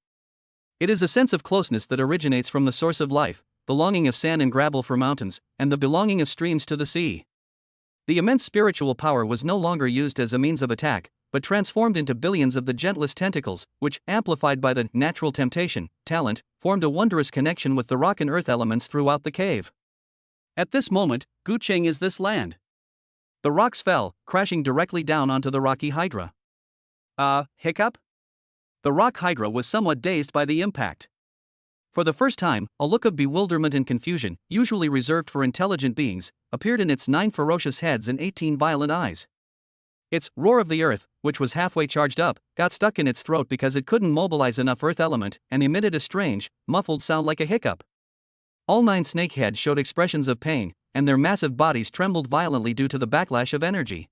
It is a sense of closeness that originates from the source of life, the longing of sand and gravel for mountains, and the belonging of streams to the sea. The immense spiritual power was no longer used as a means of attack, but transformed into billions of the gentlest tentacles, which, amplified by the natural temptation talent, formed a wondrous connection with the rock and earth elements throughout the cave. At this moment, Gu Qing is this land. The rocks fell, crashing directly down onto the rocky hydra. Hiccup? The rock hydra was somewhat dazed by the impact. For the first time, a look of bewilderment and confusion, usually reserved for intelligent beings, appeared in its 9 ferocious heads and 18 violent eyes. Its roar of the earth, which was halfway charged up, got stuck in its throat because it couldn't mobilize enough earth element and emitted a strange, muffled sound like a hiccup. All 9 snakeheads showed expressions of pain, and their massive bodies trembled violently due to the backlash of energy.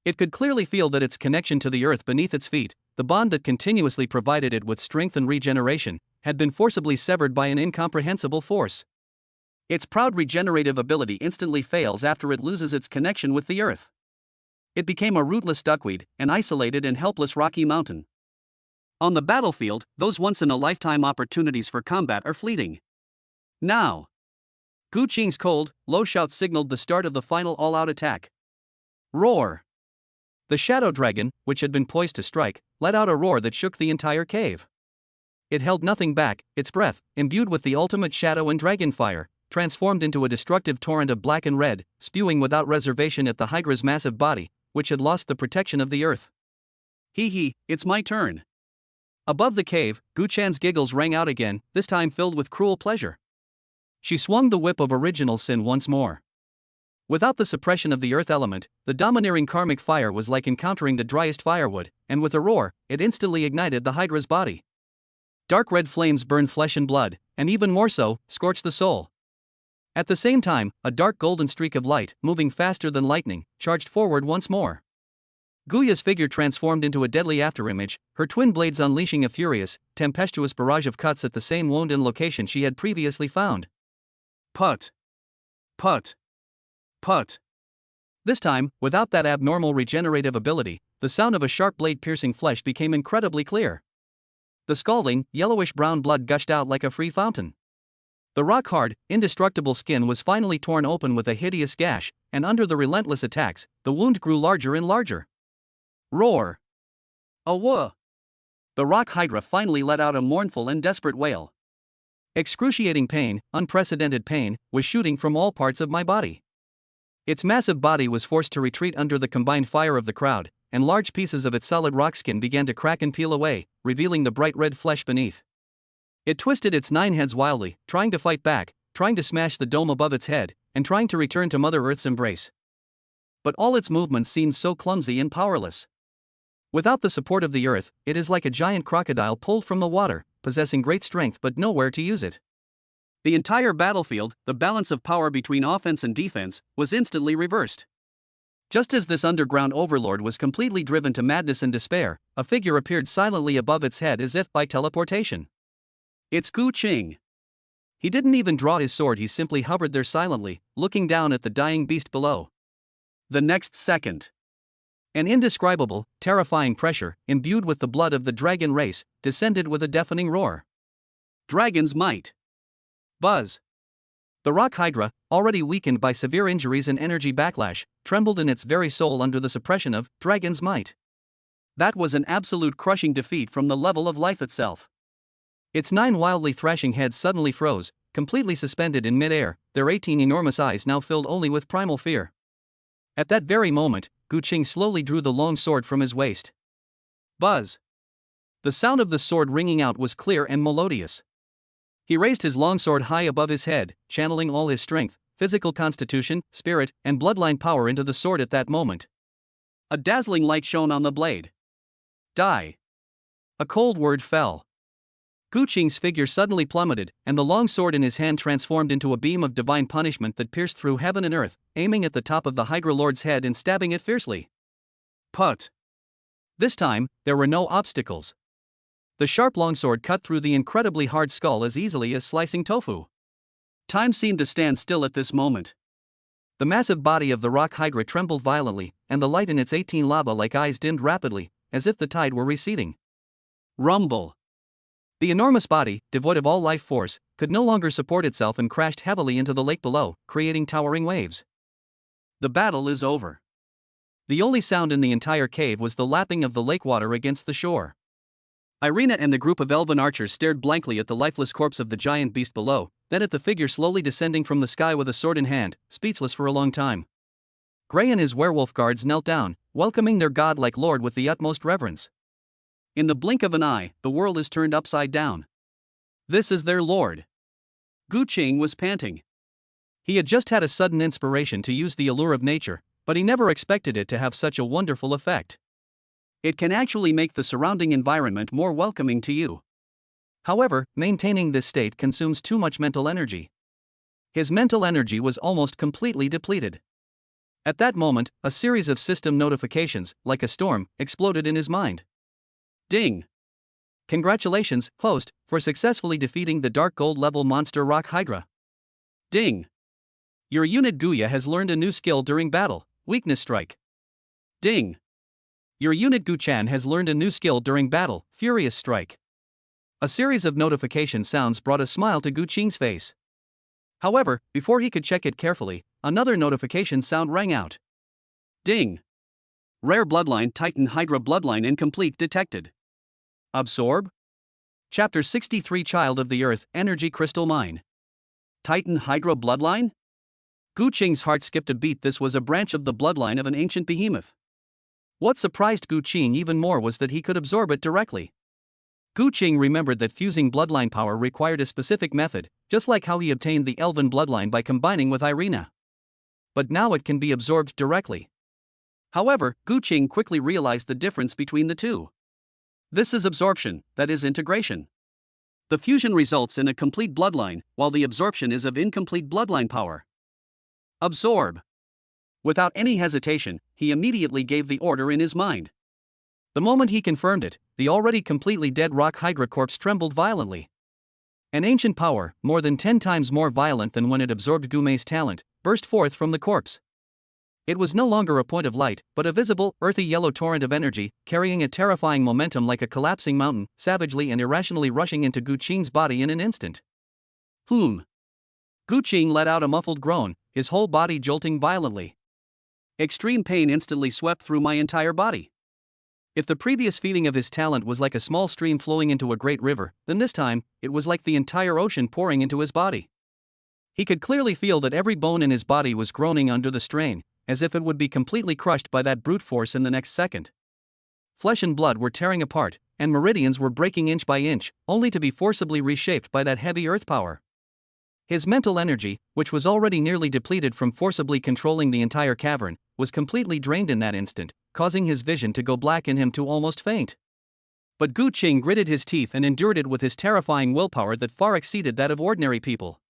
It could clearly feel that its connection to the earth beneath its feet, the bond that continuously provided it with strength and regeneration, had been forcibly severed by an incomprehensible force. Its proud regenerative ability instantly fails after it loses its connection with the earth. It became a rootless duckweed, an isolated and helpless rocky mountain. On the battlefield, those once-in-a-lifetime opportunities for combat are fleeting. Now, Gu Qing's cold, low shout signaled the start of the final all-out attack. Roar! The shadow dragon, which had been poised to strike, let out a roar that shook the entire cave. It held nothing back, its breath, imbued with the ultimate shadow and dragon fire, transformed into a destructive torrent of black and red, spewing without reservation at the hydra's massive body, which had lost the protection of the earth. Hee, it's my turn. Above the cave, Gu Chan's giggles rang out again, this time filled with cruel pleasure. She swung the whip of original sin once more. Without the suppression of the earth element, the domineering karmic fire was like encountering the driest firewood, and with a roar, it instantly ignited the hydra's body. Dark red flames burned flesh and blood, and even more so, scorched the soul. At the same time, a dark golden streak of light, moving faster than lightning, charged forward once more. Guya's figure transformed into a deadly afterimage, her twin blades unleashing a furious, tempestuous barrage of cuts at the same wound and location she had previously found. Put. Put. Put. This time, without that abnormal regenerative ability, the sound of a sharp blade piercing flesh became incredibly clear. The scalding, yellowish-brown blood gushed out like a free fountain. The rock-hard, indestructible skin was finally torn open with a hideous gash, and under the relentless attacks, the wound grew larger and larger. Roar! A whoa! The rock hydra finally let out a mournful and desperate wail. Excruciating pain, unprecedented pain, was shooting from all parts of my body. Its massive body was forced to retreat under the combined fire of the crowd, and large pieces of its solid rock skin began to crack and peel away, revealing the bright red flesh beneath. It twisted its 9 heads wildly, trying to fight back, trying to smash the dome above its head, and trying to return to Mother Earth's embrace. But all its movements seemed so clumsy and powerless. Without the support of the earth, it is like a giant crocodile pulled from the water, possessing great strength but nowhere to use it. The entire battlefield, the balance of power between offense and defense, was instantly reversed. Just as this underground overlord was completely driven to madness and despair, a figure appeared silently above its head as if by teleportation. It's Gu Qing. He didn't even draw his sword, he simply hovered there silently, looking down at the dying beast below. The next second, an indescribable, terrifying pressure, imbued with the blood of the dragon race, descended with a deafening roar. Dragon's might. Buzz. The rock hydra, already weakened by severe injuries and energy backlash, trembled in its very soul under the suppression of dragon's might. That was an absolute crushing defeat from the level of life itself. Its 9 wildly thrashing heads suddenly froze, completely suspended in mid-air, their 18 enormous eyes now filled only with primal fear. At that very moment, Gu Qing slowly drew the long sword from his waist. Buzz. The sound of the sword ringing out was clear and melodious. He raised his long sword high above his head, channeling all his strength, physical constitution, spirit, and bloodline power into the sword at that moment. A dazzling light shone on the blade. Die. A cold word fell. Gu Qing's figure suddenly plummeted, and the long sword in his hand transformed into a beam of divine punishment that pierced through heaven and earth, aiming at the top of the Hydra Lord's head and stabbing it fiercely. Put. This time, there were no obstacles. The sharp longsword cut through the incredibly hard skull as easily as slicing tofu. Time seemed to stand still at this moment. The massive body of the rock hydra trembled violently, and the light in its 18 lava-like eyes dimmed rapidly, as if the tide were receding. Rumble. The enormous body, devoid of all life force, could no longer support itself and crashed heavily into the lake below, creating towering waves. The battle is over. The only sound in the entire cave was the lapping of the lake water against the shore. Irina and the group of elven archers stared blankly at the lifeless corpse of the giant beast below, then at the figure slowly descending from the sky with a sword in hand, speechless for a long time. Gray and his werewolf guards knelt down, welcoming their godlike lord with the utmost reverence. In the blink of an eye, the world is turned upside down. This is their lord. Gu Qing was panting. He had just had a sudden inspiration to use the allure of nature, but he never expected it to have such a wonderful effect. It can actually make the surrounding environment more welcoming to you. However, maintaining this state consumes too much mental energy. His mental energy was almost completely depleted. At that moment, a series of system notifications, like a storm, exploded in his mind. Ding! Congratulations, host, for successfully defeating the Dark Gold level monster Rock Hydra. Ding! Your unit Guya has learned a new skill during battle, Weakness Strike. Ding! Your unit Gu-chan has learned a new skill during battle, Furious Strike. A series of notification sounds brought a smile to Gu Qing's face. However, before he could check it carefully, another notification sound rang out. Ding! Rare Bloodline Titan Hydra Bloodline Incomplete detected. Absorb? Chapter 63 Child of the Earth Energy Crystal Mine. Titan Hydra Bloodline? Gu Qing's heart skipped a beat. This was a branch of the bloodline of an ancient behemoth. What surprised Gu Qing even more was that he could absorb it directly. Gu Qing remembered that fusing bloodline power required a specific method, just like how he obtained the elven bloodline by combining with Irina. But now it can be absorbed directly. However, Gu Qing quickly realized the difference between the two. This is absorption, that is integration. The fusion results in a complete bloodline, while the absorption is of incomplete bloodline power. Absorb. Without any hesitation, he immediately gave the order in his mind. The moment he confirmed it, the already completely dead rock hydra corpse trembled violently. An ancient power, more than 10 times more violent than when it absorbed Gumei's talent, burst forth from the corpse. It was no longer a point of light, but a visible, earthy yellow torrent of energy, carrying a terrifying momentum like a collapsing mountain, savagely and irrationally rushing into Gu Qing's body in an instant. Gu Qing let out a muffled groan, his whole body jolting violently. Extreme pain instantly swept through my entire body. If the previous feeding of his talent was like a small stream flowing into a great river, then this time, it was like the entire ocean pouring into his body. He could clearly feel that every bone in his body was groaning under the strain, as if it would be completely crushed by that brute force in the next second. Flesh and blood were tearing apart, and meridians were breaking inch by inch, only to be forcibly reshaped by that heavy earth power. His mental energy, which was already nearly depleted from forcibly controlling the entire cavern, was completely drained in that instant, causing his vision to go black and him to almost faint. But Gu Qing gritted his teeth and endured it with his terrifying willpower that far exceeded that of ordinary people.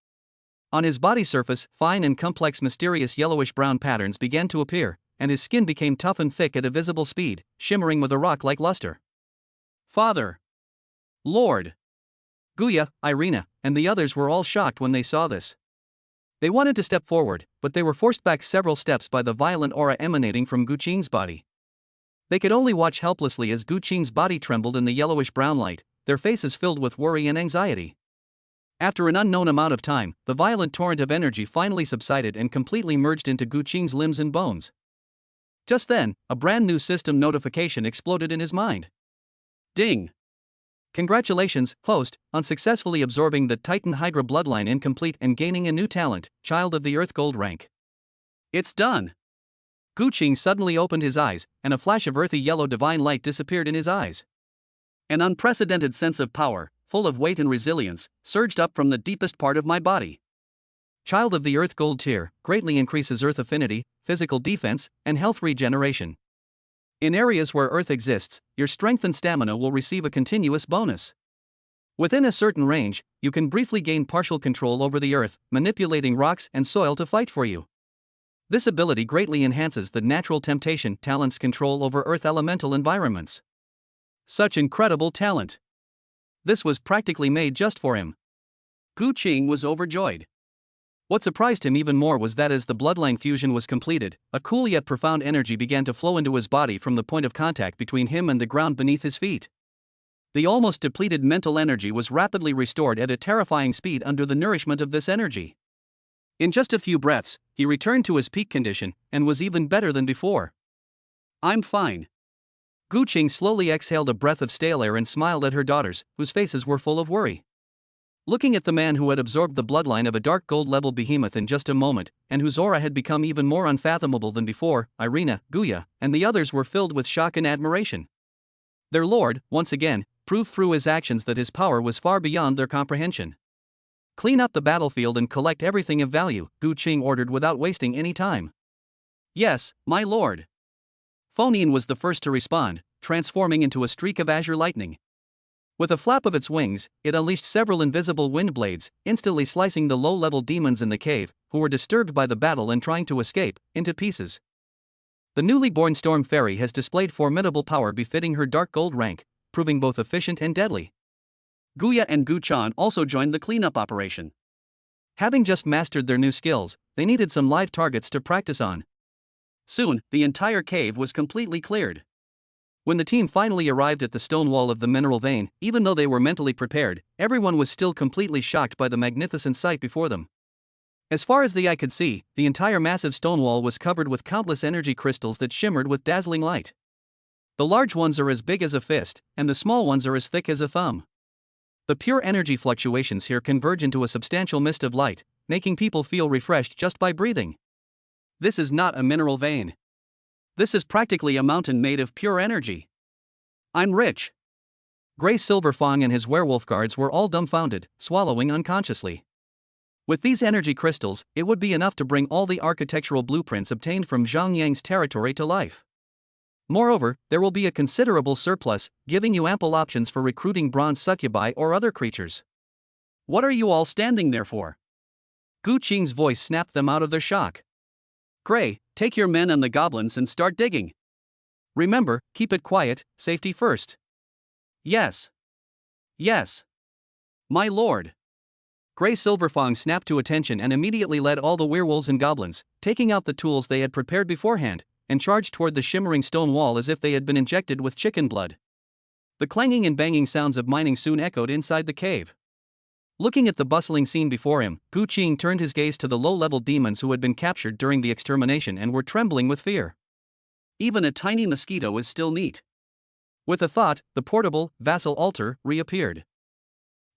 On his body surface, fine and complex mysterious yellowish-brown patterns began to appear, and his skin became tough and thick at a visible speed, shimmering with a rock-like luster. Father! Lord! Guya, Irina, and the others were all shocked when they saw this. They wanted to step forward, but they were forced back several steps by the violent aura emanating from Gu Qing's body. They could only watch helplessly as Gu Qing's body trembled in the yellowish-brown light, their faces filled with worry and anxiety. After an unknown amount of time, the violent torrent of energy finally subsided and completely merged into Gu Qing's limbs and bones. Just then, a brand new system notification exploded in his mind. Ding! Congratulations, host, on successfully absorbing the Titan Hydra bloodline incomplete and gaining a new talent, Child of the Earth Gold rank. It's done! Gu Qing suddenly opened his eyes, and a flash of earthy yellow divine light disappeared in his eyes. An unprecedented sense of power, full of weight and resilience, surged up from the deepest part of my body. Child of the Earth Gold tier greatly increases Earth affinity, physical defense, and health regeneration. In areas where Earth exists, your strength and stamina will receive a continuous bonus. Within a certain range, you can briefly gain partial control over the Earth, manipulating rocks and soil to fight for you. This ability greatly enhances the natural temptation talent's control over Earth elemental environments. Such incredible talent! This was practically made just for him. Gu Qing was overjoyed. What surprised him even more was that as the bloodline fusion was completed, a cool yet profound energy began to flow into his body from the point of contact between him and the ground beneath his feet. The almost depleted mental energy was rapidly restored at a terrifying speed under the nourishment of this energy. In just a few breaths, he returned to his peak condition, and was even better than before. I'm fine. Gu Qing slowly exhaled a breath of stale air and smiled at her daughters, whose faces were full of worry. Looking at the man who had absorbed the bloodline of a dark gold-level behemoth in just a moment, and whose aura had become even more unfathomable than before, Irina, Guya, and the others were filled with shock and admiration. Their lord, once again, proved through his actions that his power was far beyond their comprehension. Clean up the battlefield and collect everything of value, Gu Qing ordered without wasting any time. Yes, my lord. Phonian was the first to respond, transforming into a streak of azure lightning. With a flap of its wings, it unleashed several invisible wind blades, instantly slicing the low-level demons in the cave, who were disturbed by the battle and trying to escape, into pieces. The newly born Storm Fairy has displayed formidable power befitting her dark gold rank, proving both efficient and deadly. Guya and Gu Chan also joined the cleanup operation. Having just mastered their new skills, they needed some live targets to practice on. Soon, the entire cave was completely cleared. When the team finally arrived at the stone wall of the mineral vein, even though they were mentally prepared, everyone was still completely shocked by the magnificent sight before them. As far as the eye could see, the entire massive stone wall was covered with countless energy crystals that shimmered with dazzling light. The large ones are as big as a fist, and the small ones are as thick as a thumb. The pure energy fluctuations here converge into a substantial mist of light, making people feel refreshed just by breathing. This is not a mineral vein. This is practically a mountain made of pure energy. I'm rich. Grey Silver Fang and his werewolf guards were all dumbfounded, swallowing unconsciously. With these energy crystals, it would be enough to bring all the architectural blueprints obtained from Zhang Yang's territory to life. Moreover, there will be a considerable surplus, giving you ample options for recruiting bronze succubi or other creatures. What are you all standing there for? Gu Qing's voice snapped them out of their shock. Gray, take your men and the goblins and start digging. Remember, keep it quiet, safety first. Yes. Yes. My lord. Grey Silverfang snapped to attention and immediately led all the werewolves and goblins, taking out the tools they had prepared beforehand, and charged toward the shimmering stone wall as if they had been injected with chicken blood. The clanging and banging sounds of mining soon echoed inside the cave. Looking at the bustling scene before him, Gu Qing turned his gaze to the low-level demons who had been captured during the extermination and were trembling with fear. Even a tiny mosquito is still neat. With a thought, the portable, vassal altar reappeared.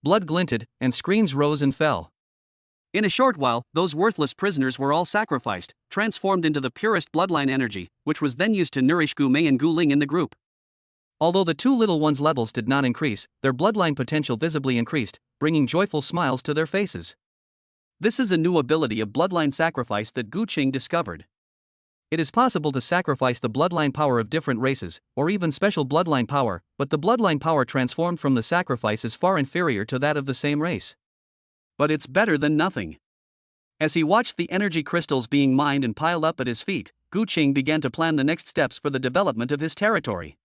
Blood glinted, and screens rose and fell. In a short while, those worthless prisoners were all sacrificed, transformed into the purest bloodline energy, which was then used to nourish Gu Mei and Gu Ling in the group. Although the two little ones' levels did not increase, their bloodline potential visibly increased, bringing joyful smiles to their faces. This is a new ability of bloodline sacrifice that Gu Qing discovered. It is possible to sacrifice the bloodline power of different races, or even special bloodline power, but the bloodline power transformed from the sacrifice is far inferior to that of the same race. But it's better than nothing. As he watched the energy crystals being mined and piled up at his feet, Gu Qing began to plan the next steps for the development of his territory.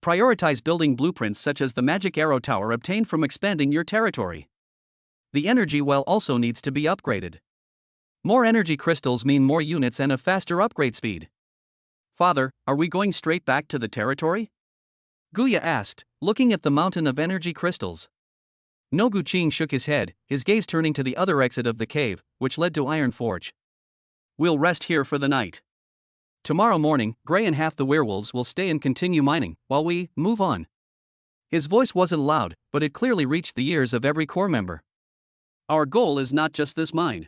Prioritize building blueprints such as the magic arrow tower obtained from expanding your territory. The energy well also needs to be upgraded. More energy crystals mean more units and a faster upgrade speed. Father, are we going straight back to the territory? Guya asked, looking at the mountain of energy crystals. No, Gu Qing shook his head, his gaze turning to the other exit of the cave, which led to Iron Forge. We'll rest here for the night. Tomorrow morning, Gray and half the werewolves will stay and continue mining, while we move on. His voice wasn't loud, but it clearly reached the ears of every core member. Our goal is not just this mine.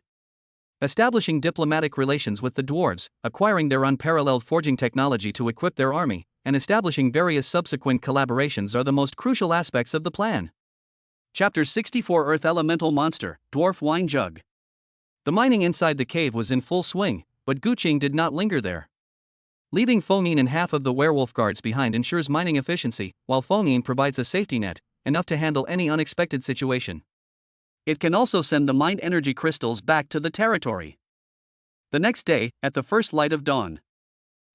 Establishing diplomatic relations with the dwarves, acquiring their unparalleled forging technology to equip their army, and establishing various subsequent collaborations are the most crucial aspects of the plan. Chapter 64 Earth Elemental Monster, Dwarf Wine Jug. The mining inside the cave was in full swing, but Gu Qing did not linger there. Leaving Fengyin and half of the werewolf guards behind ensures mining efficiency, while Fengyin provides a safety net, enough to handle any unexpected situation. It can also send the mined energy crystals back to the territory. The next day, at the first light of dawn,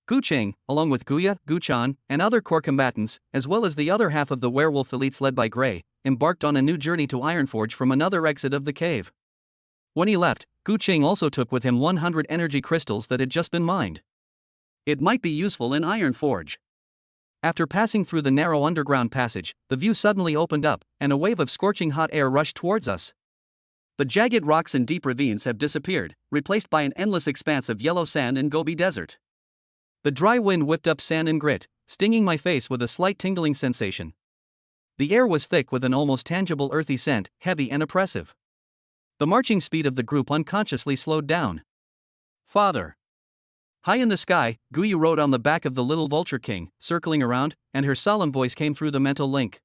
Gu Qing, along with Guya, Gu Chan, and other core combatants, as well as the other half of the werewolf elites led by Gray, embarked on a new journey to Ironforge from another exit of the cave. When he left, Gu Qing also took with him 100 energy crystals that had just been mined. It might be useful in Ironforge. After passing through the narrow underground passage, the view suddenly opened up, and a wave of scorching hot air rushed towards us. The jagged rocks and deep ravines have disappeared, replaced by an endless expanse of yellow sand and Gobi Desert. The dry wind whipped up sand and grit, stinging my face with a slight tingling sensation. The air was thick with an almost tangible earthy scent, heavy and oppressive. The marching speed of the group unconsciously slowed down. Father. High in the sky, Guyu rode on the back of the little vulture king, circling around, and her solemn voice came through the mental link.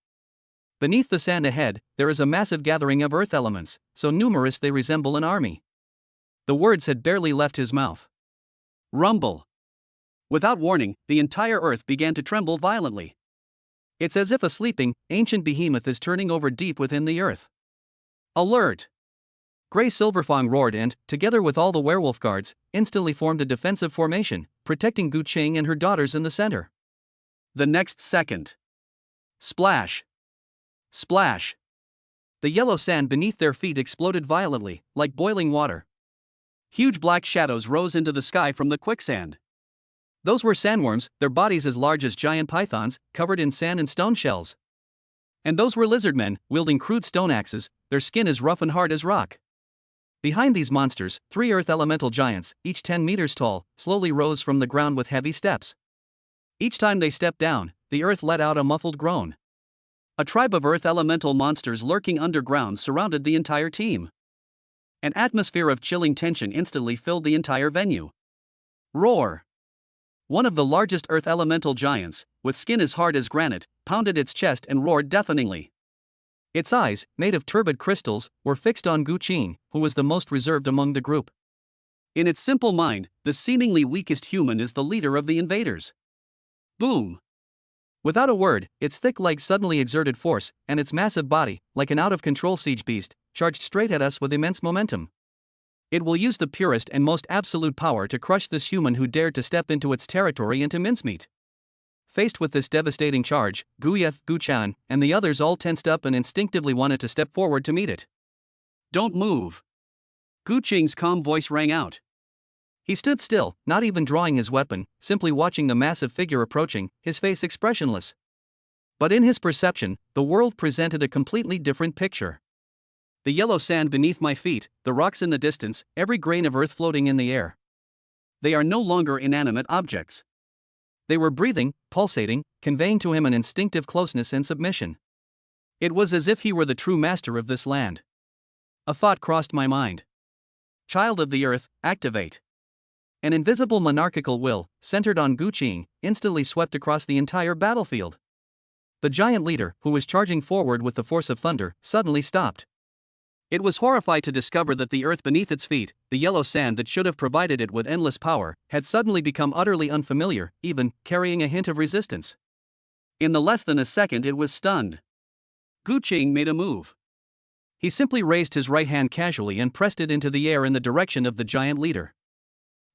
Beneath the sand ahead, there is a massive gathering of earth elements, so numerous they resemble an army. The words had barely left his mouth. Rumble. Without warning, the entire earth began to tremble violently. It's as if a sleeping, ancient behemoth is turning over deep within the earth. Alert! Grey Silverfang roared and, together with all the werewolf guards, instantly formed a defensive formation, protecting Gu Qing and her daughters in the center. The next second. Splash! Splash! The yellow sand beneath their feet exploded violently, like boiling water. Huge black shadows rose into the sky from the quicksand. Those were sandworms, their bodies as large as giant pythons, covered in sand and stone shells. And those were lizardmen, wielding crude stone axes, their skin as rough and hard as rock. Behind these monsters, 3 earth elemental giants, each 10 meters tall, slowly rose from the ground with heavy steps. Each time they stepped down, the earth let out a muffled groan. A tribe of earth elemental monsters lurking underground surrounded the entire team. An atmosphere of chilling tension instantly filled the entire venue. Roar! One of the largest earth elemental giants, with skin as hard as granite, pounded its chest and roared deafeningly. Its eyes, made of turbid crystals, were fixed on Gu Qing, who was the most reserved among the group. In its simple mind, the seemingly weakest human is the leader of the invaders. Boom! Without a word, its thick legs suddenly exerted force, and its massive body, like an out-of-control siege beast, charged straight at us with immense momentum. It will use the purest and most absolute power to crush this human who dared to step into its territory into mincemeat. Faced with this devastating charge, Guya, Gu Chan, and the others all tensed up and instinctively wanted to step forward to meet it. Don't move! Gu Qing's calm voice rang out. He stood still, not even drawing his weapon, simply watching the massive figure approaching, his face expressionless. But in his perception, the world presented a completely different picture. The yellow sand beneath my feet, the rocks in the distance, every grain of earth floating in the air. They are no longer inanimate objects. They were breathing, pulsating, conveying to him an instinctive closeness and submission. It was as if he were the true master of this land. A thought crossed my mind. Child of the Earth, activate. An invisible monarchical will, centered on Gu Qing, instantly swept across the entire battlefield. The giant leader, who was charging forward with the force of thunder, suddenly stopped. It was horrified to discover that the earth beneath its feet, the yellow sand that should have provided it with endless power, had suddenly become utterly unfamiliar, even carrying a hint of resistance. In the less than a second, it was stunned. Gu Qing made a move. He simply raised his right hand casually and pressed it into the air in the direction of the giant leader.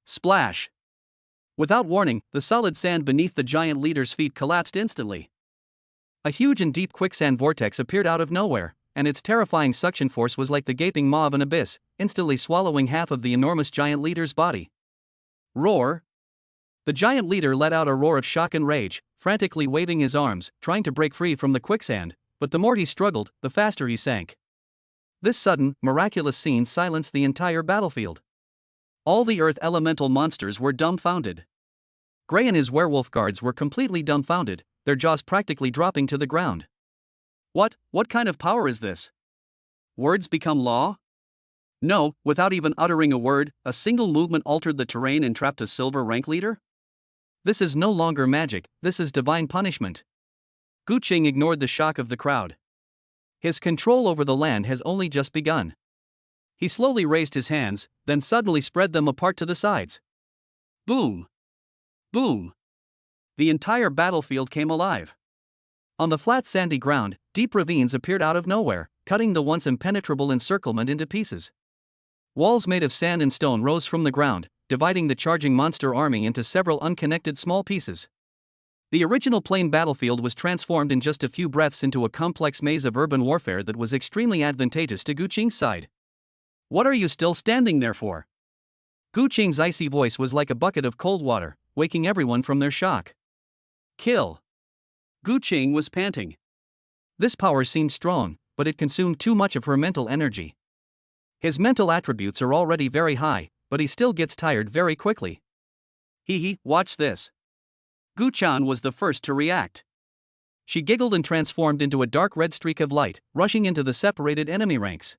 Splash! Without warning, the solid sand beneath the giant leader's feet collapsed instantly. A huge and deep quicksand vortex appeared out of nowhere, and its terrifying suction force was like the gaping maw of an abyss, instantly swallowing half of the enormous giant leader's body. Roar! The giant leader let out a roar of shock and rage, frantically waving his arms, trying to break free from the quicksand, but the more he struggled, the faster he sank. This sudden, miraculous scene silenced the entire battlefield. All the earth elemental monsters were dumbfounded. Gray and his werewolf guards were completely dumbfounded, their jaws practically dropping to the ground. What kind of power is this? Words become law? No, without even uttering a word, a single movement altered the terrain and trapped a silver rank leader? This is no longer magic, this is divine punishment. Gu Qing ignored the shock of the crowd. His control over the land has only just begun. He slowly raised his hands, then suddenly spread them apart to the sides. Boom! Boom! The entire battlefield came alive. On the flat sandy ground, deep ravines appeared out of nowhere, cutting the once impenetrable encirclement into pieces. Walls made of sand and stone rose from the ground, dividing the charging monster army into several unconnected small pieces. The original plain battlefield was transformed in just a few breaths into a complex maze of urban warfare that was extremely advantageous to Gu Qing's side. What are you still standing there for? Gu Qing's icy voice was like a bucket of cold water, waking everyone from their shock. Kill! Gu Qing was panting. This power seemed strong, but it consumed too much of her mental energy. His mental attributes are already very high, but he still gets tired very quickly. Watch this. Gu Chan was the first to react. She giggled and transformed into a dark red streak of light, rushing into the separated enemy ranks.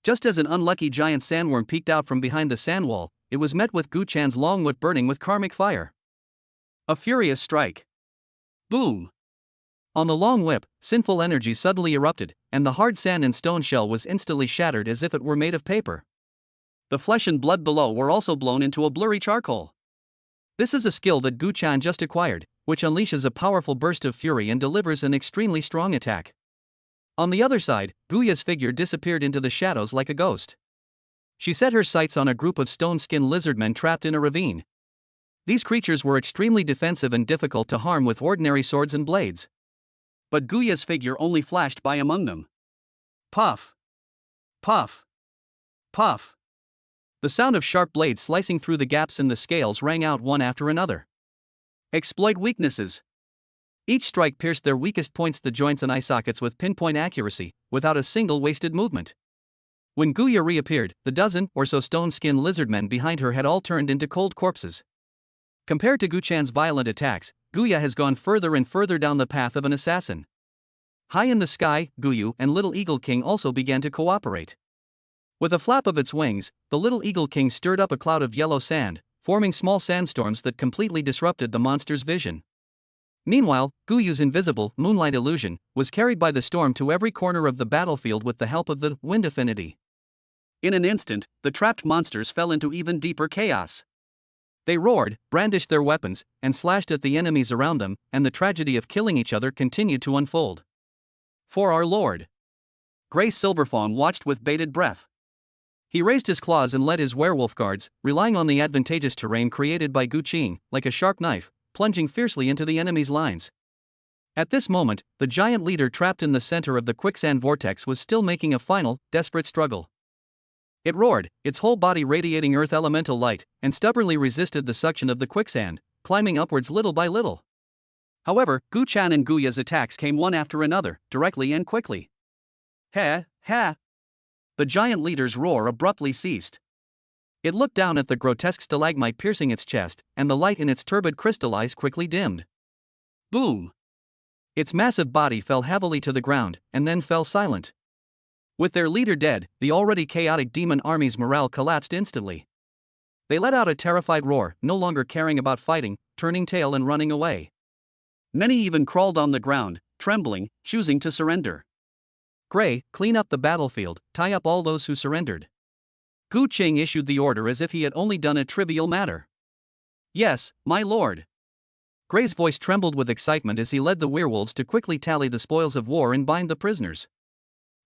Just as an unlucky giant sandworm peeked out from behind the sand wall, it was met with Gu Chan's long whip burning with karmic fire. A furious strike. Boom! On the long whip, sinful energy suddenly erupted, and the hard sand and stone shell was instantly shattered as if it were made of paper. The flesh and blood below were also blown into a blurry charcoal. This is a skill that Gu Chan just acquired, which unleashes a powerful burst of fury and delivers an extremely strong attack. On the other side, Guya's figure disappeared into the shadows like a ghost. She set her sights on a group of stone-skinned lizardmen trapped in a ravine. These creatures were extremely defensive and difficult to harm with ordinary swords and blades. But Guya's figure only flashed by among them. Puff! Puff! Puff! The sound of sharp blades slicing through the gaps in the scales rang out one after another. Exploit weaknesses. Each strike pierced their weakest points, the joints and eye sockets, with pinpoint accuracy, without a single wasted movement. When Guya reappeared, the dozen or so stone-skinned lizardmen behind her had all turned into cold corpses. Compared to Gu Chan's violent attacks, Guya has gone further and further down the path of an assassin. High in the sky, Guyu and Little Eagle King also began to cooperate. With a flap of its wings, the Little Eagle King stirred up a cloud of yellow sand, forming small sandstorms that completely disrupted the monster's vision. Meanwhile, Guyu's invisible moonlight illusion was carried by the storm to every corner of the battlefield with the help of the wind affinity. In an instant, the trapped monsters fell into even deeper chaos. They roared, brandished their weapons, and slashed at the enemies around them, and the tragedy of killing each other continued to unfold. For our lord! Gray Silverfawn watched with bated breath. He raised his claws and led his werewolf guards, relying on the advantageous terrain created by Gu Qing, like a sharp knife, plunging fiercely into the enemy's lines. At this moment, the giant leader trapped in the center of the quicksand vortex was still making a final, desperate struggle. It roared, its whole body radiating earth elemental light, and stubbornly resisted the suction of the quicksand, climbing upwards little by little. However, Gu Chan and Guya's attacks came one after another, directly and quickly. Ha! Ha! The giant leader's roar abruptly ceased. It looked down at the grotesque stalagmite piercing its chest, and the light in its turbid crystal eyes quickly dimmed. Boom! Its massive body fell heavily to the ground, and then fell silent. With their leader dead, the already chaotic demon army's morale collapsed instantly. They let out a terrified roar, no longer caring about fighting, turning tail and running away. Many even crawled on the ground, trembling, choosing to surrender. Gray, clean up the battlefield, tie up all those who surrendered. Gu Qing issued the order as if he had only done a trivial matter. Yes, my lord. Gray's voice trembled with excitement as he led the werewolves to quickly tally the spoils of war and bind the prisoners.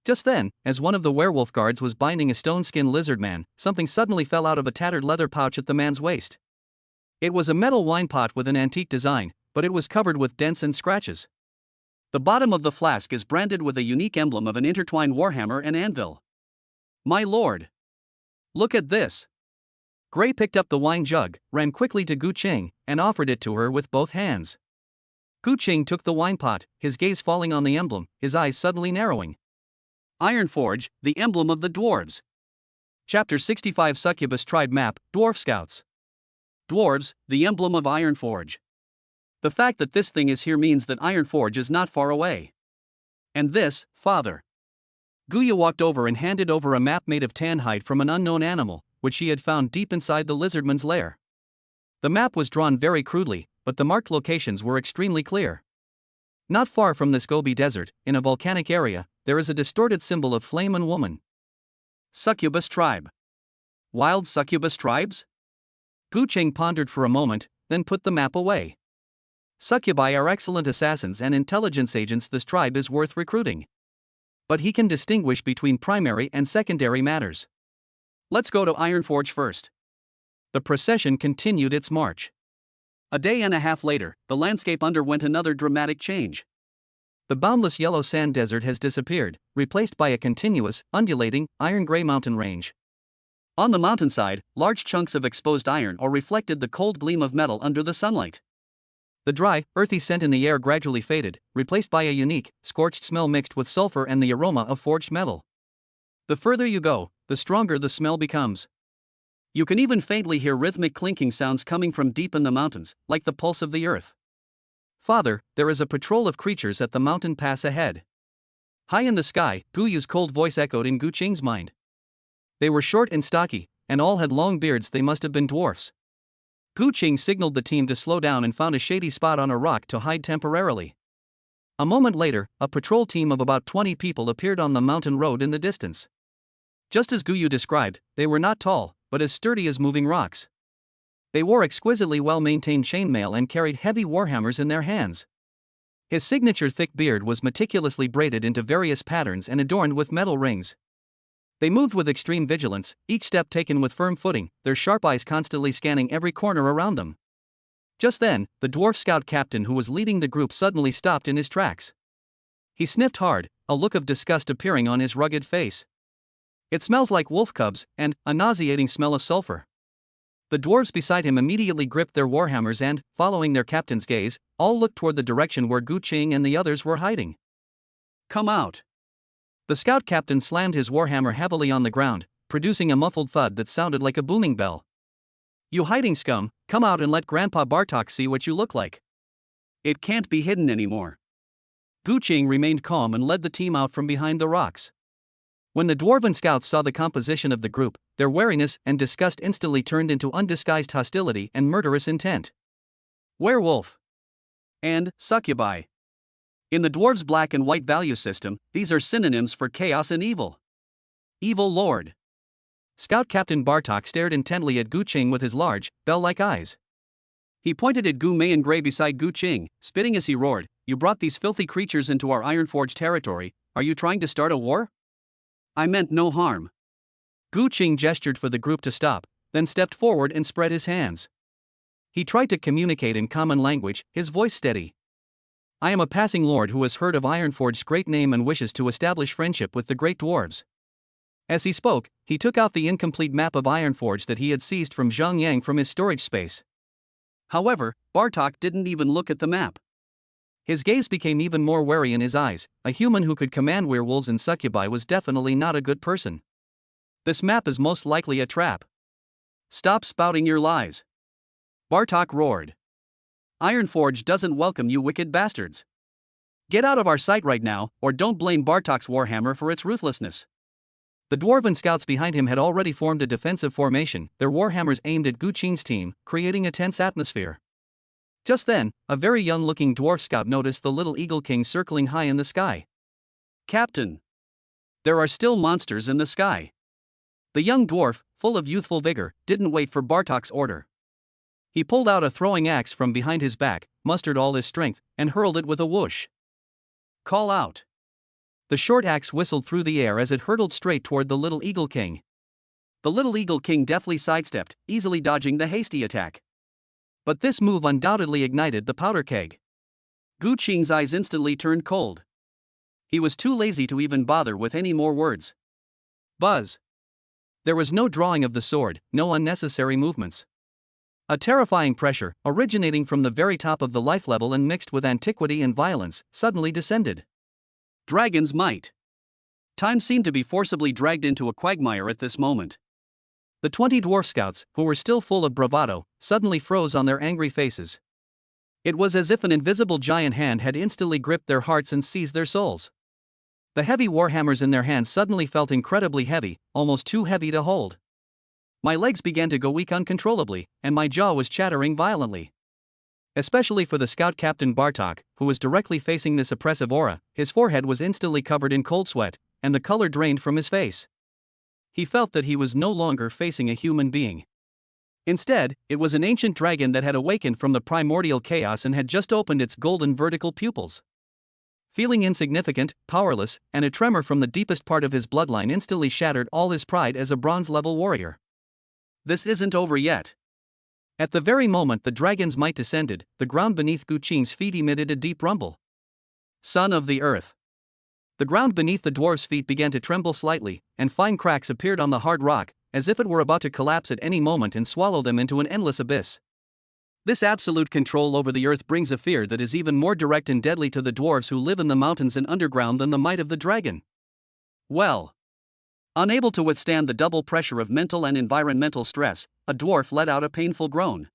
Just then, as one of the werewolf guards was binding a stone-skinned lizard man, something suddenly fell out of a tattered leather pouch at the man's waist. It was a metal wine pot with an antique design, but it was covered with dents and scratches. The bottom of the flask is branded with a unique emblem of an intertwined warhammer and anvil. My lord! Look at this! Gray picked up the wine jug, ran quickly to Gu Qing, and offered it to her with both hands. Gu Qing took the wine pot, his gaze falling on the emblem, his eyes suddenly narrowing. Ironforge, the emblem of the dwarves. Chapter 65 Succubus Tribe Map, Dwarf Scouts. Dwarves, the emblem of Ironforge. The fact that this thing is here means that Ironforge is not far away. And this, father. Guya walked over and handed over a map made of tan hide from an unknown animal, which he had found deep inside the lizardman's lair. The map was drawn very crudely, but the marked locations were extremely clear. Not far from this Gobi Desert, in a volcanic area, there is a distorted symbol of flame and woman. Succubus tribe. Wild succubus tribes? Gu Qing pondered for a moment, then put the map away. Succubi are excellent assassins and intelligence agents. This tribe is worth recruiting. But he can distinguish between primary and secondary matters. Let's go to Ironforge first. The procession continued its march. A day and a half later, the landscape underwent another dramatic change. The boundless yellow sand desert has disappeared, replaced by a continuous, undulating, iron-gray mountain range. On the mountainside, large chunks of exposed iron ore reflected the cold gleam of metal under the sunlight. The dry, earthy scent in the air gradually faded, replaced by a unique, scorched smell mixed with sulfur and the aroma of forged metal. The further you go, the stronger the smell becomes. You can even faintly hear rhythmic clinking sounds coming from deep in the mountains, like the pulse of the earth. Father, there is a patrol of creatures at the mountain pass ahead. High in the sky, Guyu's cold voice echoed in Gu Qing's mind. They were short and stocky, and all had long beards. They must have been dwarfs. Gu Qing signaled the team to slow down and found a shady spot on a rock to hide temporarily. A moment later, a patrol team of about 20 people appeared on the mountain road in the distance. Just as Guyu described, they were not tall, but as sturdy as moving rocks. They wore exquisitely well-maintained chainmail and carried heavy warhammers in their hands. His signature thick beard was meticulously braided into various patterns and adorned with metal rings. They moved with extreme vigilance, each step taken with firm footing, their sharp eyes constantly scanning every corner around them. Just then, the dwarf scout captain who was leading the group suddenly stopped in his tracks. He sniffed hard, a look of disgust appearing on his rugged face. It smells like wolf cubs, and a nauseating smell of sulfur. The dwarves beside him immediately gripped their warhammers and, following their captain's gaze, all looked toward the direction where Gu Qing and the others were hiding. Come out! The scout captain slammed his warhammer heavily on the ground, producing a muffled thud that sounded like a booming bell. You hiding scum, come out and let Grandpa Bartok see what you look like. It can't be hidden anymore. Gu Qing remained calm and led the team out from behind the rocks. When the dwarven scouts saw the composition of the group, their wariness and disgust instantly turned into undisguised hostility and murderous intent. Werewolf and succubi. In the dwarves' black and white value system, these are synonyms for chaos and evil. Evil Lord. Scout Captain Bartok stared intently at Gu Qing with his large, bell-like eyes. He pointed at Gu Mei and Gray beside Gu Qing, spitting as he roared, "You brought these filthy creatures into our Ironforge territory. Are you trying to start a war?" "I meant no harm." Gu Qing gestured for the group to stop, then stepped forward and spread his hands. He tried to communicate in common language, his voice steady. "I am a passing lord who has heard of Ironforge's great name and wishes to establish friendship with the great dwarves." As he spoke, he took out the incomplete map of Ironforge that he had seized from Zhang Yang from his storage space. However, Bartok didn't even look at the map. His gaze became even more wary in his eyes. A human who could command werewolves and succubi was definitely not a good person. This map is most likely a trap. Stop spouting your lies. Bartok roared. Ironforge doesn't welcome you wicked bastards. Get out of our sight right now, or don't blame Bartok's warhammer for its ruthlessness. The dwarven scouts behind him had already formed a defensive formation, their warhammers aimed at Gu Qing's team, creating a tense atmosphere. Just then, a very young-looking dwarf scout noticed the little eagle king circling high in the sky. Captain! There are still monsters in the sky. The young dwarf, full of youthful vigor, didn't wait for Bartok's order. He pulled out a throwing axe from behind his back, mustered all his strength, and hurled it with a whoosh. Call out! The short axe whistled through the air as it hurtled straight toward the little eagle king. The little eagle king deftly sidestepped, easily dodging the hasty attack. But this move undoubtedly ignited the powder keg. Gu Qing's eyes instantly turned cold. He was too lazy to even bother with any more words. Buzz! There was no drawing of the sword, no unnecessary movements. A terrifying pressure, originating from the very top of the life level and mixed with antiquity and violence, suddenly descended. Dragon's might. Time seemed to be forcibly dragged into a quagmire at this moment. The 20 dwarf scouts, who were still full of bravado, suddenly froze on their angry faces. It was as if an invisible giant hand had instantly gripped their hearts and seized their souls. The heavy warhammers in their hands suddenly felt incredibly heavy, almost too heavy to hold. My legs began to go weak uncontrollably, and my jaw was chattering violently. Especially for the scout captain Bartok, who was directly facing this oppressive aura, his forehead was instantly covered in cold sweat, and the color drained from his face. He felt that he was no longer facing a human being. Instead, it was an ancient dragon that had awakened from the primordial chaos and had just opened its golden vertical pupils. Feeling insignificant, powerless, and a tremor from the deepest part of his bloodline instantly shattered all his pride as a bronze-level warrior. This isn't over yet. At the very moment the dragon's might descended, the ground beneath Gu Qing's feet emitted a deep rumble. Son of the earth. The ground beneath the dwarf's feet began to tremble slightly, and fine cracks appeared on the hard rock, as if it were about to collapse at any moment and swallow them into an endless abyss. This absolute control over the earth brings a fear that is even more direct and deadly to the dwarves who live in the mountains and underground than the might of the dragon. Well. Unable to withstand the double pressure of mental and environmental stress, a dwarf let out a painful groan.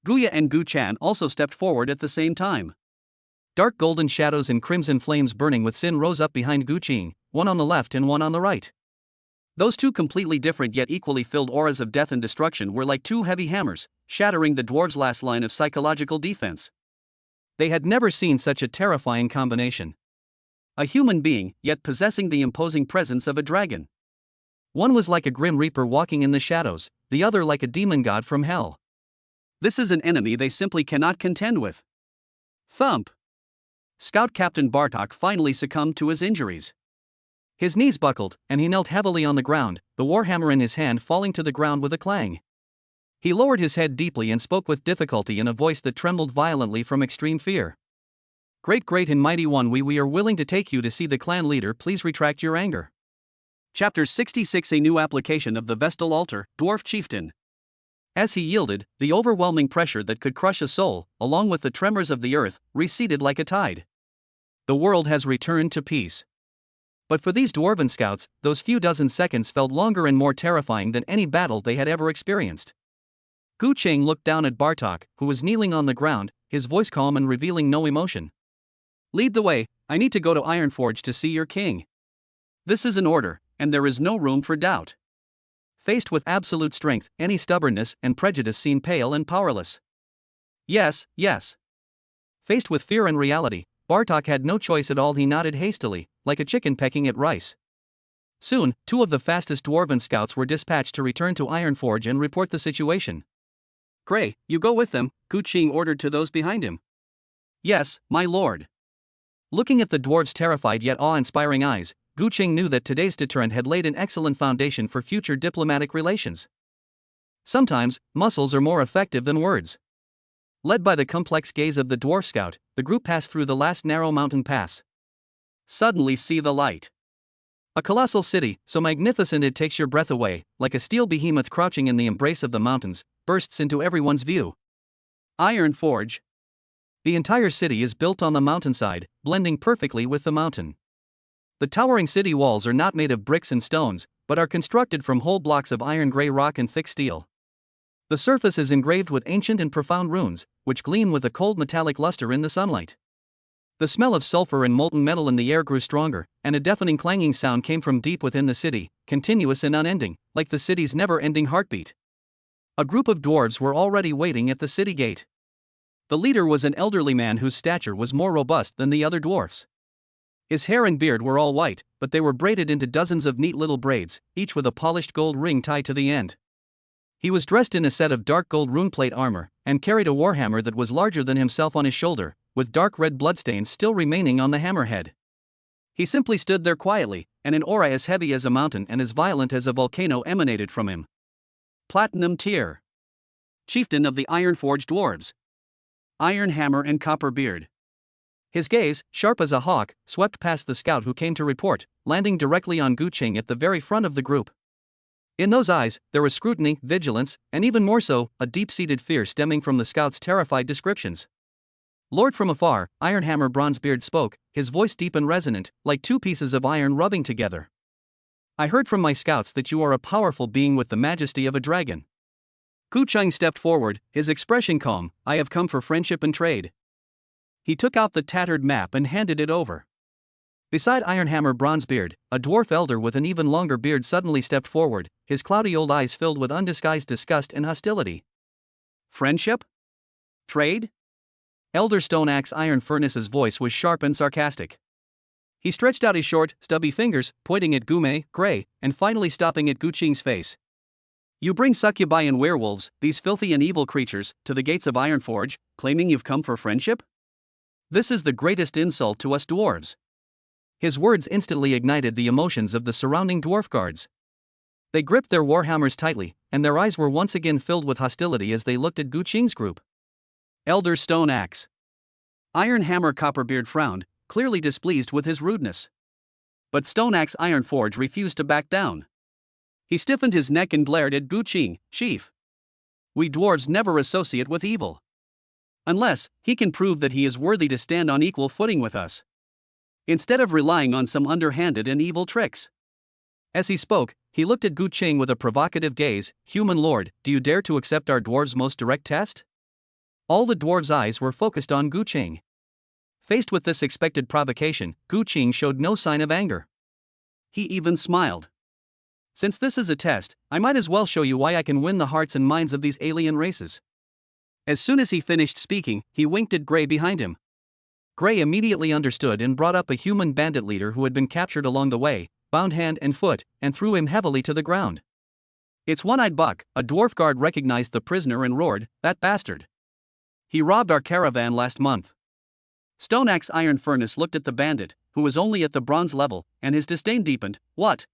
Guya and Gu Chan also stepped forward at the same time. Dark golden shadows and crimson flames burning with sin rose up behind Gu Qing, one on the left and one on the right. Those two completely different yet equally filled auras of death and destruction were like two heavy hammers, shattering the dwarves' last line of psychological defense. They had never seen such a terrifying combination. A human being, yet possessing the imposing presence of a dragon. One was like a grim reaper walking in the shadows, the other like a demon god from hell. This is an enemy they simply cannot contend with. Thump! Scout Captain Bartok finally succumbed to his injuries. His knees buckled, and he knelt heavily on the ground, the warhammer in his hand falling to the ground with a clang. He lowered his head deeply and spoke with difficulty in a voice that trembled violently from extreme fear. Great and mighty one, we are willing to take you to see the clan leader, please retract your anger. Chapter 66, a new application of the Vestal Altar, Dwarf Chieftain. As he yielded, the overwhelming pressure that could crush a soul, along with the tremors of the earth, receded like a tide. The world has returned to peace. But for these dwarven scouts, those few dozen seconds felt longer and more terrifying than any battle they had ever experienced. Gu Qing looked down at Bartok, who was kneeling on the ground, his voice calm and revealing no emotion. Lead the way, I need to go to Ironforge to see your king. This is an order, and there is no room for doubt. Faced with absolute strength, any stubbornness and prejudice seemed pale and powerless. Yes. Faced with fear and reality, Bartok had no choice at all. He nodded hastily, like a chicken pecking at rice. Soon, two of the fastest dwarven scouts were dispatched to return to Ironforge and report the situation. Gray, you go with them, Gu Qing ordered to those behind him. Yes, my lord. Looking at the dwarves' terrified yet awe-inspiring eyes, Gu Qing knew that today's deterrent had laid an excellent foundation for future diplomatic relations. Sometimes, muscles are more effective than words. Led by the complex gaze of the dwarf scout, the group passed through the last narrow mountain pass. Suddenly see the light. A colossal city, so magnificent it takes your breath away, like a steel behemoth crouching in the embrace of the mountains, bursts into everyone's view. Ironforge. The entire city is built on the mountainside, blending perfectly with the mountain. The towering city walls are not made of bricks and stones, but are constructed from whole blocks of iron-gray rock and thick steel. The surface is engraved with ancient and profound runes, which gleam with a cold metallic luster in the sunlight. The smell of sulfur and molten metal in the air grew stronger, and a deafening clanging sound came from deep within the city, continuous and unending, like the city's never-ending heartbeat. A group of dwarves were already waiting at the city gate. The leader was an elderly man whose stature was more robust than the other dwarfs. His hair and beard were all white, but they were braided into dozens of neat little braids, each with a polished gold ring tied to the end. He was dressed in a set of dark gold runeplate armor, and carried a warhammer that was larger than himself on his shoulder, with dark red bloodstains still remaining on the hammerhead. He simply stood there quietly, and an aura as heavy as a mountain and as violent as a volcano emanated from him. Platinum Tier. Chieftain of the Ironforged Dwarves. Iron Hammer and Copper Beard. His gaze, sharp as a hawk, swept past the scout who came to report, landing directly on Guqing at the very front of the group. In those eyes, there was scrutiny, vigilance, and even more so, a deep-seated fear stemming from the scout's terrified descriptions. Lord from afar, Ironhammer Bronzebeard spoke, his voice deep and resonant, like two pieces of iron rubbing together. I heard from my scouts that you are a powerful being with the majesty of a dragon. Guqing stepped forward, his expression calm. I have come for friendship and trade. He took out the tattered map and handed it over. Beside Ironhammer Bronzebeard, a dwarf elder with an even longer beard suddenly stepped forward, his cloudy old eyes filled with undisguised disgust and hostility. Friendship? Trade? Elder Stoneaxe Iron Furnace's voice was sharp and sarcastic. He stretched out his short, stubby fingers, pointing at Gume, Gray, and finally stopping at Guqing's face. You bring succubi and werewolves, these filthy and evil creatures, to the gates of Ironforge, claiming you've come for friendship? This is the greatest insult to us dwarves. His words instantly ignited the emotions of the surrounding dwarf guards. They gripped their warhammers tightly, and their eyes were once again filled with hostility as they looked at Guqing's group. Elder Stoneaxe. Ironhammer Copperbeard frowned, clearly displeased with his rudeness. But Stoneaxe Ironforge refused to back down. He stiffened his neck and glared at Guqing. Chief. We dwarves never associate with evil. Unless he can prove that he is worthy to stand on equal footing with us. Instead of relying on some underhanded and evil tricks. As he spoke, he looked at Guqing with a provocative gaze. Human lord, do you dare to accept our dwarves' most direct test? All the dwarves' eyes were focused on Guqing. Faced with this expected provocation, Guqing showed no sign of anger. He even smiled. Since this is a test, I might as well show you why I can win the hearts and minds of these alien races. As soon as he finished speaking, he winked at Gray behind him. Gray immediately understood and brought up a human bandit leader who had been captured along the way, bound hand and foot, and threw him heavily to the ground. It's One-Eyed Buck. A dwarf guard recognized the prisoner and roared, "That bastard! He robbed our caravan last month." Stoneaxe Iron Furnace looked at the bandit, who was only at the bronze level, and his disdain deepened. What?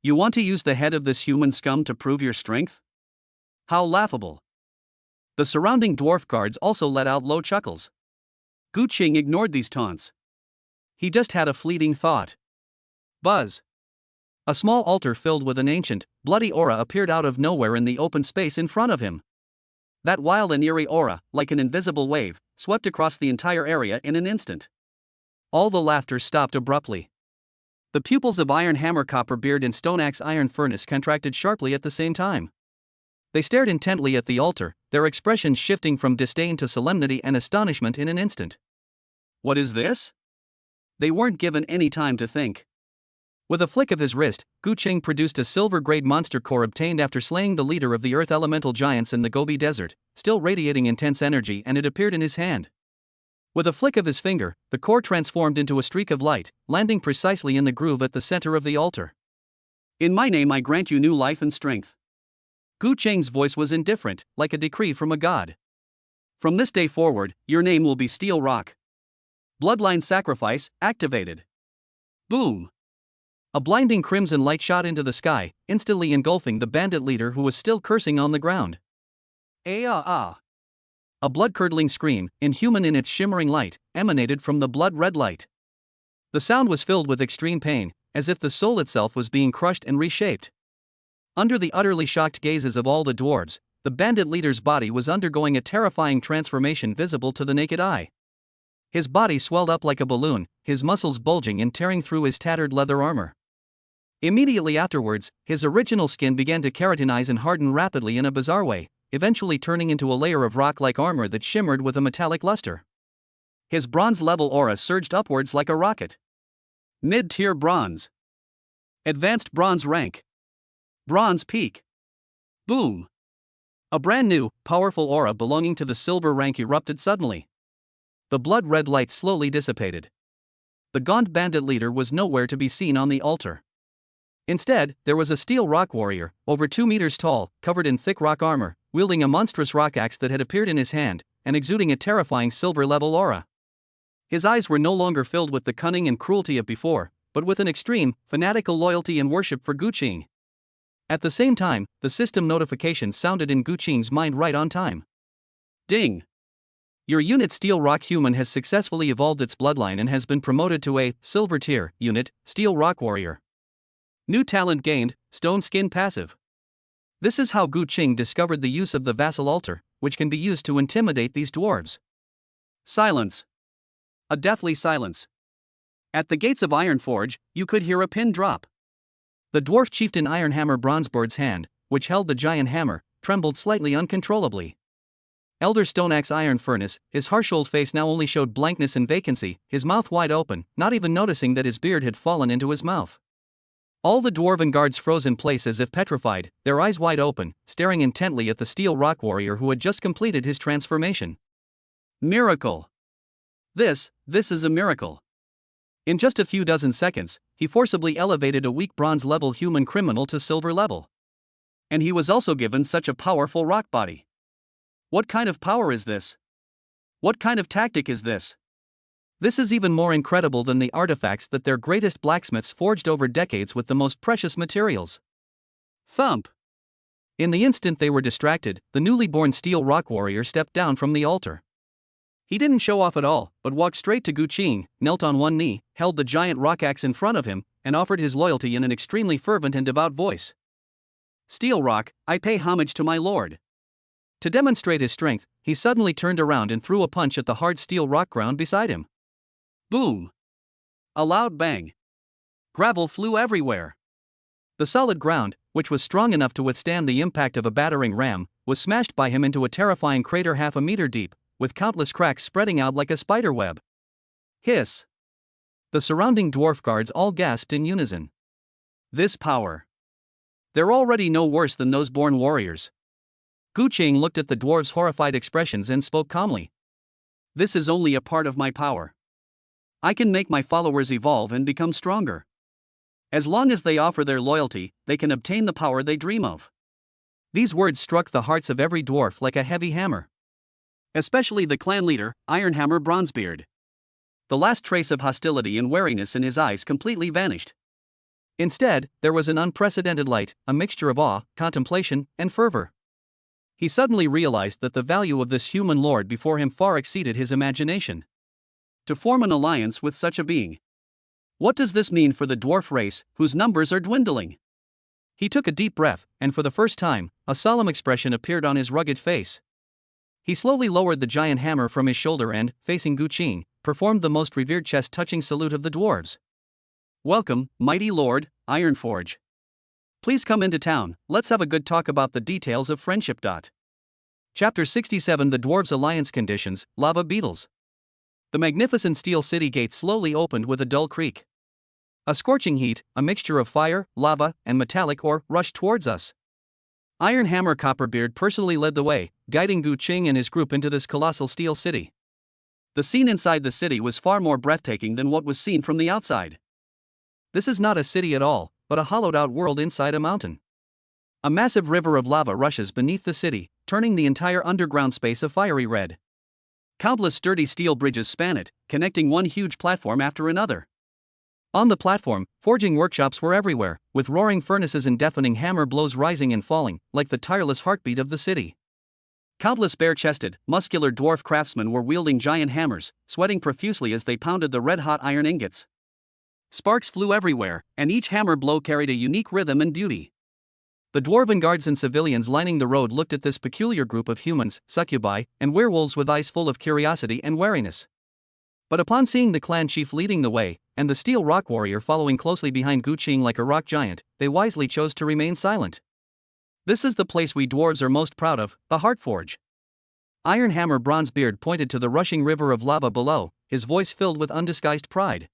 You want to use the head of this human scum to prove your strength? How laughable. The surrounding dwarf guards also let out low chuckles. Guqing ignored these taunts. He just had a fleeting thought. Buzz. A small altar filled with an ancient, bloody aura appeared out of nowhere in the open space in front of him. That wild and eerie aura, like an invisible wave, swept across the entire area in an instant. All the laughter stopped abruptly. The pupils of Ironhammer Copperbeard and Stoneaxe Iron Furnace contracted sharply at the same time. They stared intently at the altar, their expressions shifting from disdain to solemnity and astonishment in an instant. What is this? They weren't given any time to think. With a flick of his wrist, Guqing produced a silver-grade monster core obtained after slaying the leader of the earth elemental giants in the Gobi Desert, still radiating intense energy, and it appeared in his hand. With a flick of his finger, the core transformed into a streak of light, landing precisely in the groove at the center of the altar. In my name I grant you new life and strength. Guqing's voice was indifferent, like a decree from a god. From this day forward, your name will be Steel Rock. Bloodline sacrifice, activated. Boom. A blinding crimson light shot into the sky, instantly engulfing the bandit leader who was still cursing on the ground. A blood-curdling scream, inhuman in its shimmering light, emanated from the blood-red light. The sound was filled with extreme pain, as if the soul itself was being crushed and reshaped. Under the utterly shocked gazes of all the dwarves, the bandit leader's body was undergoing a terrifying transformation visible to the naked eye. His body swelled up like a balloon, his muscles bulging and tearing through his tattered leather armor. Immediately afterwards, his original skin began to keratinize and harden rapidly in a bizarre way, eventually turning into a layer of rock-like armor that shimmered with a metallic luster. His bronze-level aura surged upwards like a rocket. Mid-tier bronze. Advanced bronze rank. Bronze peak. Boom! A brand new, powerful aura belonging to the silver rank erupted suddenly. The blood-red light slowly dissipated. The gaunt bandit leader was nowhere to be seen on the altar. Instead, there was a steel rock warrior, over 2 meters tall, covered in thick rock armor, wielding a monstrous rock axe that had appeared in his hand, and exuding a terrifying silver-level aura. His eyes were no longer filled with the cunning and cruelty of before, but with an extreme, fanatical loyalty and worship for Guqing. At the same time, the system notification sounded in Guqing's mind right on time. Ding! Your unit Steel Rock Human has successfully evolved its bloodline and has been promoted to a Silver Tier unit, Steel Rock Warrior. New talent gained, Stone Skin passive. This is how Guqing discovered the use of the Vassal Altar, which can be used to intimidate these dwarves. Silence. A deathly silence. At the gates of Ironforge, you could hear a pin drop. The dwarf chieftain Ironhammer Bronzebeard's hand, which held the giant hammer, trembled slightly uncontrollably. Elder Stoneaxe Iron Furnace, his harsh old face now only showed blankness and vacancy, his mouth wide open, not even noticing that his beard had fallen into his mouth. All the dwarven guards froze in place as if petrified, their eyes wide open, staring intently at the steel rock warrior who had just completed his transformation. Miracle! This is a miracle. In just a few dozen seconds, he forcibly elevated a weak bronze-level human criminal to silver level. And he was also given such a powerful rock body. What kind of power is this? What kind of tactic is this? This is even more incredible than the artifacts that their greatest blacksmiths forged over decades with the most precious materials. Thump! In the instant they were distracted, the newly born steel rock warrior stepped down from the altar. He didn't show off at all, but walked straight to Guqing, knelt on one knee, held the giant rock axe in front of him, and offered his loyalty in an extremely fervent and devout voice. Steel Rock, I pay homage to my lord. To demonstrate his strength, he suddenly turned around and threw a punch at the hard steel rock ground beside him. Boom! A loud bang. Gravel flew everywhere. The solid ground, which was strong enough to withstand the impact of a battering ram, was smashed by him into a terrifying crater half a meter deep, with countless cracks spreading out like a spider web. Hiss! The surrounding dwarf guards all gasped in unison. This power. They're already no worse than those born warriors. Guqing looked at the dwarves' horrified expressions and spoke calmly. This is only a part of my power. I can make my followers evolve and become stronger. As long as they offer their loyalty, they can obtain the power they dream of. These words struck the hearts of every dwarf like a heavy hammer. Especially the clan leader, Ironhammer Bronzebeard. The last trace of hostility and wariness in his eyes completely vanished. Instead, there was an unprecedented light, a mixture of awe, contemplation, and fervor. He suddenly realized that the value of this human lord before him far exceeded his imagination. To form an alliance with such a being. What does this mean for the dwarf race, whose numbers are dwindling? He took a deep breath, and for the first time, a solemn expression appeared on his rugged face. He slowly lowered the giant hammer from his shoulder and, facing Guqing, performed the most revered chest-touching salute of the dwarves. Welcome, mighty lord, Ironforge. Please come into town, let's have a good talk about the details of friendship. Chapter 67 The Dwarves' Alliance Conditions, Lava Beetles. The magnificent steel city gate slowly opened with a dull creak. A scorching heat, a mixture of fire, lava, and metallic ore, rushed towards us. Ironhammer Copperbeard personally led the way, guiding Guqing and his group into this colossal steel city. The scene inside the city was far more breathtaking than what was seen from the outside. This is not a city at all, but a hollowed-out world inside a mountain. A massive river of lava rushes beneath the city, turning the entire underground space a fiery red. Countless sturdy steel bridges span it, connecting one huge platform after another. On the platform, forging workshops were everywhere, with roaring furnaces and deafening hammer blows rising and falling, like the tireless heartbeat of the city. Countless bare-chested, muscular dwarf craftsmen were wielding giant hammers, sweating profusely as they pounded the red-hot iron ingots. Sparks flew everywhere, and each hammer blow carried a unique rhythm and beauty. The dwarven guards and civilians lining the road looked at this peculiar group of humans, succubi, and werewolves with eyes full of curiosity and wariness. But upon seeing the clan chief leading the way, and the steel rock warrior following closely behind Guqing like a rock giant, they wisely chose to remain silent. This is the place we dwarves are most proud of, the Heartforge. Ironhammer Bronzebeard pointed to the rushing river of lava below, his voice filled with undisguised pride.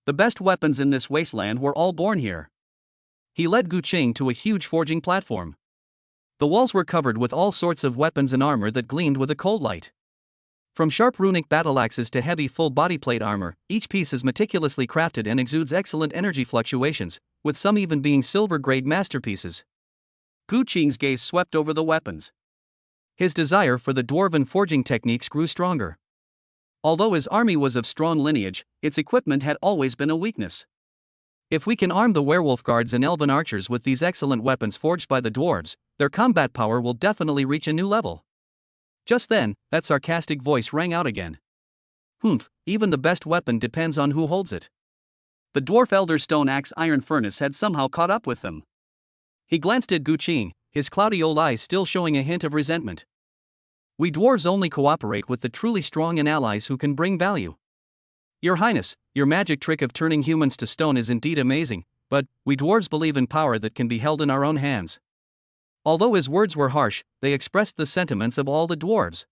The best weapons in this wasteland were all born here. He led Guqing to a huge forging platform. The walls were covered with all sorts of weapons and armor that gleamed with a cold light. From sharp runic battleaxes to heavy full body plate armor, each piece is meticulously crafted and exudes excellent energy fluctuations, with some even being silver-grade masterpieces. Guqing's gaze swept over the weapons. His desire for the dwarven forging techniques grew stronger. Although his army was of strong lineage, its equipment had always been a weakness. If we can arm the werewolf guards and elven archers with these excellent weapons forged by the dwarves, their combat power will definitely reach a new level. Just then, that sarcastic voice rang out again. Humph, even the best weapon depends on who holds it. The dwarf elder stone axe iron furnace had somehow caught up with them. He glanced at Guqing, his cloudy old eyes still showing a hint of resentment. We dwarves only cooperate with the truly strong and allies who can bring value. Your Highness, your magic trick of turning humans to stone is indeed amazing, but we dwarves believe in power that can be held in our own hands. Although his words were harsh, they expressed the sentiments of all the dwarves.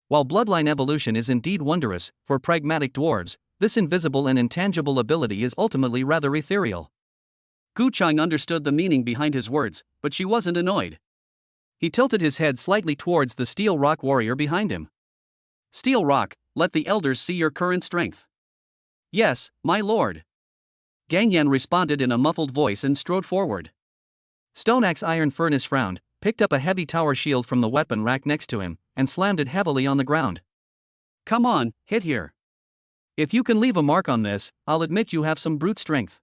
While bloodline evolution is indeed wondrous, for pragmatic dwarves, this invisible and intangible ability is ultimately rather ethereal. Guqing understood the meaning behind his words, but she wasn't annoyed. He tilted his head slightly towards the Steel Rock warrior behind him. Steel Rock, let the elders see your current strength. Yes, my lord. Gangyan responded in a muffled voice and strode forward. Stoneaxe Iron Furnace frowned, picked up a heavy tower shield from the weapon rack next to him, and slammed it heavily on the ground. Come on, hit here. If you can leave a mark on this, I'll admit you have some brute strength.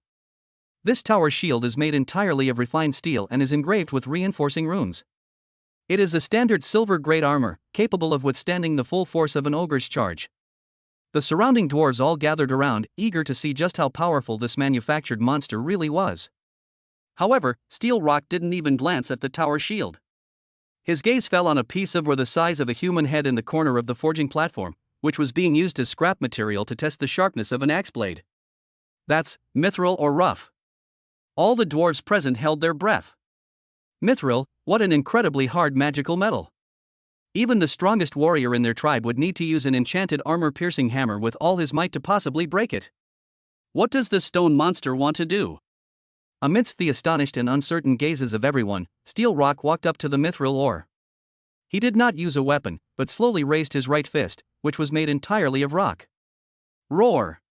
This tower shield is made entirely of refined steel and is engraved with reinforcing runes. It is a standard silver-grade armor, capable of withstanding the full force of an ogre's charge. The surrounding dwarves all gathered around, eager to see just how powerful this manufactured monster really was. However, Steel Rock didn't even glance at the tower shield. His gaze fell on a piece of the size of a human head in the corner of the forging platform, which was being used as scrap material to test the sharpness of an axe blade. That's mithril or rough. All the dwarves present held their breath. Mithril, what an incredibly hard magical metal. Even the strongest warrior in their tribe would need to use an enchanted armor-piercing hammer with all his might to possibly break it. What does the stone monster want to do? Amidst the astonished and uncertain gazes of everyone, Steel Rock walked up to the mithril ore. He did not use a weapon, but slowly raised his right fist, which was made entirely of rock. Roar!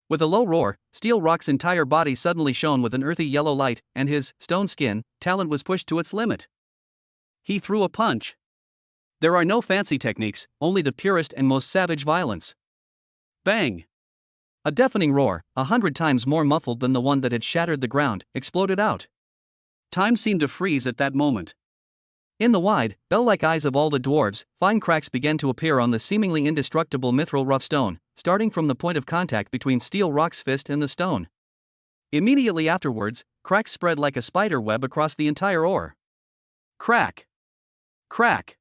With a low roar, Steel Rock's entire body suddenly shone with an earthy yellow light, and his stone skin talent was pushed to its limit. He threw a punch. There are no fancy techniques, only the purest and most savage violence. Bang! A deafening roar, 100 times more muffled than the one that had shattered the ground, exploded out. Time seemed to freeze at that moment. In the wide, bell-like eyes of all the dwarves, fine cracks began to appear on the seemingly indestructible mithril rough stone, starting from the point of contact between Steel Rock's fist and the stone. Immediately afterwards, cracks spread like a spider web across the entire ore. Crack! Crack!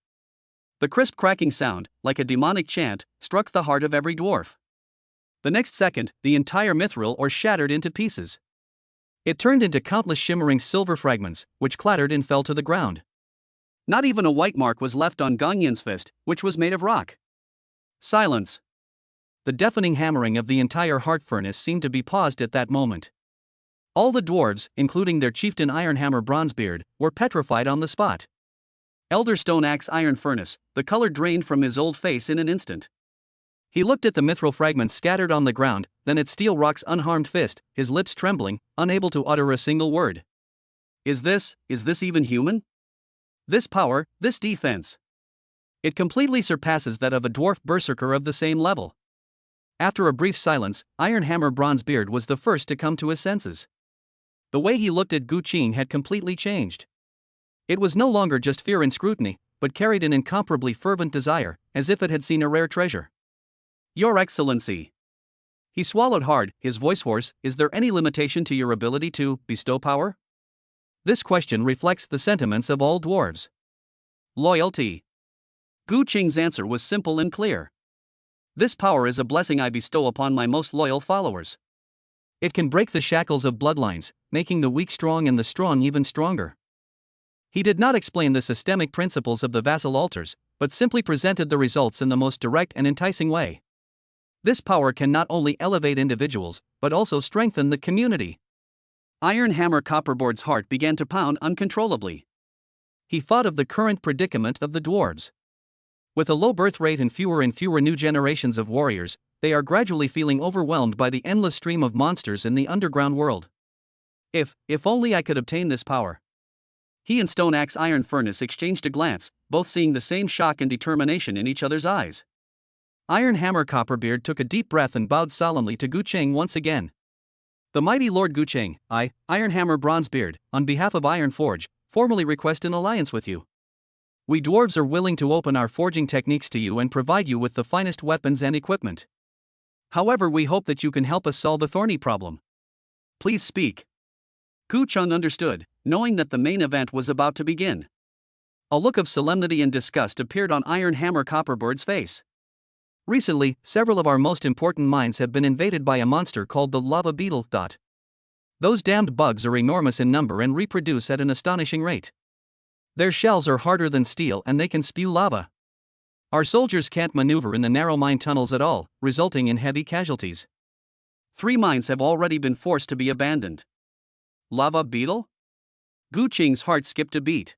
The crisp cracking sound, like a demonic chant, struck the heart of every dwarf. The next second, the entire mithril ore shattered into pieces. It turned into countless shimmering silver fragments, which clattered and fell to the ground. Not even a white mark was left on Gangyan's fist, which was made of rock. Silence. The deafening hammering of the entire heart furnace seemed to be paused at that moment. All the dwarves, including their chieftain Ironhammer Bronzebeard, were petrified on the spot. Elder Stone Axe Iron Furnace, the color drained from his old face in an instant. He looked at the mithril fragments scattered on the ground, then at Steel Rock's unharmed fist, his lips trembling, unable to utter a single word. Is this even human? This power, this defense. It completely surpasses that of a dwarf berserker of the same level. After a brief silence, Ironhammer Bronzebeard was the first to come to his senses. The way he looked at Guqing had completely changed. It was no longer just fear and scrutiny, but carried an incomparably fervent desire, as if it had seen a rare treasure. Your Excellency. He swallowed hard, his voice hoarse. Is there any limitation to your ability to bestow power? This question reflects the sentiments of all dwarves. Loyalty. Guqing's answer was simple and clear. This power is a blessing I bestow upon my most loyal followers. It can break the shackles of bloodlines, making the weak strong and the strong even stronger. He did not explain the systemic principles of the vassal altars, but simply presented the results in the most direct and enticing way. This power can not only elevate individuals, but also strengthen the community. Iron Hammer Copperboard's heart began to pound uncontrollably. He thought of the current predicament of the dwarves. With a low birth rate and fewer new generations of warriors, they are gradually feeling overwhelmed by the endless stream of monsters in the underground world. If only I could obtain this power. He and Stone Axe Iron Furnace exchanged a glance, both seeing the same shock and determination in each other's eyes. Iron Hammer Copperbeard took a deep breath and bowed solemnly to Gu Cheng once again. The mighty Lord Gu Cheng, I, Iron Hammer Bronzebeard, on behalf of Iron Forge, formally request an alliance with you. We dwarves are willing to open our forging techniques to you and provide you with the finest weapons and equipment. However, we hope that you can help us solve a thorny problem. Please speak. Gu Cheng understood, knowing that the main event was about to begin. A look of solemnity and disgust appeared on Iron Hammer Copperbeard's face. Recently, several of our most important mines have been invaded by a monster called the lava beetle. Those damned bugs are enormous in number and reproduce at an astonishing rate. Their shells are harder than steel and they can spew lava. Our soldiers can't maneuver in the narrow mine tunnels at all, resulting in heavy casualties. 3 mines have already been forced to be abandoned. Lava beetle? Gu Cheng's heart skipped a beat.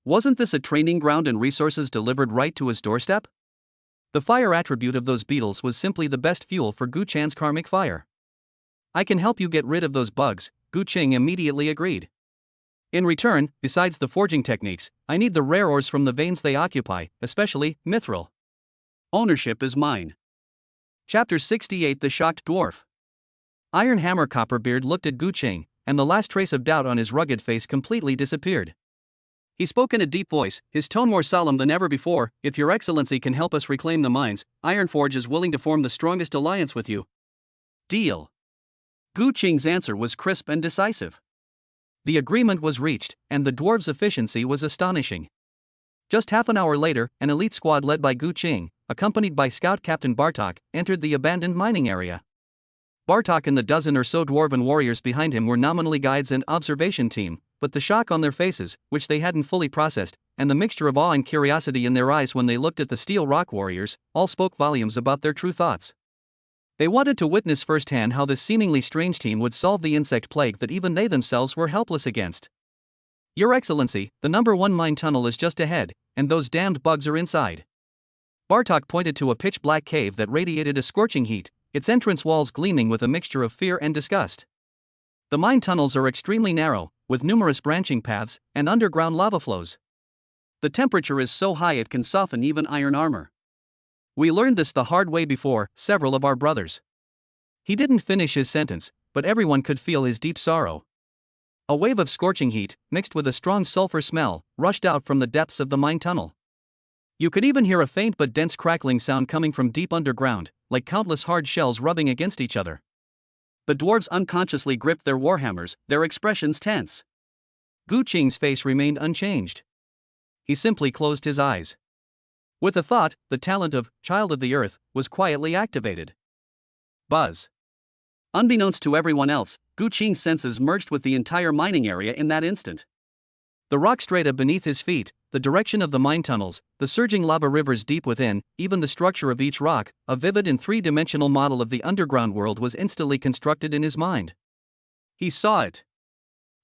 Wasn't this a training ground and resources delivered right to his doorstep? The fire attribute of those beetles was simply the best fuel for Gu Cheng's karmic fire. I can help you get rid of those bugs, Gu Cheng immediately agreed. In return, besides the forging techniques, I need the rare ores from the veins they occupy, especially mithril. Ownership is mine. Chapter 68 The Shocked Dwarf. Iron Hammer Copperbeard looked at Gu Cheng, and the last trace of doubt on his rugged face completely disappeared. He spoke in a deep voice, his tone more solemn than ever before. If your excellency can help us reclaim the mines, Ironforge is willing to form the strongest alliance with you. Deal. Gu Cheng's answer was crisp and decisive. The agreement was reached, and the dwarves' efficiency was astonishing. Just half an hour later, an elite squad led by Gu Cheng, accompanied by Scout Captain Bartok, entered the abandoned mining area. Bartok and the dozen or so dwarven warriors behind him were nominally guides and observation team, but the shock on their faces, which they hadn't fully processed, and the mixture of awe and curiosity in their eyes when they looked at the steel rock warriors, all spoke volumes about their true thoughts. They wanted to witness firsthand how this seemingly strange team would solve the insect plague that even they themselves were helpless against. Your Excellency, the number 1 mine tunnel is just ahead, and those damned bugs are inside. Bartok pointed to a pitch-black cave that radiated a scorching heat, its entrance walls gleaming with a mixture of fear and disgust. The mine tunnels are extremely narrow, with numerous branching paths and underground lava flows. The temperature is so high it can soften even iron armor. We learned this the hard way before, several of our brothers. He didn't finish his sentence, but everyone could feel his deep sorrow. A wave of scorching heat, mixed with a strong sulfur smell, rushed out from the depths of the mine tunnel. You could even hear a faint but dense crackling sound coming from deep underground, like countless hard shells rubbing against each other. The dwarves unconsciously gripped their warhammers, their expressions tense. Gu Cheng's face remained unchanged. He simply closed his eyes. With a thought, the talent of Child of the Earth was quietly activated. Buzz. Unbeknownst to everyone else, Gu Cheng's senses merged with the entire mining area in that instant. The rock strata beneath his feet, the direction of the mine tunnels, the surging lava rivers deep within, even the structure of each rock, a vivid and 3-dimensional model of the underground world was instantly constructed in his mind. He saw it.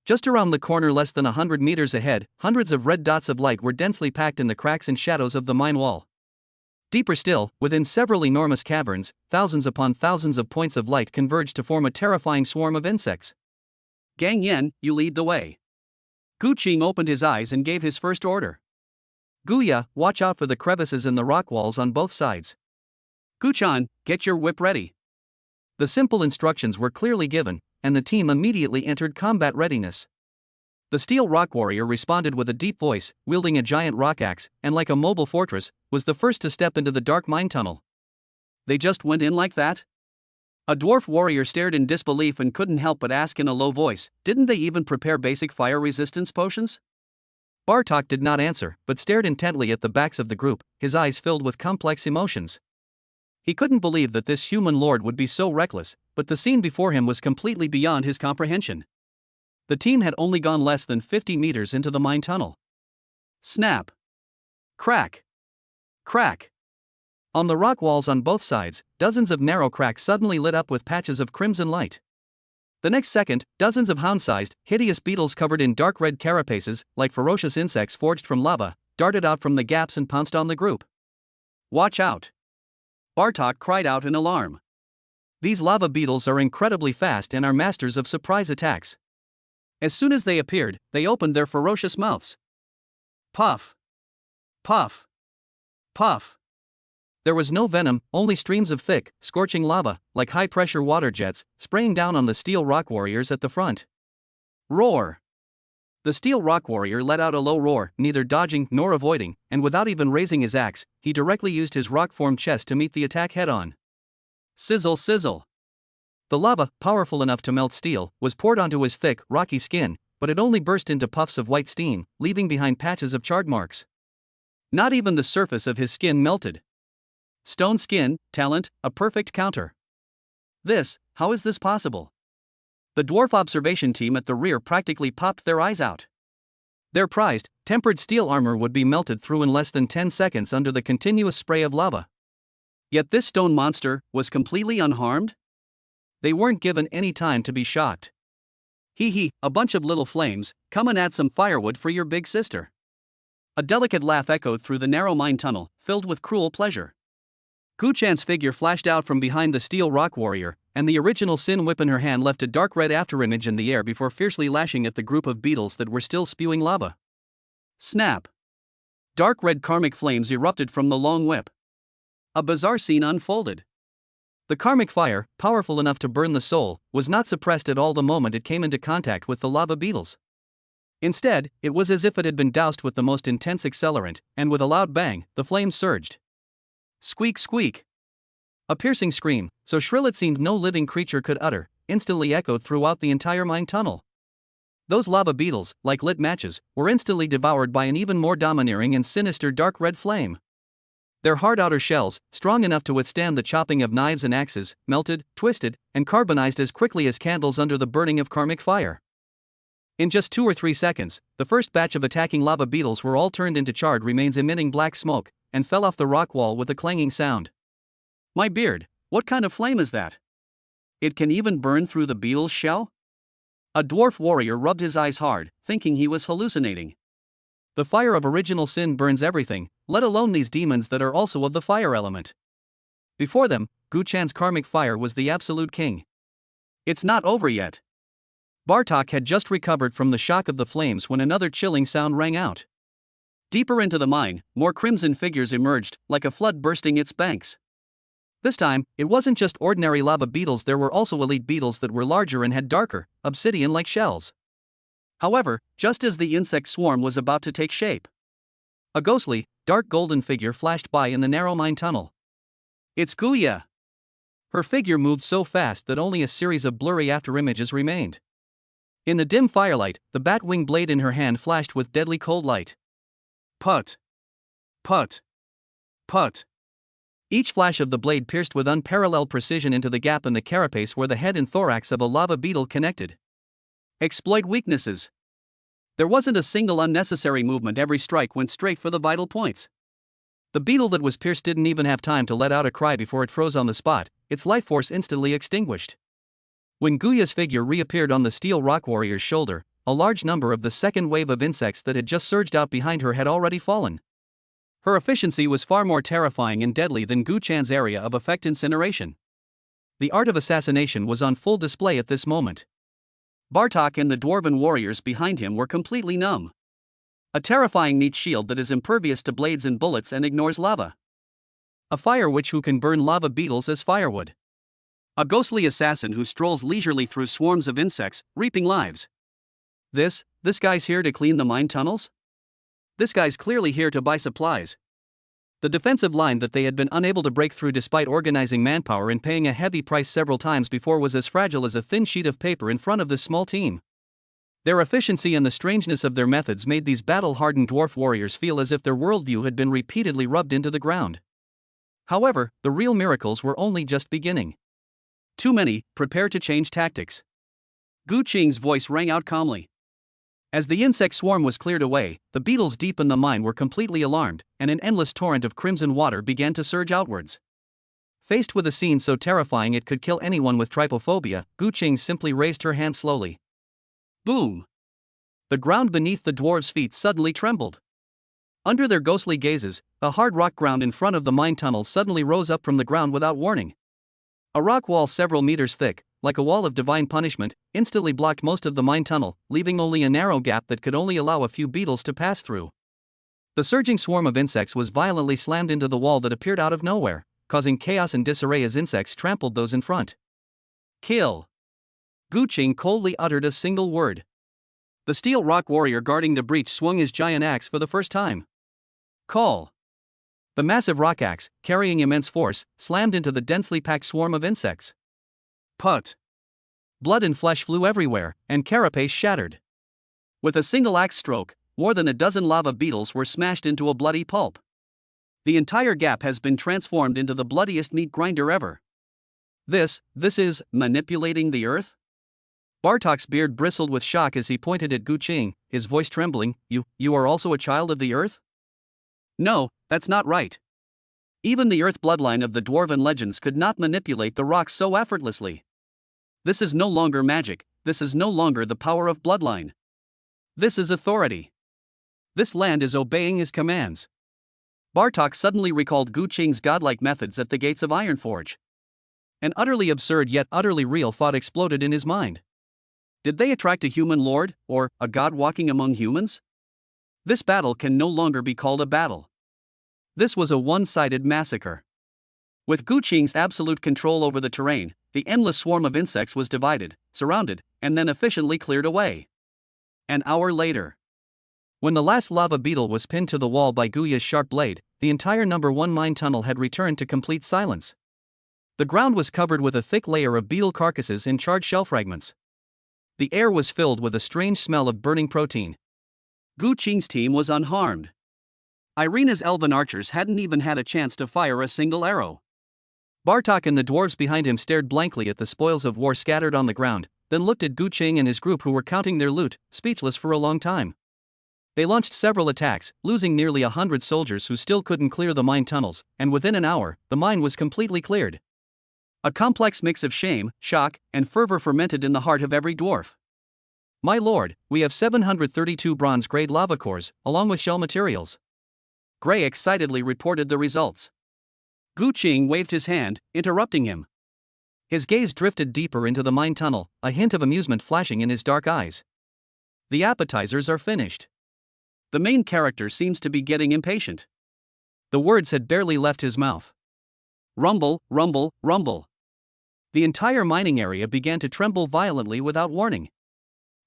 Just around the corner less than 100 meters ahead, hundreds of red dots of light were densely packed in the cracks and shadows of the mine wall. Deeper still, within several enormous caverns, thousands upon thousands of points of light converged to form a terrifying swarm of insects. Gang Yen, you lead the way. Gu Cheng opened his eyes and gave his first order. Guya, watch out for the crevices in the rock walls on both sides. Gu Chan, get your whip ready. The simple instructions were clearly given, and the team immediately entered combat readiness. The steel rock warrior responded with a deep voice, wielding a giant rock axe, and like a mobile fortress, was the first to step into the dark mine tunnel. They just went in like that? A dwarf warrior stared in disbelief and couldn't help but ask in a low voice, didn't they even prepare basic fire resistance potions? Bartok did not answer, but stared intently at the backs of the group, his eyes filled with complex emotions. He couldn't believe that this human lord would be so reckless, but the scene before him was completely beyond his comprehension. The team had only gone less than 50 meters into the mine tunnel. Snap! Crack! Crack! On the rock walls on both sides, dozens of narrow cracks suddenly lit up with patches of crimson light. The next second, dozens of hound-sized, hideous beetles covered in dark red carapaces, like ferocious insects forged from lava, darted out from the gaps and pounced on the group. Watch out! Bartok cried out in alarm. These lava beetles are incredibly fast and are masters of surprise attacks. As soon as they appeared, they opened their ferocious mouths. Puff! Puff! Puff! There was no venom, only streams of thick, scorching lava, like high-pressure water jets, spraying down on the steel rock warriors at the front. Roar! The steel rock warrior let out a low roar, neither dodging nor avoiding, and without even raising his axe, he directly used his rock-formed chest to meet the attack head-on. Sizzle, sizzle! The lava, powerful enough to melt steel, was poured onto his thick, rocky skin, but it only burst into puffs of white steam, leaving behind patches of charred marks. Not even the surface of his skin melted. Stone skin, talent, a perfect counter. How is this possible? The dwarf observation team at the rear practically popped their eyes out. Their prized, tempered steel armor would be melted through in less than 10 seconds under the continuous spray of lava. Yet this stone monster was completely unharmed? They weren't given any time to be shocked. Hee, a bunch of little flames, come and add some firewood for your big sister. A delicate laugh echoed through the narrow mine tunnel, filled with cruel pleasure. Gu-chan's figure flashed out from behind the steel rock warrior, and the original sin whip in her hand left a dark red afterimage in the air before fiercely lashing at the group of beetles that were still spewing lava. Snap! Dark red karmic flames erupted from the long whip. A bizarre scene unfolded. The karmic fire, powerful enough to burn the soul, was not suppressed at all the moment it came into contact with the lava beetles. Instead, it was as if it had been doused with the most intense accelerant, and with a loud bang, the flames surged. Squeak, squeak! A piercing scream, so shrill it seemed no living creature could utter, instantly echoed throughout the entire mine tunnel. Those lava beetles, like lit matches, were instantly devoured by an even more domineering and sinister dark red flame. Their hard outer shells, strong enough to withstand the chopping of knives and axes, melted, twisted, and carbonized as quickly as candles under the burning of karmic fire. In just 2 or 3 seconds, the first batch of attacking lava beetles were all turned into charred remains emitting black smoke, and fell off the rock wall with a clanging sound. My beard, what kind of flame is that? It can even burn through the beetle's shell? A dwarf warrior rubbed his eyes hard, thinking he was hallucinating. The fire of original sin burns everything, let alone these demons that are also of the fire element. Before them, Gu-chan's karmic fire was the absolute king. It's not over yet. Bartok had just recovered from the shock of the flames when another chilling sound rang out. Deeper into the mine, more crimson figures emerged, like a flood bursting its banks. This time, it wasn't just ordinary lava beetles, there were also elite beetles that were larger and had darker, obsidian-like shells. However, just as the insect swarm was about to take shape, a ghostly, dark golden figure flashed by in the narrow mine tunnel. It's Guya! Her figure moved so fast that only a series of blurry afterimages remained. In the dim firelight, the bat-wing blade in her hand flashed with deadly cold light. Put! Put! Put! Each flash of the blade pierced with unparalleled precision into the gap in the carapace where the head and thorax of a lava beetle connected. Exploit weaknesses. There wasn't a single unnecessary movement, every strike went straight for the vital points. The beetle that was pierced didn't even have time to let out a cry before it froze on the spot, its life force instantly extinguished. When Guya's figure reappeared on the steel rock warrior's shoulder, a large number of the second wave of insects that had just surged out behind her had already fallen. Her efficiency was far more terrifying and deadly than Gu-chan's area of effect incineration. The art of assassination was on full display at this moment. Bartok and the dwarven warriors behind him were completely numb. A terrifying neat shield that is impervious to blades and bullets and ignores lava. A fire witch who can burn lava beetles as firewood. A ghostly assassin who strolls leisurely through swarms of insects, reaping lives. This guy's here to clean the mine tunnels? This guy's clearly here to buy supplies. The defensive line that they had been unable to break through despite organizing manpower and paying a heavy price several times before was as fragile as a thin sheet of paper in front of this small team. Their efficiency and the strangeness of their methods made these battle-hardened dwarf warriors feel as if their worldview had been repeatedly rubbed into the ground. However, the real miracles were only just beginning. Too many, prepare to change tactics. Gu Qing's voice rang out calmly. As the insect swarm was cleared away, the beetles deep in the mine were completely alarmed, and an endless torrent of crimson water began to surge outwards. Faced with a scene so terrifying it could kill anyone with trypophobia, Gu Qing simply raised her hand slowly. Boom! The ground beneath the dwarves' feet suddenly trembled. Under their ghostly gazes, the hard rock ground in front of the mine tunnel suddenly rose up from the ground without warning. A rock wall several meters thick, like a wall of divine punishment, instantly blocked most of the mine tunnel, leaving only a narrow gap that could only allow a few beetles to pass through. The surging swarm of insects was violently slammed into the wall that appeared out of nowhere, causing chaos and disarray as insects trampled those in front. Kill! Gu Qing coldly uttered a single word. The steel rock warrior guarding the breach swung his giant axe for the first time. Call! The massive rock axe, carrying immense force, slammed into the densely packed swarm of insects. Put! Blood and flesh flew everywhere, and carapace shattered. With a single axe stroke, more than a dozen lava beetles were smashed into a bloody pulp. The entire gap has been transformed into the bloodiest meat grinder ever. This is manipulating the earth? Bartok's beard bristled with shock as he pointed at Gu Qing, his voice trembling. You are also a child of the earth? No, that's not right. Even the earth bloodline of the dwarven legends could not manipulate the rocks so effortlessly. This is no longer magic, this is no longer the power of bloodline. This is authority. This land is obeying his commands. Bartok suddenly recalled Gu Qing's godlike methods at the gates of Ironforge. An utterly absurd yet utterly real thought exploded in his mind. Did they attract a human lord, or a god walking among humans? This battle can no longer be called a battle. This was a one-sided massacre. With Gu Qing's absolute control over the terrain, the endless swarm of insects was divided, surrounded, and then efficiently cleared away. An hour later, when the last lava beetle was pinned to the wall by Guya's sharp blade, the entire number 1 mine tunnel had returned to complete silence. The ground was covered with a thick layer of beetle carcasses and charred shell fragments. The air was filled with a strange smell of burning protein. Gu Qing's team was unharmed. Irina's elven archers hadn't even had a chance to fire a single arrow. Bartok and the dwarves behind him stared blankly at the spoils of war scattered on the ground, then looked at Gu Qing and his group who were counting their loot, speechless for a long time. They launched several attacks, losing nearly 100 soldiers who still couldn't clear the mine tunnels, and within an hour, the mine was completely cleared. A complex mix of shame, shock, and fervor fermented in the heart of every dwarf. My lord, we have 732 bronze-grade lava cores, along with shell materials. Gray excitedly reported the results. Gu Qing waved his hand, interrupting him. His gaze drifted deeper into the mine tunnel, a hint of amusement flashing in his dark eyes. The appetizers are finished. The main character seems to be getting impatient. The words had barely left his mouth. Rumble, rumble, rumble. The entire mining area began to tremble violently without warning.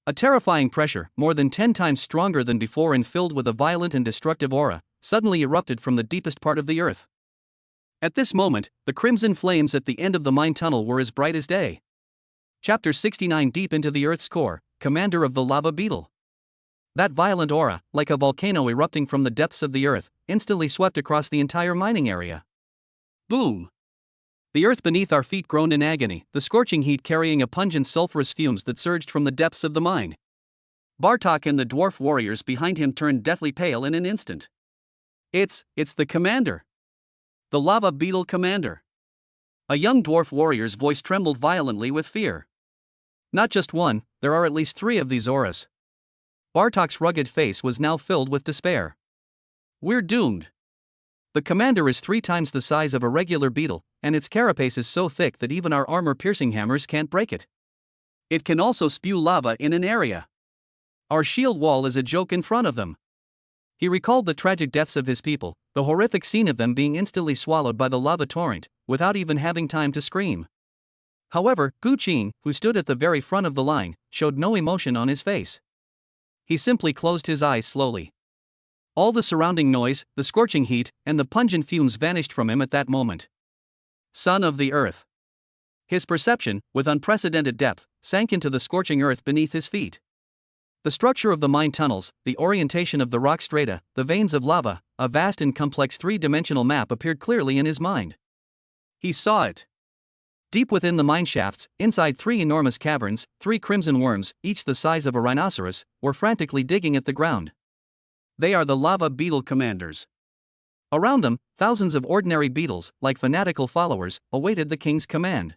A terrifying pressure, more than 10 times stronger than before and filled with a violent and destructive aura, suddenly erupted from the deepest part of the earth. At this moment, the crimson flames at the end of the mine tunnel were as bright as day. Chapter 69. Deep into the earth's core, commander of the lava beetle. That violent aura, like a volcano erupting from the depths of the earth, instantly swept across the entire mining area. Boom! The earth beneath our feet groaned in agony, the scorching heat carrying a pungent sulfurous fumes that surged from the depths of the mine. Bartok and the dwarf warriors behind him turned deathly pale in an instant. It's the commander. The lava beetle commander. A young dwarf warrior's voice trembled violently with fear. Not just one, there are at least 3 of these auras. Bartok's rugged face was now filled with despair. We're doomed. The commander is 3 times the size of a regular beetle, and its carapace is so thick that even our armor-piercing hammers can't break it. It can also spew lava in an area. Our shield wall is a joke in front of them. He recalled the tragic deaths of his people, the horrific scene of them being instantly swallowed by the lava torrent, without even having time to scream. However, Gu Qing, who stood at the very front of the line, showed no emotion on his face. He simply closed his eyes slowly. All the surrounding noise, the scorching heat, and the pungent fumes vanished from him at that moment. Son of the earth. His perception, with unprecedented depth, sank into the scorching earth beneath his feet. The structure of the mine tunnels, the orientation of the rock strata, the veins of lava, a vast and complex 3-dimensional map appeared clearly in his mind. He saw it. Deep within the mine shafts, inside 3 enormous caverns, 3 crimson worms, each the size of a rhinoceros, were frantically digging at the ground. They are the lava beetle commanders. Around them, thousands of ordinary beetles, like fanatical followers, awaited the king's command.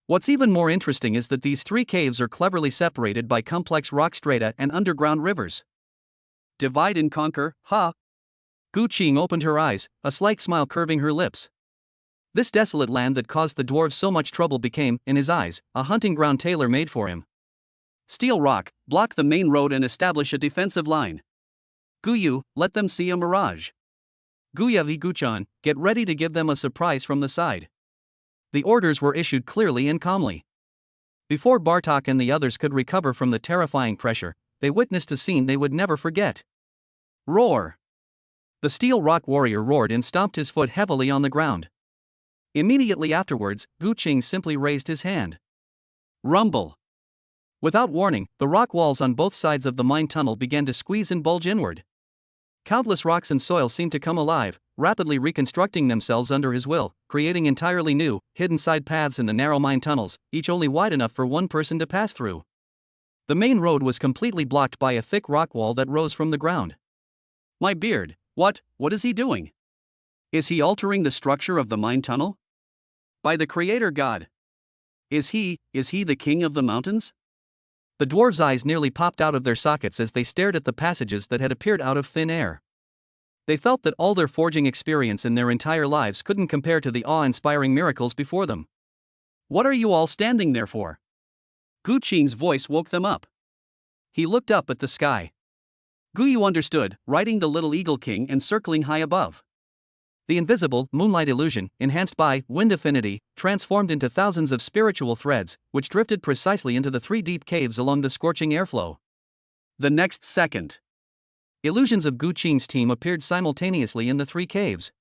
What's even more interesting is that these 3 caves are cleverly separated by complex rock strata and underground rivers. Divide and conquer, ha! Gu Qing opened her eyes, a slight smile curving her lips. This desolate land that caused the dwarves so much trouble became, in his eyes, a hunting ground tailor-made for him. Steal rock, block the main road and establish a defensive line. Guyu, let them see a mirage. Guyavi Guchan, get ready to give them a surprise from the side. The orders were issued clearly and calmly. Before Bartok and the others could recover from the terrifying pressure, they witnessed a scene they would never forget. Roar! The steel rock warrior roared and stomped his foot heavily on the ground. Immediately afterwards, Gu Qing simply raised his hand. Rumble! Without warning, the rock walls on both sides of the mine tunnel began to squeeze and bulge inward. Countless rocks and soil seemed to come alive, rapidly reconstructing themselves under his will, creating entirely new, hidden side paths in the narrow mine tunnels, each only wide enough for one person to pass through. The main road was completely blocked by a thick rock wall that rose from the ground. My beard, what is he doing? Is he altering the structure of the mine tunnel? By the Creator God! Is he the king of the mountains? The dwarves' eyes nearly popped out of their sockets as they stared at the passages that had appeared out of thin air. They felt that all their forging experience in their entire lives couldn't compare to the awe-inspiring miracles before them. What are you all standing there for? Gu Qing's voice woke them up. He looked up at the sky. Guyu understood, riding the little eagle king and circling high above. The invisible, moonlight illusion, enhanced by wind affinity, transformed into thousands of spiritual threads, which drifted precisely into the 3 deep caves along the scorching airflow. The next second, illusions of Gu Qing's team appeared simultaneously in the 3 caves.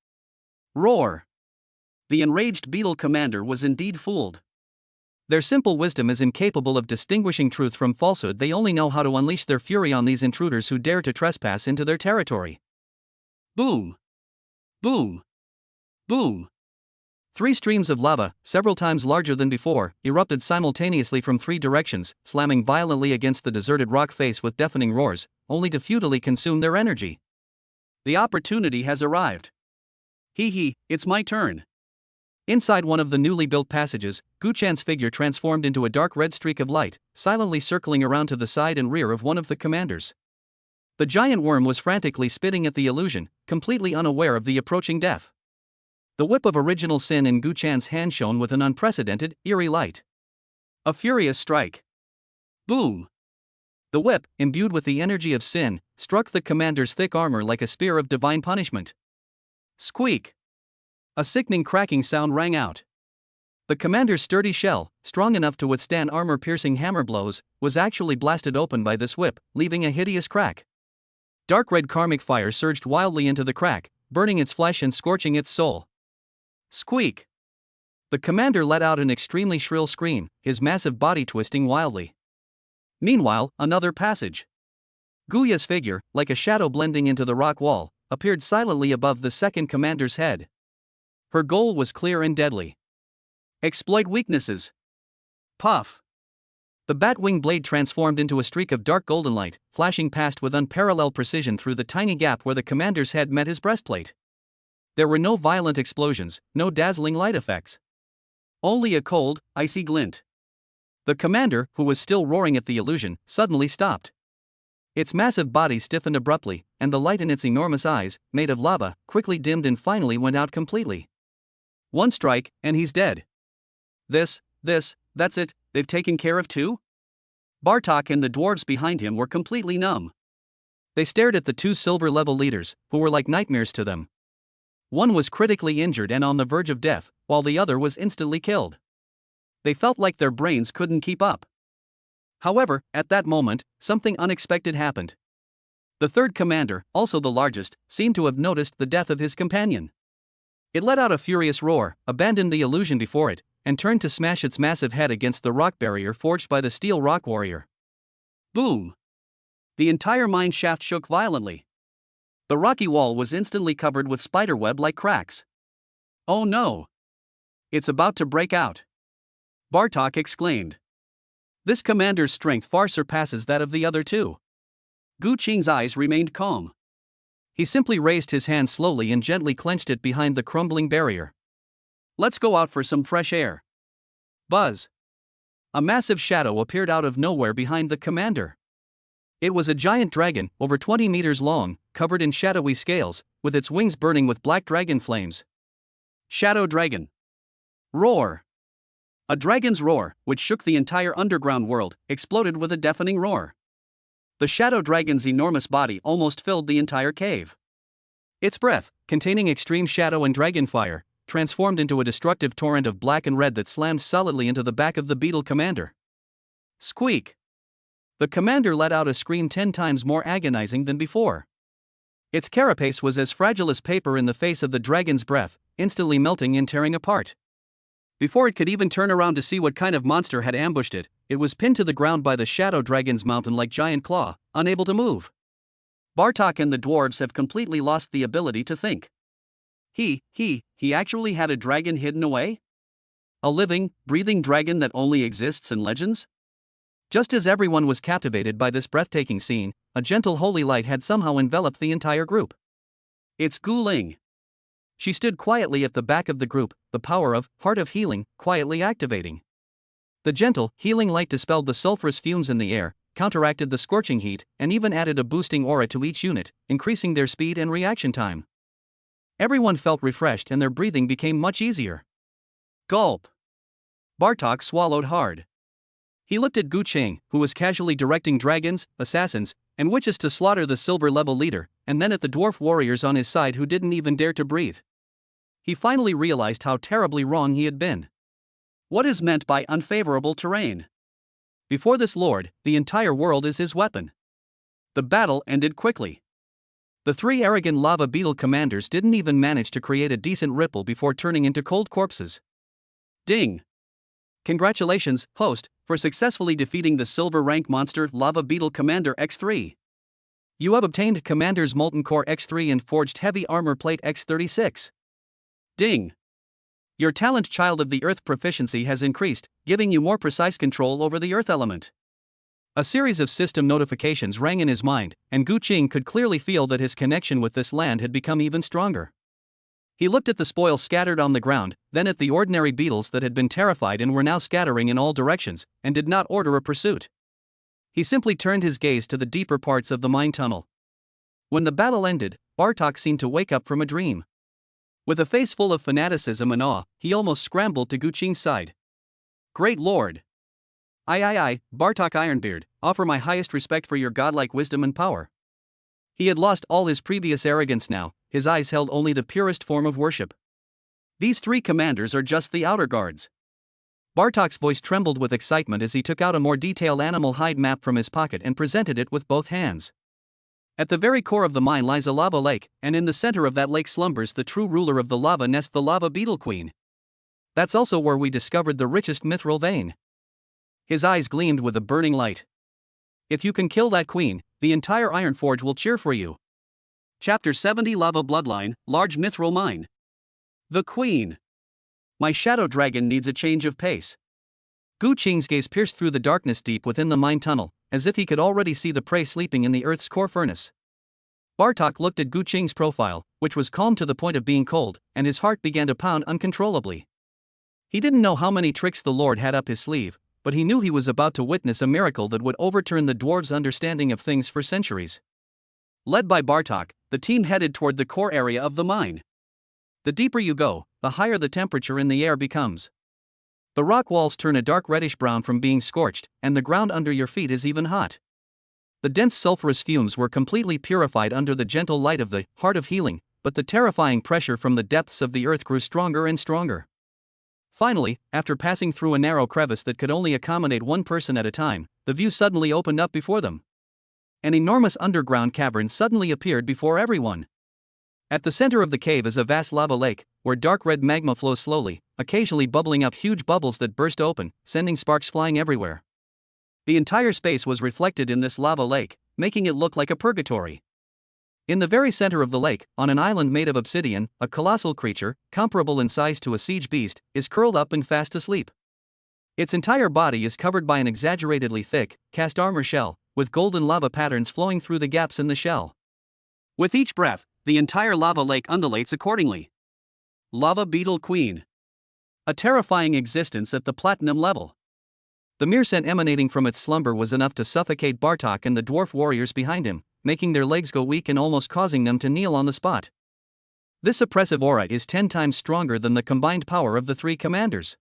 Roar! The enraged beetle commander was indeed fooled. Their simple wisdom is incapable of distinguishing truth from falsehood. They only know how to unleash their fury on these intruders who dare to trespass into their territory. Boom! Boom! Boom! 3 streams of lava, several times larger than before, erupted simultaneously from 3 directions, slamming violently against the deserted rock face with deafening roars, only to futilely consume their energy. The opportunity has arrived. It's my turn. Inside one of the newly built passages, Gu Chan's figure transformed into a dark red streak of light, silently circling around to the side and rear of one of the commanders. The giant worm was frantically spitting at the illusion, completely unaware of the approaching death. The whip of original sin in Gu Chan's hand shone with an unprecedented, eerie light. A furious strike. Boom! The whip, imbued with the energy of sin, struck the commander's thick armor like a spear of divine punishment. Squeak! A sickening cracking sound rang out. The commander's sturdy shell, strong enough to withstand armor-piercing hammer blows, was actually blasted open by this whip, leaving a hideous crack. Dark red karmic fire surged wildly into the crack, burning its flesh and scorching its soul. Squeak! The commander let out an extremely shrill scream, his massive body twisting wildly. Meanwhile, another passage. Guya's figure, like a shadow blending into the rock wall, appeared silently above the second commander's head. Her goal was clear and deadly. Exploit weaknesses. Puff! The bat-wing blade transformed into a streak of dark golden light, flashing past with unparalleled precision through the tiny gap where the commander's head met his breastplate. There were no violent explosions, no dazzling light effects. Only a cold, icy glint. The commander, who was still roaring at the illusion, suddenly stopped. Its massive body stiffened abruptly, and the light in its enormous eyes, made of lava, quickly dimmed and finally went out completely. One strike, and he's dead. That's it, they've taken care of 2? Bartok and the dwarves behind him were completely numb. They stared at the 2 silver-level leaders, who were like nightmares to them. One was critically injured and on the verge of death, while the other was instantly killed. They felt like their brains couldn't keep up. However, at that moment, something unexpected happened. The 3rd commander, also the largest, seemed to have noticed the death of his companion. It let out a furious roar, abandoned the illusion before it, and turned to smash its massive head against the rock barrier forged by the steel rock warrior. Boom! The entire mine shaft shook violently. The rocky wall was instantly covered with spiderweb-like cracks. Oh no! It's about to break out. Bartok exclaimed. This commander's strength far surpasses that of the other two. Gu Qing's eyes remained calm. He simply raised his hand slowly and gently clenched it behind the crumbling barrier. Let's go out for some fresh air. Buzz. A massive shadow appeared out of nowhere behind the commander. It was a giant dragon, over 20 meters long, covered in shadowy scales, with its wings burning with black dragon flames. Shadow Dragon. Roar. A dragon's roar, which shook the entire underground world, exploded with a deafening roar. The shadow dragon's enormous body almost filled the entire cave. Its breath, containing extreme shadow and dragon fire, transformed into a destructive torrent of black and red that slammed solidly into the back of the beetle commander. Squeak! The commander let out a scream 10 times more agonizing than before. Its carapace was as fragile as paper in the face of the dragon's breath, instantly melting and tearing apart. Before it could even turn around to see what kind of monster had ambushed it, it was pinned to the ground by the shadow dragon's mountain-like giant claw, unable to move. Bartok and the dwarves have completely lost the ability to think. He actually had a dragon hidden away? A living, breathing dragon that only exists in legends? Just as everyone was captivated by this breathtaking scene, a gentle holy light had somehow enveloped the entire group. It's Gu Ling. She stood quietly at the back of the group, the power of Heart of Healing quietly activating. The gentle, healing light dispelled the sulfurous fumes in the air, counteracted the scorching heat, and even added a boosting aura to each unit, increasing their speed and reaction time. Everyone felt refreshed and their breathing became much easier. Gulp. Bartok swallowed hard. He looked at Gu Qing, who was casually directing dragons, assassins, and witches to slaughter the silver-level leader, and then at the dwarf warriors on his side who didn't even dare to breathe. He finally realized how terribly wrong he had been. What is meant by unfavorable terrain? Before this lord, the entire world is his weapon. The battle ended quickly. The 3 arrogant lava beetle commanders didn't even manage to create a decent ripple before turning into cold corpses. Ding! Congratulations, host, for successfully defeating the silver rank monster Lava Beetle Commander X3. You have obtained Commander's Molten Core X3 and Forged Heavy Armor Plate X36. Ding! Your Talent Child of the Earth proficiency has increased, giving you more precise control over the Earth element. A series of system notifications rang in his mind, and Gu Qing could clearly feel that his connection with this land had become even stronger. He looked at the spoils scattered on the ground, then at the ordinary beetles that had been terrified and were now scattering in all directions, and did not order a pursuit. He simply turned his gaze to the deeper parts of the mine tunnel. When the battle ended, Bartok seemed to wake up from a dream. With a face full of fanaticism and awe, he almost scrambled to Gu Qing's side. Great Lord! I, Bartok Ironbeard, offer my highest respect for your godlike wisdom and power. He had lost all his previous arrogance now, his eyes held only the purest form of worship. These 3 commanders are just the outer guards. Bartok's voice trembled with excitement as he took out a more detailed animal hide map from his pocket and presented it with both hands. At the very core of the mine lies a lava lake, and in the center of that lake slumbers the true ruler of the lava nest, the Lava Beetle Queen. That's also where we discovered the richest mithril vein. His eyes gleamed with a burning light. If you can kill that queen, the entire Iron Forge will cheer for you. Chapter 70 Lava Bloodline, Large Mithril Mine. The Queen. My shadow dragon needs a change of pace. Gu Qing's gaze pierced through the darkness deep within the mine tunnel, as if he could already see the prey sleeping in the Earth's core furnace. Bartok looked at Gu Qing's profile, which was calm to the point of being cold, and his heart began to pound uncontrollably. He didn't know how many tricks the Lord had up his sleeve, but he knew he was about to witness a miracle that would overturn the dwarves' understanding of things for centuries. Led by Bartok, the team headed toward the core area of the mine. The deeper you go, the higher the temperature in the air becomes. The rock walls turn a dark reddish brown from being scorched, and the ground under your feet is even hot. The dense sulfurous fumes were completely purified under the gentle light of the Heart of Healing, but the terrifying pressure from the depths of the earth grew stronger and stronger. Finally, after passing through a narrow crevice that could only accommodate 1 person at a time, the view suddenly opened up before them. An enormous underground cavern suddenly appeared before everyone. At the center of the cave is a vast lava lake, where dark red magma flows slowly, occasionally bubbling up huge bubbles that burst open, sending sparks flying everywhere. The entire space was reflected in this lava lake, making it look like a purgatory. In the very center of the lake, on an island made of obsidian, a colossal creature, comparable in size to a siege beast, is curled up and fast asleep. Its entire body is covered by an exaggeratedly thick, cast armor shell, with golden lava patterns flowing through the gaps in the shell. With each breath, the entire lava lake undulates accordingly. Lava Beetle Queen. A terrifying existence at the platinum level. The mere scent emanating from its slumber was enough to suffocate Bartok and the dwarf warriors behind him, making their legs go weak and almost causing them to kneel on the spot. This oppressive aura is 10 times stronger than the combined power of the three commanders.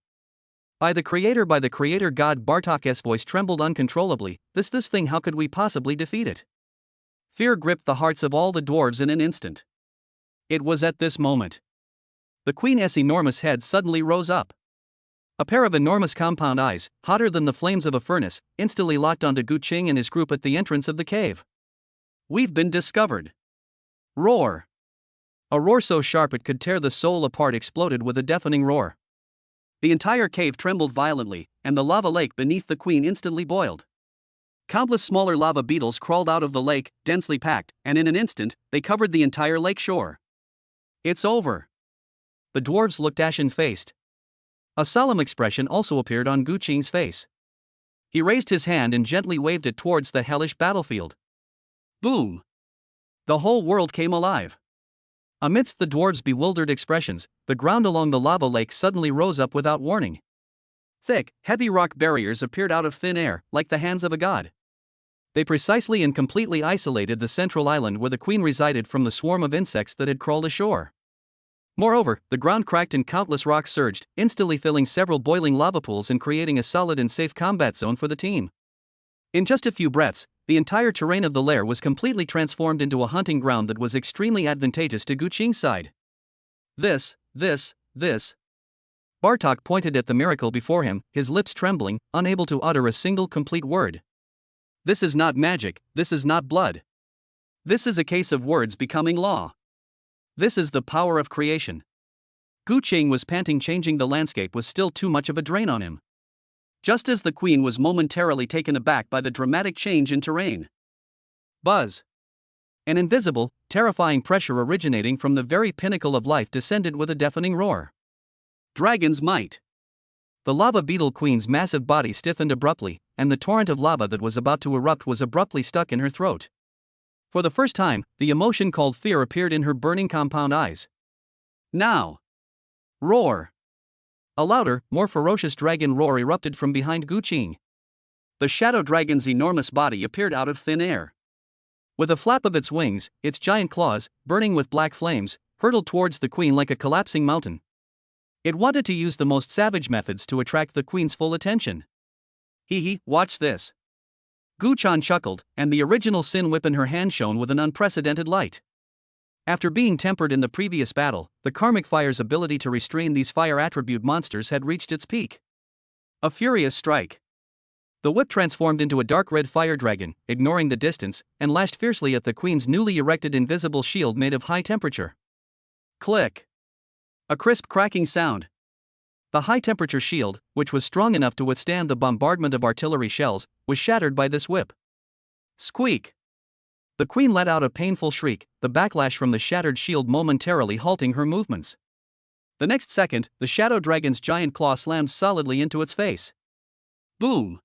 By the creator god, Bartok's voice trembled uncontrollably. This thing, how could we possibly defeat it? Fear gripped the hearts of all the dwarves in an instant. It was at this moment. The queen's enormous head suddenly rose up. A pair of enormous compound eyes, hotter than the flames of a furnace, instantly locked onto Gu Qing and his group at the entrance of the cave. We've been discovered. Roar. A roar so sharp it could tear the soul apart exploded with a deafening roar. The entire cave trembled violently, and the lava lake beneath the queen instantly boiled. Countless smaller lava beetles crawled out of the lake, densely packed, and in an instant, they covered the entire lake shore. It's over. The dwarves looked ashen-faced. A solemn expression also appeared on Gu Qing's face. He raised his hand and gently waved it towards the hellish battlefield. Boom! The whole world came alive. Amidst the dwarves' bewildered expressions, the ground along the lava lake suddenly rose up without warning. Thick, heavy rock barriers appeared out of thin air, like the hands of a god. They precisely and completely isolated the central island where the queen resided from the swarm of insects that had crawled ashore. Moreover, the ground cracked and countless rocks surged, instantly filling several boiling lava pools and creating a solid and safe combat zone for the team. In just a few breaths, the entire terrain of the lair was completely transformed into a hunting ground that was extremely advantageous to Gu Qing's side. This. Bartok pointed at the miracle before him, his lips trembling, unable to utter a single complete word. This is not magic, this is not blood. This is a case of words becoming law. This is the power of creation. Gu Qing was panting. Changing the landscape was still too much of a drain on him. Just as the queen was momentarily taken aback by the dramatic change in terrain. Buzz. An invisible, terrifying pressure originating from the very pinnacle of life descended with a deafening roar. Dragon's might. The lava beetle queen's massive body stiffened abruptly, and the torrent of lava that was about to erupt was abruptly stuck in her throat. For the first time, the emotion called fear appeared in her burning compound eyes. Now. Roar. A louder, more ferocious dragon roar erupted from behind Gu Qing. The shadow dragon's enormous body appeared out of thin air. With a flap of its wings, its giant claws, burning with black flames, hurtled towards the queen like a collapsing mountain. It wanted to use the most savage methods to attract the queen's full attention. Watch this. Gu Chan chuckled, and the original sin whip in her hand shone with an unprecedented light. After being tempered in the previous battle, the karmic fire's ability to restrain these fire attribute monsters had reached its peak. A furious strike. The whip transformed into a dark red fire dragon, ignoring the distance, and lashed fiercely at the queen's newly erected invisible shield made of high temperature. Click. A crisp cracking sound. The high-temperature shield, which was strong enough to withstand the bombardment of artillery shells, was shattered by this whip. Squeak! The queen let out a painful shriek, the backlash from the shattered shield momentarily halting her movements. The next second, the shadow dragon's giant claw slammed solidly into its face. Boom!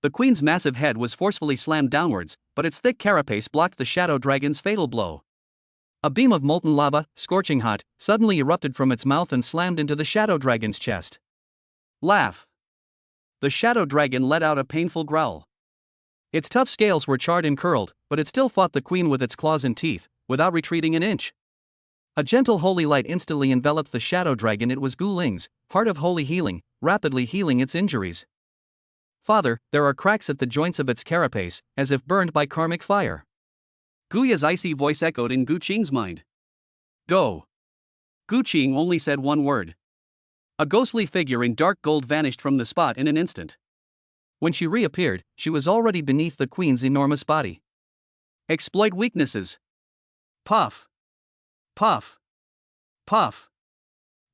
The queen's massive head was forcefully slammed downwards, but its thick carapace blocked the shadow dragon's fatal blow. A beam of molten lava, scorching hot, suddenly erupted from its mouth and slammed into the shadow dragon's chest. Laugh. The shadow dragon let out a painful growl. Its tough scales were charred and curled, but it still fought the queen with its claws and teeth, without retreating an inch. A gentle holy light instantly enveloped the shadow dragon. It was Gu Ling's, heart of holy healing, rapidly healing its injuries. Father, there are cracks at the joints of its carapace, as if burned by karmic fire. Guya's icy voice echoed in Gu Qing's mind. Go. Gu Qing only said one word. A ghostly figure in dark gold vanished from the spot in an instant. When she reappeared, she was already beneath the queen's enormous body. Exploit weaknesses. Puff. Puff. Puff.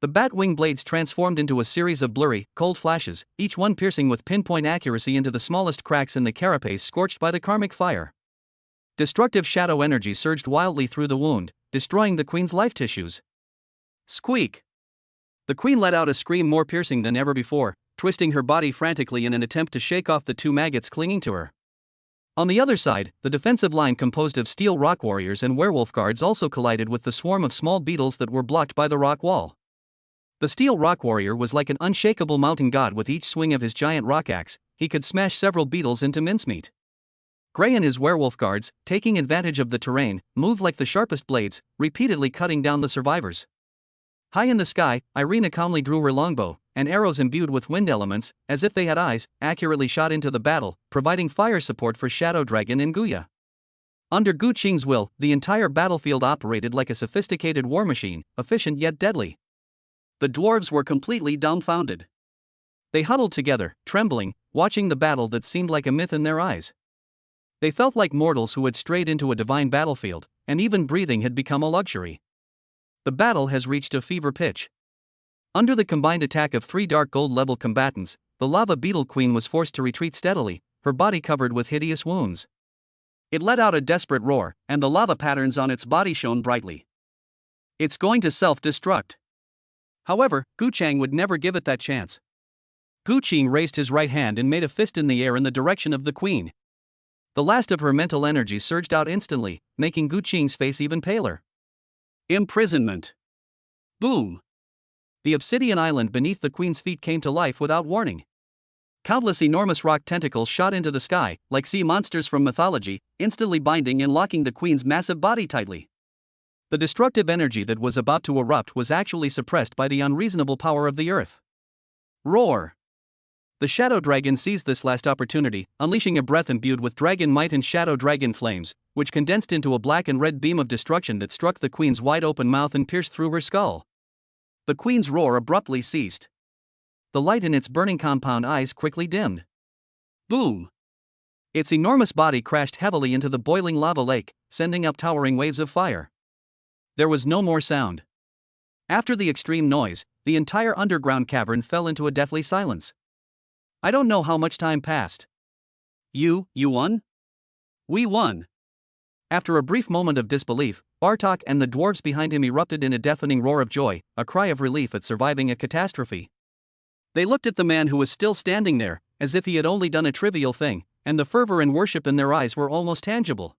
The bat wing blades transformed into a series of blurry, cold flashes, each one piercing with pinpoint accuracy into the smallest cracks in the carapace scorched by the karmic fire. Destructive shadow energy surged wildly through the wound, destroying the queen's life tissues. Squeak! The queen let out a scream more piercing than ever before, twisting her body frantically in an attempt to shake off the 2 maggots clinging to her. On the other side, the defensive line composed of steel rock warriors and werewolf guards also collided with the swarm of small beetles that were blocked by the rock wall. The steel rock warrior was like an unshakable mountain god. With each swing of his giant rock axe, he could smash several beetles into mincemeat. Gray and his werewolf guards, taking advantage of the terrain, moved like the sharpest blades, repeatedly cutting down the survivors. High in the sky, Irina calmly drew her longbow, and arrows imbued with wind elements, as if they had eyes, accurately shot into the battle, providing fire support for Shadow Dragon and Guya. Under Gu Qing's will, the entire battlefield operated like a sophisticated war machine, efficient yet deadly. The dwarves were completely dumbfounded. They huddled together, trembling, watching the battle that seemed like a myth in their eyes. They felt like mortals who had strayed into a divine battlefield, and even breathing had become a luxury. The battle has reached a fever pitch. Under the combined attack of 3 dark gold-level combatants, the Lava Beetle Queen was forced to retreat steadily, her body covered with hideous wounds. It let out a desperate roar, and the lava patterns on its body shone brightly. It's going to self-destruct. However, Gu Chang would never give it that chance. Gu Qing raised his right hand and made a fist in the air in the direction of the queen. The last of her mental energy surged out instantly, making Gu Qing's face even paler. Imprisonment. Boom. The obsidian island beneath the queen's feet came to life without warning. Countless enormous rock tentacles shot into the sky, like sea monsters from mythology, instantly binding and locking the queen's massive body tightly. The destructive energy that was about to erupt was actually suppressed by the unreasonable power of the earth. Roar! The Shadow Dragon seized this last opportunity, unleashing a breath imbued with dragon might and Shadow Dragon flames, which condensed into a black and red beam of destruction that struck the queen's wide-open mouth and pierced through her skull. The queen's roar abruptly ceased. The light in its burning compound eyes quickly dimmed. Boom! Its enormous body crashed heavily into the boiling lava lake, sending up towering waves of fire. There was no more sound. After the extreme noise, the entire underground cavern fell into a deathly silence. I don't know how much time passed. You won? We won. After a brief moment of disbelief, Bartok and the dwarves behind him erupted in a deafening roar of joy, a cry of relief at surviving a catastrophe. They looked at the man who was still standing there, as if he had only done a trivial thing, and the fervor and worship in their eyes were almost tangible.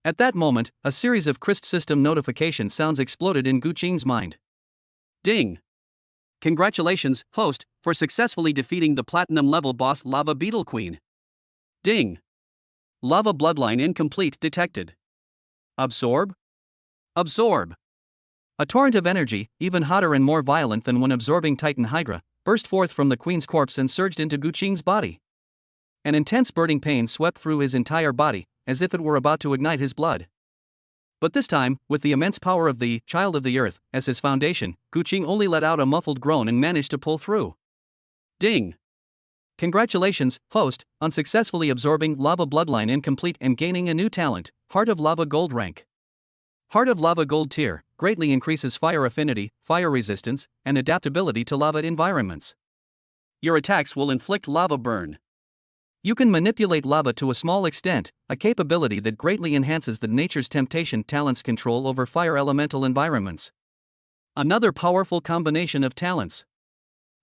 At that moment, a series of crisp system notification sounds exploded in Gu Qing's mind. Ding! Congratulations, host, for successfully defeating the platinum-level boss Lava Beetle Queen. Ding! Lava bloodline incomplete detected. Absorb? Absorb! A torrent of energy, even hotter and more violent than when absorbing Titan Hydra, burst forth from the queen's corpse and surged into Gu Qing's body. An intense burning pain swept through his entire body, as if it were about to ignite his blood. But this time, with the immense power of the Child of the Earth as his foundation, Gu Qing only let out a muffled groan and managed to pull through. Ding! Congratulations, host, on successfully absorbing Lava Bloodline Incomplete and gaining a new talent, Heart of Lava Gold rank. Heart of Lava Gold tier greatly increases fire affinity, fire resistance, and adaptability to lava environments. Your attacks will inflict lava burn. You can manipulate lava to a small extent, a capability that greatly enhances the Nature's Temptation talent's control over fire elemental environments. Another powerful combination of talents.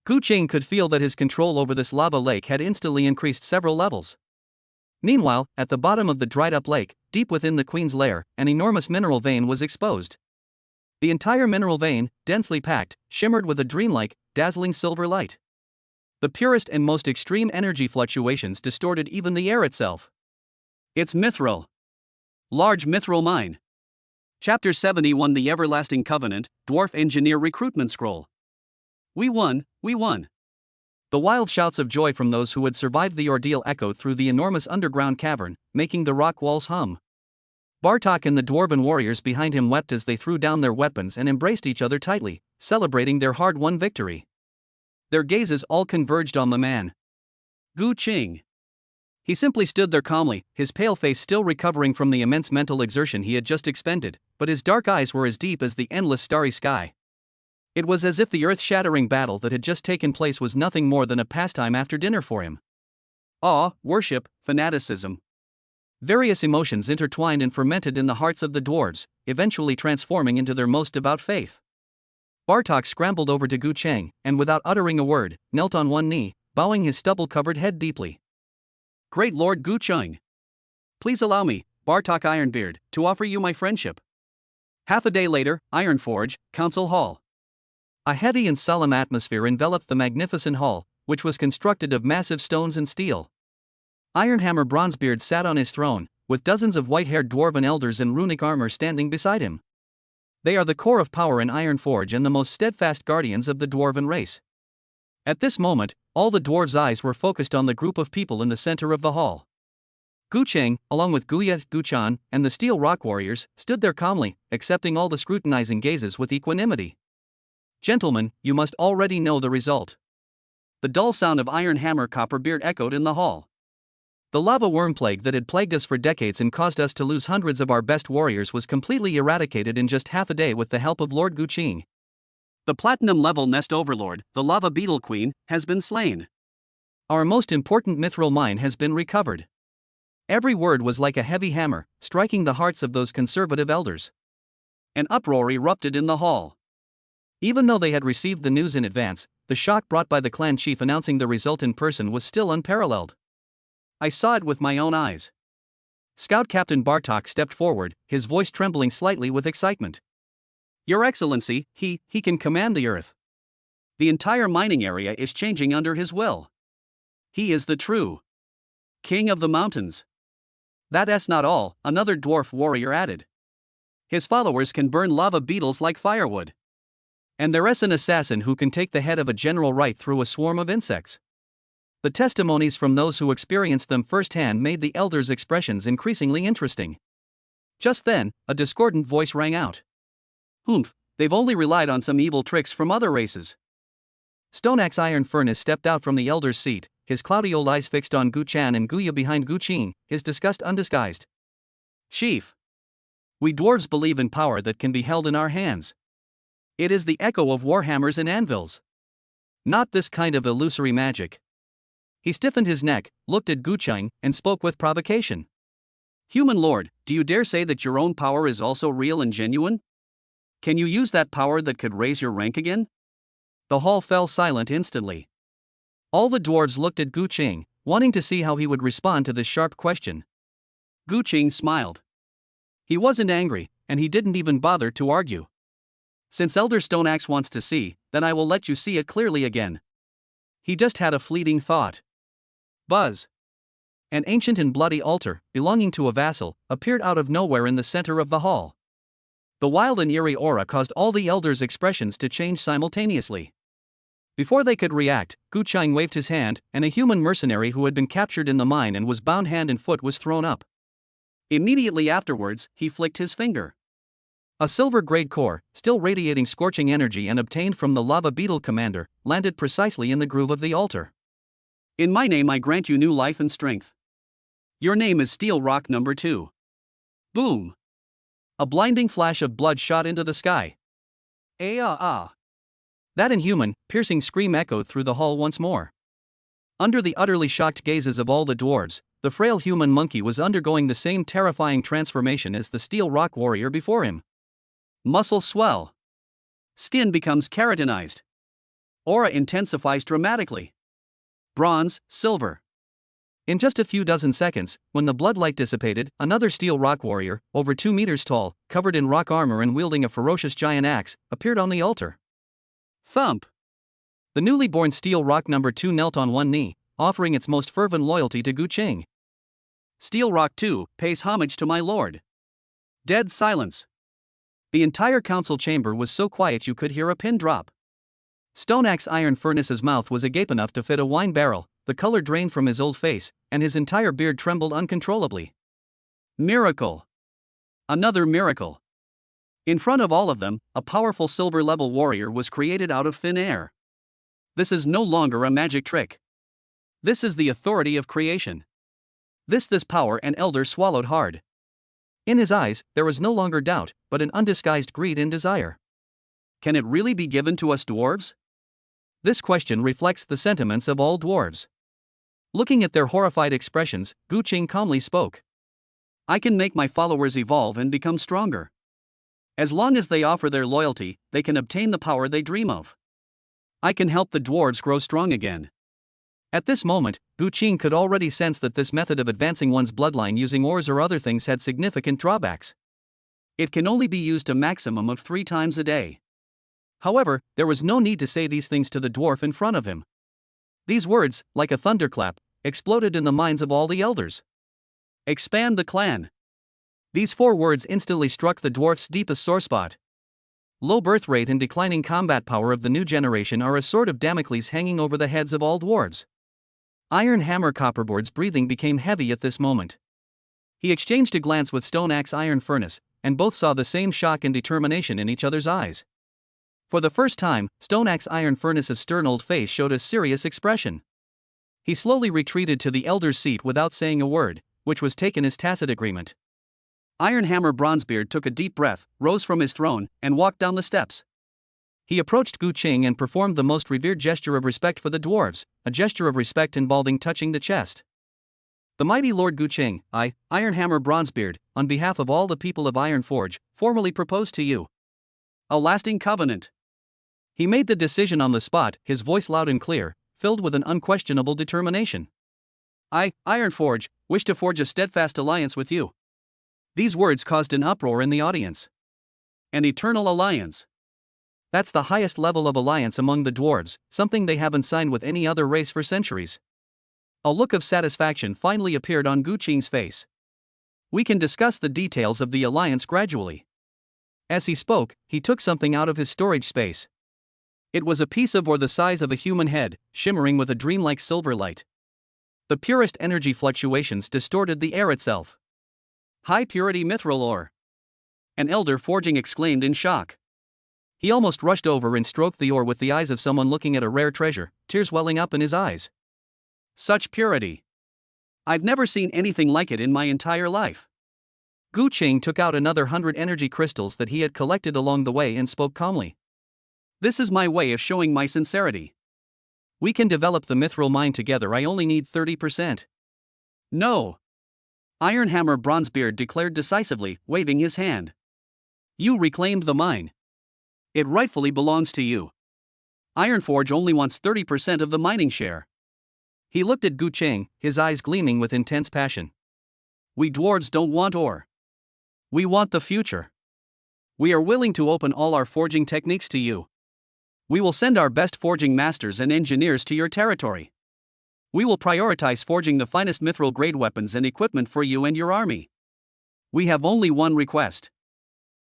Gu Qing could feel that his control over this lava lake had instantly increased several levels. Meanwhile, at the bottom of the dried-up lake, deep within the queen's lair, an enormous mineral vein was exposed. The entire mineral vein, densely packed, shimmered with a dreamlike, dazzling silver light. The purest and most extreme energy fluctuations distorted even the air itself. It's mithril. Large mithril mine. Chapter 71 The Everlasting Covenant, Dwarf Engineer Recruitment Scroll. We won, we won. The wild shouts of joy from those who had survived the ordeal echoed through the enormous underground cavern, making the rock walls hum. Bartok and the dwarven warriors behind him wept as they threw down their weapons and embraced each other tightly, celebrating their hard-won victory. Their gazes all converged on the man. Gu Qing. He simply stood there calmly, his pale face still recovering from the immense mental exertion he had just expended, but his dark eyes were as deep as the endless starry sky. It was as if the earth-shattering battle that had just taken place was nothing more than a pastime after dinner for him. Awe, worship, fanaticism. Various emotions intertwined and fermented in the hearts of the dwarves, eventually transforming into their most devout faith. Bartok scrambled over to Gu Chang, and without uttering a word, knelt on one knee, bowing his stubble-covered head deeply. Great Lord Gu Chang! Please allow me, Bartok Ironbeard, to offer you my friendship. Half a day later, Ironforge, Council Hall. A heavy and solemn atmosphere enveloped the magnificent hall, which was constructed of massive stones and steel. Ironhammer Bronzebeard sat on his throne, with dozens of white-haired dwarven elders in runic armor standing beside him. They are the core of power in Ironforge and the most steadfast guardians of the dwarven race. At this moment, all the dwarves' eyes were focused on the group of people in the center of the hall. Gu Chang, along with Guya, Gu Chan, and the Steel Rock Warriors, stood there calmly, accepting all the scrutinizing gazes with equanimity. Gentlemen, you must already know the result. The dull sound of Iron Hammer Copperbeard echoed in the hall. The lava worm plague that had plagued us for decades and caused us to lose hundreds of our best warriors was completely eradicated in just half a day with the help of Lord Gu Ching. The platinum-level nest overlord, the lava beetle queen, has been slain. Our most important mithril mine has been recovered. Every word was like a heavy hammer, striking the hearts of those conservative elders. An uproar erupted in the hall. Even though they had received the news in advance, the shock brought by the clan chief announcing the result in person was still unparalleled. I saw it with my own eyes. Scout Captain Bartok stepped forward, his voice trembling slightly with excitement. Your Excellency, he can command the earth. The entire mining area is changing under his will. He is the true King of the Mountains. That's not all, another dwarf warrior added. His followers can burn lava beetles like firewood. And there's an assassin who can take the head of a general right through a swarm of insects. The testimonies from those who experienced them firsthand made the elders' expressions increasingly interesting. Just then, a discordant voice rang out. Humph, they've only relied on some evil tricks from other races. Stoneaxe Iron Furnace stepped out from the elder's seat, his cloudy old eyes fixed on Gu Chan and Guya behind Gu Qing, his disgust undisguised. Chief, we dwarves believe in power that can be held in our hands. It is the echo of warhammers and anvils. Not this kind of illusory magic. He stiffened his neck, looked at Gu Chang, and spoke with provocation. Human Lord, do you dare say that your own power is also real and genuine? Can you use that power that could raise your rank again? The hall fell silent instantly. All the dwarves looked at Gu Ching, wanting to see how he would respond to this sharp question. Gu Ching smiled. He wasn't angry, and he didn't even bother to argue. Since Elder Stoneaxe wants to see, then I will let you see it clearly again. He just had a fleeting thought. Buzz! An ancient and bloody altar, belonging to a vassal, appeared out of nowhere in the center of the hall. The wild and eerie aura caused all the elders' expressions to change simultaneously. Before they could react, Gu Chang waved his hand, and a human mercenary who had been captured in the mine and was bound hand and foot was thrown up. Immediately afterwards, he flicked his finger. A silver-grade core, still radiating scorching energy and obtained from the lava beetle commander, landed precisely in the groove of the altar. In my name I grant you new life and strength. Your name is Steel Rock number 2. Boom! A blinding flash of blood shot into the sky. That inhuman, piercing scream echoed through the hall once more. Under the utterly shocked gazes of all the dwarves, the frail human monkey was undergoing the same terrifying transformation as the Steel Rock warrior before him. Muscles swell. Skin becomes keratinized. Aura intensifies dramatically. Bronze, silver. In just a few dozen seconds, when the bloodlight dissipated, another Steel Rock warrior, over 2 meters tall, covered in rock armor and wielding a ferocious giant axe, appeared on the altar. Thump! The newly born Steel Rock number 2 knelt on one knee, offering its most fervent loyalty to Gu Ching. Steel Rock 2 pays homage to my lord. Dead silence. The entire council chamber was so quiet you could hear a pin drop. Stoneaxe Iron Furnace's mouth was agape enough to fit a wine barrel, the color drained from his old face, and his entire beard trembled uncontrollably. Miracle! Another miracle! In front of all of them, a powerful silver-level warrior was created out of thin air. This is no longer a magic trick. This is the authority of creation. This power an elder swallowed hard. In his eyes, there was no longer doubt, but an undisguised greed and desire. Can it really be given to us dwarves? This question reflects the sentiments of all dwarves. Looking at their horrified expressions, Gu Ching calmly spoke. I can make my followers evolve and become stronger. As long as they offer their loyalty, they can obtain the power they dream of. I can help the dwarves grow strong again. At this moment, Gu Qing could already sense that this method of advancing one's bloodline using ores or other things had significant drawbacks. It can only be used a maximum of 3 times a day. However, there was no need to say these things to the dwarf in front of him. These words, like a thunderclap, exploded in the minds of all the elders. Expand the clan. These 4 words instantly struck the dwarf's deepest sore spot. Low birth rate and declining combat power of the new generation are a sword of Damocles hanging over the heads of all dwarves. Iron Hammer Copperboard's breathing became heavy at this moment. He exchanged a glance with Stone Axe Iron Furnace, and both saw the same shock and determination in each other's eyes. For the first time, Stone Axe Iron Furnace's stern old face showed a serious expression. He slowly retreated to the elder's seat without saying a word, which was taken as tacit agreement. Iron Hammer Bronzebeard took a deep breath, rose from his throne, and walked down the steps. He approached Gu Qing and performed the most revered gesture of respect for the dwarves, a gesture of respect involving touching the chest. The mighty Lord Gu Qing, I, Iron Hammer Bronzebeard, on behalf of all the people of Iron Forge, formally propose to you a lasting covenant. He made the decision on the spot, his voice loud and clear, filled with an unquestionable determination. I, Iron Forge, wish to forge a steadfast alliance with you. These words caused an uproar in the audience. An eternal alliance. That's the highest level of alliance among the dwarves, something they haven't signed with any other race for centuries. A look of satisfaction finally appeared on Gu Qing's face. We can discuss the details of the alliance gradually. As he spoke, he took something out of his storage space. It was a piece of ore the size of a human head, shimmering with a dreamlike silver light. The purest energy fluctuations distorted the air itself. High-purity mithril ore. An elder forging exclaimed in shock. He almost rushed over and stroked the ore with the eyes of someone looking at a rare treasure, tears welling up in his eyes. Such purity. I've never seen anything like it in my entire life. Gu Qing took out another 100 energy crystals that he had collected along the way and spoke calmly. This is my way of showing my sincerity. We can develop the mithril mine together. I only need 30%. No. Iron Hammer Bronzebeard declared decisively, waving his hand. You reclaimed the mine. It rightfully belongs to you. Ironforge only wants 30% of the mining share. He looked at Gu Qing, his eyes gleaming with intense passion. We dwarves don't want ore. We want the future. We are willing to open all our forging techniques to you. We will send our best forging masters and engineers to your territory. We will prioritize forging the finest mithril-grade weapons and equipment for you and your army. We have only one request.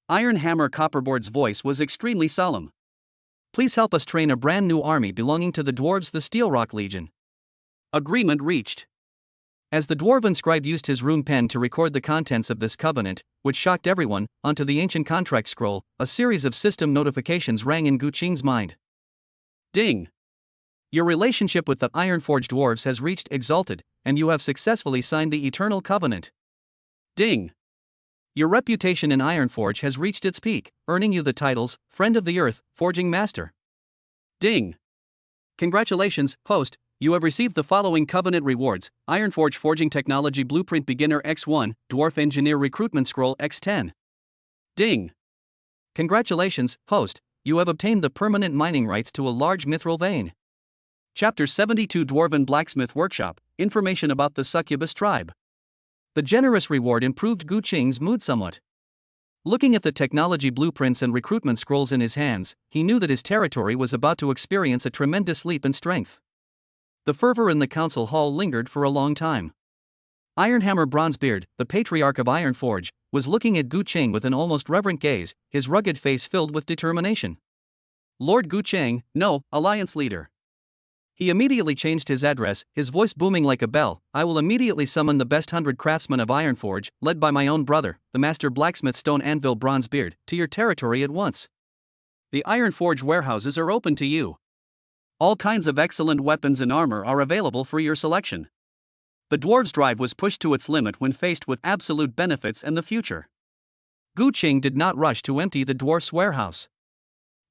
Iron Hammer Copperboard's voice was extremely solemn. Please help us train a brand new army belonging to the dwarves, the Steelrock Legion. Agreement reached. As the dwarven scribe used his rune pen to record the contents of this covenant, which shocked everyone, onto the ancient contract scroll, a series of system notifications rang in Gu Qing's mind. Ding! Your relationship with the Ironforge dwarves has reached exalted, and you have successfully signed the Eternal Covenant. Ding! Your reputation in Ironforge has reached its peak, earning you the titles, Friend of the Earth, Forging Master. Ding! Congratulations, host, you have received the following covenant rewards: Ironforge Forging Technology Blueprint Beginner X1, Dwarf Engineer Recruitment Scroll X10. Ding! Congratulations, host, you have obtained the permanent mining rights to a large mithril vein. Chapter 72 Dwarven Blacksmith Workshop, Information about the Succubus Tribe. The generous reward improved Gu Qing's mood somewhat. Looking at the technology blueprints and recruitment scrolls in his hands, he knew that his territory was about to experience a tremendous leap in strength. The fervor in the council hall lingered for a long time. Ironhammer Bronzebeard, the patriarch of Ironforge, was looking at Gu Qing with an almost reverent gaze, his rugged face filled with determination. Lord Gu Qing, no, Alliance Leader. He immediately changed his address, his voice booming like a bell. I will immediately summon the best 100 craftsmen of Ironforge, led by my own brother, the Master Blacksmith Stone Anvil Bronzebeard, to your territory at once. The Ironforge warehouses are open to you. All kinds of excellent weapons and armor are available for your selection. The dwarves' drive was pushed to its limit when faced with absolute benefits and the future. Gu Qing did not rush to empty the dwarf's warehouse.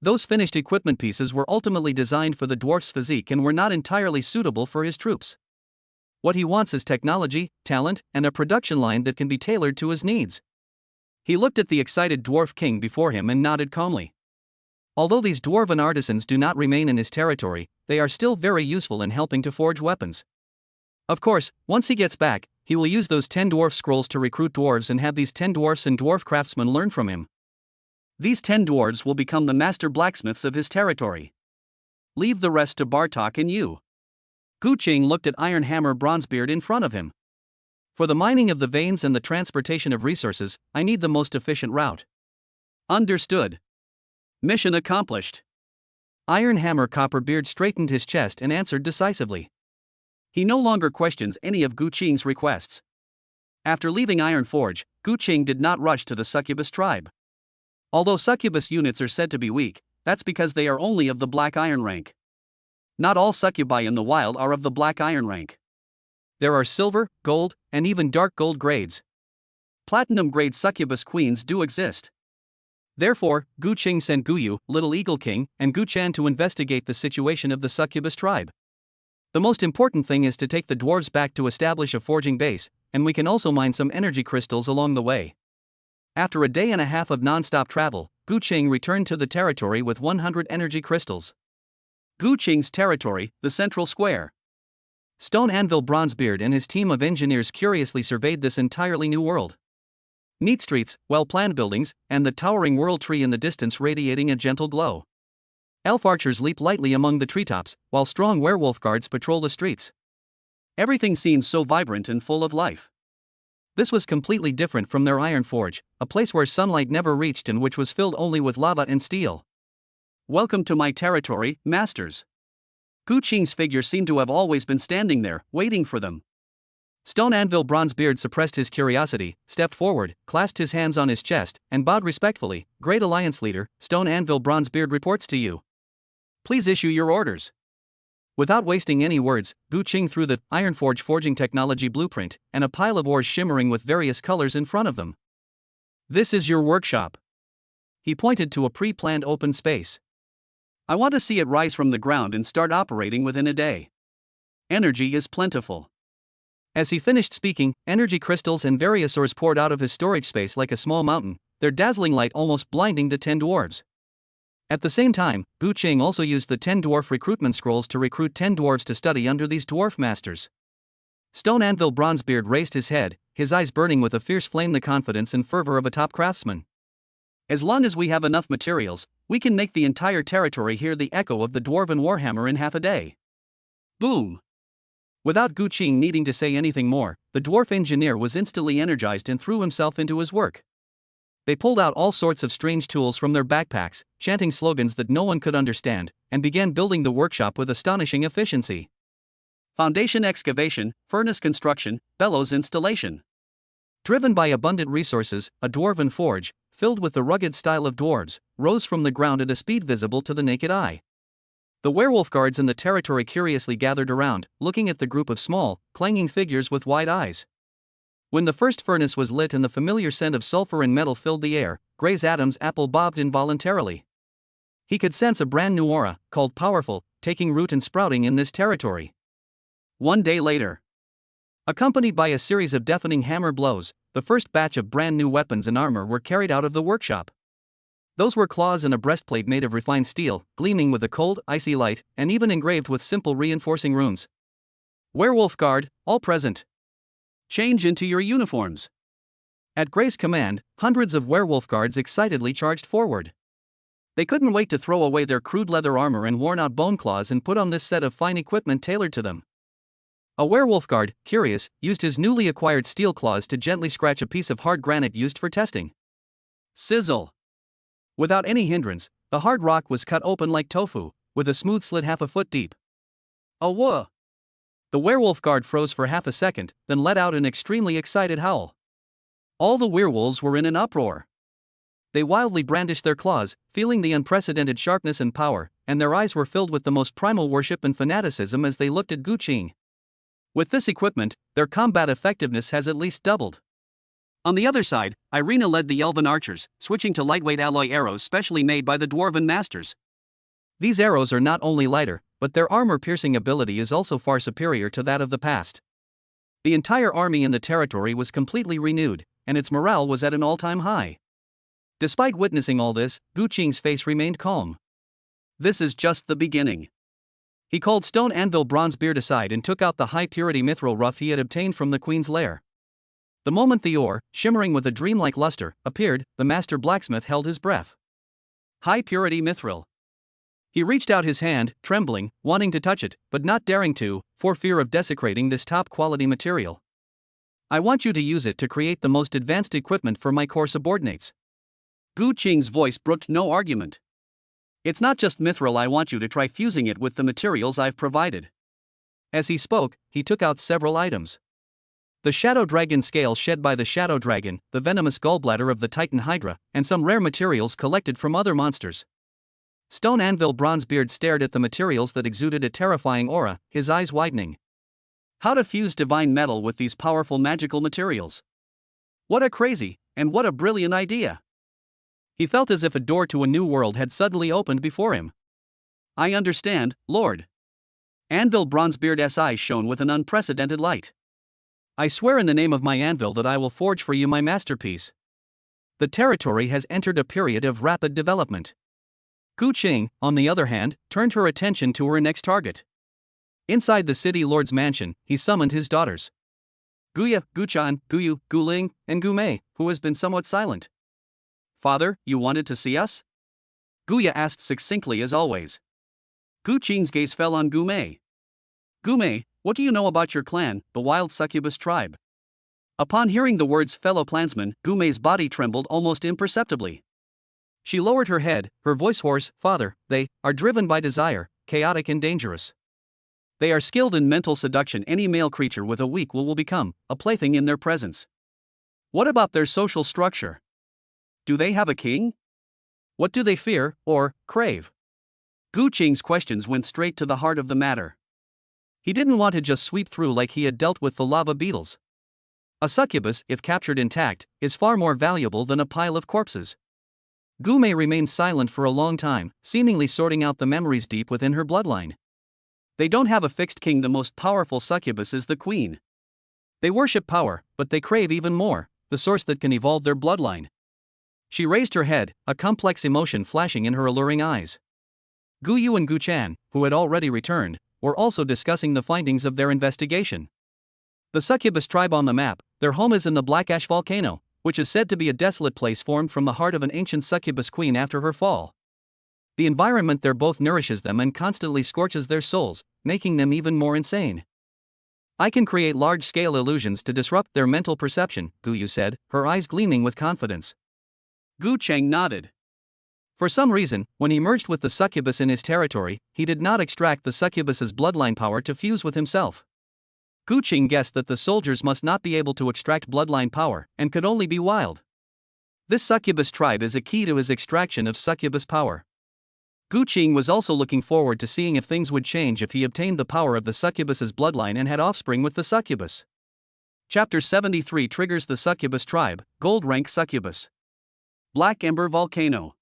Those finished equipment pieces were ultimately designed for the dwarf's physique and were not entirely suitable for his troops. What he wants is technology, talent, and a production line that can be tailored to his needs. He looked at the excited dwarf king before him and nodded calmly. Although these dwarven artisans do not remain in his territory, they are still very useful in helping to forge weapons. Of course, once he gets back, he will use those 10 dwarf scrolls to recruit dwarves and have these 10 dwarfs and dwarf craftsmen learn from him. These 10 dwarves will become the master blacksmiths of his territory. Leave the rest to Bartok and you. Gu Qing looked at Iron Hammer Bronzebeard in front of him. For the mining of the veins and the transportation of resources, I need the most efficient route. Understood. Mission accomplished. Iron Hammer Copperbeard straightened his chest and answered decisively. He no longer questions any of Gu Qing's requests. After leaving Iron Forge, Gu Qing did not rush to the succubus tribe. Although succubus units are said to be weak, that's because they are only of the black iron rank. Not all succubi in the wild are of the black iron rank. There are silver, gold, and even dark gold grades. Platinum grade succubus queens do exist. Therefore, Gu Qing sent Guyu, Little Eagle King, and Gu Chan to investigate the situation of the succubus tribe. The most important thing is to take the dwarves back to establish a forging base, and we can also mine some energy crystals along the way. After a day and a half of non-stop travel, Gu Qing returned to the territory with 100 energy crystals. Gu Qing's territory, the central square. Stone Anvil Bronzebeard and his team of engineers curiously surveyed this entirely new world. Neat streets, well-planned buildings, and the towering world tree in the distance radiating a gentle glow. Elf archers leap lightly among the treetops, while strong werewolf guards patrol the streets. Everything seemed so vibrant and full of life. This was completely different from their iron forge, a place where sunlight never reached and which was filled only with lava and steel. Welcome to my territory, masters. Gu Qing's figure seemed to have always been standing there, waiting for them. Stone Anvil Bronzebeard suppressed his curiosity, stepped forward, clasped his hands on his chest, and bowed respectfully. Great Alliance Leader, Stone Anvil Bronzebeard reports to you. Please issue your orders. Without wasting any words, Gu Qing threw the Iron Forge forging technology blueprint and a pile of ores shimmering with various colors in front of them. This is your workshop. He pointed to a pre-planned open space. I want to see it rise from the ground and start operating within a day. Energy is plentiful. As he finished speaking, energy crystals and various ores poured out of his storage space like a small mountain, their dazzling light almost blinding the 10 dwarves. At the same time, Gu Qing also used the 10 dwarf recruitment scrolls to recruit 10 dwarves to study under these dwarf masters. Stone Anvil Bronzebeard raised his head, his eyes burning with a fierce flame, the confidence and fervor of a top craftsman. As long as we have enough materials, we can make the entire territory hear the echo of the dwarven warhammer in half a day. Boom! Without Gu Qing needing to say anything more, the dwarf engineer was instantly energized and threw himself into his work. They pulled out all sorts of strange tools from their backpacks, chanting slogans that no one could understand, and began building the workshop with astonishing efficiency. Foundation excavation, furnace construction, bellows installation. Driven by abundant resources, a dwarven forge, filled with the rugged style of dwarves, rose from the ground at a speed visible to the naked eye. The werewolf guards in the territory curiously gathered around, looking at the group of small, clanging figures with wide eyes. When the first furnace was lit and the familiar scent of sulfur and metal filled the air, Gray's Adam's apple bobbed involuntarily. He could sense a brand new aura, called powerful, taking root and sprouting in this territory. One day later, accompanied by a series of deafening hammer blows, the first batch of brand new weapons and armor were carried out of the workshop. Those were claws and a breastplate made of refined steel, gleaming with a cold, icy light, and even engraved with simple reinforcing runes. Werewolf Guard, all present. Change into your uniforms. At Gray's command, hundreds of werewolf guards excitedly charged forward. They couldn't wait to throw away their crude leather armor and worn-out bone claws and put on this set of fine equipment tailored to them. A werewolf guard, curious, used his newly acquired steel claws to gently scratch a piece of hard granite used for testing. Sizzle! Without any hindrance, the hard rock was cut open like tofu, with a smooth slit half a foot deep. Awah! The werewolf guard froze for half a second, then let out an extremely excited howl. All the werewolves were in an uproar. They wildly brandished their claws, feeling the unprecedented sharpness and power, and their eyes were filled with the most primal worship and fanaticism as they looked at Gu Qing. With this equipment, their combat effectiveness has at least doubled. On the other side, Irina led the elven archers, switching to lightweight alloy arrows specially made by the dwarven masters. These arrows are not only lighter, but their armor-piercing ability is also far superior to that of the past. The entire army in the territory was completely renewed, and its morale was at an all-time high. Despite witnessing all this, Gu Qing's face remained calm. This is just the beginning. He called Stone Anvil Bronzebeard aside and took out the high-purity mithril rough he had obtained from the queen's lair. The moment the ore, shimmering with a dreamlike luster, appeared, the master blacksmith held his breath. High-purity mithril. He reached out his hand, trembling, wanting to touch it, but not daring to, for fear of desecrating this top-quality material. I want you to use it to create the most advanced equipment for my core subordinates. Gu Qing's voice brooked no argument. It's not just mithril, I want you to try fusing it with the materials I've provided. As he spoke, he took out several items. The Shadow Dragon scale shed by the Shadow Dragon, the venomous gallbladder of the Titan Hydra, and some rare materials collected from other monsters. Stone Anvil Bronzebeard stared at the materials that exuded a terrifying aura, his eyes widening. How to fuse divine metal with these powerful magical materials? What a crazy, and what a brilliant idea! He felt as if a door to a new world had suddenly opened before him. I understand, Lord. Anvil Bronzebeard's eyes shone with an unprecedented light. I swear in the name of my anvil that I will forge for you my masterpiece. The territory has entered a period of rapid development. Gu Qing, on the other hand, turned her attention to her next target. Inside the city lord's mansion, he summoned his daughters. Guya, Guchan, Guyu, Guling, and Gumei, who has been somewhat silent. Father, you wanted to see us? Guya asked succinctly as always. Gu Qing's gaze fell on Gumei. Gumei, what do you know about your clan, the wild succubus tribe? Upon hearing the words fellow clansman, Gumei's body trembled almost imperceptibly. She lowered her head, her voice hoarse. Father, they are driven by desire, chaotic and dangerous. They are skilled in mental seduction. Any male creature with a weak will become a plaything in their presence. What about their social structure? Do they have a king? What do they fear, or crave? Gu Qing's questions went straight to the heart of the matter. He didn't want to just sweep through like he had dealt with the lava beetles. A succubus, if captured intact, is far more valuable than a pile of corpses. Gumei remained silent for a long time, seemingly sorting out the memories deep within her bloodline. They don't have a fixed king. The most powerful succubus is the queen. They worship power, but they crave even more, the source that can evolve their bloodline. She raised her head, a complex emotion flashing in her alluring eyes. Guyu and Guchan, who had already returned, were also discussing the findings of their investigation. The succubus tribe on the map, their home is in the Black Ash volcano, which is said to be a desolate place formed from the heart of an ancient succubus queen after her fall. The environment there both nourishes them and constantly scorches their souls, making them even more insane. I can create large-scale illusions to disrupt their mental perception, Guyu said, her eyes gleaming with confidence. Gu Qing nodded. For some reason, when he merged with the succubus in his territory, he did not extract the succubus's bloodline power to fuse with himself. Gu Qing guessed that the soldiers must not be able to extract bloodline power, and could only be wild. This succubus tribe is a key to his extraction of succubus power. Gu Qing was also looking forward to seeing if things would change if he obtained the power of the succubus's bloodline and had offspring with the succubus. Chapter 73 triggers the succubus tribe, gold rank succubus. Black Ember Volcano.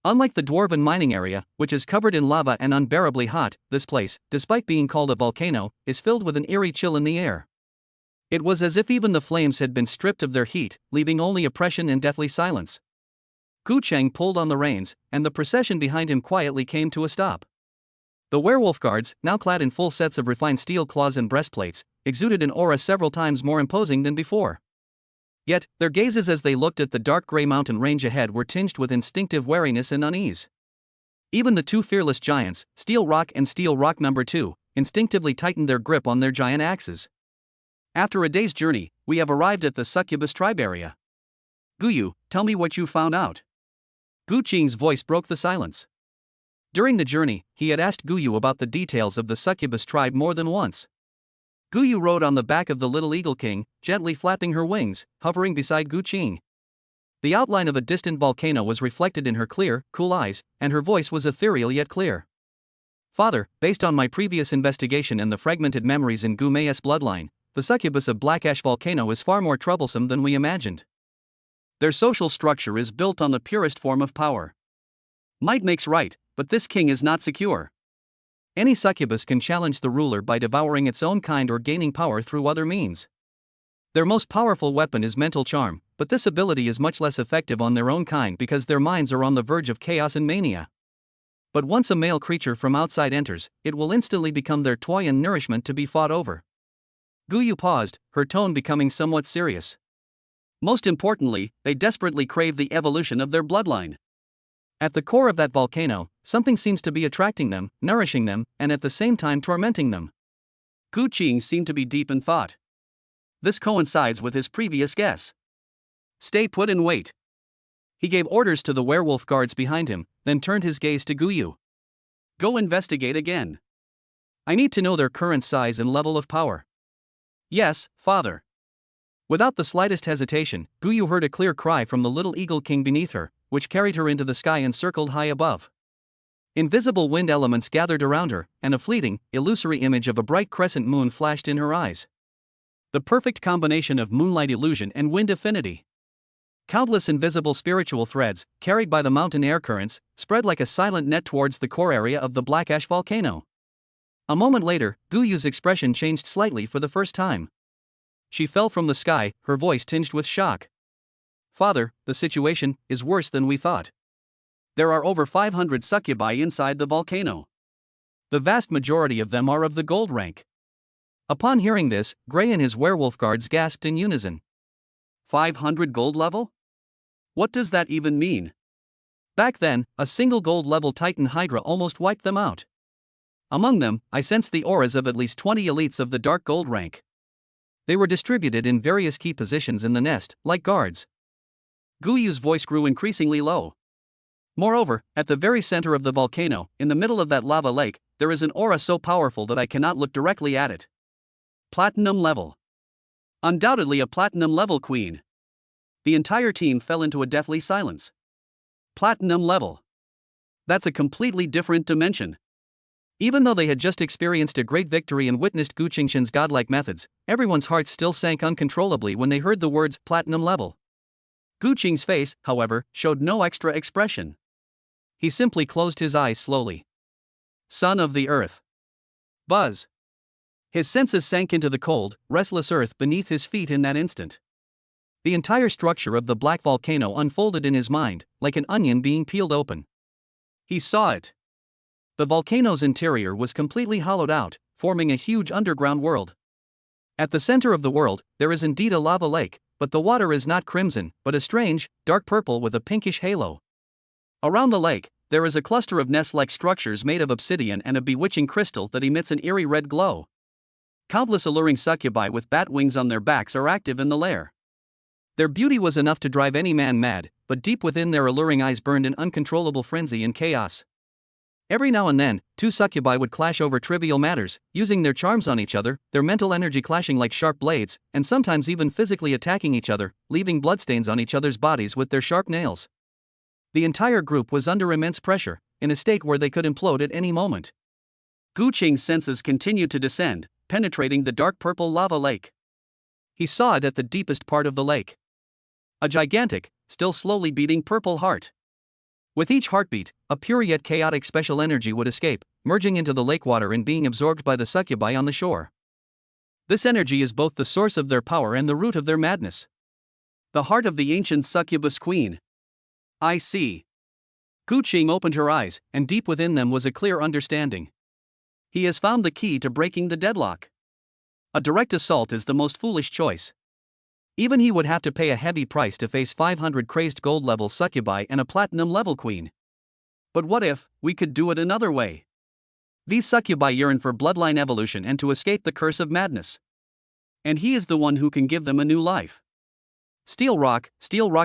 Unlike the dwarven mining area, which is covered in lava and unbearably hot, this place, despite being called a volcano, is filled with an eerie chill in the air. It was as if even the flames had been stripped of their heat, leaving only oppression and deathly silence. Gu Qing pulled on the reins, and the procession behind him quietly came to a stop. The werewolf guards, now clad in full sets of refined steel claws and breastplates, exuded an aura several times more imposing than before. Yet, their gazes as they looked at the dark gray mountain range ahead were tinged with instinctive wariness and unease. Even the two fearless giants, Steel Rock and Steel Rock No. 2, instinctively tightened their grip on their giant axes. After a day's journey, we have arrived at the succubus tribe area. Guyu, tell me what you found out. Gu Qing's voice broke the silence. During the journey, he had asked Guyu about the details of the succubus tribe more than once. Guyu rode on the back of the little Eagle King, gently flapping her wings, hovering beside Gu Qing. The outline of a distant volcano was reflected in her clear, cool eyes, and her voice was ethereal yet clear. Father, based on my previous investigation and the fragmented memories in Gumei's bloodline, the succubus of Black Ash Volcano is far more troublesome than we imagined. Their social structure is built on the purest form of power. Might makes right, but this king is not secure. Any succubus can challenge the ruler by devouring its own kind or gaining power through other means. Their most powerful weapon is mental charm, but this ability is much less effective on their own kind because their minds are on the verge of chaos and mania. But once a male creature from outside enters, it will instantly become their toy and nourishment to be fought over. Guyu paused, her tone becoming somewhat serious. Most importantly, they desperately crave the evolution of their bloodline. At the core of that volcano, something seems to be attracting them, nourishing them, and at the same time tormenting them. Gu Qing seemed to be deep in thought. This coincides with his previous guess. Stay put and wait. He gave orders to the werewolf guards behind him, then turned his gaze to Guyu. Go investigate again. I need to know their current size and level of power. Yes, father. Without the slightest hesitation, Guyu heard a clear cry from the little eagle king beneath her, which carried her into the sky and circled high above. Invisible wind elements gathered around her, and a fleeting, illusory image of a bright crescent moon flashed in her eyes. The perfect combination of moonlight illusion and wind affinity. Countless invisible spiritual threads, carried by the mountain air currents, spread like a silent net towards the core area of the black ash volcano. A moment later, Guyu's expression changed slightly for the first time. She fell from the sky, her voice tinged with shock. Father, the situation is worse than we thought. There are over 500 succubi inside the volcano. The vast majority of them are of the gold rank. Upon hearing this, Gray and his werewolf guards gasped in unison. 500 gold level? What does that even mean? Back then, a single gold level Titan Hydra almost wiped them out. Among them, I sensed the auras of at least 20 elites of the dark gold rank. They were distributed in various key positions in the nest, like guards. Guyu's voice grew increasingly low. Moreover, at the very center of the volcano, in the middle of that lava lake, there is an aura so powerful that I cannot look directly at it. Platinum level. Undoubtedly a platinum level queen. The entire team fell into a deathly silence. Platinum level. That's a completely different dimension. Even though they had just experienced a great victory and witnessed Gu Qingshan's godlike methods, everyone's hearts still sank uncontrollably when they heard the words platinum level. Gu Qing's face, however, showed no extra expression. He simply closed his eyes slowly. Son of the earth. Buzz. His senses sank into the cold, restless earth beneath his feet in that instant. The entire structure of the black volcano unfolded in his mind, like an onion being peeled open. He saw it. The volcano's interior was completely hollowed out, forming a huge underground world. At the center of the world, there is indeed a lava lake, but the water is not crimson, but a strange, dark purple with a pinkish halo. Around the lake, there is a cluster of nest-like structures made of obsidian and a bewitching crystal that emits an eerie red glow. Countless alluring succubi with bat wings on their backs are active in the lair. Their beauty was enough to drive any man mad, but deep within their alluring eyes burned an uncontrollable frenzy and chaos. Every now and then, two succubi would clash over trivial matters, using their charms on each other, their mental energy clashing like sharp blades, and sometimes even physically attacking each other, leaving bloodstains on each other's bodies with their sharp nails. The entire group was under immense pressure, in a state where they could implode at any moment. Gu Qing's senses continued to descend, penetrating the dark purple lava lake. He saw it at the deepest part of the lake. A gigantic, still slowly beating purple heart. With each heartbeat, a pure yet chaotic special energy would escape, merging into the lake water and being absorbed by the succubi on the shore. This energy is both the source of their power and the root of their madness. The heart of the ancient succubus queen. I see. Gu Qing opened her eyes, and deep within them was a clear understanding. He has found the key to breaking the deadlock. A direct assault is the most foolish choice. Even he would have to pay a heavy price to face 500 crazed gold-level succubi and a platinum-level queen. But what if we could do it another way? These succubi yearn for bloodline evolution and to escape the curse of madness. And he is the one who can give them a new life. Steel Rock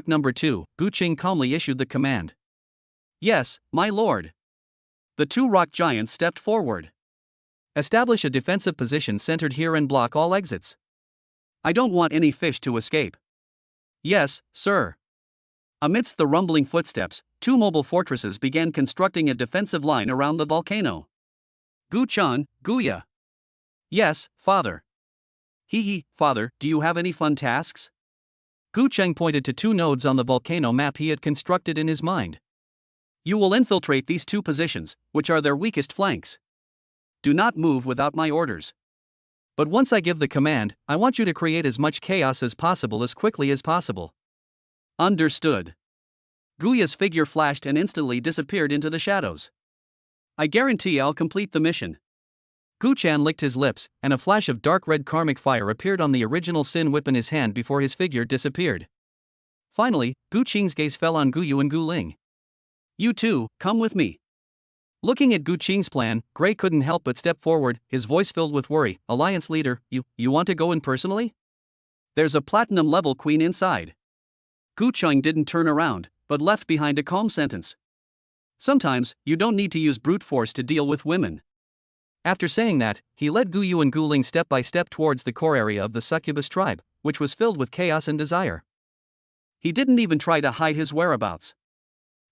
number 2, Gu Qing calmly issued the command. Yes, my lord. The two rock giants stepped forward. Establish a defensive position centered here and block all exits. I don't want any fish to escape. Yes, sir. Amidst the rumbling footsteps, two mobile fortresses began constructing a defensive line around the volcano. Gu-chan, Guya. Yes, father. Father, do you have any fun tasks? Gu Cheng pointed to two nodes on the volcano map he had constructed in his mind. You will infiltrate these two positions, which are their weakest flanks. Do not move without my orders. But once I give the command, I want you to create as much chaos as possible as quickly as possible. Understood. Guya's figure flashed and instantly disappeared into the shadows. I guarantee I'll complete the mission. Gu-chan licked his lips, and a flash of dark red karmic fire appeared on the original sin whip in his hand before his figure disappeared. Finally, Gu-qing's gaze fell on Guyu and Gu-ling. You two, come with me. Looking at Gu-qing's plan, Gray couldn't help but step forward, his voice filled with worry. Alliance leader, you want to go in personally? There's a platinum-level queen inside. Gu-chang didn't turn around, but left behind a calm sentence. Sometimes, you don't need to use brute force to deal with women. After saying that, he led Guyu and Gu-ling step by step towards the core area of the succubus tribe, which was filled with chaos and desire. He didn't even try to hide his whereabouts.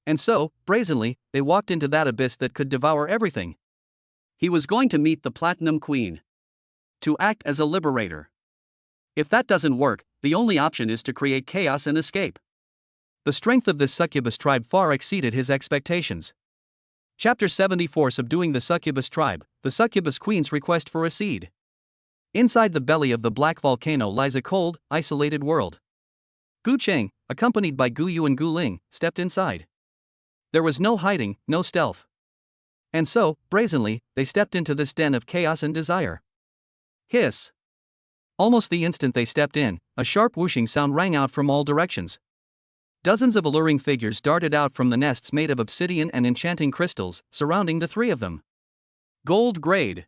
And so, brazenly, they walked into that abyss that could devour everything. He was going to meet the Platinum Queen. To act as a liberator. If that doesn't work, the only option is to create chaos and escape. The strength of this succubus tribe far exceeded his expectations. Chapter 74: Subduing the Succubus Tribe, the Succubus Queen's Request for a Seed. Inside the belly of the black volcano lies a cold, isolated world. Gu-chang, accompanied by Guyu and Gu-ling, stepped inside. There was no hiding, no stealth. And so, brazenly, they stepped into this den of chaos and desire. Hiss! Almost the instant they stepped in, a sharp whooshing sound rang out from all directions. Dozens of alluring figures darted out from the nests made of obsidian and enchanting crystals, surrounding the three of them. Gold grade.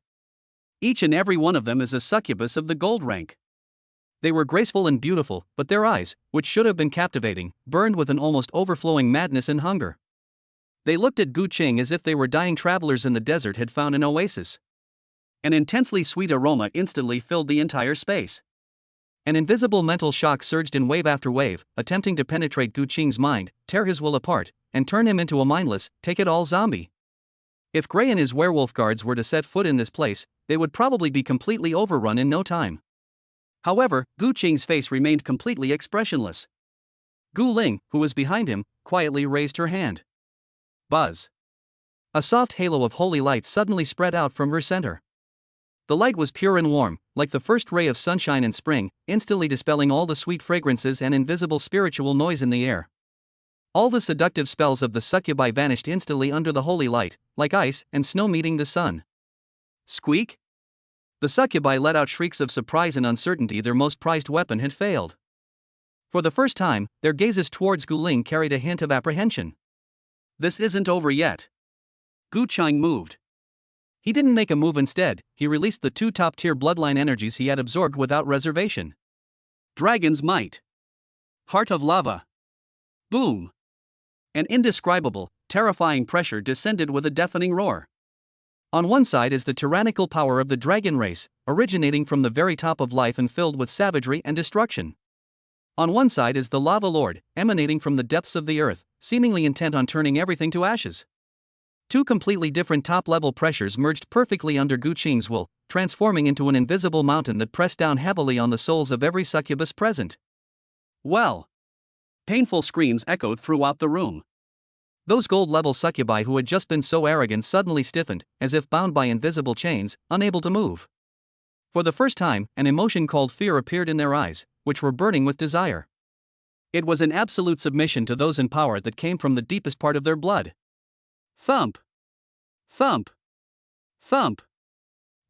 Each and every one of them is a succubus of the gold rank. They were graceful and beautiful, but their eyes, which should have been captivating, burned with an almost overflowing madness and hunger. They looked at Gu-ching as if they were dying travelers in the desert had found an oasis. An intensely sweet aroma instantly filled the entire space. An invisible mental shock surged in wave after wave, attempting to penetrate Gu-ching's mind, tear his will apart, and turn him into a mindless, take-it-all zombie. If Gray and his werewolf guards were to set foot in this place, they would probably be completely overrun in no time. However, Gu-ching's face remained completely expressionless. Gu-ling, who was behind him, quietly raised her hand. Buzz. A soft halo of holy light suddenly spread out from her center. The light was pure and warm, like the first ray of sunshine in spring, instantly dispelling all the sweet fragrances and invisible spiritual noise in the air. All the seductive spells of the succubi vanished instantly under the holy light, like ice and snow meeting the sun. Squeak! The succubi let out shrieks of surprise and uncertainty. Their most prized weapon had failed. For the first time, their gazes towards Gu-ling carried a hint of apprehension. This isn't over yet. Gu-chang moved. He didn't make a move. Instead, he released the two top-tier bloodline energies he had absorbed without reservation. Dragon's Might. Heart of Lava. Boom! An indescribable, terrifying pressure descended with a deafening roar. On one side is the tyrannical power of the dragon race, originating from the very top of life and filled with savagery and destruction. On one side is the Lava Lord, emanating from the depths of the earth, seemingly intent on turning everything to ashes. Two completely different top-level pressures merged perfectly under Gu-ching's will, transforming into an invisible mountain that pressed down heavily on the souls of every succubus present. Well! Painful screams echoed throughout the room. Those gold-level succubi who had just been so arrogant suddenly stiffened, as if bound by invisible chains, unable to move. For the first time, an emotion called fear appeared in their eyes, which were burning with desire. It was an absolute submission to those in power that came from the deepest part of their blood. Thump! Thump! Thump!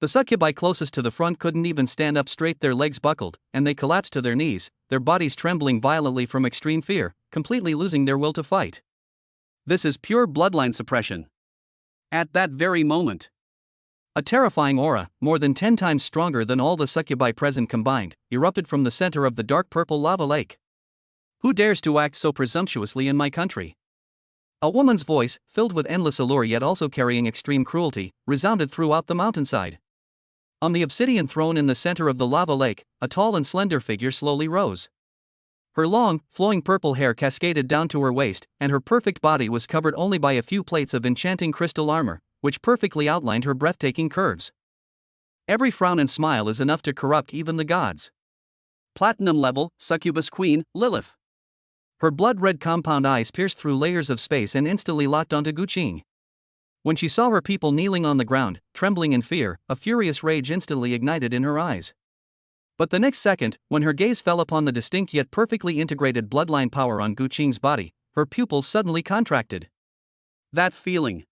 The succubi closest to the front couldn't even stand up straight. Their legs buckled, and they collapsed to their knees, their bodies trembling violently from extreme fear, completely losing their will to fight. This is pure bloodline suppression. At that very moment, a terrifying aura, more than 10 times stronger than all the succubi present combined, erupted from the center of the dark purple lava lake. Who dares to act so presumptuously in my country? A woman's voice, filled with endless allure yet also carrying extreme cruelty, resounded throughout the mountainside. On the obsidian throne in the center of the lava lake, a tall and slender figure slowly rose. Her long, flowing purple hair cascaded down to her waist, and her perfect body was covered only by a few plates of enchanting crystal armor, which perfectly outlined her breathtaking curves. Every frown and smile is enough to corrupt even the gods. Platinum level, succubus queen, Lilith. Her blood-red compound eyes pierced through layers of space and instantly locked onto Gu-ching. When she saw her people kneeling on the ground, trembling in fear, a furious rage instantly ignited in her eyes. But the next second, when her gaze fell upon the distinct yet perfectly integrated bloodline power on Gu Qing's body, her pupils suddenly contracted. That feeling.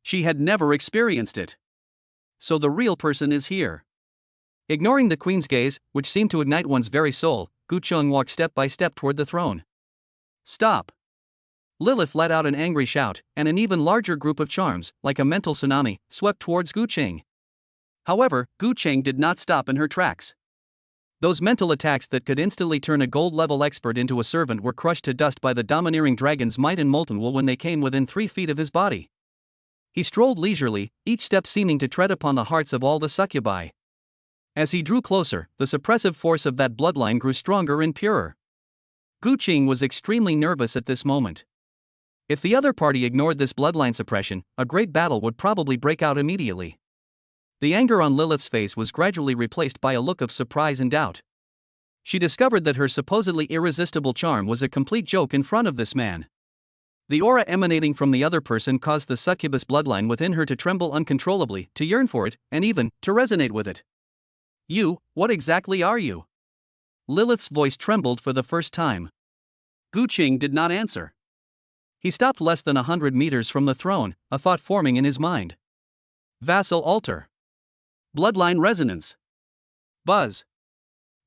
She had never experienced it. So the real person is here. Ignoring the queen's gaze, which seemed to ignite one's very soul, Gu Qing walked step by step toward the throne. Stop! Lilith let out an angry shout, and an even larger group of charms, like a mental tsunami, swept towards Gu Qing. However, Gu Qing did not stop in her tracks. Those mental attacks that could instantly turn a gold-level expert into a servant were crushed to dust by the domineering dragon's might and molten wool when they came within 3 feet of his body. He strolled leisurely, each step seeming to tread upon the hearts of all the succubi. As he drew closer, the suppressive force of that bloodline grew stronger and purer. Gu Qing was extremely nervous at this moment. If the other party ignored this bloodline suppression, a great battle would probably break out immediately. The anger on Lilith's face was gradually replaced by a look of surprise and doubt. She discovered that her supposedly irresistible charm was a complete joke in front of this man. The aura emanating from the other person caused the succubus bloodline within her to tremble uncontrollably, to yearn for it, and even to resonate with it. You, what exactly are you? Lilith's voice trembled for the first time. Gu Qing did not answer. He stopped less than 100 meters from the throne, a thought forming in his mind. Vassal altar. Bloodline resonance. Buzz.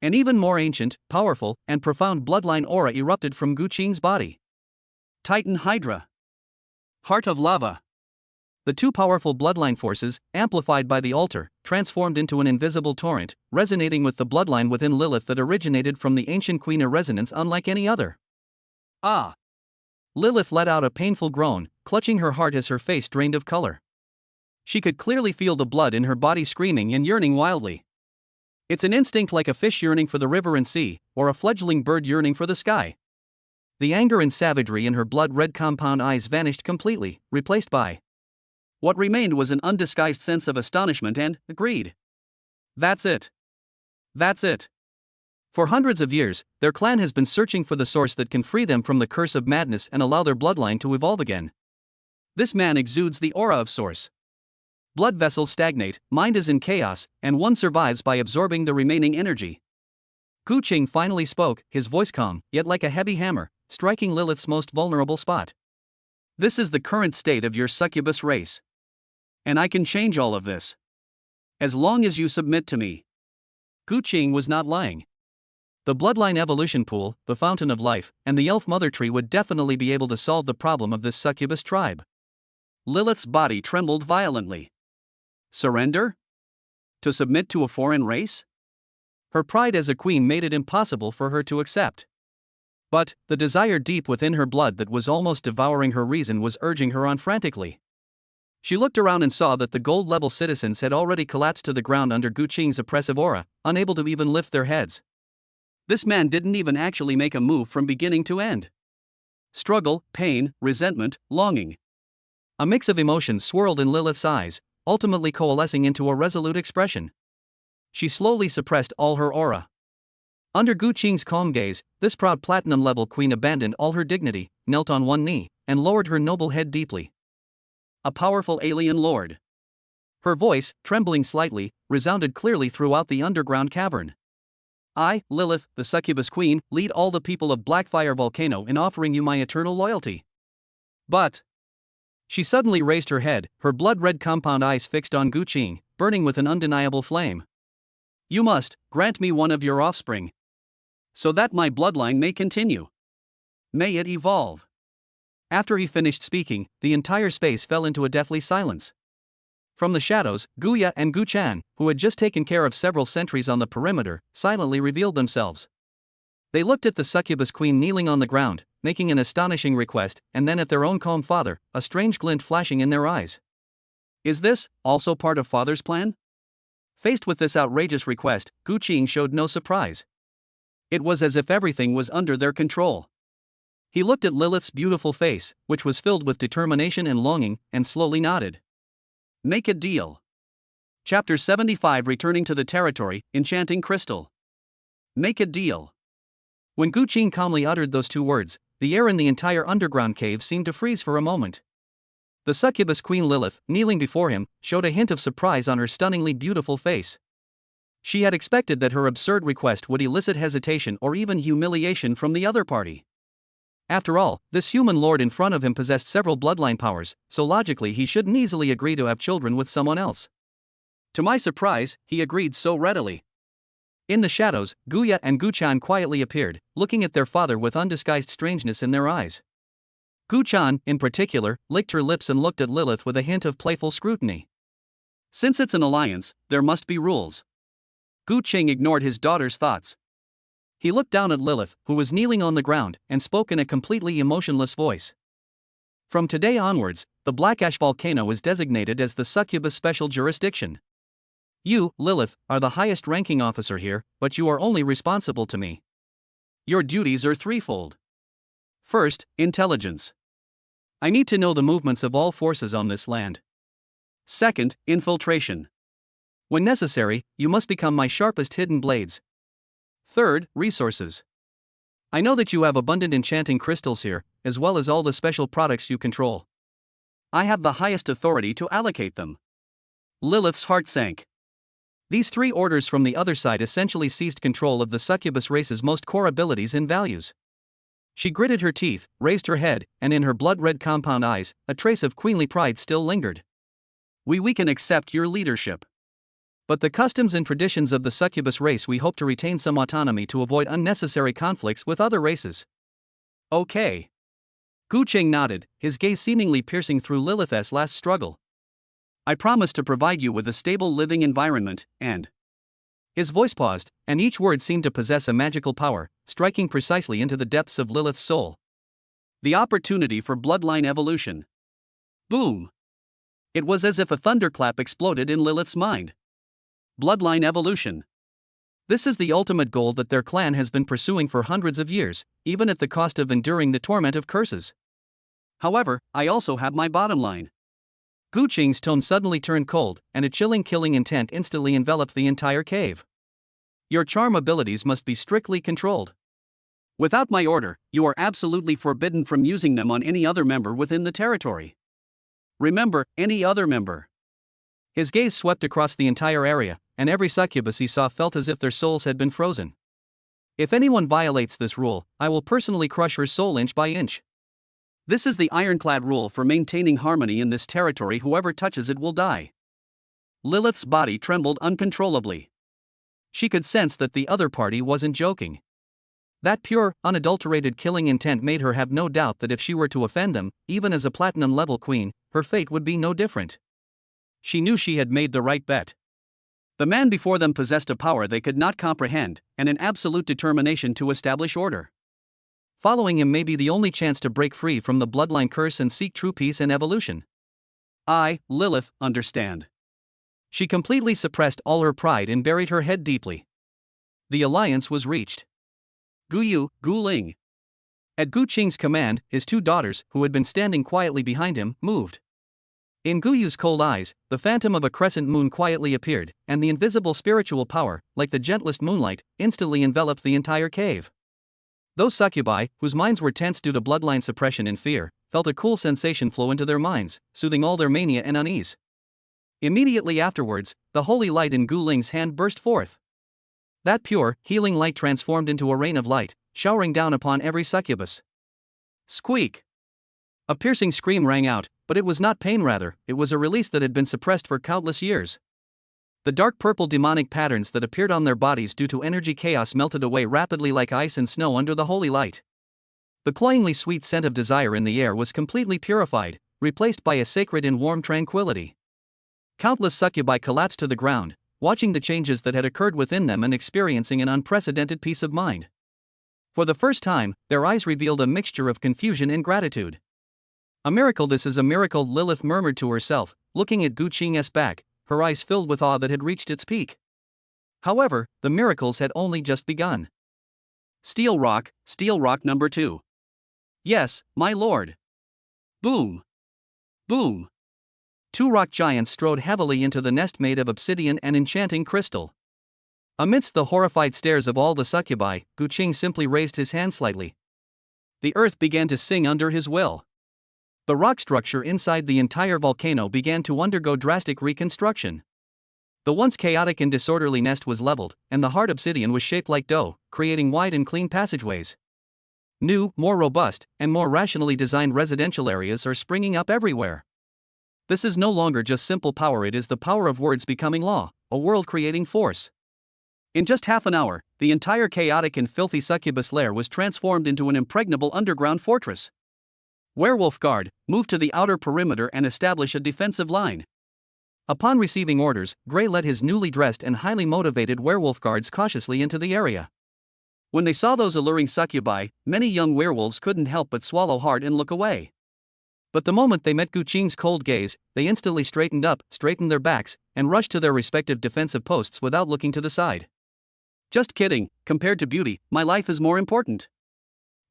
An even more ancient, powerful, and profound bloodline aura erupted from Gu Qing's body. Titan Hydra. Heart of lava. The two powerful bloodline forces, amplified by the altar, transformed into an invisible torrent, resonating with the bloodline within Lilith that originated from the ancient queen, a resonance unlike any other. Ah! Lilith let out a painful groan, clutching her heart as her face drained of color. She could clearly feel the blood in her body screaming and yearning wildly. It's an instinct like a fish yearning for the river and sea, or a fledgling bird yearning for the sky. The anger and savagery in her blood-red compound eyes vanished completely, replaced by what remained was an undisguised sense of astonishment and greed. That's it. That's it. For hundreds of years, their clan has been searching for the source that can free them from the curse of madness and allow their bloodline to evolve again. This man exudes the aura of source. Blood vessels stagnate, mind is in chaos, and one survives by absorbing the remaining energy. Gu Qing finally spoke, his voice calm, yet like a heavy hammer, striking Lilith's most vulnerable spot. This is the current state of your succubus race. And I can change all of this. As long as you submit to me. Gu Qing was not lying. The bloodline evolution pool, the fountain of life, and the elf mother tree would definitely be able to solve the problem of this succubus tribe. Lilith's body trembled violently. Surrender? To submit to a foreign race? Her pride as a queen made it impossible for her to accept. But, the desire deep within her blood that was almost devouring her reason was urging her on frantically. She looked around and saw that the gold-level citizens had already collapsed to the ground under Gu Qing's oppressive aura, unable to even lift their heads. This man didn't even actually make a move from beginning to end. Struggle, pain, resentment, longing. A mix of emotions swirled in Lilith's eyes, ultimately coalescing into a resolute expression. She slowly suppressed all her aura. Under Gu Qing's calm gaze, this proud platinum-level queen abandoned all her dignity, knelt on one knee, and lowered her noble head deeply. A powerful alien lord. Her voice, trembling slightly, resounded clearly throughout the underground cavern. I, Lilith, the succubus queen, lead all the people of Blackfire Volcano in offering you my eternal loyalty. But... She suddenly raised her head, her blood-red compound eyes fixed on Gu Qing, burning with an undeniable flame. You must grant me one of your offspring. So that my bloodline may continue. May it evolve. After he finished speaking, the entire space fell into a deathly silence. From the shadows, Guya and Gu Chan, who had just taken care of several sentries on the perimeter, silently revealed themselves. They looked at the succubus queen kneeling on the ground, making an astonishing request, and then at their own calm father, a strange glint flashing in their eyes. Is this also part of father's plan? Faced with this outrageous request, Gu Qing showed no surprise. It was as if everything was under their control. He looked at Lilith's beautiful face, which was filled with determination and longing, and slowly nodded. Make a deal. Chapter 75, Returning to the Territory, Enchanting Crystal. Make a deal. When Gu Qing calmly uttered those two words, the air in the entire underground cave seemed to freeze for a moment. The succubus queen Lilith, kneeling before him, showed a hint of surprise on her stunningly beautiful face. She had expected that her absurd request would elicit hesitation or even humiliation from the other party. After all, this human lord in front of him possessed several bloodline powers, so logically he shouldn't easily agree to have children with someone else. To my surprise, he agreed so readily. In the shadows, Guya and Guchan quietly appeared, looking at their father with undisguised strangeness in their eyes. Guchan, in particular, licked her lips and looked at Lilith with a hint of playful scrutiny. Since it's an alliance, there must be rules. Gu Qing ignored his daughter's thoughts. He looked down at Lilith, who was kneeling on the ground, and spoke in a completely emotionless voice. From today onwards, the Black Ash Volcano is designated as the Succubus Special Jurisdiction. You, Lilith, are the highest ranking officer here, but you are only responsible to me. Your duties are threefold. First, intelligence. I need to know the movements of all forces on this land. Second, infiltration. When necessary, you must become my sharpest hidden blades. Third, resources. I know that you have abundant enchanting crystals here, as well as all the special products you control. I have the highest authority to allocate them. Lilith's heart sank. These three orders from the other side essentially seized control of the succubus race's most core abilities and values. She gritted her teeth, raised her head, and in her blood-red compound eyes, a trace of queenly pride still lingered. We can accept your leadership. But the customs and traditions of the succubus race, we hope to retain some autonomy to avoid unnecessary conflicts with other races. Okay. Gu Qing nodded, his gaze seemingly piercing through Lilith's last struggle. I promise to provide you with a stable living environment, and... His voice paused, and each word seemed to possess a magical power, striking precisely into the depths of Lilith's soul. The opportunity for bloodline evolution. Boom! It was as if a thunderclap exploded in Lilith's mind. Bloodline evolution. This is the ultimate goal that their clan has been pursuing for hundreds of years, even at the cost of enduring the torment of curses. However, I also have my bottom line. Gu Qing's tone suddenly turned cold, and a chilling killing intent instantly enveloped the entire cave. Your charm abilities must be strictly controlled. Without my order, you are absolutely forbidden from using them on any other member within the territory. Remember, any other member. His gaze swept across the entire area, and every succubus he saw felt as if their souls had been frozen. If anyone violates this rule, I will personally crush her soul inch by inch. This is the ironclad rule for maintaining harmony in this territory. Whoever touches it will die. Lilith's body trembled uncontrollably. She could sense that the other party wasn't joking. That pure, unadulterated killing intent made her have no doubt that if she were to offend them, even as a platinum-level queen, her fate would be no different. She knew she had made the right bet. The man before them possessed a power they could not comprehend, and an absolute determination to establish order. Following him may be the only chance to break free from the bloodline curse and seek true peace and evolution. I, Lilith, understand. She completely suppressed all her pride and buried her head deeply. The alliance was reached. Gu Yu, Gu Ling. At Gu Qing's command, his two daughters, who had been standing quietly behind him, moved. In Gu Yu's cold eyes, the phantom of a crescent moon quietly appeared, and the invisible spiritual power, like the gentlest moonlight, instantly enveloped the entire cave. Those succubi, whose minds were tense due to bloodline suppression and fear, felt a cool sensation flow into their minds, soothing all their mania and unease. Immediately afterwards, the holy light in Gu Ling's hand burst forth. That pure, healing light transformed into a rain of light, showering down upon every succubus. Squeak! A piercing scream rang out, but it was not pain, rather, it was a release that had been suppressed for countless years. The dark purple demonic patterns that appeared on their bodies due to energy chaos melted away rapidly like ice and snow under the holy light. The cloyingly sweet scent of desire in the air was completely purified, replaced by a sacred and warm tranquility. Countless succubi collapsed to the ground, watching the changes that had occurred within them and experiencing an unprecedented peace of mind. For the first time, their eyes revealed a mixture of confusion and gratitude. A miracle, this is a miracle, Lilith murmured to herself, looking at Gu Qing's back, her eyes filled with awe that had reached its peak. However, the miracles had only just begun. Steel rock number 2. Yes, my lord. Boom. Boom. Two rock giants strode heavily into the nest made of obsidian and enchanting crystal. Amidst the horrified stares of all the succubi, Gu Qing simply raised his hand slightly. The earth began to sing under his will. The rock structure inside the entire volcano began to undergo drastic reconstruction. The once chaotic and disorderly nest was leveled, and the hard obsidian was shaped like dough, creating wide and clean passageways. New, more robust, and more rationally designed residential areas are springing up everywhere. This is no longer just simple power, it is the power of words becoming law, a world-creating force. In just half an hour, the entire chaotic and filthy succubus lair was transformed into an impregnable underground fortress. Werewolf Guard, move to the outer perimeter and establish a defensive line. Upon receiving orders, Gray led his newly dressed and highly motivated werewolf guards cautiously into the area. When they saw those alluring succubi, many young werewolves couldn't help but swallow hard and look away. But the moment they met Gu Qing's cold gaze, they instantly straightened up, straightened their backs, and rushed to their respective defensive posts without looking to the side. Just kidding, compared to beauty, my life is more important.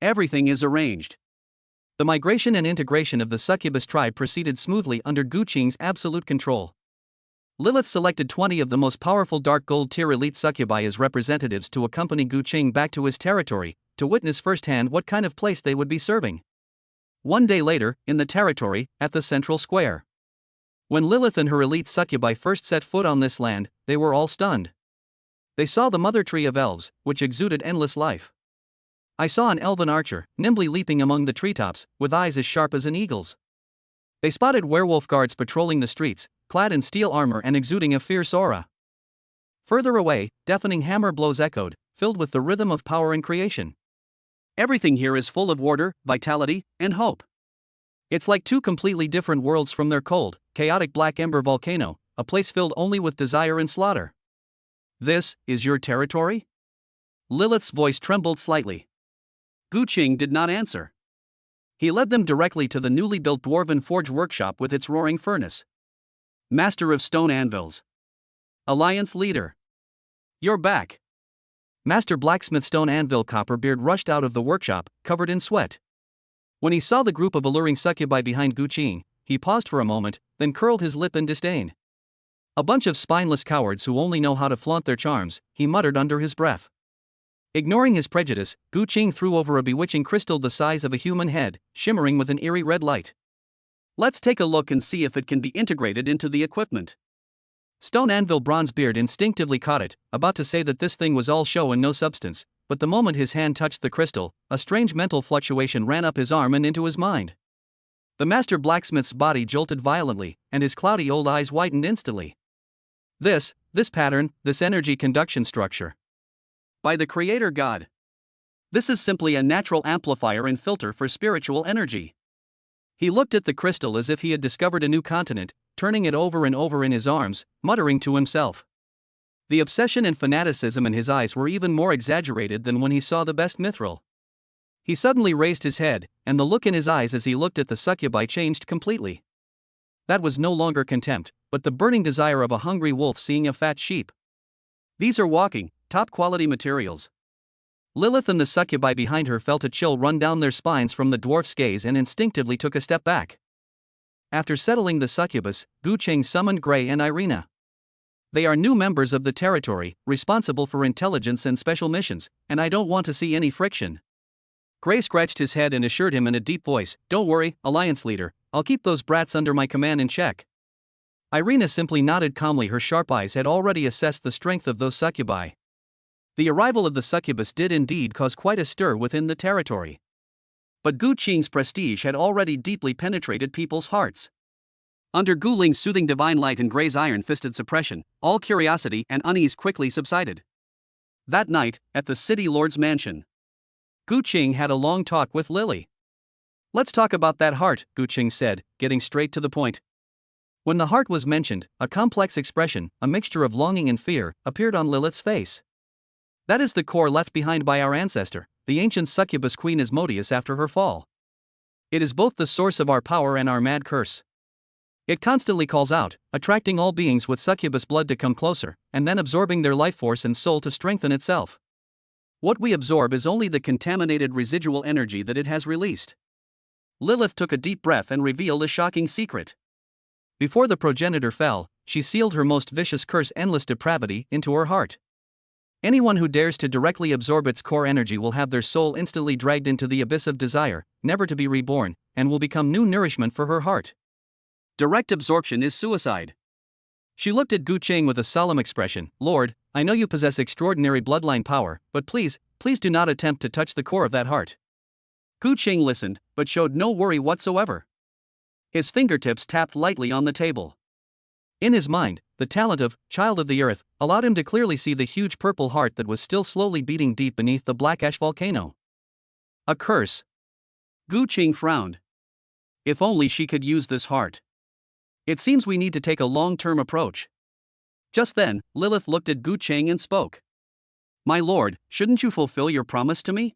Everything is arranged. The migration and integration of the succubus tribe proceeded smoothly under Gu Qing's absolute control. Lilith selected 20 of the most powerful Dark Gold tier elite succubi as representatives to accompany Gu Qing back to his territory, to witness firsthand what kind of place they would be serving. One day later, in the territory, at the central square. When Lilith and her elite succubi first set foot on this land, they were all stunned. They saw the mother tree of elves, which exuded endless life. I saw an elven archer, nimbly leaping among the treetops, with eyes as sharp as an eagle's. They spotted werewolf guards patrolling the streets, clad in steel armor and exuding a fierce aura. Further away, deafening hammer blows echoed, filled with the rhythm of power and creation. Everything here is full of order, vitality, and hope. It's like two completely different worlds from their cold, chaotic black ember volcano, a place filled only with desire and slaughter. This is your territory? Lilith's voice trembled slightly. Gu Qing did not answer. He led them directly to the newly built dwarven forge workshop with its roaring furnace. Master of Stone Anvils. Alliance Leader. You're back. Master Blacksmith Stone Anvil Copperbeard rushed out of the workshop, covered in sweat. When he saw the group of alluring succubi behind Gu Qing, he paused for a moment, then curled his lip in disdain. A bunch of spineless cowards who only know how to flaunt their charms, he muttered under his breath. Ignoring his prejudice, Gu Qing threw over a bewitching crystal the size of a human head, shimmering with an eerie red light. Let's take a look and see if it can be integrated into the equipment. Stone Anvil Bronzebeard instinctively caught it, about to say that this thing was all show and no substance, but the moment his hand touched the crystal, a strange mental fluctuation ran up his arm and into his mind. The master blacksmith's body jolted violently, and his cloudy old eyes widened instantly. This pattern, this energy conduction structure. By the Creator God. This is simply a natural amplifier and filter for spiritual energy. He looked at the crystal as if he had discovered a new continent, turning it over and over in his arms, muttering to himself. The obsession and fanaticism in his eyes were even more exaggerated than when he saw the best mithril. He suddenly raised his head, and the look in his eyes as he looked at the succubi changed completely. That was no longer contempt, but the burning desire of a hungry wolf seeing a fat sheep. These are walking, top-quality materials. Lilith and the succubi behind her felt a chill run down their spines from the dwarf's gaze and instinctively took a step back. After settling the succubus, Gu Qing summoned Gray and Irina. They are new members of the territory, responsible for intelligence and special missions, and I don't want to see any friction. Gray scratched his head and assured him in a deep voice, "Don't worry, Alliance Leader, I'll keep those brats under my command in check." Irina simply nodded calmly, her sharp eyes had already assessed the strength of those succubi. The arrival of the succubus did indeed cause quite a stir within the territory. But Gu Qing's prestige had already deeply penetrated people's hearts. Under Gu Ling's soothing divine light and Gray's iron-fisted suppression, all curiosity and unease quickly subsided. That night, at the city lord's mansion, Gu Qing had a long talk with Lily. "Let's talk about that heart," Gu Qing said, getting straight to the point. When the heart was mentioned, a complex expression, a mixture of longing and fear, appeared on Lilith's face. That is the core left behind by our ancestor, the ancient succubus queen Asmodeus after her fall. It is both the source of our power and our mad curse. It constantly calls out, attracting all beings with succubus blood to come closer, and then absorbing their life force and soul to strengthen itself. What we absorb is only the contaminated residual energy that it has released. Lilith took a deep breath and revealed a shocking secret. Before the progenitor fell, she sealed her most vicious curse, endless depravity, into her heart. Anyone who dares to directly absorb its core energy will have their soul instantly dragged into the abyss of desire, never to be reborn, and will become new nourishment for her heart. Direct absorption is suicide. She looked at Gu Cheng with a solemn expression. Lord, I know you possess extraordinary bloodline power, but please do not attempt to touch the core of that heart. Gu Cheng listened, but showed no worry whatsoever. His fingertips tapped lightly on the table. In his mind, the talent of Child of the Earth allowed him to clearly see the huge purple heart that was still slowly beating deep beneath the black ash volcano. A curse. Gu Cheng frowned. If only she could use this heart. It seems we need to take a long-term approach. Just then, Lilith looked at Gu Cheng and spoke. My lord, shouldn't you fulfill your promise to me?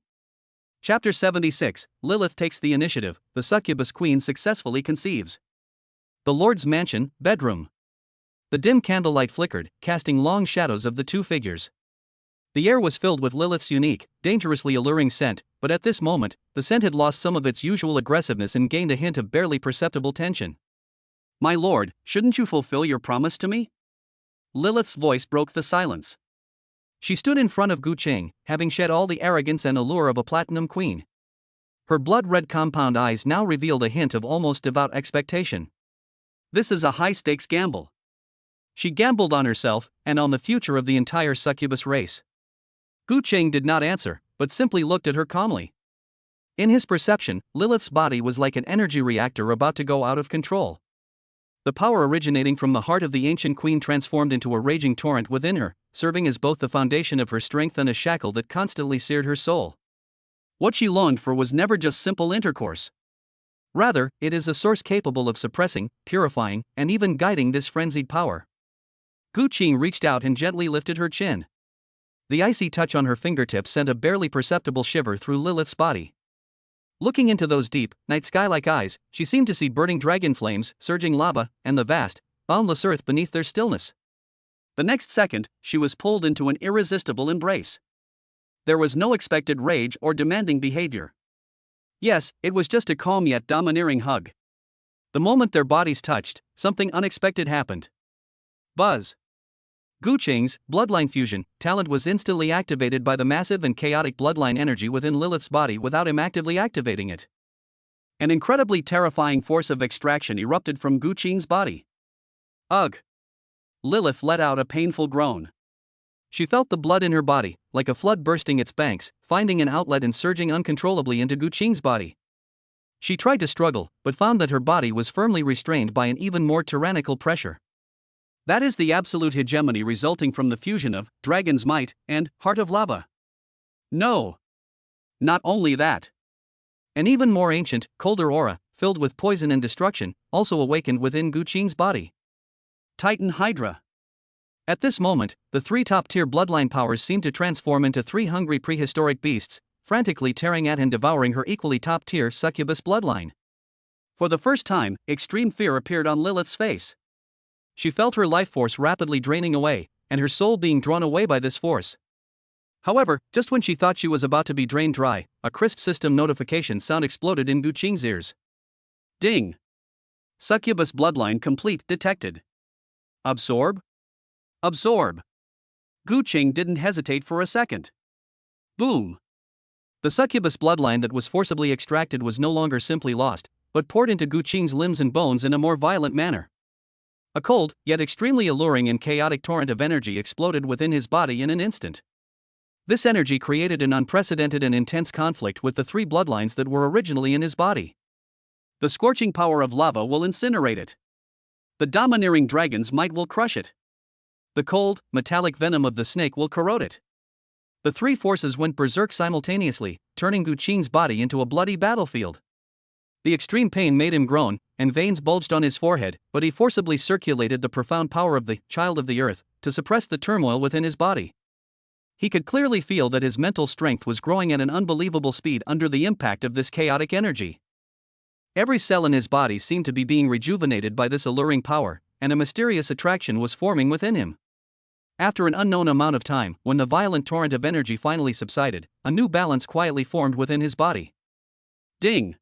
Chapter 76, Lilith takes the initiative, the succubus queen successfully conceives. The Lord's mansion, bedroom. The dim candlelight flickered, casting long shadows of the two figures. The air was filled with Lilith's unique, dangerously alluring scent, but at this moment, the scent had lost some of its usual aggressiveness and gained a hint of barely perceptible tension. My lord, shouldn't you fulfill your promise to me? Lilith's voice broke the silence. She stood in front of Gu Cheng, having shed all the arrogance and allure of a platinum queen. Her blood-red compound eyes now revealed a hint of almost devout expectation. This is a high-stakes gamble. She gambled on herself, and on the future of the entire succubus race. Gu Cheng did not answer, but simply looked at her calmly. In his perception, Lilith's body was like an energy reactor about to go out of control. The power originating from the heart of the ancient queen transformed into a raging torrent within her, serving as both the foundation of her strength and a shackle that constantly seared her soul. What she longed for was never just simple intercourse. Rather, it is a source capable of suppressing, purifying, and even guiding this frenzied power. Gu Cheng reached out and gently lifted her chin. The icy touch on her fingertips sent a barely perceptible shiver through Lilith's body. Looking into those deep, night sky-like eyes, she seemed to see burning dragon flames, surging lava, and the vast, boundless earth beneath their stillness. The next second, she was pulled into an irresistible embrace. There was no expected rage or demanding behavior. Yes, it was just a calm yet domineering hug. The moment their bodies touched, something unexpected happened. Buzz. Gu Cheng's bloodline fusion talent was instantly activated by the massive and chaotic bloodline energy within Lilith's body without him actively activating it. An incredibly terrifying force of extraction erupted from Gu Cheng's body. Ugh! Lilith let out a painful groan. She felt the blood in her body, like a flood bursting its banks, finding an outlet and surging uncontrollably into Gu Cheng's body. She tried to struggle, but found that her body was firmly restrained by an even more tyrannical pressure. That is the absolute hegemony resulting from the fusion of Dragon's Might and Heart of Lava. No! Not only that. An even more ancient, colder aura, filled with poison and destruction, also awakened within Gu Cheng's body. Titan Hydra. At this moment, the three top-tier bloodline powers seemed to transform into three hungry prehistoric beasts, frantically tearing at and devouring her equally top-tier succubus bloodline. For the first time, extreme fear appeared on Lilith's face. She felt her life force rapidly draining away, and her soul being drawn away by this force. However, just when she thought she was about to be drained dry, a crisp system notification sound exploded in Gu Cheng's ears. Ding! Succubus bloodline complete detected. Absorb? Absorb! Gu Cheng didn't hesitate for a second. Boom! The succubus bloodline that was forcibly extracted was no longer simply lost, but poured into Gu Cheng's limbs and bones in a more violent manner. A cold, yet extremely alluring and chaotic torrent of energy exploded within his body in an instant. This energy created an unprecedented and intense conflict with the three bloodlines that were originally in his body. The scorching power of lava will incinerate it. The domineering dragon's might will crush it. The cold, metallic venom of the snake will corrode it. The three forces went berserk simultaneously, turning Gu Cheng's body into a bloody battlefield. The extreme pain made him groan, and veins bulged on his forehead, but he forcibly circulated the profound power of the Child of the Earth to suppress the turmoil within his body. He could clearly feel that his mental strength was growing at an unbelievable speed under the impact of this chaotic energy. Every cell in his body seemed to be being rejuvenated by this alluring power, and a mysterious attraction was forming within him. After an unknown amount of time, when the violent torrent of energy finally subsided, a new balance quietly formed within his body. Ding!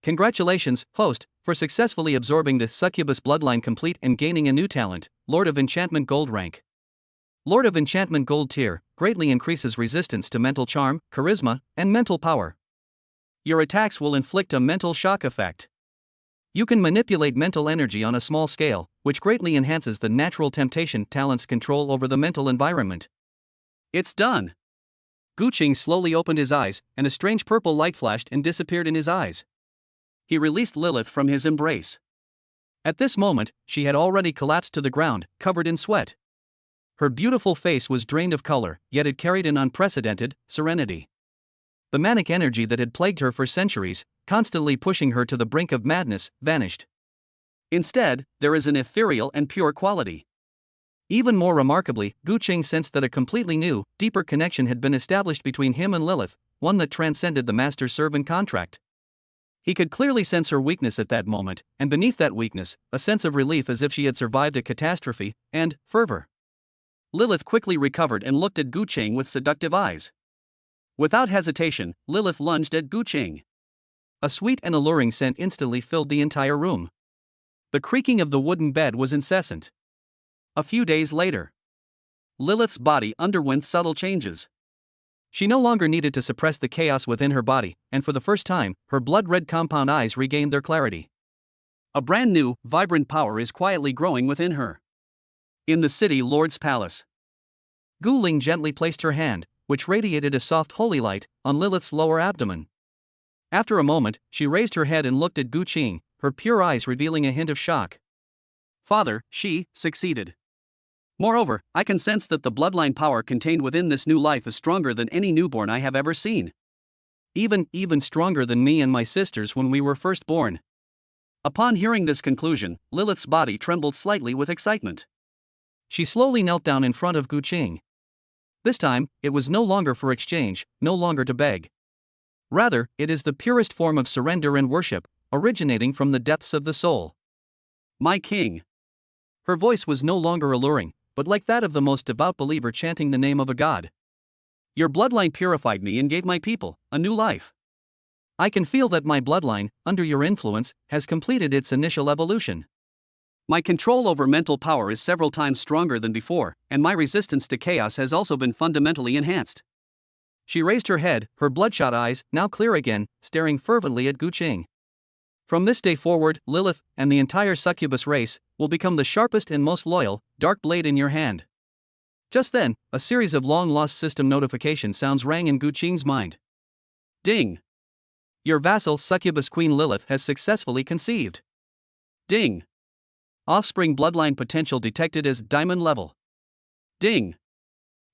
Congratulations, host, for successfully absorbing the succubus bloodline complete and gaining a new talent, Lord of Enchantment Gold rank. Lord of Enchantment Gold tier, greatly increases resistance to mental charm, charisma, and mental power. Your attacks will inflict a mental shock effect. You can manipulate mental energy on a small scale, which greatly enhances the natural temptation talent's control over the mental environment. It's done. Gu Qing slowly opened his eyes, and a strange purple light flashed and disappeared in his eyes. He released Lilith from his embrace. At this moment, she had already collapsed to the ground, covered in sweat. Her beautiful face was drained of color, yet it carried an unprecedented serenity. The manic energy that had plagued her for centuries, constantly pushing her to the brink of madness, vanished. Instead, there is an ethereal and pure quality. Even more remarkably, Gu Qing sensed that a completely new, deeper connection had been established between him and Lilith, one that transcended the master-servant contract. He could clearly sense her weakness at that moment, and beneath that weakness, a sense of relief as if she had survived a catastrophe, and fervor. Lilith quickly recovered and looked at Gu Qing with seductive eyes. Without hesitation, Lilith lunged at Gu Qing. A sweet and alluring scent instantly filled the entire room. The creaking of the wooden bed was incessant. A few days later, Lilith's body underwent subtle changes. She no longer needed to suppress the chaos within her body, and for the first time, her blood-red compound eyes regained their clarity. A brand new, vibrant power is quietly growing within her. In the city lord's palace, Gu Ling gently placed her hand, which radiated a soft holy light, on Lilith's lower abdomen. After a moment, she raised her head and looked at Gu Qing, her pure eyes revealing a hint of shock. Father, she succeeded. Moreover, I can sense that the bloodline power contained within this new life is stronger than any newborn I have ever seen. Even stronger than me and my sisters when we were first born. Upon hearing this conclusion, Lilith's body trembled slightly with excitement. She slowly knelt down in front of Gu Qing. This time, it was no longer for exchange, no longer to beg. Rather, it is the purest form of surrender and worship, originating from the depths of the soul. My king. Her voice was no longer alluring, but like that of the most devout believer chanting the name of a god. Your bloodline purified me and gave my people a new life. I can feel that my bloodline, under your influence, has completed its initial evolution. My control over mental power is several times stronger than before, and my resistance to chaos has also been fundamentally enhanced. She raised her head, her bloodshot eyes, now clear again, staring fervently at Gu Qing. From this day forward, Lilith, and the entire succubus race, will become the sharpest and most loyal, dark blade in your hand. Just then, a series of long-lost system notification sounds rang in Gu Qing's mind. Ding! Your vassal succubus queen Lilith has successfully conceived. Ding! Offspring bloodline potential detected as diamond level. Ding!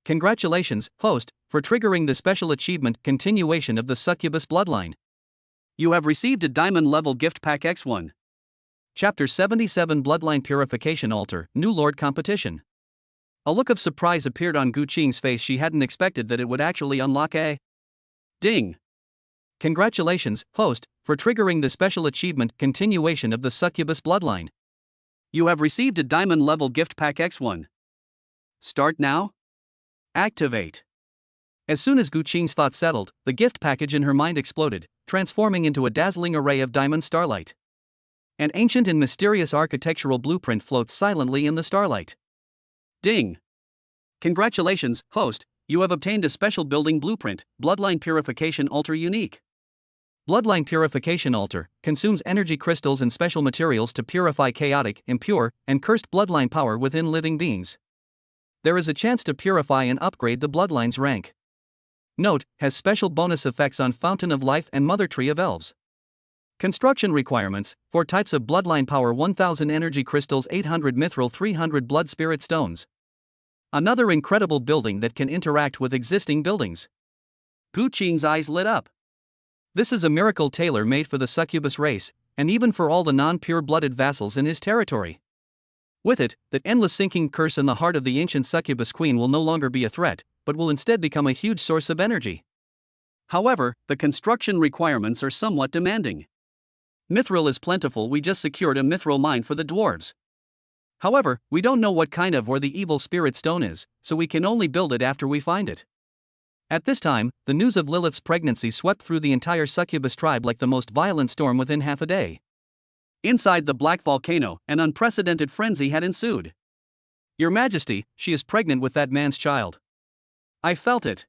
Congratulations, host, for triggering the special achievement continuation of the succubus bloodline. You have received a diamond level gift pack X1. Chapter 77 Bloodline Purification Altar, New Lord Competition. A look of surprise appeared on Gu Qing's face. She hadn't expected that it would actually unlock a ding. Congratulations, host, for triggering the special achievement continuation of the succubus bloodline. You have received a diamond level gift pack X1. Start now? Activate. As soon as Gu Qing's thoughts settled, the gift package in her mind exploded, transforming into a dazzling array of diamond starlight. An ancient and mysterious architectural blueprint floats silently in the starlight. Ding! Congratulations, host, you have obtained a special building blueprint, Bloodline Purification Altar Unique. Bloodline Purification Altar consumes energy crystals and special materials to purify chaotic, impure, and cursed bloodline power within living beings. There is a chance to purify and upgrade the bloodline's rank. Note, has special bonus effects on Fountain of Life and Mother Tree of Elves. Construction requirements: 4 types of bloodline power, 1000 energy crystals, 800 mithril, 300 blood spirit stones. Another incredible building that can interact with existing buildings. Gu Qing's eyes lit up. This is a miracle tailor-made for the succubus race, and even for all the non-pure-blooded vassals in his territory. With it, that endless sinking curse in the heart of the ancient succubus queen will no longer be a threat, but will instead become a huge source of energy. However, the construction requirements are somewhat demanding. Mithril is plentiful. We just secured a mithril mine for the dwarves. However, we don't know what kind of or the evil spirit stone is, so we can only build it after we find it. At this time, the news of Lilith's pregnancy swept through the entire succubus tribe like the most violent storm within half a day. Inside the black volcano, an unprecedented frenzy had ensued. Your Majesty, she is pregnant with that man's child. I felt it.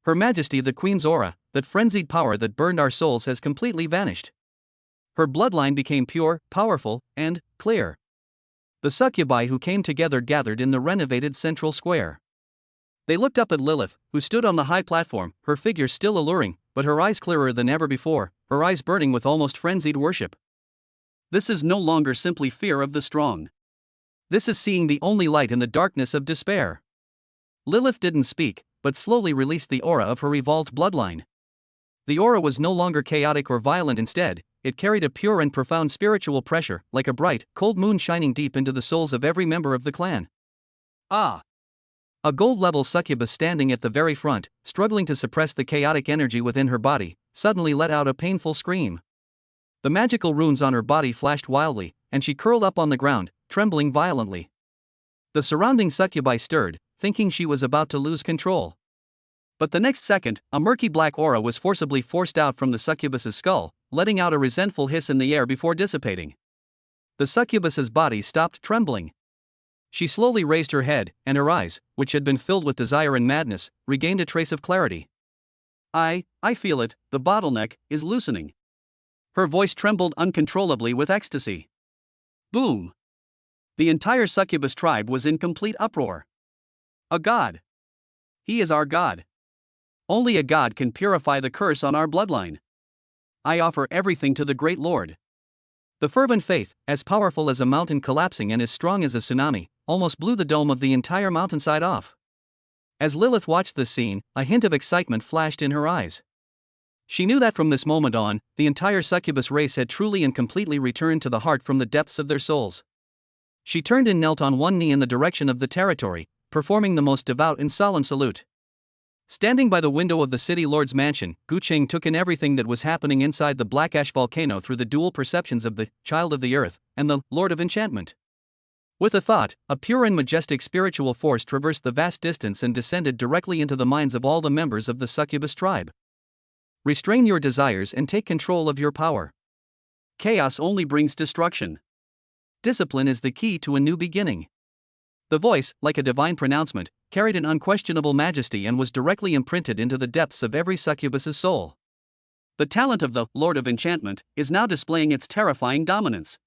Her Majesty the Queen's aura, that frenzied power that burned our souls, has completely vanished. Her bloodline became pure, powerful, and clear. The succubi who came together gathered in the renovated central square. They looked up at Lilith, who stood on the high platform, her figure still alluring, but her eyes clearer than ever before, her eyes burning with almost frenzied worship. This is no longer simply fear of the strong. This is seeing the only light in the darkness of despair. Lilith didn't speak, but slowly released the aura of her evolved bloodline. The aura was no longer chaotic or violent. Instead, it carried a pure and profound spiritual pressure, like a bright, cold moon shining deep into the souls of every member of the clan. Ah! A gold-level succubus standing at the very front, struggling to suppress the chaotic energy within her body, suddenly let out a painful scream. The magical runes on her body flashed wildly, and she curled up on the ground, trembling violently. The surrounding succubi stirred, thinking she was about to lose control. But the next second, a murky black aura was forcibly forced out from the succubus's skull, letting out a resentful hiss in the air before dissipating. The succubus's body stopped trembling. She slowly raised her head, and her eyes, which had been filled with desire and madness, regained a trace of clarity. I feel it, the bottleneck is loosening. Her voice trembled uncontrollably with ecstasy. Boom! The entire succubus tribe was in complete uproar. A god! He is our god! Only a god can purify the curse on our bloodline. I offer everything to the great Lord. The fervent faith, as powerful as a mountain collapsing and as strong as a tsunami, almost blew the dome of the entire mountainside off. As Lilith watched this scene, a hint of excitement flashed in her eyes. She knew that from this moment on, the entire succubus race had truly and completely returned to the heart from the depths of their souls. She turned and knelt on one knee in the direction of the territory, performing the most devout and solemn salute. Standing by the window of the city lord's mansion, Gu Qing took in everything that was happening inside the black ash volcano through the dual perceptions of the Child of the Earth and the Lord of Enchantment. With a thought, a pure and majestic spiritual force traversed the vast distance and descended directly into the minds of all the members of the succubus tribe. Restrain your desires and take control of your power. Chaos only brings destruction. Discipline is the key to a new beginning. The voice, like a divine pronouncement, carried an unquestionable majesty and was directly imprinted into the depths of every succubus's soul. The talent of the Lord of Enchantment is now displaying its terrifying dominance.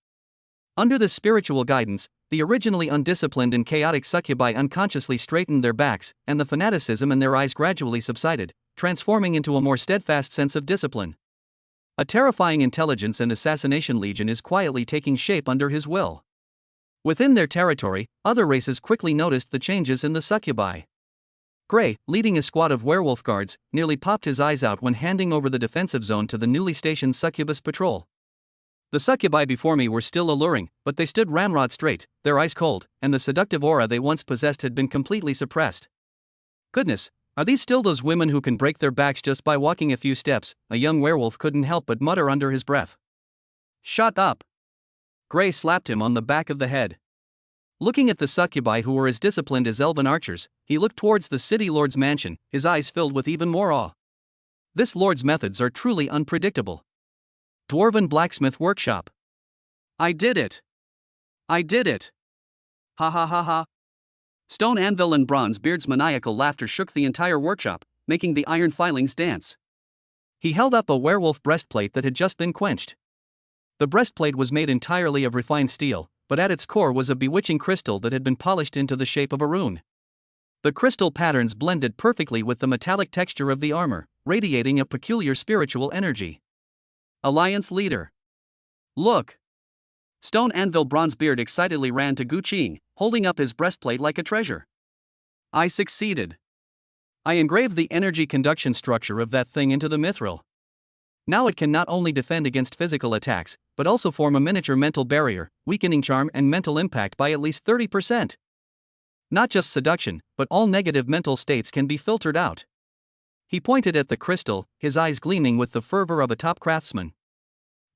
Under this spiritual guidance, the originally undisciplined and chaotic succubi unconsciously straightened their backs, and the fanaticism in their eyes gradually subsided, transforming into a more steadfast sense of discipline. A terrifying intelligence and assassination legion is quietly taking shape under his will. Within their territory, other races quickly noticed the changes in the succubi. Gray, leading a squad of werewolf guards, nearly popped his eyes out when handing over the defensive zone to the newly stationed succubus patrol. The succubi before me were still alluring, but they stood ramrod straight, their eyes cold, and the seductive aura they once possessed had been completely suppressed. Goodness, are these still those women who can break their backs just by walking a few steps? A young werewolf couldn't help but mutter under his breath. Shut up! Gray slapped him on the back of the head. Looking at the succubi who were as disciplined as elven archers, he looked towards the city lord's mansion, his eyes filled with even more awe. This lord's methods are truly unpredictable. Dwarven blacksmith workshop. I did it! I did it! Ha ha ha ha! Stone Anvil and Bronzebeard's maniacal laughter shook the entire workshop, making the iron filings dance. He held up a werewolf breastplate that had just been quenched. The breastplate was made entirely of refined steel, but at its core was a bewitching crystal that had been polished into the shape of a rune. The crystal patterns blended perfectly with the metallic texture of the armor, radiating a peculiar spiritual energy. Alliance leader. Look! Stone Anvil Bronzebeard excitedly ran to Gu Qing, holding up his breastplate like a treasure. I succeeded. I engraved the energy conduction structure of that thing into the mithril. Now it can not only defend against physical attacks, but also form a miniature mental barrier, weakening charm and mental impact by at least 30%. Not just seduction, but all negative mental states can be filtered out. He pointed at the crystal, his eyes gleaming with the fervor of a top craftsman.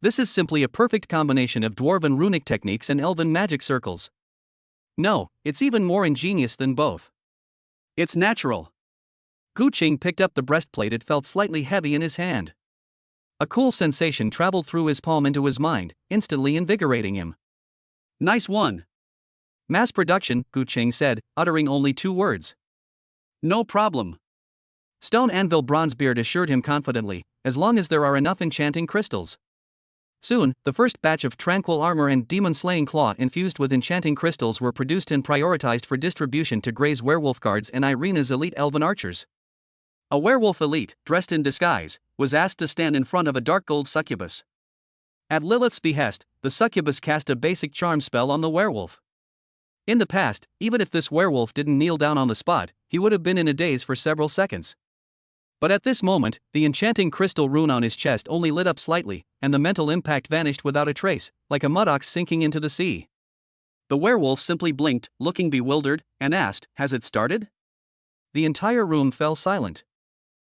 This is simply a perfect combination of dwarven runic techniques and elven magic circles. No, it's even more ingenious than both. It's natural. Gu Qing picked up the breastplate. It felt slightly heavy in his hand. A cool sensation traveled through his palm into his mind, instantly invigorating him. Nice one. Mass production, Gu Qing said, uttering only 2 words. No problem. Stone Anvil Bronzebeard assured him confidently, as long as there are enough enchanting crystals. Soon, the first batch of tranquil armor and demon-slaying claw infused with enchanting crystals were produced and prioritized for distribution to Grey's werewolf guards and Irina's elite elven archers. A werewolf elite, dressed in disguise, was asked to stand in front of a dark gold succubus. At Lilith's behest, the succubus cast a basic charm spell on the werewolf. In the past, even if this werewolf didn't kneel down on the spot, he would have been in a daze for several seconds. But at this moment, the enchanting crystal rune on his chest only lit up slightly, and the mental impact vanished without a trace, like a mudox sinking into the sea. The werewolf simply blinked, looking bewildered, and asked, "Has it started?" The entire room fell silent.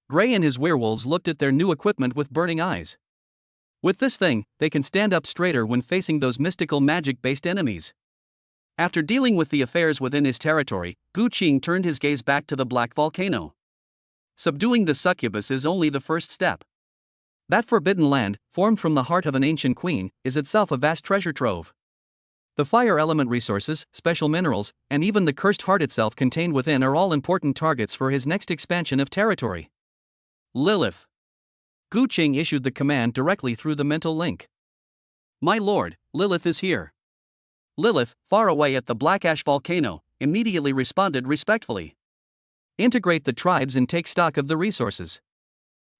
Grey and his werewolves looked at their new equipment with burning eyes. With this thing, they can stand up straighter when facing those mystical magic-based enemies. After dealing with the affairs within his territory, Gu Qing turned his gaze back to the black volcano. Subduing the succubus is only the first step. That forbidden land, formed from the heart of an ancient queen, is itself a vast treasure trove. The fire element resources, special minerals, and even the cursed heart itself contained within are all important targets for his next expansion of territory. Lilith. Gu Qing issued the command directly through the mental link. "My lord, Lilith is here." Lilith, far away at the Black Ash volcano, immediately responded respectfully. "Integrate the tribes and take stock of the resources.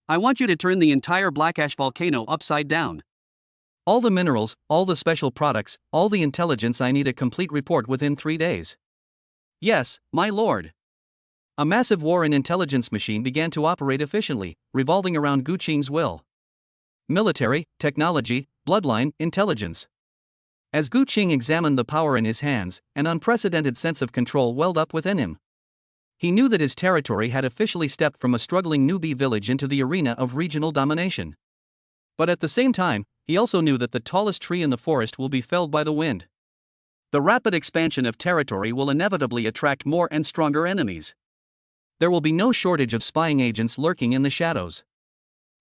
I want you to turn the entire Black Ash volcano upside down. All the minerals, all the special products, all the intelligence. I need a complete report within 3 days." "Yes, my lord." A massive war and intelligence machine began to operate efficiently, revolving around Gu Qing's will. Military, technology, bloodline, intelligence. As Gu Qing examined the power in his hands, an unprecedented sense of control welled up within him. He knew that his territory had officially stepped from a struggling newbie village into the arena of regional domination. But at the same time, he also knew that the tallest tree in the forest will be felled by the wind. The rapid expansion of territory will inevitably attract more and stronger enemies. There will be no shortage of spying agents lurking in the shadows.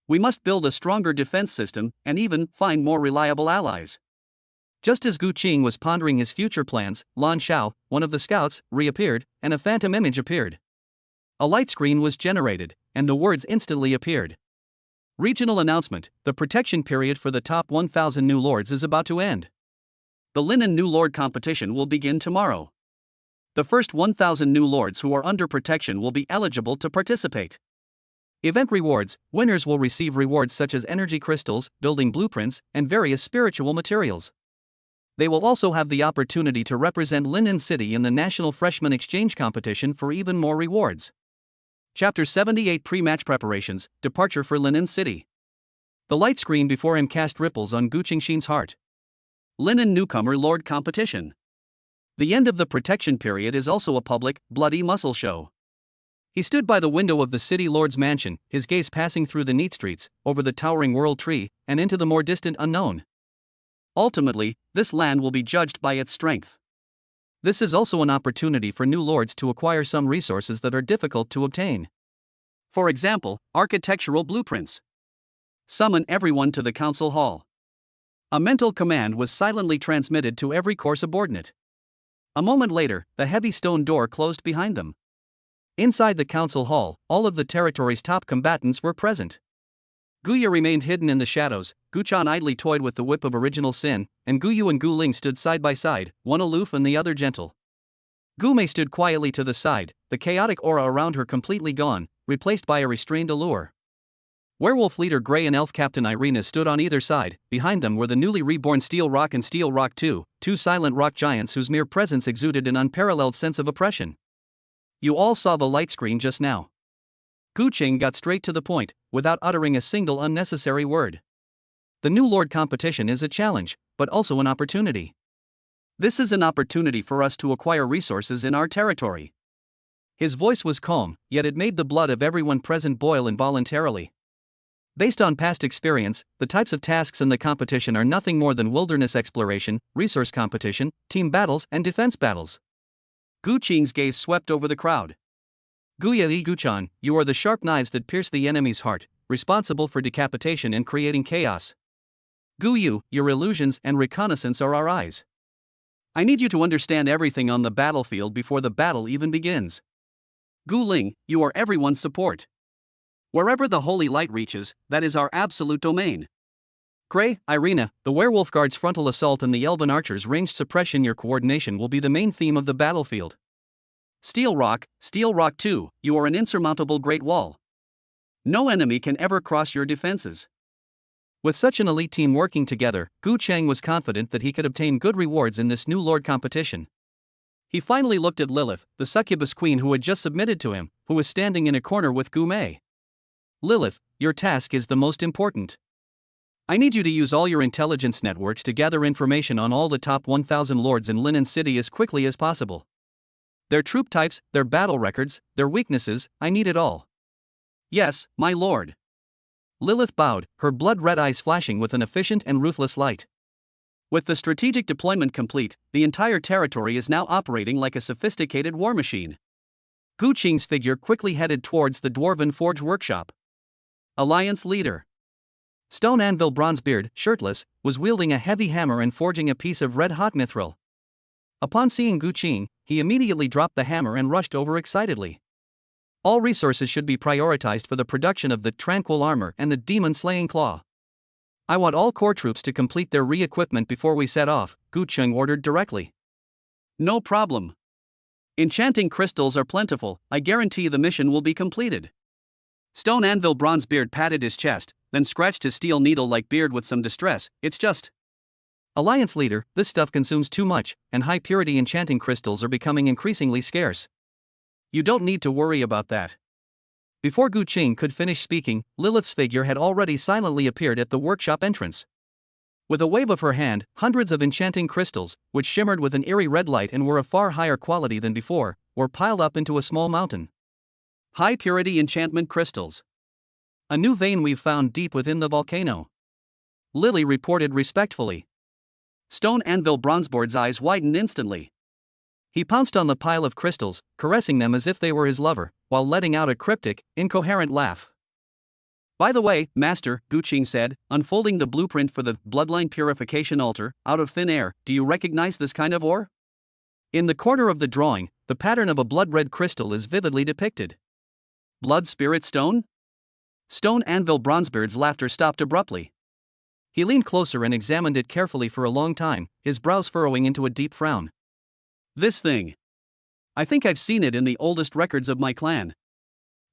We must build a stronger defense system and even find more reliable allies. Just as Gu Qing was pondering his future plans, Lan Xiao, one of the scouts, reappeared, and a phantom image appeared. A light screen was generated, and the words instantly appeared. Regional announcement: the protection period for the top 1,000 new lords is about to end. The Linen New Lord competition will begin tomorrow. The first 1,000 new lords who are under protection will be eligible to participate. Event rewards: winners will receive rewards such as energy crystals, building blueprints, and various spiritual materials. They will also have the opportunity to represent Linen City in the National Freshman Exchange Competition for even more rewards. Chapter 78: Pre-Match Preparations, Departure for Linen City. The light screen before him cast ripples on Gu Qingxin's heart. Linen Newcomer Lord Competition. The end of the protection period is also a public, bloody muscle show. He stood by the window of the city lord's mansion, his gaze passing through the neat streets, over the towering world tree, and into the more distant unknown. Ultimately, this land will be judged by its strength. This is also an opportunity for new lords to acquire some resources that are difficult to obtain. For example, architectural blueprints. Summon everyone to the council hall. A mental command was silently transmitted to every core subordinate. A moment later, the heavy stone door closed behind them. Inside the council hall, all of the territory's top combatants were present. Guya remained hidden in the shadows, Gu Chan idly toyed with the whip of original sin, and Gu Yu and Gu Ling stood side by side, one aloof and the other gentle. Gu Mei stood quietly to the side, the chaotic aura around her completely gone, replaced by a restrained allure. Werewolf leader Grey and elf captain Irina stood on either side. Behind them were the newly reborn Steel Rock and Steel Rock 2, two silent rock giants whose mere presence exuded an unparalleled sense of oppression. You all saw the light screen just now. Gu Qing got straight to the point, without uttering a single unnecessary word. The New Lord competition is a challenge, but also an opportunity. This is an opportunity for us to acquire resources in our territory. His voice was calm, yet it made the blood of everyone present boil involuntarily. Based on past experience, the types of tasks in the competition are nothing more than wilderness exploration, resource competition, team battles, and defense battles. Gu Qing's gaze swept over the crowd. Guya Guchan, you are the sharp knives that pierce the enemy's heart, responsible for decapitation and creating chaos. Gu Yu, your illusions and reconnaissance are our eyes. I need you to understand everything on the battlefield before the battle even begins. Gu Ling, you are everyone's support. Wherever the holy light reaches, that is our absolute domain. Gray, Irina, the werewolf guard's frontal assault and the elven archer's ranged suppression. Your coordination will be the main theme of the battlefield. Steel Rock 2, you are an insurmountable great wall. No enemy can ever cross your defenses. With such an elite team working together, Gu Cheng was confident that he could obtain good rewards in this new Lord competition. He finally looked at Lilith, the succubus queen who had just submitted to him, who was standing in a corner with Gu Mei. Lilith, your task is the most important. I need you to use all your intelligence networks to gather information on all the top 1,000 lords in Linen City as quickly as possible. Their troop types, their battle records, their weaknesses, I need it all. Yes, my lord. Lilith bowed, her blood-red eyes flashing with an efficient and ruthless light. With the strategic deployment complete, the entire territory is now operating like a sophisticated war machine. Gu Qing's figure quickly headed towards the Dwarven Forge workshop. Alliance leader Stone Anvil Bronzebeard, shirtless, was wielding a heavy hammer and forging a piece of red-hot mithril. Upon seeing Gu Qing, he immediately dropped the hammer and rushed over excitedly. All resources should be prioritized for the production of the Tranquil Armor and the Demon-Slaying Claw. I want all core troops to complete their re-equipment before we set off, Gu Qing ordered directly. No problem. Enchanting crystals are plentiful, I guarantee the mission will be completed. Stone Anvil Bronzebeard patted his chest, then scratched his steel needle-like beard with some distress. It's just. Alliance leader, this stuff consumes too much, and high-purity enchanting crystals are becoming increasingly scarce. You don't need to worry about that. Before Gu Qing could finish speaking, Lilith's figure had already silently appeared at the workshop entrance. With a wave of her hand, hundreds of enchanting crystals, which shimmered with an eerie red light and were of far higher quality than before, were piled up into a small mountain. High-purity enchantment crystals. A new vein we've found deep within the volcano. Lily reported respectfully. Stone Anvil Bronzebeard's eyes widened instantly. He pounced on the pile of crystals, caressing them as if they were his lover, while letting out a cryptic, incoherent laugh. By the way, Master, Gu Qing said, unfolding the blueprint for the Bloodline Purification Altar, out of thin air, do you recognize this kind of ore? In the corner of the drawing, the pattern of a blood-red crystal is vividly depicted. Blood Spirit Stone? Stone Anvil Bronzebeard's laughter stopped abruptly. He leaned closer and examined it carefully for a long time, his brows furrowing into a deep frown. This thing. I think I've seen it in the oldest records of my clan.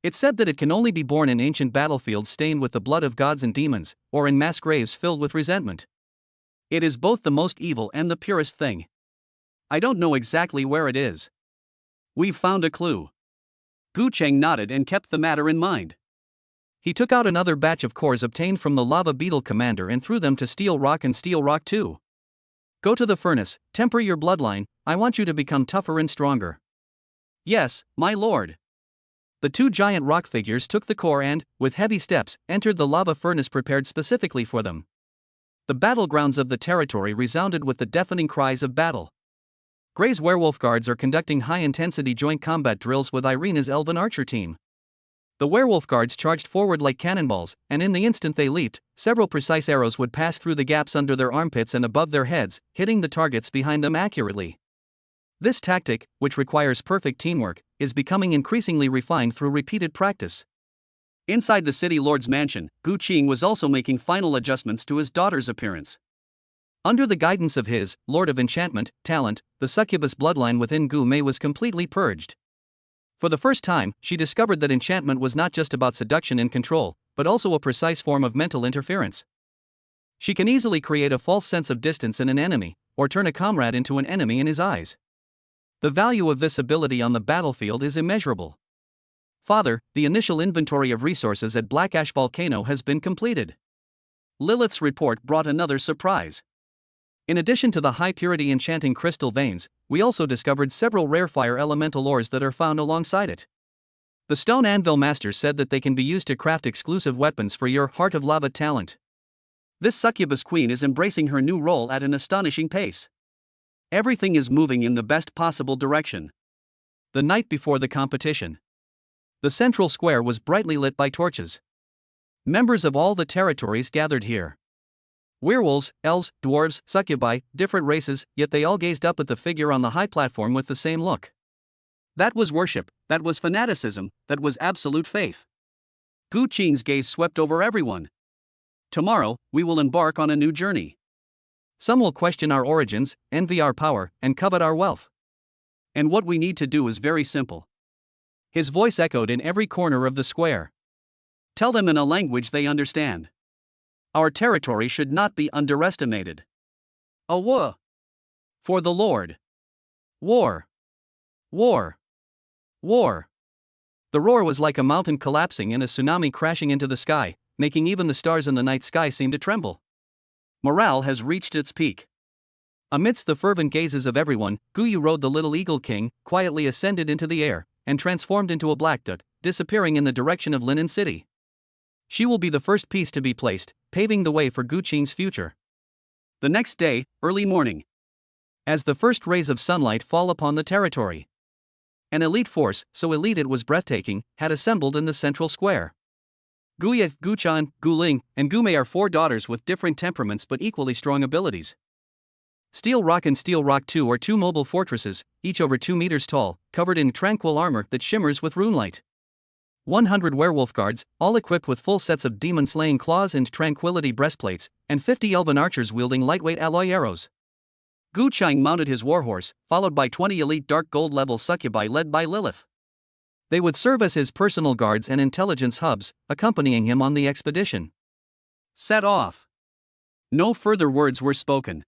It's said that it can only be born in ancient battlefields stained with the blood of gods and demons, or in mass graves filled with resentment. It is both the most evil and the purest thing. I don't know exactly where it is. We've found a clue. Gu Cheng nodded and kept the matter in mind. He took out another batch of cores obtained from the Lava Beetle commander and threw them to Steel Rock and Steel Rock 2. Go to the furnace, temper your bloodline, I want you to become tougher and stronger. Yes, my lord. The two giant rock figures took the core and, with heavy steps, entered the lava furnace prepared specifically for them. The battlegrounds of the territory resounded with the deafening cries of battle. Gray's werewolf guards are conducting high-intensity joint combat drills with Irina's elven archer team. The werewolf guards charged forward like cannonballs, and in the instant they leaped, several precise arrows would pass through the gaps under their armpits and above their heads, hitting the targets behind them accurately. This tactic, which requires perfect teamwork, is becoming increasingly refined through repeated practice. Inside the city lord's mansion, Gu Qing was also making final adjustments to his daughter's appearance. Under the guidance of his Lord of Enchantment talent, the succubus bloodline within Gu Mei was completely purged. For the first time, she discovered that enchantment was not just about seduction and control, but also a precise form of mental interference. She can easily create a false sense of distance in an enemy, or turn a comrade into an enemy in his eyes. The value of this ability on the battlefield is immeasurable. Father, the initial inventory of resources at Black Ash Volcano has been completed. Lilith's report brought another surprise. In addition to the high-purity enchanting crystal veins, we also discovered several rare fire elemental ores that are found alongside it. The Stone Anvil Master said that they can be used to craft exclusive weapons for your Heart of Lava talent. This succubus queen is embracing her new role at an astonishing pace. Everything is moving in the best possible direction. The night before the competition, the central square was brightly lit by torches. Members of all the territories gathered here. Werewolves, elves, dwarves, succubi, different races, yet they all gazed up at the figure on the high platform with the same look. That was worship, that was fanaticism, that was absolute faith. Gu Qing's gaze swept over everyone. Tomorrow, we will embark on a new journey. Some will question our origins, envy our power, and covet our wealth. And what we need to do is very simple. His voice echoed in every corner of the square. Tell them in a language they understand. Our territory should not be underestimated. A war. For the Lord. War. War. War. The roar was like a mountain collapsing and a tsunami crashing into the sky, making even the stars in the night sky seem to tremble. Morale has reached its peak. Amidst the fervent gazes of everyone, Guyu rode the little eagle king, quietly ascended into the air, and transformed into a black dot, disappearing in the direction of Linen City. She will be the first piece to be placed, paving the way for Gu Qing's future. The next day, early morning. As the first rays of sunlight fall upon the territory, an elite force, so elite it was breathtaking, had assembled in the central square. Guye, Guchan, Guling, and Gumei are 4 daughters with different temperaments but equally strong abilities. Steel Rock and Steel Rock 2 are 2 mobile fortresses, each over 2 meters tall, covered in tranquil armor that shimmers with runelight. 100 werewolf guards, all equipped with full sets of demon-slaying claws and tranquility breastplates, and 50 elven archers wielding lightweight alloy arrows. Gu Qing mounted his warhorse, followed by 20 elite dark gold level succubi led by Lilith. They would serve as his personal guards and intelligence hubs, accompanying him on the expedition. Set off. No further words were spoken.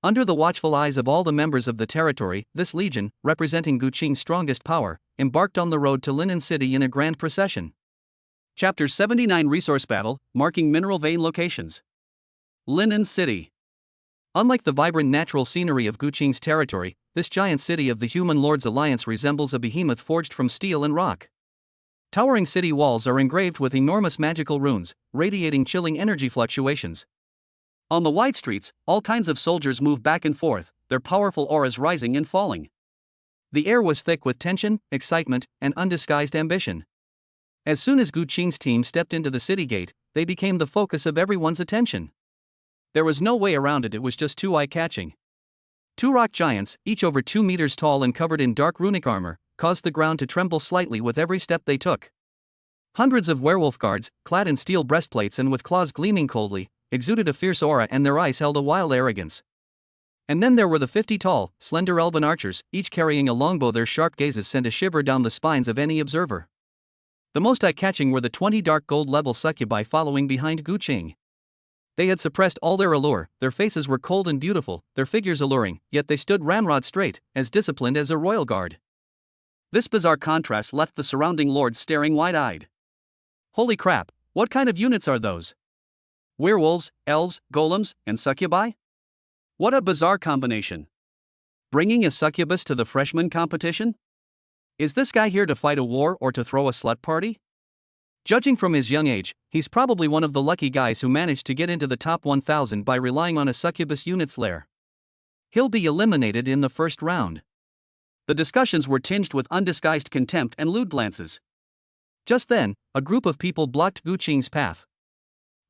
Under the watchful eyes of all the members of the territory, this legion, representing Gu Qing's strongest power, embarked on the road to Linen City in a grand procession. Chapter 79 Resource Battle, marking mineral vein locations. Linen City. Unlike the vibrant natural scenery of Gu Qing's territory, this giant city of the Human Lords Alliance resembles a behemoth forged from steel and rock. Towering city walls are engraved with enormous magical runes, radiating chilling energy fluctuations. On the wide streets, all kinds of soldiers move back and forth, their powerful auras rising and falling. The air was thick with tension, excitement, and undisguised ambition. As soon as Gu Qing's team stepped into the city gate, they became the focus of everyone's attention. There was no way around it was just too eye-catching. 2 rock giants, each over 2 meters tall and covered in dark runic armor, caused the ground to tremble slightly with every step they took. Hundreds of werewolf guards, clad in steel breastplates and with claws gleaming coldly, exuded a fierce aura and their eyes held a wild arrogance. And then there were the 50 tall, slender elven archers, each carrying a longbow. Their sharp gazes sent a shiver down the spines of any observer. The most eye-catching were the 20 dark gold level succubi following behind Gu Qing. They had suppressed all their allure, their faces were cold and beautiful, their figures alluring, yet they stood ramrod straight, as disciplined as a royal guard. This bizarre contrast left the surrounding lords staring wide-eyed. Holy crap, what kind of units are those? Werewolves, elves, golems, and succubi? What a bizarre combination. Bringing a succubus to the freshman competition? Is this guy here to fight a war or to throw a slut party? Judging from his young age, he's probably one of the lucky guys who managed to get into the top 1,000 by relying on a succubus unit's lair. He'll be eliminated in the first round. The discussions were tinged with undisguised contempt and lewd glances. Just then, a group of people blocked Gu Qing's path.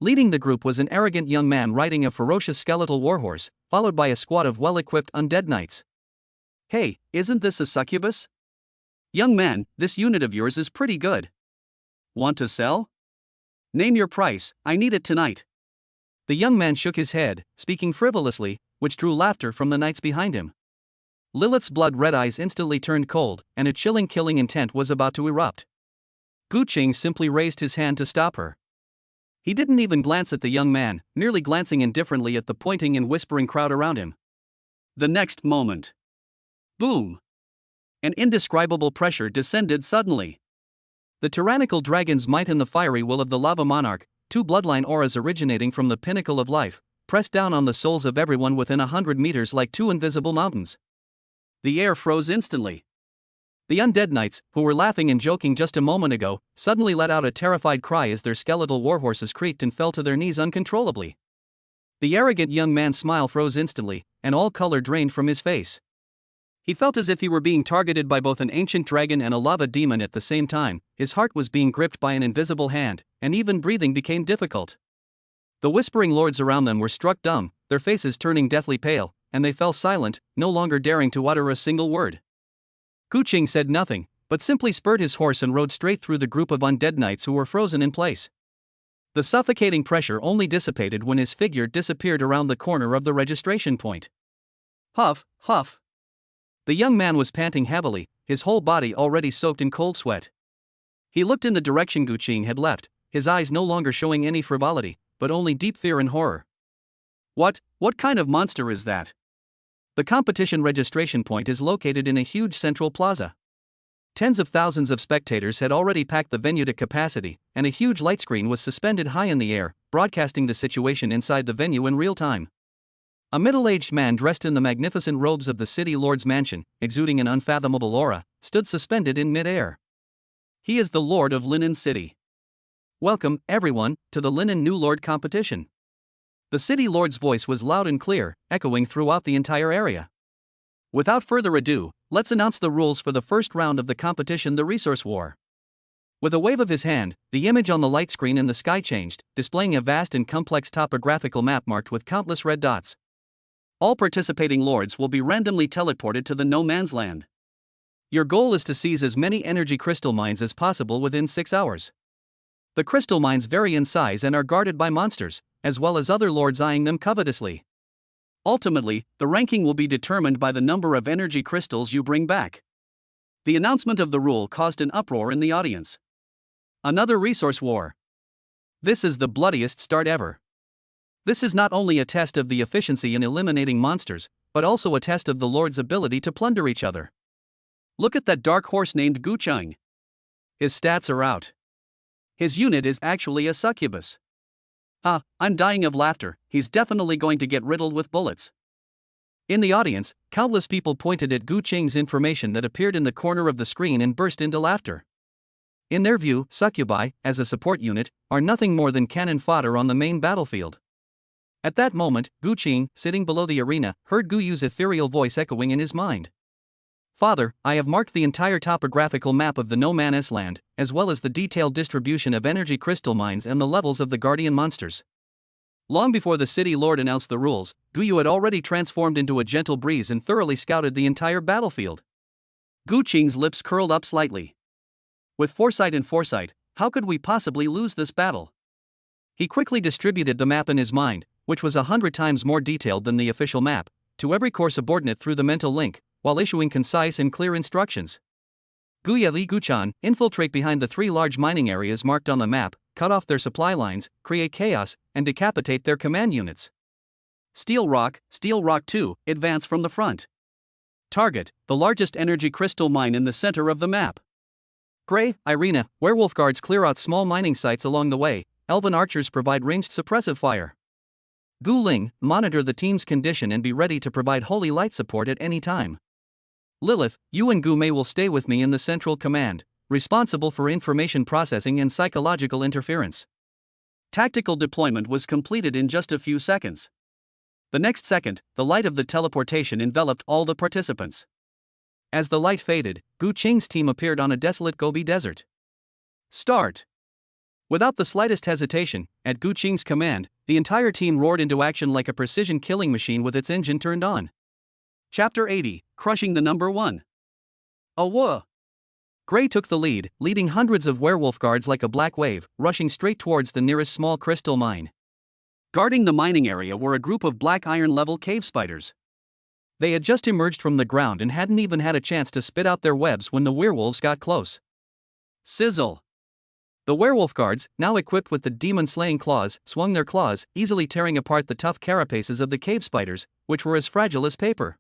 Leading the group was an arrogant young man riding a ferocious skeletal warhorse, followed by a squad of well-equipped undead knights. Hey, isn't this a succubus? Young man, this unit of yours is pretty good. Want to sell? Name your price, I need it tonight. The young man shook his head, speaking frivolously, which drew laughter from the knights behind him. Lilith's blood-red eyes instantly turned cold, and a chilling killing intent was about to erupt. Gu Qing simply raised his hand to stop her. He didn't even glance at the young man, merely glancing indifferently at the pointing and whispering crowd around him. The next moment. Boom! An indescribable pressure descended suddenly. The tyrannical dragon's might and the fiery will of the lava monarch, 2 bloodline auras originating from the pinnacle of life, pressed down on the souls of everyone within 100 meters like 2 invisible mountains. The air froze instantly. The undead knights, who were laughing and joking just a moment ago, suddenly let out a terrified cry as their skeletal warhorses creaked and fell to their knees uncontrollably. The arrogant young man's smile froze instantly, and all color drained from his face. He felt as if he were being targeted by both an ancient dragon and a lava demon at the same time. His heart was being gripped by an invisible hand, and even breathing became difficult. The whispering lords around them were struck dumb, their faces turning deathly pale, and they fell silent, no longer daring to utter a single word. Gu Qing said nothing, but simply spurred his horse and rode straight through the group of undead knights who were frozen in place. The suffocating pressure only dissipated when his figure disappeared around the corner of the registration point. Huff, huff. The young man was panting heavily, his whole body already soaked in cold sweat. He looked in the direction Gu Qing had left, his eyes no longer showing any frivolity, but only deep fear and horror. What kind of monster is that? The competition registration point is located in a huge central plaza. Tens of thousands of spectators had already packed the venue to capacity, and a huge light screen was suspended high in the air, broadcasting the situation inside the venue in real time. A middle-aged man dressed in the magnificent robes of the city lord's mansion, exuding an unfathomable aura, stood suspended in mid-air. He is the Lord of Linen City. Welcome, everyone, to the Linen New Lord competition. The city lord's voice was loud and clear, echoing throughout the entire area. Without further ado, let's announce the rules for the first round of the competition, the Resource War. With a wave of his hand, the image on the light screen in the sky changed, displaying a vast and complex topographical map marked with countless red dots. All participating lords will be randomly teleported to the no man's land. Your goal is to seize as many energy crystal mines as possible within 6 hours. The crystal mines vary in size and are guarded by monsters, as well as other lords eyeing them covetously. Ultimately, the ranking will be determined by the number of energy crystals you bring back. The announcement of the rule caused an uproar in the audience. Another resource war. This is the bloodiest start ever. This is not only a test of the efficiency in eliminating monsters, but also a test of the Lord's ability to plunder each other. Look at that dark horse named Gu Qing. His stats are out. His unit is actually a succubus. I'm dying of laughter, he's definitely going to get riddled with bullets. In the audience, countless people pointed at Gu Qing's information that appeared in the corner of the screen and burst into laughter. In their view, succubi, as a support unit, are nothing more than cannon fodder on the main battlefield. At that moment, Gu Qing, sitting below the arena, heard Gu Yu's ethereal voice echoing in his mind. Father, I have marked the entire topographical map of the No Man's Land, as well as the detailed distribution of energy crystal mines and the levels of the guardian monsters. Long before the city lord announced the rules, Gu Yu had already transformed into a gentle breeze and thoroughly scouted the entire battlefield. Gu Qing's lips curled up slightly. With foresight, how could we possibly lose this battle? He quickly distributed the map in his mind, which was 100 times more detailed than the official map, to every core subordinate through the mental link, while issuing concise and clear instructions. Guya Li Guchan, infiltrate behind the 3 large mining areas marked on the map, cut off their supply lines, create chaos, and decapitate their command units. Steel Rock 2, advance from the front. Target, the largest energy crystal mine in the center of the map. Gray, Irina, werewolf guards clear out small mining sites along the way, elven archers provide ranged suppressive fire. Gu Ling, monitor the team's condition and be ready to provide holy light support at any time. Lilith, you and Gu Mei will stay with me in the central command, responsible for information processing and psychological interference. Tactical deployment was completed in just a few seconds. The next second, the light of the teleportation enveloped all the participants. As the light faded, Gu Qing's team appeared on a desolate Gobi desert. Start! Without the slightest hesitation, at Gu Qing's command, the entire team roared into action like a precision killing machine with its engine turned on. Chapter 80, Crushing the Number 1. Awah! Gray took the lead, leading hundreds of werewolf guards like a black wave, rushing straight towards the nearest small crystal mine. Guarding the mining area were a group of black iron-level cave spiders. They had just emerged from the ground and hadn't even had a chance to spit out their webs when the werewolves got close. Sizzle! The werewolf guards, now equipped with the demon-slaying claws, swung their claws, easily tearing apart the tough carapaces of the cave spiders, which were as fragile as paper.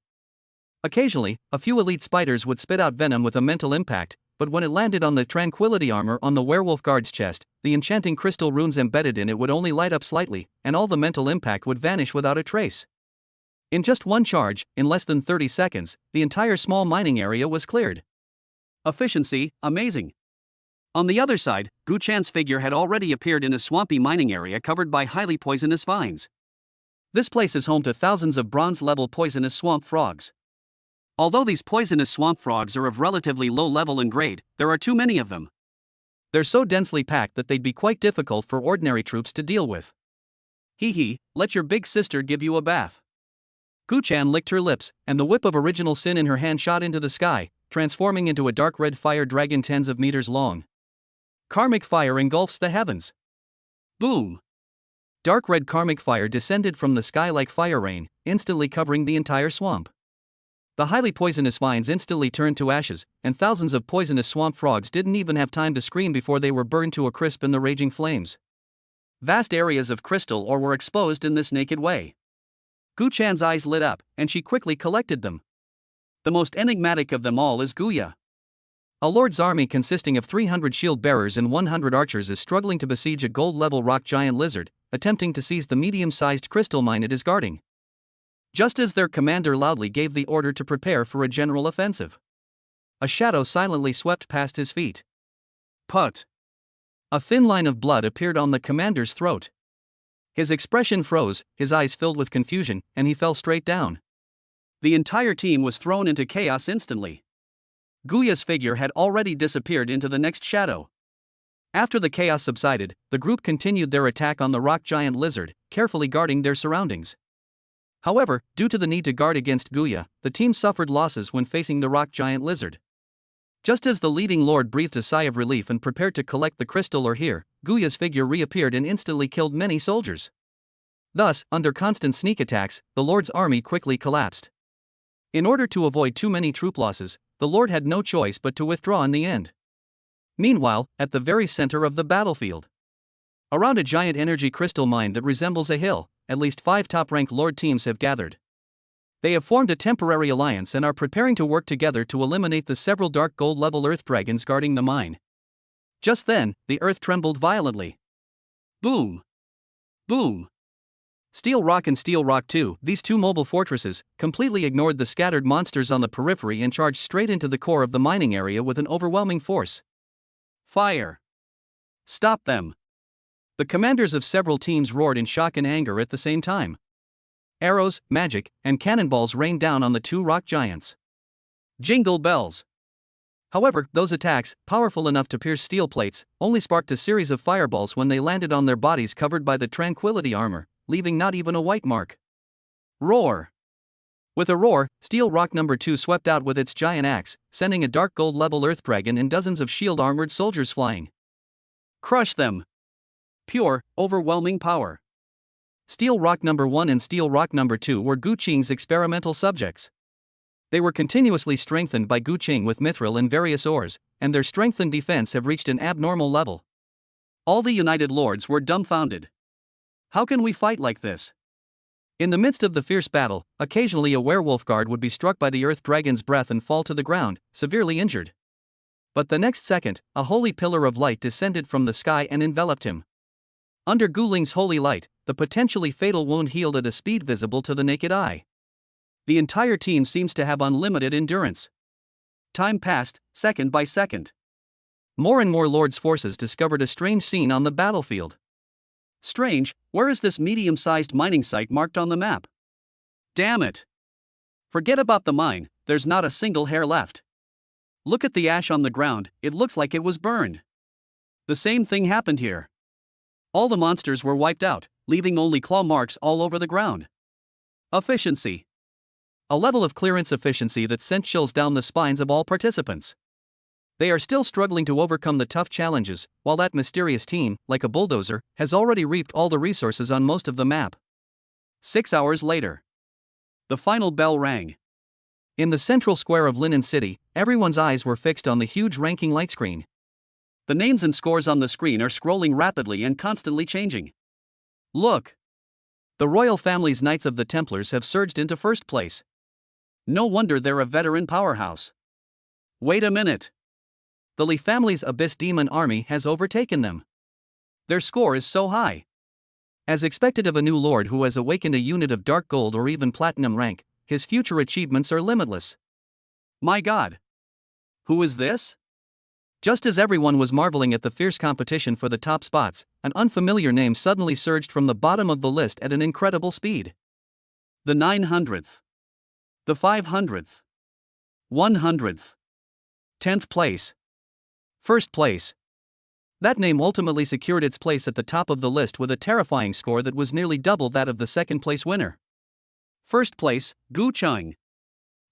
Occasionally, a few elite spiders would spit out venom with a mental impact, but when it landed on the tranquility armor on the werewolf guard's chest, the enchanting crystal runes embedded in it would only light up slightly, and all the mental impact would vanish without a trace. In just one charge, in less than 30 seconds, the entire small mining area was cleared. Efficiency, amazing. On the other side, Gu Chan's figure had already appeared in a swampy mining area covered by highly poisonous vines. This place is home to thousands of bronze-level poisonous swamp frogs. Although these poisonous swamp frogs are of relatively low level and grade, there are too many of them. They're so densely packed that they'd be quite difficult for ordinary troops to deal with. Hee, let your big sister give you a bath. Gu Chan licked her lips, and the whip of original sin in her hand shot into the sky, transforming into a dark red fire dragon tens of meters long. Karmic fire engulfs the heavens. Boom! Dark red karmic fire descended from the sky like fire rain, instantly covering the entire swamp. The highly poisonous vines instantly turned to ashes, and thousands of poisonous swamp frogs didn't even have time to scream before they were burned to a crisp in the raging flames. Vast areas of crystal ore were exposed in this naked way. Gu Chan's eyes lit up, and she quickly collected them. The most enigmatic of them all is Guya. A lord's army consisting of 300 shield bearers and 100 archers is struggling to besiege a gold-level rock giant lizard, attempting to seize the medium-sized crystal mine it is guarding. Just as their commander loudly gave the order to prepare for a general offensive, a shadow silently swept past his feet. Put! A thin line of blood appeared on the commander's throat. His expression froze, his eyes filled with confusion, and he fell straight down. The entire team was thrown into chaos instantly. Guya's figure had already disappeared into the next shadow. After the chaos subsided, the group continued their attack on the rock giant lizard, carefully guarding their surroundings. However, due to the need to guard against Guya, the team suffered losses when facing the rock giant lizard. Just as the leading lord breathed a sigh of relief and prepared to collect the crystal ore here, Guya's figure reappeared and instantly killed many soldiers. Thus, under constant sneak attacks, the lord's army quickly collapsed. In order to avoid too many troop losses, the lord had no choice but to withdraw in the end. Meanwhile, at the very center of the battlefield, around a giant energy crystal mine that resembles a hill, at least 5 top-ranked lord teams have gathered. They have formed a temporary alliance and are preparing to work together to eliminate the several dark gold-level earth dragons guarding the mine. Just then, the earth trembled violently. Boom! Boom! Steel Rock and Steel Rock 2, these two mobile fortresses, completely ignored the scattered monsters on the periphery and charged straight into the core of the mining area with an overwhelming force. Fire! Stop them! The commanders of several teams roared in shock and anger at the same time. Arrows, magic, and cannonballs rained down on the two rock giants. Jingle bells! However, those attacks, powerful enough to pierce steel plates, only sparked a series of fireballs when they landed on their bodies covered by the tranquility armor, leaving not even a white mark. Roar! With a roar, Steel Rock No. 2 swept out with its giant axe, sending a dark gold-level earth dragon and dozens of shield-armored soldiers flying. Crush them! Pure, overwhelming power. Steel Rock No. 1 and Steel Rock No. 2 were Gu Qing's experimental subjects. They were continuously strengthened by Gu Qing with mithril and various ores, and their strength and defense have reached an abnormal level. All the United Lords were dumbfounded. How can we fight like this? In the midst of the fierce battle, occasionally a werewolf guard would be struck by the earth dragon's breath and fall to the ground, severely injured. But the next second, a holy pillar of light descended from the sky and enveloped him. Under Gu Ling's holy light, the potentially fatal wound healed at a speed visible to the naked eye. The entire team seems to have unlimited endurance. Time passed, second by second. More and more Lord's forces discovered a strange scene on the battlefield. Strange, where is this medium-sized mining site marked on the map? Damn it! Forget about the mine, there's not a single hair left. Look at the ash on the ground, it looks like it was burned. The same thing happened here. All the monsters were wiped out, leaving only claw marks all over the ground. Efficiency. A level of clearance efficiency that sent chills down the spines of all participants. They are still struggling to overcome the tough challenges, while that mysterious team, like a bulldozer, has already reaped all the resources on most of the map. 6 hours later. The final bell rang. In the central square of Linen City, everyone's eyes were fixed on the huge ranking light screen. The names and scores on the screen are scrolling rapidly and constantly changing. Look! The royal family's Knights of the Templars have surged into first place. No wonder they're a veteran powerhouse. Wait a minute. The Li family's Abyss Demon army has overtaken them. Their score is so high. As expected of a new lord who has awakened a unit of dark gold or even platinum rank, his future achievements are limitless. My God! Who is this? Just as everyone was marveling at the fierce competition for the top spots, an unfamiliar name suddenly surged from the bottom of the list at an incredible speed. The 900th. The 500th. 100th. 10th place. First place. That name ultimately secured its place at the top of the list with a terrifying score that was nearly double that of the second place winner. First place, Gu Cheng.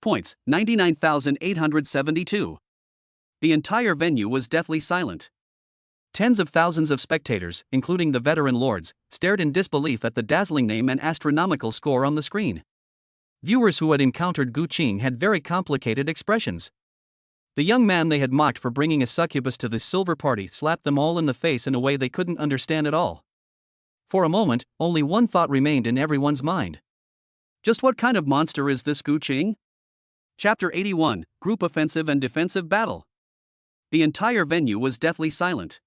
Points, 99,872. The entire venue was deathly silent. Tens of thousands of spectators, including the veteran lords, stared in disbelief at the dazzling name and astronomical score on the screen. Viewers who had encountered Gu Qing had very complicated expressions. The young man they had mocked for bringing a succubus to this silver party slapped them all in the face in a way they couldn't understand at all. For a moment, only one thought remained in everyone's mind. Just what kind of monster is this Gu Qing? Chapter 81, Group Offensive and Defensive Battle. The entire venue was deathly silent.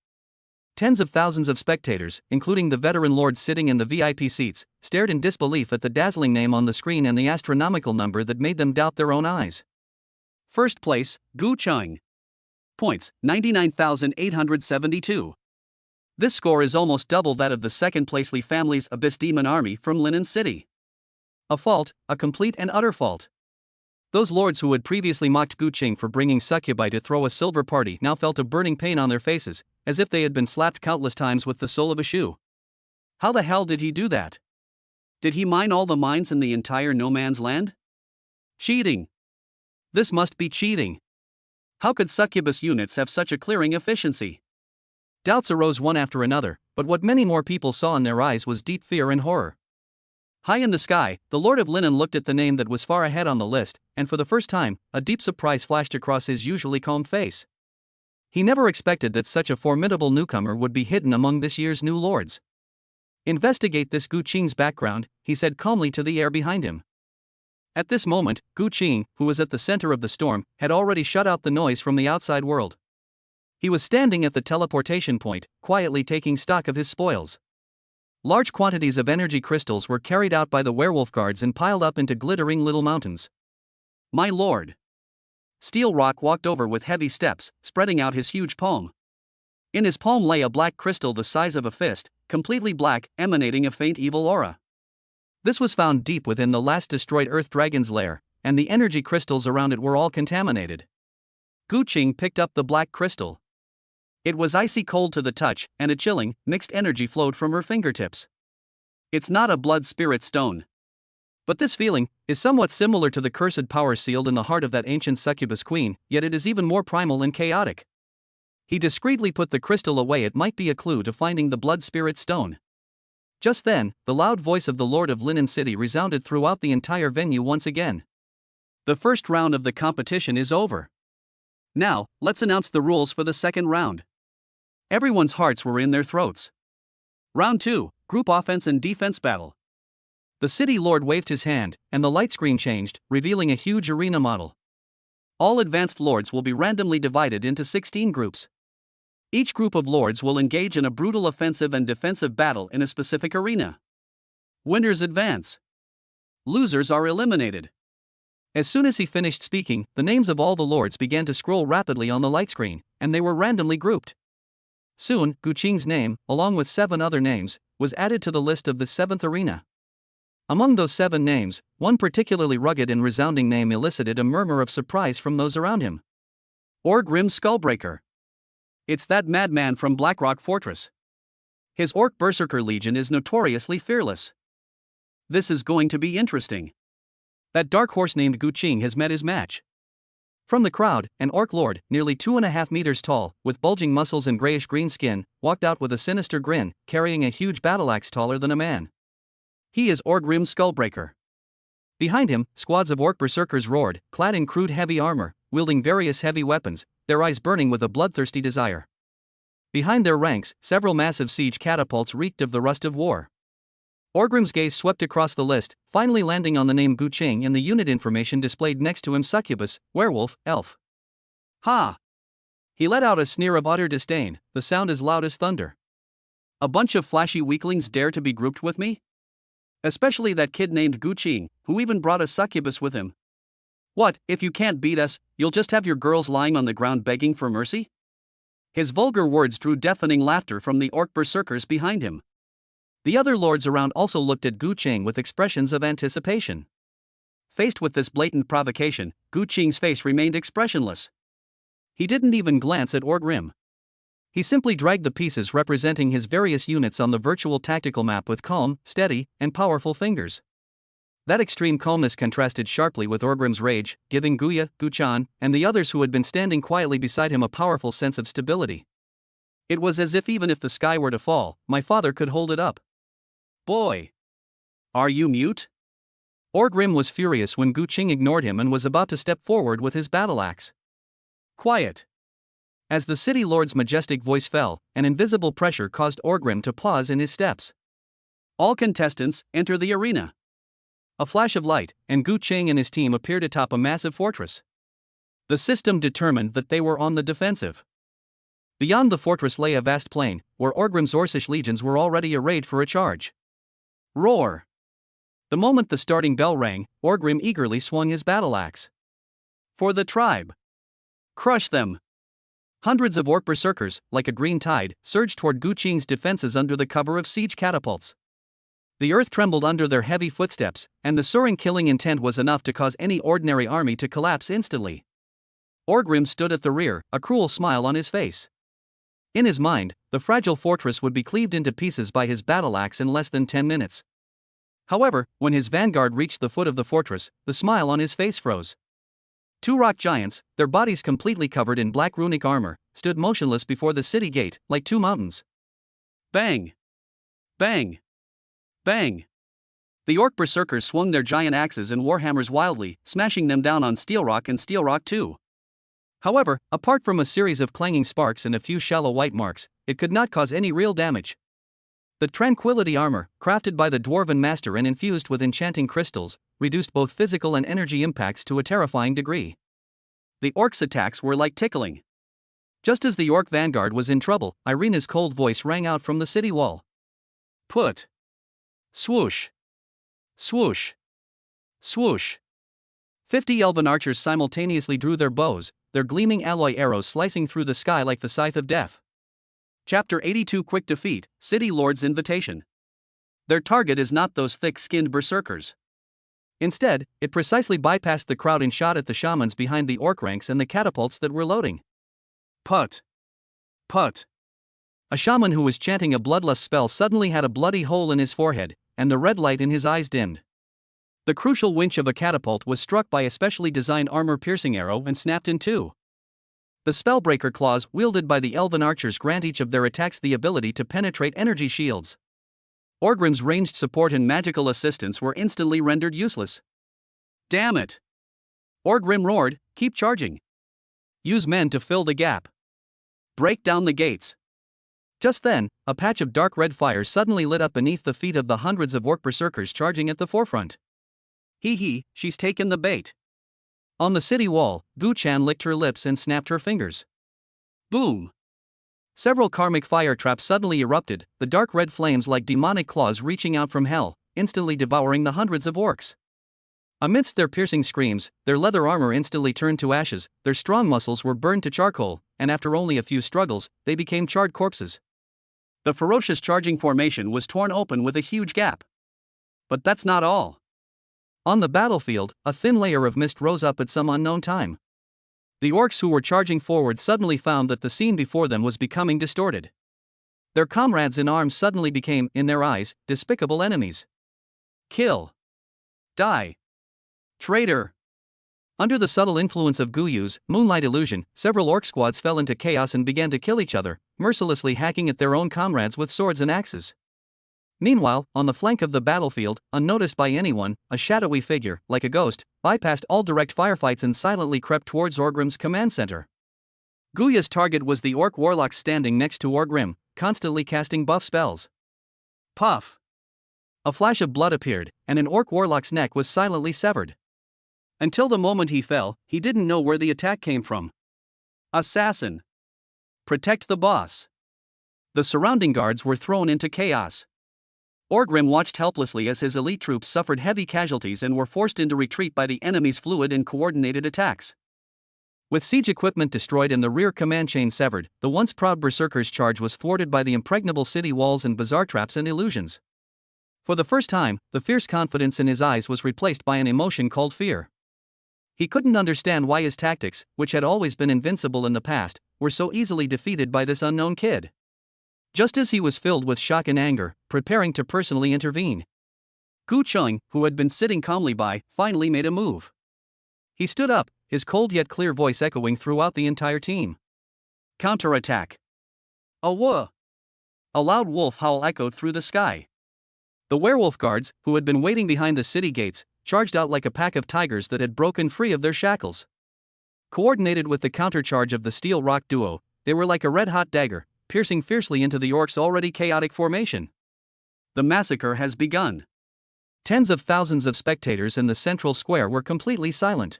Tens of thousands of spectators, including the veteran lords sitting in the VIP seats, stared in disbelief at the dazzling name on the screen and the astronomical number that made them doubt their own eyes. First place, Gu Qing. Points, 99,872. This score is almost double that of the second-place Li family's Abyss Demon Army from Linen City. A fault, a complete and utter fault. Those lords who had previously mocked Gu Qing for bringing succubi to throw a silver party now felt a burning pain on their faces, as if they had been slapped countless times with the sole of a shoe. How the hell did he do that? Did he mine all the mines in the entire no man's land? Cheating. This must be cheating. How could succubus units have such a clearing efficiency? Doubts arose one after another, but what many more people saw in their eyes was deep fear and horror. High in the sky, the Lord of Linen looked at the name that was far ahead on the list, and for the first time, a deep surprise flashed across his usually calm face. He never expected that such a formidable newcomer would be hidden among this year's new lords. Investigate this Gu Qing's background, he said calmly to the air behind him. At this moment, Gu Qing, who was at the center of the storm, had already shut out the noise from the outside world. He was standing at the teleportation point, quietly taking stock of his spoils. Large quantities of energy crystals were carried out by the werewolf guards and piled up into glittering little mountains. My lord. Steel Rock walked over with heavy steps, spreading out his huge palm. In his palm lay a black crystal the size of a fist, completely black, emanating a faint evil aura. This was found deep within the last destroyed Earth Dragon's lair, and the energy crystals around it were all contaminated. Gu Qing picked up the black crystal. It was icy cold to the touch, and a chilling, mixed energy flowed from her fingertips. It's not a blood spirit stone. But this feeling is somewhat similar to the cursed power sealed in the heart of that ancient succubus queen, yet it is even more primal and chaotic. He discreetly put the crystal away. It might be a clue to finding the blood spirit stone. Just then, the loud voice of the Lord of Linen City resounded throughout the entire venue once again. The first round of the competition is over. Now, let's announce the rules for the second round. Everyone's hearts were in their throats. Round 2, Group Offense and Defense Battle. The city lord waved his hand, and the light screen changed, revealing a huge arena model. All advanced lords will be randomly divided into 16 groups. Each group of lords will engage in a brutal offensive and defensive battle in a specific arena. Winners advance. Losers are eliminated. As soon as he finished speaking, the names of all the lords began to scroll rapidly on the light screen, and they were randomly grouped. Soon, Gu Qing's name, along with 7 other names, was added to the list of the 7th arena. Among those 7 names, one particularly rugged and resounding name elicited a murmur of surprise from those around him. Orgrim Skullbreaker. It's that madman from Blackrock Fortress. His Orc Berserker Legion is notoriously fearless. This is going to be interesting. That dark horse named Gu Qing has met his match. From the crowd, an orc lord, nearly 2.5 meters tall, with bulging muscles and grayish-green skin, walked out with a sinister grin, carrying a huge battle axe taller than a man. He is Orgrim Skullbreaker. Behind him, squads of orc berserkers roared, clad in crude heavy armor, wielding various heavy weapons, their eyes burning with a bloodthirsty desire. Behind their ranks, several massive siege catapults reeked of the rust of war. Orgrim's gaze swept across the list, finally landing on the name Gu Qing and the unit information displayed next to him: succubus, werewolf, elf. Ha! He let out a sneer of utter disdain, the sound as loud as thunder. A bunch of flashy weaklings dare to be grouped with me? Especially that kid named Gu Qing, who even brought a succubus with him. What, if you can't beat us, you'll just have your girls lying on the ground begging for mercy? His vulgar words drew deafening laughter from the orc berserkers behind him. The other lords around also looked at Gu Qing with expressions of anticipation. Faced with this blatant provocation, Gu Qing's face remained expressionless. He didn't even glance at Orgrim. He simply dragged the pieces representing his various units on the virtual tactical map with calm, steady, and powerful fingers. That extreme calmness contrasted sharply with Orgrim's rage, giving Guya, Guchan, and the others who had been standing quietly beside him a powerful sense of stability. It was as if the sky were to fall, my father could hold it up. Boy! Are you mute? Orgrim was furious when Gu Qing ignored him and was about to step forward with his battle axe. Quiet! As the city lord's majestic voice fell, an invisible pressure caused Orgrim to pause in his steps. All contestants, enter the arena. A flash of light, and Gu Qing and his team appeared atop a massive fortress. The system determined that they were on the defensive. Beyond the fortress lay a vast plain, where Orgrim's Orcish legions were already arrayed for a charge. Roar! The moment the starting bell rang, Orgrim eagerly swung his battle axe. For the tribe! Crush them! Hundreds of orc berserkers, like a green tide, surged toward Gu Qing's defenses under the cover of siege catapults. The earth trembled under their heavy footsteps, and the soaring killing intent was enough to cause any ordinary army to collapse instantly. Orgrim stood at the rear, a cruel smile on his face. In his mind, the fragile fortress would be cleaved into pieces by his battle axe in less than 10 minutes. However, when his vanguard reached the foot of the fortress, the smile on his face froze. Two rock giants, their bodies completely covered in black runic armor, stood motionless before the city gate, like two mountains. Bang! Bang! Bang! The orc berserkers swung their giant axes and warhammers wildly, smashing them down on steel rock and steel rock too. However, apart from a series of clanging sparks and a few shallow white marks, it could not cause any real damage. The Tranquility armor, crafted by the Dwarven Master and infused with enchanting crystals, reduced both physical and energy impacts to a terrifying degree. The orcs' attacks were like tickling. Just as the orc vanguard was in trouble, Irina's cold voice rang out from the city wall. Put! Swoosh! Swoosh! Swoosh! 50 elven archers simultaneously drew their bows, their gleaming alloy arrows slicing through the sky like the scythe of death. Chapter 82 Quick Defeat, City Lord's Invitation. Their target is not those thick-skinned berserkers. Instead, it precisely bypassed the crowd and shot at the shamans behind the orc ranks and the catapults that were loading. Put! Put! A shaman who was chanting a bloodlust spell suddenly had a bloody hole in his forehead, and the red light in his eyes dimmed. The crucial winch of a catapult was struck by a specially designed armor-piercing arrow and snapped in two. The spellbreaker claws wielded by the elven archers grant each of their attacks the ability to penetrate energy shields. Orgrim's ranged support and magical assistance were instantly rendered useless. Damn it! Orgrim roared, keep charging. Use men to fill the gap. Break down the gates. Just then, a patch of dark red fire suddenly lit up beneath the feet of the hundreds of orc berserkers charging at the forefront. Hee, she's taken the bait. On the city wall, Gu Chan licked her lips and snapped her fingers. Boom! Several karmic fire traps suddenly erupted, the dark red flames like demonic claws reaching out from hell, instantly devouring the hundreds of orcs. Amidst their piercing screams, their leather armor instantly turned to ashes, their strong muscles were burned to charcoal, and after only a few struggles, they became charred corpses. The ferocious charging formation was torn open with a huge gap. But that's not all. On the battlefield, a thin layer of mist rose up at some unknown time. The orcs who were charging forward suddenly found that the scene before them was becoming distorted. Their comrades in arms suddenly became, in their eyes, despicable enemies. Kill. Die. Traitor. Under the subtle influence of Guyu's moonlight illusion, several orc squads fell into chaos and began to kill each other, mercilessly hacking at their own comrades with swords and axes. Meanwhile, on the flank of the battlefield, unnoticed by anyone, a shadowy figure, like a ghost, bypassed all direct firefights and silently crept towards Orgrim's command center. Guya's target was the orc warlock standing next to Orgrim, constantly casting buff spells. Puff! A flash of blood appeared, and an orc warlock's neck was silently severed. Until the moment he fell, he didn't know where the attack came from. Assassin! Protect the boss! The surrounding guards were thrown into chaos. Orgrim watched helplessly as his elite troops suffered heavy casualties and were forced into retreat by the enemy's fluid and coordinated attacks. With siege equipment destroyed and the rear command chain severed, the once proud berserkers' charge was thwarted by the impregnable city walls and bizarre traps and illusions. For the first time, the fierce confidence in his eyes was replaced by an emotion called fear. He couldn't understand why his tactics, which had always been invincible in the past, were so easily defeated by this unknown kid. Just as he was filled with shock and anger, preparing to personally intervene, Gu Qing, who had been sitting calmly by, finally made a move. He stood up, his cold yet clear voice echoing throughout the entire team. Counterattack. A woof! A loud wolf howl echoed through the sky. The werewolf guards, who had been waiting behind the city gates, charged out like a pack of tigers that had broken free of their shackles. Coordinated with the countercharge of the steel rock duo, they were like a red-hot dagger, piercing fiercely into the orcs' already chaotic formation. The massacre has begun. Tens of thousands of spectators in the central square were completely silent.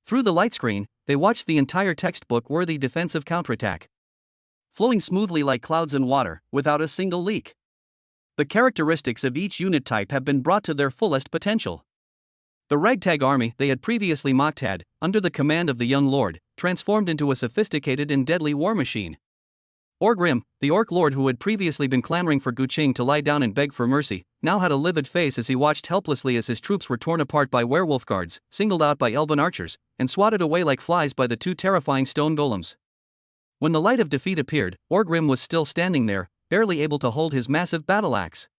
Through the light screen, they watched the entire textbook-worthy defensive counterattack, flowing smoothly like clouds in water, without a single leak. The characteristics of each unit type have been brought to their fullest potential. The ragtag army they had previously mocked had, under the command of the young lord, transformed into a sophisticated and deadly war machine. Orgrim, the orc lord who had previously been clamoring for Guqing to lie down and beg for mercy, now had a livid face as he watched helplessly as his troops were torn apart by werewolf guards, singled out by elven archers, and swatted away like flies by the two terrifying stone golems. When the light of defeat appeared, Orgrim was still standing there, barely able to hold his massive battle axe.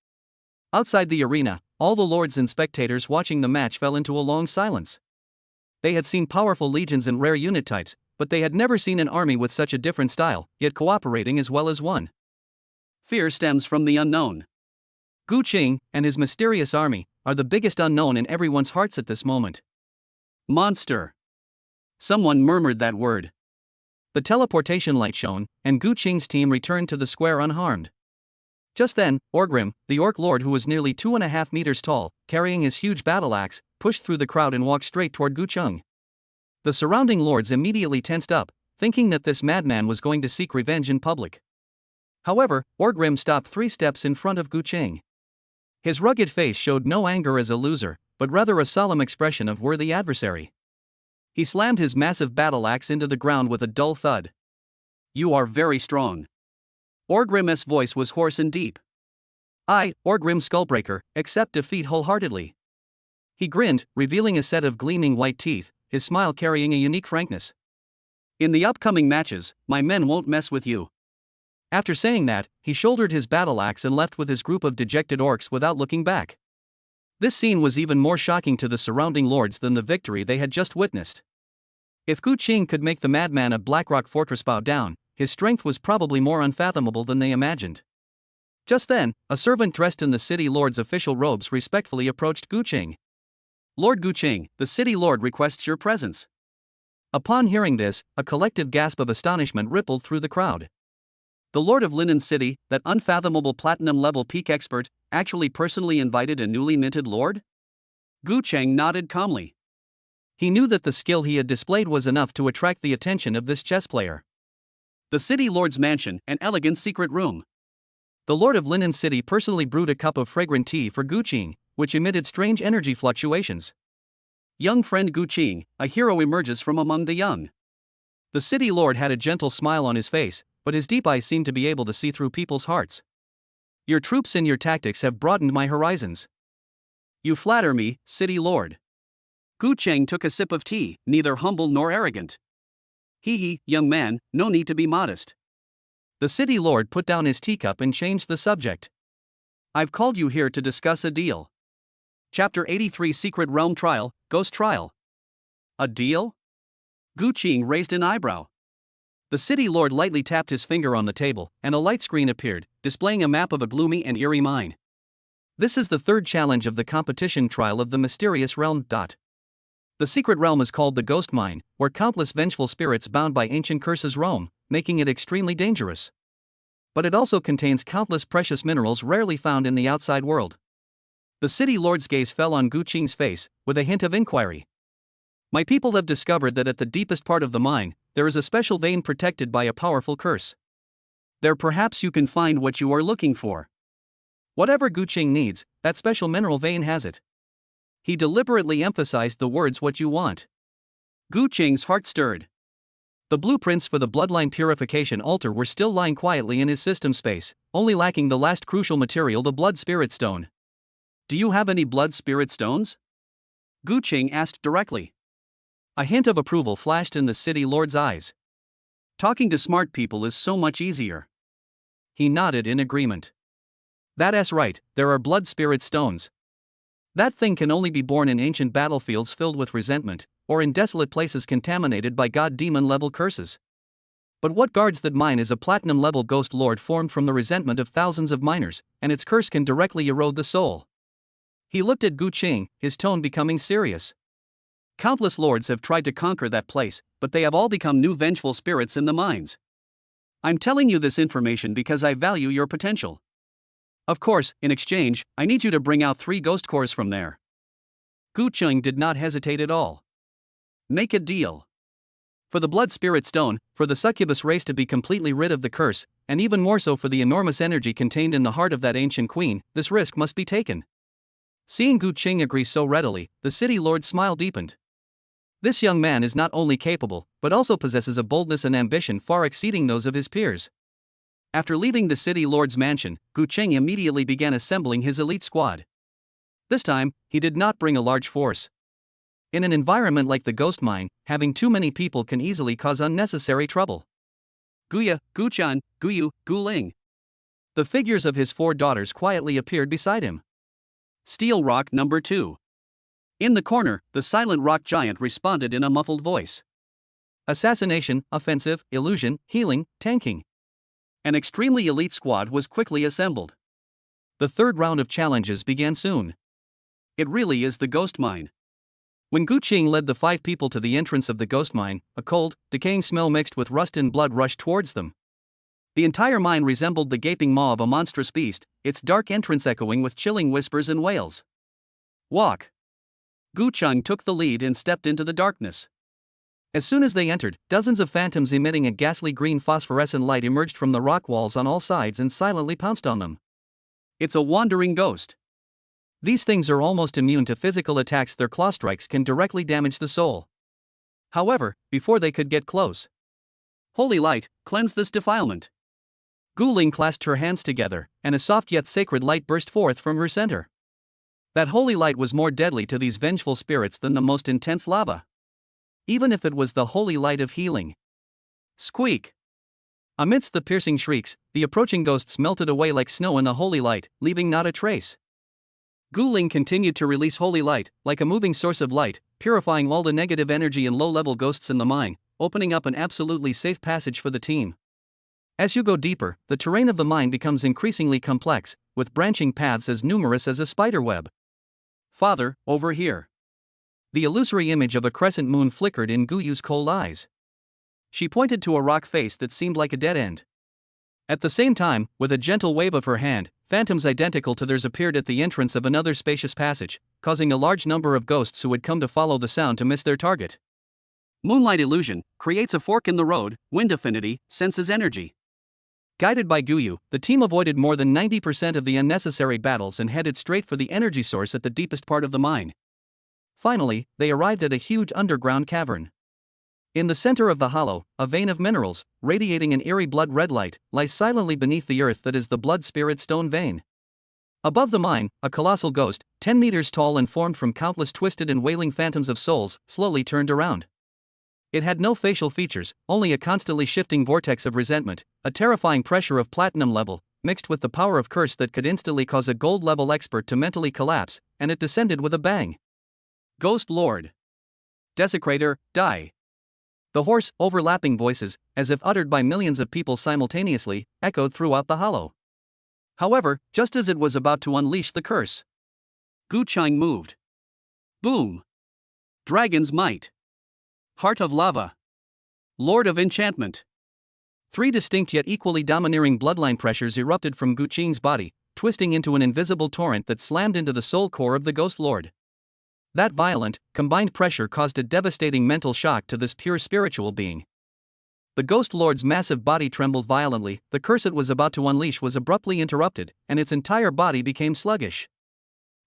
Outside the arena, all the lords and spectators watching the match fell into a long silence. They had seen powerful legions and rare unit types, but they had never seen an army with such a different style, yet cooperating as well as one. Fear stems from the unknown. Guqing and his mysterious army are the biggest unknown in everyone's hearts at this moment. Monster! Someone murmured that word. The teleportation light shone, and Guqing's team returned to the square unharmed. Just then, Orgrim, the orc lord who was nearly 2.5 meters tall, carrying his huge battle axe, pushed through the crowd and walked straight toward Guqing. The surrounding lords immediately tensed up, thinking that this madman was going to seek revenge in public. However, Orgrim stopped 3 steps in front of Guqing. His rugged face showed no anger as a loser, but rather a solemn expression of worthy adversary. He slammed his massive battle axe into the ground with a dull thud. "You are very strong." Orgrim's voice was hoarse and deep. "I, Orgrim Skullbreaker, accept defeat wholeheartedly." He grinned, revealing a set of gleaming white teeth, his smile carrying a unique frankness. "In the upcoming matches, my men won't mess with you." After saying that, he shouldered his battle axe and left with his group of dejected orcs without looking back. This scene was even more shocking to the surrounding lords than the victory they had just witnessed. If Guqing could make the madman of Blackrock Fortress bow down, his strength was probably more unfathomable than they imagined. Just then, a servant dressed in the city lord's official robes respectfully approached Guqing. "Lord Guqing, the city lord requests your presence." Upon hearing this, a collective gasp of astonishment rippled through the crowd. The lord of Linen City, that unfathomable platinum-level peak expert, actually personally invited a newly minted lord? Guqing nodded calmly. He knew that the skill he had displayed was enough to attract the attention of this chess player. The city lord's mansion, an elegant secret room. The lord of Linen City personally brewed a cup of fragrant tea for Guqing, which emitted strange energy fluctuations. Young friend Guqing, a hero emerges from among the young. The city lord had a gentle smile on his face, but his deep eyes seemed to be able to see through people's hearts. "Your troops and your tactics have broadened my horizons." "You flatter me, city lord." Guqing took a sip of tea, neither humble nor arrogant. "Hee, young man, no need to be modest." The city lord put down his teacup and changed the subject. "I've called you here to discuss a deal." Chapter 83 Secret Realm Trial, Ghost Trial. "A deal?" Guqing raised an eyebrow. The city lord lightly tapped his finger on the table, and a light screen appeared, displaying a map of a gloomy and eerie mine. "This is the 3rd challenge of the competition trial of the mysterious realm. The secret realm is called the Ghost Mine, where countless vengeful spirits bound by ancient curses roam, making it extremely dangerous. But it also contains countless precious minerals rarely found in the outside world." The city lord's gaze fell on Guqing's face, with a hint of inquiry. "My people have discovered that at the deepest part of the mine, there is a special vein protected by a powerful curse. There perhaps you can find what you are looking for." Whatever Guqing needs, that special mineral vein has it. He deliberately emphasized the words "what you want." Guqing's heart stirred. The blueprints for the bloodline purification altar were still lying quietly in his system space, only lacking the last crucial material, the blood spirit stone. "Do you have any blood spirit stones?" Guqing asked directly. A hint of approval flashed in the city lord's eyes. "Talking to smart people is so much easier." He nodded in agreement. "That's right, there are blood spirit stones. That thing can only be born in ancient battlefields filled with resentment, or in desolate places contaminated by god-demon level curses. But what guards that mine is a platinum-level ghost lord formed from the resentment of thousands of miners, and its curse can directly erode the soul. He looked at Gu Qing, his tone becoming serious. Countless lords have tried to conquer that place, but they have all become new vengeful spirits in the mines. I'm telling you this information because I value your potential. Of course, in exchange, I need you to bring out 3 ghost cores from there. Gu Qing did not hesitate at all. Make a deal. For the blood spirit stone, for the succubus race to be completely rid of the curse, and even more so for the enormous energy contained in the heart of that ancient queen, this risk must be taken. Seeing Gu Qing agree so readily, the city lord's smile deepened. This young man is not only capable, but also possesses a boldness and ambition far exceeding those of his peers. After leaving the city lord's mansion, Gu Qing immediately began assembling his elite squad. This time, he did not bring a large force. In an environment like the ghost mine, having too many people can easily cause unnecessary trouble. Guya, Gu Chan, Guyu, Gu Ling. The figures of his 4 daughters quietly appeared beside him. Steel Rock number 2. In the corner, the silent rock giant responded in a muffled voice. Assassination, offensive, illusion, healing, tanking. An extremely elite squad was quickly assembled. The 3rd round of challenges began soon. It really is the ghost mine. When Gu Qing led the 5 people to the entrance of the ghost mine, a cold, decaying smell mixed with rust and blood rushed towards them. The entire mine resembled the gaping maw of a monstrous beast, its dark entrance echoing with chilling whispers and wails. Walk. Gu Qing took the lead and stepped into the darkness. As soon as they entered, dozens of phantoms emitting a ghastly green phosphorescent light emerged from the rock walls on all sides and silently pounced on them. It's a wandering ghost. These things are almost immune to physical attacks. Their claw strikes can directly damage the soul. However, before they could get close, holy light, cleanse this defilement. Gu Ling clasped her hands together, and a soft yet sacred light burst forth from her center. That holy light was more deadly to these vengeful spirits than the most intense lava. Even if it was the holy light of healing. Squeak! Amidst the piercing shrieks, the approaching ghosts melted away like snow in the holy light, leaving not a trace. Gu Ling continued to release holy light, like a moving source of light, purifying all the negative energy and low-level ghosts in the mine, opening up an absolutely safe passage for the team. As you go deeper, the terrain of the mine becomes increasingly complex, with branching paths as numerous as a spiderweb. Father, over here. The illusory image of a crescent moon flickered in Guyu's cold eyes. She pointed to a rock face that seemed like a dead end. At the same time, with a gentle wave of her hand, phantoms identical to theirs appeared at the entrance of another spacious passage, causing a large number of ghosts who had come to follow the sound to miss their target. Moonlight illusion creates a fork in the road. Wind affinity senses energy. Guided by Guyu, the team avoided more than 90% of the unnecessary battles and headed straight for the energy source at the deepest part of the mine. Finally, they arrived at a huge underground cavern. In the center of the hollow, a vein of minerals, radiating an eerie blood-red light, lies silently beneath the earth that is the blood spirit stone vein. Above the mine, a colossal ghost, 10 meters tall and formed from countless twisted and wailing phantoms of souls, slowly turned around. It had no facial features, only a constantly shifting vortex of resentment, a terrifying pressure of platinum level, mixed with the power of curse that could instantly cause a gold-level expert to mentally collapse, and it descended with a bang. Ghost Lord. Desecrator, die. The hoarse, overlapping voices, as if uttered by millions of people simultaneously, echoed throughout the hollow. However, just as it was about to unleash the curse, Gu Qing moved. Boom! Dragon's Might. Heart of Lava. Lord of Enchantment. 3 distinct yet equally domineering bloodline pressures erupted from Gu Qing's body, twisting into an invisible torrent that slammed into the soul core of the Ghost Lord. That violent, combined pressure caused a devastating mental shock to this pure spiritual being. The Ghost Lord's massive body trembled violently. The curse it was about to unleash was abruptly interrupted, and its entire body became sluggish.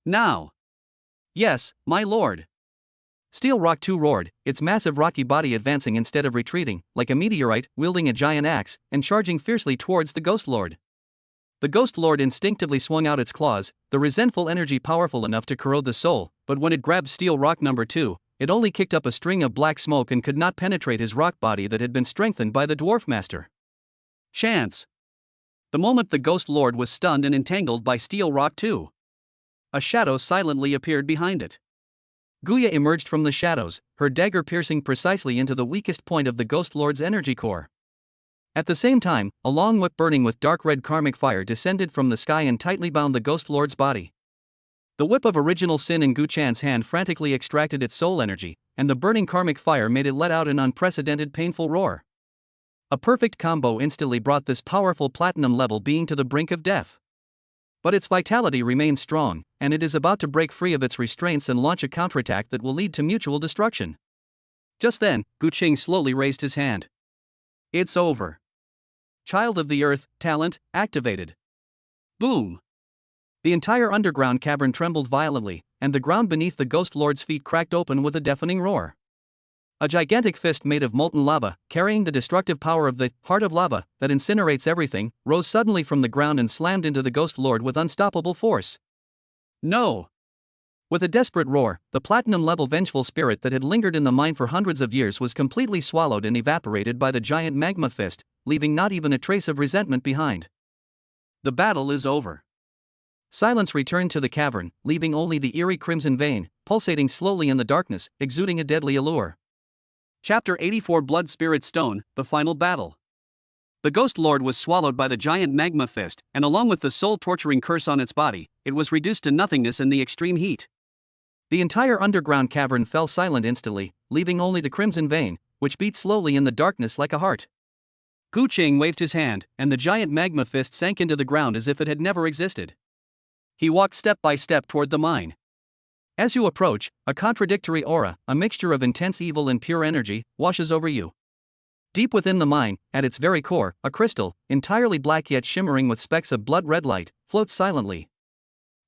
Now! Yes, my lord! Steel Rock 2 roared, its massive rocky body advancing instead of retreating, like a meteorite, wielding a giant axe, and charging fiercely towards the Ghost Lord. The Ghost Lord instinctively swung out its claws, the resentful energy powerful enough to corrode the soul, but when it grabbed Steel Rock number 2, it only kicked up a string of black smoke and could not penetrate his rock body that had been strengthened by the Dwarf Master. Chance! The moment the Ghost Lord was stunned and entangled by Steel Rock 2, a shadow silently appeared behind it. Guya emerged from the shadows, her dagger piercing precisely into the weakest point of the Ghost Lord's energy core. At the same time, a long whip burning with dark red karmic fire descended from the sky and tightly bound the Ghost Lord's body. The whip of original sin in Gu Chan's hand frantically extracted its soul energy, and the burning karmic fire made it let out an unprecedented painful roar. A perfect combo instantly brought this powerful platinum-level being to the brink of death. But its vitality remains strong, and it is about to break free of its restraints and launch a counterattack that will lead to mutual destruction. Just then, Gu Qing slowly raised his hand. It's over. Child of the Earth, talent, activated. Boom! The entire underground cavern trembled violently, and the ground beneath the Ghost Lord's feet cracked open with a deafening roar. A gigantic fist made of molten lava, carrying the destructive power of the heart of lava that incinerates everything, rose suddenly from the ground and slammed into the Ghost Lord with unstoppable force. No! With a desperate roar, the platinum-level vengeful spirit that had lingered in the mine for hundreds of years was completely swallowed and evaporated by the giant magma fist, leaving not even a trace of resentment behind. The battle is over. Silence returned to the cavern, leaving only the eerie crimson vein, pulsating slowly in the darkness, exuding a deadly allure. Chapter 84 Blood Spirit Stone, The Final Battle. The Ghost Lord was swallowed by the giant magma fist, and along with the soul-torturing curse on its body, it was reduced to nothingness in the extreme heat. The entire underground cavern fell silent instantly, leaving only the crimson vein, which beat slowly in the darkness like a heart. Gu Qing waved his hand, and the giant magma fist sank into the ground as if it had never existed. He walked step by step toward the mine. As you approach, a contradictory aura, a mixture of intense evil and pure energy, washes over you. Deep within the mine, at its very core, a crystal, entirely black yet shimmering with specks of blood-red light, floats silently.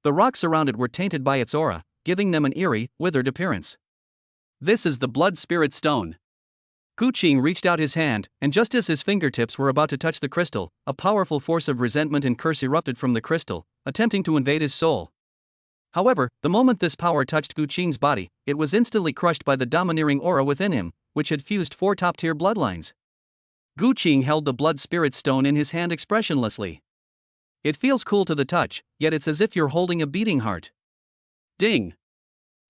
The rocks around it were tainted by its aura, giving them an eerie, withered appearance. This is the Blood Spirit Stone. Gu Qing reached out his hand, and just as his fingertips were about to touch the crystal, a powerful force of resentment and curse erupted from the crystal, attempting to invade his soul. However, the moment this power touched Gu Qing's body, it was instantly crushed by the domineering aura within him, which had fused 4 top-tier bloodlines. Gu Qing held the Blood Spirit Stone in his hand expressionlessly. It feels cool to the touch, yet it's as if you're holding a beating heart. Ding!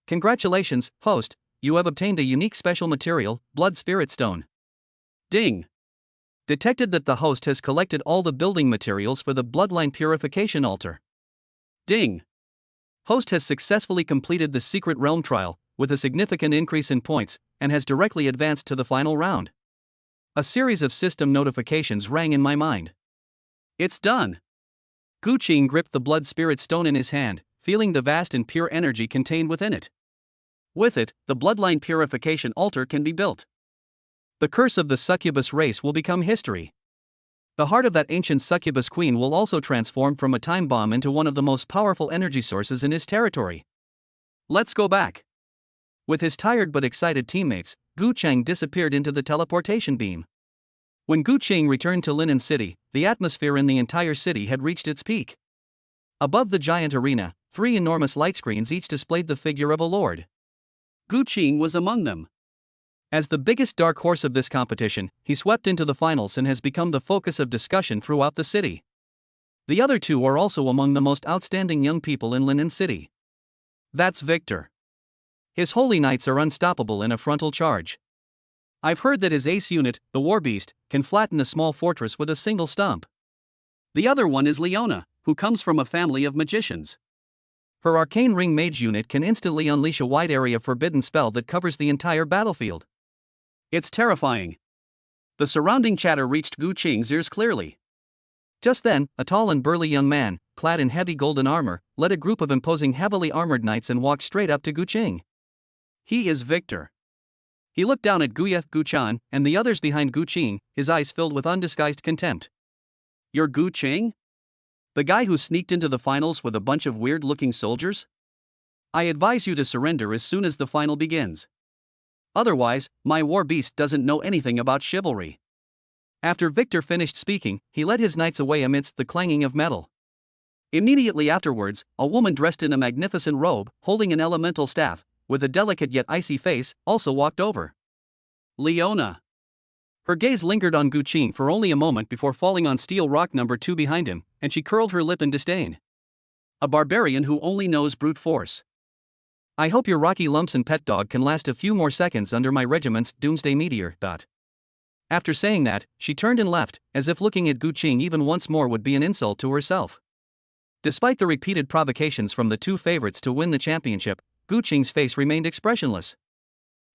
Congratulations, host, you have obtained a unique special material, Blood Spirit Stone. Ding! Detected that the host has collected all the building materials for the Bloodline Purification Altar. Ding! Host has successfully completed the Secret Realm trial, with a significant increase in points, and has directly advanced to the final round. A series of system notifications rang in my mind. It's done! Gu Qing gripped the Blood Spirit Stone in his hand, feeling the vast and pure energy contained within it. With it, the Bloodline Purification Altar can be built. The curse of the succubus race will become history. The heart of that ancient succubus queen will also transform from a time bomb into one of the most powerful energy sources in his territory. Let's go back. With his tired but excited teammates, Gu Cheng disappeared into the teleportation beam. When Gu Qing returned to Linen City, the atmosphere in the entire city had reached its peak. Above the giant arena, 3 enormous light screens each displayed the figure of a lord. Gu Qing was among them. As the biggest dark horse of this competition, he swept into the finals and has become the focus of discussion throughout the city. The other 2 are also among the most outstanding young people in Linen City. That's Victor. His holy knights are unstoppable in a frontal charge. I've heard that his ace unit, the War Beast, can flatten a small fortress with a single stomp. The other one is Leona, who comes from a family of magicians. Her Arcane Ring Mage unit can instantly unleash a wide area forbidden spell that covers the entire battlefield. It's terrifying. The surrounding chatter reached Gu Qing's ears clearly. Just then, a tall and burly young man, clad in heavy golden armor, led a group of imposing heavily armored knights and walked straight up to Gu Qing. He is Victor. He looked down at Guya, Gu Chan, and the others behind Gu Qing, his eyes filled with undisguised contempt. You're Gu Qing? The guy who sneaked into the finals with a bunch of weird-looking soldiers? I advise you to surrender as soon as the final begins. Otherwise, my War Beast doesn't know anything about chivalry. After Victor finished speaking, he led his knights away amidst the clanging of metal. Immediately afterwards, a woman dressed in a magnificent robe, holding an elemental staff, with a delicate yet icy face, also walked over. Leona. Her gaze lingered on Gu Qing for only a moment before falling on steel rock number 2 behind him, and she curled her lip in disdain. A barbarian who only knows brute force. I hope your Rocky Lumpson pet dog can last a few more seconds under my regiment's doomsday meteor. After saying that, she turned and left, as if looking at Gu Qing even once more would be an insult to herself. Despite the repeated provocations from the two favorites to win the championship, Gu Qing's face remained expressionless.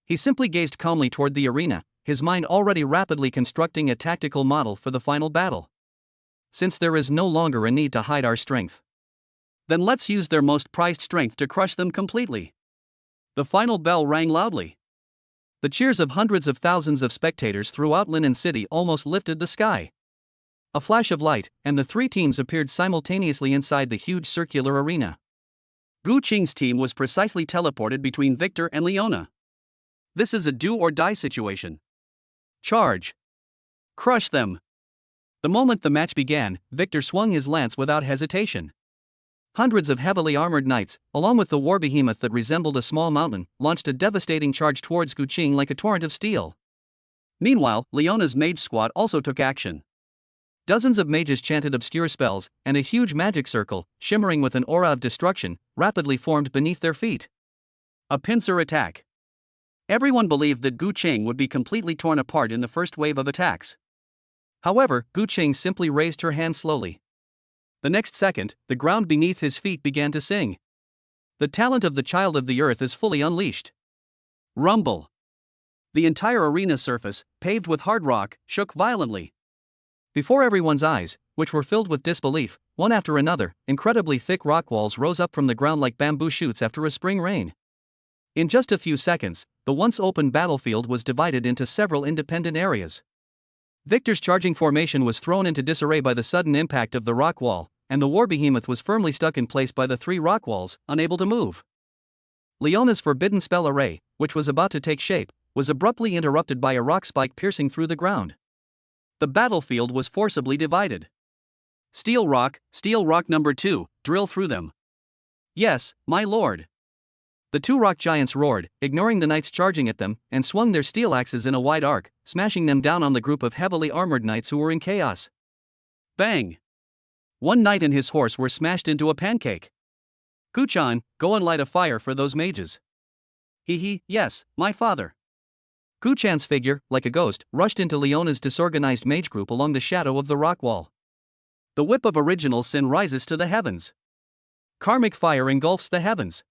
He simply gazed calmly toward the arena, his mind already rapidly constructing a tactical model for the final battle. Since there is no longer a need to hide our strength, then let's use their most prized strength to crush them completely. The final bell rang loudly. The cheers of hundreds of thousands of spectators throughout Linen City almost lifted the sky. A flash of light, and the three teams appeared simultaneously inside the huge circular arena. Gu Qing's team was precisely teleported between Victor and Leona. This is a do-or-die situation. Charge! Crush them! The moment the match began, Victor swung his lance without hesitation. Hundreds of heavily armored knights, along with the war behemoth that resembled a small mountain, launched a devastating charge towards Gu Qing like a torrent of steel. Meanwhile, Leona's mage squad also took action. Dozens of mages chanted obscure spells, and a huge magic circle, shimmering with an aura of destruction, rapidly formed beneath their feet. A pincer attack. Everyone believed that Gu Qing would be completely torn apart in the first wave of attacks. However, Gu Qing simply raised her hand slowly. The next second, the ground beneath his feet began to sing. The talent of the child of the earth is fully unleashed. Rumble. The entire arena surface, paved with hard rock, shook violently. Before everyone's eyes, which were filled with disbelief, one after another, incredibly thick rock walls rose up from the ground like bamboo shoots after a spring rain. In just a few seconds, the once open battlefield was divided into several independent areas. Victor's charging formation was thrown into disarray by the sudden impact of the rock wall, and the war behemoth was firmly stuck in place by the three rock walls, unable to move. Leona's forbidden spell array, which was about to take shape, was abruptly interrupted by a rock spike piercing through the ground. The battlefield was forcibly divided. Steel rock number 2, drill through them. Yes, my lord. The two rock giants roared, ignoring the knights charging at them, and swung their steel axes in a wide arc, smashing them down on the group of heavily armored knights who were in chaos. Bang! One knight and his horse were smashed into a pancake. Kuchan, go and light a fire for those mages. Yes, my father. Kuchan's figure, like a ghost, rushed into Leona's disorganized mage group along the shadow of the rock wall. The whip of original sin rises to the heavens. Karmic fire engulfs the heavens.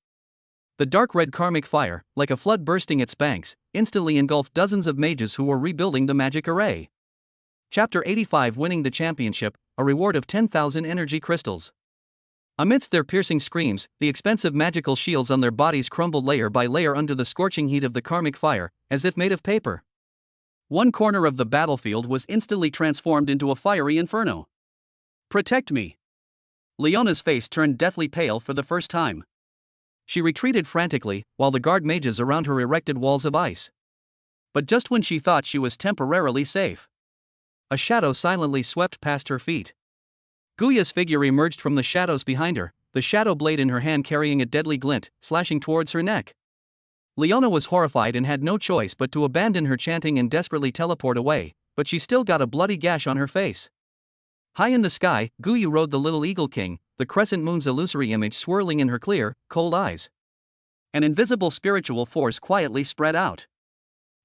The dark red karmic fire, like a flood bursting its banks, instantly engulfed dozens of mages who were rebuilding the magic array. Chapter 85. Winning the championship, a reward of 10,000 energy crystals. Amidst their piercing screams, the expensive magical shields on their bodies crumbled layer by layer under the scorching heat of the karmic fire, as if made of paper. One corner of the battlefield was instantly transformed into a fiery inferno. Protect me! Leona's face turned deathly pale for the first time. She retreated frantically, while the guard mages around her erected walls of ice. But just when she thought she was temporarily safe, a shadow silently swept past her feet. Guya's figure emerged from the shadows behind her, the shadow blade in her hand carrying a deadly glint, slashing towards her neck. Leona was horrified and had no choice but to abandon her chanting and desperately teleport away, but she still got a bloody gash on her face. High in the sky, Guyu rode the little eagle king, the crescent moon's illusory image swirling in her clear, cold eyes. An invisible spiritual force quietly spread out.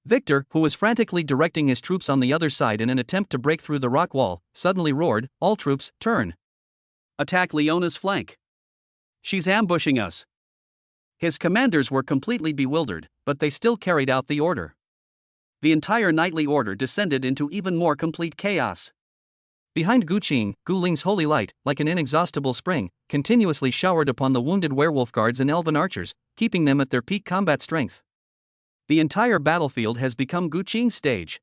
Victor, who was frantically directing his troops on the other side in an attempt to break through the rock wall, suddenly roared, "All troops, turn! Attack Leona's flank! She's ambushing us!" His commanders were completely bewildered, but they still carried out the order. The entire knightly order descended into even more complete chaos. Behind Gu Qing, Gu Ling's holy light, like an inexhaustible spring, continuously showered upon the wounded werewolf guards and elven archers, keeping them at their peak combat strength. The entire battlefield has become Gu Qing's stage.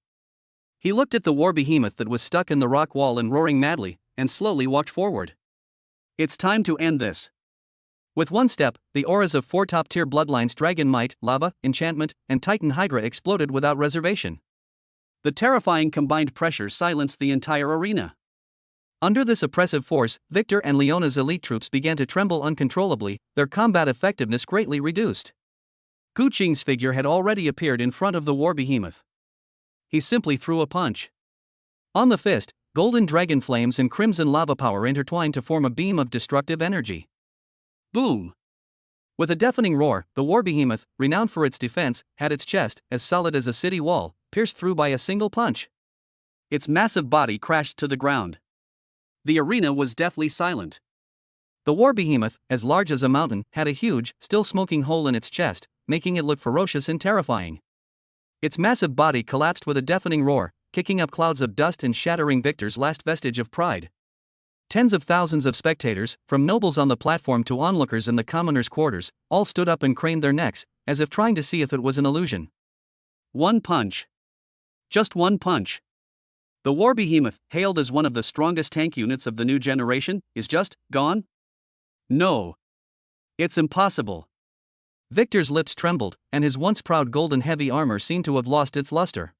He looked at the war behemoth that was stuck in the rock wall and roaring madly, and slowly walked forward. It's time to end this. With one step, the auras of 4 top-tier bloodlines Dragon Might, Lava, Enchantment, and Titan Hydra exploded without reservation. The terrifying combined pressure silenced the entire arena. Under this oppressive force, Victor and Leona's elite troops began to tremble uncontrollably, their combat effectiveness greatly reduced. Gu Qing's figure had already appeared in front of the war behemoth. He simply threw a punch. On the fist, golden dragon flames and crimson lava power intertwined to form a beam of destructive energy. Boom! With a deafening roar, the war behemoth, renowned for its defense, had its chest, as solid as a city wall, pierced through by a single punch. Its massive body crashed to the ground. The arena was deathly silent. The war behemoth, as large as a mountain, had a huge, still smoking hole in its chest, making it look ferocious and terrifying. Its massive body collapsed with a deafening roar, kicking up clouds of dust and shattering Victor's last vestige of pride. Tens of thousands of spectators, from nobles on the platform to onlookers in the commoners' quarters, all stood up and craned their necks, as if trying to see if it was an illusion. One punch. Just one punch. The war behemoth, hailed as one of the strongest tank units of the new generation, is just gone? No. It's impossible. Victor's lips trembled, and his once proud golden heavy armor seemed to have lost its luster.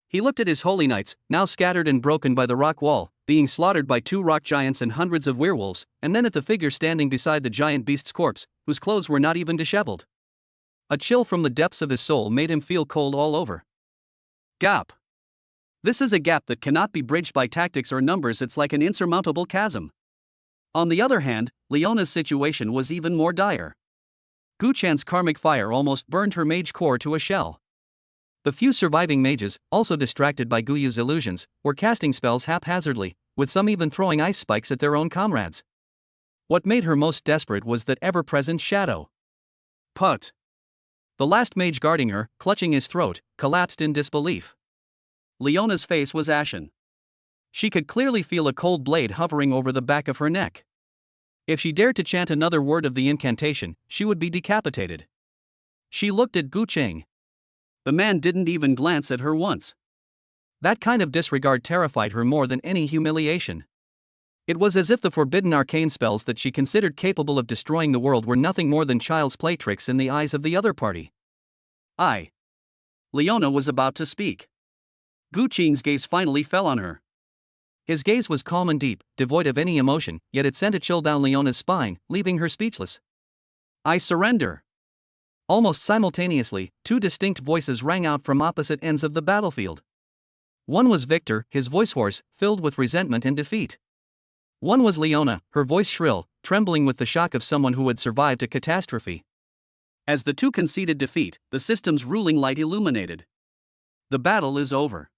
He looked at his holy knights, now scattered and broken by the rock wall, being slaughtered by 2 rock giants and hundreds of werewolves, and then at the figure standing beside the giant beast's corpse, whose clothes were not even disheveled. A chill from the depths of his soul made him feel cold all over. Gap. This is a gap that cannot be bridged by tactics or numbers. It's like an insurmountable chasm. On the other hand, Leona's situation was even more dire. Gu Chan's karmic fire almost burned her mage core to a shell. The few surviving mages, also distracted by Guyu's illusions, were casting spells haphazardly, with some even throwing ice spikes at their own comrades. What made her most desperate was that ever-present shadow. Put. The last mage guarding her, clutching his throat, collapsed in disbelief. Leona's face was ashen. She could clearly feel a cold blade hovering over the back of her neck. If she dared to chant another word of the incantation, she would be decapitated. She looked at Gu Cheng. The man didn't even glance at her once. That kind of disregard terrified her more than any humiliation. It was as if the forbidden arcane spells that she considered capable of destroying the world were nothing more than child's play tricks in the eyes of the other party. Leona was about to speak. Gu Cheng's gaze finally fell on her. His gaze was calm and deep, devoid of any emotion, yet it sent a chill down Leona's spine, leaving her speechless. I surrender. Almost simultaneously, 2 distinct voices rang out from opposite ends of the battlefield. One was Victor, his voice hoarse, filled with resentment and defeat. One was Leona, her voice shrill, trembling with the shock of someone who had survived a catastrophe. As the 2 conceded defeat, the system's ruling light illuminated. The battle is over.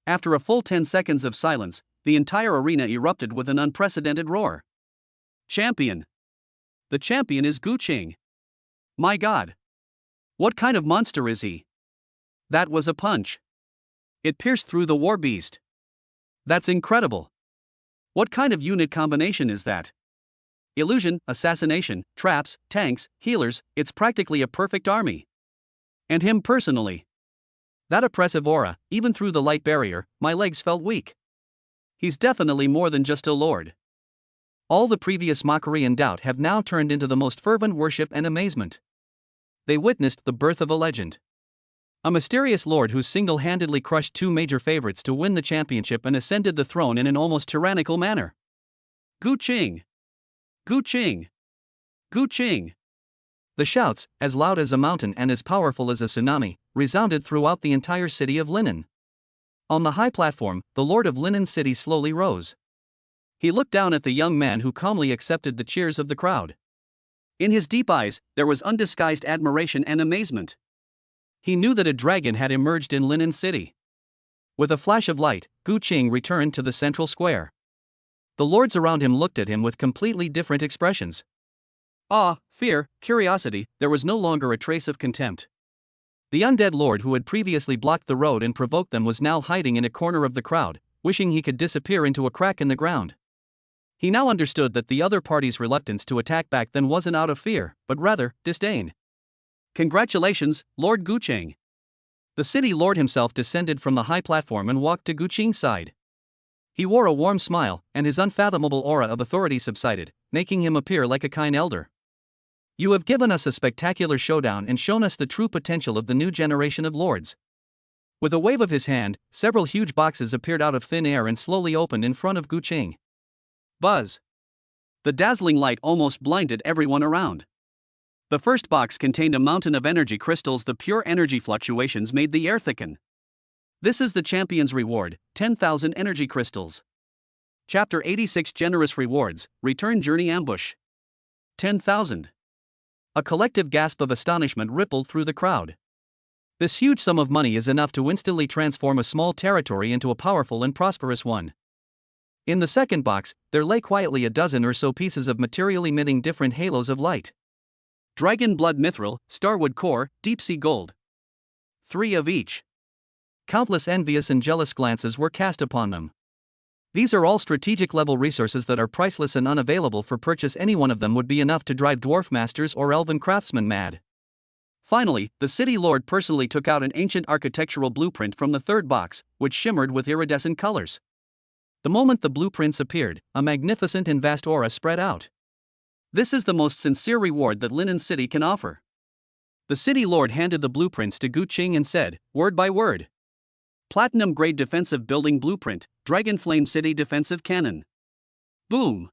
After a full 10 seconds of silence, the entire arena erupted with an unprecedented roar. Champion! The champion is Gu Cheng. My God! What kind of monster is he? That was a punch. It pierced through the war beast. That's incredible. What kind of unit combination is that? Illusion, assassination, traps, tanks, healers, it's practically a perfect army. And him personally. That oppressive aura, even through the light barrier, my legs felt weak. He's definitely more than just a lord. All the previous mockery and doubt have now turned into the most fervent worship and amazement. They witnessed the birth of a legend. A mysterious lord who single-handedly crushed 2 major favorites to win the championship and ascended the throne in an almost tyrannical manner. Gu Cheng! Gu Cheng! Gu Cheng! The shouts, as loud as a mountain and as powerful as a tsunami, resounded throughout the entire city of Linen. On the high platform, the Lord of Linen City slowly rose. He looked down at the young man who calmly accepted the cheers of the crowd. In his deep eyes, there was undisguised admiration and amazement. He knew that a dragon had emerged in Linen City. With a flash of light, Gu Cheng returned to the central square. The lords around him looked at him with completely different expressions. Awe, fear, curiosity, there was no longer a trace of contempt. The undead lord who had previously blocked the road and provoked them was now hiding in a corner of the crowd, wishing he could disappear into a crack in the ground. He now understood that the other party's reluctance to attack back then wasn't out of fear, but rather, disdain. Congratulations, Lord Gu Cheng. The city lord himself descended from the high platform and walked to Gu Cheng's side. He wore a warm smile, and his unfathomable aura of authority subsided, making him appear like a kind elder. You have given us a spectacular showdown and shown us the true potential of the new generation of lords. With a wave of his hand, several huge boxes appeared out of thin air and slowly opened in front of Gu Cheng. Buzz! The dazzling light almost blinded everyone around. The first box contained a mountain of energy crystals. The pure energy fluctuations made the air thicken. This is the champion's reward, 10,000 energy crystals. Chapter 86 Generous Rewards, Return Journey Ambush. 10,000. A collective gasp of astonishment rippled through the crowd. This huge sum of money is enough to instantly transform a small territory into a powerful and prosperous one. In the second box, there lay quietly a dozen or so pieces of material emitting different halos of light. Dragon blood mithril, starwood core, deep sea gold. 3 of each. Countless envious and jealous glances were cast upon them. These are all strategic level resources that are priceless and unavailable for purchase. Any one of them would be enough to drive dwarf masters or elven craftsmen mad. Finally, the city lord personally took out an ancient architectural blueprint from the third box, which shimmered with iridescent colors. The moment the blueprints appeared, a magnificent and vast aura spread out. This is the most sincere reward that Linen City can offer. The city lord handed the blueprints to Gu Qing and said, word by word. Platinum grade defensive building blueprint, Dragonflame City defensive cannon. Boom!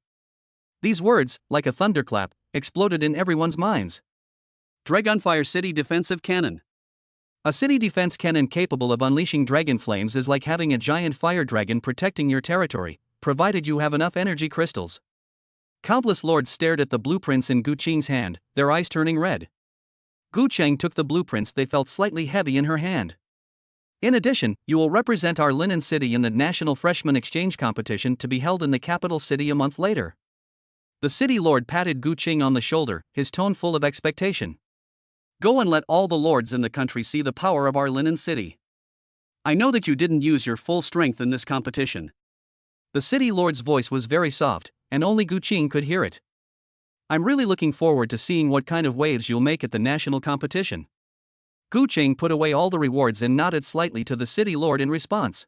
These words, like a thunderclap, exploded in everyone's minds. Dragonfire City defensive cannon. A city defense cannon capable of unleashing dragon flames is like having a giant fire dragon protecting your territory, provided you have enough energy crystals. Countless lords stared at the blueprints in Gu Qing's hand, their eyes turning red. Gu Cheng took the blueprints. They felt slightly heavy in her hand. In addition, you will represent our Linen City in the National Freshman Exchange Competition to be held in the capital city a month later. The city lord patted Gu Qing on the shoulder, his tone full of expectation. Go and let all the lords in the country see the power of our Linen City. I know that you didn't use your full strength in this competition. The city lord's voice was very soft, and only Gu Qing could hear it. I'm really looking forward to seeing what kind of waves you'll make at the national competition. Gu Qing put away all the rewards and nodded slightly to the city lord in response.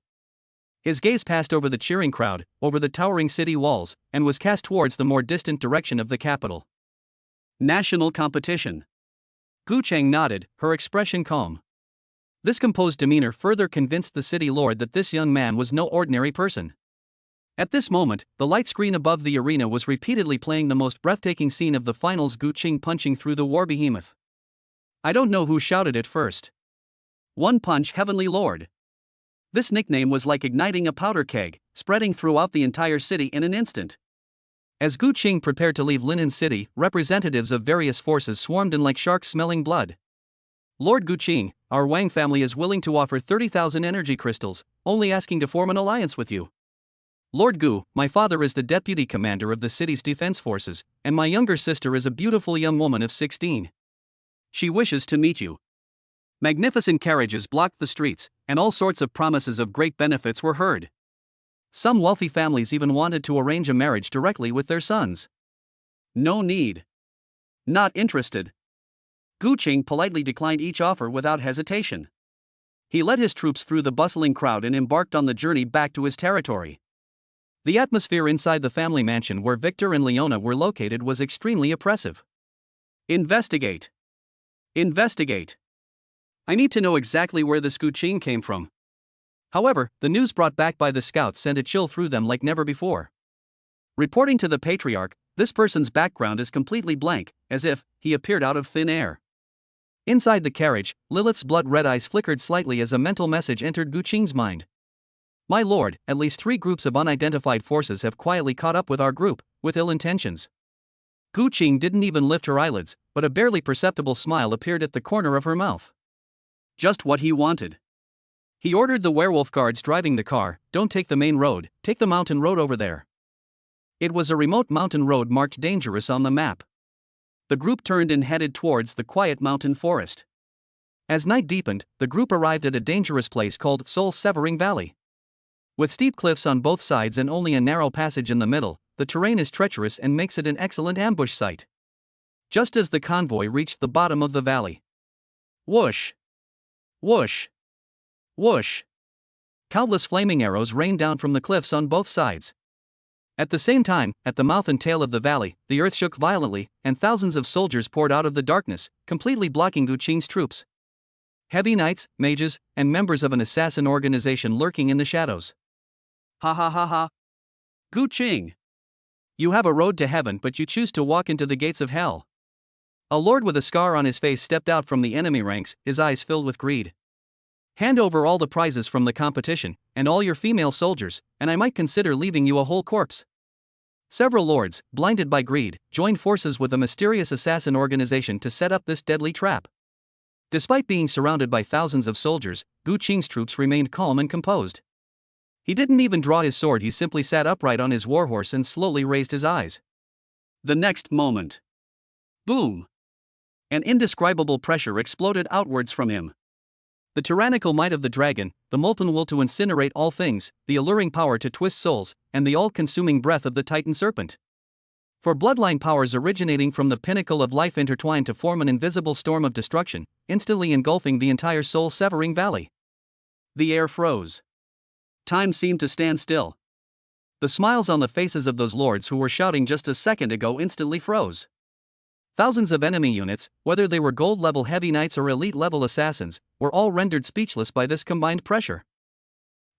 His gaze passed over the cheering crowd, over the towering city walls, and was cast towards the more distant direction of the capital. National competition. Gu Cheng nodded, her expression calm. This composed demeanor further convinced the city lord that this young man was no ordinary person. At this moment, the light screen above the arena was repeatedly playing the most breathtaking scene of the finals, Gu Qing punching through the war behemoth. I don't know who shouted it first. One punch, Heavenly Lord. This nickname was like igniting a powder keg, spreading throughout the entire city in an instant. As Gu Qing prepared to leave Linen City, representatives of various forces swarmed in like sharks smelling blood. Lord Gu Qing, our Wang family is willing to offer 30,000 energy crystals, only asking to form an alliance with you. Lord Gu, my father is the deputy commander of the city's defense forces, and my younger sister is a beautiful young woman of 16. She wishes to meet you. Magnificent carriages blocked the streets, and all sorts of promises of great benefits were heard. Some wealthy families even wanted to arrange a marriage directly with their sons. No need. Not interested. Gu Qing politely declined each offer without hesitation. He led his troops through the bustling crowd and embarked on the journey back to his territory. The atmosphere inside the family mansion where Victor and Leona were located was extremely oppressive. Investigate. Investigate. I need to know exactly where this Gu Qing came from. However, the news brought back by the scouts sent a chill through them like never before. Reporting to the Patriarch, this person's background is completely blank, as if he appeared out of thin air. Inside the carriage, Lilith's blood-red eyes flickered slightly as a mental message entered Gu Qing's mind. My lord, at least 3 groups of unidentified forces have quietly caught up with our group, with ill intentions. Gu Qing didn't even lift her eyelids, but a barely perceptible smile appeared at the corner of her mouth. Just what he wanted. He ordered the werewolf guards driving the car, don't take the main road, take the mountain road over there. It was a remote mountain road marked dangerous on the map. The group turned and headed towards the quiet mountain forest. As night deepened, the group arrived at a dangerous place called Soul-Severing Valley. With steep cliffs on both sides and only a narrow passage in the middle, the terrain is treacherous and makes it an excellent ambush site. Just as the convoy reached the bottom of the valley. Whoosh! Whoosh! Whoosh! Countless flaming arrows rained down from the cliffs on both sides. At the same time, at the mouth and tail of the valley, the earth shook violently, and thousands of soldiers poured out of the darkness, completely blocking Gu Qing's troops. Heavy knights, mages, and members of an assassin organization lurking in the shadows. Ha ha ha ha! Gu Qing! You have a road to heaven, but you choose to walk into the gates of hell. A lord with a scar on his face stepped out from the enemy ranks, his eyes filled with greed. Hand over all the prizes from the competition, and all your female soldiers, and I might consider leaving you a whole corpse. Several lords, blinded by greed, joined forces with a mysterious assassin organization to set up this deadly trap. Despite being surrounded by thousands of soldiers, Gu Qing's troops remained calm and composed. He didn't even draw his sword, he simply sat upright on his warhorse and slowly raised his eyes. The next moment. Boom! An indescribable pressure exploded outwards from him. The tyrannical might of the dragon, the molten will to incinerate all things, the alluring power to twist souls, and the all-consuming breath of the Titan serpent. For bloodline powers originating from the pinnacle of life intertwined to form an invisible storm of destruction, instantly engulfing the entire soul-severing valley. The air froze. Time seemed to stand still. The smiles on the faces of those lords who were shouting just a second ago instantly froze. Thousands of enemy units, whether they were gold-level heavy knights or elite-level assassins, were all rendered speechless by this combined pressure.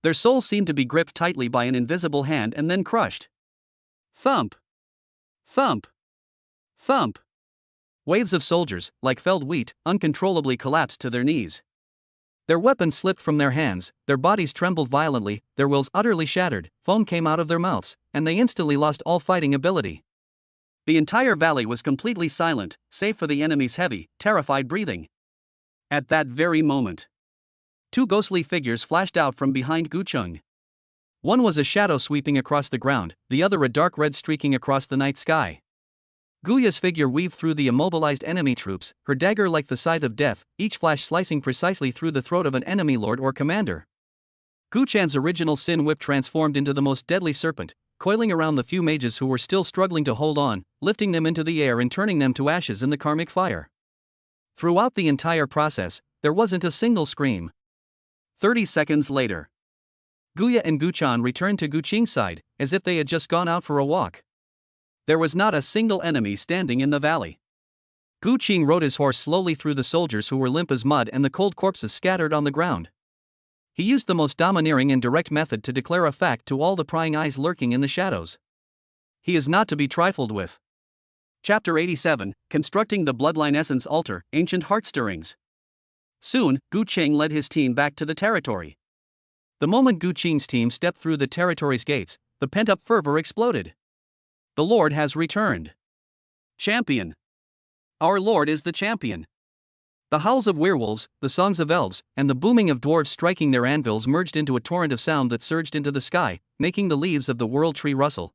Their souls seemed to be gripped tightly by an invisible hand and then crushed. Thump! Thump! Thump! Waves of soldiers, like felled wheat, uncontrollably collapsed to their knees. Their weapons slipped from their hands, their bodies trembled violently, their wills utterly shattered, foam came out of their mouths, and they instantly lost all fighting ability. The entire valley was completely silent, save for the enemy's heavy, terrified breathing. At that very moment, two ghostly figures flashed out from behind Gu Qing. One was a shadow sweeping across the ground, the other a dark red streaking across the night sky. Guya's figure weaved through the immobilized enemy troops, her dagger like the scythe of death, each flash slicing precisely through the throat of an enemy lord or commander. Gu Chan's original sin whip transformed into the most deadly serpent, coiling around the few mages who were still struggling to hold on, lifting them into the air and turning them to ashes in the karmic fire. Throughout the entire process, there wasn't a single scream. 30 seconds later, Guya and Gu Chan returned to Gu Qing's side, as if they had just gone out for a walk. There was not a single enemy standing in the valley. Gu Qing rode his horse slowly through the soldiers who were limp as mud and the cold corpses scattered on the ground. He used the most domineering and direct method to declare a fact to all the prying eyes lurking in the shadows. He is not to be trifled with. Chapter 87, Constructing the Bloodline Essence Altar, Ancient Heart-Stirrings. Soon, Gu Qing led his team back to the territory. The moment Gu Qing's team stepped through the territory's gates, the pent-up fervor exploded. The Lord has returned. Champion. Our Lord is the champion. The howls of werewolves, the songs of elves, and the booming of dwarves striking their anvils merged into a torrent of sound that surged into the sky, making the leaves of the world tree rustle.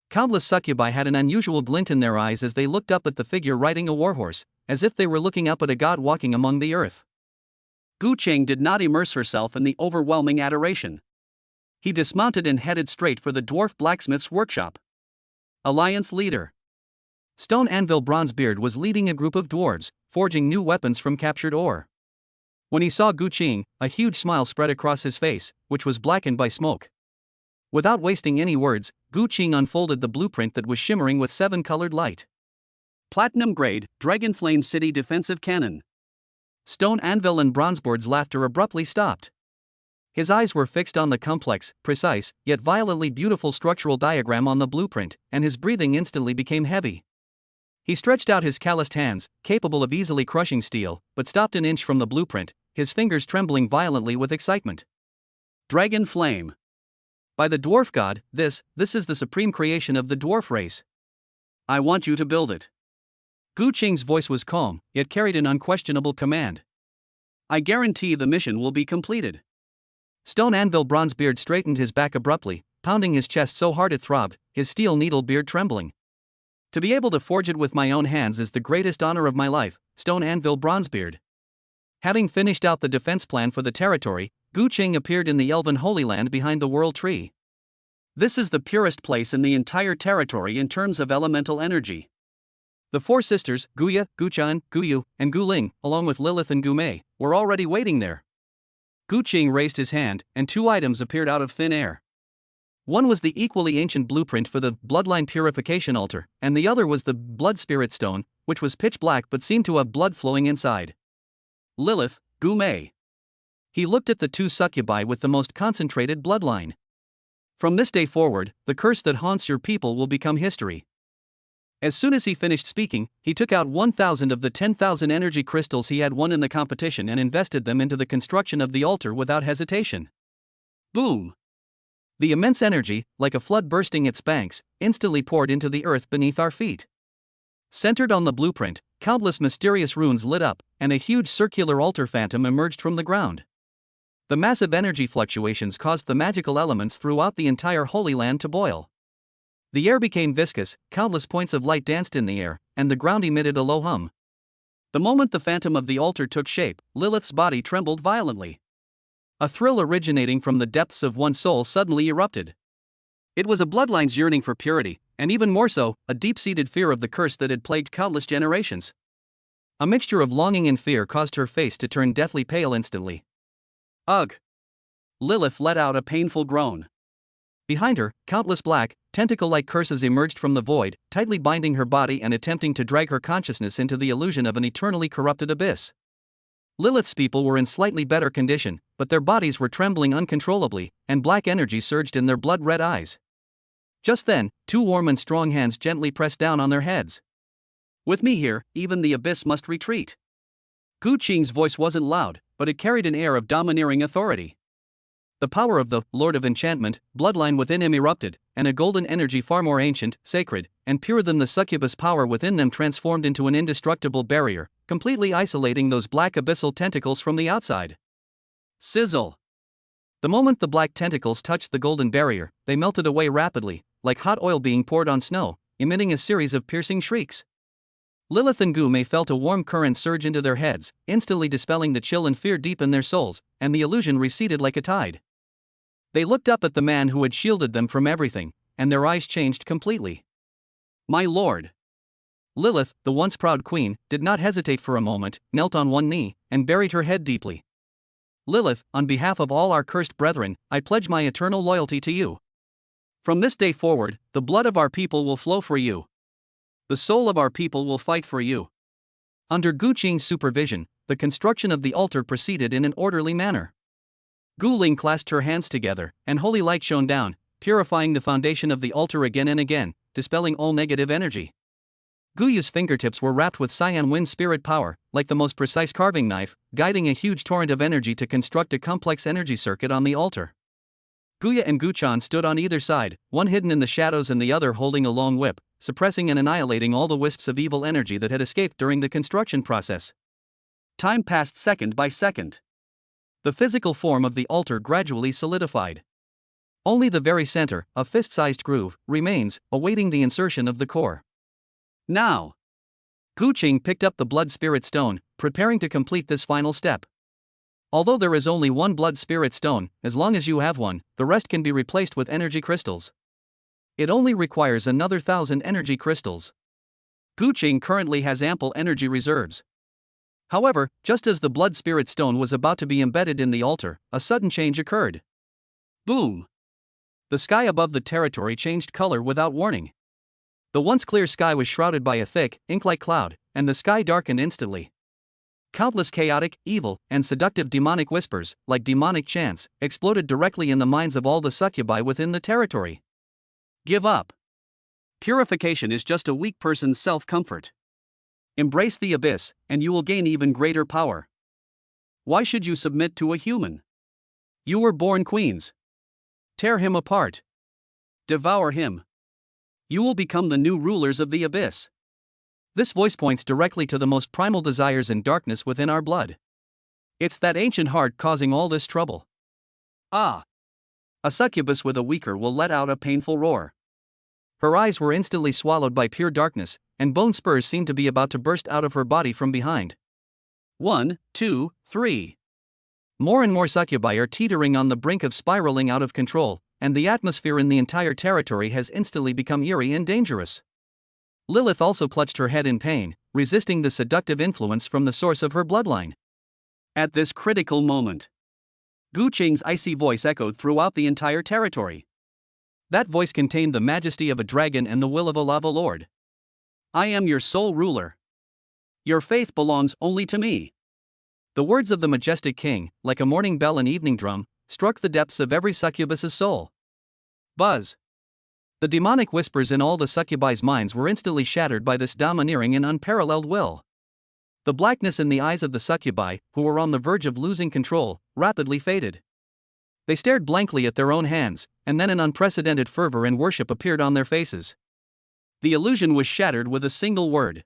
Countless succubi had an unusual glint in their eyes as they looked up at the figure riding a warhorse, as if they were looking up at a god walking among the earth. Gu Qing did not immerse herself in the overwhelming adoration. He dismounted and headed straight for the dwarf blacksmith's workshop. Alliance leader Stone Anvil Bronzebeard was leading a group of dwarves, forging new weapons from captured ore. When he saw Gu Qing, a huge smile spread across his face, which was blackened by smoke. Without wasting any words, Gu Qing unfolded the blueprint that was shimmering with 7-colored light. Platinum grade, Dragon Flame City Defensive Cannon. Stone Anvil and Bronzebeard's laughter abruptly stopped. His eyes were fixed on the complex, precise, yet violently beautiful structural diagram on the blueprint, and his breathing instantly became heavy. He stretched out his calloused hands, capable of easily crushing steel, but stopped an inch from the blueprint, his fingers trembling violently with excitement. Dragon Flame. By the dwarf god, this is the supreme creation of the dwarf race. I want you to build it. Gu Qing's voice was calm, yet carried an unquestionable command. I guarantee the mission will be completed. Stone Anvil Bronzebeard straightened his back abruptly, pounding his chest so hard it throbbed, his steel needle beard trembling. To be able to forge it with my own hands is the greatest honor of my life, Stone Anvil Bronzebeard. Having finished out the defense plan for the territory, Gu Qing appeared in the elven Holy Land behind the World Tree. This is the purest place in the entire territory in terms of elemental energy. The four sisters, Guya, Gu Chan, Gu Yu, and Gu Ling, along with Lilith and Gu Mei, were already waiting there. Gu Qing raised his hand, and 2 items appeared out of thin air. One was the equally ancient blueprint for the Bloodline Purification Altar, and the other was the Blood Spirit Stone, which was pitch black but seemed to have blood flowing inside. Lilith, Gu Mei. He looked at the 2 succubi with the most concentrated bloodline. From this day forward, the curse that haunts your people will become history. As soon as he finished speaking, he took out 1,000 of the 10,000 energy crystals he had won in the competition and invested them into the construction of the altar without hesitation. Boom! The immense energy, like a flood bursting its banks, instantly poured into the earth beneath our feet. Centered on the blueprint, countless mysterious runes lit up, and a huge circular altar phantom emerged from the ground. The massive energy fluctuations caused the magical elements throughout the entire Holy Land to boil. The air became viscous, countless points of light danced in the air, and the ground emitted a low hum. The moment the phantom of the altar took shape, Lilith's body trembled violently. A thrill originating from the depths of one's soul suddenly erupted. It was a bloodline's yearning for purity, and even more so, a deep-seated fear of the curse that had plagued countless generations. A mixture of longing and fear caused her face to turn deathly pale instantly. Ugh! Lilith let out a painful groan. Behind her, countless black, tentacle-like curses emerged from the void, tightly binding her body and attempting to drag her consciousness into the illusion of an eternally corrupted abyss. Lilith's people were in slightly better condition, but their bodies were trembling uncontrollably, and black energy surged in their blood-red eyes. Just then, two warm and strong hands gently pressed down on their heads. With me here, even the abyss must retreat. Gu Qing's voice wasn't loud, but it carried an air of domineering authority. The power of the Lord of Enchantment bloodline within him erupted, and a golden energy far more ancient, sacred, and pure than the succubus power within them transformed into an indestructible barrier, completely isolating those black abyssal tentacles from the outside. Sizzle! The moment the black tentacles touched the golden barrier, they melted away rapidly, like hot oil being poured on snow, emitting a series of piercing shrieks. Lilith and Gu Mei felt a warm current surge into their heads, instantly dispelling the chill and fear deep in their souls, and the illusion receded like a tide. They looked up at the man who had shielded them from everything, and their eyes changed completely. My lord! Lilith, the once proud queen, did not hesitate for a moment, knelt on one knee, and buried her head deeply. Lilith, on behalf of all our cursed brethren, I pledge my eternal loyalty to you. From this day forward, the blood of our people will flow for you. The soul of our people will fight for you. Under Gu Qing's supervision, the construction of the altar proceeded in an orderly manner. Gu Ling clasped her hands together, and holy light shone down, purifying the foundation of the altar again and again, dispelling all negative energy. Gu Yu's fingertips were wrapped with Cyan Wind spirit power, like the most precise carving knife, guiding a huge torrent of energy to construct a complex energy circuit on the altar. Guya and Guchan stood on either side, one hidden in the shadows and the other holding a long whip, suppressing and annihilating all the wisps of evil energy that had escaped during the construction process. Time passed second by second. The physical form of the altar gradually solidified. Only the very center, a fist-sized groove, remains, awaiting the insertion of the core. Now! Gu Qing picked up the blood spirit stone, preparing to complete this final step. Although there is only one blood spirit stone, as long as you have one, the rest can be replaced with energy crystals. It only requires another 1,000 energy crystals. Gu Qing currently has ample energy reserves. However, just as the blood spirit stone was about to be embedded in the altar, a sudden change occurred. Boom! The sky above the territory changed color without warning. The once clear sky was shrouded by a thick, ink-like cloud, and the sky darkened instantly. Countless chaotic, evil, and seductive demonic whispers, like demonic chants, exploded directly in the minds of all the succubi within the territory. Give up. Purification is just a weak person's self-comfort. Embrace the abyss, and you will gain even greater power. Why should you submit to a human? You were born queens. Tear him apart. Devour him. You will become the new rulers of the abyss. This voice points directly to the most primal desires and darkness within our blood. It's that ancient heart causing all this trouble. Ah! A succubus with a weaker will let out a painful roar. Her eyes were instantly swallowed by pure darkness, and bone spurs seemed to be about to burst out of her body from behind. 1, 2, 3. More and more succubi are teetering on the brink of spiraling out of control, and the atmosphere in the entire territory has instantly become eerie and dangerous. Lilith also clutched her head in pain, resisting the seductive influence from the source of her bloodline. At this critical moment, Gu Qing's icy voice echoed throughout the entire territory. That voice contained the majesty of a dragon and the will of a lava lord. I am your sole ruler. Your faith belongs only to me. The words of the majestic king, like a morning bell and evening drum, struck the depths of every succubus's soul. Buzz! The demonic whispers in all the succubi's minds were instantly shattered by this domineering and unparalleled will. The blackness in the eyes of the succubi, who were on the verge of losing control, rapidly faded. They stared blankly at their own hands, and then an unprecedented fervor and worship appeared on their faces. The illusion was shattered with a single word.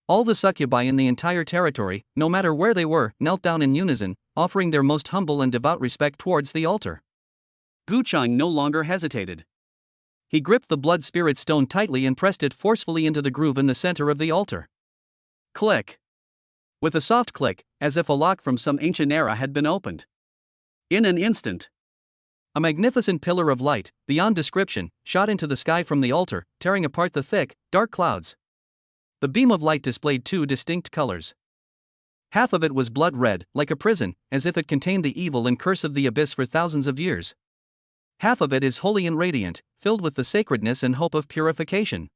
All the succubi in the entire territory, no matter where they were, knelt down in unison, offering their most humble and devout respect towards the altar. Gu Chang no longer hesitated. He gripped the blood spirit stone tightly and pressed it forcefully into the groove in the center of the altar. Click! With a soft click, as if a lock from some ancient era had been opened. In an instant, a magnificent pillar of light, beyond description, shot into the sky from the altar, tearing apart the thick, dark clouds. The beam of light displayed two distinct colors. Half of it was blood red, like a prison, as if it contained the evil and curse of the abyss for thousands of years. Half of it is holy and radiant, filled with the sacredness and hope of purification.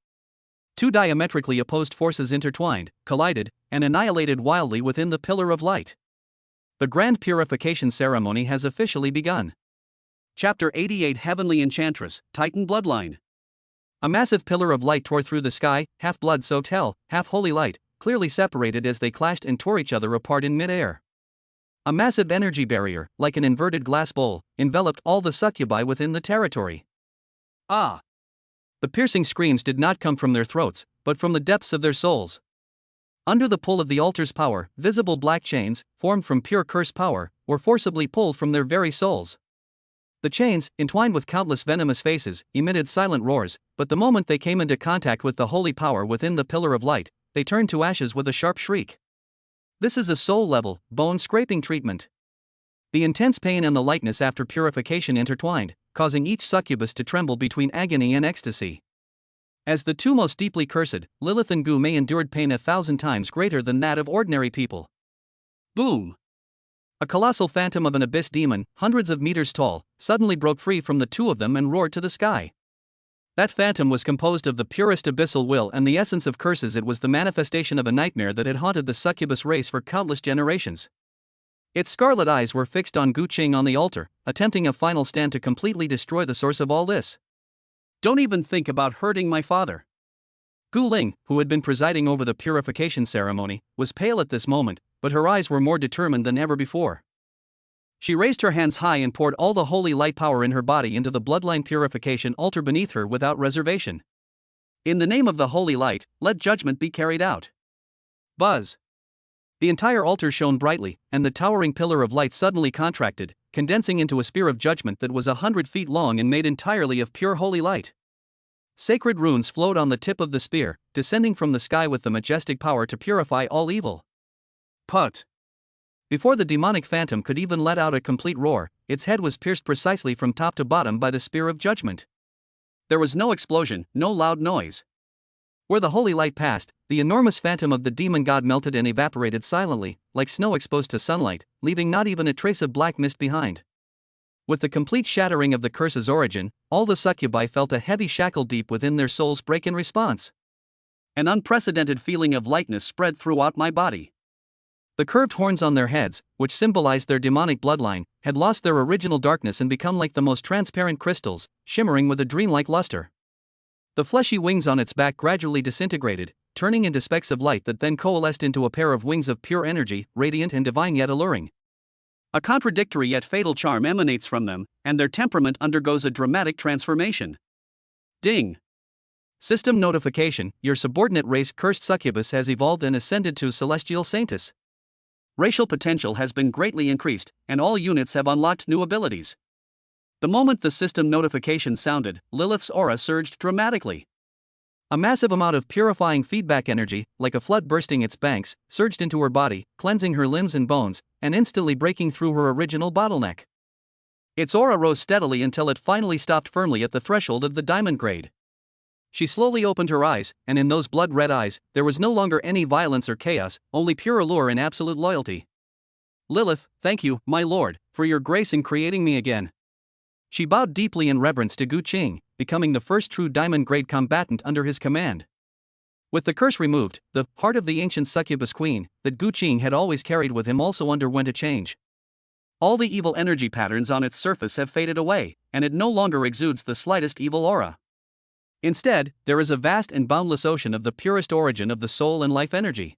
Two diametrically opposed forces intertwined, collided, and annihilated wildly within the pillar of light. The grand purification ceremony has officially begun. Chapter 88 Heavenly Enchantress, Titan Bloodline. A massive pillar of light tore through the sky, half blood-soaked hell, half holy light, clearly separated as they clashed and tore each other apart in mid-air. A massive energy barrier, like an inverted glass bowl, enveloped all the succubi within the territory. Ah! The piercing screams did not come from their throats, but from the depths of their souls. Under the pull of the altar's power, visible black chains, formed from pure curse power, were forcibly pulled from their very souls. The chains, entwined with countless venomous faces, emitted silent roars, but the moment they came into contact with the holy power within the pillar of light, they turned to ashes with a sharp shriek. This is a soul-level, bone-scraping treatment. The intense pain and the lightness after purification intertwined, causing each succubus to tremble between agony and ecstasy. As the two most deeply cursed, Lilith and Gu Mei endured pain 1,000 times greater than that of ordinary people. Boom! A colossal phantom of an abyss demon, hundreds of meters tall, suddenly broke free from the two of them and roared to the sky. That phantom was composed of the purest abyssal will and the essence of curses. It was the manifestation of a nightmare that had haunted the succubus race for countless generations. Its scarlet eyes were fixed on Gu Qing on the altar, attempting a final stand to completely destroy the source of all this. Don't even think about hurting my father. Gu Ling, who had been presiding over the purification ceremony, was pale at this moment, but her eyes were more determined than ever before. She raised her hands high and poured all the holy light power in her body into the bloodline purification altar beneath her without reservation. In the name of the holy light, let judgment be carried out. Buzz! The entire altar shone brightly, and the towering pillar of light suddenly contracted, condensing into a spear of judgment that was 100 feet long and made entirely of pure holy light. Sacred runes flowed on the tip of the spear, descending from the sky with the majestic power to purify all evil. Put! Before the demonic phantom could even let out a complete roar, its head was pierced precisely from top to bottom by the spear of judgment. There was no explosion, no loud noise. Where the holy light passed, the enormous phantom of the demon god melted and evaporated silently, like snow exposed to sunlight, leaving not even a trace of black mist behind. With the complete shattering of the curse's origin, all the succubi felt a heavy shackle deep within their souls break in response. An unprecedented feeling of lightness spread throughout my body. The curved horns on their heads, which symbolized their demonic bloodline, had lost their original darkness and become like the most transparent crystals, shimmering with a dreamlike luster. The fleshy wings on its back gradually disintegrated, turning into specks of light that then coalesced into a pair of wings of pure energy, radiant and divine yet alluring. A contradictory yet fatal charm emanates from them, and their temperament undergoes a dramatic transformation. Ding! System notification: your subordinate race cursed succubus has evolved and ascended to celestial saintess. Racial potential has been greatly increased, and all units have unlocked new abilities. The moment the system notification sounded, Lilith's aura surged dramatically. A massive amount of purifying feedback energy, like a flood bursting its banks, surged into her body, cleansing her limbs and bones, and instantly breaking through her original bottleneck. Its aura rose steadily until it finally stopped firmly at the threshold of the diamond grade. She slowly opened her eyes, and in those blood-red eyes, there was no longer any violence or chaos, only pure allure and absolute loyalty. Lilith, thank you, my lord, for your grace in creating me again. She bowed deeply in reverence to Gu Qing, becoming the first true diamond-grade combatant under his command. With the curse removed, the heart of the ancient succubus queen that Gu Qing had always carried with him also underwent a change. All the evil energy patterns on its surface have faded away, and it no longer exudes the slightest evil aura. Instead, there is a vast and boundless ocean of the purest origin of the soul and life energy.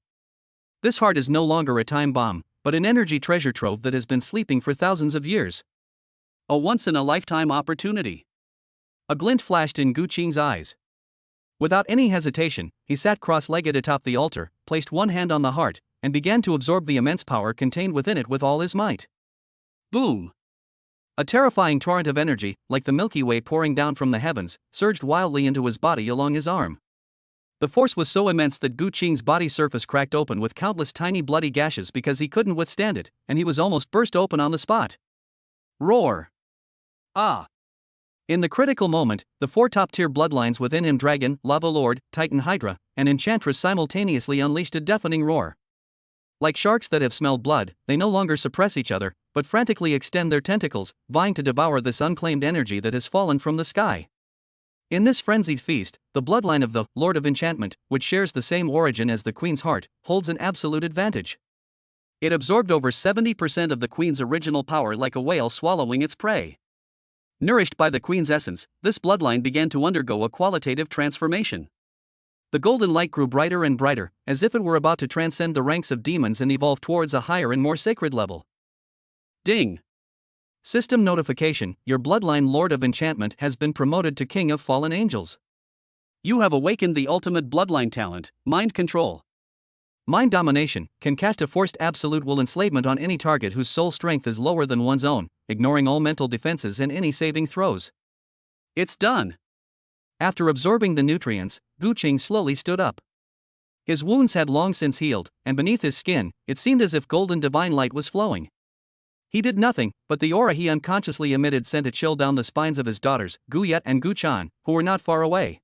This heart is no longer a time bomb, but an energy treasure trove that has been sleeping for thousands of years. A once-in-a-lifetime opportunity. A glint flashed in Gu Qing's eyes. Without any hesitation, he sat cross-legged atop the altar, placed one hand on the heart, and began to absorb the immense power contained within it with all his might. Boom! A terrifying torrent of energy, like the Milky Way pouring down from the heavens, surged wildly into his body along his arm. The force was so immense that Gu Qing's body surface cracked open with countless tiny bloody gashes because he couldn't withstand it, and he was almost burst open on the spot. Roar! Ah! In the critical moment, the four top-tier bloodlines within him, Dragon, Lava Lord, Titan Hydra, and Enchantress, simultaneously unleashed a deafening roar. Like sharks that have smelled blood, they no longer suppress each other, but frantically extend their tentacles, vying to devour this unclaimed energy that has fallen from the sky. In this frenzied feast, the bloodline of the Lord of Enchantment, which shares the same origin as the Queen's heart, holds an absolute advantage. It absorbed over 70% of the Queen's original power like a whale swallowing its prey. Nourished by the Queen's essence, this bloodline began to undergo a qualitative transformation. The golden light grew brighter and brighter, as if it were about to transcend the ranks of demons and evolve towards a higher and more sacred level. Ding! System notification: your bloodline Lord of Enchantment has been promoted to King of Fallen Angels. You have awakened the ultimate bloodline talent, Mind Control. Mind domination can cast a forced absolute will enslavement on any target whose soul strength is lower than one's own, ignoring all mental defenses and any saving throws. It's done. After absorbing the nutrients, Gu Qing slowly stood up. His wounds had long since healed, and beneath his skin, it seemed as if golden divine light was flowing. He did nothing, but the aura he unconsciously emitted sent a chill down the spines of his daughters, Gu Yet and Gu Chan, who were not far away.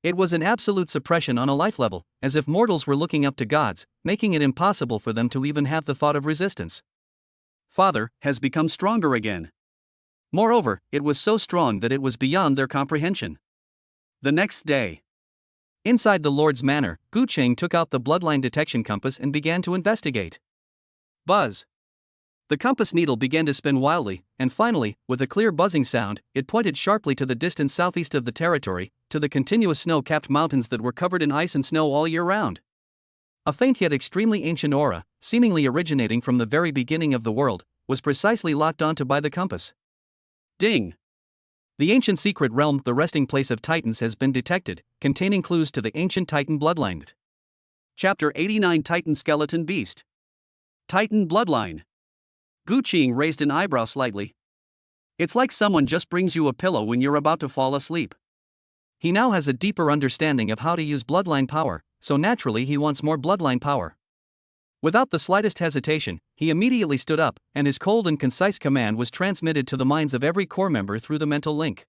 It was an absolute suppression on a life level, as if mortals were looking up to gods, making it impossible for them to even have the thought of resistance. Father has become stronger again. Moreover, it was so strong that it was beyond their comprehension. The next day, inside the Lord's manor, Gu Qing took out the bloodline detection compass and began to investigate. Buzz! The compass needle began to spin wildly, and finally, with a clear buzzing sound, it pointed sharply to the distant southeast of the territory, to the continuous snow-capped mountains that were covered in ice and snow all year round. A faint yet extremely ancient aura, seemingly originating from the very beginning of the world, was precisely locked onto by the compass. Ding! The ancient secret realm, the resting place of Titans, has been detected, containing clues to the ancient Titan bloodline. Chapter 89: Titan Skeleton Beast. Titan Bloodline. Gu Qing raised an eyebrow slightly. It's like someone just brings you a pillow when you're about to fall asleep. He now has a deeper understanding of how to use bloodline power, so naturally he wants more bloodline power. Without the slightest hesitation, he immediately stood up, and his cold and concise command was transmitted to the minds of every core member through the mental link.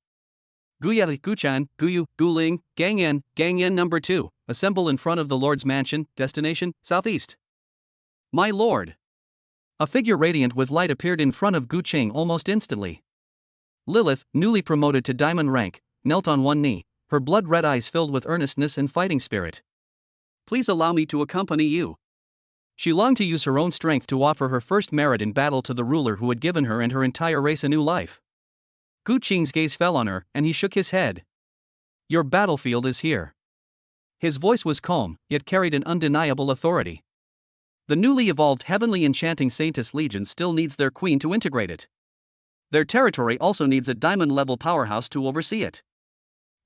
Guyali, Guchan, Guyu, Guling, Gangyan number 2, assemble in front of the Lord's mansion, destination, southeast. My lord! A figure radiant with light appeared in front of Gu Qing almost instantly. Lilith, newly promoted to diamond rank, knelt on one knee, her blood-red eyes filled with earnestness and fighting spirit. Please allow me to accompany you. She longed to use her own strength to offer her first merit in battle to the ruler who had given her and her entire race a new life. Gu Qing's gaze fell on her, and he shook his head. Your battlefield is here. His voice was calm, yet carried an undeniable authority. The newly evolved Heavenly Enchanting Saintess Legion still needs their queen to integrate it. Their territory also needs a diamond-level powerhouse to oversee it.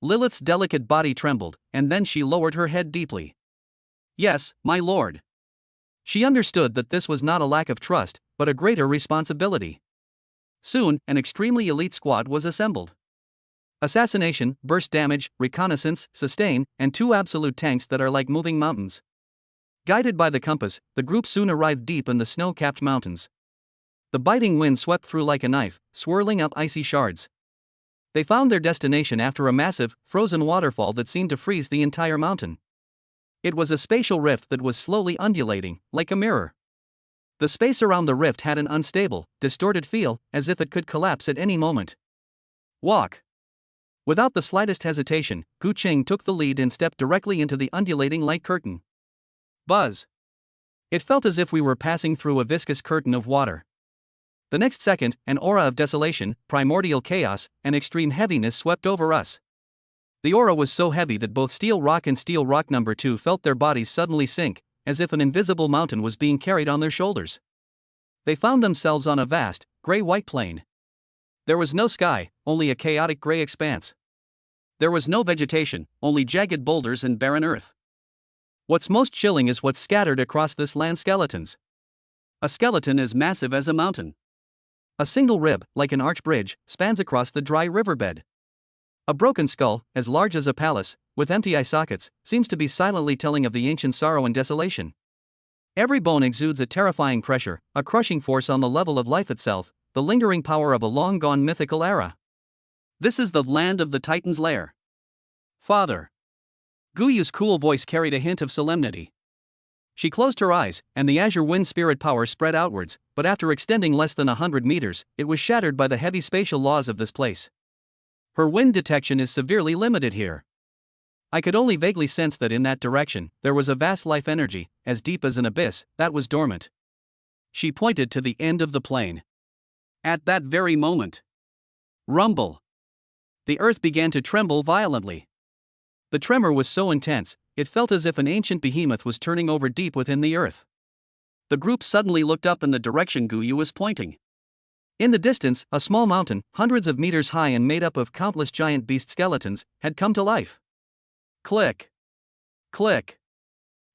Lilith's delicate body trembled, and then she lowered her head deeply. Yes, my lord. She understood that this was not a lack of trust, but a greater responsibility. Soon, an extremely elite squad was assembled. Assassination, burst damage, reconnaissance, sustain, and 2 absolute tanks that are like moving mountains. Guided by the compass, the group soon arrived deep in the snow-capped mountains. The biting wind swept through like a knife, swirling up icy shards. They found their destination after a massive, frozen waterfall that seemed to freeze the entire mountain. It was a spatial rift that was slowly undulating, like a mirror. The space around the rift had an unstable, distorted feel, as if it could collapse at any moment. Walk! Without the slightest hesitation, Gu Qing took the lead and stepped directly into the undulating light curtain. Buzz! It felt as if we were passing through a viscous curtain of water. The next second, an aura of desolation, primordial chaos, and extreme heaviness swept over us. The aura was so heavy that both Steel Rock and Steel Rock number 2 felt their bodies suddenly sink, as if an invisible mountain was being carried on their shoulders. They found themselves on a vast, gray-white plain. There was no sky, only a chaotic gray expanse. There was no vegetation, only jagged boulders and barren earth. What's most chilling is what's scattered across this land: skeletons. A skeleton as massive as a mountain. A single rib, like an arch bridge, spans across the dry riverbed. A broken skull, as large as a palace, with empty eye sockets, seems to be silently telling of the ancient sorrow and desolation. Every bone exudes a terrifying pressure, a crushing force on the level of life itself, the lingering power of a long-gone mythical era. This is the land of the Titan's lair. Father. Guyu's cool voice carried a hint of solemnity. She closed her eyes, and the azure wind spirit power spread outwards, but after extending less than 100 meters, it was shattered by the heavy spatial laws of this place. Her wind detection is severely limited here. I could only vaguely sense that in that direction, there was a vast life energy, as deep as an abyss, that was dormant. She pointed to the end of the plain. At that very moment. Rumble. The earth began to tremble violently. The tremor was so intense, it felt as if an ancient behemoth was turning over deep within the earth. The group suddenly looked up in the direction Guyu was pointing. In the distance, a small mountain, hundreds of meters high and made up of countless giant beast skeletons, had come to life. Click. Click.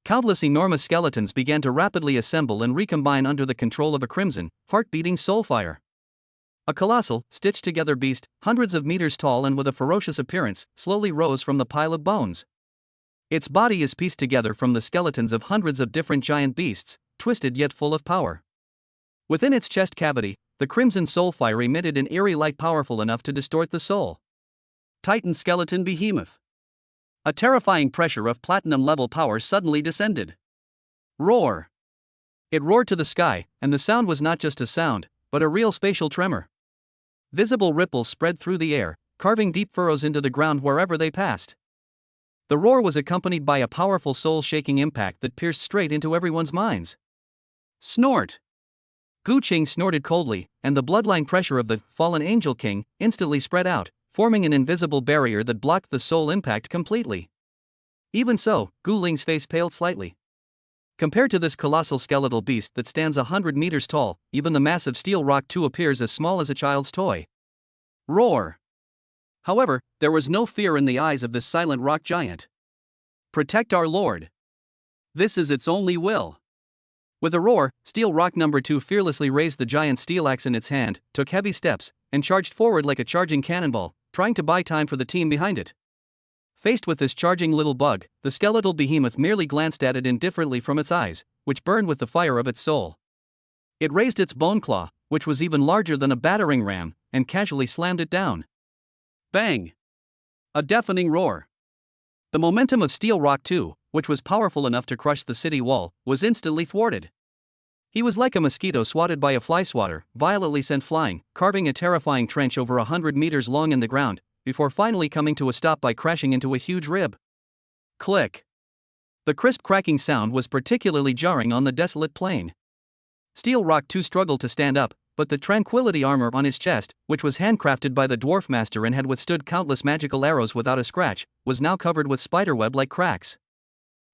Countless enormous skeletons began to rapidly assemble and recombine under the control of a crimson, heart-beating soulfire. A colossal, stitched-together beast, hundreds of meters tall and with a ferocious appearance, slowly rose from the pile of bones. Its body is pieced together from the skeletons of hundreds of different giant beasts, twisted yet full of power. Within its chest cavity, the crimson soulfire emitted an eerie light powerful enough to distort the soul. Titan skeleton behemoth. A terrifying pressure of platinum-level power suddenly descended. Roar. It roared to the sky, and the sound was not just a sound, but a real spatial tremor. Visible ripples spread through the air, carving deep furrows into the ground wherever they passed. The roar was accompanied by a powerful soul-shaking impact that pierced straight into everyone's minds. Snort. Gu Qing snorted coldly, and the bloodline pressure of the fallen Angel King instantly spread out, forming an invisible barrier that blocked the soul impact completely. Even so, Gu Ling's face paled slightly. Compared to this colossal skeletal beast that stands 100 meters tall, even the massive steel rock too appears as small as a child's toy. Roar. However, there was no fear in the eyes of this silent rock giant. Protect our lord. This is its only will. With a roar, Steel Rock No. 2 fearlessly raised the giant steel axe in its hand, took heavy steps, and charged forward like a charging cannonball, trying to buy time for the team behind it. Faced with this charging little bug, the skeletal behemoth merely glanced at it indifferently from its eyes, which burned with the fire of its soul. It raised its bone claw, which was even larger than a battering ram, and casually slammed it down. Bang! A deafening roar. The momentum of Steel Rock 2, which was powerful enough to crush the city wall, was instantly thwarted. He was like a mosquito swatted by a fly swatter, violently sent flying, carving a terrifying trench over 100 meters long in the ground, before finally coming to a stop by crashing into a huge rib. Click. The crisp cracking sound was particularly jarring on the desolate plain. Steel Rock 2 struggled to stand up, but the tranquility armor on his chest, which was handcrafted by the Dwarf Master and had withstood countless magical arrows without a scratch, was now covered with spiderweb-like cracks.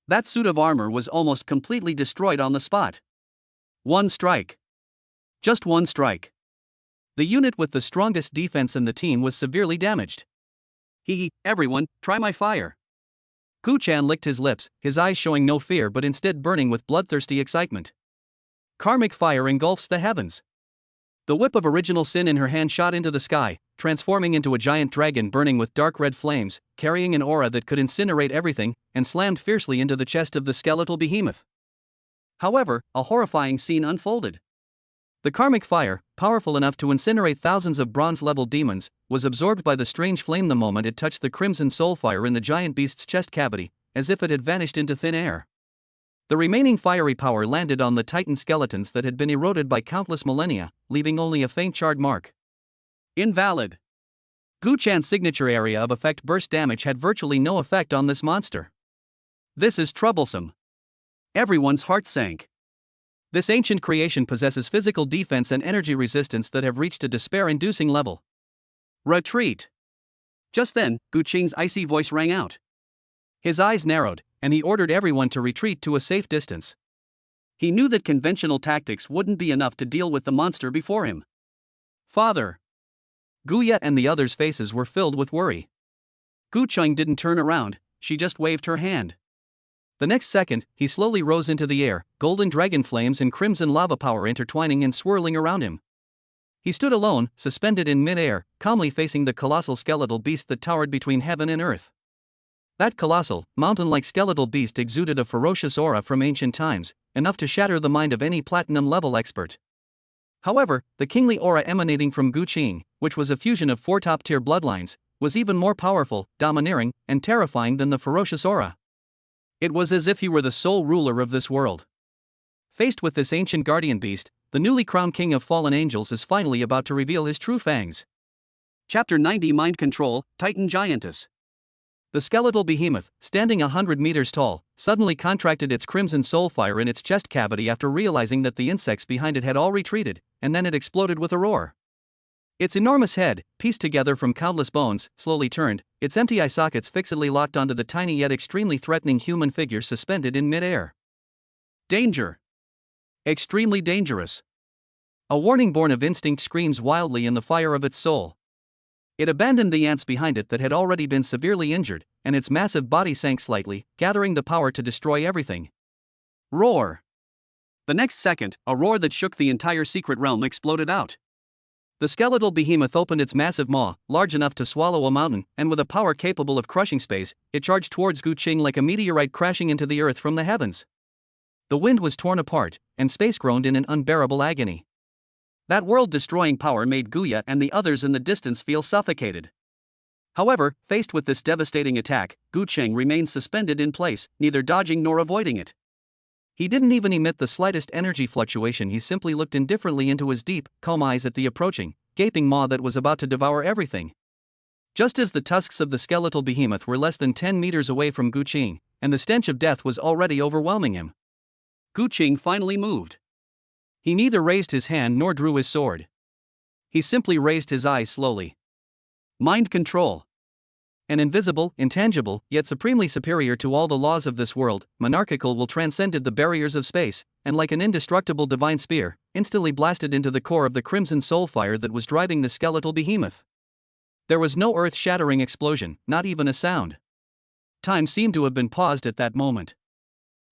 That suit of armor was almost completely destroyed on the spot. One strike. Just one strike. The unit with the strongest defense in the team was severely damaged. Everyone, try my fire. Gu Chan licked his lips, his eyes showing no fear but instead burning with bloodthirsty excitement. Karmic fire engulfs the heavens. The whip of original sin in her hand shot into the sky, transforming into a giant dragon burning with dark red flames, carrying an aura that could incinerate everything, and slammed fiercely into the chest of the skeletal behemoth. However, a horrifying scene unfolded. The karmic fire, powerful enough to incinerate thousands of bronze-level demons, was absorbed by the strange flame the moment it touched the crimson soulfire in the giant beast's chest cavity, as if it had vanished into thin air. The remaining fiery power landed on the titan skeletons that had been eroded by countless millennia, leaving only a faint charred mark. Invalid. Gu Chan's signature area of effect burst damage had virtually no effect on this monster. This is troublesome. Everyone's heart sank. This ancient creation possesses physical defense and energy resistance that have reached a despair-inducing level. Retreat. Just then, Gu Qing's icy voice rang out. His eyes narrowed, and he ordered everyone to retreat to a safe distance. He knew that conventional tactics wouldn't be enough to deal with the monster before him. Father. Gu Yet and the others' faces were filled with worry. Gu Cheng didn't turn around, she just waved her hand. The next second, he slowly rose into the air, golden dragon flames and crimson lava power intertwining and swirling around him. He stood alone, suspended in mid-air, calmly facing the colossal skeletal beast that towered between heaven and earth. That colossal, mountain-like skeletal beast exuded a ferocious aura from ancient times, enough to shatter the mind of any platinum-level expert. However, the kingly aura emanating from Gu Qing, which was a fusion of 4 top-tier bloodlines, was even more powerful, domineering, and terrifying than the ferocious aura. It was as if he were the sole ruler of this world. Faced with this ancient guardian beast, the newly crowned king of fallen angels is finally about to reveal his true fangs. Chapter 90 Mind Control, Titan Giantess. The skeletal behemoth, standing 100 meters tall, suddenly contracted its crimson soulfire in its chest cavity after realizing that the insects behind it had all retreated, and then it exploded with a roar. Its enormous head, pieced together from countless bones, slowly turned, its empty eye sockets fixedly locked onto the tiny yet extremely threatening human figure suspended in mid-air. Danger! Extremely dangerous. A warning born of instinct screams wildly in the fire of its soul. It abandoned the ants behind it that had already been severely injured, and its massive body sank slightly, gathering the power to destroy everything. Roar! The next second, a roar that shook the entire secret realm exploded out. The skeletal behemoth opened its massive maw, large enough to swallow a mountain, and with a power capable of crushing space, it charged towards Gu Qing like a meteorite crashing into the earth from the heavens. The wind was torn apart, and space groaned in an unbearable agony. That world-destroying power made Guya and the others in the distance feel suffocated. However, faced with this devastating attack, Gu Qing remained suspended in place, neither dodging nor avoiding it. He didn't even emit the slightest energy fluctuation, he simply looked indifferently into his deep, calm eyes at the approaching, gaping maw that was about to devour everything. Just as the tusks of the skeletal behemoth were less than 10 meters away from Gu Qing, and the stench of death was already overwhelming him. Gu Qing finally moved. He neither raised his hand nor drew his sword. He simply raised his eyes slowly. Mind control. An invisible, intangible, yet supremely superior to all the laws of this world, monarchical will transcended the barriers of space, and like an indestructible divine spear, instantly blasted into the core of the crimson soulfire that was driving the skeletal behemoth. There was no earth-shattering explosion, not even a sound. Time seemed to have been paused at that moment.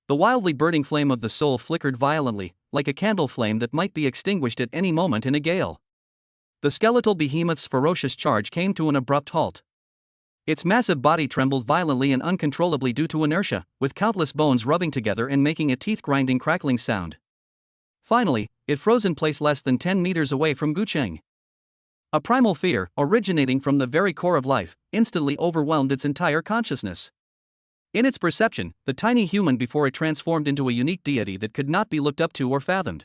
The wildly burning flame of the soul flickered violently, like a candle flame that might be extinguished at any moment in a gale. The skeletal behemoth's ferocious charge came to an abrupt halt. Its massive body trembled violently and uncontrollably due to inertia, with countless bones rubbing together and making a teeth-grinding crackling sound. Finally, it froze in place less than 10 meters away from Gu Qing. A primal fear, originating from the very core of life, instantly overwhelmed its entire consciousness. In its perception, the tiny human before it transformed into a unique deity that could not be looked up to or fathomed.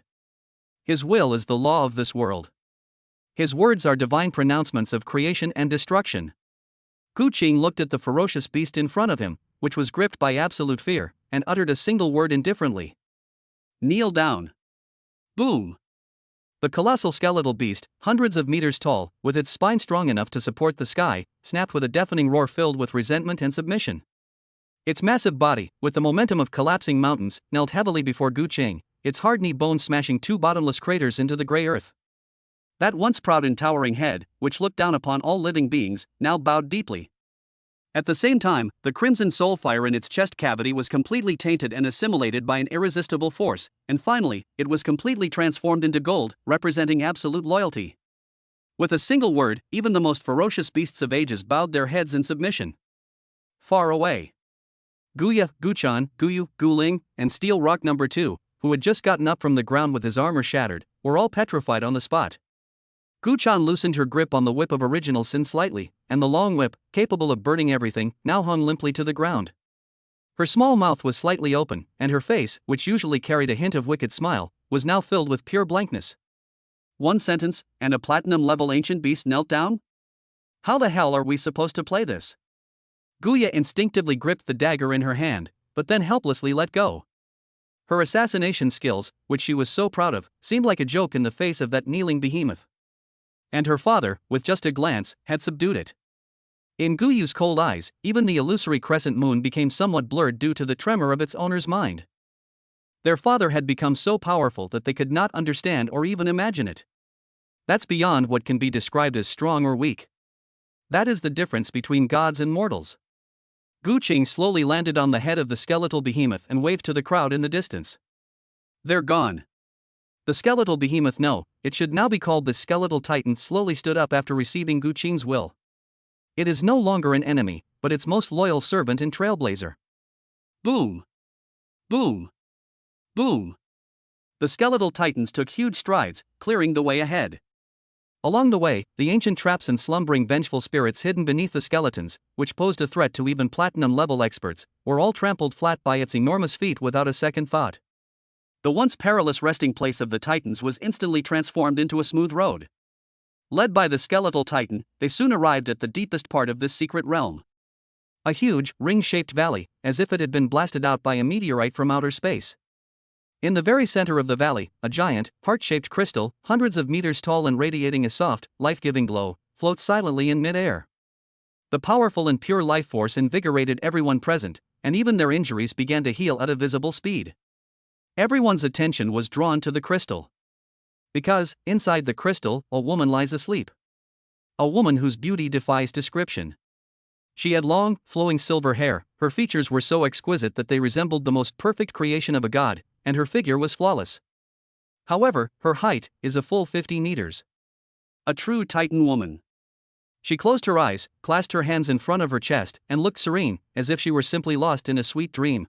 His will is the law of this world. His words are divine pronouncements of creation and destruction. Gu Qing looked at the ferocious beast in front of him, which was gripped by absolute fear, and uttered a single word indifferently. Kneel down. Boom! The colossal skeletal beast, hundreds of meters tall, with its spine strong enough to support the sky, snapped with a deafening roar filled with resentment and submission. Its massive body, with the momentum of collapsing mountains, knelt heavily before Gu Qing, its hard-knee bones smashing 2 bottomless craters into the gray earth. That once proud and towering head, which looked down upon all living beings, now bowed deeply. At the same time, the crimson soulfire in its chest cavity was completely tainted and assimilated by an irresistible force, and finally, it was completely transformed into gold, representing absolute loyalty. With a single word, even the most ferocious beasts of ages bowed their heads in submission. Far away, Guya, Guchan, Guyu, Guling, and Steel Rock No. 2, who had just gotten up from the ground with his armor shattered, were all petrified on the spot. Guchan loosened her grip on the whip of original sin slightly, and the long whip, capable of burning everything, now hung limply to the ground. Her small mouth was slightly open, and her face, which usually carried a hint of wicked smile, was now filled with pure blankness. One sentence, and a platinum-level ancient beast knelt down? How the hell are we supposed to play this? Guya instinctively gripped the dagger in her hand, but then helplessly let go. Her assassination skills, which she was so proud of, seemed like a joke in the face of that kneeling behemoth. And her father, with just a glance, had subdued it. In Guyu's cold eyes, even the illusory crescent moon became somewhat blurred due to the tremor of its owner's mind. Their father had become so powerful that they could not understand or even imagine it. That's beyond what can be described as strong or weak. That is the difference between gods and mortals. Gu Qing slowly landed on the head of the skeletal behemoth and waved to the crowd in the distance. They're gone. The skeletal behemoth, no, it should now be called the skeletal titan, slowly stood up after receiving Gu Qing's will. It is no longer an enemy, but its most loyal servant and trailblazer. Boom! Boom! Boom! The skeletal titans took huge strides, clearing the way ahead. Along the way, the ancient traps and slumbering vengeful spirits hidden beneath the skeletons, which posed a threat to even platinum-level experts, were all trampled flat by its enormous feet without a second thought. The once perilous resting place of the titans was instantly transformed into a smooth road. Led by the skeletal titan, they soon arrived at the deepest part of this secret realm. A huge, ring-shaped valley, as if it had been blasted out by a meteorite from outer space. In the very center of the valley, a giant, heart-shaped crystal, hundreds of meters tall and radiating a soft, life-giving glow, floats silently in mid-air. The powerful and pure life force invigorated everyone present, and even their injuries began to heal at a visible speed. Everyone's attention was drawn to the crystal. Because, inside the crystal, a woman lies asleep. A woman whose beauty defies description. She had long, flowing silver hair, her features were so exquisite that they resembled the most perfect creation of a god, and her figure was flawless. However, her height is a full 50 meters. A true Titan woman. She closed her eyes, clasped her hands in front of her chest, and looked serene, as if she were simply lost in a sweet dream.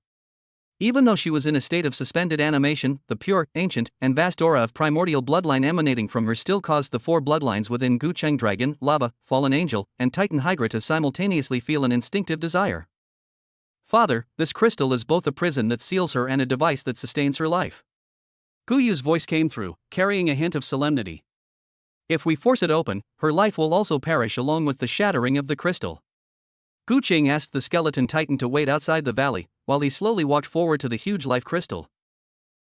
Even though she was in a state of suspended animation, the pure, ancient, and vast aura of primordial bloodline emanating from her still caused the four bloodlines within Gu Cheng Dragon, Lava, Fallen Angel, and Titan Hydra to simultaneously feel an instinctive desire. Father, this crystal is both a prison that seals her and a device that sustains her life. Gu Yu's voice came through, carrying a hint of solemnity. If we force it open, her life will also perish along with the shattering of the crystal. Gu Qing asked the skeleton titan to wait outside the valley, while he slowly walked forward to the huge life crystal.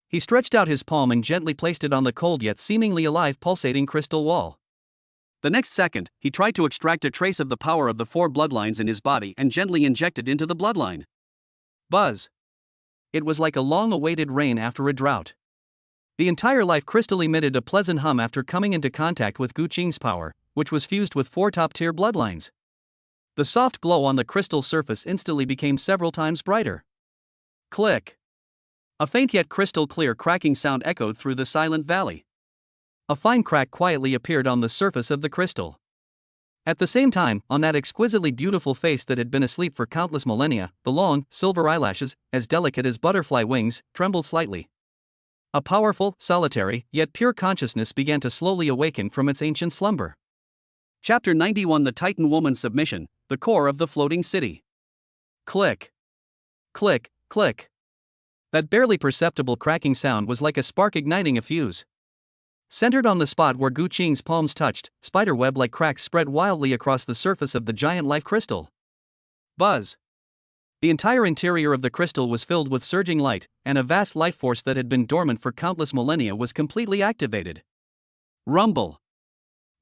He stretched out his palm and gently placed it on the cold yet seemingly alive pulsating crystal wall. The next second, he tried to extract a trace of the power of the four bloodlines in his body and gently inject it into the bloodline. Buzz! It was like a long-awaited rain after a drought. The entire life crystal emitted a pleasant hum after coming into contact with Gu Qing's power, which was fused with four top-tier bloodlines. The soft glow on the crystal surface instantly became several times brighter. Click! A faint yet crystal-clear cracking sound echoed through the silent valley. A fine crack quietly appeared on the surface of the crystal. At the same time, on that exquisitely beautiful face that had been asleep for countless millennia, the long, silver eyelashes, as delicate as butterfly wings, trembled slightly. A powerful, solitary, yet pure consciousness began to slowly awaken from its ancient slumber. Chapter 91: The Titan Woman's Submission, the core of the floating city. Click. Click, click. That barely perceptible cracking sound was like a spark igniting a fuse. Centered on the spot where Gu Qing's palms touched, spiderweb-like cracks spread wildly across the surface of the giant life crystal. Buzz! The entire interior of the crystal was filled with surging light, and a vast life force that had been dormant for countless millennia was completely activated. Rumble!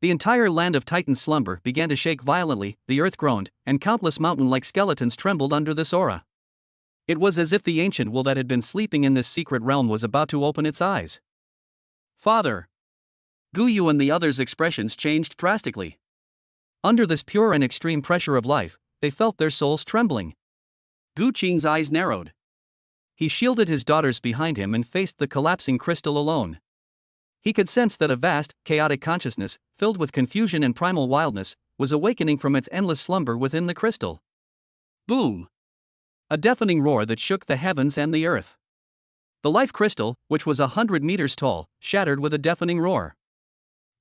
The entire land of Titan slumber began to shake violently, the earth groaned, and countless mountain-like skeletons trembled under this aura. It was as if the ancient will that had been sleeping in this secret realm was about to open its eyes. Father! Gu Yu and the others' expressions changed drastically. Under this pure and extreme pressure of life, they felt their souls trembling. Gu Qing's eyes narrowed. He shielded his daughters behind him and faced the collapsing crystal alone. He could sense that a vast, chaotic consciousness, filled with confusion and primal wildness, was awakening from its endless slumber within the crystal. Boom! A deafening roar that shook the heavens and the earth. The life crystal, which was 100 meters tall, shattered with a deafening roar.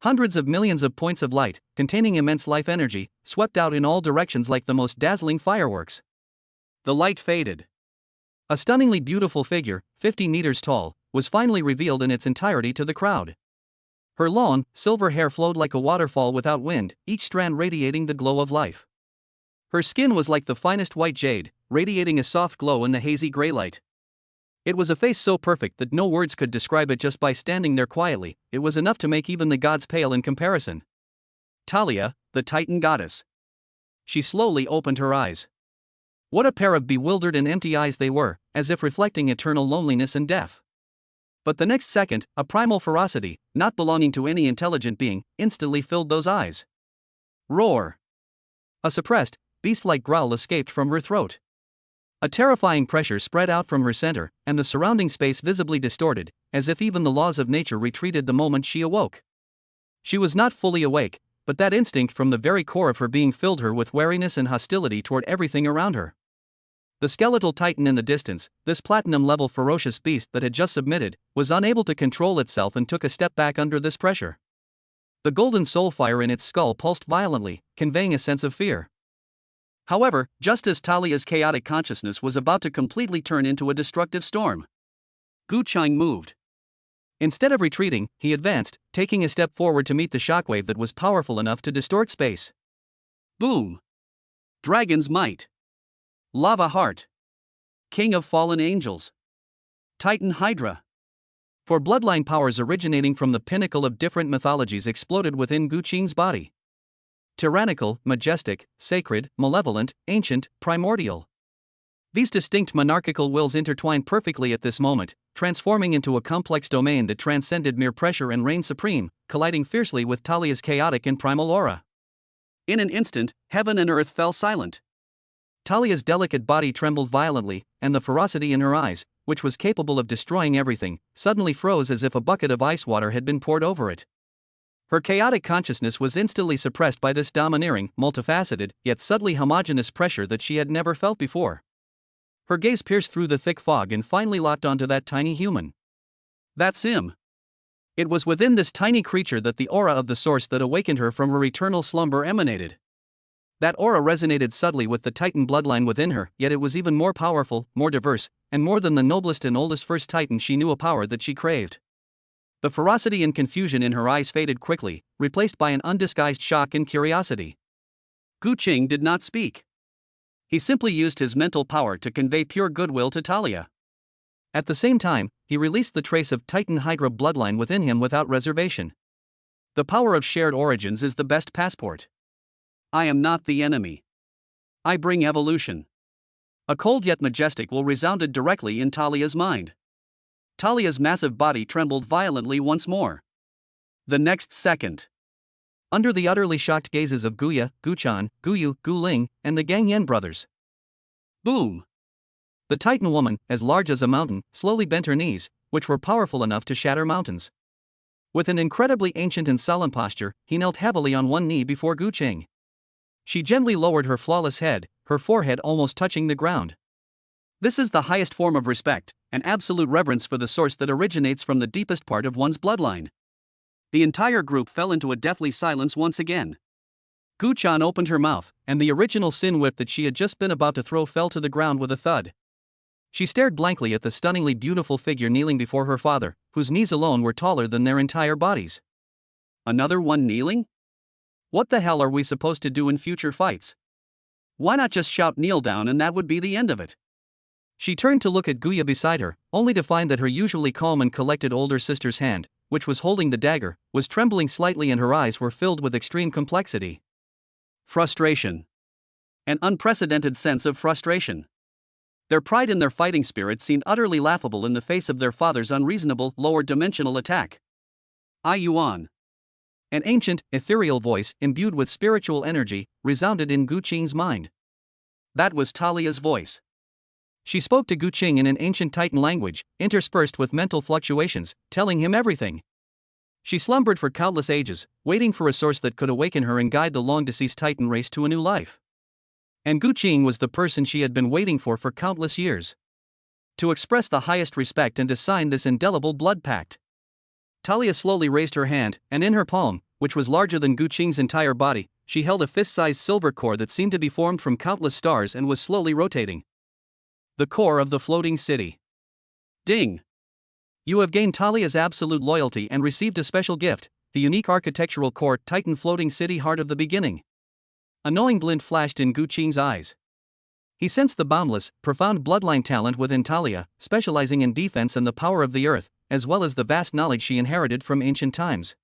Hundreds of millions of points of light, containing immense life energy, swept out in all directions like the most dazzling fireworks. The light faded. A stunningly beautiful figure, 50 meters tall, was finally revealed in its entirety to the crowd. Her long, silver hair flowed like a waterfall without wind, each strand radiating the glow of life. Her skin was like the finest white jade, radiating a soft glow in the hazy gray light. It was a face so perfect that no words could describe it. Just by standing there quietly, it was enough to make even the gods pale in comparison. Talia, the Titan goddess. She slowly opened her eyes. What a pair of bewildered and empty eyes they were, as if reflecting eternal loneliness and death. But the next second, a primal ferocity, not belonging to any intelligent being, instantly filled those eyes. Roar! A suppressed, beast-like growl escaped from her throat. A terrifying pressure spread out from her center, and the surrounding space visibly distorted, as if even the laws of nature retreated the moment she awoke. She was not fully awake, but that instinct from the very core of her being filled her with wariness and hostility toward everything around her. The skeletal titan in the distance, this platinum-level ferocious beast that had just submitted, was unable to control itself and took a step back under this pressure. The golden soul fire in its skull pulsed violently, conveying a sense of fear. However, just as Talia's chaotic consciousness was about to completely turn into a destructive storm, Gu Chang moved. Instead of retreating, he advanced, taking a step forward to meet the shockwave that was powerful enough to distort space. Boom! Dragon's Might. Lava Heart. King of Fallen Angels. Titan Hydra. Four bloodline powers originating from the pinnacle of different mythologies exploded within Gu Qing's body. Tyrannical, majestic, sacred, malevolent, ancient, primordial. These distinct monarchical wills intertwined perfectly at this moment, transforming into a complex domain that transcended mere pressure and reigned supreme, colliding fiercely with Talia's chaotic and primal aura. In an instant, heaven and earth fell silent. Talia's delicate body trembled violently, and the ferocity in her eyes, which was capable of destroying everything, suddenly froze as if a bucket of ice water had been poured over it. Her chaotic consciousness was instantly suppressed by this domineering, multifaceted, yet subtly homogeneous pressure that she had never felt before. Her gaze pierced through the thick fog and finally locked onto that tiny human. That's him. It was within this tiny creature that the aura of the source that awakened her from her eternal slumber emanated. That aura resonated subtly with the Titan bloodline within her, yet it was even more powerful, more diverse, and more than the noblest and oldest first Titan she knew, a power that she craved. The ferocity and confusion in her eyes faded quickly, replaced by an undisguised shock and curiosity. Gu Qing did not speak. He simply used his mental power to convey pure goodwill to Talia. At the same time, he released the trace of Titan Hydra bloodline within him without reservation. The power of shared origins is the best passport. I am not the enemy. I bring evolution. A cold yet majestic will resounded directly in Talia's mind. Talia's massive body trembled violently once more. The next second, under the utterly shocked gazes of Guya, Guchan, Guyu, Guling, and the Gangyan brothers. Boom! The Titan woman, as large as a mountain, slowly bent her knees, which were powerful enough to shatter mountains. With an incredibly ancient and solemn posture, he knelt heavily on one knee before Gu Qing. She gently lowered her flawless head, her forehead almost touching the ground. This is the highest form of respect, an absolute reverence for the source that originates from the deepest part of one's bloodline. The entire group fell into a deathly silence once again. Gu Chan opened her mouth, and the original sin whip that she had just been about to throw fell to the ground with a thud. She stared blankly at the stunningly beautiful figure kneeling before her father, whose knees alone were taller than their entire bodies. Another one kneeling? What the hell are we supposed to do in future fights? Why not just shout kneel down and that would be the end of it? She turned to look at Guya beside her, only to find that her usually calm and collected older sister's hand, which was holding the dagger, was trembling slightly and her eyes were filled with extreme complexity. Frustration. An unprecedented sense of frustration. Their pride and their fighting spirit seemed utterly laughable in the face of their father's unreasonable, lower-dimensional attack. Ai Yuan. An ancient, ethereal voice, imbued with spiritual energy, resounded in Gu Qing's mind. That was Talia's voice. She spoke to Gu Qing in an ancient Titan language, interspersed with mental fluctuations, telling him everything. She slumbered for countless ages, waiting for a source that could awaken her and guide the long-deceased Titan race to a new life. And Gu Qing was the person she had been waiting for countless years. To express the highest respect and to sign this indelible blood pact. Talia slowly raised her hand, and in her palm, which was larger than Gu Qing's entire body, she held a fist-sized silver core that seemed to be formed from countless stars and was slowly rotating. The core of the floating city. Ding! You have gained Talia's absolute loyalty and received a special gift, the unique architectural core Titan floating city heart of the beginning. A knowing glint flashed in Gu Qing's eyes. He sensed the boundless, profound bloodline talent within Talia, specializing in defense and the power of the earth, as well as the vast knowledge she inherited from ancient times.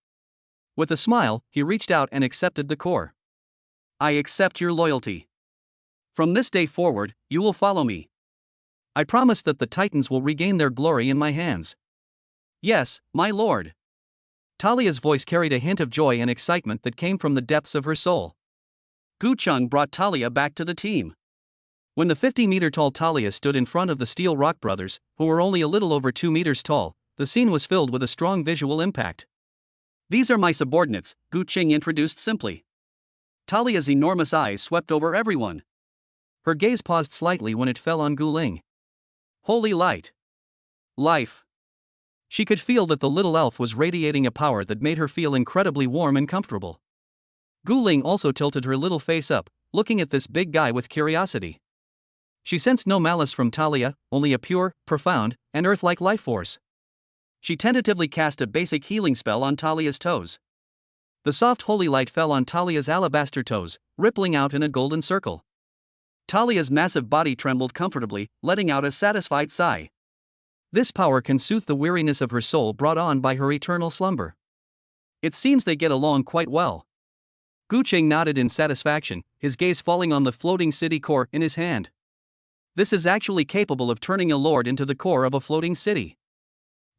With a smile, he reached out and accepted the core. I accept your loyalty. From this day forward, you will follow me. I promise that the Titans will regain their glory in my hands. Yes, my lord. Talia's voice carried a hint of joy and excitement that came from the depths of her soul. Gu Cheng brought Talia back to the team. When the 50-meter-tall Talia stood in front of the Steel Rock brothers, who were only a little over 2 meters tall, the scene was filled with a strong visual impact. "These are my subordinates," Gu Cheng introduced simply. Talia's enormous eyes swept over everyone. Her gaze paused slightly when it fell on Gu Ling. Holy light. Life. She could feel that the little elf was radiating a power that made her feel incredibly warm and comfortable. Gu Ling also tilted her little face up, looking at this big guy with curiosity. She sensed no malice from Talia, only a pure, profound, and earth-like life force. She tentatively cast a basic healing spell on Talia's toes. The soft holy light fell on Talia's alabaster toes, rippling out in a golden circle. Talia's massive body trembled comfortably, letting out a satisfied sigh. This power can soothe the weariness of her soul brought on by her eternal slumber. It seems they get along quite well. Gu Cheng nodded in satisfaction, his gaze falling on the floating city core in his hand. This is actually capable of turning a lord into the core of a floating city.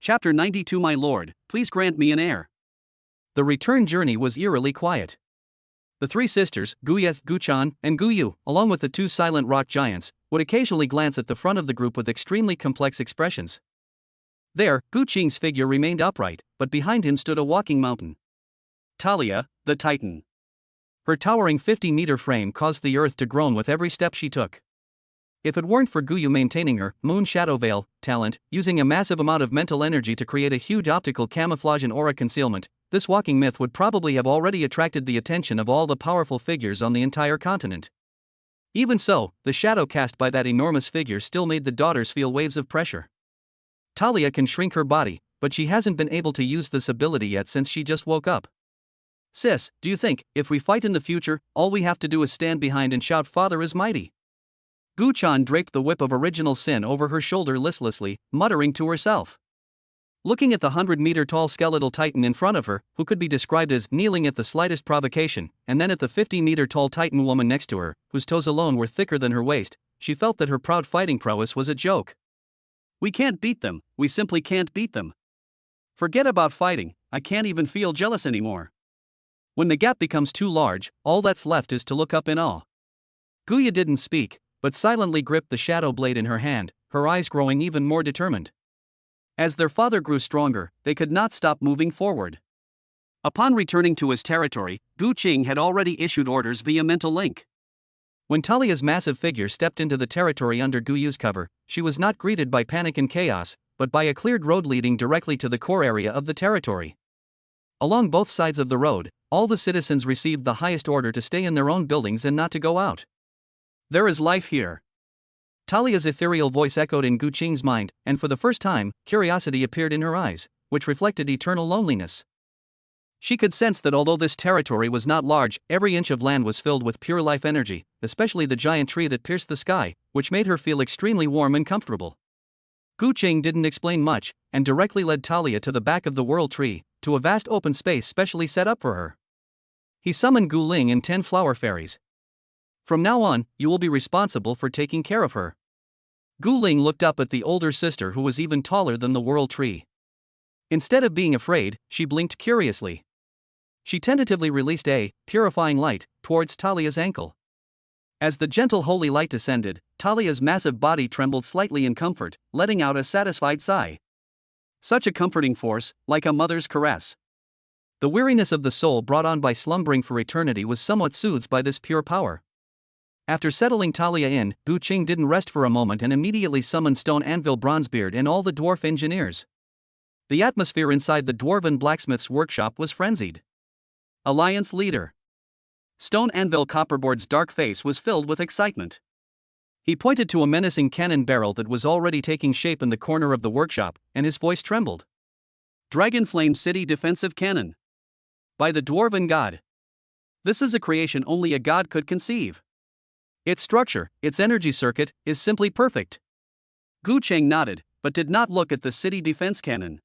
Chapter 92. My lord, please grant me an heir. The return journey was eerily quiet. The three sisters, Guye, Guchan, and Guyu, along with the two silent rock giants, would occasionally glance at the front of the group with extremely complex expressions. There, Gu Qing's figure remained upright, but behind him stood a walking mountain. Talia, the Titan. Her towering 50-meter frame caused the earth to groan with every step she took. If it weren't for Guyu maintaining her Moon Shadow Veil talent, using a massive amount of mental energy to create a huge optical camouflage and aura concealment, this walking myth would probably have already attracted the attention of all the powerful figures on the entire continent. Even so, the shadow cast by that enormous figure still made the daughters feel waves of pressure. Talia can shrink her body, but she hasn't been able to use this ability yet since she just woke up. Sis, do you think, if we fight in the future, all we have to do is stand behind and shout "Father is mighty"? Gu Chan draped the whip of original sin over her shoulder listlessly, muttering to herself. Looking at the 100-meter-tall skeletal titan in front of her, who could be described as kneeling at the slightest provocation, and then at the 50-meter-tall titan woman next to her, whose toes alone were thicker than her waist, she felt that her proud fighting prowess was a joke. We can't beat them, we simply can't beat them. Forget about fighting, I can't even feel jealous anymore. When the gap becomes too large, all that's left is to look up in awe. Guya didn't speak, but silently gripped the shadow blade in her hand, her eyes growing even more determined. As their father grew stronger, they could not stop moving forward. Upon returning to his territory, Gu Qing had already issued orders via mental link. When Talia's massive figure stepped into the territory under Guyu's cover, she was not greeted by panic and chaos, but by a cleared road leading directly to the core area of the territory. Along both sides of the road, all the citizens received the highest order to stay in their own buildings and not to go out. There is life here. Talia's ethereal voice echoed in Gu Qing's mind, and for the first time, curiosity appeared in her eyes, which reflected eternal loneliness. She could sense that although this territory was not large, every inch of land was filled with pure life energy, especially the giant tree that pierced the sky, which made her feel extremely warm and comfortable. Gu Qing didn't explain much, and directly led Talia to the back of the world tree, to a vast open space specially set up for her. He summoned Gu Ling and 10 flower fairies. From now on, you will be responsible for taking care of her. Gu Ling looked up at the older sister who was even taller than the world tree. Instead of being afraid, she blinked curiously. She tentatively released a purifying light towards Talia's ankle. As the gentle holy light descended, Talia's massive body trembled slightly in comfort, letting out a satisfied sigh. Such a comforting force, like a mother's caress. The weariness of the soul brought on by slumbering for eternity was somewhat soothed by this pure power. After settling Talia in, Gu Qing didn't rest for a moment and immediately summoned Stone Anvil Bronzebeard and all the dwarf engineers. The atmosphere inside the dwarven blacksmith's workshop was frenzied. Alliance leader. Stone Anvil Copperboard's dark face was filled with excitement. He pointed to a menacing cannon barrel that was already taking shape in the corner of the workshop, and his voice trembled. Dragonflame City Defensive Cannon. By the Dwarven God. This is a creation only a god could conceive. Its structure, its energy circuit, is simply perfect. Gu Cheng nodded, but did not look at the city defense cannon.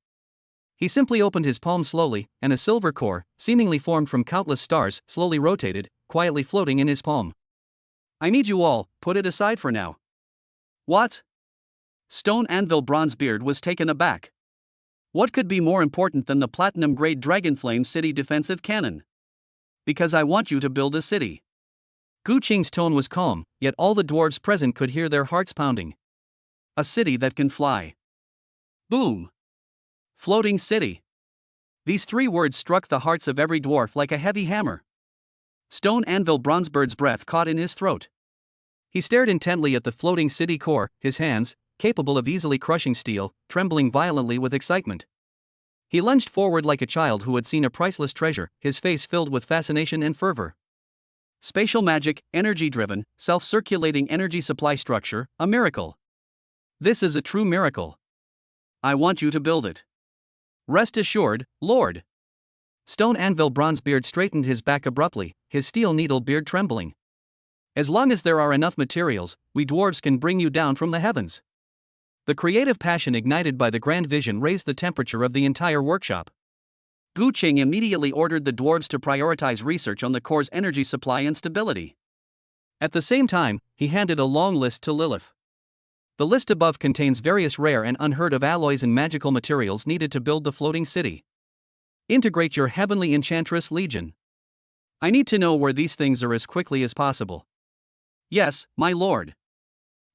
He simply opened his palm slowly, and a silver core, seemingly formed from countless stars, slowly rotated, quietly floating in his palm. I need you all, put it aside for now. What? Stone Anvil Bronzebeard was taken aback. What could be more important than the platinum-grade Dragonflame City defensive cannon? Because I want you to build a city. Gu Qing's tone was calm, yet all the dwarves present could hear their hearts pounding. A city that can fly. Boom! Floating city. These three words struck the hearts of every dwarf like a heavy hammer. Stone Anvil Bronzebird's breath caught in his throat. He stared intently at the floating city core, his hands, capable of easily crushing steel, trembling violently with excitement. He lunged forward like a child who had seen a priceless treasure, his face filled with fascination and fervor. Spatial magic, energy-driven, self-circulating energy supply structure, a miracle. This is a true miracle. I want you to build it. Rest assured, Lord. Stone Anvil Bronzebeard straightened his back abruptly, his steel-needled beard trembling. As long as there are enough materials, we dwarves can bring you down from the heavens. The creative passion ignited by the grand vision raised the temperature of the entire workshop. Gu Qing immediately ordered the dwarves to prioritize research on the core's energy supply and stability. At the same time, he handed a long list to Lilith. The list above contains various rare and unheard of alloys and magical materials needed to build the floating city. Integrate your heavenly enchantress legion. I need to know where these things are as quickly as possible. Yes, my lord.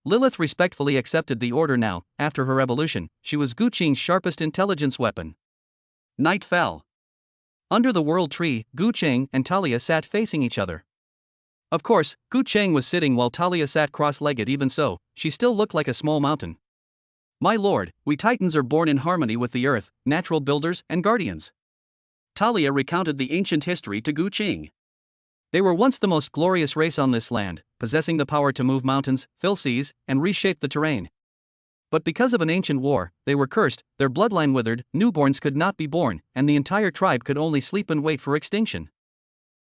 Lilith respectfully accepted the order now. After her evolution, she was Gu Qing's sharpest intelligence weapon. Night fell. Under the world tree, Gu Qing and Talia sat facing each other. Of course, Gu Qing was sitting while Talia sat cross-legged. Even so, she still looked like a small mountain. My lord, we Titans are born in harmony with the earth, natural builders and guardians. Talia recounted the ancient history to Gu Qing. They were once the most glorious race on this land, possessing the power to move mountains, fill seas, and reshape the terrain. But because of an ancient war, they were cursed, their bloodline withered, newborns could not be born, and the entire tribe could only sleep and wait for extinction.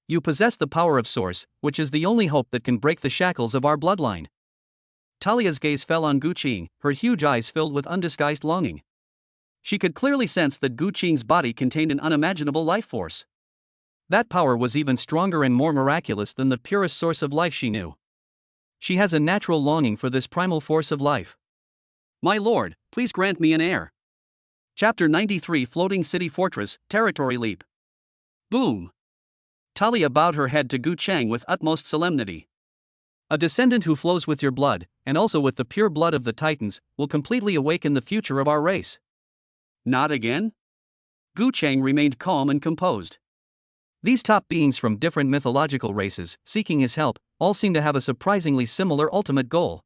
You possess the power of Source, which is the only hope that can break the shackles of our bloodline. Talia's gaze fell on Gu Qing, her huge eyes filled with undisguised longing. She could clearly sense that Gu Qing's body contained an unimaginable life force. That power was even stronger and more miraculous than the purest source of life she knew. She has a natural longing for this primal force of life. My lord, please grant me an heir. Chapter 93 Floating City Fortress, Territory Leap. Boom! Talia bowed her head to Gu Qing with utmost solemnity. A descendant who flows with your blood, and also with the pure blood of the Titans, will completely awaken the future of our race. Not again? Gu Qing remained calm and composed. These top beings from different mythological races, seeking his help, all seem to have a surprisingly similar ultimate goal.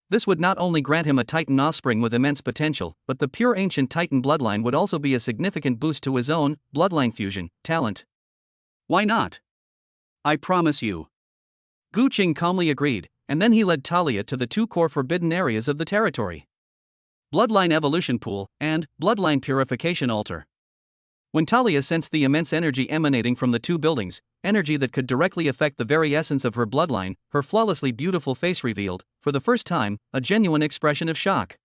This would not only grant him a Titan offspring with immense potential, but the pure ancient Titan bloodline would also be a significant boost to his own bloodline fusion talent. Why not? I promise you. Gu Qing calmly agreed, and then he led Talia to the two core forbidden areas of the territory: Bloodline Evolution Pool and Bloodline Purification Altar. When Talia sensed the immense energy emanating from the two buildings, energy that could directly affect the very essence of her bloodline, her flawlessly beautiful face revealed, for the first time, a genuine expression of shock.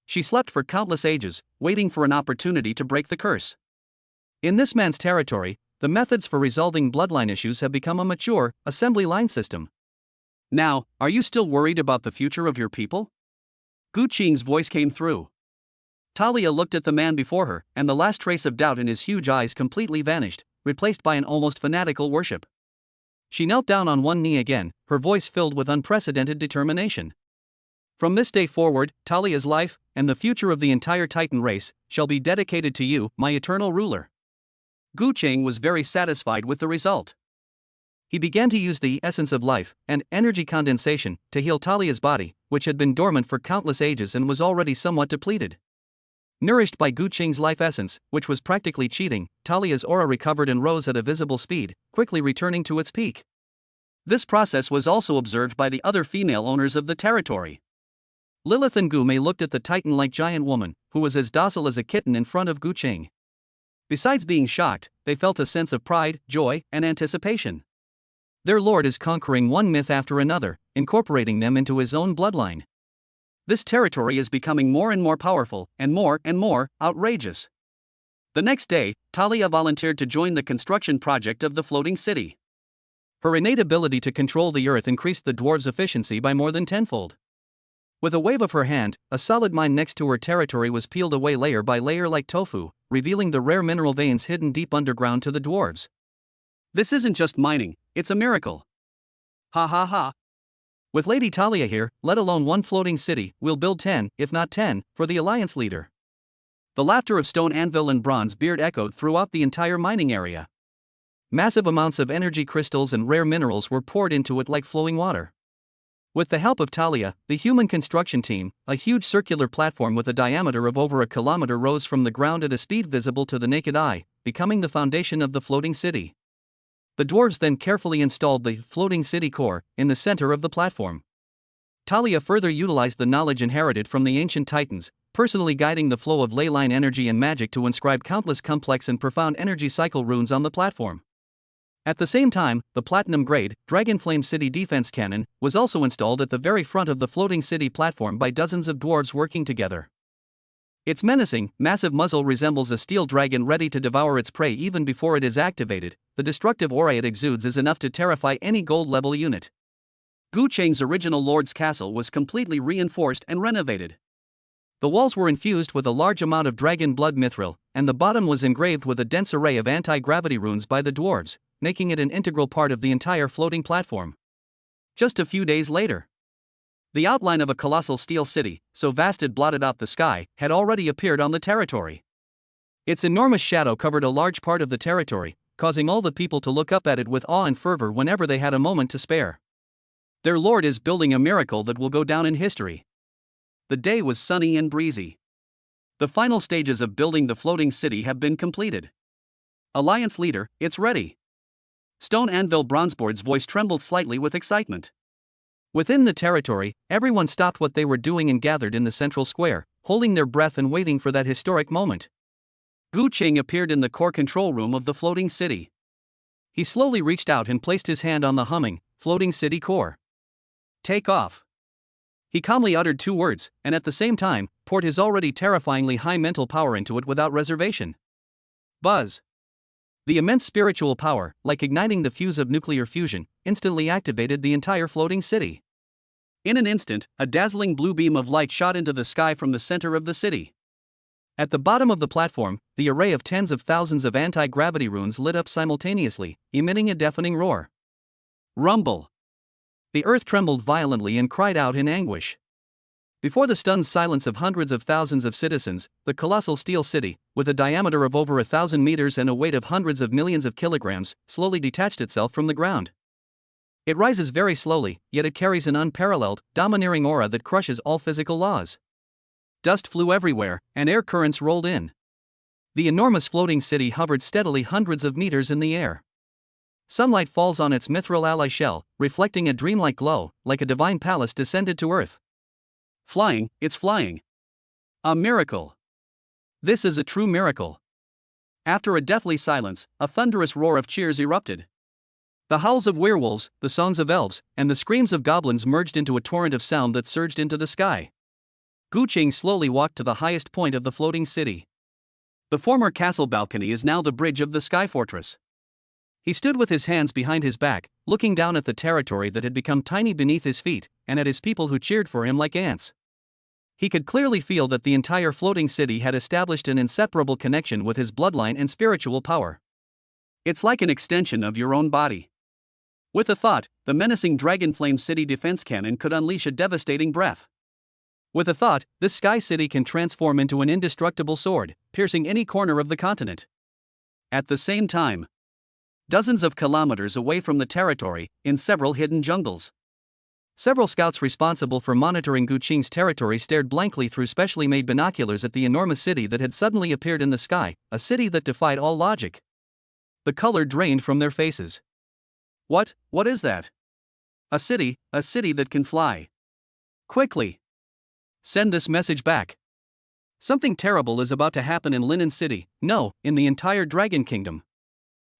She slept for countless ages, waiting for an opportunity to break the curse. In this man's territory, the methods for resolving bloodline issues have become a mature, assembly line system. Now, are you still worried about the future of your people? Gu Qing's voice came through. Talia looked at the man before her, and the last trace of doubt in his huge eyes completely vanished, replaced by an almost fanatical worship. She knelt down on one knee again, her voice filled with unprecedented determination. From this day forward, Talia's life, and the future of the entire Titan race, shall be dedicated to you, my eternal ruler. Gu Qing was very satisfied with the result. He began to use the essence of life and energy condensation to heal Talia's body, which had been dormant for countless ages and was already somewhat depleted. Nourished by Gu Qing's life essence, which was practically cheating, Talia's aura recovered and rose at a visible speed, quickly returning to its peak. This process was also observed by the other female owners of the territory. Lilith and Gu Mei looked at the Titan-like giant woman, who was as docile as a kitten in front of Gu Qing. Besides being shocked, they felt a sense of pride, joy, and anticipation. Their lord is conquering one myth after another, incorporating them into his own bloodline. This territory is becoming more and more powerful, and more outrageous. The next day, Talia volunteered to join the construction project of the floating city. Her innate ability to control the earth increased the dwarves' efficiency by more than tenfold. With a wave of her hand, a solid mine next to her territory was peeled away layer by layer like tofu, revealing the rare mineral veins hidden deep underground to the dwarves. This isn't just mining, it's a miracle. Ha ha ha. With Lady Talia here, let alone one floating city, we'll build 10, if not 10, for the Alliance leader. The laughter of Stone Anvil and Bronze Beard echoed throughout the entire mining area. Massive amounts of energy crystals and rare minerals were poured into it like flowing water. With the help of Talia, the human construction team, a huge circular platform with a diameter of over a kilometer rose from the ground at a speed visible to the naked eye, becoming the foundation of the floating city. The dwarves then carefully installed the floating city core in the center of the platform. Talia further utilized the knowledge inherited from the ancient titans, personally guiding the flow of ley line energy and magic to inscribe countless complex and profound energy cycle runes on the platform. At the same time, the platinum-grade, Dragonflame City defense cannon was also installed at the very front of the floating city platform by dozens of dwarves working together. Its menacing, massive muzzle resembles a steel dragon ready to devour its prey even before it is activated. The destructive aura it exudes is enough to terrify any gold-level unit. Gu Cheng's original lord's castle was completely reinforced and renovated. The walls were infused with a large amount of dragon blood mithril, and the bottom was engraved with a dense array of anti-gravity runes by the dwarves, making it an integral part of the entire floating platform. Just a few days later, the outline of a colossal steel city, so vast it blotted out the sky, had already appeared on the territory. Its enormous shadow covered a large part of the territory, causing all the people to look up at it with awe and fervor whenever they had a moment to spare. Their lord is building a miracle that will go down in history. The day was sunny and breezy. The final stages of building the floating city have been completed. Alliance leader, it's ready. Stone Anvil Bronzeboard's voice trembled slightly with excitement. Within the territory, everyone stopped what they were doing and gathered in the central square, holding their breath and waiting for that historic moment. Gu Cheng appeared in the core control room of the floating city. He slowly reached out and placed his hand on the humming, floating city core. Take off. He calmly uttered 2 words, and at the same time, poured his already terrifyingly high mental power into it without reservation. Buzz. The immense spiritual power, like igniting the fuse of nuclear fusion, instantly activated the entire floating city. In an instant, a dazzling blue beam of light shot into the sky from the center of the city. At the bottom of the platform, the array of tens of thousands of anti-gravity runes lit up simultaneously, emitting a deafening roar. Rumble. The earth trembled violently and cried out in anguish. Before the stunned silence of hundreds of thousands of citizens, the colossal steel city, with a diameter of over 1,000 meters and a weight of hundreds of millions of kilograms, slowly detached itself from the ground. It rises very slowly, yet it carries an unparalleled, domineering aura that crushes all physical laws. Dust flew everywhere, and air currents rolled in. The enormous floating city hovered steadily hundreds of meters in the air. Sunlight falls on its mithril alloy shell, reflecting a dreamlike glow, like a divine palace descended to earth. Flying, it's flying. A miracle. This is a true miracle. After a deathly silence, a thunderous roar of cheers erupted. The howls of werewolves, the songs of elves, and the screams of goblins merged into a torrent of sound that surged into the sky. Gu Cheng slowly walked to the highest point of the floating city. The former castle balcony is now the bridge of the sky fortress. He stood with his hands behind his back, looking down at the territory that had become tiny beneath his feet, and at his people who cheered for him like ants. He could clearly feel that the entire floating city had established an inseparable connection with his bloodline and spiritual power. It's like an extension of your own body. With a thought, the menacing Dragonflame City defense cannon could unleash a devastating breath. With a thought, this sky city can transform into an indestructible sword, piercing any corner of the continent. At the same time, dozens of kilometers away from the territory, in several hidden jungles, several scouts responsible for monitoring Gu Cheng's territory stared blankly through specially made binoculars at the enormous city that had suddenly appeared in the sky, a city that defied all logic. The color drained from their faces. What is that? A city that can fly. Quickly! Send this message back. Something terrible is about to happen in Linen City, no, in the entire Dragon Kingdom.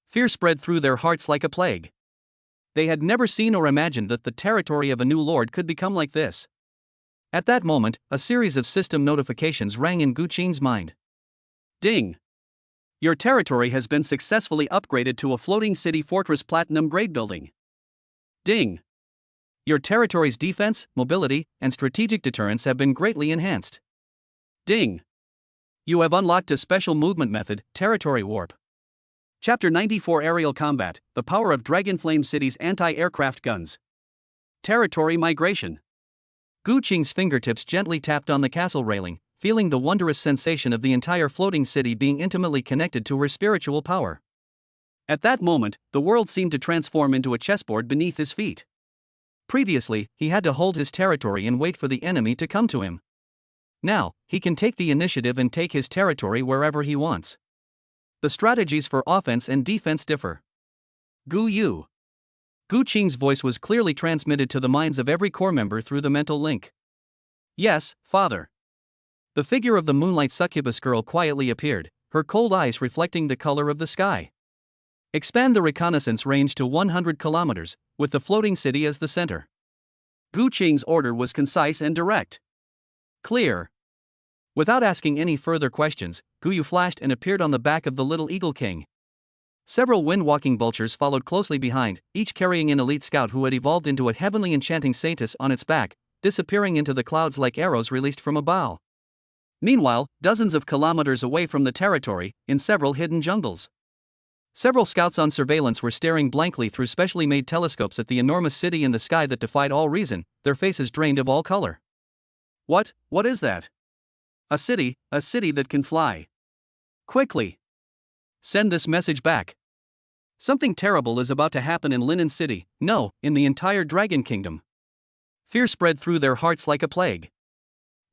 Fear spread through their hearts like a plague. They had never seen or imagined that the territory of a new lord could become like this. At that moment, a series of system notifications rang in Gu Cheng's mind. Ding! Your territory has been successfully upgraded to a floating city fortress platinum grade building. Ding! Your territory's defense, mobility, and strategic deterrence have been greatly enhanced. Ding! You have unlocked a special movement method, Territory Warp. Chapter 94 Aerial Combat, the power of Dragonflame City's anti-aircraft guns. Territory migration. Gu Qing's fingertips gently tapped on the castle railing, feeling the wondrous sensation of the entire floating city being intimately connected to her spiritual power. At that moment, the world seemed to transform into a chessboard beneath his feet. Previously, he had to hold his territory and wait for the enemy to come to him. Now, he can take the initiative and take his territory wherever he wants. The strategies for offense and defense differ. Gu Yu. Gu Qing's voice was clearly transmitted to the minds of every corps member through the mental link. Yes, father. The figure of the moonlight succubus girl quietly appeared, her cold eyes reflecting the color of the sky. Expand the reconnaissance range to 100 kilometers, with the floating city as the center. Gu Qing's order was concise and direct. Clear. Without asking any further questions, Gu Yu flashed and appeared on the back of the little Eagle King. Several wind-walking vultures followed closely behind, each carrying an elite scout who had evolved into a heavenly enchanting saintess on its back, disappearing into the clouds like arrows released from a bow. Meanwhile, dozens of kilometers away from the territory, in several hidden jungles, several scouts on surveillance were staring blankly through specially made telescopes at the enormous city in the sky that defied all reason, their faces drained of all color. What is that? A city that can fly. Quickly. Send this message back. Something terrible is about to happen in Linen City, no, in the entire Dragon Kingdom. Fear spread through their hearts like a plague.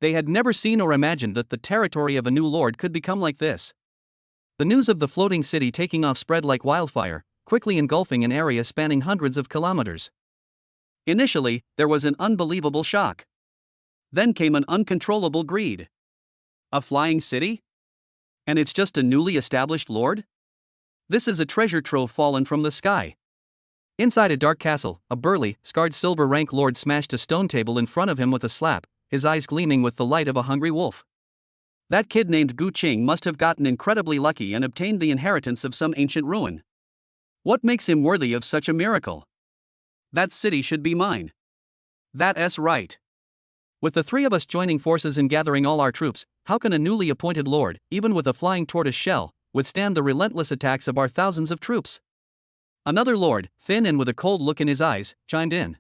They had never seen or imagined that the territory of a new lord could become like this. The news of the floating city taking off spread like wildfire, quickly engulfing an area spanning hundreds of kilometers. Initially, there was an unbelievable shock. Then came an uncontrollable greed. A flying city? And it's just a newly established lord? This is a treasure trove fallen from the sky. Inside a dark castle, a burly, scarred silver rank lord smashed a stone table in front of him with a slap, his eyes gleaming with the light of a hungry wolf. That kid named Gu Qing must have gotten incredibly lucky and obtained the inheritance of some ancient ruin. What makes him worthy of such a miracle? That city should be mine. That's right. With the three of us joining forces and gathering all our troops, how can a newly appointed lord, even with a flying tortoise shell, withstand the relentless attacks of our thousands of troops? Another lord, thin and with a cold look in his eyes, chimed in.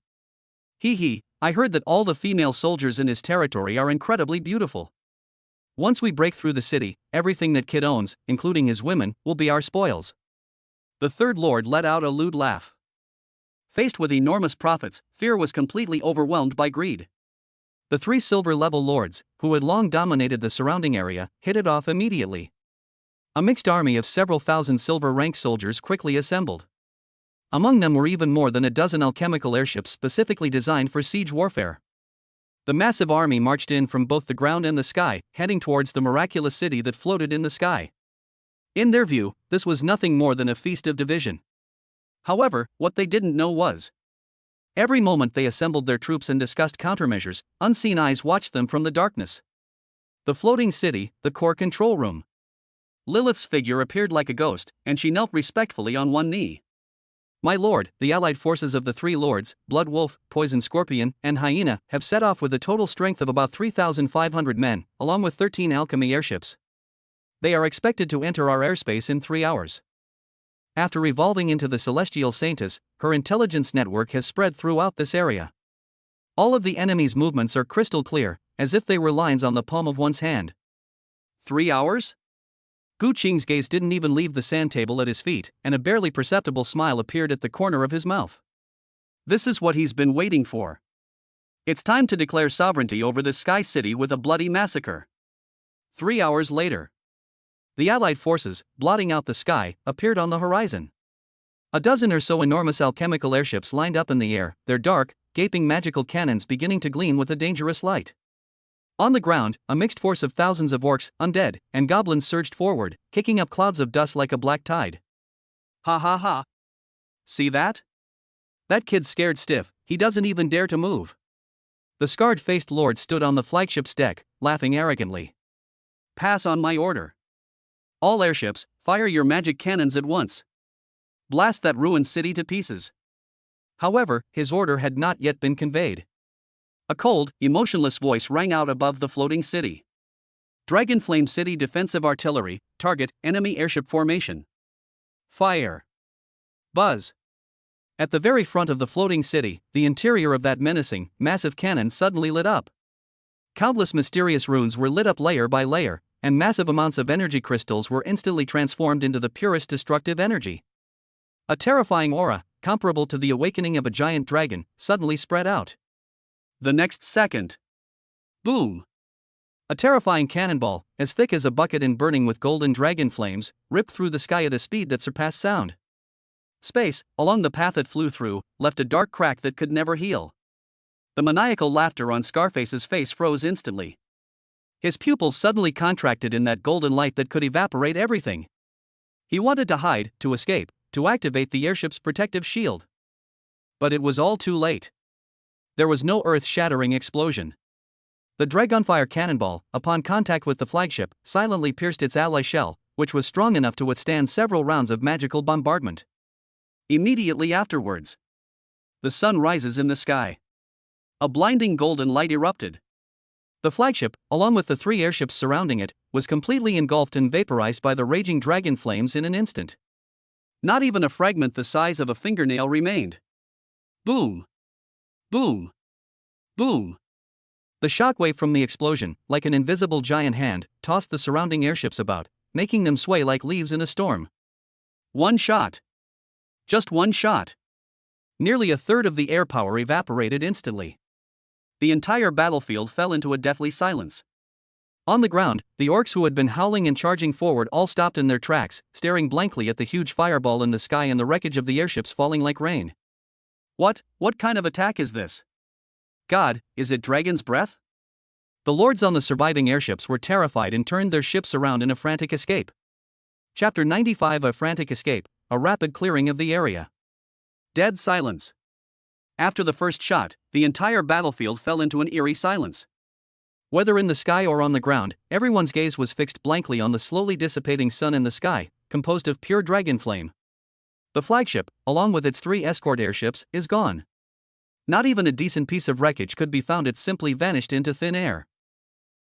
I heard that all the female soldiers in his territory are incredibly beautiful. Once we break through the city, everything that kid owns, including his women, will be our spoils. The third lord let out a lewd laugh. Faced with enormous profits, fear was completely overwhelmed by greed. The three silver-level lords, who had long dominated the surrounding area, hit it off immediately. A mixed army of several thousand silver-rank soldiers quickly assembled. Among them were even more than a dozen alchemical airships specifically designed for siege warfare. The massive army marched in from both the ground and the sky, heading towards the miraculous city that floated in the sky. In their view, this was nothing more than a feast of division. However, what they didn't know was, every moment they assembled their troops and discussed countermeasures, unseen eyes watched them from the darkness. The floating city, the core control room. Lilith's figure appeared like a ghost, and she knelt respectfully on one knee. My lord, the allied forces of the three lords, Blood Wolf, Poison Scorpion, and Hyena, have set off with a total strength of about 3,500 men, along with 13 alchemy airships. They are expected to enter our airspace in 3 hours. After evolving into the Celestial Saintess, her intelligence network has spread throughout this area. All of the enemy's movements are crystal clear, as if they were lines on the palm of one's hand. 3 hours? Gu Qing's gaze didn't even leave the sand table at his feet, and a barely perceptible smile appeared at the corner of his mouth. This is what he's been waiting for. It's time to declare sovereignty over this sky city with a bloody massacre. 3 hours later, the allied forces, blotting out the sky, appeared on the horizon. A dozen or so enormous alchemical airships lined up in the air, their dark, gaping magical cannons beginning to gleam with a dangerous light. On the ground, a mixed force of thousands of orcs, undead, and goblins surged forward, kicking up clouds of dust like a black tide. Ha ha ha. See that? That kid's scared stiff, he doesn't even dare to move. The scarred-faced lord stood on the flagship's deck, laughing arrogantly. Pass on my order. All airships, fire your magic cannons at once. Blast that ruined city to pieces. However, his order had not yet been conveyed. A cold, emotionless voice rang out above the floating city. Dragonflame City Defensive Artillery, target, enemy airship formation. Fire. Buzz. At the very front of the floating city, the interior of that menacing, massive cannon suddenly lit up. Countless mysterious runes were lit up layer by layer, and massive amounts of energy crystals were instantly transformed into the purest destructive energy. A terrifying aura, comparable to the awakening of a giant dragon, suddenly spread out. The next second, boom! A terrifying cannonball, as thick as a bucket and burning with golden dragon flames, ripped through the sky at a speed that surpassed sound. Space, along the path it flew through, left a dark crack that could never heal. The maniacal laughter on Scarface's face froze instantly. His pupils suddenly contracted in that golden light that could evaporate everything. He wanted to hide, to escape, to activate the airship's protective shield. But it was all too late. There was no earth-shattering explosion. The Dragonfire cannonball, upon contact with the flagship, silently pierced its alloy shell, which was strong enough to withstand several rounds of magical bombardment. Immediately afterwards, the sun rises in the sky. A blinding golden light erupted. The flagship, along with the 3 airships surrounding it, was completely engulfed and vaporized by the raging dragon flames in an instant. Not even a fragment the size of a fingernail remained. Boom! Boom! Boom! The shockwave from the explosion, like an invisible giant hand, tossed the surrounding airships about, making them sway like leaves in a storm. One shot. Just one shot. Nearly a third of the air power evaporated instantly. The entire battlefield fell into a deathly silence. On the ground, the orcs who had been howling and charging forward all stopped in their tracks, staring blankly at the huge fireball in the sky and the wreckage of the airships falling like rain. What kind of attack is this? God, is it dragon's breath? The lords on the surviving airships were terrified and turned their ships around in a frantic escape. Chapter 95: A Frantic Escape, a rapid clearing of the area. Dead silence. After the first shot, the entire battlefield fell into an eerie silence. Whether in the sky or on the ground, everyone's gaze was fixed blankly on the slowly dissipating sun in the sky, composed of pure dragon flame. The flagship, along with its 3 escort airships, is gone. Not even a decent piece of wreckage could be found. It simply vanished into thin air.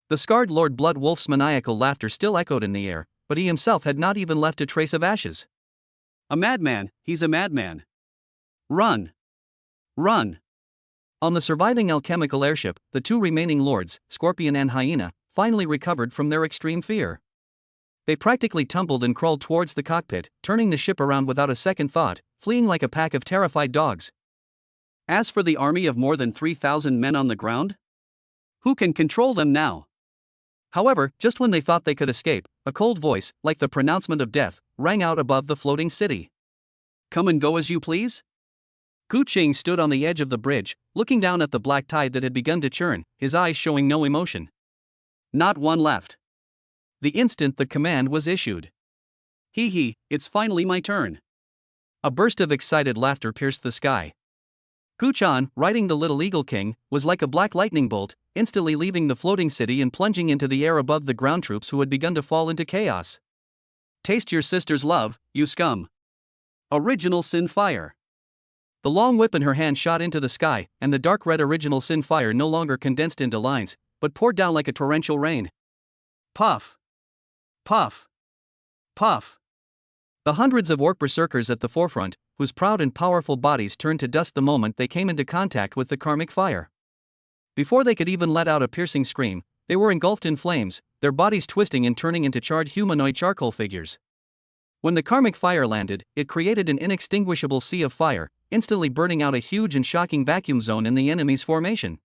The scarred Lord Blood Wolf's maniacal laughter still echoed in the air, but he himself had not even left a trace of ashes. A madman, he's a madman. Run! Run! On the surviving alchemical airship, the 2 remaining lords, Scorpion and Hyena, finally recovered from their extreme fear. They practically tumbled and crawled towards the cockpit, turning the ship around without a second thought, fleeing like a pack of terrified dogs. As for the army of more than 3,000 men on the ground, who can control them now? However, just when they thought they could escape, a cold voice, like the pronouncement of death, rang out above the floating city. Come and go as you please? Gu Qing stood on the edge of the bridge, looking down at the black tide that had begun to churn, his eyes showing no emotion. Not one left. The instant the command was issued. Hee, it's finally my turn. A burst of excited laughter pierced the sky. Gu Chan, riding the little Eagle King, was like a black lightning bolt, instantly leaving the floating city and plunging into the air above the ground troops who had begun to fall into chaos. Taste your sister's love, you scum. Original Sin Fire. The long whip in her hand shot into the sky, and the dark red Original Sin Fire no longer condensed into lines, but poured down like a torrential rain. Puff! Puff! Puff! The hundreds of orc berserkers at the forefront, whose proud and powerful bodies turned to dust the moment they came into contact with the karmic fire. Before they could even let out a piercing scream, they were engulfed in flames, their bodies twisting and turning into charred humanoid charcoal figures. When the karmic fire landed, it created an inextinguishable sea of fire, instantly burning out a huge and shocking vacuum zone in the enemy's formation.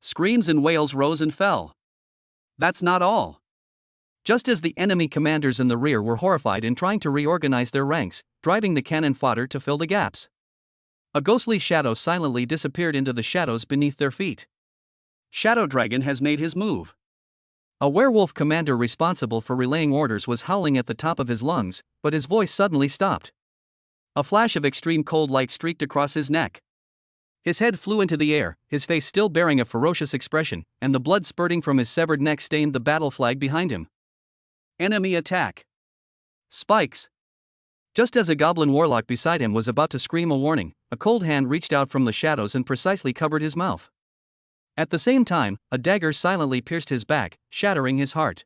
Screams and wails rose and fell. That's not all. Just as the enemy commanders in the rear were horrified and trying to reorganize their ranks, driving the cannon fodder to fill the gaps, a ghostly shadow silently disappeared into the shadows beneath their feet. Shadow Dragon has made his move. A werewolf commander responsible for relaying orders was howling at the top of his lungs, but his voice suddenly stopped. A flash of extreme cold light streaked across his neck. His head flew into the air, his face still bearing a ferocious expression, and the blood spurting from his severed neck stained the battle flag behind him. Enemy attack. Spikes. Just as a goblin warlock beside him was about to scream a warning, a cold hand reached out from the shadows and precisely covered his mouth. At the same time, a dagger silently pierced his back, shattering his heart.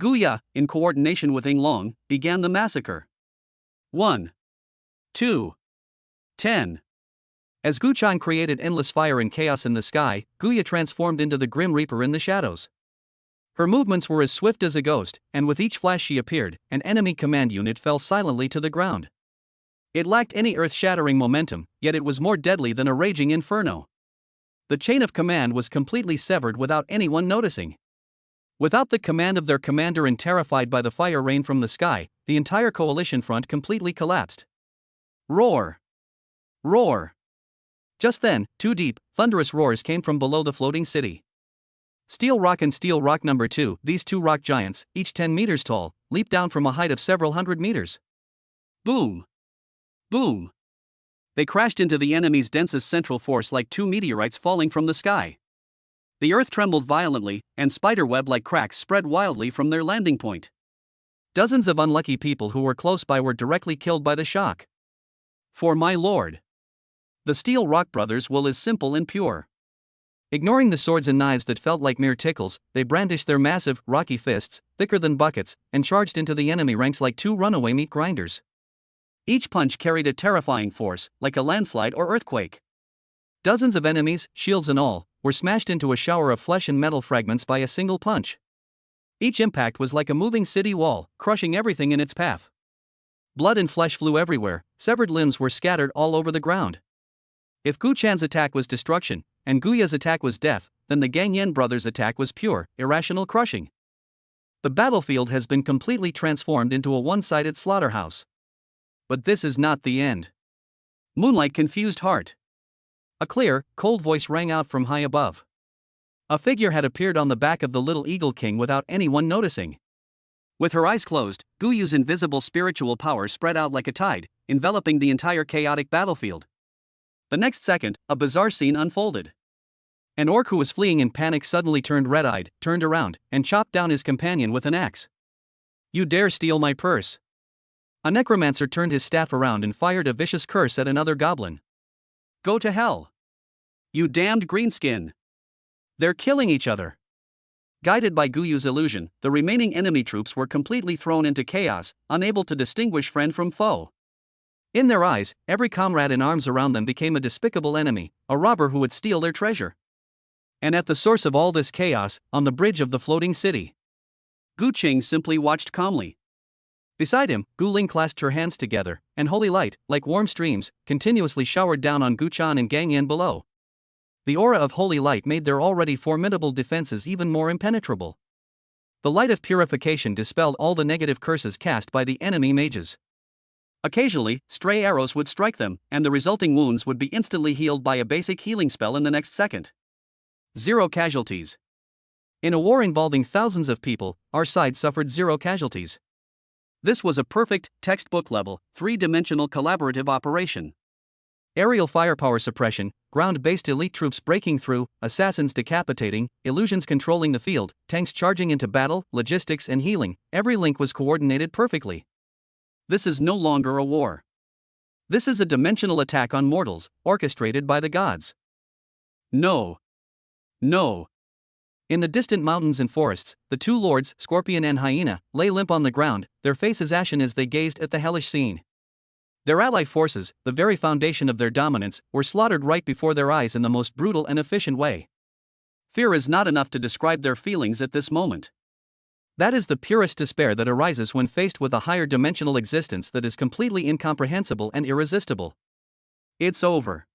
Guya, in coordination with Ing Long, began the massacre. 1, 2, 10. As Gu Chan created endless fire and chaos in the sky, Guya transformed into the Grim Reaper in the shadows. Her movements were as swift as a ghost, and with each flash she appeared, an enemy command unit fell silently to the ground. It lacked any earth-shattering momentum, yet it was more deadly than a raging inferno. The chain of command was completely severed without anyone noticing. Without the command of their commander and terrified by the fire rain from the sky, the entire coalition front completely collapsed. Roar! Roar! Just then, two deep, thunderous roars came from below the floating city. Steel Rock and Steel Rock No. 2, these two rock giants, each 10 meters tall, leaped down from a height of several hundred meters. Boom! Boom! They crashed into the enemy's densest central force like two meteorites falling from the sky. The earth trembled violently, and spiderweb-like cracks spread wildly from their landing point. Dozens of unlucky people who were close by were directly killed by the shock. For my lord! The Steel Rock brothers' will is simple and pure. Ignoring the swords and knives that felt like mere tickles, they brandished their massive, rocky fists, thicker than buckets, and charged into the enemy ranks like two runaway meat grinders. Each punch carried a terrifying force, like a landslide or earthquake. Dozens of enemies, shields and all, were smashed into a shower of flesh and metal fragments by a single punch. Each impact was like a moving city wall, crushing everything in its path. Blood and flesh flew everywhere, severed limbs were scattered all over the ground. If Gu Chan's attack was destruction, and Guya's attack was death, then the Gangyan brothers' attack was pure, irrational crushing. The battlefield has been completely transformed into a one-sided slaughterhouse. But this is not the end. Moonlight confused heart. A clear, cold voice rang out from high above. A figure had appeared on the back of the little Eagle King without anyone noticing. With her eyes closed, Guyu's invisible spiritual power spread out like a tide, enveloping the entire chaotic battlefield. The next second, a bizarre scene unfolded. An orc who was fleeing in panic suddenly turned red-eyed, turned around, and chopped down his companion with an axe. "You dare steal my purse!" A necromancer turned his staff around and fired a vicious curse at another goblin. "Go to hell! You damned greenskin! They're killing each other!" Guided by Guyu's illusion, the remaining enemy troops were completely thrown into chaos, unable to distinguish friend from foe. In their eyes, every comrade in arms around them became a despicable enemy, a robber who would steal their treasure. And at the source of all this chaos, on the bridge of the floating city, Gu Qing simply watched calmly. Beside him, Gu Ling clasped her hands together, and holy light, like warm streams, continuously showered down on Gu Chan and Gangyan below. The aura of holy light made their already formidable defenses even more impenetrable. The light of purification dispelled all the negative curses cast by the enemy mages. Occasionally, stray arrows would strike them, and the resulting wounds would be instantly healed by a basic healing spell in the next second. 0 casualties. In a war involving thousands of people, our side suffered 0 casualties. This was a perfect, textbook-level, 3-dimensional collaborative operation. Aerial firepower suppression, ground-based elite troops breaking through, assassins decapitating, illusions controlling the field, tanks charging into battle, logistics and healing, every link was coordinated perfectly. This is no longer a war. This is a dimensional attack on mortals, orchestrated by the gods. No. No. In the distant mountains and forests, the two lords, Scorpion and Hyena, lay limp on the ground, their faces ashen as they gazed at the hellish scene. Their ally forces, the very foundation of their dominance, were slaughtered right before their eyes in the most brutal and efficient way. Fear is not enough to describe their feelings at this moment. That is the purest despair that arises when faced with a higher dimensional existence that is completely incomprehensible and irresistible. It's over.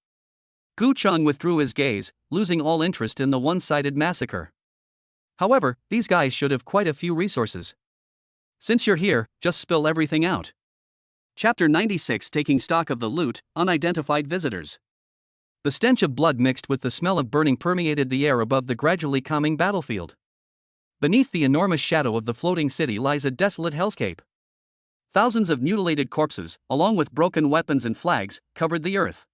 Gu Chang withdrew his gaze, losing all interest in the one-sided massacre. However, these guys should have quite a few resources. Since you're here, just spill everything out. Chapter 96, Taking Stock of the Loot, Unidentified Visitors. The stench of blood mixed with the smell of burning permeated the air above the gradually calming battlefield. Beneath the enormous shadow of the floating city lies a desolate hellscape. Thousands of mutilated corpses, along with broken weapons and flags, covered the earth.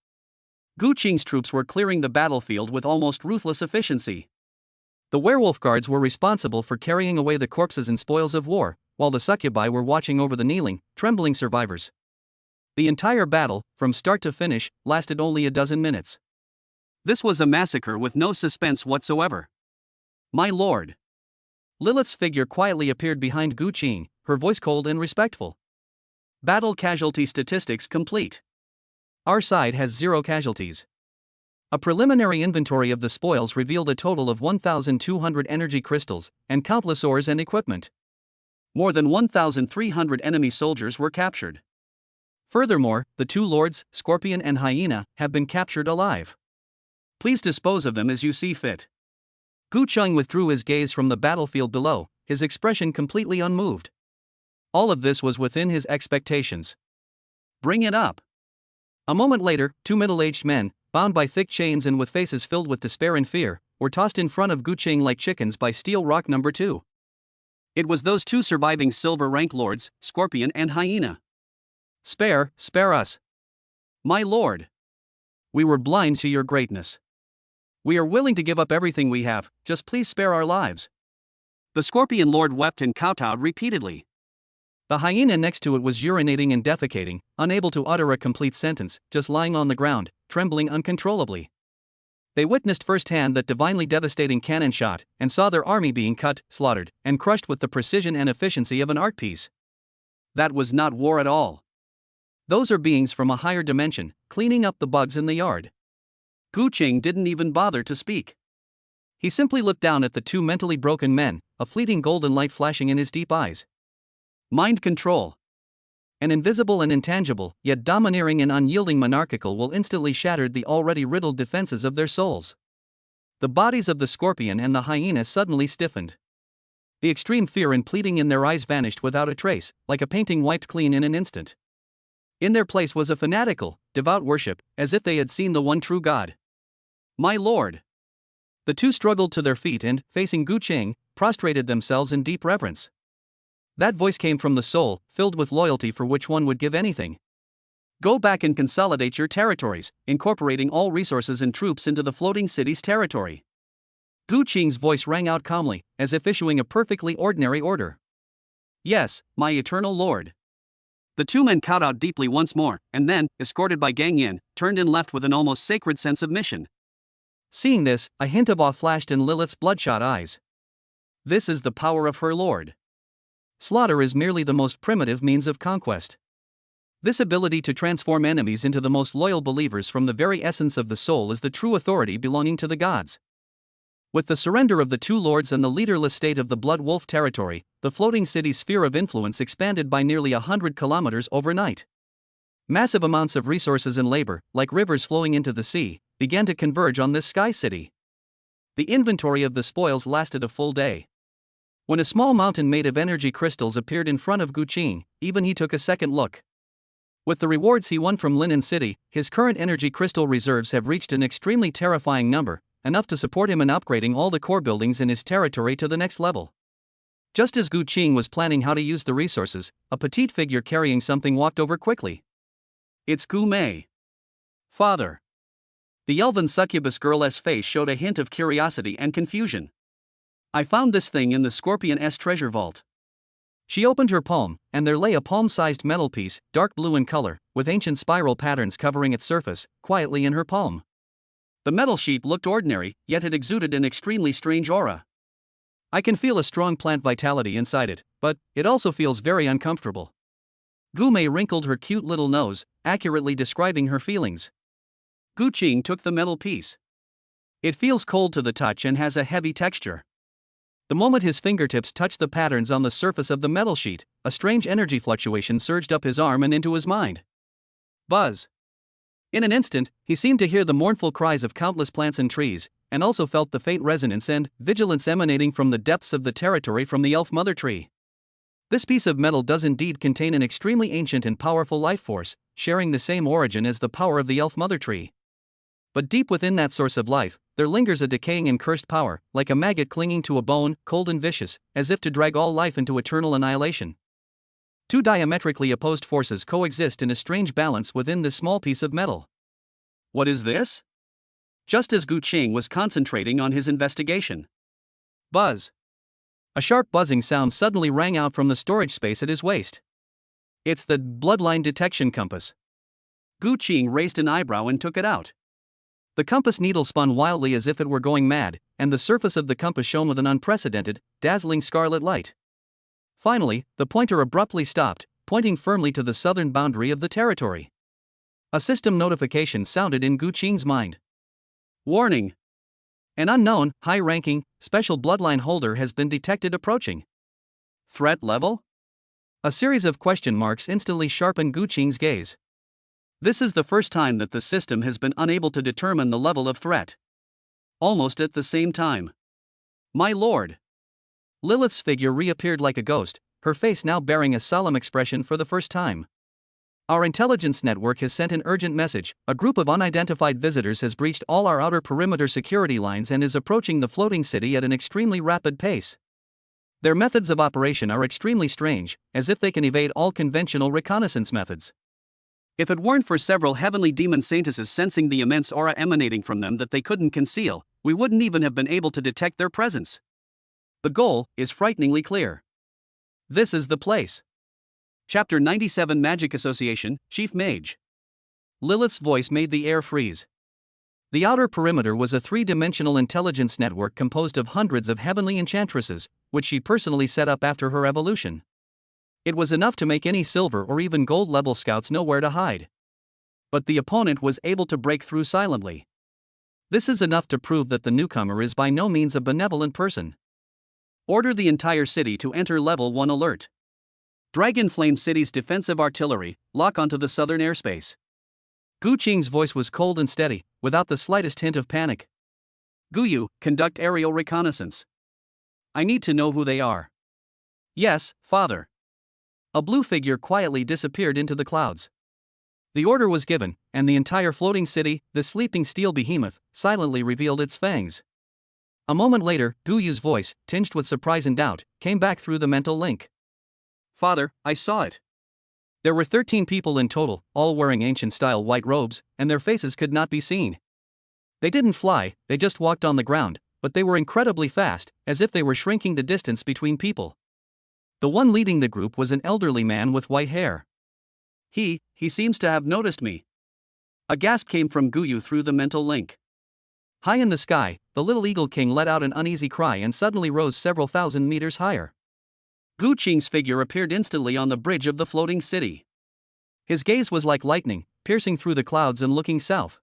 Gu Qing's troops were clearing the battlefield with almost ruthless efficiency. The werewolf guards were responsible for carrying away the corpses and spoils of war, while the succubi were watching over the kneeling, trembling survivors. The entire battle, from start to finish, lasted only a dozen minutes. This was a massacre with no suspense whatsoever. My lord. Lilith's figure quietly appeared behind Gu Qing, her voice cold and respectful. Battle casualty statistics complete. Our side has 0 casualties. A preliminary inventory of the spoils revealed a total of 1,200 energy crystals, and countless ores and equipment. More than 1,300 enemy soldiers were captured. Furthermore, the 2 lords, Scorpion and Hyena, have been captured alive. Please dispose of them as you see fit. Gu Cheng withdrew his gaze from the battlefield below, his expression completely unmoved. All of this was within his expectations. Bring it up. A moment later, 2 middle-aged men, bound by thick chains and with faces filled with despair and fear, were tossed in front of Gu Cheng like chickens by Steel Rock No. 2. It was those 2 surviving silver rank lords, Scorpion and Hyena. Spare us. My lord. We were blind to your greatness. We are willing to give up everything we have, just please spare our lives. The Scorpion Lord wept and kowtowed repeatedly. The hyena next to it was urinating and defecating, unable to utter a complete sentence, just lying on the ground, trembling uncontrollably. They witnessed firsthand that divinely devastating cannon shot, and saw their army being cut, slaughtered, and crushed with the precision and efficiency of an art piece. That was not war at all. Those are beings from a higher dimension, cleaning up the bugs in the yard. Gu Cheng didn't even bother to speak. He simply looked down at the 2 mentally broken men, a fleeting golden light flashing in his deep eyes. Mind control. An invisible and intangible, yet domineering and unyielding monarchical will instantly shattered the already riddled defenses of their souls. The bodies of the Scorpion and the Hyena suddenly stiffened. The extreme fear and pleading in their eyes vanished without a trace, like a painting wiped clean in an instant. In their place was a fanatical, devout worship, as if they had seen the one true God. My lord. The 2 struggled to their feet and, facing Gu Cheng, prostrated themselves in deep reverence. That voice came from the soul, filled with loyalty for which one would give anything. Go back and consolidate your territories, incorporating all resources and troops into the floating city's territory. Gu Cheng's voice rang out calmly, as if issuing a perfectly ordinary order. Yes, my eternal lord. The 2 men kowtowed deeply once more, and then, escorted by Gang Yin, turned and left with an almost sacred sense of mission. Seeing this, a hint of awe flashed in Lilith's bloodshot eyes. This is the power of her lord. Slaughter is merely the most primitive means of conquest. This ability to transform enemies into the most loyal believers from the very essence of the soul is the true authority belonging to the gods. With the surrender of the 2 lords and the leaderless state of the Blood Wolf territory, the floating city's sphere of influence expanded by nearly 100 kilometers overnight. Massive amounts of resources and labor, like rivers flowing into the sea, began to converge on this sky city. The inventory of the spoils lasted a full day. When a small mountain made of energy crystals appeared in front of Gu Cheng, even he took a second look. With the rewards he won from Linen City, his current energy crystal reserves have reached an extremely terrifying number, enough to support him in upgrading all the core buildings in his territory to the next level. Just as Gu Cheng was planning how to use the resources, a petite figure carrying something walked over quickly. It's Gu Mei. Father. The elven succubus girl's face showed a hint of curiosity and confusion. I found this thing in the Scorpion's treasure vault. She opened her palm, and there lay a palm-sized metal piece, dark blue in color, with ancient spiral patterns covering its surface, quietly in her palm. The metal sheet looked ordinary, yet it exuded an extremely strange aura. I can feel a strong plant vitality inside it, but it also feels very uncomfortable. Gu Mei wrinkled her cute little nose, accurately describing her feelings. Gu Cheng took the metal piece. It feels cold to the touch and has a heavy texture. The moment his fingertips touched the patterns on the surface of the metal sheet, a strange energy fluctuation surged up his arm and into his mind. Buzz. In an instant, he seemed to hear the mournful cries of countless plants and trees, and also felt the faint resonance and vigilance emanating from the depths of the territory from the elf mother tree. This piece of metal does indeed contain an extremely ancient and powerful life force, sharing the same origin as the power of the elf mother tree. But deep within that source of life, there lingers a decaying and cursed power, like a maggot clinging to a bone, cold and vicious, as if to drag all life into eternal annihilation. 2 diametrically opposed forces coexist in a strange balance within this small piece of metal. What is this? Just as Gu Cheng was concentrating on his investigation. Buzz. A sharp buzzing sound suddenly rang out from the storage space at his waist. It's the bloodline detection compass. Gu Cheng raised an eyebrow and took it out. The compass needle spun wildly as if it were going mad, and the surface of the compass shone with an unprecedented, dazzling scarlet light. Finally, the pointer abruptly stopped, pointing firmly to the southern boundary of the territory. A system notification sounded in Gu Qing's mind. Warning! An unknown, high-ranking, special bloodline holder has been detected approaching. Threat level? A series of question marks instantly sharpened Gu Qing's gaze. This is the first time that the system has been unable to determine the level of threat. Almost at the same time. My lord! Lilith's figure reappeared like a ghost, her face now bearing a solemn expression for the first time. Our intelligence network has sent an urgent message. A group of unidentified visitors has breached all our outer perimeter security lines and is approaching the floating city at an extremely rapid pace. Their methods of operation are extremely strange, as if they can evade all conventional reconnaissance methods. If it weren't for several heavenly demon saintesses sensing the immense aura emanating from them that they couldn't conceal, we wouldn't even have been able to detect their presence. The goal is frighteningly clear. This is the place. Chapter 97 Magic Association, Chief Mage. Lilith's voice made the air freeze. The outer perimeter was a three-dimensional intelligence network composed of hundreds of heavenly enchantresses, which she personally set up after her evolution. It was enough to make any silver or even gold-level scouts know where to hide. But the opponent was able to break through silently. This is enough to prove that the newcomer is by no means a benevolent person. Order the entire city to enter Level 1 alert. Dragon Flame City's defensive artillery, lock onto the southern airspace. Gu Qing's voice was cold and steady, without the slightest hint of panic. Guyu, conduct aerial reconnaissance. I need to know who they are. Yes, father. A blue figure quietly disappeared into the clouds. The order was given, and the entire floating city, the sleeping steel behemoth, silently revealed its fangs. A moment later, Guyu's voice, tinged with surprise and doubt, came back through the mental link. Father, I saw it. There were 13 people in total, all wearing ancient-style white robes, and their faces could not be seen. They didn't fly, they just walked on the ground, but they were incredibly fast, as if they were shrinking the distance between people. The one leading the group was an elderly man with white hair. He seems to have noticed me. A gasp came from Guyu through the mental link. High in the sky, the little Eagle King let out an uneasy cry and suddenly rose several thousand meters higher. Gu Qing's figure appeared instantly on the bridge of the floating city. His gaze was like lightning, piercing through the clouds and looking south.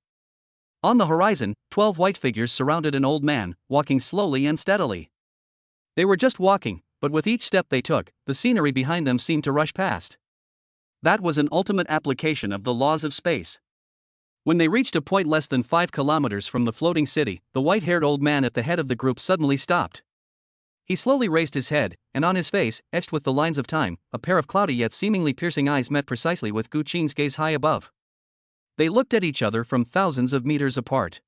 On the horizon, 12 white figures surrounded an old man, walking slowly and steadily. They were just walking, but with each step they took, the scenery behind them seemed to rush past. That was an ultimate application of the laws of space. When they reached a point less than 5 kilometers from the floating city, the white-haired old man at the head of the group suddenly stopped. He slowly raised his head, and on his face, etched with the lines of time, a pair of cloudy yet seemingly piercing eyes met precisely with Gu Qing's gaze high above. They looked at each other from thousands of meters apart.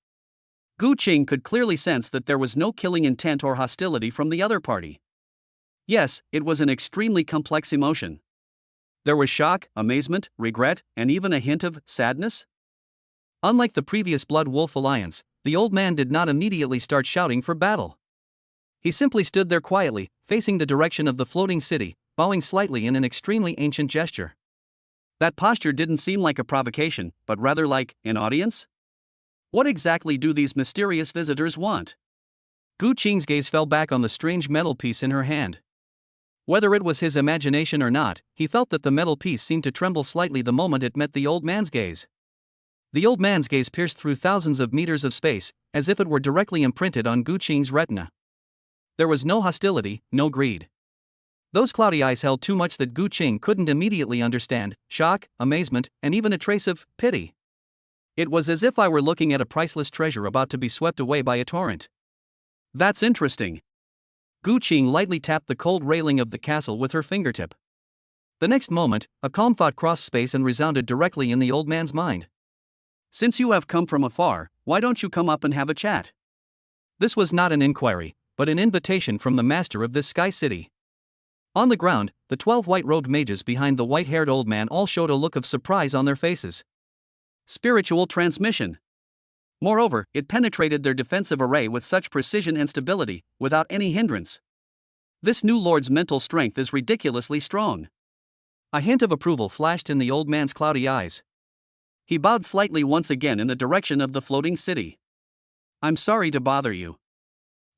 Gu Qing could clearly sense that there was no killing intent or hostility from the other party. Yes, it was an extremely complex emotion. There was shock, amazement, regret, and even a hint of sadness. Unlike the previous Blood Wolf Alliance, the old man did not immediately start shouting for battle. He simply stood there quietly, facing the direction of the floating city, bowing slightly in an extremely ancient gesture. That posture didn't seem like a provocation, but rather like an audience? What exactly do these mysterious visitors want? Gu Qing's gaze fell back on the strange metal piece in her hand. Whether it was his imagination or not, he felt that the metal piece seemed to tremble slightly the moment it met the old man's gaze. The old man's gaze pierced through thousands of meters of space, as if it were directly imprinted on Gu Qing's retina. There was no hostility, no greed. Those cloudy eyes held too much that Gu Qing couldn't immediately understand: shock, amazement, and even a trace of pity. It was as if I were looking at a priceless treasure about to be swept away by a torrent. That's interesting. Gu Qing lightly tapped the cold railing of the castle with her fingertip. The next moment, a calm thought crossed space and resounded directly in the old man's mind. Since you have come from afar, why don't you come up and have a chat? This was not an inquiry, but an invitation from the master of this sky city. On the ground, the 12 white-robed mages behind the white-haired old man all showed a look of surprise on their faces. Spiritual transmission. Moreover, it penetrated their defensive array with such precision and stability, without any hindrance. This new lord's mental strength is ridiculously strong. A hint of approval flashed in the old man's cloudy eyes. He bowed slightly once again in the direction of the floating city. I'm sorry to bother you.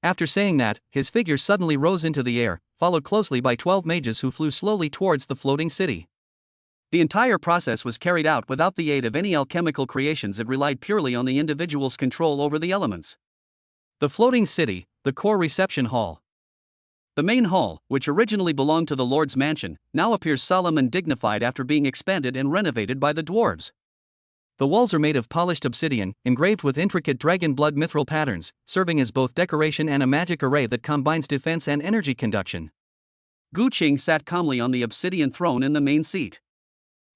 After saying that, his figure suddenly rose into the air, followed closely by 12 mages who flew slowly towards the floating city. The entire process was carried out without the aid of any alchemical creations. It relied purely on the individual's control over the elements. The floating city, the core reception hall. The main hall, which originally belonged to the Lord's mansion, now appears solemn and dignified after being expanded and renovated by the dwarves. The walls are made of polished obsidian, engraved with intricate dragon blood mithril patterns, serving as both decoration and a magic array that combines defense and energy conduction. Gu Qing sat calmly on the obsidian throne in the main seat.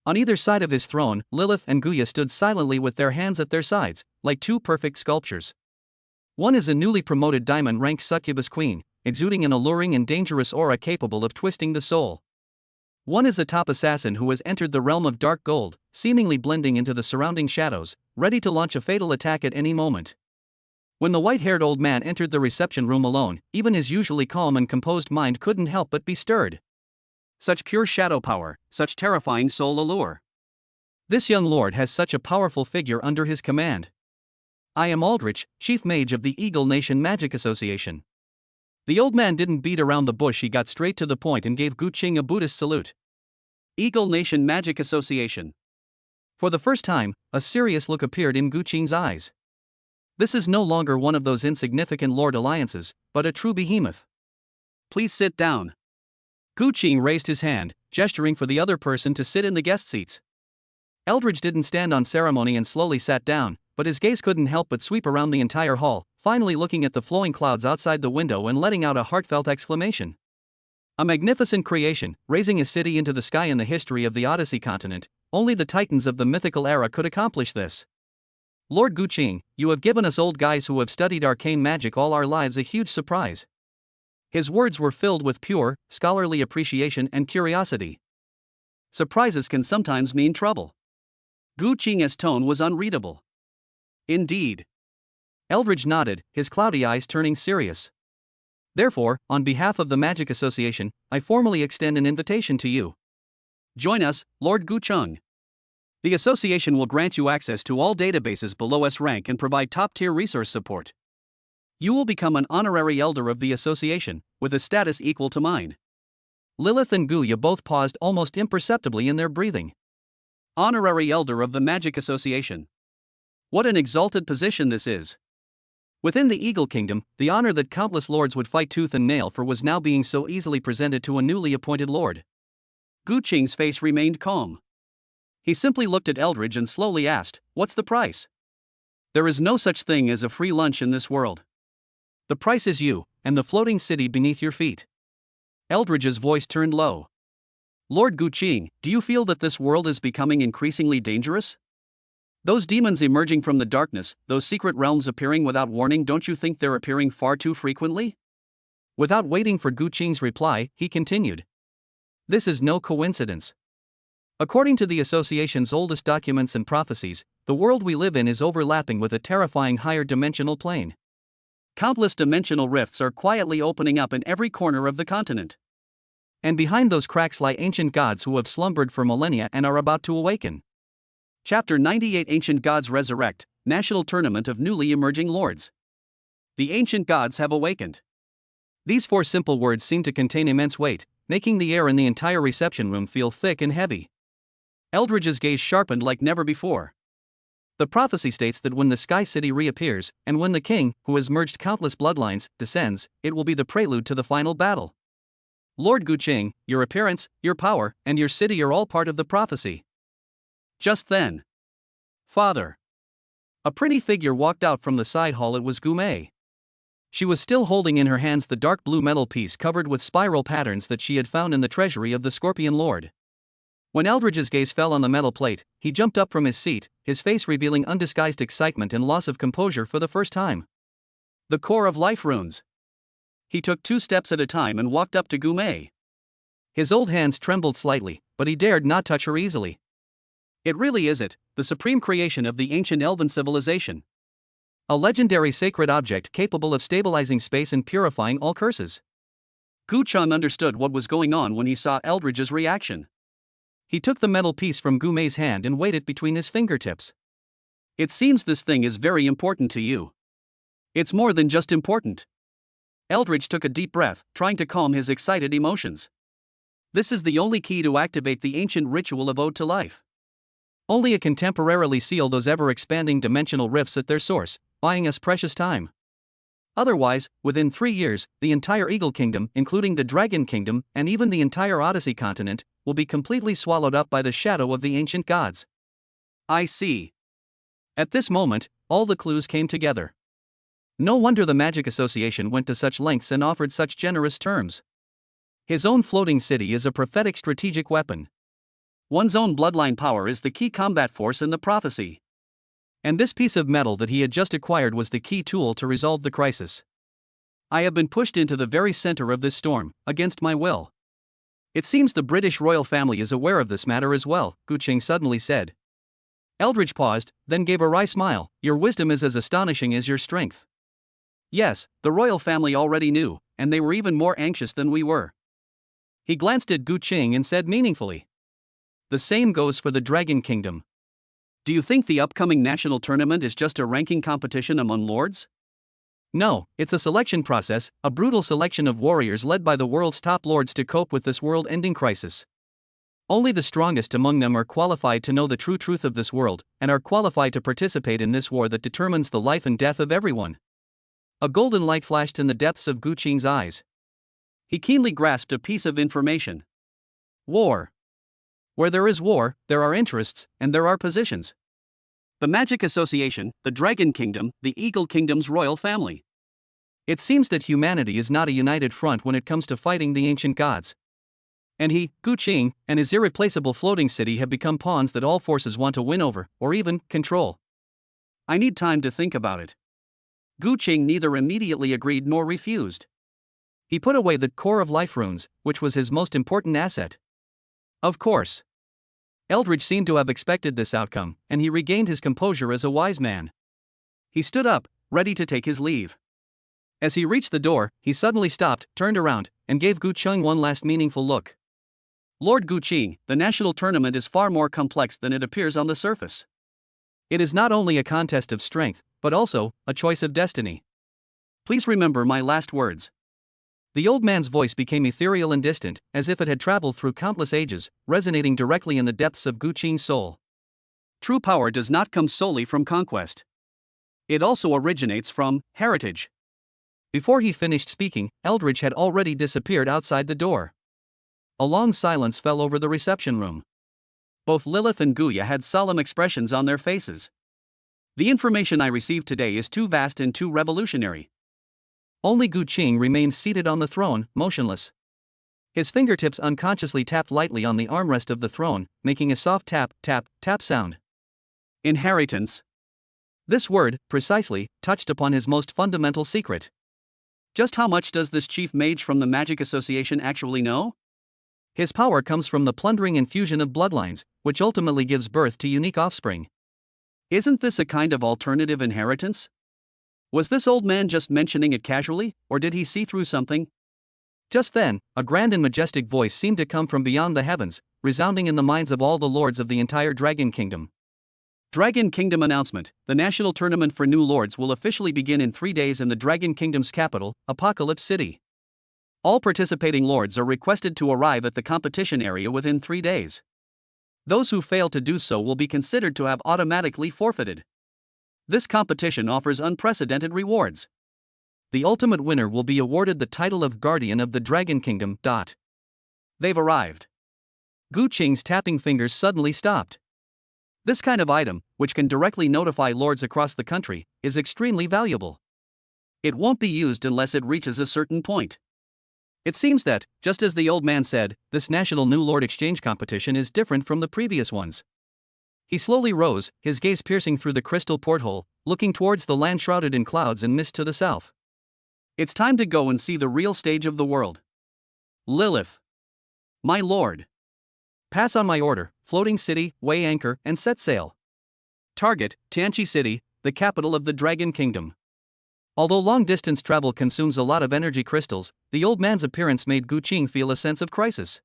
On either side of his throne, Lilith and Guya stood silently with their hands at their sides, like two perfect sculptures. One is a newly promoted diamond-ranked succubus queen, exuding an alluring and dangerous aura capable of twisting the soul. One is a top assassin who has entered the realm of dark gold, seemingly blending into the surrounding shadows, ready to launch a fatal attack at any moment. When the white-haired old man entered the reception room alone, even his usually calm and composed mind couldn't help but be stirred. Such pure shadow power, such terrifying soul allure. This young lord has such a powerful figure under his command. I am Aldrich, chief mage of the Eagle Nation Magic Association. The old man didn't beat around the bush. He got straight to the point and gave Gu Qing a Buddhist salute. Eagle Nation Magic Association. For the first time, a serious look appeared in Gu Qing's eyes. This is no longer one of those insignificant lord alliances, but a true behemoth. Please sit down. Gu Qing raised his hand, gesturing for the other person to sit in the guest seats. Eldridge didn't stand on ceremony and slowly sat down, but his gaze couldn't help but sweep around the entire hall, finally looking at the flowing clouds outside the window and letting out a heartfelt exclamation. A magnificent creation, raising a city into the sky in the history of the Odyssey continent. Only the titans of the mythical era could accomplish this. Lord Gu Qing, you have given us old guys who have studied arcane magic all our lives a huge surprise. His words were filled with pure, scholarly appreciation and curiosity. Surprises can sometimes mean trouble. Gu Qing's tone was unreadable. Indeed. Eldridge nodded, his cloudy eyes turning serious. Therefore, on behalf of the Magic Association, I formally extend an invitation to you. Join us, Lord Gu Qing. The association will grant you access to all databases below S rank and provide top-tier resource support. You will become an honorary elder of the association, with a status equal to mine. Lilith and Guya both paused almost imperceptibly in their breathing. Honorary elder of the Magic Association. What an exalted position this is. Within the Eagle Kingdom, the honor that countless lords would fight tooth and nail for was now being so easily presented to a newly appointed lord. Gu Qing's face remained calm. He simply looked at Eldridge and slowly asked, "What's the price?" There is no such thing as a free lunch in this world. The price is you, and the floating city beneath your feet. Eldridge's voice turned low. Lord Gu Qing, do you feel that this world is becoming increasingly dangerous? Those demons emerging from the darkness, those secret realms appearing without warning, don't you think they're appearing far too frequently? Without waiting for Gu Qing's reply, he continued. This is no coincidence. According to the association's oldest documents and prophecies, the world we live in is overlapping with a terrifying higher dimensional plane. Countless dimensional rifts are quietly opening up in every corner of the continent. And behind those cracks lie ancient gods who have slumbered for millennia and are about to awaken. Chapter 98 Ancient Gods Resurrect, National Tournament of Newly Emerging Lords. The ancient gods have awakened. These four simple words seem to contain immense weight, making the air in the entire reception room feel thick and heavy. Eldridge's gaze sharpened like never before. The prophecy states that when the Sky City reappears, and when the king, who has merged countless bloodlines, descends, it will be the prelude to the final battle. Lord Gu Qing, your appearance, your power, and your city are all part of the prophecy. Just then, Father. A pretty figure walked out from the side hall. It was Gu Mei. She was still holding in her hands the dark blue metal piece covered with spiral patterns that she had found in the treasury of the Scorpion Lord. When Eldridge's gaze fell on the metal plate, he jumped up from his seat, his face revealing undisguised excitement and loss of composure for the first time. The core of life runes. He took 2 steps at a time and walked up to Gu Mei. His old hands trembled slightly, but he dared not touch her easily. It really is the supreme creation of the ancient elven civilization. A legendary sacred object capable of stabilizing space and purifying all curses. Gu Qing understood what was going on when he saw Eldridge's reaction. He took the metal piece from Gu Mei's hand and weighed it between his fingertips. It seems this thing is very important to you. It's more than just important. Eldridge took a deep breath, trying to calm his excited emotions. This is the only key to activate the ancient ritual of Ode to Life. Only it can temporarily seal those ever-expanding dimensional rifts at their source, buying us precious time. Otherwise, within 3 years, the entire Eagle Kingdom, including the Dragon Kingdom, and even the entire Odyssey continent, will be completely swallowed up by the shadow of the ancient gods. I see. At this moment, all the clues came together. No wonder the Magic Association went to such lengths and offered such generous terms. His own floating city is a prophetic strategic weapon. One's own bloodline power is the key combat force in the prophecy. And this piece of metal that he had just acquired was the key tool to resolve the crisis. I have been pushed into the very center of this storm, against my will. It seems the British royal family is aware of this matter as well, Guqing suddenly said. Eldridge paused, then gave a wry smile. Your wisdom is as astonishing as your strength. Yes, the royal family already knew, and they were even more anxious than we were. He glanced at Guqing and said meaningfully. The same goes for the Dragon Kingdom. Do you think the upcoming national tournament is just a ranking competition among lords? No, it's a selection process, a brutal selection of warriors led by the world's top lords to cope with this world-ending crisis. Only the strongest among them are qualified to know the true truth of this world, and are qualified to participate in this war that determines the life and death of everyone. A golden light flashed in the depths of Guqing's eyes. He keenly grasped a piece of information. War. Where there is war, there are interests, and there are positions. The Magic Association, the Dragon Kingdom, the Eagle Kingdom's royal family. It seems that humanity is not a united front when it comes to fighting the ancient gods. And he, Guqing, and his irreplaceable floating city have become pawns that all forces want to win over, or even control. I need time to think about it. Guqing neither immediately agreed nor refused. He put away the core of life runes, which was his most important asset. Of course. Eldridge seemed to have expected this outcome, and he regained his composure as a wise man. He stood up, ready to take his leave. As he reached the door, he suddenly stopped, turned around, and gave Guqing one last meaningful look. Lord Guqing, the national tournament is far more complex than it appears on the surface. It is not only a contest of strength, but also a choice of destiny. Please remember my last words. The old man's voice became ethereal and distant, as if it had traveled through countless ages, resonating directly in the depths of Guqing's soul. True power does not come solely from conquest. It also originates from heritage. Before he finished speaking, Eldridge had already disappeared outside the door. A long silence fell over the reception room. Both Lilith and Guya had solemn expressions on their faces. The information I received today is too vast and too revolutionary. Only Guqing remained seated on the throne, motionless. His fingertips unconsciously tapped lightly on the armrest of the throne, making a soft tap, tap, tap sound. Inheritance. This word, precisely, touched upon his most fundamental secret. Just how much does this chief mage from the Magic Association actually know? His power comes from the plundering infusion of bloodlines, which ultimately gives birth to unique offspring. Isn't this a kind of alternative inheritance? Was this old man just mentioning it casually, or did he see through something? Just then, a grand and majestic voice seemed to come from beyond the heavens, resounding in the minds of all the lords of the entire Dragon Kingdom. Dragon Kingdom announcement: the national tournament for new lords will officially begin in 3 days in the Dragon Kingdom's capital, Apocalypse City. All participating lords are requested to arrive at the competition area within 3 days. Those who fail to do so will be considered to have automatically forfeited. This competition offers unprecedented rewards. The ultimate winner will be awarded the title of Guardian of the Dragon Kingdom. They've arrived. Guqing's tapping fingers suddenly stopped. This kind of item, which can directly notify lords across the country, is extremely valuable. It won't be used unless it reaches a certain point. It seems that, just as the old man said, this national new lord exchange competition is different from the previous ones. He slowly rose, his gaze piercing through the crystal porthole, looking towards the land shrouded in clouds and mist to the south. It's time to go and see the real stage of the world. Lilith. My lord. Pass on my order, floating city, weigh anchor, and set sail. Target, Tianqi City, the capital of the Dragon Kingdom. Although long-distance travel consumes a lot of energy crystals, the old man's appearance made Guqing feel a sense of crisis.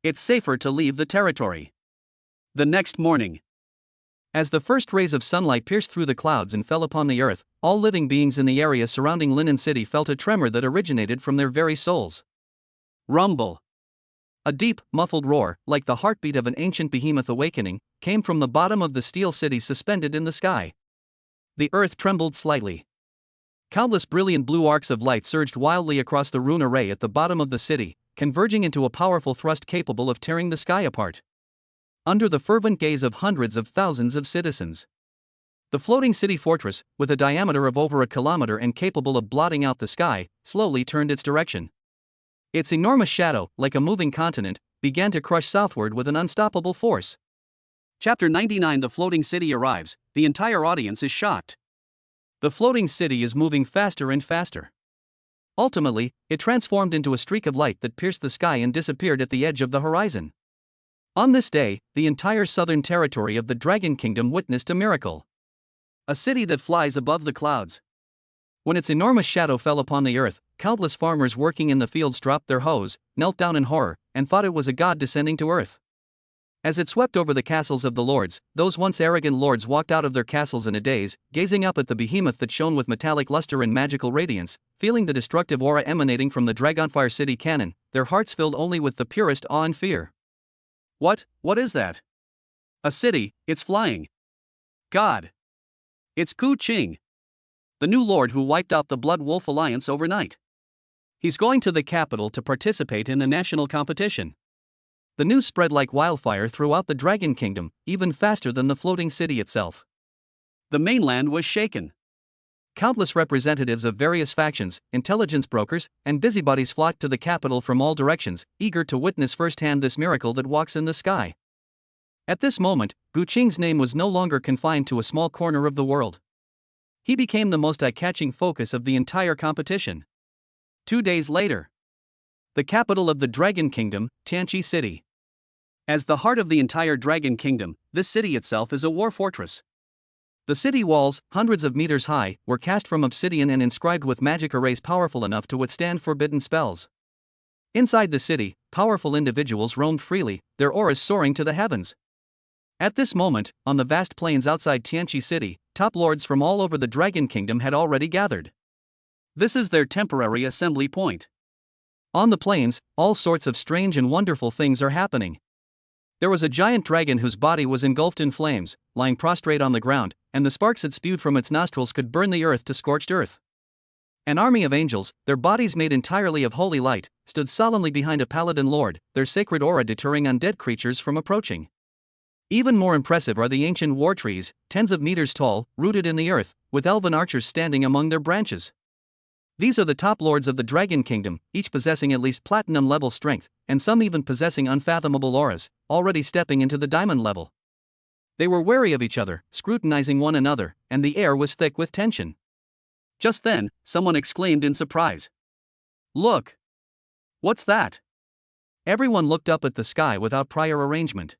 It's safer to leave the territory. The next morning. As the first rays of sunlight pierced through the clouds and fell upon the earth, all living beings in the area surrounding Linen City felt a tremor that originated from their very souls. Rumble. A deep, muffled roar, like the heartbeat of an ancient behemoth awakening, came from the bottom of the steel city suspended in the sky. The earth trembled slightly. Countless brilliant blue arcs of light surged wildly across the rune array at the bottom of the city, converging into a powerful thrust capable of tearing the sky apart. Under the fervent gaze of hundreds of thousands of citizens, the floating city fortress, with a diameter of over a kilometer and capable of blotting out the sky, slowly turned its direction. Its enormous shadow, like a moving continent, began to crush southward with an unstoppable force. Chapter 99. The floating city arrives. The entire audience is shocked. The floating city is moving faster and faster. Ultimately, it transformed into a streak of light that pierced the sky and disappeared at the edge of the horizon. On this day, the entire southern territory of the Dragon Kingdom witnessed a miracle. A city that flies above the clouds. When its enormous shadow fell upon the earth, countless farmers working in the fields dropped their hoes, knelt down in horror, and thought it was a god descending to earth. As it swept over the castles of the lords, those once arrogant lords walked out of their castles in a daze, gazing up at the behemoth that shone with metallic luster and magical radiance, feeling the destructive aura emanating from the Dragonfire City cannon, their hearts filled only with the purest awe and fear. What is that? A city, it's flying. God! It's Ku Ching, the new lord who wiped out the Blood Wolf Alliance overnight. He's going to the capital to participate in the national competition. The news spread like wildfire throughout the Dragon Kingdom, even faster than the floating city itself. The mainland was shaken. Countless representatives of various factions, intelligence brokers, and busybodies flocked to the capital from all directions, eager to witness firsthand this miracle that walks in the sky. At this moment, Gu Qing's name was no longer confined to a small corner of the world. He became the most eye-catching focus of the entire competition. 2 days later, the capital of the Dragon Kingdom, Tianqi City. As the heart of the entire Dragon Kingdom, this city itself is a war fortress. The city walls, hundreds of meters high, were cast from obsidian and inscribed with magic arrays powerful enough to withstand forbidden spells. Inside the city, powerful individuals roamed freely, their auras soaring to the heavens. At this moment, on the vast plains outside Tianqi City, top lords from all over the Dragon Kingdom had already gathered. This is their temporary assembly point. On the plains, all sorts of strange and wonderful things are happening. There was a giant dragon whose body was engulfed in flames, lying prostrate on the ground, and the sparks it spewed from its nostrils could burn the earth to scorched earth. An army of angels, their bodies made entirely of holy light, stood solemnly behind a paladin lord, their sacred aura deterring undead creatures from approaching. Even more impressive are the ancient war trees, tens of meters tall, rooted in the earth, with elven archers standing among their branches. These are the top lords of the Dragon Kingdom, each possessing at least platinum-level strength, and some even possessing unfathomable auras, already stepping into the diamond level. They were wary of each other, scrutinizing one another, and the air was thick with tension. Just then, someone exclaimed in surprise. "Look! What's that?" Everyone looked up at the sky without prior arrangement.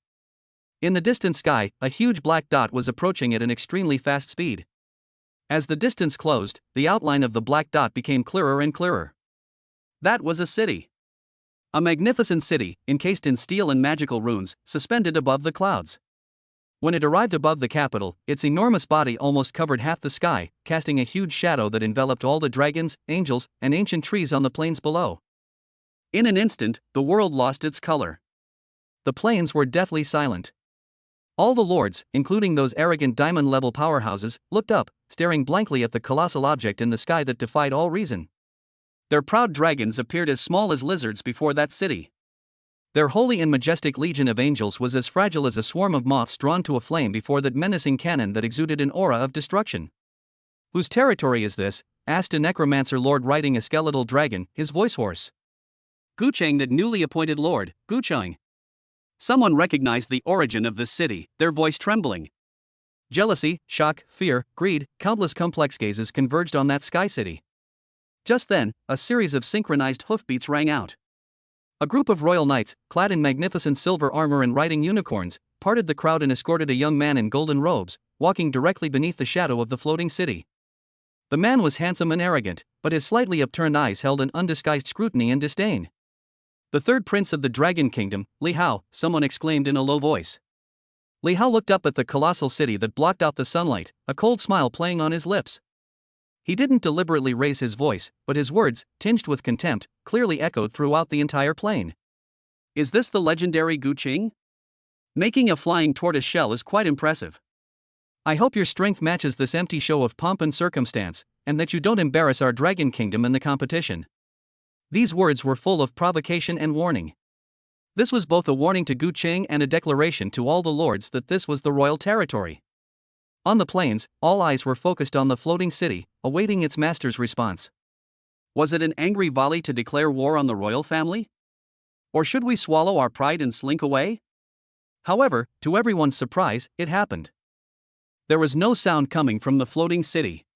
In the distant sky, a huge black dot was approaching at an extremely fast speed. As the distance closed, the outline of the black dot became clearer and clearer. That was a city. A magnificent city, encased in steel and magical runes, suspended above the clouds. When it arrived above the capital, its enormous body almost covered half the sky, casting a huge shadow that enveloped all the dragons, angels, and ancient trees on the plains below. In an instant, the world lost its color. The plains were deathly silent. All the lords, including those arrogant diamond-level powerhouses, looked up, staring blankly at the colossal object in the sky that defied all reason. Their proud dragons appeared as small as lizards before that city. Their holy and majestic legion of angels was as fragile as a swarm of moths drawn to a flame before that menacing cannon that exuded an aura of destruction. "Whose territory is this?" asked a necromancer lord riding a skeletal dragon, his voice hoarse. "Gu Cheng, the newly appointed lord, Gu Cheng." Someone recognized the origin of this city, their voice trembling. Jealousy, shock, fear, greed, countless complex gazes converged on that sky city. Just then, a series of synchronized hoofbeats rang out. A group of royal knights, clad in magnificent silver armor and riding unicorns, parted the crowd and escorted a young man in golden robes, walking directly beneath the shadow of the floating city. The man was handsome and arrogant, but his slightly upturned eyes held an undisguised scrutiny and disdain. "The third prince of the Dragon Kingdom, Li Hao," someone exclaimed in a low voice. Li Hao looked up at the colossal city that blocked out the sunlight, a cold smile playing on his lips. He didn't deliberately raise his voice, but his words, tinged with contempt, clearly echoed throughout the entire plain. Is this the legendary Gu Qing? Making a flying tortoise shell is quite impressive. I hope your strength matches this empty show of pomp and circumstance, and that you don't embarrass our dragon kingdom in the competition. These words were full of provocation and warning. This was both a warning to Gu Qing and a declaration to all the lords that this was the royal territory. On the plains, all eyes were focused on the floating city, awaiting its master's response. Was it an angry volley to declare war on the royal family? Or should we swallow our pride and slink away? However, to everyone's surprise, it happened. There was no sound coming from the floating city.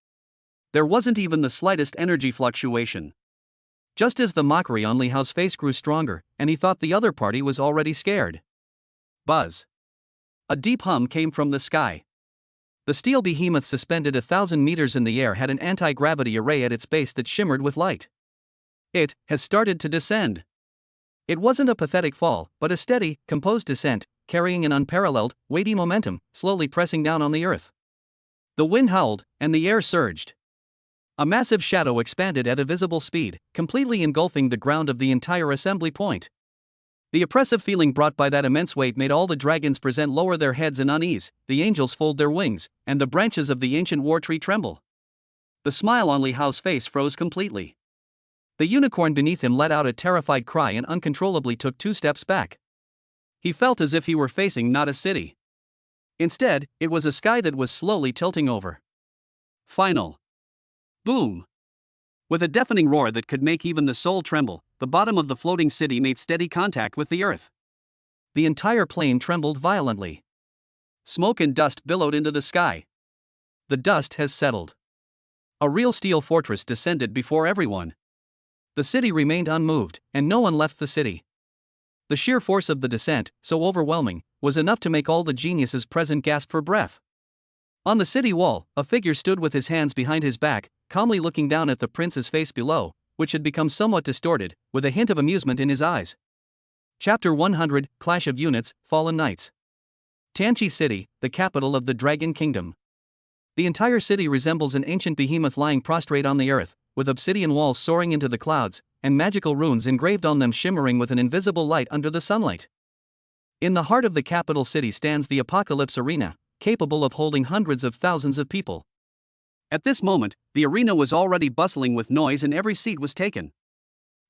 There wasn't even the slightest energy fluctuation. Just as the mockery on Li Hao's face grew stronger, and he thought the other party was already scared. Buzz. A deep hum came from the sky. The steel behemoth suspended 1,000 meters in the air had an anti-gravity array at its base that shimmered with light. It has started to descend. It wasn't a pathetic fall, but a steady, composed descent, carrying an unparalleled, weighty momentum, slowly pressing down on the earth. The wind howled, and the air surged. A massive shadow expanded at a visible speed, completely engulfing the ground of the entire assembly point. The oppressive feeling brought by that immense weight made all the dragons present lower their heads in unease, the angels fold their wings, and the branches of the ancient war tree tremble. The smile on Li Hao's face froze completely. The unicorn beneath him let out a terrified cry and uncontrollably took 2 steps back. He felt as if he were facing not a city. Instead, it was a sky that was slowly tilting over. Final. Boom. With a deafening roar that could make even the soul tremble, the bottom of the floating city made steady contact with the earth. The entire plane trembled violently. Smoke and dust billowed into the sky. The dust has settled. A real steel fortress descended before everyone. The city remained unmoved, and no one left the city. The sheer force of the descent, so overwhelming, was enough to make all the geniuses present gasp for breath. On the city wall, a figure stood with his hands behind his back, calmly looking down at the prince's face below, which had become somewhat distorted, with a hint of amusement in his eyes. Chapter 100, Clash of Units, Fallen Knights. Tianqi City, the capital of the Dragon Kingdom. The entire city resembles an ancient behemoth lying prostrate on the earth, with obsidian walls soaring into the clouds, and magical runes engraved on them shimmering with an invisible light under the sunlight. In the heart of the capital city stands the Apocalypse Arena, capable of holding hundreds of thousands of people. At this moment, the arena was already bustling with noise and every seat was taken.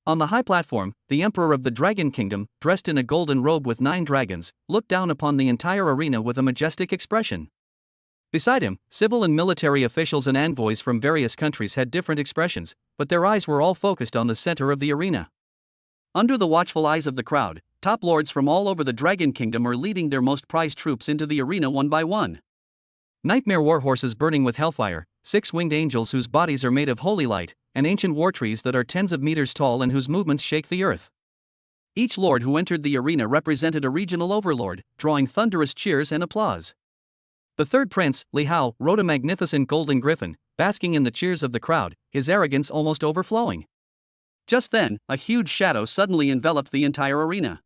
On the high platform, the Emperor of the Dragon Kingdom, dressed in a golden robe with 9 dragons, looked down upon the entire arena with a majestic expression. Beside him, civil and military officials and envoys from various countries had different expressions, but their eyes were all focused on the center of the arena. Under the watchful eyes of the crowd, top lords from all over the Dragon Kingdom are leading their most prized troops into the arena one by one. Nightmare warhorses burning with hellfire, 6 winged angels whose bodies are made of holy light, and ancient war trees that are tens of meters tall and whose movements shake the earth. Each lord who entered the arena represented a regional overlord, drawing thunderous cheers and applause. The third prince, Li Hao, rode a magnificent golden griffin, basking in the cheers of the crowd, his arrogance almost overflowing. Just then, a huge shadow suddenly enveloped the entire arena.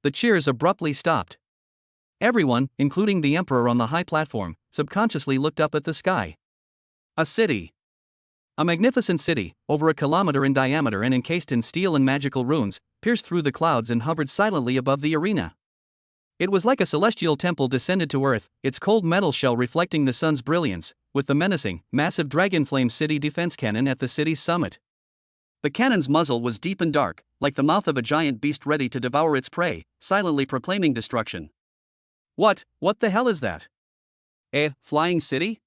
The cheers abruptly stopped. Everyone, including the emperor on the high platform, subconsciously looked up at the sky. A city. A magnificent city, over a kilometer in diameter and encased in steel and magical runes, pierced through the clouds and hovered silently above the arena. It was like a celestial temple descended to earth, its cold metal shell reflecting the sun's brilliance, with the menacing, massive dragonflame city defense cannon at the city's summit. The cannon's muzzle was deep and dark, like the mouth of a giant beast ready to devour its prey, silently proclaiming destruction. What the hell is that? A flying city?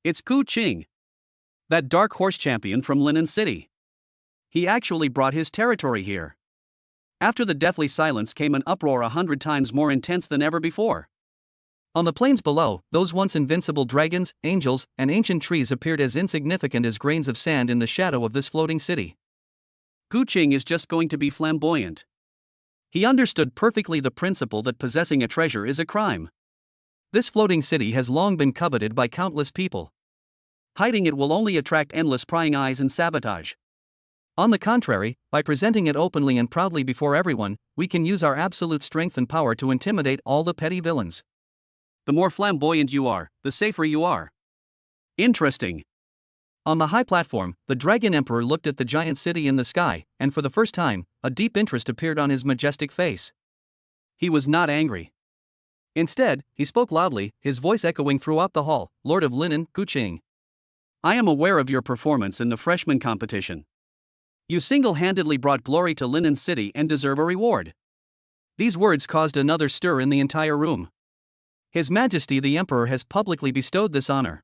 It's Gu Qing. That dark horse champion from Linen City. He actually brought his territory here. After the deathly silence came an uproar 100 times more intense than ever before. On the plains below, those once invincible dragons, angels, and ancient trees appeared as insignificant as grains of sand in the shadow of this floating city. Gu Qing is just going to be flamboyant. He understood perfectly the principle that possessing a treasure is a crime. This floating city has long been coveted by countless people. Hiding it will only attract endless prying eyes and sabotage. On the contrary, by presenting it openly and proudly before everyone, we can use our absolute strength and power to intimidate all the petty villains. The more flamboyant you are, the safer you are. Interesting. On the high platform, the Dragon Emperor looked at the giant city in the sky, and for the first time, a deep interest appeared on his majestic face. He was not angry. Instead, he spoke loudly, his voice echoing throughout the hall. "Lord of Linen, Guqing. I am aware of your performance in the freshman competition. You single-handedly brought glory to Linen City and deserve a reward." These words caused another stir in the entire room. His Majesty the Emperor has publicly bestowed this honor.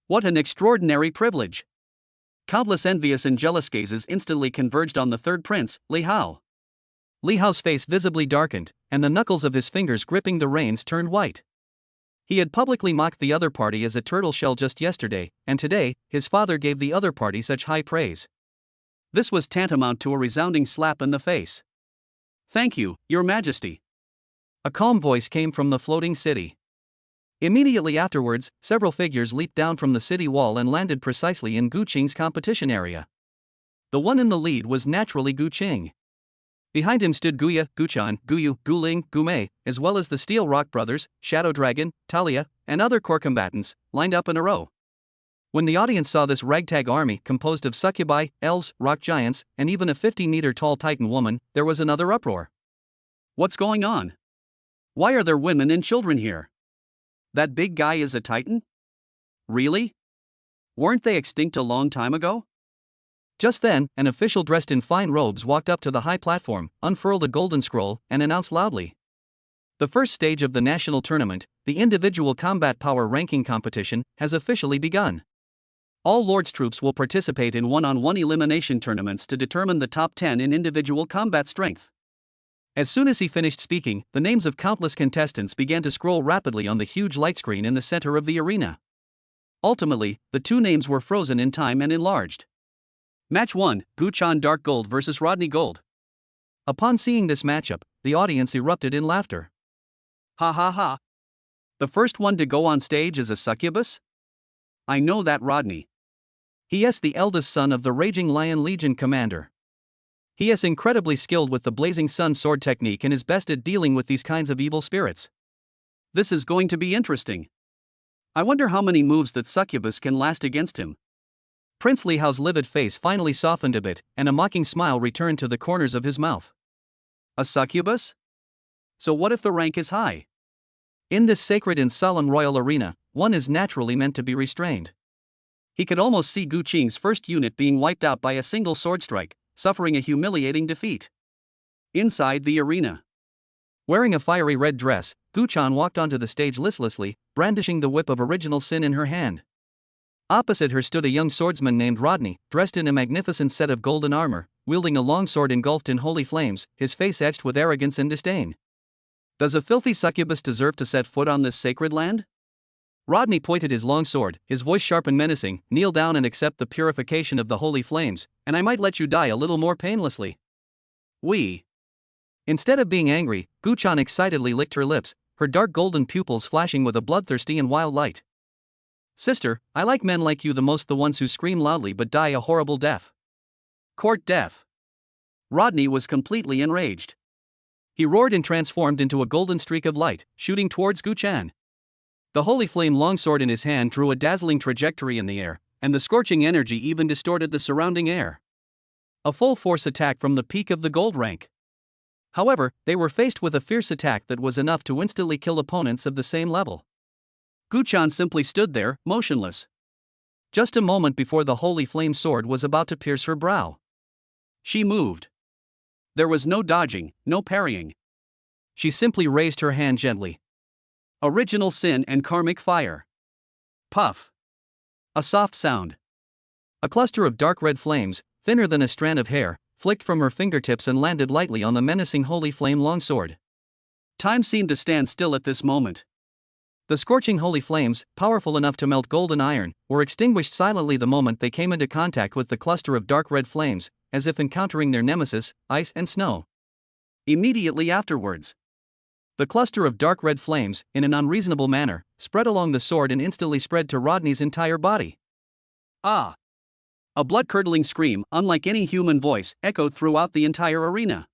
What an extraordinary privilege! Countless envious and jealous gazes instantly converged on the third prince, Li Hao. Li Hao's face visibly darkened, and the knuckles of his fingers gripping the reins turned white. He had publicly mocked the other party as a turtle shell just yesterday, and today, his father gave the other party such high praise. This was tantamount to a resounding slap in the face. "Thank you, Your Majesty." A calm voice came from the floating city. Immediately afterwards, several figures leaped down from the city wall and landed precisely in Guqing's competition area. The one in the lead was naturally Guqing. Behind him stood Guya, Guchan, Guyu, Guling, Gumei, as well as the Steel Rock Brothers, Shadow Dragon, Talia, and other core combatants, lined up in a row. When the audience saw this ragtag army composed of succubi, elves, rock giants, and even a 50-meter-tall Titan woman, there was another uproar. What's going on? Why are there women and children here? That big guy is a Titan? Really? Weren't they extinct a long time ago? Just then, an official dressed in fine robes walked up to the high platform, unfurled a golden scroll, and announced loudly. The first stage of the national tournament, the individual combat power ranking competition, has officially begun. All Lord's troops will participate in one-on-one elimination tournaments to determine the top 10 in individual combat strength. As soon as he finished speaking, the names of countless contestants began to scroll rapidly on the huge light screen in the center of the arena. Ultimately, the two names were frozen in time and enlarged. Match 1, Guchan Dark Gold vs Rodney Gold. Upon seeing this matchup, the audience erupted in laughter. Ha ha ha. The first one to go on stage is a succubus? I know that Rodney. He is the eldest son of the Raging Lion Legion commander. He is incredibly skilled with the Blazing Sun sword technique and is best at dealing with these kinds of evil spirits. This is going to be interesting. I wonder how many moves that succubus can last against him. Prince Li Hao's livid face finally softened a bit, and a mocking smile returned to the corners of his mouth. A succubus? So what if the rank is high? In this sacred and solemn royal arena, one is naturally meant to be restrained. He could almost see Guqing's first unit being wiped out by a single sword strike, suffering a humiliating defeat. Inside the arena, wearing a fiery red dress, Guchan walked onto the stage listlessly, brandishing the whip of original sin in her hand. Opposite her stood a young swordsman named Rodney, dressed in a magnificent set of golden armor, wielding a long sword engulfed in holy flames, his face etched with arrogance and disdain. Does a filthy succubus deserve to set foot on this sacred land? Rodney pointed his long sword, his voice sharp and menacing. Kneel down and accept the purification of the holy flames, and I might let you die a little more painlessly. Instead of being angry, Guchan excitedly licked her lips, her dark golden pupils flashing with a bloodthirsty and wild light. Sister, I like men like you the most, the ones who scream loudly but die a horrible death. Court death. Rodney was completely enraged. He roared and transformed into a golden streak of light, shooting towards Guchan. The holy flame longsword in his hand drew a dazzling trajectory in the air, and the scorching energy even distorted the surrounding air. A full-force attack from the peak of the gold rank. However, they were faced with a fierce attack that was enough to instantly kill opponents of the same level. Guchan simply stood there, motionless. Just a moment before the holy flame sword was about to pierce her brow. She moved. There was no dodging, no parrying. She simply raised her hand gently. Original sin and karmic fire. Puff. A soft sound. A cluster of dark red flames, thinner than a strand of hair, flicked from her fingertips and landed lightly on the menacing holy flame longsword. Time seemed to stand still at this moment. The scorching holy flames, powerful enough to melt golden iron, were extinguished silently the moment they came into contact with the cluster of dark red flames, as if encountering their nemesis, ice and snow. Immediately afterwards, the cluster of dark red flames, in an unreasonable manner, spread along the sword and instantly spread to Rodney's entire body. Ah! A blood-curdling scream, unlike any human voice, echoed throughout the entire arena.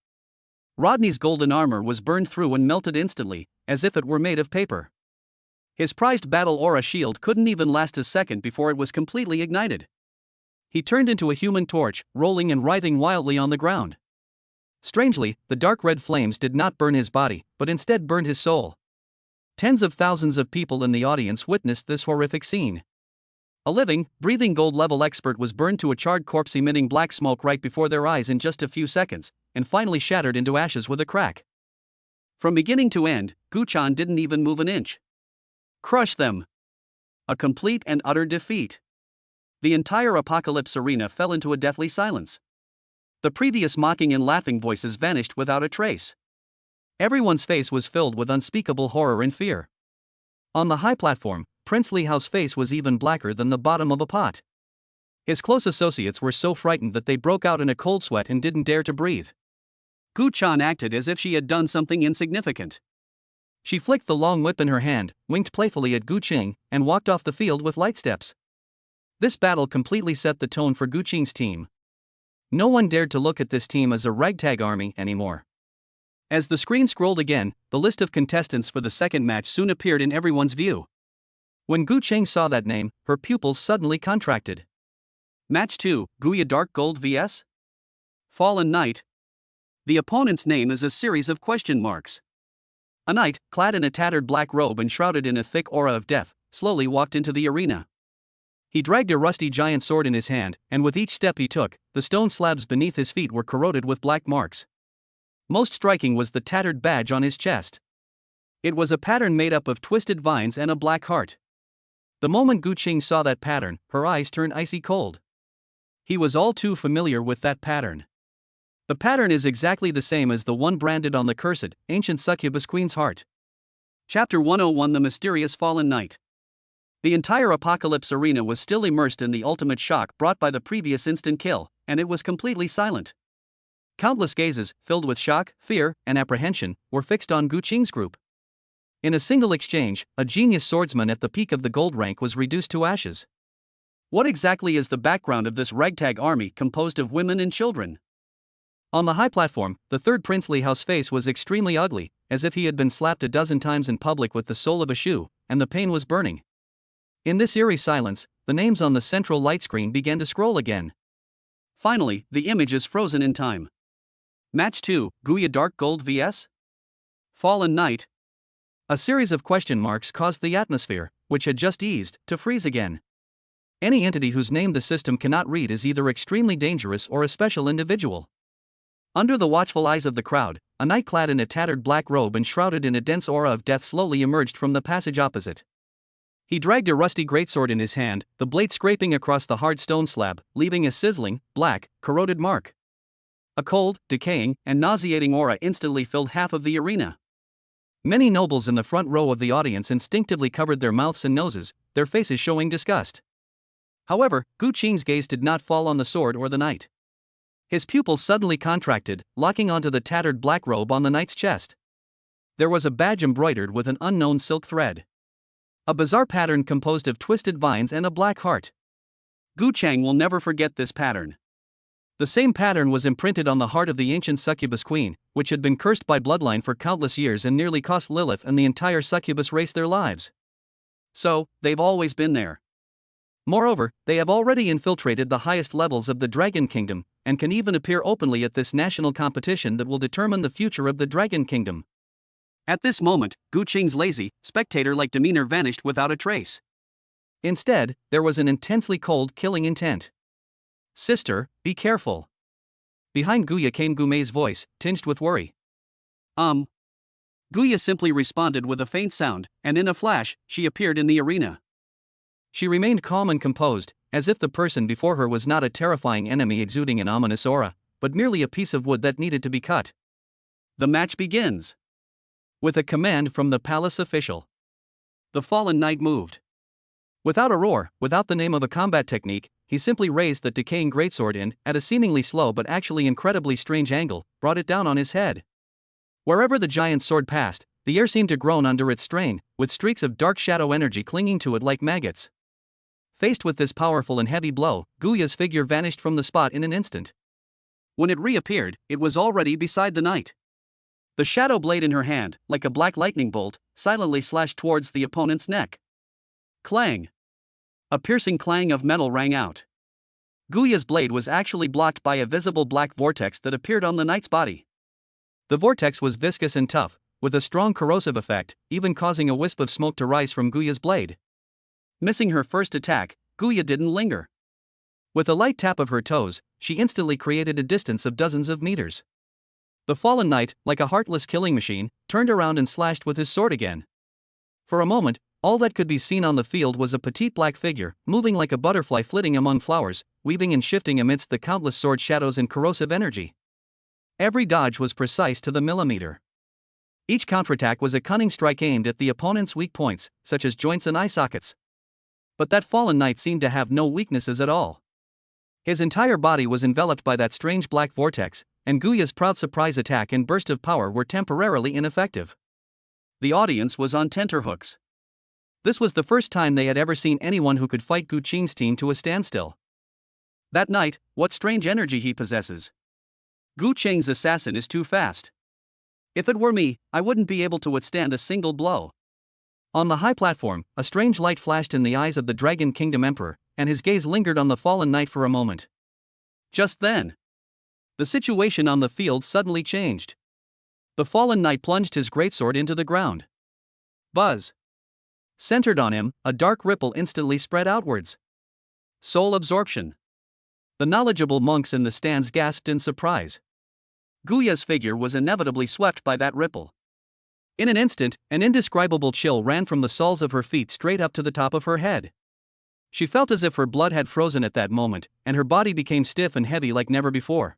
Rodney's golden armor was burned through and melted instantly, as if it were made of paper. His prized battle aura shield couldn't even last a second before it was completely ignited. He turned into a human torch, rolling and writhing wildly on the ground. Strangely, the dark red flames did not burn his body, but instead burned his soul. Tens of thousands of people in the audience witnessed this horrific scene. A living, breathing gold-level expert was burned to a charred corpse emitting black smoke right before their eyes in just a few seconds, and finally shattered into ashes with a crack. From beginning to end, Gu-chan didn't even move an inch. Crush them. A complete and utter defeat. The entire Apocalypse arena fell into a deathly silence. The previous mocking and laughing voices vanished without a trace. Everyone's face was filled with unspeakable horror and fear. On the high platform, Prince Li Hao's face was even blacker than the bottom of a pot. His close associates were so frightened that they broke out in a cold sweat and didn't dare to breathe. Gu-chan acted as if she had done something insignificant. She flicked the long whip in her hand, winked playfully at Gu-ching, and walked off the field with light steps. This battle completely set the tone for Gu-ching's team. No one dared to look at this team as a ragtag army anymore. As the screen scrolled again, the list of contestants for the second match soon appeared in everyone's view. When Gu-ching saw that name, her pupils suddenly contracted. Match 2, Guya Dark Gold vs. Fallen Knight. The opponent's name is a series of question marks. A knight, clad in a tattered black robe and shrouded in a thick aura of death, slowly walked into the arena. He dragged a rusty giant sword in his hand, and with each step he took, the stone slabs beneath his feet were corroded with black marks. Most striking was the tattered badge on his chest. It was a pattern made up of twisted vines and a black heart. The moment Gu-ching saw that pattern, her eyes turned icy cold. He was all too familiar with that pattern. The pattern is exactly the same as the one branded on the cursed, ancient succubus queen's heart. Chapter 101: The Mysterious Fallen Knight. The entire Apocalypse arena was still immersed in the ultimate shock brought by the previous instant kill, and it was completely silent. Countless gazes, filled with shock, fear, and apprehension, were fixed on Gu-ching's group. In a single exchange, a genius swordsman at the peak of the gold rank was reduced to ashes. What exactly is the background of this ragtag army composed of women and children? On the high platform, the third Prince Li Hao's face was extremely ugly, as if he had been slapped a dozen times in public with the sole of a shoe, and the pain was burning. In this eerie silence, the names on the central light screen began to scroll again. Finally, the image is frozen in time. Match 2, Guya Dark Gold vs. Fallen Knight. A series of question marks caused the atmosphere, which had just eased, to freeze again. Any entity whose name the system cannot read is either extremely dangerous or a special individual. Under the watchful eyes of the crowd, a knight clad in a tattered black robe and shrouded in a dense aura of death slowly emerged from the passage opposite. He dragged a rusty greatsword in his hand, the blade scraping across the hard stone slab, leaving a sizzling, black, corroded mark. A cold, decaying, and nauseating aura instantly filled half of the arena. Many nobles in the front row of the audience instinctively covered their mouths and noses, their faces showing disgust. However, Gu-ching's gaze did not fall on the sword or the knight. His pupils suddenly contracted, locking onto the tattered black robe on the knight's chest. There was a badge embroidered with an unknown silk thread. A bizarre pattern composed of twisted vines and a black heart. Gu-chang will never forget this pattern. The same pattern was imprinted on the heart of the ancient succubus queen, which had been cursed by bloodline for countless years and nearly cost Lilith and the entire succubus race their lives. So, they've always been there. Moreover, they have already infiltrated the highest levels of the Dragon Kingdom, and can even appear openly at this national competition that will determine the future of the Dragon Kingdom. At this moment, Gu-ching's lazy, spectator-like demeanor vanished without a trace. Instead, there was an intensely cold, killing intent. "Sister, be careful." Behind Guya came Gumei's voice, tinged with worry. Guya simply responded with a faint sound, and in a flash, she appeared in the arena. She remained calm and composed, as if the person before her was not a terrifying enemy exuding an ominous aura, but merely a piece of wood that needed to be cut. The match begins. With a command from the palace official, the fallen knight moved. Without a roar, without the name of a combat technique, he simply raised the decaying greatsword and, at a seemingly slow but actually incredibly strange angle, brought it down on his head. Wherever the giant sword passed, the air seemed to groan under its strain, with streaks of dark shadow energy clinging to it like maggots. Faced with this powerful and heavy blow, Guya's figure vanished from the spot in an instant. When it reappeared, it was already beside the knight. The shadow blade in her hand, like a black lightning bolt, silently slashed towards the opponent's neck. Clang! A piercing clang of metal rang out. Guya's blade was actually blocked by a visible black vortex that appeared on the knight's body. The vortex was viscous and tough, with a strong corrosive effect, even causing a wisp of smoke to rise from Guya's blade. Missing her first attack, Guya didn't linger. With a light tap of her toes, she instantly created a distance of dozens of meters. The fallen knight, like a heartless killing machine, turned around and slashed with his sword again. For a moment, all that could be seen on the field was a petite black figure, moving like a butterfly flitting among flowers, weaving and shifting amidst the countless sword shadows and corrosive energy. Every dodge was precise to the millimeter. Each counterattack was a cunning strike aimed at the opponent's weak points, such as joints and eye sockets. But that fallen knight seemed to have no weaknesses at all. His entire body was enveloped by that strange black vortex, and Guya's proud surprise attack and burst of power were temporarily ineffective. The audience was on tenterhooks. This was the first time they had ever seen anyone who could fight Gu Qing's team to a standstill. That knight, what strange energy he possesses. Gu Qing's assassin is too fast. If it were me, I wouldn't be able to withstand a single blow. On the high platform, a strange light flashed in the eyes of the Dragon Kingdom Emperor, and his gaze lingered on the fallen knight for a moment. Just then, the situation on the field suddenly changed. The fallen knight plunged his greatsword into the ground. Buzz! Centered on him, a dark ripple instantly spread outwards. Soul absorption. The knowledgeable monks in the stands gasped in surprise. Guya's figure was inevitably swept by that ripple. In an instant, an indescribable chill ran from the soles of her feet straight up to the top of her head. She felt as if her blood had frozen at that moment, and her body became stiff and heavy like never before.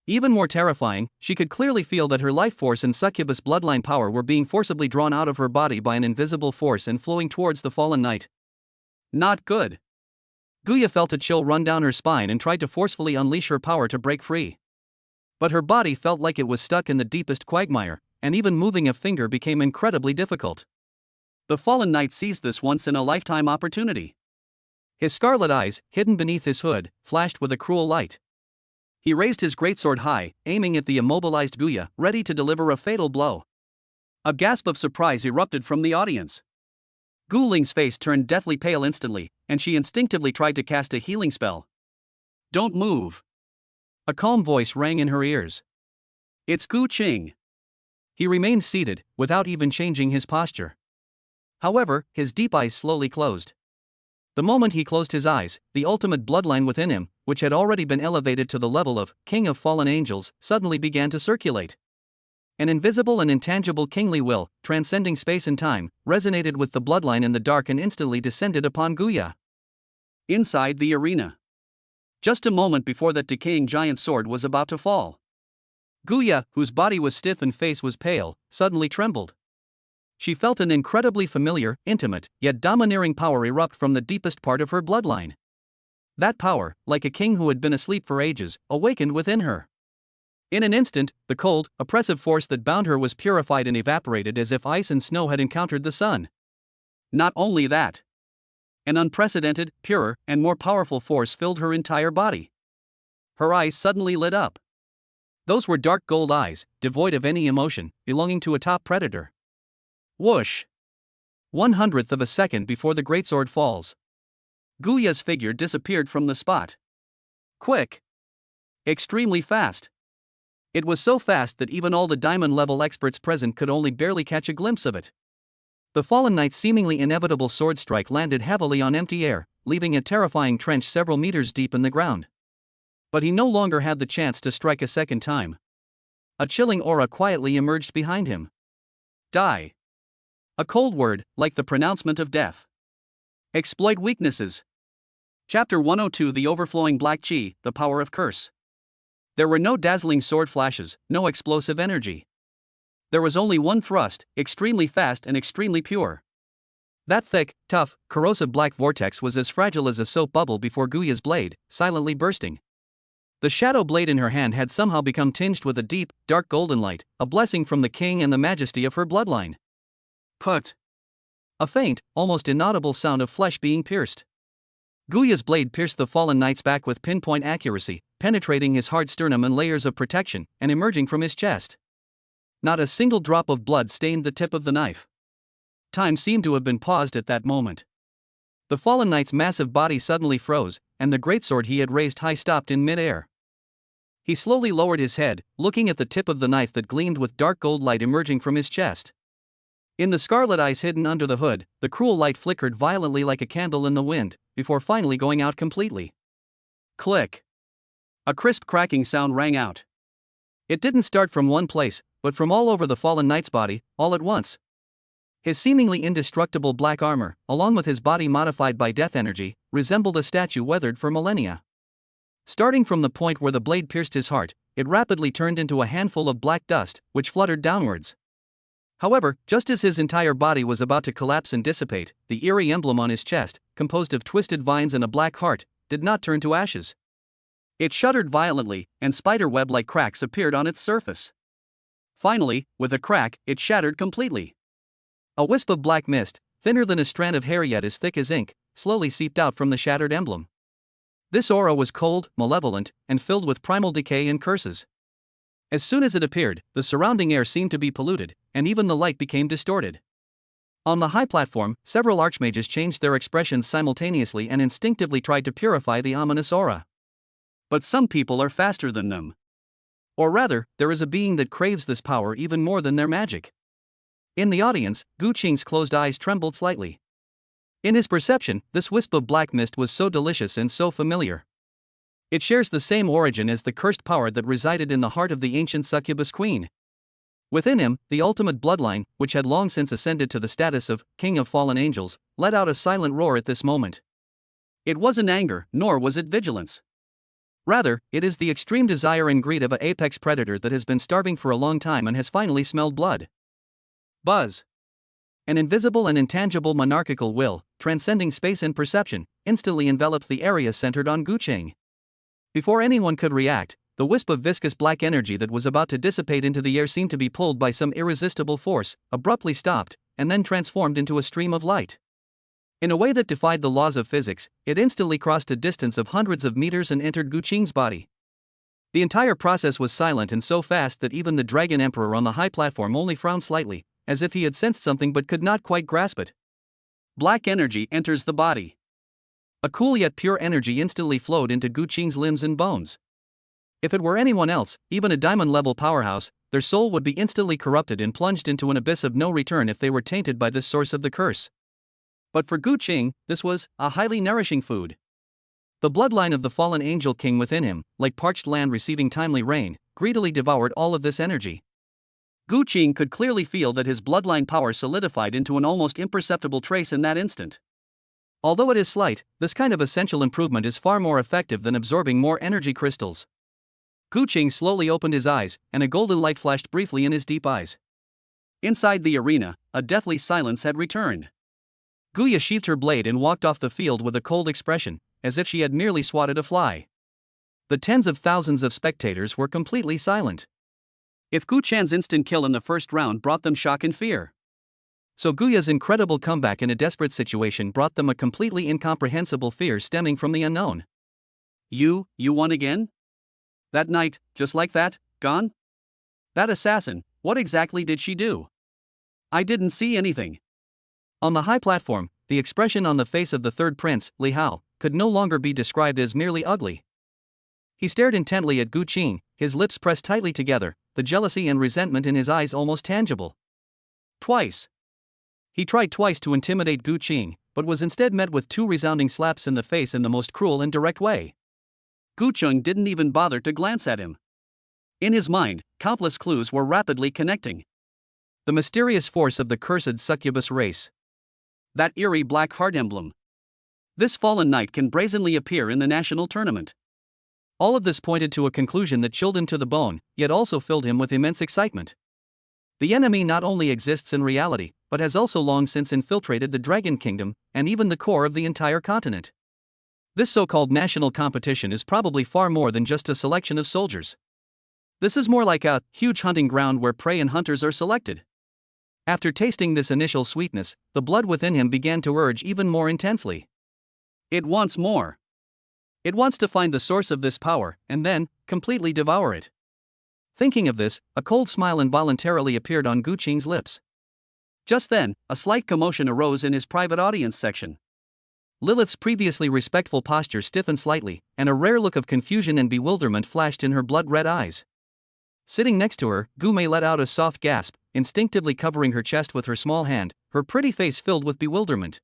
Even more terrifying, she could clearly feel that her life force and succubus bloodline power were being forcibly drawn out of her body by an invisible force and flowing towards the fallen knight. Not good. Guya felt a chill run down her spine and tried to forcefully unleash her power to break free. But her body felt like it was stuck in the deepest quagmire, and even moving a finger became incredibly difficult. The fallen knight seized this once-in-a-lifetime opportunity. His scarlet eyes, hidden beneath his hood, flashed with a cruel light. He raised his greatsword high, aiming at the immobilized Guya, ready to deliver a fatal blow. A gasp of surprise erupted from the audience. Gu Ling's face turned deathly pale instantly, and she instinctively tried to cast a healing spell. "Don't move." A calm voice rang in her ears. "It's Gu Qing." He remained seated, without even changing his posture. However, his deep eyes slowly closed. The moment he closed his eyes, the ultimate bloodline within him, which had already been elevated to the level of King of Fallen Angels, suddenly began to circulate. An invisible and intangible kingly will, transcending space and time, resonated with the bloodline in the dark and instantly descended upon Guya. Inside the arena. Just a moment before that decaying giant sword was about to fall, Guya, whose body was stiff and face was pale, suddenly trembled. She felt an incredibly familiar, intimate, yet domineering power erupt from the deepest part of her bloodline. That power, like a king who had been asleep for ages, awakened within her. In an instant, the cold, oppressive force that bound her was purified and evaporated as if ice and snow had encountered the sun. Not only that, an unprecedented, purer, and more powerful force filled her entire body. Her eyes suddenly lit up. Those were dark gold eyes, devoid of any emotion, belonging to a top predator. Whoosh! 1/100th of a second before the greatsword falls, Guya's figure disappeared from the spot. Quick! Extremely fast. It was so fast that even all the diamond-level experts present could only barely catch a glimpse of it. The fallen knight's seemingly inevitable sword strike landed heavily on empty air, leaving a terrifying trench several meters deep in the ground. But he no longer had the chance to strike a second time. A chilling aura quietly emerged behind him. Die. A cold word, like the pronouncement of death. Exploit weaknesses. Chapter 102 The Overflowing Black Qi, The Power of Curse. There were no dazzling sword flashes, no explosive energy. There was only one thrust, extremely fast and extremely pure. That thick, tough, corrosive black vortex was as fragile as a soap bubble before Guya's blade, silently bursting. The shadow blade in her hand had somehow become tinged with a deep, dark golden light, a blessing from the king and the majesty of her bloodline. Put. A faint, almost inaudible sound of flesh being pierced. Guya's blade pierced the fallen knight's back with pinpoint accuracy, penetrating his hard sternum and layers of protection, and emerging from his chest. Not a single drop of blood stained the tip of the knife. Time seemed to have been paused at that moment. The fallen knight's massive body suddenly froze, and the greatsword he had raised high stopped in mid-air. He slowly lowered his head, looking at the tip of the knife that gleamed with dark gold light emerging from his chest. In the scarlet eyes hidden under the hood, the cruel light flickered violently like a candle in the wind, before finally going out completely. Click! A crisp cracking sound rang out. It didn't start from one place, but from all over the fallen knight's body, all at once. His seemingly indestructible black armor, along with his body modified by death energy, resembled a statue weathered for millennia. Starting from the point where the blade pierced his heart, it rapidly turned into a handful of black dust, which fluttered downwards. However, just as his entire body was about to collapse and dissipate, the eerie emblem on his chest, composed of twisted vines and a black heart, did not turn to ashes. It shuddered violently, and spider-web-like cracks appeared on its surface. Finally, with a crack, it shattered completely. A wisp of black mist, thinner than a strand of hair yet as thick as ink, slowly seeped out from the shattered emblem. This aura was cold, malevolent, and filled with primal decay and curses. As soon as it appeared, the surrounding air seemed to be polluted, and even the light became distorted. On the high platform, several archmages changed their expressions simultaneously and instinctively tried to purify the ominous aura. But some people are faster than them. Or rather, there is a being that craves this power even more than their magic. In the audience, Gu Qing's closed eyes trembled slightly. In his perception, this wisp of black mist was so delicious and so familiar. It shares the same origin as the cursed power that resided in the heart of the ancient succubus queen. Within him, the ultimate bloodline, which had long since ascended to the status of King of Fallen Angels, let out a silent roar at this moment. It wasn't anger, nor was it vigilance. Rather, it is the extreme desire and greed of an apex predator that has been starving for a long time and has finally smelled blood. Buzz. An invisible and intangible monarchical will, transcending space and perception, instantly enveloped the area centered on Gu Qing. Before anyone could react, the wisp of viscous black energy that was about to dissipate into the air seemed to be pulled by some irresistible force, abruptly stopped, and then transformed into a stream of light. In a way that defied the laws of physics, it instantly crossed a distance of hundreds of meters and entered Gu Qing's body. The entire process was silent and so fast that even the Dragon Emperor on the high platform only frowned slightly, as if he had sensed something but could not quite grasp it. Black energy enters the body. A cool yet pure energy instantly flowed into Gu Qing's limbs and bones. If it were anyone else, even a diamond-level powerhouse, their soul would be instantly corrupted and plunged into an abyss of no return if they were tainted by this source of the curse. But for Gu Qing, this was a highly nourishing food. The bloodline of the fallen angel king within him, like parched land receiving timely rain, greedily devoured all of this energy. Gu Qing could clearly feel that his bloodline power solidified into an almost imperceptible trace in that instant. Although it is slight, this kind of essential improvement is far more effective than absorbing more energy crystals. Gu Qing slowly opened his eyes, and a golden light flashed briefly in his deep eyes. Inside the arena, a deathly silence had returned. Guya sheathed her blade and walked off the field with a cold expression, as if she had merely swatted a fly. The tens of thousands of spectators were completely silent. If Gu Chan's instant kill in the first round brought them shock and fear, so Guya's incredible comeback in a desperate situation brought them a completely incomprehensible fear stemming from the unknown. You won again? That night, just like that, gone? That assassin, what exactly did she do? I didn't see anything. On the high platform, the expression on the face of the third prince, Li Hao, could no longer be described as merely ugly. He stared intently at Gu Qing, his lips pressed tightly together, the jealousy and resentment in his eyes almost tangible. Twice. He tried twice to intimidate Gu Qing, but was instead met with two resounding slaps in the face in the most cruel and direct way. Gu Qing didn't even bother to glance at him. In his mind, countless clues were rapidly connecting. The mysterious force of the cursed succubus race. That eerie black heart emblem. This fallen knight can brazenly appear in the national tournament. All of this pointed to a conclusion that chilled him to the bone, yet also filled him with immense excitement. The enemy not only exists in reality, but has also long since infiltrated the Dragon Kingdom, and even the core of the entire continent. This so-called national competition is probably far more than just a selection of soldiers. This is more like a huge hunting ground where prey and hunters are selected. After tasting this initial sweetness, the blood within him began to urge even more intensely. It wants more. It wants to find the source of this power, and then, completely devour it. Thinking of this, a cold smile involuntarily appeared on Gu Qing's lips. Just then, a slight commotion arose in his private audience section. Lilith's previously respectful posture stiffened slightly, and a rare look of confusion and bewilderment flashed in her blood-red eyes. Sitting next to her, Gume let out a soft gasp, instinctively covering her chest with her small hand, her pretty face filled with bewilderment.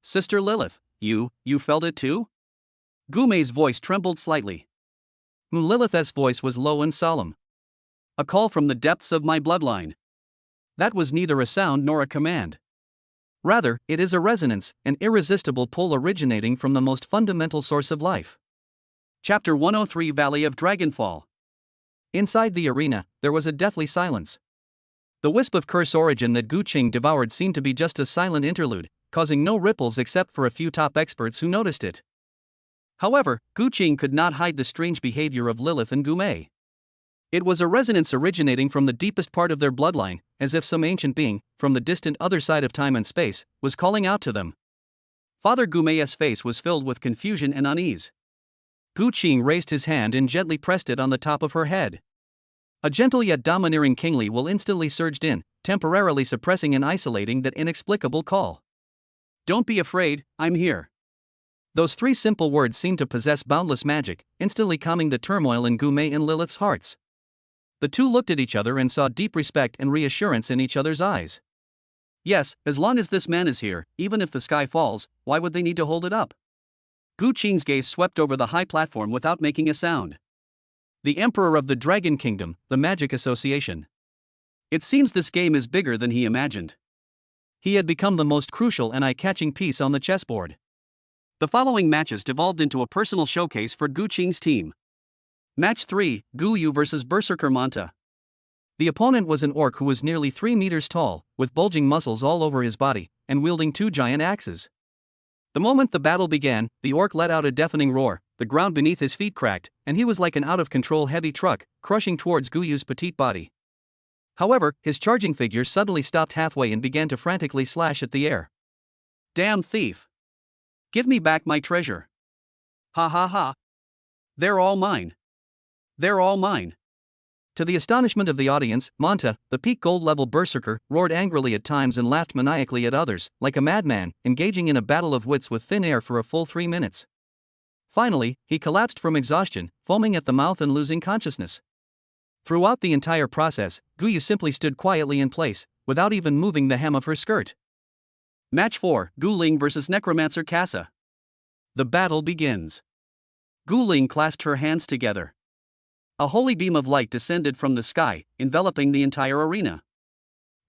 Sister Lilith, you felt it too? Gume's voice trembled slightly. Lilith's voice was low and solemn. A call from the depths of my bloodline. That was neither a sound nor a command. Rather, it is a resonance, an irresistible pull originating from the most fundamental source of life. Chapter 103 Valley of Dragonfall. Inside the arena, there was a deathly silence. The wisp of curse origin that Gu Qing devoured seemed to be just a silent interlude, causing no ripples except for a few top experts who noticed it. However, Gu Qing could not hide the strange behavior of Lilith and Gume. It was a resonance originating from the deepest part of their bloodline, as if some ancient being, from the distant other side of time and space, was calling out to them. Father Gume's face was filled with confusion and unease. Gu Qing raised his hand and gently pressed it on the top of her head. A gentle yet domineering kingly will instantly surged in, temporarily suppressing and isolating that inexplicable call. Don't be afraid, I'm here. Those three simple words seemed to possess boundless magic, instantly calming the turmoil in Gume and Lilith's hearts. The two looked at each other and saw deep respect and reassurance in each other's eyes. Yes, as long as this man is here, even if the sky falls, why would they need to hold it up? Gu Qing's gaze swept over the high platform without making a sound. The Emperor of the Dragon Kingdom, the Magic Association. It seems this game is bigger than he imagined. He had become the most crucial and eye-catching piece on the chessboard. The following matches devolved into a personal showcase for Gu Qing's team. Match 3, Gu Yu vs Berserker Manta. The opponent was an orc who was nearly 3 meters tall, with bulging muscles all over his body, and wielding 2 giant axes. The moment the battle began, the orc let out a deafening roar, the ground beneath his feet cracked, and he was like an out-of-control heavy truck, crushing towards Gu Yu's petite body. However, his charging figure suddenly stopped halfway and began to frantically slash at the air. Damn thief! Give me back my treasure! Ha ha ha! They're all mine! They're all mine! To the astonishment of the audience, Manta, the peak gold-level berserker, roared angrily at times and laughed maniacally at others, like a madman, engaging in a battle of wits with thin air for a full 3 minutes. Finally, he collapsed from exhaustion, foaming at the mouth and losing consciousness. Throughout the entire process, Gu Yu simply stood quietly in place, without even moving the hem of her skirt. Match 4, Gu Ling vs Necromancer Kassa. The battle begins. Gu Ling clasped her hands together. A holy beam of light descended from the sky, enveloping the entire arena.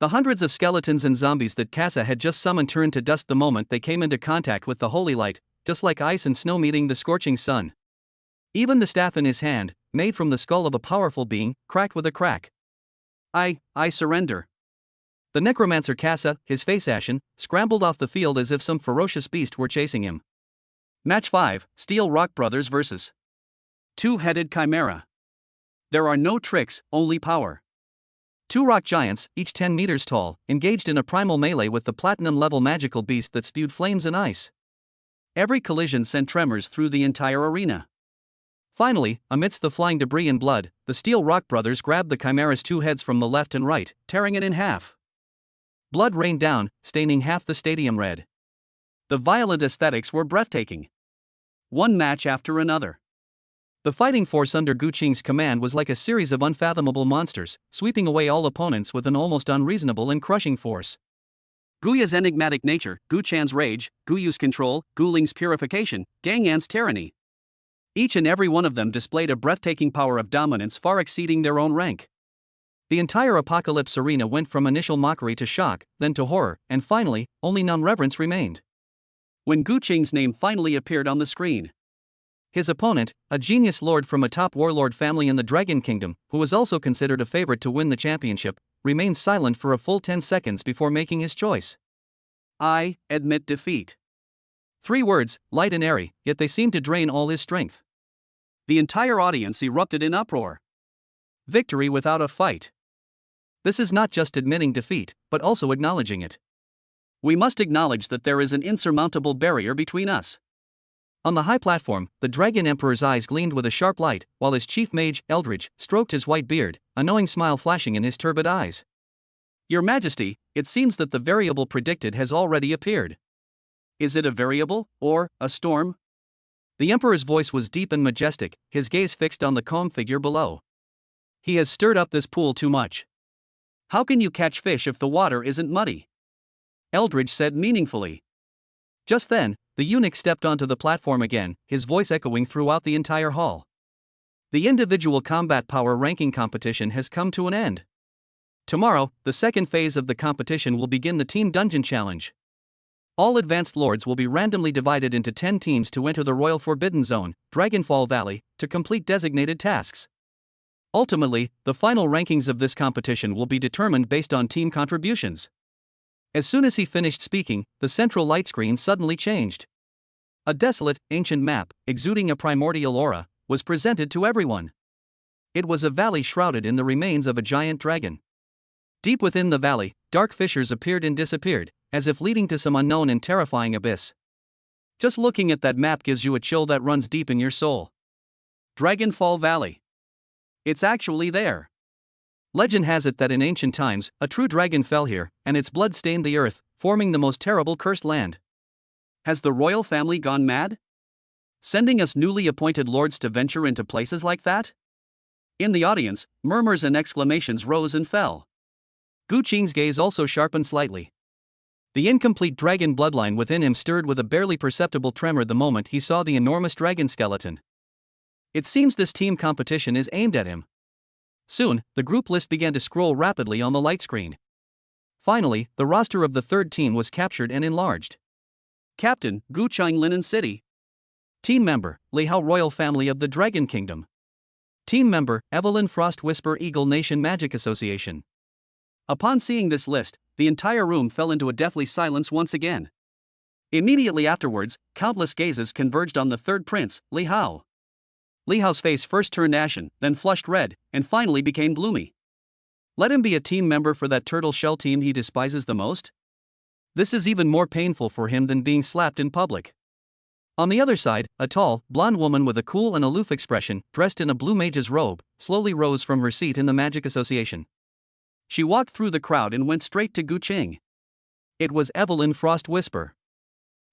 The hundreds of skeletons and zombies that Kassa had just summoned turned to dust the moment they came into contact with the holy light, just like ice and snow meeting the scorching sun. Even the staff in his hand, made from the skull of a powerful being, cracked with a crack. I surrender. The necromancer Kassa, his face ashen, scrambled off the field as if some ferocious beast were chasing him. Match 5, Steel Rock Brothers vs. Two-Headed Chimera. There are no tricks, only power. 2 rock giants, each 10 meters tall, engaged in a primal melee with the platinum-level magical beast that spewed flames and ice. Every collision sent tremors through the entire arena. Finally, amidst the flying debris and blood, the Steel Rock Brothers grabbed the Chimera's 2 heads from the left and right, tearing it in half. Blood rained down, staining half the stadium red. The violent aesthetics were breathtaking. One match after another. The fighting force under Gu Qing's command was like a series of unfathomable monsters, sweeping away all opponents with an almost unreasonable and crushing force. Gu Yu's enigmatic nature, Gu Chan's rage, Gu Yu's control, Gu Ling's purification, Gang Yan's tyranny. Each and every one of them displayed a breathtaking power of dominance far exceeding their own rank. The entire Apocalypse arena went from initial mockery to shock, then to horror, and finally, only non-reverence remained. When Gu Qing's name finally appeared on the screen, his opponent, a genius lord from a top warlord family in the Dragon Kingdom, who was also considered a favorite to win the championship, remained silent for a full 10 seconds before making his choice. I admit defeat. 3 words, light and airy, yet they seemed to drain all his strength. The entire audience erupted in uproar. Victory without a fight. This is not just admitting defeat, but also acknowledging it. We must acknowledge that there is an insurmountable barrier between us. On the high platform, the Dragon Emperor's eyes gleamed with a sharp light, while his chief mage, Eldridge, stroked his white beard, a knowing smile flashing in his turbid eyes. Your Majesty, it seems that the variable predicted has already appeared. Is it a variable, or a storm? The Emperor's voice was deep and majestic, his gaze fixed on the calm figure below. He has stirred up this pool too much. How can you catch fish if the water isn't muddy? Eldridge said meaningfully. Just then, the eunuch stepped onto the platform again, his voice echoing throughout the entire hall. The individual combat power ranking competition has come to an end. Tomorrow, the second phase of the competition will begin, the Team Dungeon Challenge. All advanced lords will be randomly divided into 10 teams to enter the Royal Forbidden Zone, Dragonfall Valley, to complete designated tasks. Ultimately, the final rankings of this competition will be determined based on team contributions. As soon as he finished speaking, the central light screen suddenly changed. A desolate, ancient map, exuding a primordial aura, was presented to everyone. It was a valley shrouded in the remains of a giant dragon. Deep within the valley, dark fissures appeared and disappeared, as if leading to some unknown and terrifying abyss. Just looking at that map gives you a chill that runs deep in your soul. Dragonfall Valley. It's actually there. Legend has it that in ancient times, a true dragon fell here, and its blood stained the earth, forming the most terrible cursed land. Has the royal family gone mad? Sending us newly appointed lords to venture into places like that? In the audience, murmurs and exclamations rose and fell. Gu Qing's gaze also sharpened slightly. The incomplete dragon bloodline within him stirred with a barely perceptible tremor the moment he saw the enormous dragon skeleton. It seems this team competition is aimed at him. Soon, the group list began to scroll rapidly on the light screen. Finally, the roster of the third team was captured and enlarged. Captain, Gu Qing, Linen City. Team member, Li Hao Royal Family of the Dragon Kingdom. Team member, Evelyn Frost Whisper Eagle Nation Magic Association. Upon seeing this list, the entire room fell into a deathly silence once again. Immediately afterwards, countless gazes converged on the third prince, Li Hao. Li Hao's face first turned ashen, then flushed red, and finally became gloomy. Let him be a team member for that turtle shell team he despises the most? This is even more painful for him than being slapped in public. On the other side, a tall, blonde woman with a cool and aloof expression, dressed in a blue mage's robe, slowly rose from her seat in the Magic Association. She walked through the crowd and went straight to Gu Qing. It was Evelyn Frost Whisper.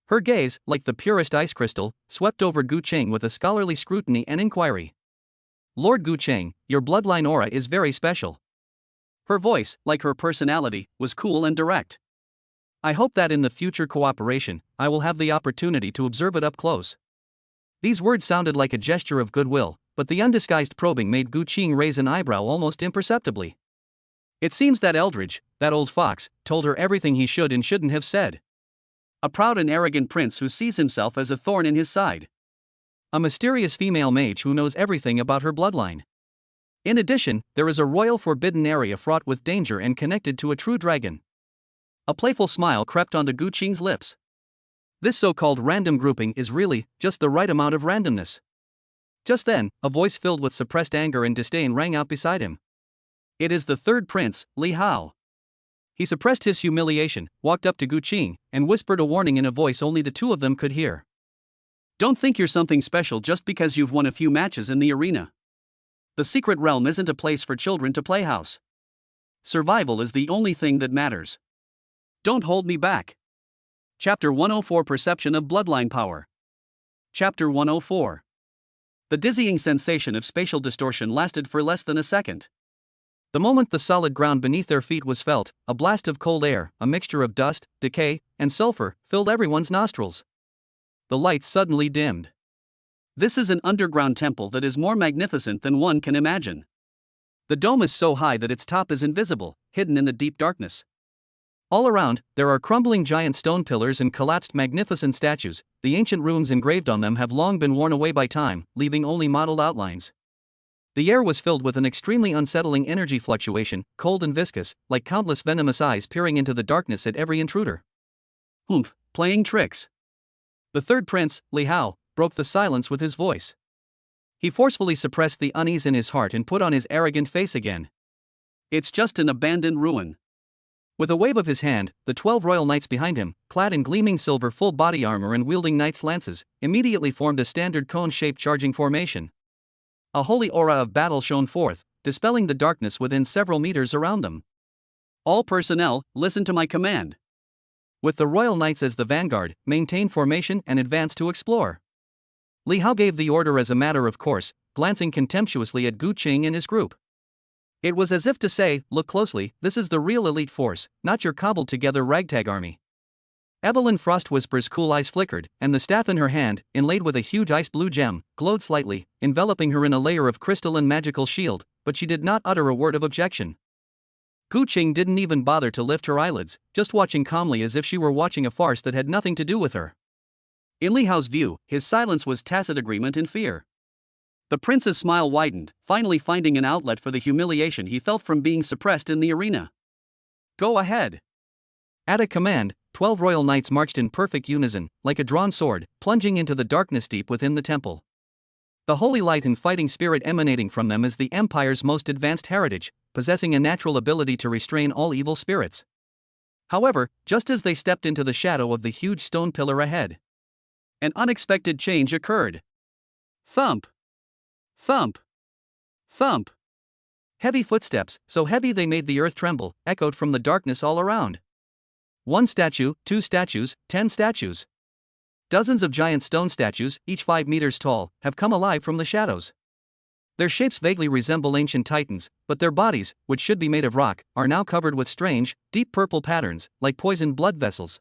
Her gaze, like the purest ice crystal, swept over Gu Qing with a scholarly scrutiny and inquiry. Lord Gu Qing, your bloodline aura is very special. Her voice, like her personality, was cool and direct. I hope that in the future cooperation, I will have the opportunity to observe it up close. These words sounded like a gesture of goodwill, but the undisguised probing made Gu Qing raise an eyebrow almost imperceptibly. It seems that Eldridge, that old fox, told her everything he should and shouldn't have said. A proud and arrogant prince who sees himself as a thorn in his side. A mysterious female mage who knows everything about her bloodline. In addition, there is a royal forbidden area fraught with danger and connected to a true dragon. A playful smile crept onto Gu Qing's lips. This so-called random grouping is really just the right amount of randomness. Just then, a voice filled with suppressed anger and disdain rang out beside him. It is the third prince, Li Hao. He suppressed his humiliation, walked up to Gu Qing, and whispered a warning in a voice only the two of them could hear. Don't think you're something special just because you've won a few matches in the arena. The secret realm isn't a place for children to play house. Survival is the only thing that matters. Don't hold me back. Chapter 104, Perception of Bloodline Power. Chapter 104. The dizzying sensation of spatial distortion lasted for less than a second. The moment the solid ground beneath their feet was felt, a blast of cold air, a mixture of dust, decay, and sulfur, filled everyone's nostrils. The lights suddenly dimmed. This is an underground temple that is more magnificent than one can imagine. The dome is so high that its top is invisible, hidden in the deep darkness. All around, there are crumbling giant stone pillars and collapsed magnificent statues. The ancient runes engraved on them have long been worn away by time, leaving only mottled outlines. The air was filled with an extremely unsettling energy fluctuation, cold and viscous, like countless venomous eyes peering into the darkness at every intruder. Humph, playing tricks. The third prince, Li Hao, broke the silence with his voice. He forcefully suppressed the unease in his heart and put on his arrogant face again. It's just an abandoned ruin. With a wave of his hand, the 12 royal knights behind him, clad in gleaming silver full body armor and wielding knights' lances, immediately formed a standard cone-shaped charging formation. A holy aura of battle shone forth, dispelling the darkness within several meters around them. All personnel, listen to my command. with the Royal Knights as the vanguard, maintain formation and advance to explore. Li Hao gave the order as a matter of course, glancing contemptuously at Gu Qing and his group. It was as if to say, look closely, this is the real elite force, not your cobbled-together ragtag army. Evelyn Frostwhisper's cool eyes flickered, and the staff in her hand, inlaid with a huge ice-blue gem, glowed slightly, enveloping her in a layer of crystal and magical shield, but she did not utter a word of objection. Gu Qing didn't even bother to lift her eyelids, just watching calmly as if she were watching a farce that had nothing to do with her. In Li Hao's view, his silence was tacit agreement in fear. The prince's smile widened, finally finding an outlet for the humiliation he felt from being suppressed in the arena. Go ahead. At a command, 12 royal knights marched in perfect unison, like a drawn sword, plunging into the darkness deep within the temple. The holy light and fighting spirit emanating from them is the Empire's most advanced heritage, possessing a natural ability to restrain all evil spirits. However, just as they stepped into the shadow of the huge stone pillar ahead, an unexpected change occurred. Thump! Thump! Thump! Heavy footsteps, so heavy they made the earth tremble, echoed from the darkness all around. 1 statue, 2 statues, 10 statues. Dozens of giant stone statues, each 5 meters tall, have come alive from the shadows. Their shapes vaguely resemble ancient titans, but their bodies, which should be made of rock, are now covered with strange, deep purple patterns, like poisoned blood vessels.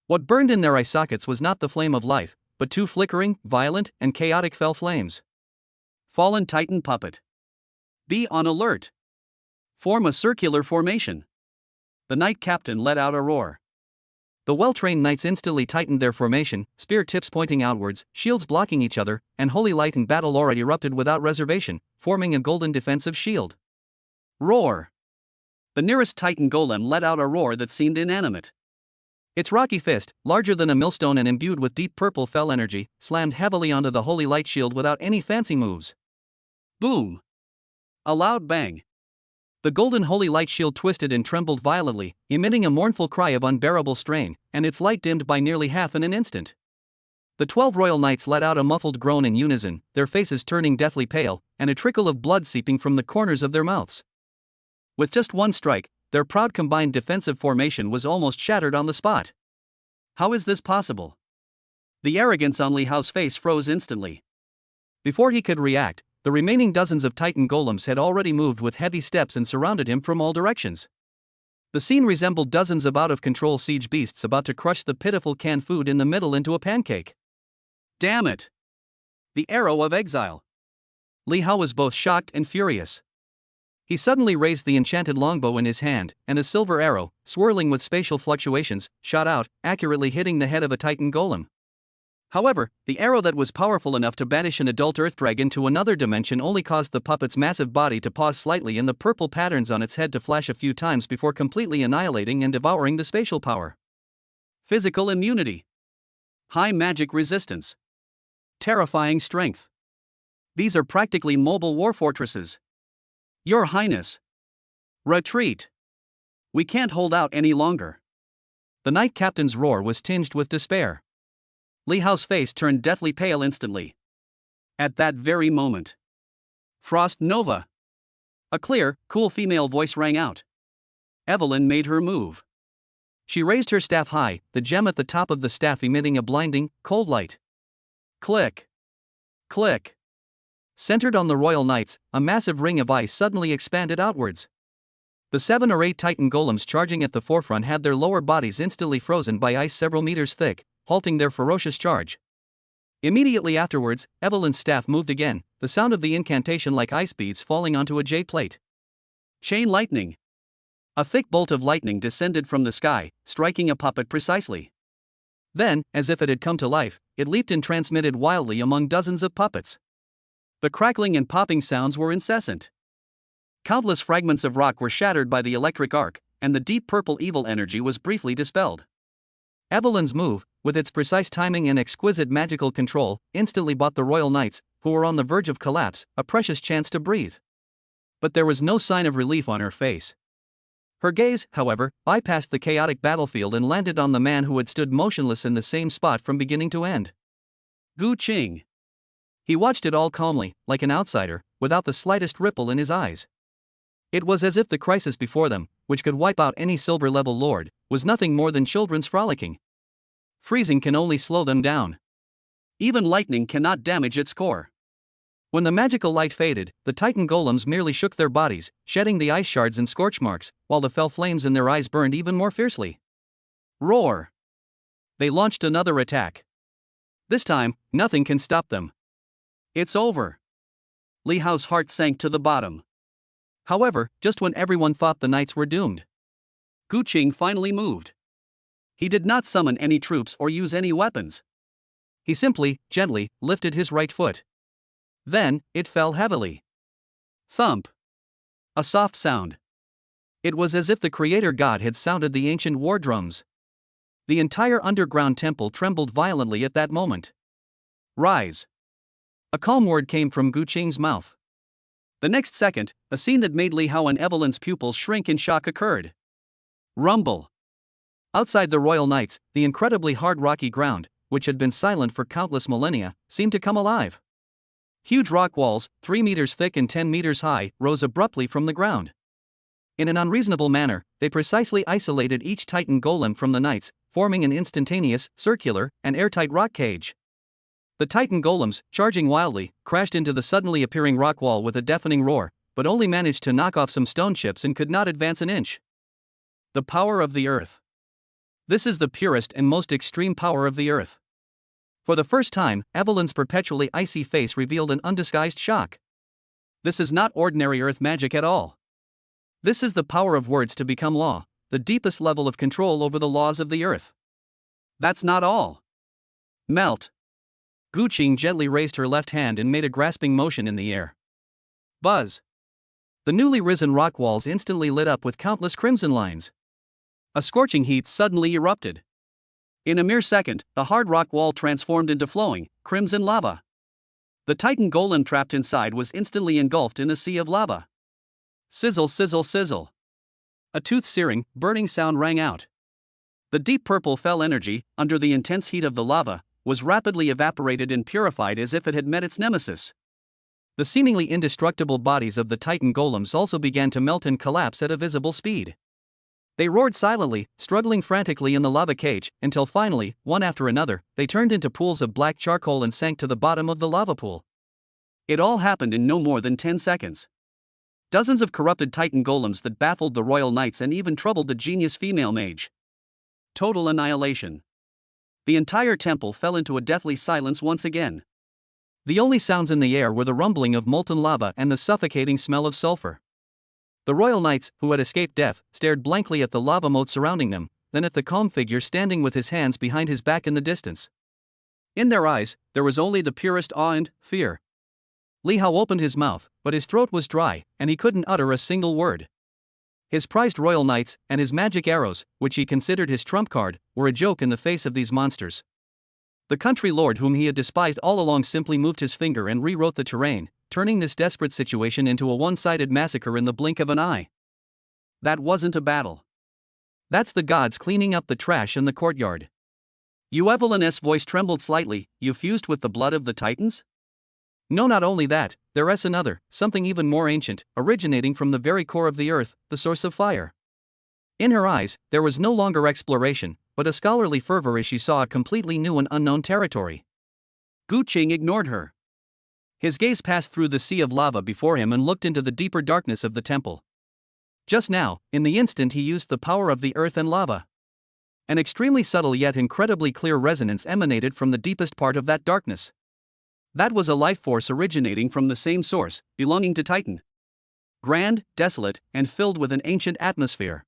What burned in their eye sockets was not the flame of life, but 2 flickering, violent, and chaotic fell flames. Fallen Titan puppet. Be on alert. Form a circular formation. The knight captain let out a roar. The well-trained knights instantly tightened their formation, spear tips pointing outwards, shields blocking each other, and holy light and battle aura erupted without reservation, forming a golden defensive shield. Roar! The nearest Titan golem let out a roar that seemed inanimate. Its rocky fist, larger than a millstone and imbued with deep purple fell energy, slammed heavily onto the holy light shield without any fancy moves. Boom! A loud bang. The golden holy light shield twisted and trembled violently, emitting a mournful cry of unbearable strain, and its light dimmed by nearly half in an instant. The 12 royal knights let out a muffled groan in unison, their faces turning deathly pale, and a trickle of blood seeping from the corners of their mouths. With just one strike, their proud combined defensive formation was almost shattered on the spot. How is this possible? The arrogance on Li Hao's face froze instantly. Before he could react, the remaining dozens of Titan golems had already moved with heavy steps and surrounded him from all directions. The scene resembled dozens of out-of-control siege beasts about to crush the pitiful canned food in the middle into a pancake. Damn it! The arrow of exile. Li Hao was both shocked and furious. He suddenly raised the enchanted longbow in his hand, and a silver arrow, swirling with spatial fluctuations, shot out, accurately hitting the head of a Titan golem. However, the arrow that was powerful enough to banish an adult earth dragon to another dimension only caused the puppet's massive body to pause slightly and the purple patterns on its head to flash a few times before completely annihilating and devouring the spatial power. Physical immunity. High magic resistance. Terrifying strength. These are practically mobile war fortresses. Your Highness. Retreat. We can't hold out any longer. The knight captain's roar was tinged with despair. Li Hao's face turned deathly pale instantly. At that very moment. Frost Nova. A clear, cool female voice rang out. Evelyn made her move. She raised her staff high, the gem at the top of the staff emitting a blinding, cold light. Click. Click. Centered on the royal knights, a massive ring of ice suddenly expanded outwards. The 7 or 8 Titan golems charging at the forefront had their lower bodies instantly frozen by ice several meters thick, halting their ferocious charge. Immediately afterwards, Evelyn's staff moved again, the sound of the incantation like ice beads falling onto a jade plate. Chain lightning. A thick bolt of lightning descended from the sky, striking a puppet precisely. Then, as if it had come to life, it leaped and transmitted wildly among dozens of puppets. The crackling and popping sounds were incessant. Countless fragments of rock were shattered by the electric arc, and the deep purple evil energy was briefly dispelled. Evelyn's move, with its precise timing and exquisite magical control, instantly bought the royal knights, who were on the verge of collapse, a precious chance to breathe. But there was no sign of relief on her face. Her gaze, however, bypassed the chaotic battlefield and landed on the man who had stood motionless in the same spot from beginning to end. Gu Qing. He watched it all calmly, like an outsider, without the slightest ripple in his eyes. It was as if the crisis before them, which could wipe out any silver-level lord, was nothing more than children's frolicking. Freezing can only slow them down. Even lightning cannot damage its core. When the magical light faded, the Titan golems merely shook their bodies, shedding the ice shards and scorch marks, while the fell flames in their eyes burned even more fiercely. Roar! They launched another attack. This time, nothing can stop them. It's over. Li Hao's heart sank to the bottom. However, just when everyone thought the knights were doomed, Gu Qing finally moved. He did not summon any troops or use any weapons. He simply, gently, lifted his right foot. Then, it fell heavily. Thump! A soft sound. It was as if the creator god had sounded the ancient war drums. The entire underground temple trembled violently at that moment. Rise! A calm word came from Gu Qing's mouth. The next second, a scene that made Li Hao and Evelyn's pupils shrink in shock occurred. Rumble! Outside the royal knights, the incredibly hard rocky ground, which had been silent for countless millennia, seemed to come alive. Huge rock walls, 3 meters thick and 10 meters high, rose abruptly from the ground. In an unreasonable manner, they precisely isolated each Titan golem from the knights, forming an instantaneous, circular, and airtight rock cage. The Titan golems, charging wildly, crashed into the suddenly appearing rock wall with a deafening roar, but only managed to knock off some stone chips and could not advance an inch. The power of the earth. This is the purest and most extreme power of the earth. For the first time, Evelyn's perpetually icy face revealed an undisguised shock. This is not ordinary earth magic at all. This is the power of words to become law, the deepest level of control over the laws of the earth. That's not all. Melt. Gu Qing gently raised her left hand and made a grasping motion in the air. Buzz. The newly risen rock walls instantly lit up with countless crimson lines. A scorching heat suddenly erupted. In a mere second, the hard rock wall transformed into flowing, crimson lava. The Titan golem trapped inside was instantly engulfed in a sea of lava. Sizzle, sizzle, sizzle. A tooth-searing, burning sound rang out. The deep purple fell energy, under the intense heat of the lava, was rapidly evaporated and purified as if it had met its nemesis. The seemingly indestructible bodies of the Titan golems also began to melt and collapse at a visible speed. They roared silently, struggling frantically in the lava cage, until finally, one after another, they turned into pools of black charcoal and sank to the bottom of the lava pool. It all happened in no more than 10 seconds. Dozens of corrupted Titan golems that baffled the royal knights and even troubled the genius female mage. Total annihilation. The entire temple fell into a deathly silence once again. The only sounds in the air were the rumbling of molten lava and the suffocating smell of sulfur. The royal knights, who had escaped death, stared blankly at the lava moat surrounding them, then at the calm figure standing with his hands behind his back in the distance. In their eyes, there was only the purest awe and fear. Li Hao opened his mouth, but his throat was dry, and he couldn't utter a single word. His prized royal knights, and his magic arrows, which he considered his trump card, were a joke in the face of these monsters. The country lord whom he had despised all along simply moved his finger and rewrote the terrain, turning this desperate situation into a one-sided massacre in the blink of an eye. That wasn't a battle. That's the gods cleaning up the trash in the courtyard. Evelyn's voice trembled slightly. You fused with the blood of the Titans? No, not only that, there's another, something even more ancient, originating from the very core of the earth, the source of fire. In her eyes, there was no longer exploration, but a scholarly fervor as she saw a completely new and unknown territory. Gu Qing ignored her. His gaze passed through the sea of lava before him and looked into the deeper darkness of the temple. Just now, in the instant he used the power of the earth and lava. An extremely subtle yet incredibly clear resonance emanated from the deepest part of that darkness. That was a life force originating from the same source, belonging to Titan. Grand, desolate, and filled with an ancient atmosphere.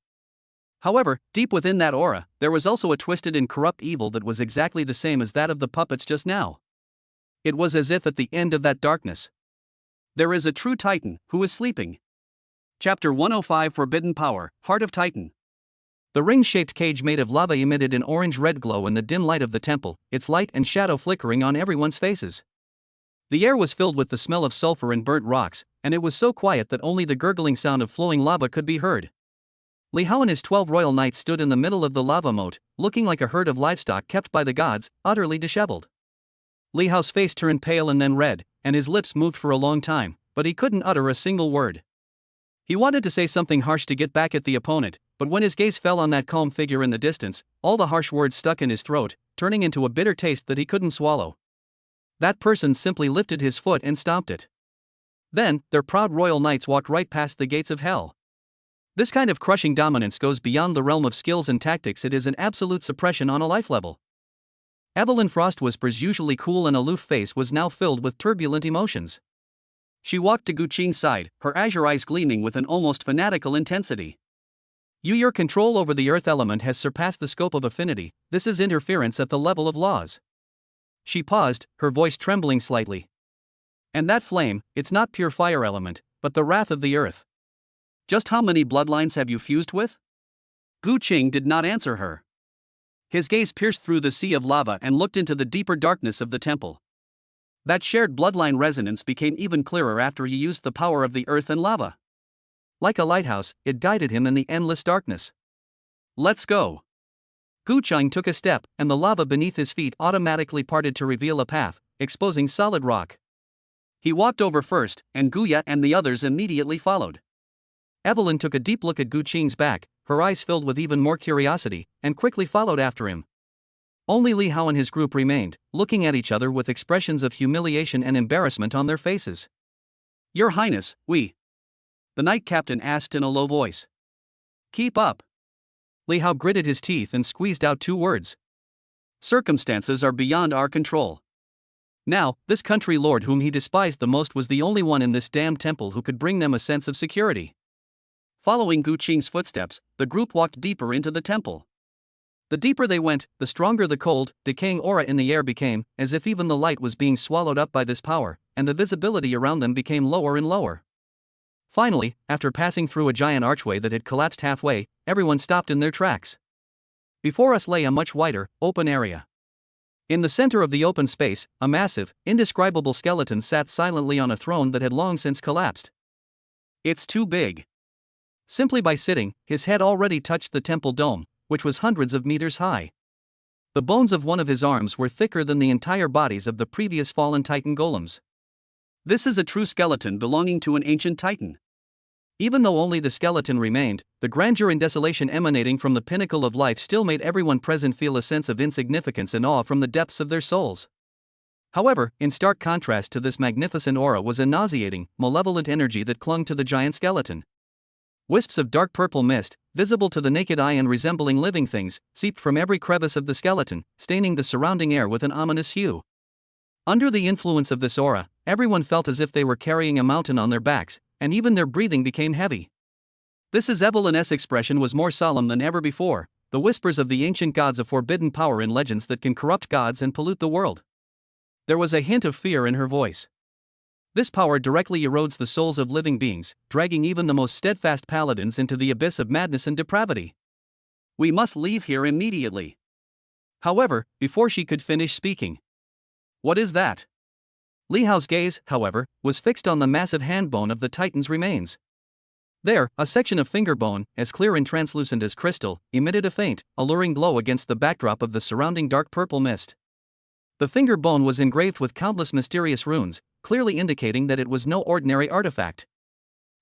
However, deep within that aura, there was also a twisted and corrupt evil that was exactly the same as that of the puppets just now. It was as if at the end of that darkness, there is a true Titan who is sleeping. Chapter 105 Forbidden Power, Heart of Titan. The ring-shaped cage made of lava emitted an orange-red glow in the dim light of the temple, its light and shadow flickering on everyone's faces. The air was filled with the smell of sulfur and burnt rocks, and it was so quiet that only the gurgling sound of flowing lava could be heard. Li Hao and his 12 royal knights stood in the middle of the lava moat, looking like a herd of livestock kept by the gods, utterly disheveled. Li Hao's face turned pale and then red, and his lips moved for a long time, but he couldn't utter a single word. He wanted to say something harsh to get back at the opponent, but when his gaze fell on that calm figure in the distance, all the harsh words stuck in his throat, turning into a bitter taste that he couldn't swallow. That person simply lifted his foot and stomped it. Then, their proud royal knights walked right past the gates of hell. This kind of crushing dominance goes beyond the realm of skills and tactics. It is an absolute suppression on a life level. Evelyn Frostwhisper's usually cool and aloof face was now filled with turbulent emotions. She walked to Gu Qing's side, her azure eyes gleaming with an almost fanatical intensity. Your control over the earth element has surpassed the scope of affinity. This is interference at the level of laws. She paused, her voice trembling slightly. And that flame, it's not pure fire element, but the wrath of the earth. Just how many bloodlines have you fused with? Gu Qing did not answer her. His gaze pierced through the sea of lava and looked into the deeper darkness of the temple. That shared bloodline resonance became even clearer after he used the power of the earth and lava. Like a lighthouse, it guided him in the endless darkness. Let's go. Gu Qing took a step, and the lava beneath his feet automatically parted to reveal a path, exposing solid rock. He walked over first, and Guya and the others immediately followed. Evelyn took a deep look at Gu Qing's back, her eyes filled with even more curiosity, and quickly followed after him. Only Li Hao and his group remained, looking at each other with expressions of humiliation and embarrassment on their faces. Your Highness, the knight captain asked in a low voice. Keep up. Li Hao gritted his teeth and squeezed out 2 words. Circumstances are beyond our control. Now, this country lord whom he despised the most was the only one in this damned temple who could bring them a sense of security. Following Gu Qing's footsteps, the group walked deeper into the temple. The deeper they went, the stronger the cold, decaying aura in the air became, as if even the light was being swallowed up by this power, and the visibility around them became lower and lower. Finally, after passing through a giant archway that had collapsed halfway, everyone stopped in their tracks. Before us lay a much wider, open area. In the center of the open space, a massive, indescribable skeleton sat silently on a throne that had long since collapsed. It's too big. Simply by sitting, his head already touched the temple dome, which was hundreds of meters high. The bones of one of his arms were thicker than the entire bodies of the previous fallen Titan golems. This is a true skeleton belonging to an ancient Titan. Even though only the skeleton remained, the grandeur and desolation emanating from the pinnacle of life still made everyone present feel a sense of insignificance and awe from the depths of their souls. However, in stark contrast to this magnificent aura was a nauseating, malevolent energy that clung to the giant skeleton. Wisps of dark purple mist, visible to the naked eye and resembling living things, seeped from every crevice of the skeleton, staining the surrounding air with an ominous hue. Under the influence of this aura, everyone felt as if they were carrying a mountain on their backs, and even their breathing became heavy. This Evelyn's expression was more solemn than ever before, the whispers of the ancient gods of forbidden power in legends that can corrupt gods and pollute the world. There was a hint of fear in her voice. This power directly erodes the souls of living beings, dragging even the most steadfast paladins into the abyss of madness and depravity. We must leave here immediately. However, before she could finish speaking. What is that? Li Hao's gaze, however, was fixed on the massive hand bone of the Titan's remains. There, a section of finger bone, as clear and translucent as crystal, emitted a faint, alluring glow against the backdrop of the surrounding dark purple mist. The finger bone was engraved with countless mysterious runes, clearly indicating that it was no ordinary artifact.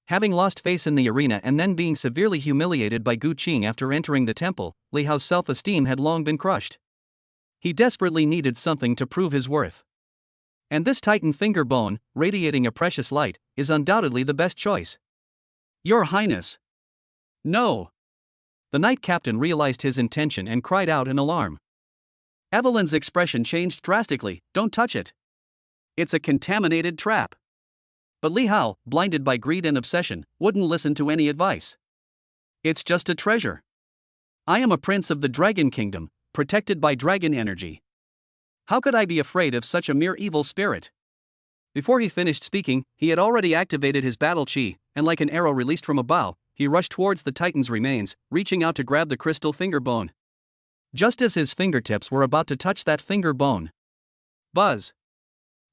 Having lost face in the arena and then being severely humiliated by Gu Qing after entering the temple, Li Hao's self-esteem had long been crushed. He desperately needed something to prove his worth. And this Titan finger bone, radiating a precious light, is undoubtedly the best choice. Your Highness! No! The knight captain realized his intention and cried out in alarm. Evelyn's expression changed drastically. Don't touch it. It's a contaminated trap. But Li Hao, blinded by greed and obsession, wouldn't listen to any advice. It's just a treasure. I am a prince of the Dragon Kingdom, protected by dragon energy. How could I be afraid of such a mere evil spirit? Before he finished speaking, he had already activated his battle chi, and like an arrow released from a bow, he rushed towards the Titan's remains, reaching out to grab the crystal finger bone. Just as his fingertips were about to touch that finger bone, buzz!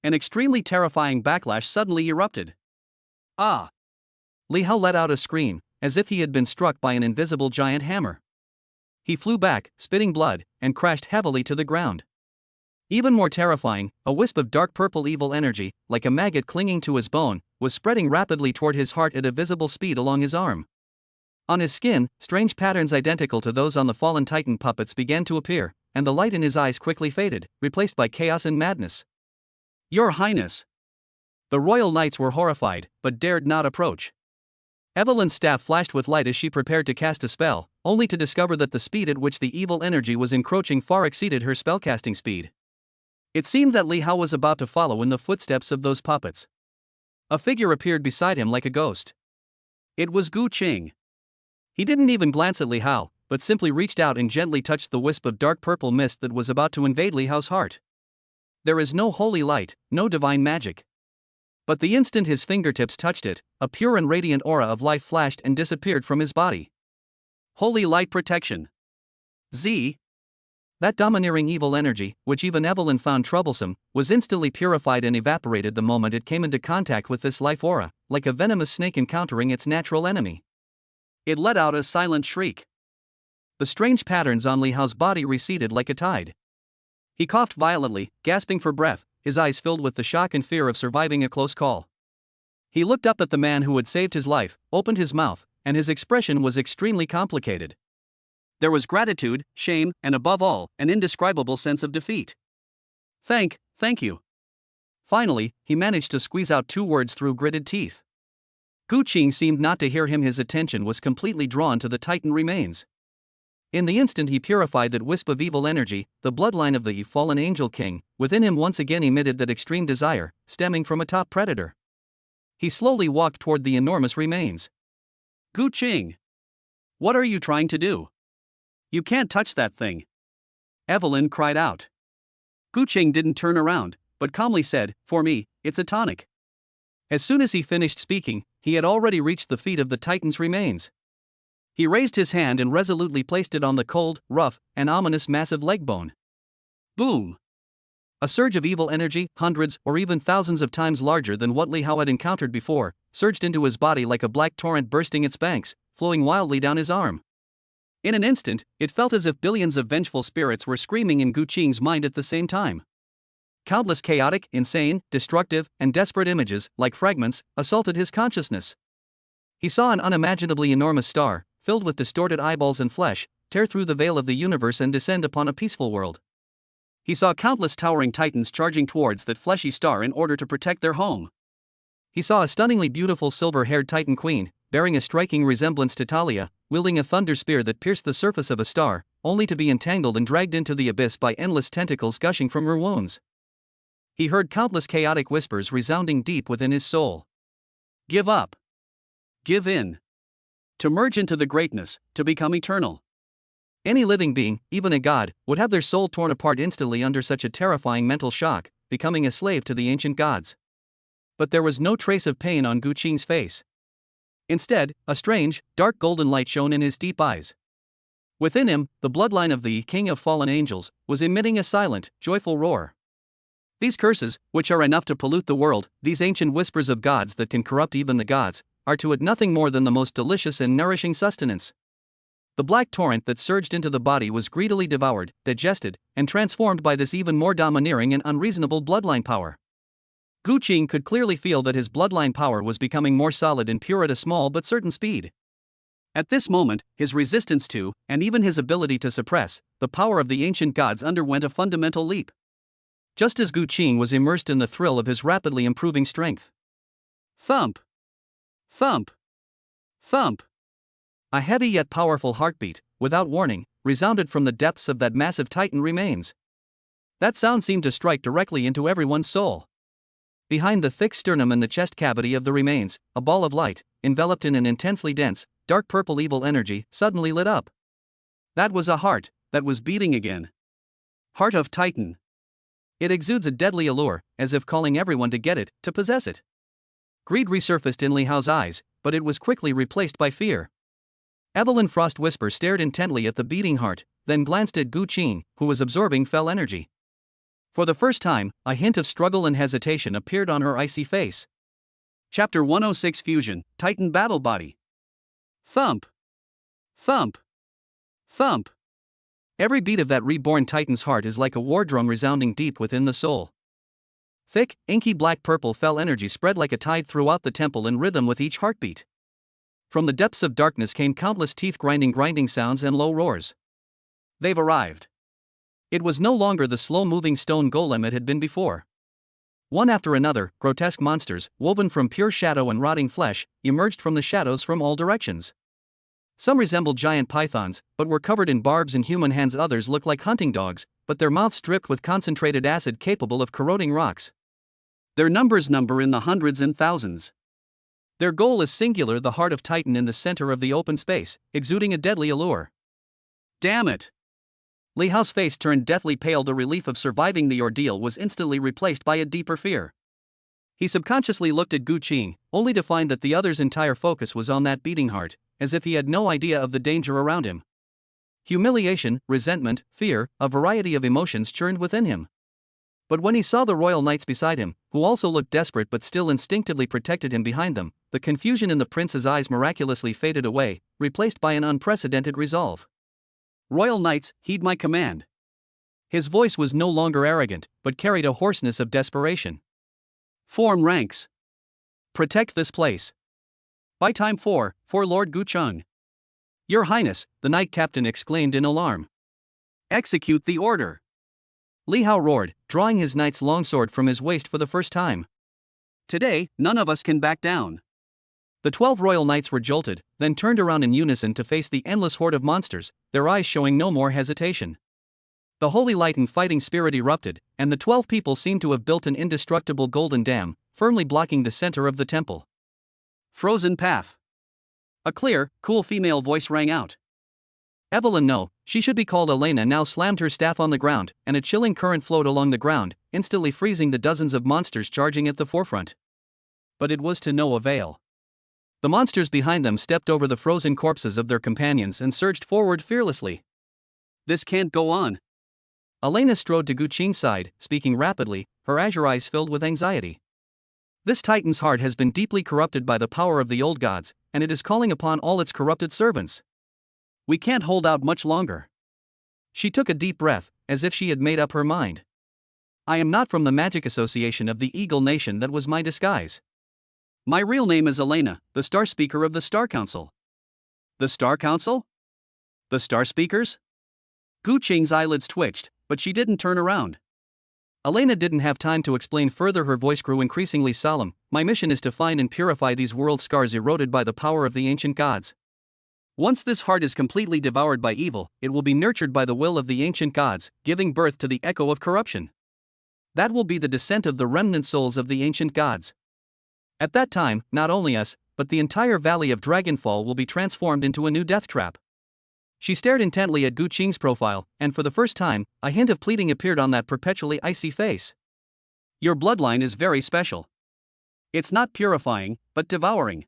An extremely terrifying backlash suddenly erupted. Ah! Li Hao let out a scream, as if he had been struck by an invisible giant hammer. He flew back, spitting blood, and crashed heavily to the ground. Even more terrifying, a wisp of dark purple evil energy, like a maggot clinging to his bone, was spreading rapidly toward his heart at a visible speed along his arm. On his skin, strange patterns identical to those on the fallen Titan puppets began to appear, and the light in his eyes quickly faded, replaced by chaos and madness. "Your Highness!" The royal knights were horrified, but dared not approach. Evelyn's staff flashed with light as she prepared to cast a spell, only to discover that the speed at which the evil energy was encroaching far exceeded her spellcasting speed. It seemed that Li Hao was about to follow in the footsteps of those puppets. A figure appeared beside him like a ghost. It was Gu Qing. He didn't even glance at Li Hao, but simply reached out and gently touched the wisp of dark purple mist that was about to invade Li Hao's heart. There is no holy light, no divine magic. But the instant his fingertips touched it, a pure and radiant aura of life flashed and disappeared from his body. Holy light protection. Z. That domineering evil energy, which even Evelyn found troublesome, was instantly purified and evaporated the moment it came into contact with this life aura, like a venomous snake encountering its natural enemy. It let out a silent shriek. The strange patterns on Li Hao's body receded like a tide. He coughed violently, gasping for breath, his eyes filled with the shock and fear of surviving a close call. He looked up at the man who had saved his life, opened his mouth, and his expression was extremely complicated. There was gratitude, shame, and above all, an indescribable sense of defeat. Thank you. Finally, he managed to squeeze out 2 words through gritted teeth. Gu Qing seemed not to hear him. His attention was completely drawn to the Titan remains. In the instant he purified that wisp of evil energy, the bloodline of the fallen Angel King within him once again emitted that extreme desire, stemming from a top predator. He slowly walked toward the enormous remains. Gu Qing! What are you trying to do? You can't touch that thing! Evelyn cried out. Gu Qing didn't turn around, but calmly said, "For me, it's a tonic." As soon as he finished speaking, he had already reached the feet of the Titan's remains. He raised his hand and resolutely placed it on the cold, rough, and ominous massive leg bone. Boom! A surge of evil energy, hundreds or even thousands of times larger than what Li Hao had encountered before, surged into his body like a black torrent bursting its banks, flowing wildly down his arm. In an instant, it felt as if billions of vengeful spirits were screaming in Gu Qing's mind at the same time. Countless chaotic, insane, destructive, and desperate images, like fragments, assaulted his consciousness. He saw an unimaginably enormous star, filled with distorted eyeballs and flesh, tear through the veil of the universe and descend upon a peaceful world. He saw countless towering titans charging towards that fleshy star in order to protect their home. He saw a stunningly beautiful silver-haired Titan queen, bearing a striking resemblance to Talia, wielding a thunder spear that pierced the surface of a star, only to be entangled and dragged into the abyss by endless tentacles gushing from her wounds. He heard countless chaotic whispers resounding deep within his soul. Give up. Give in. To merge into the greatness, to become eternal. Any living being, even a god, would have their soul torn apart instantly under such a terrifying mental shock, becoming a slave to the ancient gods. But there was no trace of pain on Gu Qing's face. Instead, a strange, dark golden light shone in his deep eyes. Within him, the bloodline of the King of Fallen Angels was emitting a silent, joyful roar. These curses, which are enough to pollute the world, these ancient whispers of gods that can corrupt even the gods, are to it nothing more than the most delicious and nourishing sustenance. The black torrent that surged into the body was greedily devoured, digested, and transformed by this even more domineering and unreasonable bloodline power. Gu Qing could clearly feel that his bloodline power was becoming more solid and pure at a small but certain speed. At this moment, his resistance to, and even his ability to suppress, the power of the ancient gods underwent a fundamental leap. Just as Gu Qing was immersed in the thrill of his rapidly improving strength. Thump! Thump! Thump! A heavy yet powerful heartbeat, without warning, resounded from the depths of that massive Titan remains. That sound seemed to strike directly into everyone's soul. Behind the thick sternum and the chest cavity of the remains, a ball of light, enveloped in an intensely dense, dark purple evil energy, suddenly lit up. That was a heart, that was beating again. Heart of Titan. It exudes a deadly allure, as if calling everyone to get it, to possess it. Greed resurfaced in Li Hao's eyes, but it was quickly replaced by fear. Evelyn Frost Whisper stared intently at the beating heart, then glanced at Gu Qing, who was absorbing fell energy. For the first time, a hint of struggle and hesitation appeared on her icy face. Chapter 106 Fusion, Titan Battle Body. Thump! Thump! Thump! Every beat of that reborn titan's heart is like a war drum resounding deep within the soul. Thick, inky black-purple fell energy spread like a tide throughout the temple in rhythm with each heartbeat. From the depths of darkness came countless teeth-grinding sounds and low roars. They've arrived. It was no longer the slow-moving stone golem it had been before. One after another, grotesque monsters, woven from pure shadow and rotting flesh, emerged from the shadows from all directions. Some resembled giant pythons, but were covered in barbs and human hands. Others looked like hunting dogs, but their mouths dripped with concentrated acid capable of corroding rocks. Their numbers number in the hundreds and thousands. Their goal is singular, the heart of Titan in the center of the open space, exuding a deadly allure. Damn it! Li Hao's face turned deathly pale. The relief of surviving the ordeal was instantly replaced by a deeper fear. He subconsciously looked at Gu Qing, only to find that the other's entire focus was on that beating heart, as if he had no idea of the danger around him. Humiliation, resentment, fear, a variety of emotions churned within him. But when he saw the royal knights beside him, who also looked desperate but still instinctively protected him behind them, the confusion in the prince's eyes miraculously faded away, replaced by an unprecedented resolve. Royal knights, heed my command. His voice was no longer arrogant, but carried a hoarseness of desperation. Form ranks. Protect this place. By time for Lord Gu Qing. Your Highness, the knight captain exclaimed in alarm. Execute the order. Li Hao roared, drawing his knight's longsword from his waist for the first time. Today, none of us can back down. The 12 royal knights were jolted, then turned around in unison to face the endless horde of monsters, their eyes showing no more hesitation. The holy light and fighting spirit erupted, and the 12 people seemed to have built an indestructible golden dam, firmly blocking the center of the temple. Frozen path. A clear, cool female voice rang out. Evelyn, no, she should be called Elena, now slammed her staff on the ground, and a chilling current flowed along the ground, instantly freezing the dozens of monsters charging at the forefront. But it was to no avail. The monsters behind them stepped over the frozen corpses of their companions and surged forward fearlessly. This can't go on. Elena strode to Gu Qing's side, speaking rapidly, her azure eyes filled with anxiety. This titan's heart has been deeply corrupted by the power of the old gods, and it is calling upon all its corrupted servants. We can't hold out much longer. She took a deep breath, as if she had made up her mind. I am not from the magic association of the Eagle Nation. That was my disguise. My real name is Elena, the Star Speaker of the Star Council. The Star Council? The Star Speakers? Gu Qing's eyelids twitched, but she didn't turn around. Elena didn't have time to explain further. Her voice grew increasingly solemn. My mission is to find and purify these world scars eroded by the power of the ancient gods. Once this heart is completely devoured by evil, it will be nurtured by the will of the ancient gods, giving birth to the echo of corruption. That will be the descent of the remnant souls of the ancient gods. At that time, not only us, but the entire valley of Dragonfall will be transformed into a new death trap. She stared intently at Gu Qing's profile, and for the first time, a hint of pleading appeared on that perpetually icy face. Your bloodline is very special. It's not purifying, but devouring.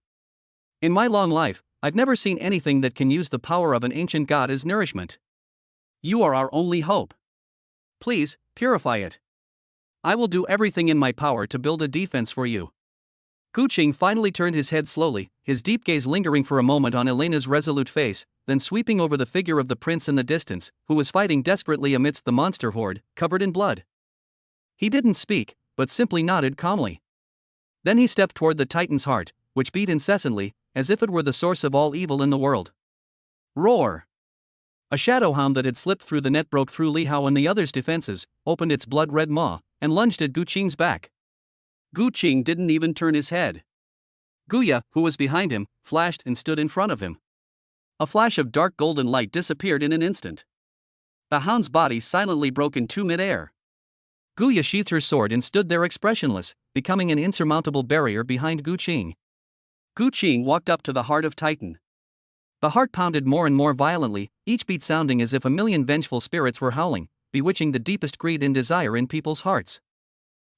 In my long life, I've never seen anything that can use the power of an ancient god as nourishment. You are our only hope. Please, purify it. I will do everything in my power to build a defense for you. Gu Qing finally turned his head slowly, his deep gaze lingering for a moment on Elena's resolute face, then sweeping over the figure of the prince in the distance, who was fighting desperately amidst the monster horde, covered in blood. He didn't speak, but simply nodded calmly. Then he stepped toward the Titan's heart, which beat incessantly, as if it were the source of all evil in the world. Roar! A shadow hound that had slipped through the net broke through Li Hao and the others' defenses, opened its blood-red maw, and lunged at Gu Qing's back. Gu Qing didn't even turn his head. Guya, who was behind him, flashed and stood in front of him. A flash of dark golden light disappeared in an instant. The hound's body silently broke into mid-air. Guya sheathed her sword and stood there expressionless, becoming an insurmountable barrier behind Gu Qing. Gu Qing walked up to the heart of Titan. The heart pounded more and more violently, each beat sounding as if a million vengeful spirits were howling, bewitching the deepest greed and desire in people's hearts.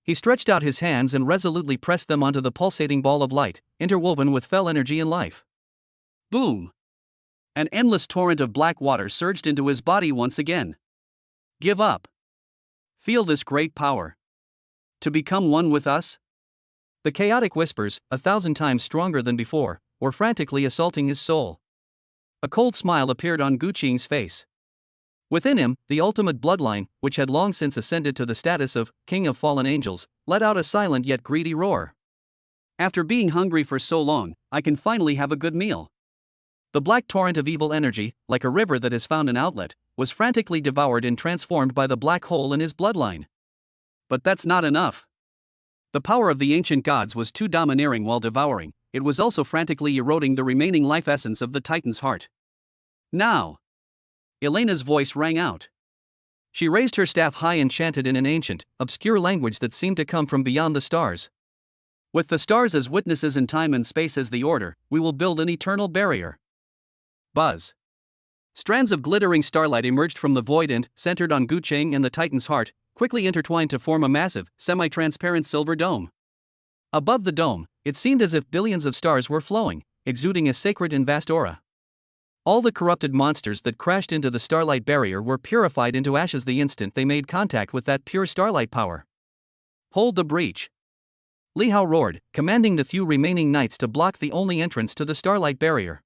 He stretched out his hands and resolutely pressed them onto the pulsating ball of light, interwoven with fell energy and life. Boom! An endless torrent of black water surged into his body once again. Give up. Feel this great power. To become one with us? The chaotic whispers, 1,000 times stronger than before, were frantically assaulting his soul. A cold smile appeared on Gu Qing's face. Within him, the ultimate bloodline, which had long since ascended to the status of King of Fallen Angels, let out a silent yet greedy roar. After being hungry for so long, I can finally have a good meal. The black torrent of evil energy, like a river that has found an outlet, was frantically devoured and transformed by the black hole in his bloodline. But that's not enough. The power of the ancient gods was too domineering while devouring, it was also frantically eroding the remaining life essence of the Titan's heart. Now! Elena's voice rang out. She raised her staff high and chanted in an ancient, obscure language that seemed to come from beyond the stars. With the stars as witnesses and time and space as the order, we will build an eternal barrier. Buzz. Strands of glittering starlight emerged from the void and, centered on Guqing and the Titan's heart, quickly intertwined to form a massive, semi-transparent silver dome. Above the dome, it seemed as if billions of stars were flowing, exuding a sacred and vast aura. All the corrupted monsters that crashed into the starlight barrier were purified into ashes the instant they made contact with that pure starlight power. Hold the breach. Li Hao roared, commanding the few remaining knights to block the only entrance to the starlight barrier.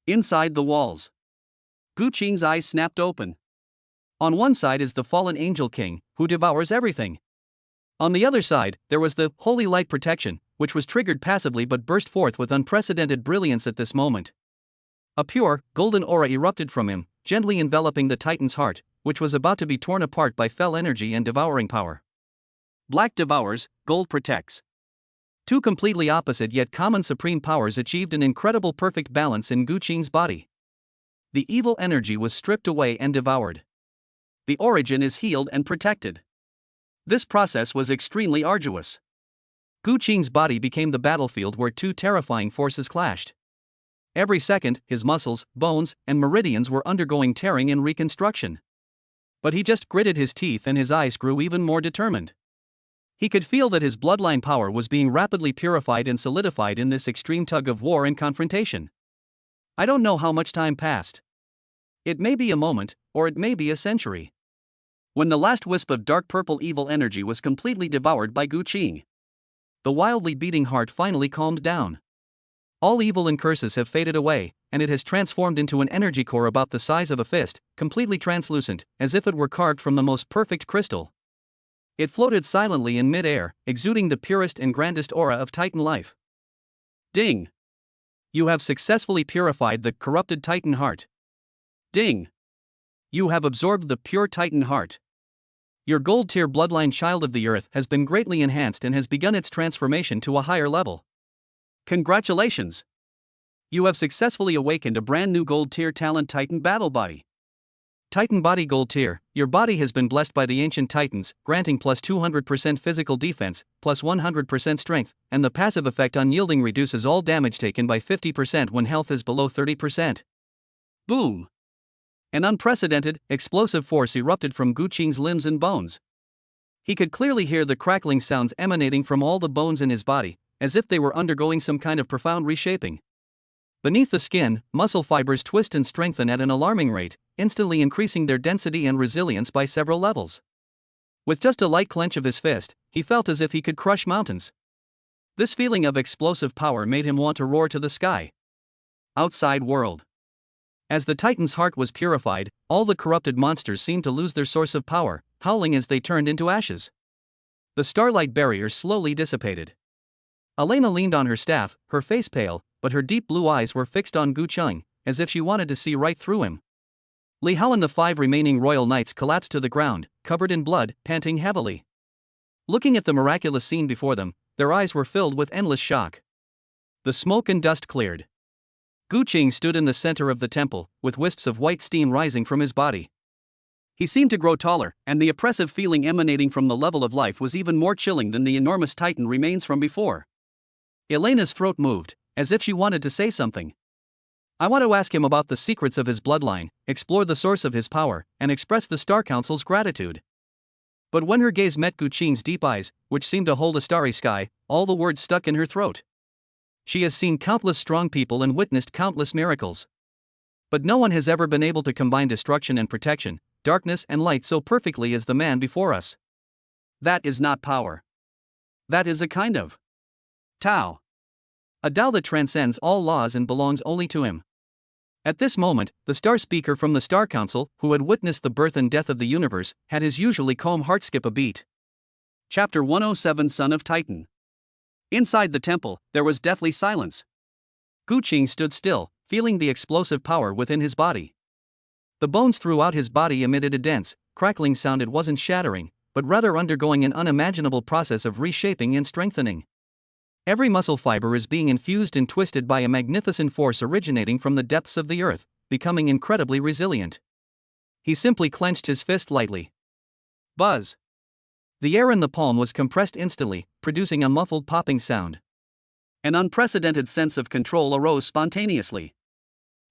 Inside the walls, Guqing's eyes snapped open. On one side is the fallen angel king, who devours everything. On the other side, there was the holy light protection, which was triggered passively but burst forth with unprecedented brilliance at this moment. A pure, golden aura erupted from him, gently enveloping the Titan's heart, which was about to be torn apart by fell energy and devouring power. Black devours, gold protects. Two completely opposite yet common supreme powers achieved an incredible perfect balance in Guqing's body. The evil energy was stripped away and devoured. The origin is healed and protected. This process was extremely arduous. Guqing's body became the battlefield where two terrifying forces clashed. Every second, his muscles, bones, and meridians were undergoing tearing and reconstruction. But he just gritted his teeth and his eyes grew even more determined. He could feel that his bloodline power was being rapidly purified and solidified in this extreme tug of war and confrontation. I don't know how much time passed. It may be a moment, or it may be a century. When the last wisp of dark purple evil energy was completely devoured by Guqing, the wildly beating heart finally calmed down. All evil and curses have faded away, and it has transformed into an energy core about the size of a fist, completely translucent, as if it were carved from the most perfect crystal. It floated silently in mid-air, exuding the purest and grandest aura of Titan life. Ding! You have successfully purified the corrupted Titan heart. Ding! You have absorbed the pure Titan heart. Your gold-tier bloodline child of the earth has been greatly enhanced and has begun its transformation to a higher level. Congratulations! You have successfully awakened a brand new gold-tier talent Titan battle body. Titan body gold tier, your body has been blessed by the ancient Titans, granting plus 200% physical defense, plus 100% strength, and the passive effect unyielding reduces all damage taken by 50% when health is below 30%. Boom! An unprecedented, explosive force erupted from Guqing's limbs and bones. He could clearly hear the crackling sounds emanating from all the bones in his body, as if they were undergoing some kind of profound reshaping. Beneath the skin, muscle fibers twist and strengthen at an alarming rate, instantly increasing their density and resilience by several levels. With just a light clench of his fist, he felt as if he could crush mountains. This feeling of explosive power made him want to roar to the sky. Outside world. As the Titan's heart was purified, all the corrupted monsters seemed to lose their source of power, howling as they turned into ashes. The starlight barrier slowly dissipated. Elena leaned on her staff, her face pale, but her deep blue eyes were fixed on Guqing, as if she wanted to see right through him. Li Hao and the 5 remaining royal knights collapsed to the ground, covered in blood, panting heavily. Looking at the miraculous scene before them, their eyes were filled with endless shock. The smoke and dust cleared. Guqing stood in the center of the temple, with wisps of white steam rising from his body. He seemed to grow taller, and the oppressive feeling emanating from the level of life was even more chilling than the enormous Titan remains from before. Elena's throat moved, as if she wanted to say something. I want to ask him about the secrets of his bloodline, explore the source of his power, and express the Star Council's gratitude. But when her gaze met Guqing's deep eyes, which seemed to hold a starry sky, all the words stuck in her throat. She has seen countless strong people and witnessed countless miracles. But no one has ever been able to combine destruction and protection, darkness and light so perfectly as the man before us. That is not power. That is a kind of Tao. A Tao that transcends all laws and belongs only to him. At this moment, the star speaker from the Star Council, who had witnessed the birth and death of the universe, had his usually calm heart skip a beat. Chapter 107 Son of Titan. Inside the temple, there was deathly silence. Gu Qing stood still, feeling the explosive power within his body. The bones throughout his body emitted a dense, crackling sound. It wasn't shattering, but rather undergoing an unimaginable process of reshaping and strengthening. Every muscle fiber is being infused and twisted by a magnificent force originating from the depths of the earth, becoming incredibly resilient. He simply clenched his fist lightly. Buzz! The air in the palm was compressed instantly, producing a muffled popping sound. An unprecedented sense of control arose spontaneously.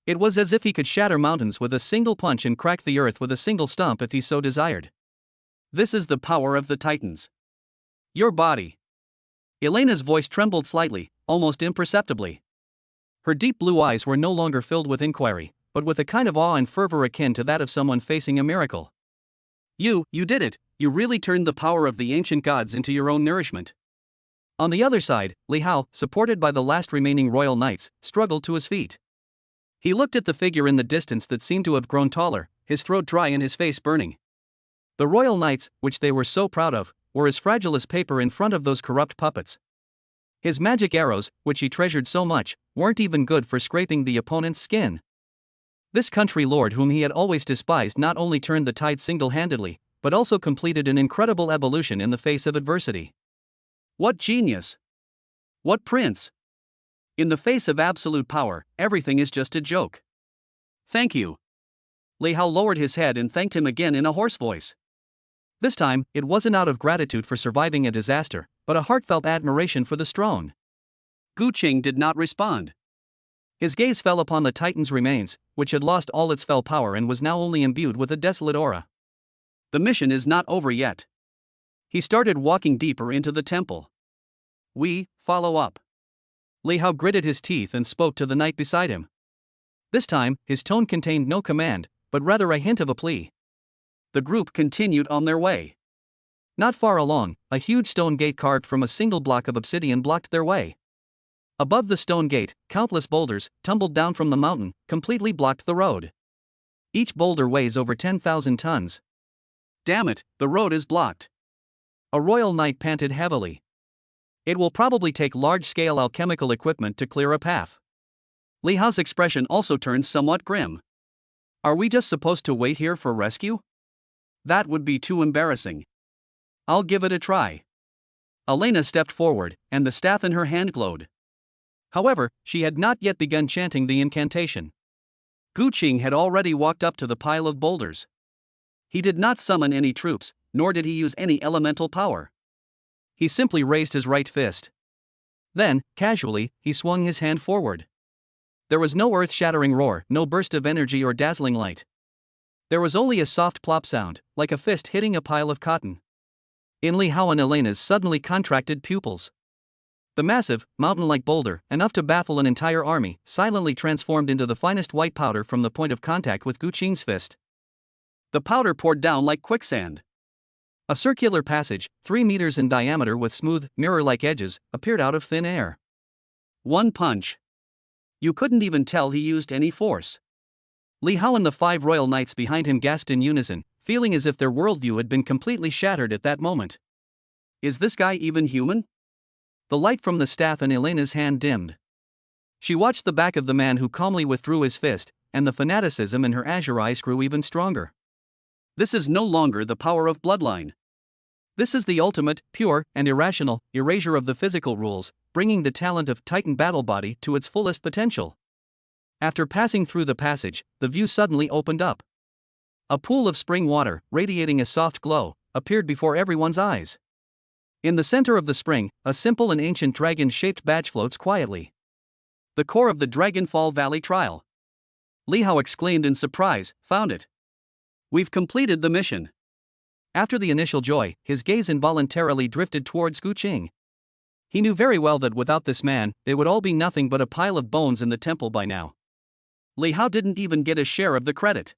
It was as if he could shatter mountains with a single punch and crack the earth with a single stomp if he so desired. This is the power of the Titans. Your body. Elena's voice trembled slightly, almost imperceptibly. Her deep blue eyes were no longer filled with inquiry, but with a kind of awe and fervor akin to that of someone facing a miracle. You did it. You really turned the power of the ancient gods into your own nourishment. On the other side, Li Hao, supported by the last remaining royal knights, struggled to his feet. He looked at the figure in the distance that seemed to have grown taller, his throat dry and his face burning. The royal knights, which they were so proud of, were as fragile as paper in front of those corrupt puppets. His magic arrows, which he treasured so much, weren't even good for scraping the opponent's skin. This country lord whom he had always despised not only turned the tide single-handedly, but also completed an incredible evolution in the face of adversity. What genius! What prince! In the face of absolute power, everything is just a joke. Thank you. Li Hao lowered his head and thanked him again in a hoarse voice. This time, it wasn't out of gratitude for surviving a disaster, but a heartfelt admiration for the strong. Gu Qing did not respond. His gaze fell upon the Titan's remains, which had lost all its fell power and was now only imbued with a desolate aura. The mission is not over yet. He started walking deeper into the temple. We follow up. Li Hao gritted his teeth and spoke to the knight beside him. This time, his tone contained no command, but rather a hint of a plea. The group continued on their way. Not far along, a huge stone gate carved from a single block of obsidian blocked their way. Above the stone gate, countless boulders, tumbled down from the mountain, completely blocked the road. Each boulder weighs over 10,000 tons. Damn it, the road is blocked. A royal knight panted heavily. It will probably take large-scale alchemical equipment to clear a path. Li Hao's expression also turned somewhat grim. Are we just supposed to wait here for rescue? That would be too embarrassing. I'll give it a try. Elena stepped forward, and the staff in her hand glowed. However, she had not yet begun chanting the incantation. Gu Qing had already walked up to the pile of boulders. He did not summon any troops, nor did he use any elemental power. He simply raised his right fist. Then, casually, he swung his hand forward. There was no earth-shattering roar, no burst of energy or dazzling light. There was only a soft plop sound, like a fist hitting a pile of cotton. In Li Hao and Elena's suddenly contracted pupils. The massive, mountain-like boulder, enough to baffle an entire army, silently transformed into the finest white powder from the point of contact with Gu Qing's fist. The powder poured down like quicksand. A circular passage, 3 meters in diameter with smooth, mirror-like edges, appeared out of thin air. One punch. You couldn't even tell he used any force. Li Hao and the 5 royal knights behind him gasped in unison, feeling as if their worldview had been completely shattered at that moment. Is this guy even human? The light from the staff in Elena's hand dimmed. She watched the back of the man who calmly withdrew his fist, and the fanaticism in her azure eyes grew even stronger. This is no longer the power of bloodline. This is the ultimate, pure, and irrational erasure of the physical rules, bringing the talent of Titan battle body to its fullest potential. After passing through the passage, the view suddenly opened up. A pool of spring water, radiating a soft glow, appeared before everyone's eyes. In the center of the spring, a simple and ancient dragon-shaped badge floats quietly. The core of the Dragonfall Valley trial. Li Hao exclaimed in surprise, found it. We've completed the mission. After the initial joy, his gaze involuntarily drifted towards Gu Qing. He knew very well that without this man, it would all be nothing but a pile of bones in the temple by now. Li Hao didn't even get a share of the credit.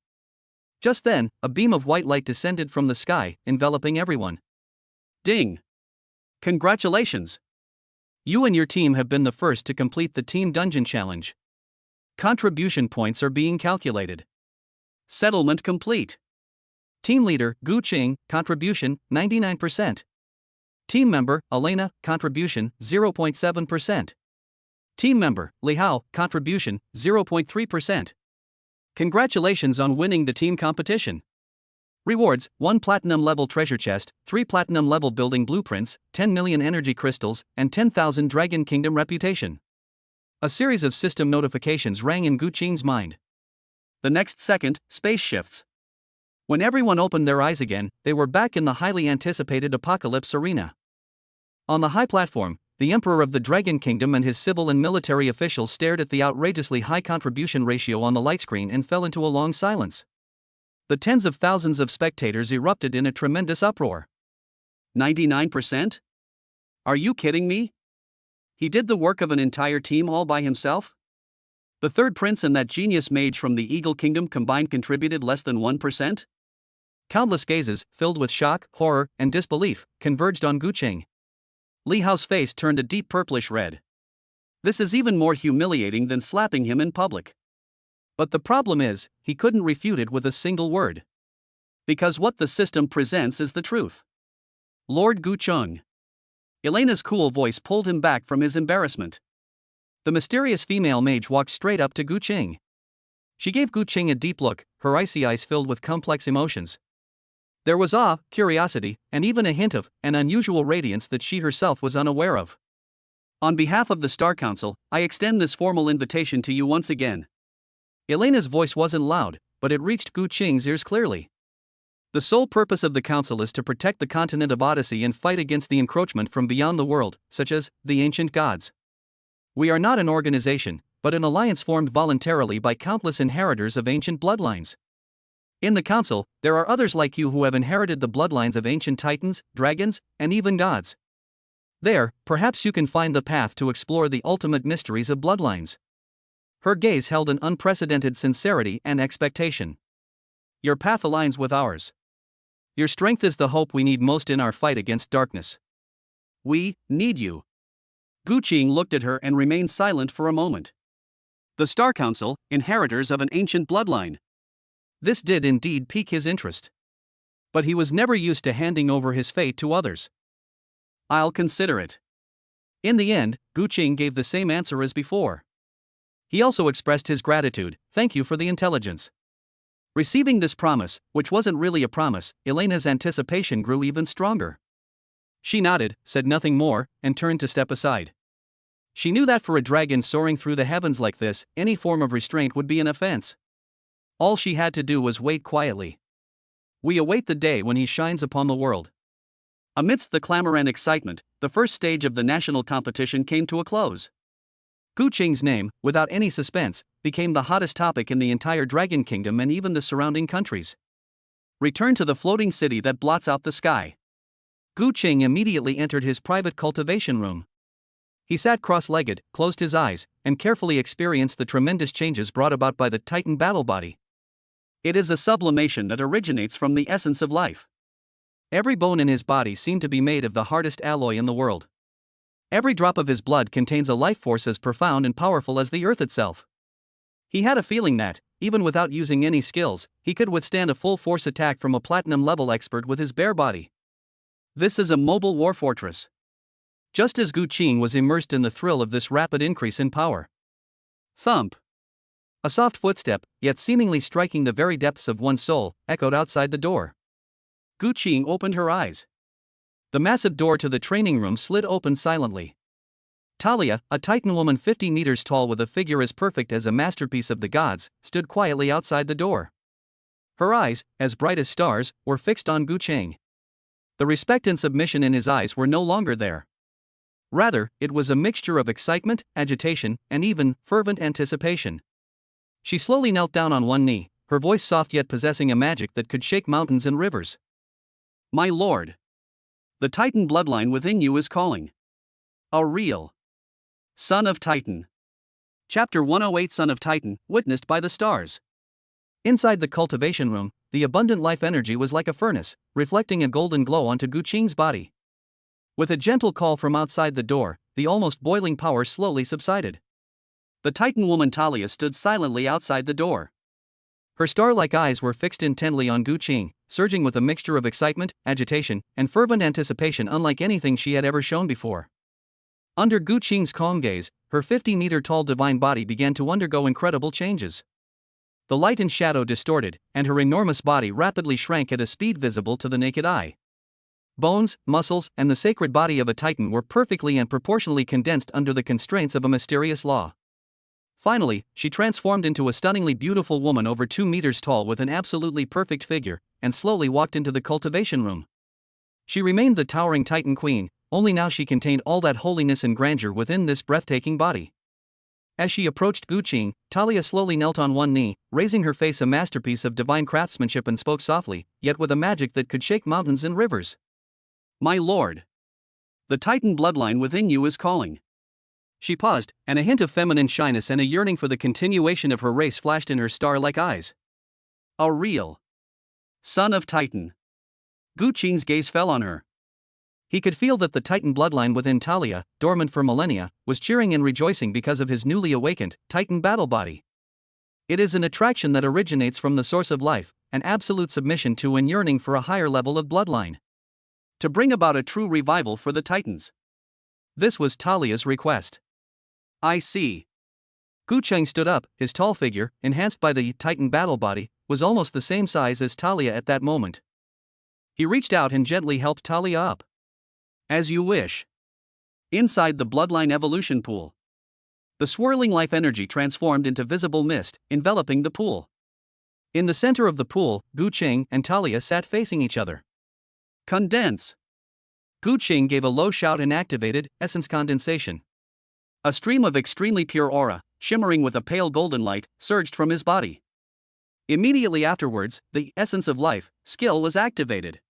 Just then, a beam of white light descended from the sky, enveloping everyone. Ding! Congratulations! You and your team have been the first to complete the Team Dungeon Challenge. Contribution points are being calculated. Settlement complete. Team leader, Gu Qing, contribution, 99%. Team member, Elena, contribution, 0.7%. Team member, Li Hao, contribution, 0.3%. Congratulations on winning the team competition. Rewards: 1 platinum level treasure chest, 3 platinum level building blueprints, 10 million energy crystals, and 10,000 Dragon Kingdom reputation. A series of system notifications rang in Gu Qing's mind. The next second, space shifts. When everyone opened their eyes again, they were back in the highly anticipated Apocalypse Arena. On the high platform, the Emperor of the Dragon Kingdom and his civil and military officials stared at the outrageously high contribution ratio on the light screen and fell into a long silence. The tens of thousands of spectators erupted in a tremendous uproar. 99%? Are you kidding me? He did the work of an entire team all by himself? The third prince and that genius mage from the Eagle Kingdom combined contributed less than 1%? Countless gazes, filled with shock, horror, and disbelief, converged on Gu Qing. Li Hao's face turned a deep purplish red. This is even more humiliating than slapping him in public. But the problem is, he couldn't refute it with a single word. Because what the system presents is the truth. Lord Gu Qing. Elena's cool voice pulled him back from his embarrassment. The mysterious female mage walked straight up to Gu Qing. She gave Gu Qing a deep look, her icy eyes filled with complex emotions. There was awe, curiosity, and even a hint of an unusual radiance that she herself was unaware of. On behalf of the Star Council, I extend this formal invitation to you once again. Elena's voice wasn't loud, but it reached Gu Qing's ears clearly. The sole purpose of the Council is to protect the continent of Odyssey and fight against the encroachment from beyond the world, such as the ancient gods. We are not an organization, but an alliance formed voluntarily by countless inheritors of ancient bloodlines. In the Council, there are others like you who have inherited the bloodlines of ancient titans, dragons, and even gods. There, perhaps you can find the path to explore the ultimate mysteries of bloodlines. Her gaze held an unprecedented sincerity and expectation. Your path aligns with ours. Your strength is the hope we need most in our fight against darkness. We need you. Gu Qing looked at her and remained silent for a moment. The Star Council, inheritors of an ancient bloodline. This did indeed pique his interest. But he was never used to handing over his fate to others. I'll consider it. In the end, Gu Qing gave the same answer as before. He also expressed his gratitude, thank you for the intelligence. Receiving this promise, which wasn't really a promise, Elena's anticipation grew even stronger. She nodded, said nothing more, and turned to step aside. She knew that for a dragon soaring through the heavens like this, any form of restraint would be an offense. All she had to do was wait quietly. We await the day when he shines upon the world. Amidst the clamor and excitement, the first stage of the national competition came to a close. Gu Qing's name, without any suspense, became the hottest topic in the entire Dragon Kingdom and even the surrounding countries. Return to the floating city that blots out the sky. Gu Qing immediately entered his private cultivation room. He sat cross-legged, closed his eyes, and carefully experienced the tremendous changes brought about by the Titan battle body. It is a sublimation that originates from the essence of life. Every bone in his body seemed to be made of the hardest alloy in the world. Every drop of his blood contains a life force as profound and powerful as the earth itself. He had a feeling that, even without using any skills, he could withstand a full-force attack from a platinum-level expert with his bare body. This is a mobile war fortress. Just as Gu Qing was immersed in the thrill of this rapid increase in power. Thump! A soft footstep, yet seemingly striking the very depths of one's soul, echoed outside the door. Gu Qing opened her eyes. The massive door to the training room slid open silently. Talia, a Titan woman 50 meters tall with a figure as perfect as a masterpiece of the gods, stood quietly outside the door. Her eyes, as bright as stars, were fixed on Gu Qing. The respect and submission in his eyes were no longer there. Rather, it was a mixture of excitement, agitation, and even fervent anticipation. She slowly knelt down on one knee, her voice soft yet possessing a magic that could shake mountains and rivers. My lord! The Titan bloodline within you is calling. A real Son of Titan. Chapter 108 Son of Titan, witnessed by the stars. Inside the cultivation room, the abundant life energy was like a furnace, reflecting a golden glow onto Gu Qing's body. With a gentle call from outside the door, the almost boiling power slowly subsided. The Titan woman Talia stood silently outside the door. Her star-like eyes were fixed intently on Gu Qing, surging with a mixture of excitement, agitation, and fervent anticipation unlike anything she had ever shown before. Under Gu Qing's calm gaze, her 50-meter-tall divine body began to undergo incredible changes. The light and shadow distorted, and her enormous body rapidly shrank at a speed visible to the naked eye. Bones, muscles, and the sacred body of a Titan were perfectly and proportionally condensed under the constraints of a mysterious law. Finally, she transformed into a stunningly beautiful woman over 2 meters tall with an absolutely perfect figure, and slowly walked into the cultivation room. She remained the towering Titan queen, only now she contained all that holiness and grandeur within this breathtaking body. As she approached Gu Qing, Talia slowly knelt on one knee, raising her face a masterpiece of divine craftsmanship, and spoke softly, yet with a magic that could shake mountains and rivers. "My lord, the Titan bloodline within you is calling." She paused, and a hint of feminine shyness and a yearning for the continuation of her race flashed in her star-like eyes. "A real son of Titan." Gu Qing's gaze fell on her. He could feel that the Titan bloodline within Talia, dormant for millennia, was cheering and rejoicing because of his newly awakened Titan battle body. It is an attraction that originates from the source of life, an absolute submission to and yearning for a higher level of bloodline, to bring about a true revival for the Titans. This was Talia's request. "I see." Gu Qing stood up, his tall figure, enhanced by the Titan battle body, was almost the same size as Talia at that moment. He reached out and gently helped Talia up. "As you wish." Inside the bloodline evolution pool, the swirling life energy transformed into visible mist, enveloping the pool. In the center of the pool, Gu Qing and Talia sat facing each other. "Condense." Gu Qing gave a low shout and activated essence condensation. A stream of extremely pure aura, shimmering with a pale golden light, surged from his body. Immediately afterwards, the essence of life skill was activated.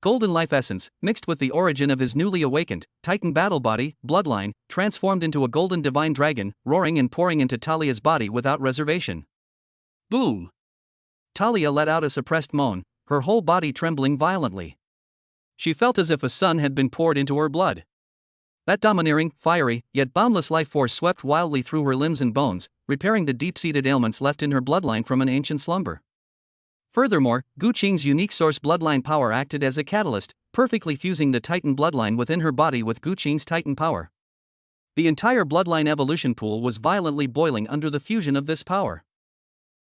Golden life essence, mixed with the origin of his newly awakened Titan battle body, bloodline, transformed into a golden divine dragon, roaring and pouring into Talia's body without reservation. Boom! Talia let out a suppressed moan, her whole body trembling violently. She felt as if a sun had been poured into her blood. That domineering, fiery, yet boundless life force swept wildly through her limbs and bones, repairing the deep-seated ailments left in her bloodline from an ancient slumber. Furthermore, Gu Qing's unique source bloodline power acted as a catalyst, perfectly fusing the Titan bloodline within her body with Gu Qing's Titan power. The entire bloodline evolution pool was violently boiling under the fusion of this power.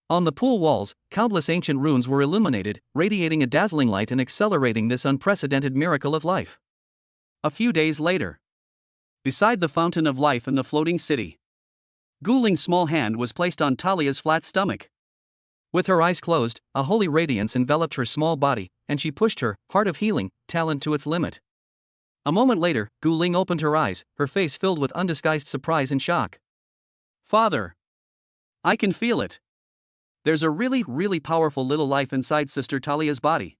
On the pool walls, countless ancient runes were illuminated, radiating a dazzling light and accelerating this unprecedented miracle of life. A few days later, beside the fountain of life in the floating city, Gu Ling's small hand was placed on Talia's flat stomach. With her eyes closed, a holy radiance enveloped her small body, and she pushed her heart of healing talent to its limit. A moment later, Gu Ling opened her eyes, her face filled with undisguised surprise and shock. "Father, I can feel it. There's a really powerful little life inside Sister Talia's body."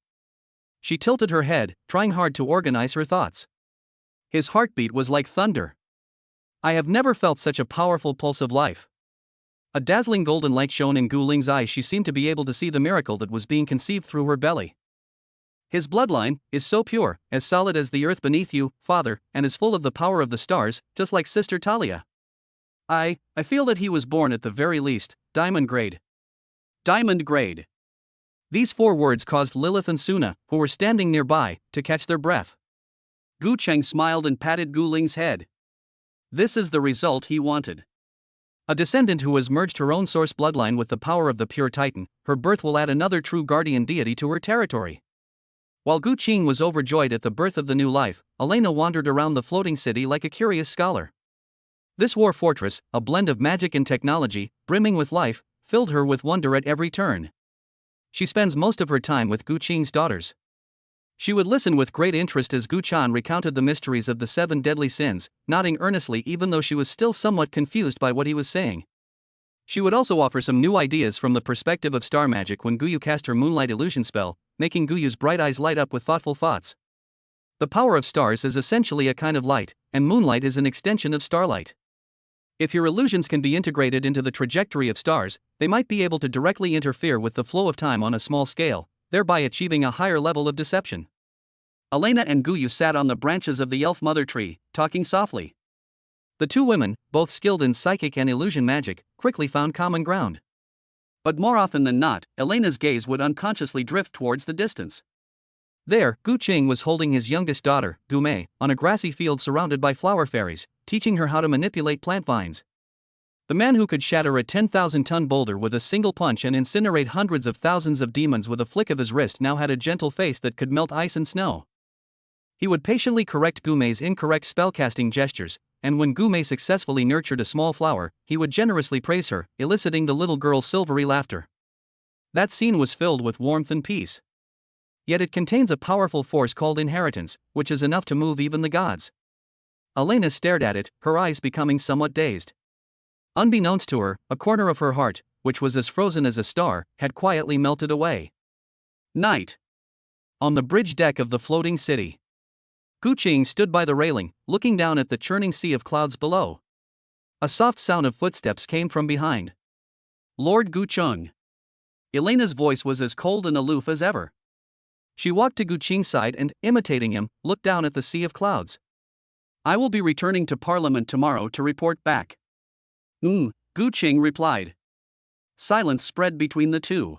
She tilted her head, trying hard to organize her thoughts. His heartbeat was like thunder. "I have never felt such a powerful pulse of life." A dazzling golden light shone in Gu Ling's eyes. She seemed to be able to see the miracle that was being conceived through her belly. "His bloodline is so pure, as solid as the earth beneath you, Father, and is full of the power of the stars, just like Sister Talia. I feel that he was born at the very least, diamond grade." Diamond grade. These 4 words caused Lilith and Suna, who were standing nearby, to catch their breath. Gu Qing smiled and patted Gu Ling's head. This is the result he wanted. A descendant who has merged her own source bloodline with the power of the pure Titan, her birth will add another true guardian deity to her territory. While Gu Qing was overjoyed at the birth of the new life, Elena wandered around the floating city like a curious scholar. This war fortress, a blend of magic and technology, brimming with life, filled her with wonder at every turn. She spends most of her time with Gu Qing's daughters. She would listen with great interest as Gu Chan recounted the mysteries of the 7 deadly sins, nodding earnestly even though she was still somewhat confused by what he was saying. She would also offer some new ideas from the perspective of star magic when Guyu cast her moonlight illusion spell, making Guyu's bright eyes light up with thoughtful thoughts. The power of stars is essentially a kind of light, and moonlight is an extension of starlight. If your illusions can be integrated into the trajectory of stars, they might be able to directly interfere with the flow of time on a small scale, thereby achieving a higher level of deception. Elena and Guyu sat on the branches of the elf mother tree, talking softly. The two women, both skilled in psychic and illusion magic, quickly found common ground. But more often than not, Elena's gaze would unconsciously drift towards the distance. There, Gu Qing was holding his youngest daughter, Gu Mei, on a grassy field surrounded by flower fairies, teaching her how to manipulate plant vines. The man who could shatter a 10,000-ton boulder with a single punch and incinerate hundreds of thousands of demons with a flick of his wrist now had a gentle face that could melt ice and snow. He would patiently correct Gu Mei's incorrect spellcasting gestures, and when Gu Mei successfully nurtured a small flower, he would generously praise her, eliciting the little girl's silvery laughter. That scene was filled with warmth and peace. Yet it contains a powerful force called inheritance, which is enough to move even the gods. Elena stared at it, her eyes becoming somewhat dazed. Unbeknownst to her, a corner of her heart, which was as frozen as a star, had quietly melted away. Night. On the bridge deck of the floating city. Gu Qing stood by the railing, looking down at the churning sea of clouds below. A soft sound of footsteps came from behind. Lord Gu Qing. Elena's voice was as cold and aloof as ever. She walked to Gu Qing's side and, imitating him, looked down at the sea of clouds. I will be returning to Parliament tomorrow to report back. Gu Qing replied. Silence spread between the two.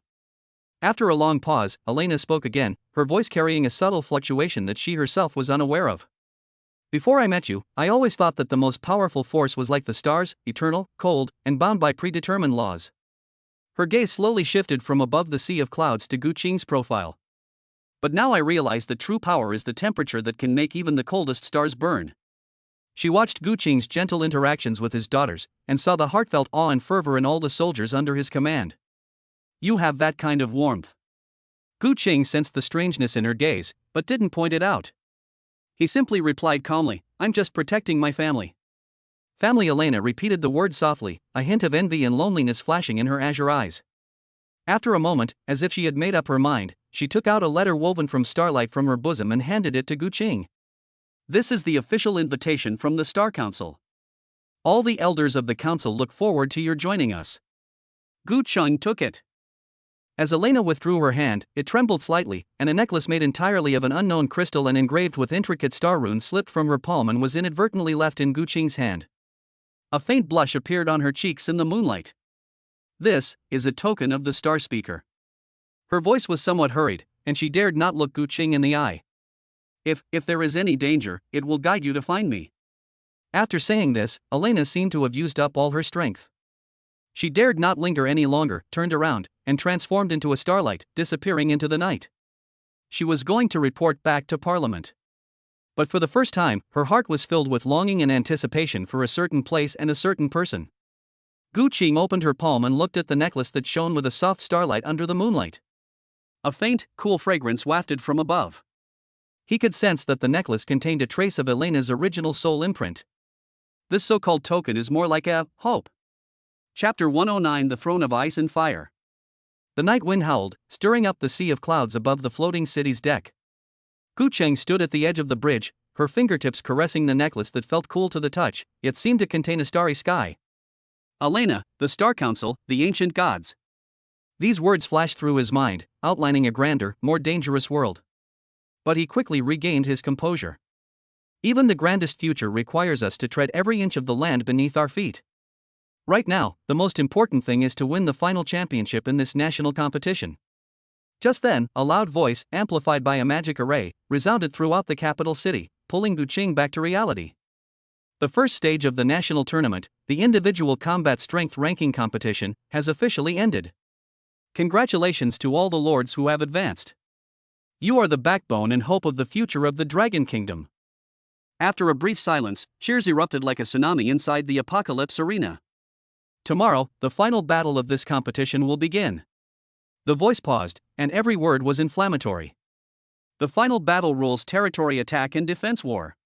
After a long pause, Elena spoke again, her voice carrying a subtle fluctuation that she herself was unaware of. Before I met you, I always thought that the most powerful force was like the stars, eternal, cold, and bound by predetermined laws. Her gaze slowly shifted from above the sea of clouds to Gu Qing's profile. But now I realize that true power is the temperature that can make even the coldest stars burn. She watched Gu Qing's gentle interactions with his daughters, and saw the heartfelt awe and fervor in all the soldiers under his command. You have that kind of warmth. Gu Qing sensed the strangeness in her gaze, but didn't point it out. He simply replied calmly, I'm just protecting my family. Family. Elena repeated the word softly, a hint of envy and loneliness flashing in her azure eyes. After a moment, as if she had made up her mind, she took out a letter woven from starlight from her bosom and handed it to Gu Qing. This is the official invitation from the Star Council. All the elders of the council look forward to your joining us. Gu Qing took it. As Elena withdrew her hand, it trembled slightly, and a necklace made entirely of an unknown crystal and engraved with intricate star runes slipped from her palm and was inadvertently left in Gu Qing's hand. A faint blush appeared on her cheeks in the moonlight. This is a token of the Star Speaker. Her voice was somewhat hurried, and she dared not look Gu Qing in the eye. If there is any danger, it will guide you to find me. After saying this, Elena seemed to have used up all her strength. She dared not linger any longer, turned around, and transformed into a starlight, disappearing into the night. She was going to report back to Parliament. But for the first time, her heart was filled with longing and anticipation for a certain place and a certain person. Gu Qing opened her palm and looked at the necklace that shone with a soft starlight under the moonlight. A faint, cool fragrance wafted from above. He could sense that the necklace contained a trace of Elena's original soul imprint. This so-called token is more like a hope. Chapter 109: The Throne of Ice and Fire. The night wind howled, stirring up the sea of clouds above the floating city's deck. Gu Qing stood at the edge of the bridge, her fingertips caressing the necklace that felt cool to the touch, yet seemed to contain a starry sky. Elena, the Star Council, the ancient gods. These words flashed through his mind, outlining a grander, more dangerous world. But he quickly regained his composure. Even the grandest future requires us to tread every inch of the land beneath our feet. Right now, the most important thing is to win the final championship in this national competition. Just then, a loud voice, amplified by a magic array, resounded throughout the capital city, pulling Gu Qing back to reality. The first stage of the national tournament, the individual combat strength ranking competition, has officially ended. Congratulations to all the lords who have advanced. You are the backbone and hope of the future of the Dragon Kingdom. After a brief silence, cheers erupted like a tsunami inside the Apocalypse Arena. Tomorrow, the final battle of this competition will begin. The voice paused, and every word was inflammatory. The final battle rules territory attack and defense war.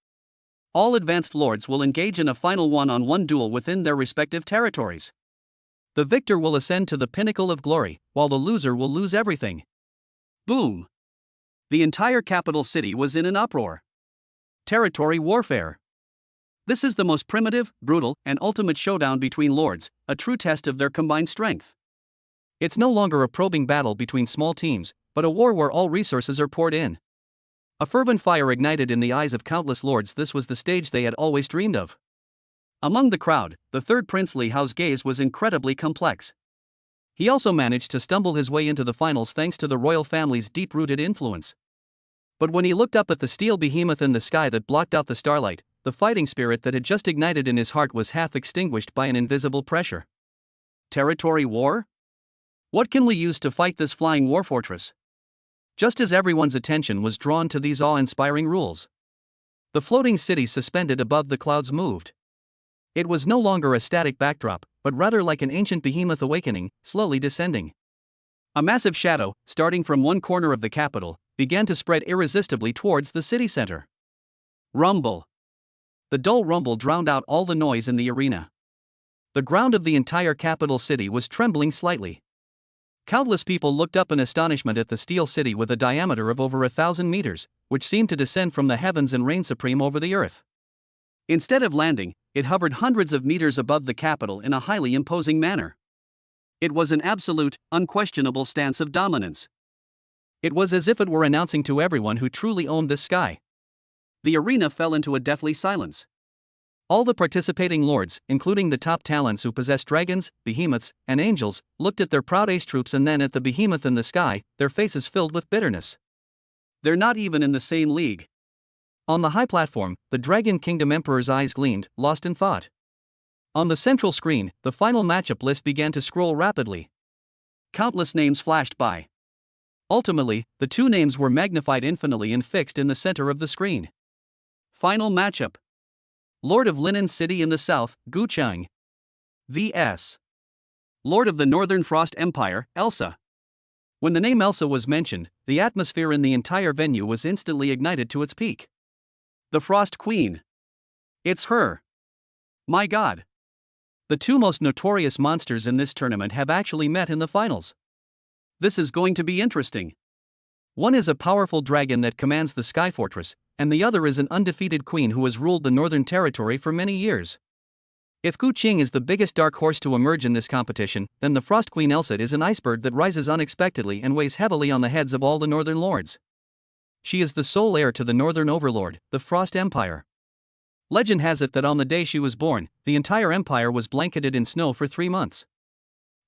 All advanced lords will engage in a final one-on-one duel within their respective territories. The victor will ascend to the pinnacle of glory, while the loser will lose everything. Boom! The entire capital city was in an uproar. Territory warfare. This is the most primitive, brutal, and ultimate showdown between lords, a true test of their combined strength. It's no longer a probing battle between small teams, but a war where all resources are poured in. A fervent fire ignited in the eyes of countless lords. This was the stage they had always dreamed of. Among the crowd, the third Prince Li Hao's gaze was incredibly complex. He also managed to stumble his way into the finals thanks to the royal family's deep-rooted influence. But when he looked up at the steel behemoth in the sky that blocked out the starlight, the fighting spirit that had just ignited in his heart was half extinguished by an invisible pressure. Territory war? What can we use to fight this flying war fortress? Just as everyone's attention was drawn to these awe-inspiring rules, the floating city suspended above the clouds moved. It was no longer a static backdrop, but rather like an ancient behemoth awakening, slowly descending. A massive shadow, starting from one corner of the capital, began to spread irresistibly towards the city center. Rumble. The dull rumble drowned out all the noise in the arena. The ground of the entire capital city was trembling slightly. Countless people looked up in astonishment at the steel city with a diameter of over 1,000 meters, which seemed to descend from the heavens and reign supreme over the earth. Instead of landing, it hovered hundreds of meters above the capital in a highly imposing manner. It was an absolute, unquestionable stance of dominance. It was as if it were announcing to everyone who truly owned this sky. The arena fell into a deathly silence. All the participating lords, including the top talents who possessed dragons, behemoths, and angels, looked at their proud ace troops and then at the behemoth in the sky, their faces filled with bitterness. They're not even in the same league. On the high platform, the Dragon Kingdom Emperor's eyes gleamed, lost in thought. On the central screen, the final matchup list began to scroll rapidly. Countless names flashed by. Ultimately, the two names were magnified infinitely and fixed in the center of the screen. Final matchup. Lord of Linen City in the south, Gu Cheng vs. Lord of the Northern Frost Empire, Elsa. When the name Elsa was mentioned, the atmosphere in the entire venue was instantly ignited to its peak. The Frost Queen. It's her. My God. The two most notorious monsters in this tournament have actually met in the finals. This is going to be interesting. One is a powerful dragon that commands the Sky Fortress, and the other is an undefeated queen who has ruled the Northern Territory for many years. If Gu Qing is the biggest dark horse to emerge in this competition, then the Frost Queen Elsa is an iceberg that rises unexpectedly and weighs heavily on the heads of all the Northern Lords. She is the sole heir to the Northern Overlord, the Frost Empire. Legend has it that on the day she was born, the entire empire was blanketed in snow for 3 months.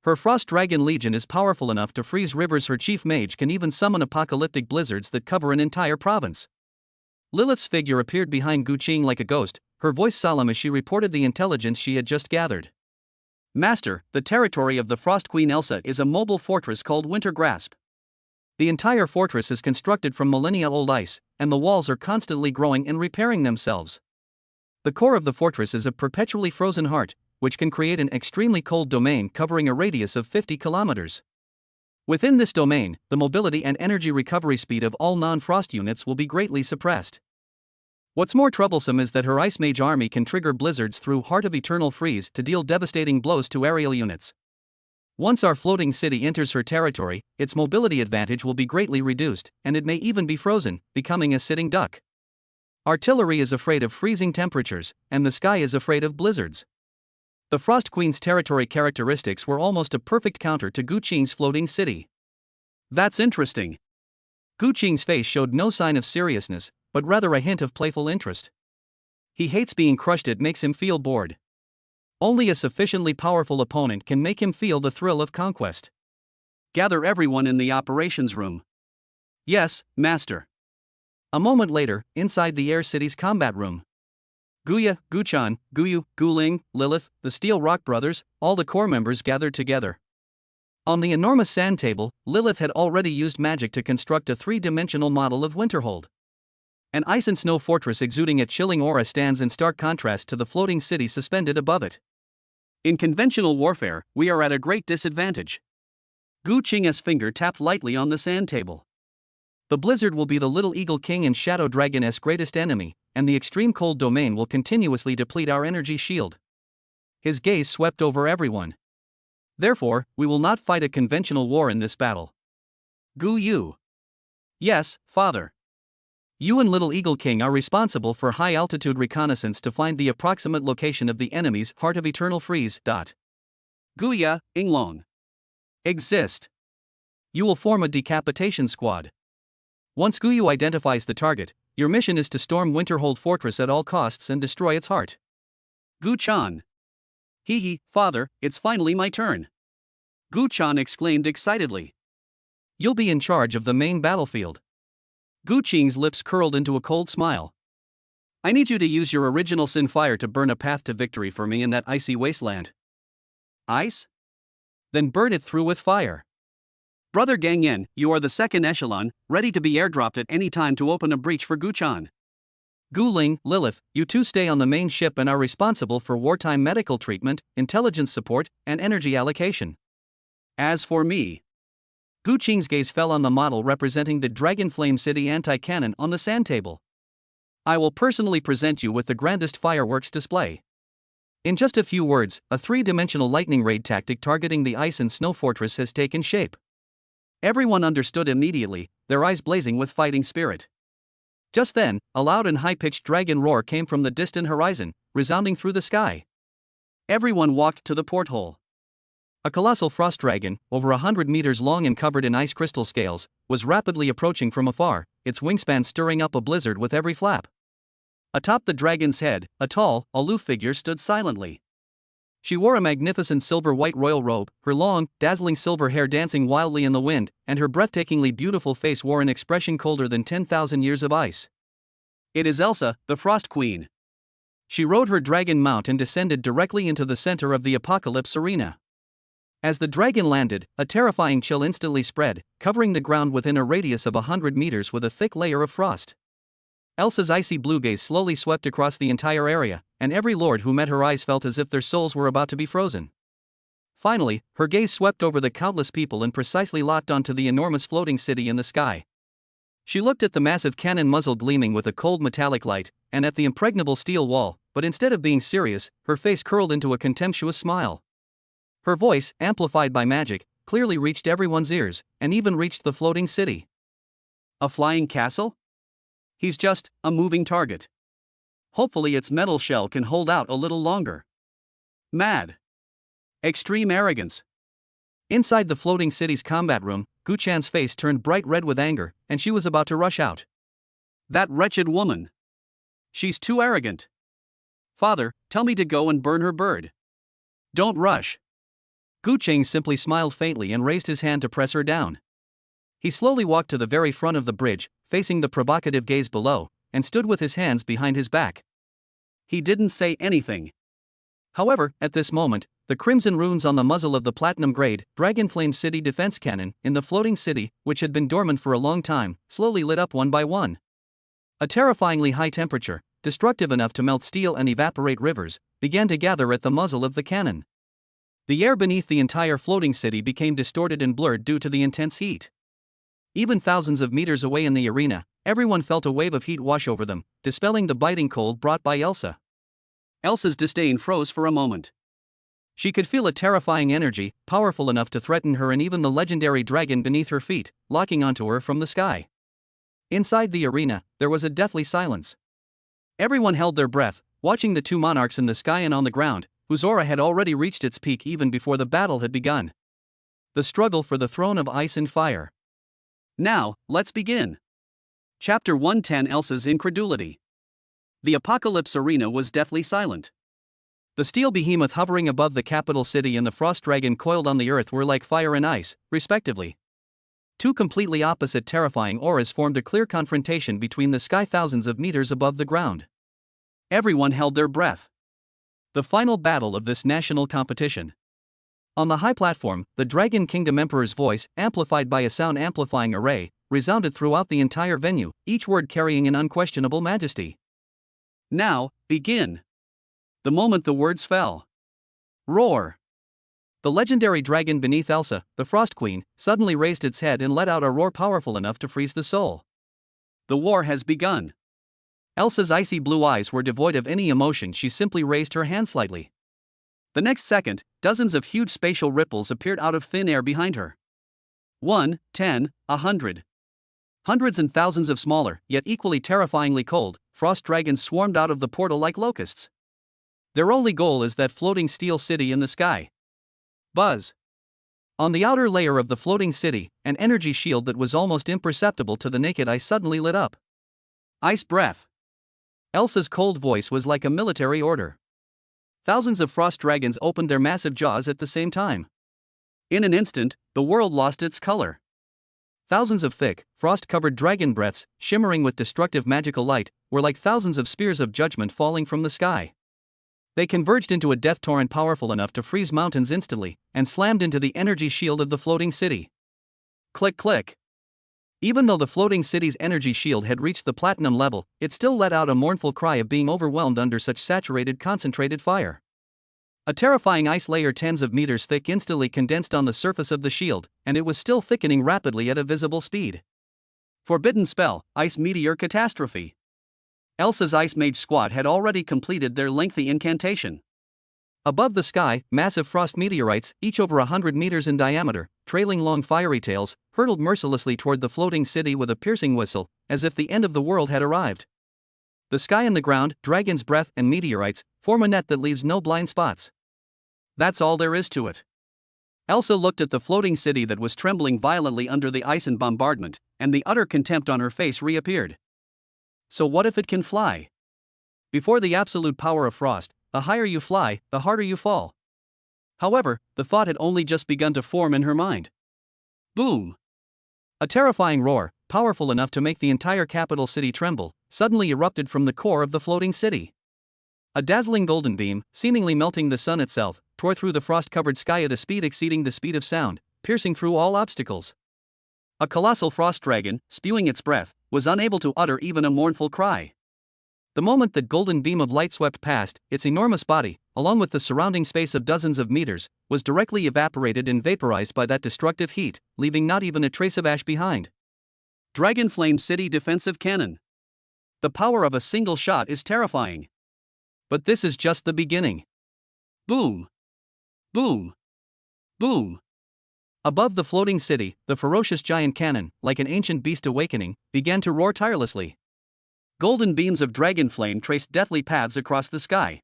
Her Frost Dragon Legion is powerful enough to freeze rivers. Her chief mage can even summon apocalyptic blizzards that cover an entire province. Lilith's figure appeared behind Gu Qing like a ghost, her voice solemn as she reported the intelligence she had just gathered. Master, the territory of the Frost Queen Elsa is a mobile fortress called Winter Grasp. The entire fortress is constructed from millennia-old ice, and the walls are constantly growing and repairing themselves. The core of the fortress is a perpetually frozen heart, which can create an extremely cold domain covering a radius of 50 kilometers. Within this domain, the mobility and energy recovery speed of all non-frost units will be greatly suppressed. What's more troublesome is that her Ice Mage army can trigger blizzards through Heart of Eternal Freeze to deal devastating blows to aerial units. Once our floating city enters her territory, its mobility advantage will be greatly reduced, and it may even be frozen, becoming a sitting duck. Artillery is afraid of freezing temperatures, and the sky is afraid of blizzards. The Frost Queen's territory characteristics were almost a perfect counter to Gu Qing's floating city. That's interesting. Gu Qing's face showed no sign of seriousness, but rather a hint of playful interest. He hates being crushed, it makes him feel bored. Only a sufficiently powerful opponent can make him feel the thrill of conquest. Gather everyone in the operations room. Yes, Master. A moment later, inside the Air City's combat room. Guya, Guchan, Guyu, Guling, Lilith, the Steel Rock Brothers, all the core members gathered together. On the enormous sand table, Lilith had already used magic to construct a 3-dimensional model of Winterhold. An ice and snow fortress exuding a chilling aura stands in stark contrast to the floating city suspended above it. In conventional warfare, we are at a great disadvantage. Gu Qing's finger tapped lightly on the sand table. The blizzard will be the Little Eagle King and Shadow Dragon's greatest enemy, and the extreme cold domain will continuously deplete our energy shield. His gaze swept over everyone. Therefore, we will not fight a conventional war in this battle. Gu Yu. Yes, Father. You and Little Eagle King are responsible for high-altitude reconnaissance to find the approximate location of the enemy's Heart of Eternal Freeze. Guya, Inglong. Exist. You will form a decapitation squad. Once Guyu identifies the target, your mission is to storm Winterhold Fortress at all costs and destroy its heart. Gu-chan. Hee hee, father, it's finally my turn. Gu-chan exclaimed excitedly. You'll be in charge of the main battlefield. Gu-ching's lips curled into a cold smile. I need you to use your original sin fire to burn a path to victory for me in that icy wasteland. Ice? Then burn it through with fire. Brother Gangyen, you are the second echelon, ready to be airdropped at any time to open a breach for Gu-chan. Gu-ling, Lilith, you two stay on the main ship and are responsible for wartime medical treatment, intelligence support, and energy allocation. As for me, Gu-ching's gaze fell on the model representing the Dragonflame City anti-cannon on the sand table. I will personally present you with the grandest fireworks display. In just a few words, a three-dimensional lightning raid tactic targeting the ice and snow fortress has taken shape. Everyone understood immediately, their eyes blazing with fighting spirit. Just then, a loud and high-pitched dragon roar came from the distant horizon, resounding through the sky. Everyone walked to the porthole. A colossal frost dragon, over 100 meters long and covered in ice crystal scales, was rapidly approaching from afar, its wingspan stirring up a blizzard with every flap. Atop the dragon's head, a tall, aloof figure stood silently. She wore a magnificent silver-white royal robe, her long, dazzling silver hair dancing wildly in the wind, and her breathtakingly beautiful face wore an expression colder than 10,000 years of ice. It is Elsa, the Frost Queen. She rode her dragon mount and descended directly into the center of the apocalypse arena. As the dragon landed, a terrifying chill instantly spread, covering the ground within a radius of 100 meters with a thick layer of frost. Elsa's icy blue gaze slowly swept across the entire area, and every lord who met her eyes felt as if their souls were about to be frozen. Finally, her gaze swept over the countless people and precisely locked onto the enormous floating city in the sky. She looked at the massive cannon muzzle gleaming with a cold metallic light, and at the impregnable steel wall, but instead of being serious, her face curled into a contemptuous smile. Her voice, amplified by magic, clearly reached everyone's ears, and even reached the floating city. A flying castle? He's just a moving target. Hopefully its metal shell can hold out a little longer. Mad. Extreme arrogance. Inside the floating city's combat room, Gu-chan's face turned bright red with anger, and she was about to rush out. That wretched woman. She's too arrogant. Father, tell me to go and burn her bird. Don't rush. Gu-ching simply smiled faintly and raised his hand to press her down. He slowly walked to the very front of the bridge, facing the provocative gaze below, and stood with his hands behind his back. He didn't say anything. However, at this moment, the crimson runes on the muzzle of the platinum-grade Dragonflame City defense cannon in the floating city, which had been dormant for a long time, slowly lit up one by one. A terrifyingly high temperature, destructive enough to melt steel and evaporate rivers, began to gather at the muzzle of the cannon. The air beneath the entire floating city became distorted and blurred due to the intense heat. Even thousands of meters away in the arena, everyone felt a wave of heat wash over them, dispelling the biting cold brought by Elsa. Elsa's disdain froze for a moment. She could feel a terrifying energy, powerful enough to threaten her and even the legendary dragon beneath her feet, locking onto her from the sky. Inside the arena, there was a deathly silence. Everyone held their breath, watching the two monarchs in the sky and on the ground, whose aura had already reached its peak even before the battle had begun. The struggle for the throne of ice and fire. Now, let's begin. Chapter 110: Elsa's Incredulity. The apocalypse arena was deathly silent. The steel behemoth hovering above the capital city and the frost dragon coiled on the earth were like fire and ice, respectively. Two completely opposite terrifying auras formed a clear confrontation between the sky thousands of meters above the ground. Everyone held their breath. The final battle of this national competition. On the high platform, the Dragon Kingdom Emperor's voice, amplified by a sound-amplifying array, resounded throughout the entire venue, each word carrying an unquestionable majesty. Now, begin. The moment the words fell. Roar. The legendary dragon beneath Elsa, the Frost Queen, suddenly raised its head and let out a roar powerful enough to freeze the soul. The war has begun. Elsa's icy blue eyes were devoid of any emotion. She simply raised her hand slightly. The next second, dozens of huge spatial ripples appeared out of thin air behind her. 1, 10, 100. Hundreds and thousands of smaller, yet equally terrifyingly cold, frost dragons swarmed out of the portal like locusts. Their only goal is that floating steel city in the sky. Buzz. On the outer layer of the floating city, an energy shield that was almost imperceptible to the naked eye suddenly lit up. Ice breath. Elsa's cold voice was like a military order. Thousands of frost dragons opened their massive jaws at the same time. In an instant, the world lost its color. Thousands of thick, frost-covered dragon breaths, shimmering with destructive magical light, were like thousands of spears of judgment falling from the sky. They converged into a death torrent powerful enough to freeze mountains instantly, and slammed into the energy shield of the floating city. Click click. Even though the floating city's energy shield had reached the platinum level, it still let out a mournful cry of being overwhelmed under such saturated concentrated fire. A terrifying ice layer tens of meters thick instantly condensed on the surface of the shield, and it was still thickening rapidly at a visible speed. Forbidden spell, Ice Meteor Catastrophe. Elsa's Ice Mage squad had already completed their lengthy incantation. Above the sky, massive frost meteorites, each over 100 meters in diameter, trailing long fiery tails, hurtled mercilessly toward the floating city with a piercing whistle, as if the end of the world had arrived. The sky and the ground, dragon's breath and meteorites, form a net that leaves no blind spots. That's all there is to it. Elsa looked at the floating city that was trembling violently under the ice and bombardment, and the utter contempt on her face reappeared. So what if it can fly? Before the absolute power of frost, the higher you fly, the harder you fall. However, the thought had only just begun to form in her mind. Boom! A terrifying roar, powerful enough to make the entire capital city tremble, suddenly erupted from the core of the floating city. A dazzling golden beam, seemingly melting the sun itself, tore through the frost-covered sky at a speed exceeding the speed of sound, piercing through all obstacles. A colossal frost dragon, spewing its breath, was unable to utter even a mournful cry. The moment that golden beam of light swept past, its enormous body, along with the surrounding space of dozens of meters, was directly evaporated and vaporized by that destructive heat, leaving not even a trace of ash behind. Dragon Flame City Defensive Cannon. The power of a single shot is terrifying. But this is just the beginning. Boom! Boom! Boom! Above the floating city, the ferocious giant cannon, like an ancient beast awakening, began to roar tirelessly. Golden beams of dragon flame traced deathly paths across the sky.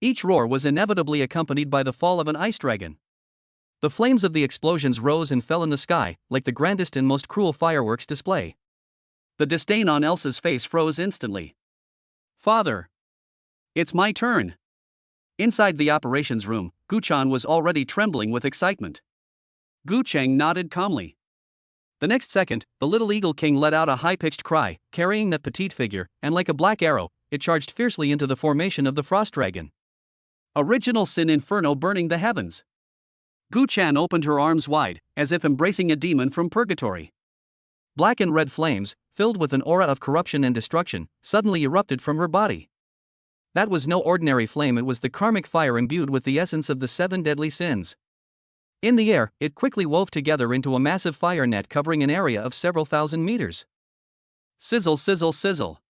Each roar was inevitably accompanied by the fall of an ice dragon. The flames of the explosions rose and fell in the sky, like the grandest and most cruel fireworks display. The disdain on Elsa's face froze instantly. Father! It's my turn! Inside the operations room, Gu-chan was already trembling with excitement. Gu Cheng nodded calmly. The next second, the little Eagle King let out a high-pitched cry, carrying that petite figure, and like a black arrow, it charged fiercely into the formation of the frost dragon. Original Sin Inferno burning the heavens. Gu-chan opened her arms wide, as if embracing a demon from purgatory. Black and red flames, filled with an aura of corruption and destruction, suddenly erupted from her body. That was no ordinary flame, it was the karmic fire imbued with the essence of the 7 deadly sins. In the air, it quickly wove together into a massive fire net covering an area of several thousand meters. Sizzle, sizzle, sizzle.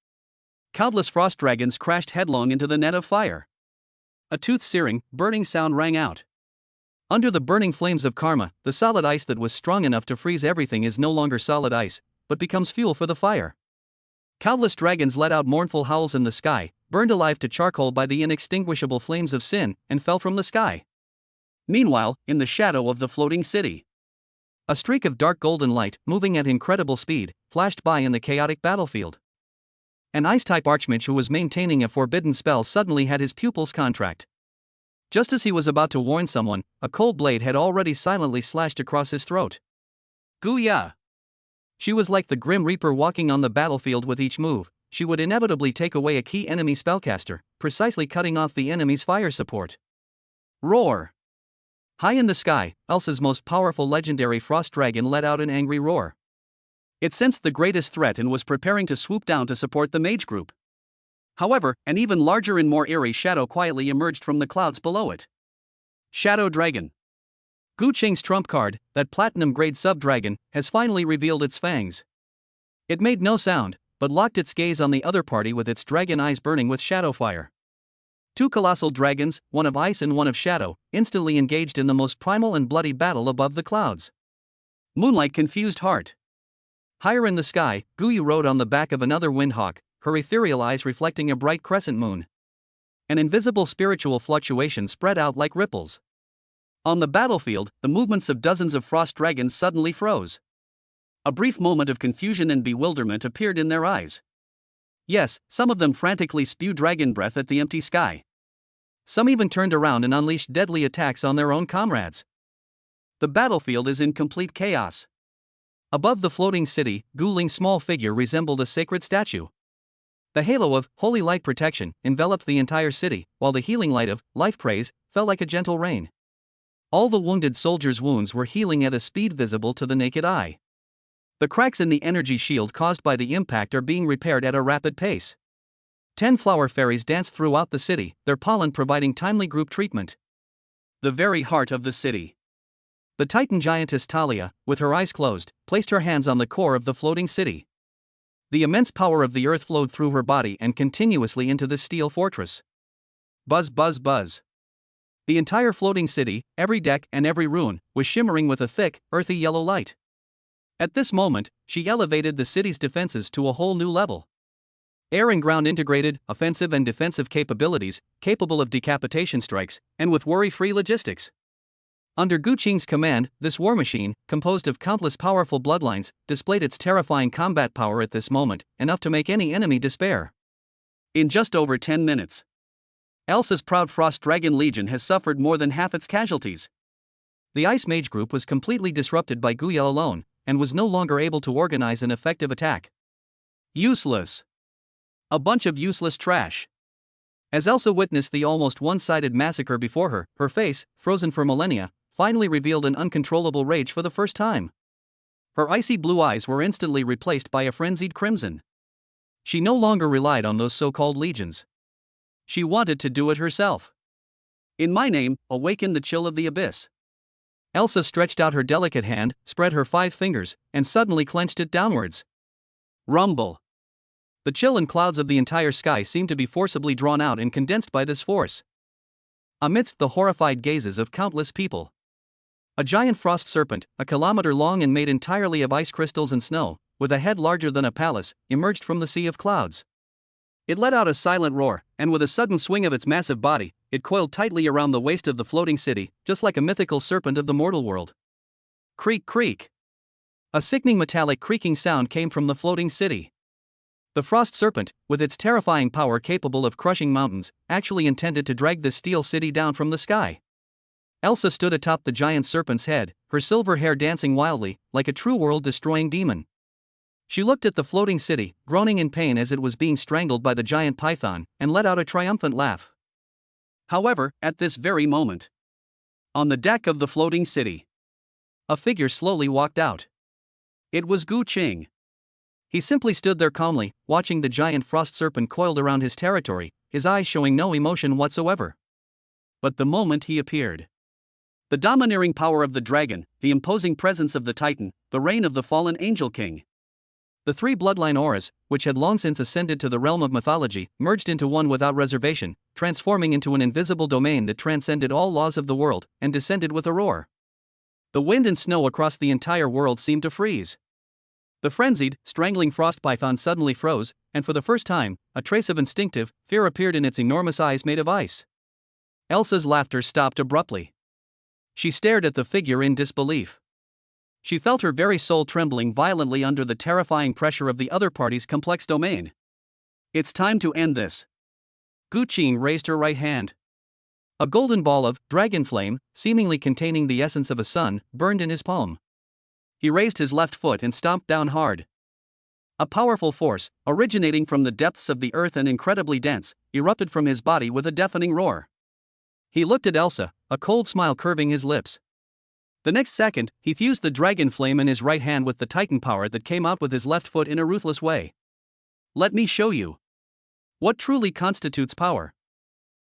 Countless frost dragons crashed headlong into the net of fire. A tooth-searing, burning sound rang out. Under the burning flames of karma, the solid ice that was strong enough to freeze everything is no longer solid ice, but becomes fuel for the fire. Countless dragons let out mournful howls in the sky, burned alive to charcoal by the inextinguishable flames of sin, and fell from the sky. Meanwhile, in the shadow of the floating city, a streak of dark golden light, moving at incredible speed, flashed by in the chaotic battlefield. An ice-type archmage who was maintaining a forbidden spell suddenly had his pupils contract. Just as he was about to warn someone, a cold blade had already silently slashed across his throat. Guya! She was like the Grim Reaper walking on the battlefield. With each move, she would inevitably take away a key enemy spellcaster, precisely cutting off the enemy's fire support. Roar! High in the sky, Elsa's most powerful legendary frost dragon let out an angry roar. It sensed the greatest threat and was preparing to swoop down to support the mage group. However, an even larger and more eerie shadow quietly emerged from the clouds below it. Shadow Dragon. Gu Qing's trump card, that platinum-grade sub-dragon, has finally revealed its fangs. It made no sound, but locked its gaze on the other party with its dragon eyes burning with shadow fire. 2 colossal dragons, one of ice and one of shadow, instantly engaged in the most primal and bloody battle above the clouds. Moonlight confused heart. Higher in the sky, Guyu rode on the back of another windhawk, her ethereal eyes reflecting a bright crescent moon. An invisible spiritual fluctuation spread out like ripples. On the battlefield, the movements of dozens of frost dragons suddenly froze. A brief moment of confusion and bewilderment appeared in their eyes. Yes, some of them frantically spewed dragon breath at the empty sky. Some even turned around and unleashed deadly attacks on their own comrades. The battlefield is in complete chaos. Above the floating city, Gu Ling's small figure resembled a sacred statue. The halo of holy light protection enveloped the entire city, while the healing light of life praise fell like a gentle rain. All the wounded soldiers' wounds were healing at a speed visible to the naked eye. The cracks in the energy shield caused by the impact are being repaired at a rapid pace. 10 flower fairies danced throughout the city, their pollen providing timely group treatment. The very heart of the city. The Titan giantess Talia, with her eyes closed, placed her hands on the core of the floating city. The immense power of the earth flowed through her body and continuously into the steel fortress. Buzz, buzz, buzz. The entire floating city, every deck and every ruin, was shimmering with a thick, earthy yellow light. At this moment, she elevated the city's defenses to a whole new level. Air and ground integrated, offensive and defensive capabilities, capable of decapitation strikes, and with worry-free logistics. Under Gu Qing's command, this war machine, composed of countless powerful bloodlines, displayed its terrifying combat power at this moment, enough to make any enemy despair. In just over 10 minutes, Elsa's proud Frost Dragon Legion has suffered more than half its casualties. The Ice Mage group was completely disrupted by Gu Yel alone, and was no longer able to organize an effective attack. Useless. A bunch of useless trash. As Elsa witnessed the almost one-sided massacre before her, her face, frozen for millennia, finally revealed an uncontrollable rage for the first time. Her icy blue eyes were instantly replaced by a frenzied crimson. She no longer relied on those so-called legions. She wanted to do it herself. In my name, awaken the chill of the abyss. Elsa stretched out her delicate hand, spread her 5 fingers, and suddenly clenched it downwards. Rumble. The chill and clouds of the entire sky seemed to be forcibly drawn out and condensed by this force. Amidst the horrified gazes of countless people, a giant frost serpent, a kilometer long and made entirely of ice crystals and snow, with a head larger than a palace, emerged from the sea of clouds. It let out a silent roar, and with a sudden swing of its massive body, it coiled tightly around the waist of the floating city, just like a mythical serpent of the mortal world. Creak, creak. A sickening metallic creaking sound came from the floating city. The frost serpent, with its terrifying power capable of crushing mountains, actually intended to drag the steel city down from the sky. Elsa stood atop the giant serpent's head, her silver hair dancing wildly, like a true world-destroying demon. She looked at the floating city, groaning in pain as it was being strangled by the giant python, and let out a triumphant laugh. However, at this very moment, on the deck of the floating city, a figure slowly walked out. It was Gu Qing. He simply stood there calmly, watching the giant frost serpent coiled around his territory, his eyes showing no emotion whatsoever. But the moment he appeared, the domineering power of the dragon, the imposing presence of the Titan, the reign of the fallen Angel King. The 3 bloodline auras, which had long since ascended to the realm of mythology, merged into one without reservation, transforming into an invisible domain that transcended all laws of the world, and descended with a roar. The wind and snow across the entire world seemed to freeze. The frenzied, strangling frost python suddenly froze, and for the first time, a trace of instinctive fear appeared in its enormous eyes made of ice. Elsa's laughter stopped abruptly. She stared at the figure in disbelief. She felt her very soul trembling violently under the terrifying pressure of the other party's complex domain. It's time to end this. Gu Qing raised her right hand. A golden ball of dragon flame, seemingly containing the essence of a sun, burned in his palm. He raised his left foot and stomped down hard. A powerful force, originating from the depths of the earth and incredibly dense, erupted from his body with a deafening roar. He looked at Elsa, a cold smile curving his lips. The next second, he fused the dragon flame in his right hand with the Titan power that came out with his left foot in a ruthless way. Let me show you what truly constitutes power.